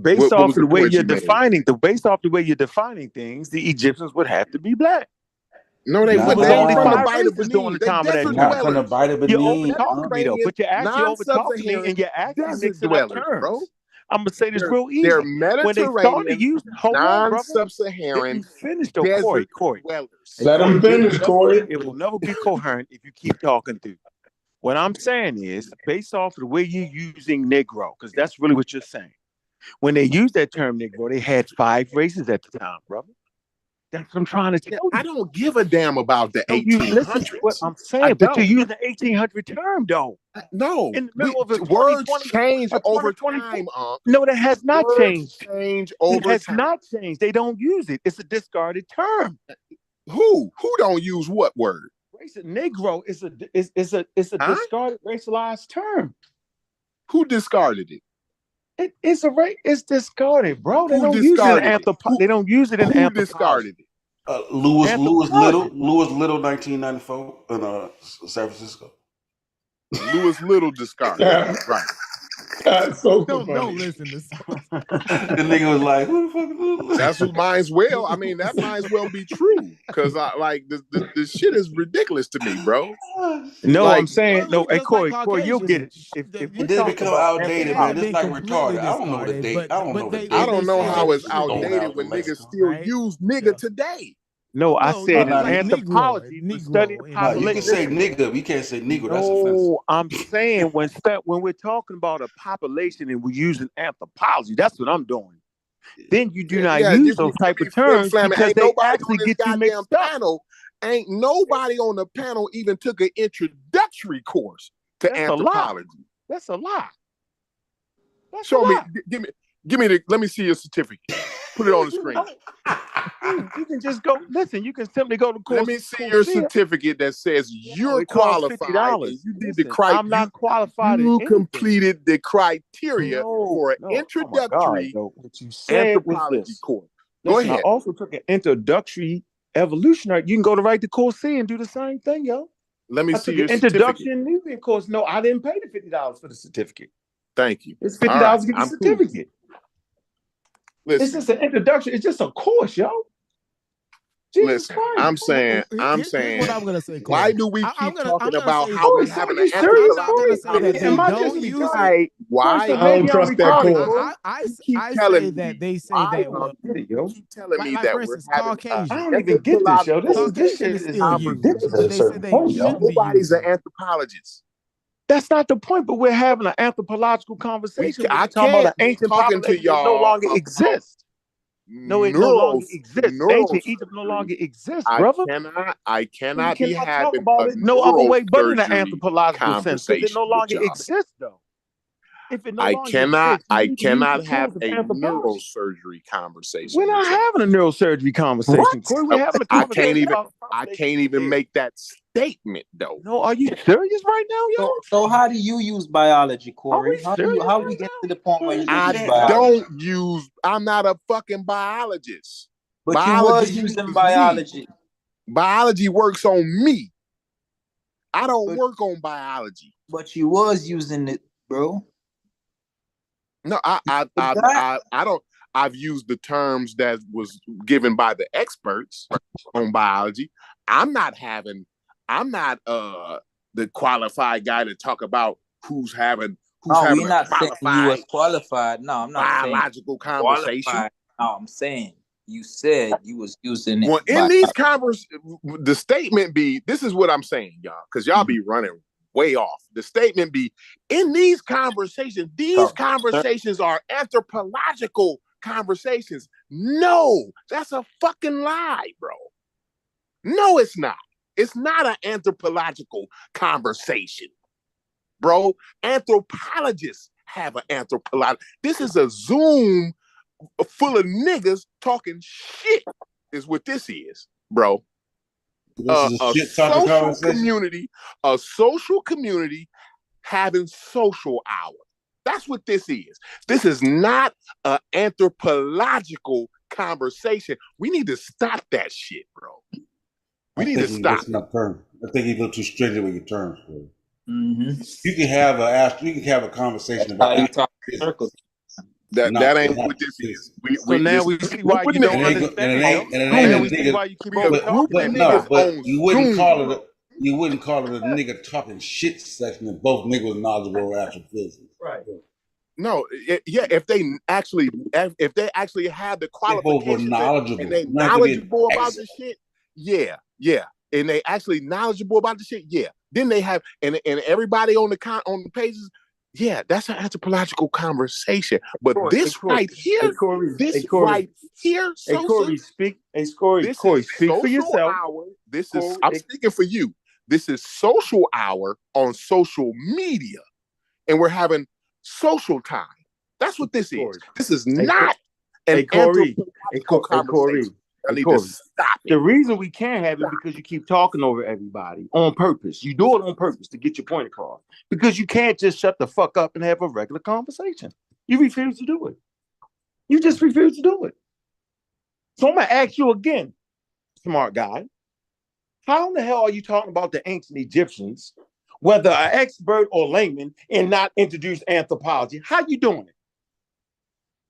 N: Based off the way you're defining things, the Egyptians would have to be black.
L: No, they wouldn't. They only from the bite of Benin.
B: Not from the bite of Benin.
N: You're over talking me though, but you're actually over talking me, and you're actually mixing up terms, bro. I'm gonna say this real easy.
L: They're Mediterranean, non-sub-Saharan.
N: Finish though, Corey.
R: Let them finish, Corey.
N: It will never be coherent if you keep talking through. What I'm saying is, based off of the way you're using Negro, because that's really what you're saying. When they used that term Negro, they had 5 races at the time, brother. That's what I'm trying to tell you.
L: I don't give a damn about the 1800s.
N: What I'm saying, but you're using the 1800 term, though.
L: No,
N: in the middle of the
L: words change over time.
N: No, that has not changed.
L: Change over time.
N: It has not changed. They don't use it. It's a discarded term.
L: Who don't use what word?
N: Negro is a discarded racialized term.
L: Who discarded it?
N: It's discarded, bro. They don't use it in They don't use it in
L: Who discarded
B: it? Louis Little, 1994 in San Francisco.
L: Louis Little discarded it. Right.
J: That's so
T: Don't
J: funny.
T: listen to Sosa.
B: The nigga was like, "Who the fuck is this?"
L: That's what might as well. I mean, that might as well be true because I like the shit is ridiculous to me, bro.
N: No,
L: Like,
N: I'm saying no. Hey,
T: just like
N: Corey, you'll get it.
T: Caucasians,
N: If we
B: It did
N: talk
B: become
N: about
B: outdated,
T: they
B: man.
T: haven't
B: It's
T: been
B: like
T: completely
B: retarded. I don't know the
T: discarded,
B: date. I don't know the date.
L: I don't know
T: say
L: how
T: they
L: it's
T: should be,
L: outdated when niggas still
T: right?
L: use nigga
T: Yeah.
L: today.
N: no, I
T: No,
N: said in
T: like
N: anthropology, when studying
T: Negro.
B: No, you can
N: population.
B: say nigga. You can't say negro. That's offensive.
N: No, I'm saying when we're talking about a population and we're using anthropology, that's what I'm doing. Then you do not use those type of terms because
L: ain't
N: they
L: nobody
N: actually
L: on this
N: get you
L: goddamn
N: mixed up.
L: panel. Ain't nobody on the panel even took an introductory course to
N: That's
L: anthropology.
N: That's a lie. That's
L: Show
N: a
L: me,
N: lie.
L: give me let me see your certificate. Put it on the screen.
N: You can just go. Listen, you can simply go to course.
L: Let me see your certificate that says you're qualified and you did the criteria.
N: I'm not qualified.
L: You completed the criteria for an introductory
N: what you said
L: anthropology course. Go
N: Listen,
L: ahead.
N: I also took an introductory evolutionary. You can go to write the course C and do the same thing, yo.
L: Let me
N: I
L: see
N: took
L: your
N: an introduction nuclear course. No, I didn't pay the $50 for the certificate.
L: Thank you.
N: It's $50 to get the certificate.
L: Listen,
N: it's just an introduction. It's just a course, yo. Jesus
L: listen,
N: Christ.
L: I'm saying,
T: Here's what I'm gonna say. Corey.
L: Why do we keep talking about how we having an
T: I'm not gonna say that they don't use it.
L: Why?
J: I don't trust that course.
T: I
L: telling
T: say that they say
L: why
T: that.
L: you keep telling me
T: Like
L: that
T: for
L: we're
T: instance,
L: having
T: Caucasian.
N: I don't even get this, yo. This shit
T: Caucasian is
N: is
T: still used, but they say they shouldn't be
L: Nobody's
T: using
L: an anthropologist.
N: That's not the point, but we're having an anthropological conversation.
L: I
N: We're talking about an
L: can't be
N: ancient
L: talking to
N: population that no
L: y'all
N: longer
L: about
N: exists. No, it no longer exists. Ancient Egypt no longer exists, brother.
L: I cannot be
N: talk
L: having
N: about it no other way but in an anthropological sense, because it no longer exists, though. If it no longer exists,
L: I cannot have a neurosurgery conversation.
N: We're not having a neurosurgery conversation, Corey. We're having a conversation about.
L: I can't even make that statement, though.
N: No, are you serious right now, yo?
P: So how do you use biology, Corey? How we get to the point where you use biology?
L: I'm not a fucking biologist.
P: But biology, you was using biology.
L: Biology works on me. I don't work on biology.
P: But you was using it, bro.
L: No, I don't. I've used the terms that was given by the experts on biology. I'm not the qualified guy to talk about who's having
P: we're not saying you was qualified. No, I'm not
L: biological conversation.
P: No, I'm saying you said you was using it.
L: Well, in these the statement be, this is what I'm saying, y'all, because y'all be running way off. The statement be, in these conversations are anthropological conversations. No, that's a fucking lie, bro. No, it's not. It's not an anthropological conversation, bro. Anthropologists have an anthropological. This is a Zoom full of niggas talking shit is what this is, bro. A social community having social hour. That's what this is. This is not an anthropological conversation. We need to stop that shit, bro. We need to stop.
B: I think you look too stringent with your terms, bro. Mm-hmm. You can have a conversation about
P: circles.
L: That ain't what this is.
N: We see why you don't understand.
B: We see why you keep but you wouldn't call it. You wouldn't call it a nigga talking shit section if both niggas were knowledgeable of actual physics.
L: Right. No, if they actually have the qualifications and they knowledgeable about the shit, yeah. And they actually knowledgeable about the shit, yeah. Then they have and everybody on the pages, yeah, that's an anthropological conversation. But Corey, right here, Corey,
N: speak. Corey, speak for yourself.
L: Hour. I'm speaking for you. This is social hour on social media, and we're having social time. That's what this is. This is not an anthropological conversation. I need to stop it.
N: The reason we can't have it because you keep talking over everybody on purpose. You do it on purpose to get your point across. Because you can't just shut the fuck up and have a regular conversation. You refuse to do it. You just refuse to do it. So I'm gonna ask you again, smart guy. How in the hell are you talking about the ancient Egyptians whether an expert or layman, and not introduce anthropology? How you doing it?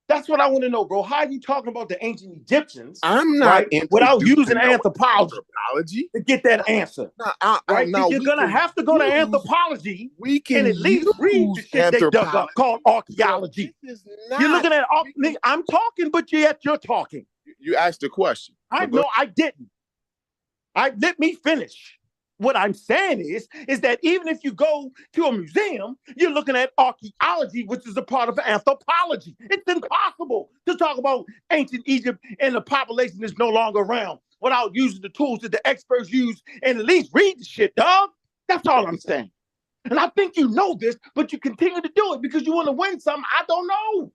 N: That's what I want to know, bro. How are you talking about the ancient Egyptians?
L: I'm not
N: without using anthropology to get that answer. You're gonna have to go to anthropology.
L: We can
N: and at least read the shit they dug up called archaeology. You're looking at. I'm talking, but yet you're talking.
L: You asked a question.
N: I didn't. Let me finish. What I'm saying is that even if you go to a museum, you're looking at archaeology, which is a part of anthropology. It's impossible to talk about ancient Egypt and the population is no longer around without using the tools that the experts use and at least read the shit, dog. That's all I'm saying. And I think you know this, but you continue to do it because you want to win something. I don't know.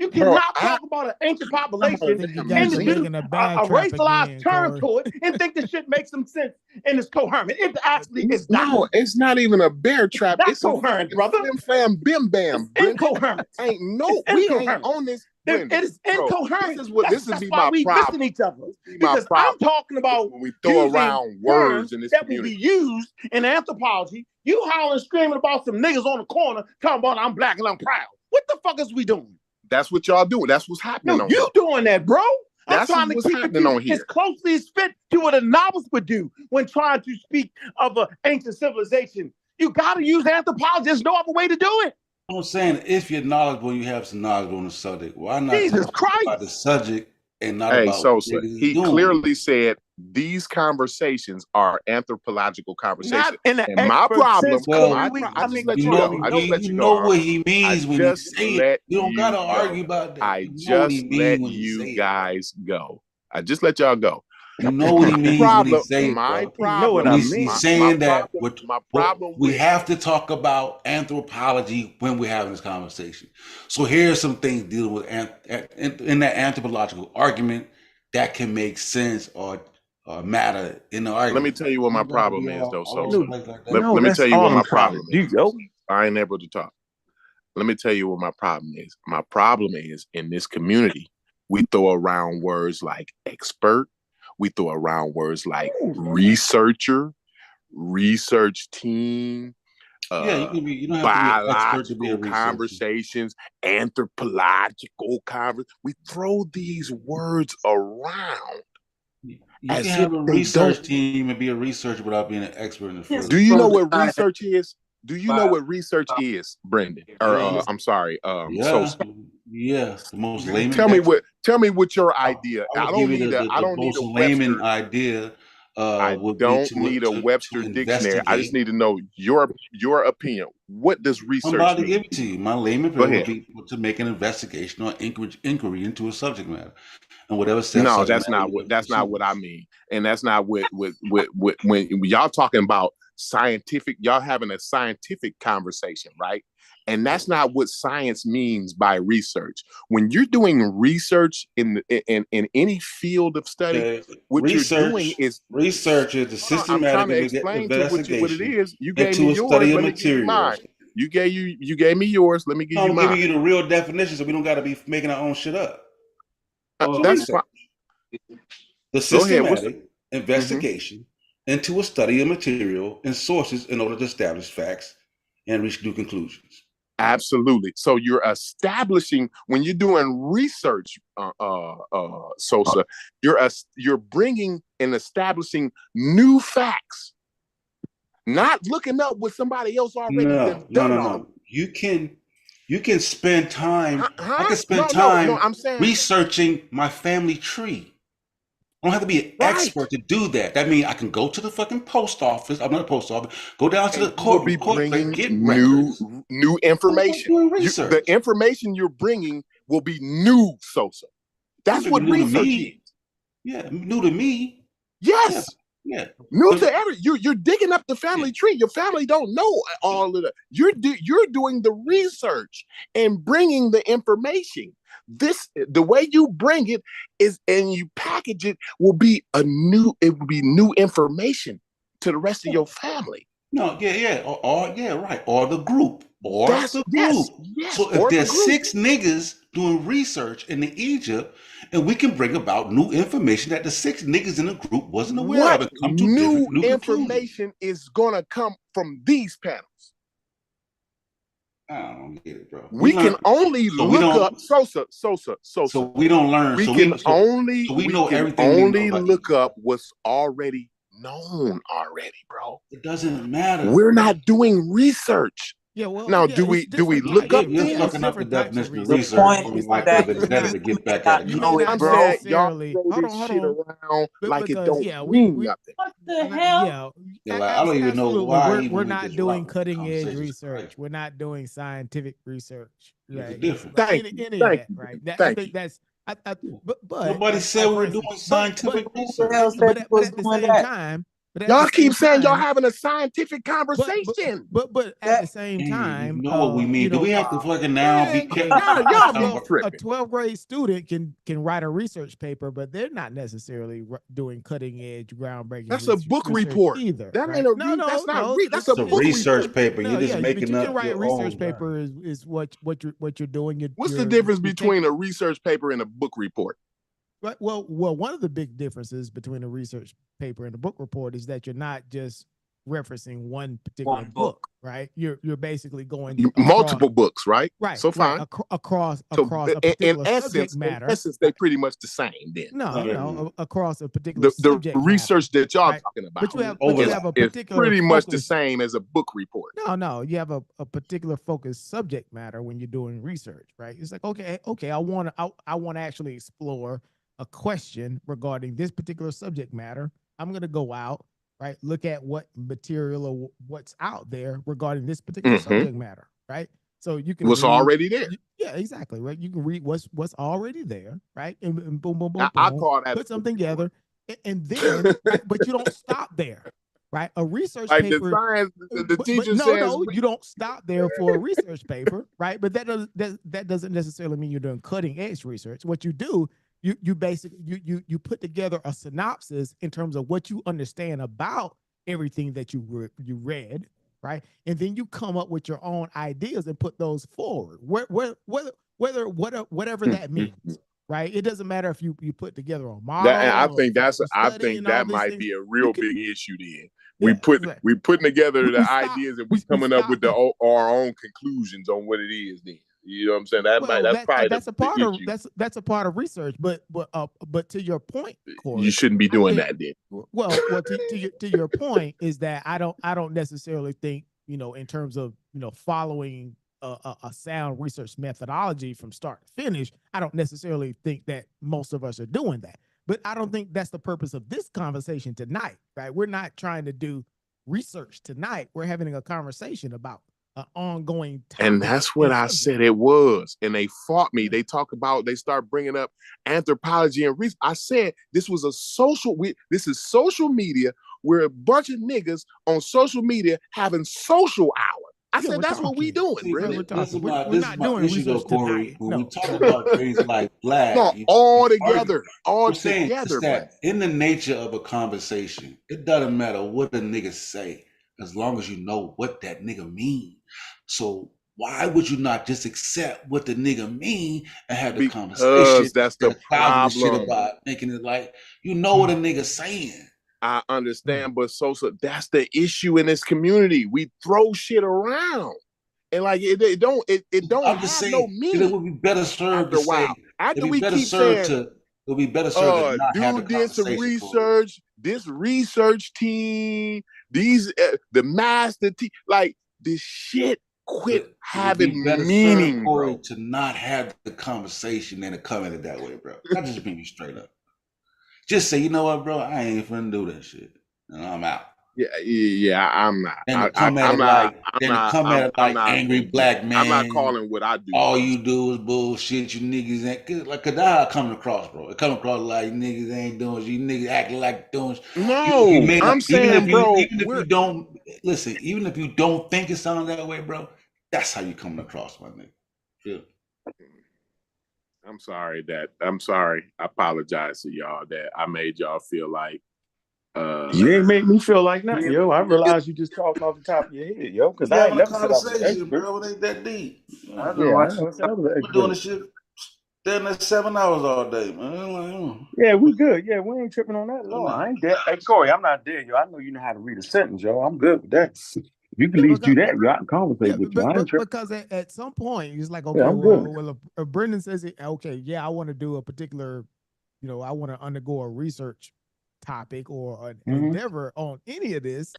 N: You cannot talk about an ancient population and introduce a racialized term to it and think this shit makes some sense and it's coherent. It actually is not.
L: No, it's not even a bear trap.
N: It's coherent, brother.
L: Fam, bim, bam.
N: It's incoherent.
L: We ain't on this.
N: It is incoherent.
L: This is
N: why we missing each other. Because I'm talking about
L: when we throw around words in this
N: that will be used in anthropology. You hollering, screaming about some niggas on the corner talking about I'm black and I'm proud. What the fuck is we doing?
L: That's what y'all doing. That's what's happening.
N: No, you doing that, bro. I'm trying to keep
L: it
N: as closely as fit to what a novice would do when trying to speak of an ancient civilization. You got to use anthropology. There's no other way to do it.
B: I'm saying if you're knowledgeable, you have some knowledge on the subject. Why not
N: Jesus
B: talk
N: Christ
B: about the subject and not
L: Hey,
B: about
L: Sosa, he clearly said these conversations are anthropological conversations.
N: Not in
L: and my problem,
B: I just let you know. You know what he means when he say it. You don't gotta argue about that.
L: I just let you guys go. I just let y'all go.
B: You know what he means when he say it.
L: My
B: bro.
L: problem.
B: You know what I mean. He's saying that
L: my problem.
B: We have to talk about anthropology when we're having this conversation. So here's some things dealing with in that anthropological argument that can make sense or matter in the argument.
L: Let me tell you what my problem is, though. So let
N: No,
L: me
N: that's
L: tell you
N: all
L: what
N: I'm
L: my
N: trying
L: problem
N: to
L: is.
N: do, yo.
L: I ain't able to talk. Let me tell you what my problem is. My problem is in this community, we throw around words like expert. We throw around words like researcher, research team,
B: you don't have to be an expert to be a
L: biological conversations, anthropological conversations. We throw these words around.
B: You can have a research team and be a researcher without being an expert in the field.
L: Do you know what research is? Do you know what research is, Brendan? Or I'm sorry, Sosa.
B: Yeah, the most layman.
L: Tell me what your idea. I don't need a
B: layman idea.
L: I don't need a Webster dictionary. I just need to know your opinion. What does research mean?
B: I'm about to give it to you. My layman would be to make an investigation or inquiry into a subject matter. And whatever says
L: no, that's not what I mean. And that's not what when y'all talking about scientific, y'all having a scientific conversation, right? And that's not what science means by research. When you're doing research in any field of study, what you're doing is
B: research is the systematic
L: I'm trying to explain to what it is. You gave me yours.
B: Study
L: Let
B: of
L: me give you mine.
B: materials.
L: You gave me yours. Let me give you mine.
B: I'm giving you the real definition, so we don't got to be making our own shit up.
L: That's fine.
B: The systematic investigation into a study of material and sources in order to establish facts and reach new conclusions.
L: Absolutely. So you're establishing, when you're doing research, Sosa, you're bringing and establishing new facts, not looking up what somebody else already done.
B: No. You can spend time. I can spend time
L: I'm saying,
B: researching my family tree. I don't have to be an expert to do that. That means I can go to the fucking post office. I'm not a post office. Go down to the court.
L: Be bringing new information. The information you're bringing will be new, Sosa. That's what research is.
B: Yeah, new to me.
L: Yes.
B: Yeah.
L: New to you're digging up the family tree. Your family don't know all of that. You're doing the research and bringing the information. The way you bring it is, and you package it, will be new information to the rest of your family.
B: No, right. Or the group. Yes. So if there's 6 niggas doing research in Egypt, and we can bring about new information that the 6 niggas in the group wasn't aware of and come to
L: new
B: information
L: is gonna come from these panels?
B: I don't get it, bro.
L: We can only look up Sosa.
B: So we don't learn.
L: We can only look up what's already known already, bro.
B: It doesn't matter.
L: We're not doing research.
T: Yeah, well,
L: now do we look up
B: things? You're looking up the definition of research from like the vendetta to get back at it.
L: I'm saying y'all throw this shit around like it don't mean nothing.
O: What the hell?
B: Yeah, like, I don't even know why
T: we're not doing cutting edge research. We're not doing scientific research. Right?
B: Different.
L: Thank you.
T: Right? I think that's. But
B: nobody said we're doing scientific research.
T: But at the same time.
L: Y'all keep saying y'all having a scientific conversation.
T: But at the same time,
B: you know what we mean. Do we have to fucking now be careful?
T: A 12th grade student can write a research paper, but they're not necessarily doing cutting edge, groundbreaking.
L: That's a book report
T: either.
L: That ain't a that's not that's a book
B: research paper. You're just making up.
T: You can write a research paper is what you're doing.
L: What's the difference between a research paper and a book report?
T: Right. Well, one of the big differences between a research paper and a book report is that you're not just referencing one particular book, right? You're basically going
L: multiple books, right?
T: Right.
L: So fine.
T: Across a particular subject matter.
L: In essence, they're pretty much the same then.
T: No, across a particular
L: subject the research that y'all talking about.
T: But you have a particular
L: pretty much the same as a book report.
T: No, you have a particular focused subject matter when you're doing research, right? It's like, okay, I want to actually explore a question regarding this particular subject matter. I'm going to go out, right? Look at what material or what's out there regarding this particular subject matter, right? So you can
L: what's already there.
T: Yeah, exactly, right? You can read what's already there, right? And boom, boom, boom,
L: I call that
T: put something together, and then, right? But you don't stop there, right? A research paper.
L: The teacher says
T: no, you don't stop there for a research paper, right? But that doesn't necessarily mean you're doing cutting edge research. What you do. You basically you put together a synopsis in terms of what you understand about everything that you read, right? And then you come up with your own ideas and put those forward. Whatever that means, right? It doesn't matter if you put together a model.
L: I think that might be a real big issue then. We putting together the ideas and we coming up with our own conclusions on what it is then. You know what I'm saying? That's
T: a part of research. But to your point, Corey,
L: you shouldn't be doing that then.
T: Well, to your point is that I don't necessarily think, in terms of following a sound research methodology from start to finish. I don't necessarily think that most of us are doing that. But I don't think that's the purpose of this conversation tonight, right? We're not trying to do research tonight. We're having a conversation about ongoing topic.
L: And that's what I said it was. And they fought me. They start bringing up anthropology and research. I said this is social media. We're a bunch of niggas on social media having social hour. I said that's what we doing, really.
T: We're not doing research tonight.
B: When we talk about things like black,
L: all together.
B: In the nature of a conversation, it doesn't matter what the niggas say, as long as you know what that nigga mean. So why would you not just accept what the nigga mean and have the conversation?
L: That's the problem.
B: Shit about making it like what a nigga saying.
L: I understand, but Sosa, that's the issue in this community. We throw shit around, and like it don't have no meaning.
B: It would be better served to say.
L: After we keep saying,
B: it would be better served to not have the conversation.
L: Research. This research team, the master team, like this shit. Quit having meaning, bro.
B: To not have the conversation and to come at it that way, bro. I just being straight up. Just say, you know what, bro? I ain't finna do that shit, and I'm out.
L: Yeah, I'm not.
B: And come at it like angry black man.
L: I'm not calling what I do.
B: All you do is bullshit. You niggas ain't like Kadar coming across, bro. It coming across like niggas ain't doing. You niggas acting like doing.
L: No, I'm saying, bro.
B: Even if you don't listen, even if you don't think it sounds that way, bro, that's how you coming across, my nigga. Yeah.
L: I'm sorry. I apologize to y'all that I made y'all feel like.
N: You ain't make me feel like nothing, yo. I realized you just talking off the top of your head, yo. Because I ain't never said I was an expert.
B: Bro, it ain't that deep.
N: We're doing this shit
B: Then that's 7 hours all day, man.
N: Yeah, we good. Yeah, we ain't tripping on that at all. I ain't dead. Hey, Corey, I'm not dead, yo. I know you know how to read a sentence, yo. I'm good with that. If you can at least do that, yo, I can conversate with you. I ain't tripping.
T: Because at some point, it's like, okay,
N: Yeah, I'm
T: well, if Brendan says, okay, yeah, I want to do a particular, I want to undergo a research topic or an endeavor on any of this,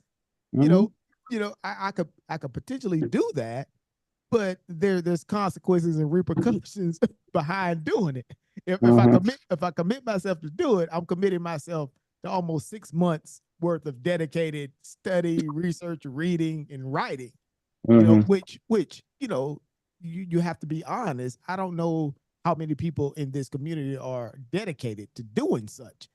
T: I could potentially do that, but there's consequences and repercussions behind doing it. If I commit myself to do it, I'm committing myself to almost 6 months worth of dedicated study, research, reading, and writing. Which you have to be honest. I don't know how many people in this community are dedicated to doing such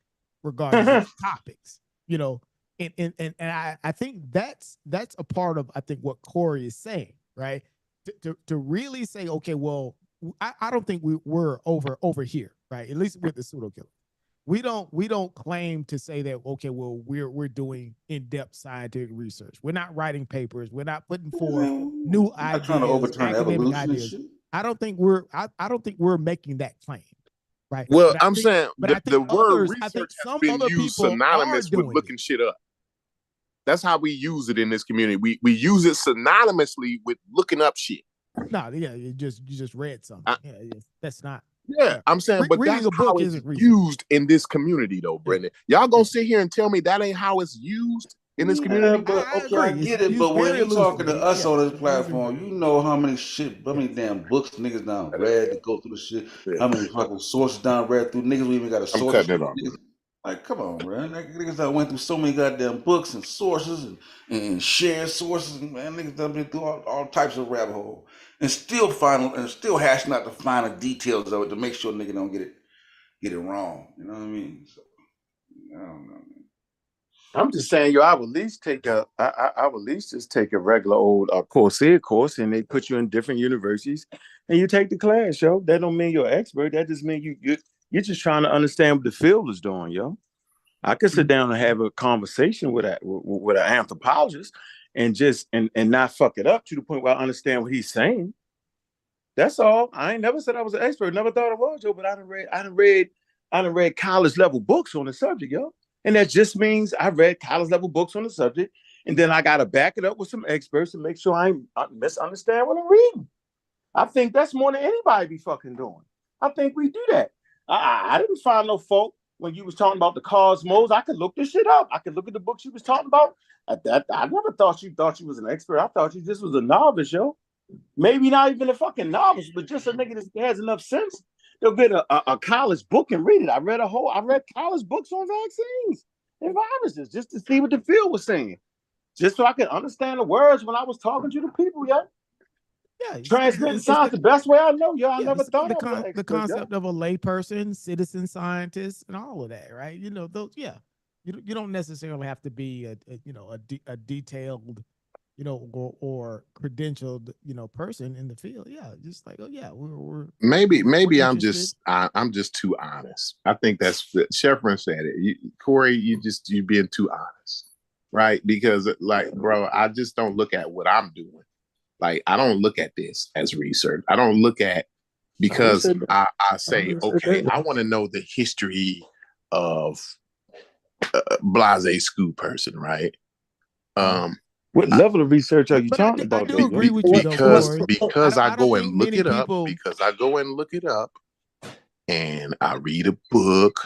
T: regarding topics. And I think that's a part of, I think, what Corey is saying, right? To really say, okay, well, I don't think we're over here, right? At least with the pseudo killer, we don't claim to say that, okay, well, we're doing in-depth scientific research. We're not writing papers. We're not putting forth new ideas,
B: trying to overturn
T: academic
B: evolution
T: ideas.
B: and shit.
T: I don't think we're making that claim, right?
L: Well, I'm saying the word
T: others,
L: research has been used synonymous with looking shit up. That's how we use it in this community. We use it synonymously with looking up shit.
T: No, yeah, you just read something. That's not.
L: Yeah, I'm saying, but that's how it's used in this community, though, Brendan. Y'all gonna sit here and tell me that ain't how it's used in this community?
B: But I get it. But when you talking to us on this platform, you know how many damn books niggas down read to go through the shit. How many fucking sources down read through? Niggas we even got a source.
L: I'm cutting it off.
B: Like, come on, man. Niggas that went through so many goddamn books and sources and shared sources, and man, niggas done been through all types of rabbit hole and still hashing out the finer details of it to make sure nigga don't get it wrong. You know what I mean? So, I don't know, man.
N: I'm just saying, yo, I would at least take I would at least just take a regular old Coursera course, and they put you in different universities, and you take the class, yo. That don't mean you're an expert. That just means you're just trying to understand what the field is doing, yo. I could sit down and have a conversation with an anthropologist and not fuck it up to the point where I understand what he's saying. That's all. I ain't never said I was an expert. Never thought I was, yo. But I done read college level books on the subject, yo. And that just means I read college level books on the subject, and then I got to back it up with some experts to make sure I misunderstand what I'm reading. I think that's more than anybody be fucking doing. I think we do that. I didn't find no fault when you was talking about the cosmos. I could look this shit up. I could look at the books you was talking about. I never thought you was an expert. I thought you just was a novice, yo. Maybe not even a fucking novice, but just a nigga that has enough sense. They'll get a college book and read it. I read college books on vaccines and viruses just to see what the field was saying, just so I could understand the words when I was talking to the people, yo. Yeah, transmitting science the best way I know, yo. I never thought
T: the concept of a layperson, citizen scientist, and all of that, right? Those. Yeah, you don't necessarily have to be a detailed, or credentialed, person in the field. Yeah, just like, oh yeah, we're
L: maybe I'm just too honest. I think that's Sheffrin said it. Corey, you being too honest, right? Because like, bro, I just don't look at what I'm doing. Like, I don't look at this as research. I don't look at, because I say, okay, I want to know the history of blase school person, right?
N: What level of research are you talking about?
T: I do agree with you,
L: because I go and look it up. Because I go and look it up, and I read a book.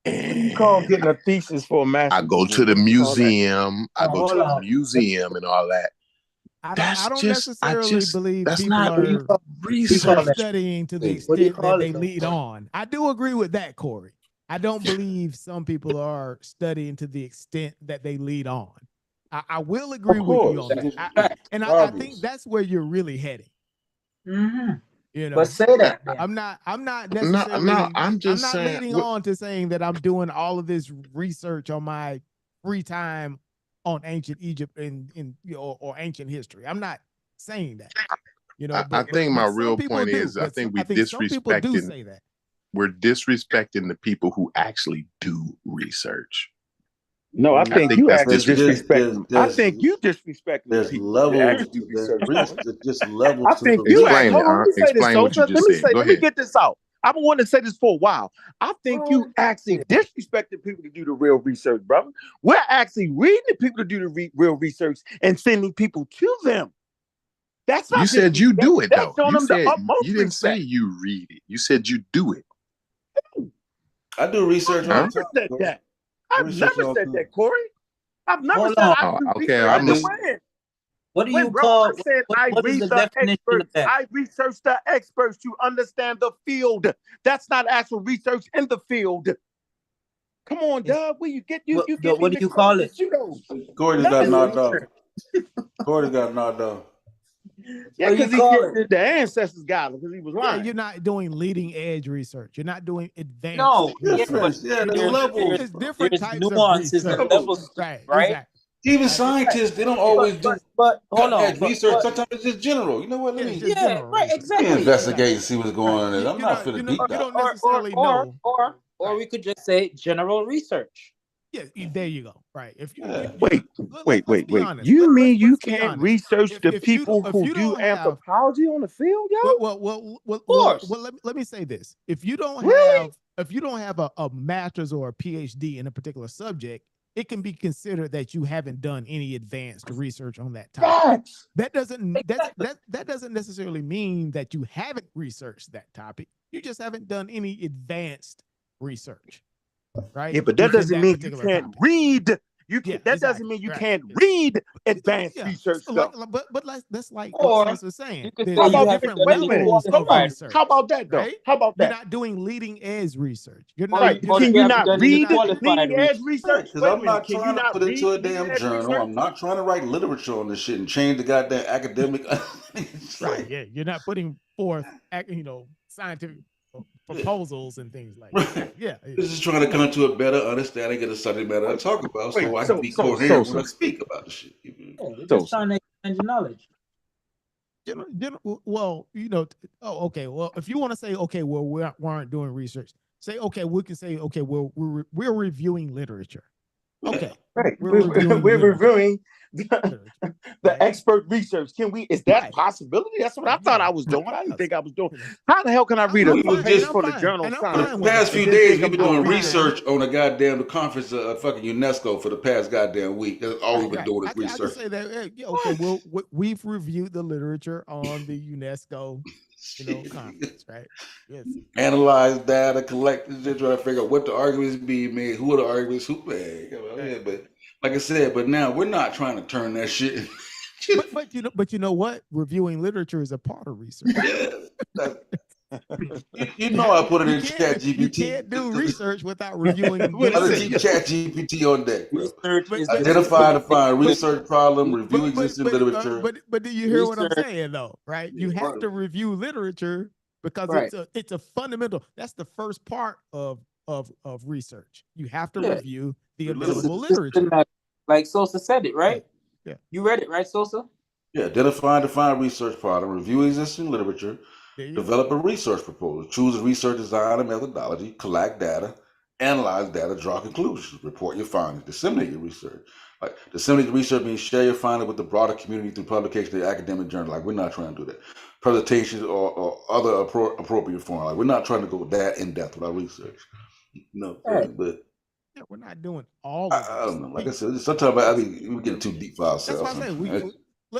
L: And
N: you call getting a thesis for a master's?
L: I go to the museum. I go to the museum and all that.
T: I don't necessarily believe people are studying to the extent that they lead on. I do agree with that, Corey. I don't believe some people are studying to the extent that they lead on. I will agree with you on that. I think that's where you're really heading. Mm-hmm.
P: But say that.
T: I'm not necessarily.
L: I'm just
T: not leading on to saying that I'm doing all of this research on my free time on ancient Egypt or ancient history. I'm not saying that.
L: I think my real point is, I think we're disrespecting the people who actually do research.
N: No, I think you actually disrespect them. I think you disrespect them.
B: There's levels. There's just levels.
N: I think you explain what you just said. Let me get this out. I've been wanting to say this for a while. I think you actually disrespecting people to do the real research, brother. We're actually reading the people to do the real research and sending people to them. That's not.
M: You said you do it though.
N: You
M: didn't say you read it. You said you do it.
B: I do research all the
N: time. I've never said that, Corey. I've never said I do research.
P: What do you call?
N: I said I read the experts. I research the experts to understand the field. That's not actual research in the field. Come on, Doug. Where you get you?
P: What do you call it?
B: Corey got knocked off. Corey got knocked off.
N: Yeah, because the ancestors got him because he was lying.
T: Yeah, you're not doing leading edge research. You're not doing advanced research.
B: There's levels.
T: There's different types
P: nuances
T: of
P: and levels,
T: right?
P: Exactly.
B: Even scientists, they don't always do
P: hold on,
B: research. Sometimes it's just general. You know what? Let me
P: exactly.
B: Investigate and see what's going on. I'm not for the deep dive.
T: You don't necessarily know.
P: Or we could just say general research.
T: Yeah, there you go. Right. If you
N: wait. You mean you can't research the people who do anthropology on the field, yo?
T: Well, let me say this. If you don't have a master's or a PhD in a particular subject, it can be considered that you haven't done any advanced research on that topic. That doesn't necessarily mean that you haven't researched that topic. You just haven't done any advanced research. Right.
N: Yeah, but that doesn't mean you can't read. That doesn't mean you can't read advanced research stuff.
T: But that's like what Sosa was saying.
N: How about that though?
T: Right?
N: How about that?
T: You're not doing leading edge research. You're
N: not. Can you not read leading edge research?
B: Because I'm not trying to put it into a damn journal. I'm not trying to write literature on this shit and change the goddamn academic.
T: Right. Yeah. You're not putting forth, scientific proposals and things like that. Yeah.
B: This is trying to come to a better understanding of the subject matter I talk about, so I can be coherent when I speak about the shit.
P: We're just trying to expand your knowledge.
T: Well, okay. Well, if you want to say, okay, well, we aren't doing research. Say, okay, we can say, okay, well, we're reviewing literature. Okay,
N: right. We're reviewing the expert research. Is that a possibility? That's what I thought I was doing. I didn't think I was doing. How the hell can I read a page for the journal?
B: The past few days, we've been doing research on the conference of fucking UNESCO for the past goddamn week. That's all we've been doing is research.
T: I can say that. Okay, we've reviewed the literature on the UNESCO conference, right? Yes.
B: Analyze data, collect this, try to figure out what the arguments being made, who are the arguments, but like I said, but now we're not trying to turn that shit.
T: but you know what? Reviewing literature is a part of research.
B: You know I put it in Chat GPT.
T: You can't do research without reviewing.
B: I keep Chat GPT on deck. Identify and find research problem, review existing literature.
T: But do you hear what I'm saying though? Right? You have to review literature because it's a fundamental. That's the first part of research. You have to review the available literature.
P: Like Sosa said it, right?
T: Yeah.
P: You read it, right, Sosa?
B: Yeah. Identify and define research problem, review existing literature. Develop a research proposal. Choose a research design and methodology. Collect data. Analyze data. Draw conclusions. Report your findings. Disseminate your research. Like disseminate the research means share your findings with the broader community through publication of academic journal. Like we're not trying to do that. Presentations or other appropriate form. Like we're not trying to go that in depth with our research. But
T: we're not doing all. I
B: don't know. Like I said, sometimes we're getting too deep for ourselves.
T: That's what I'm saying.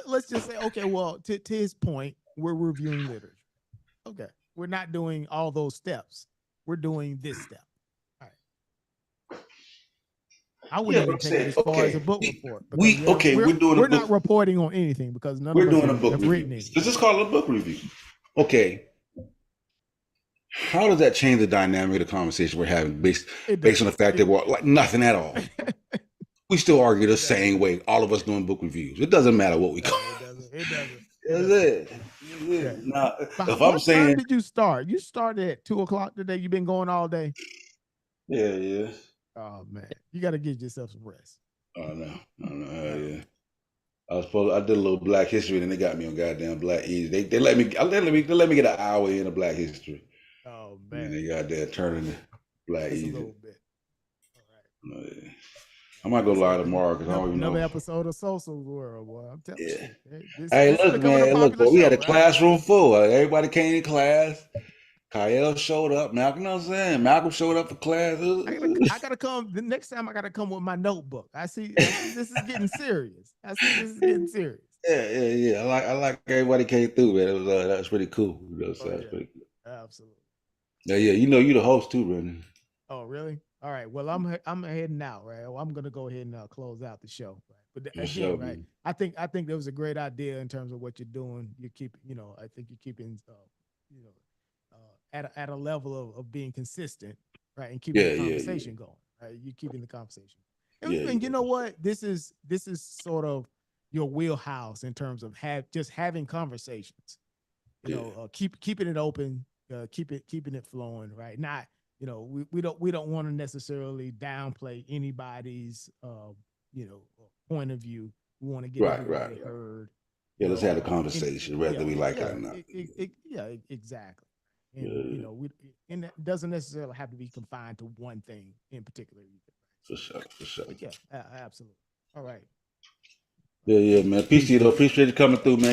T: Let's just say, okay, well, to his point, we're reviewing literature. Okay, we're not doing all those steps. We're doing this step. All right. I wouldn't even take it as far as a book report. We're not reporting on anything because
B: we're doing a book review. Let's just call it a book review. Okay. How does that change the dynamic of the conversation we're having based on the fact that we're like nothing at all? We still argue the same way. All of us doing book reviews. It doesn't matter what we call it. It doesn't. Now, if I'm saying,
T: when did you start? You started at 2:00 today. You've been going all day.
B: Yeah.
T: Oh man, you got to give yourself some rest.
B: Oh no. Yeah. I did a little Black History, and then they got me on goddamn Black Easy. They let me get an hour in of Black History.
T: Oh man,
B: and they got that turning to Black Easy.
T: A little bit.
B: All right. Yeah. I might go live tomorrow because I don't even know.
T: Another episode of Sosa World, boy. I'm telling you.
B: Look, man. Look, boy, we had a classroom full. Everybody came in class. Kyle showed up. Malcolm, you know what I'm saying? Malcolm showed up for class.
T: I gotta come the next time. I gotta come with my notebook. I see this is getting serious. I see this is getting serious.
B: Yeah. I like everybody came through, man. It was that was pretty cool. You know what I'm saying? That's pretty cool.
T: Absolutely.
B: Yeah. You know you the host too, Brendan.
T: Oh, really? All right. Well, I'm heading out, right? Well, I'm gonna go ahead and close out the show. Right? But again, right? Man. I think there was a great idea in terms of what you're doing. You keep, I think you're keeping, at a level of being consistent, right, and keeping the conversation going. Right? You're keeping the conversation. And you know what? This is sort of your wheelhouse in terms of just having conversations. Keeping it open, keeping it flowing, right? Not. We don't want to necessarily downplay anybody's point of view. We want to get everybody heard.
B: Yeah, let's have a conversation, whether we like it or not.
T: Exactly. And and it doesn't necessarily have to be confined to one thing in particular either.
B: For sure.
T: But yeah, absolutely. All right.
B: Yeah, man. Appreciate you coming through, man.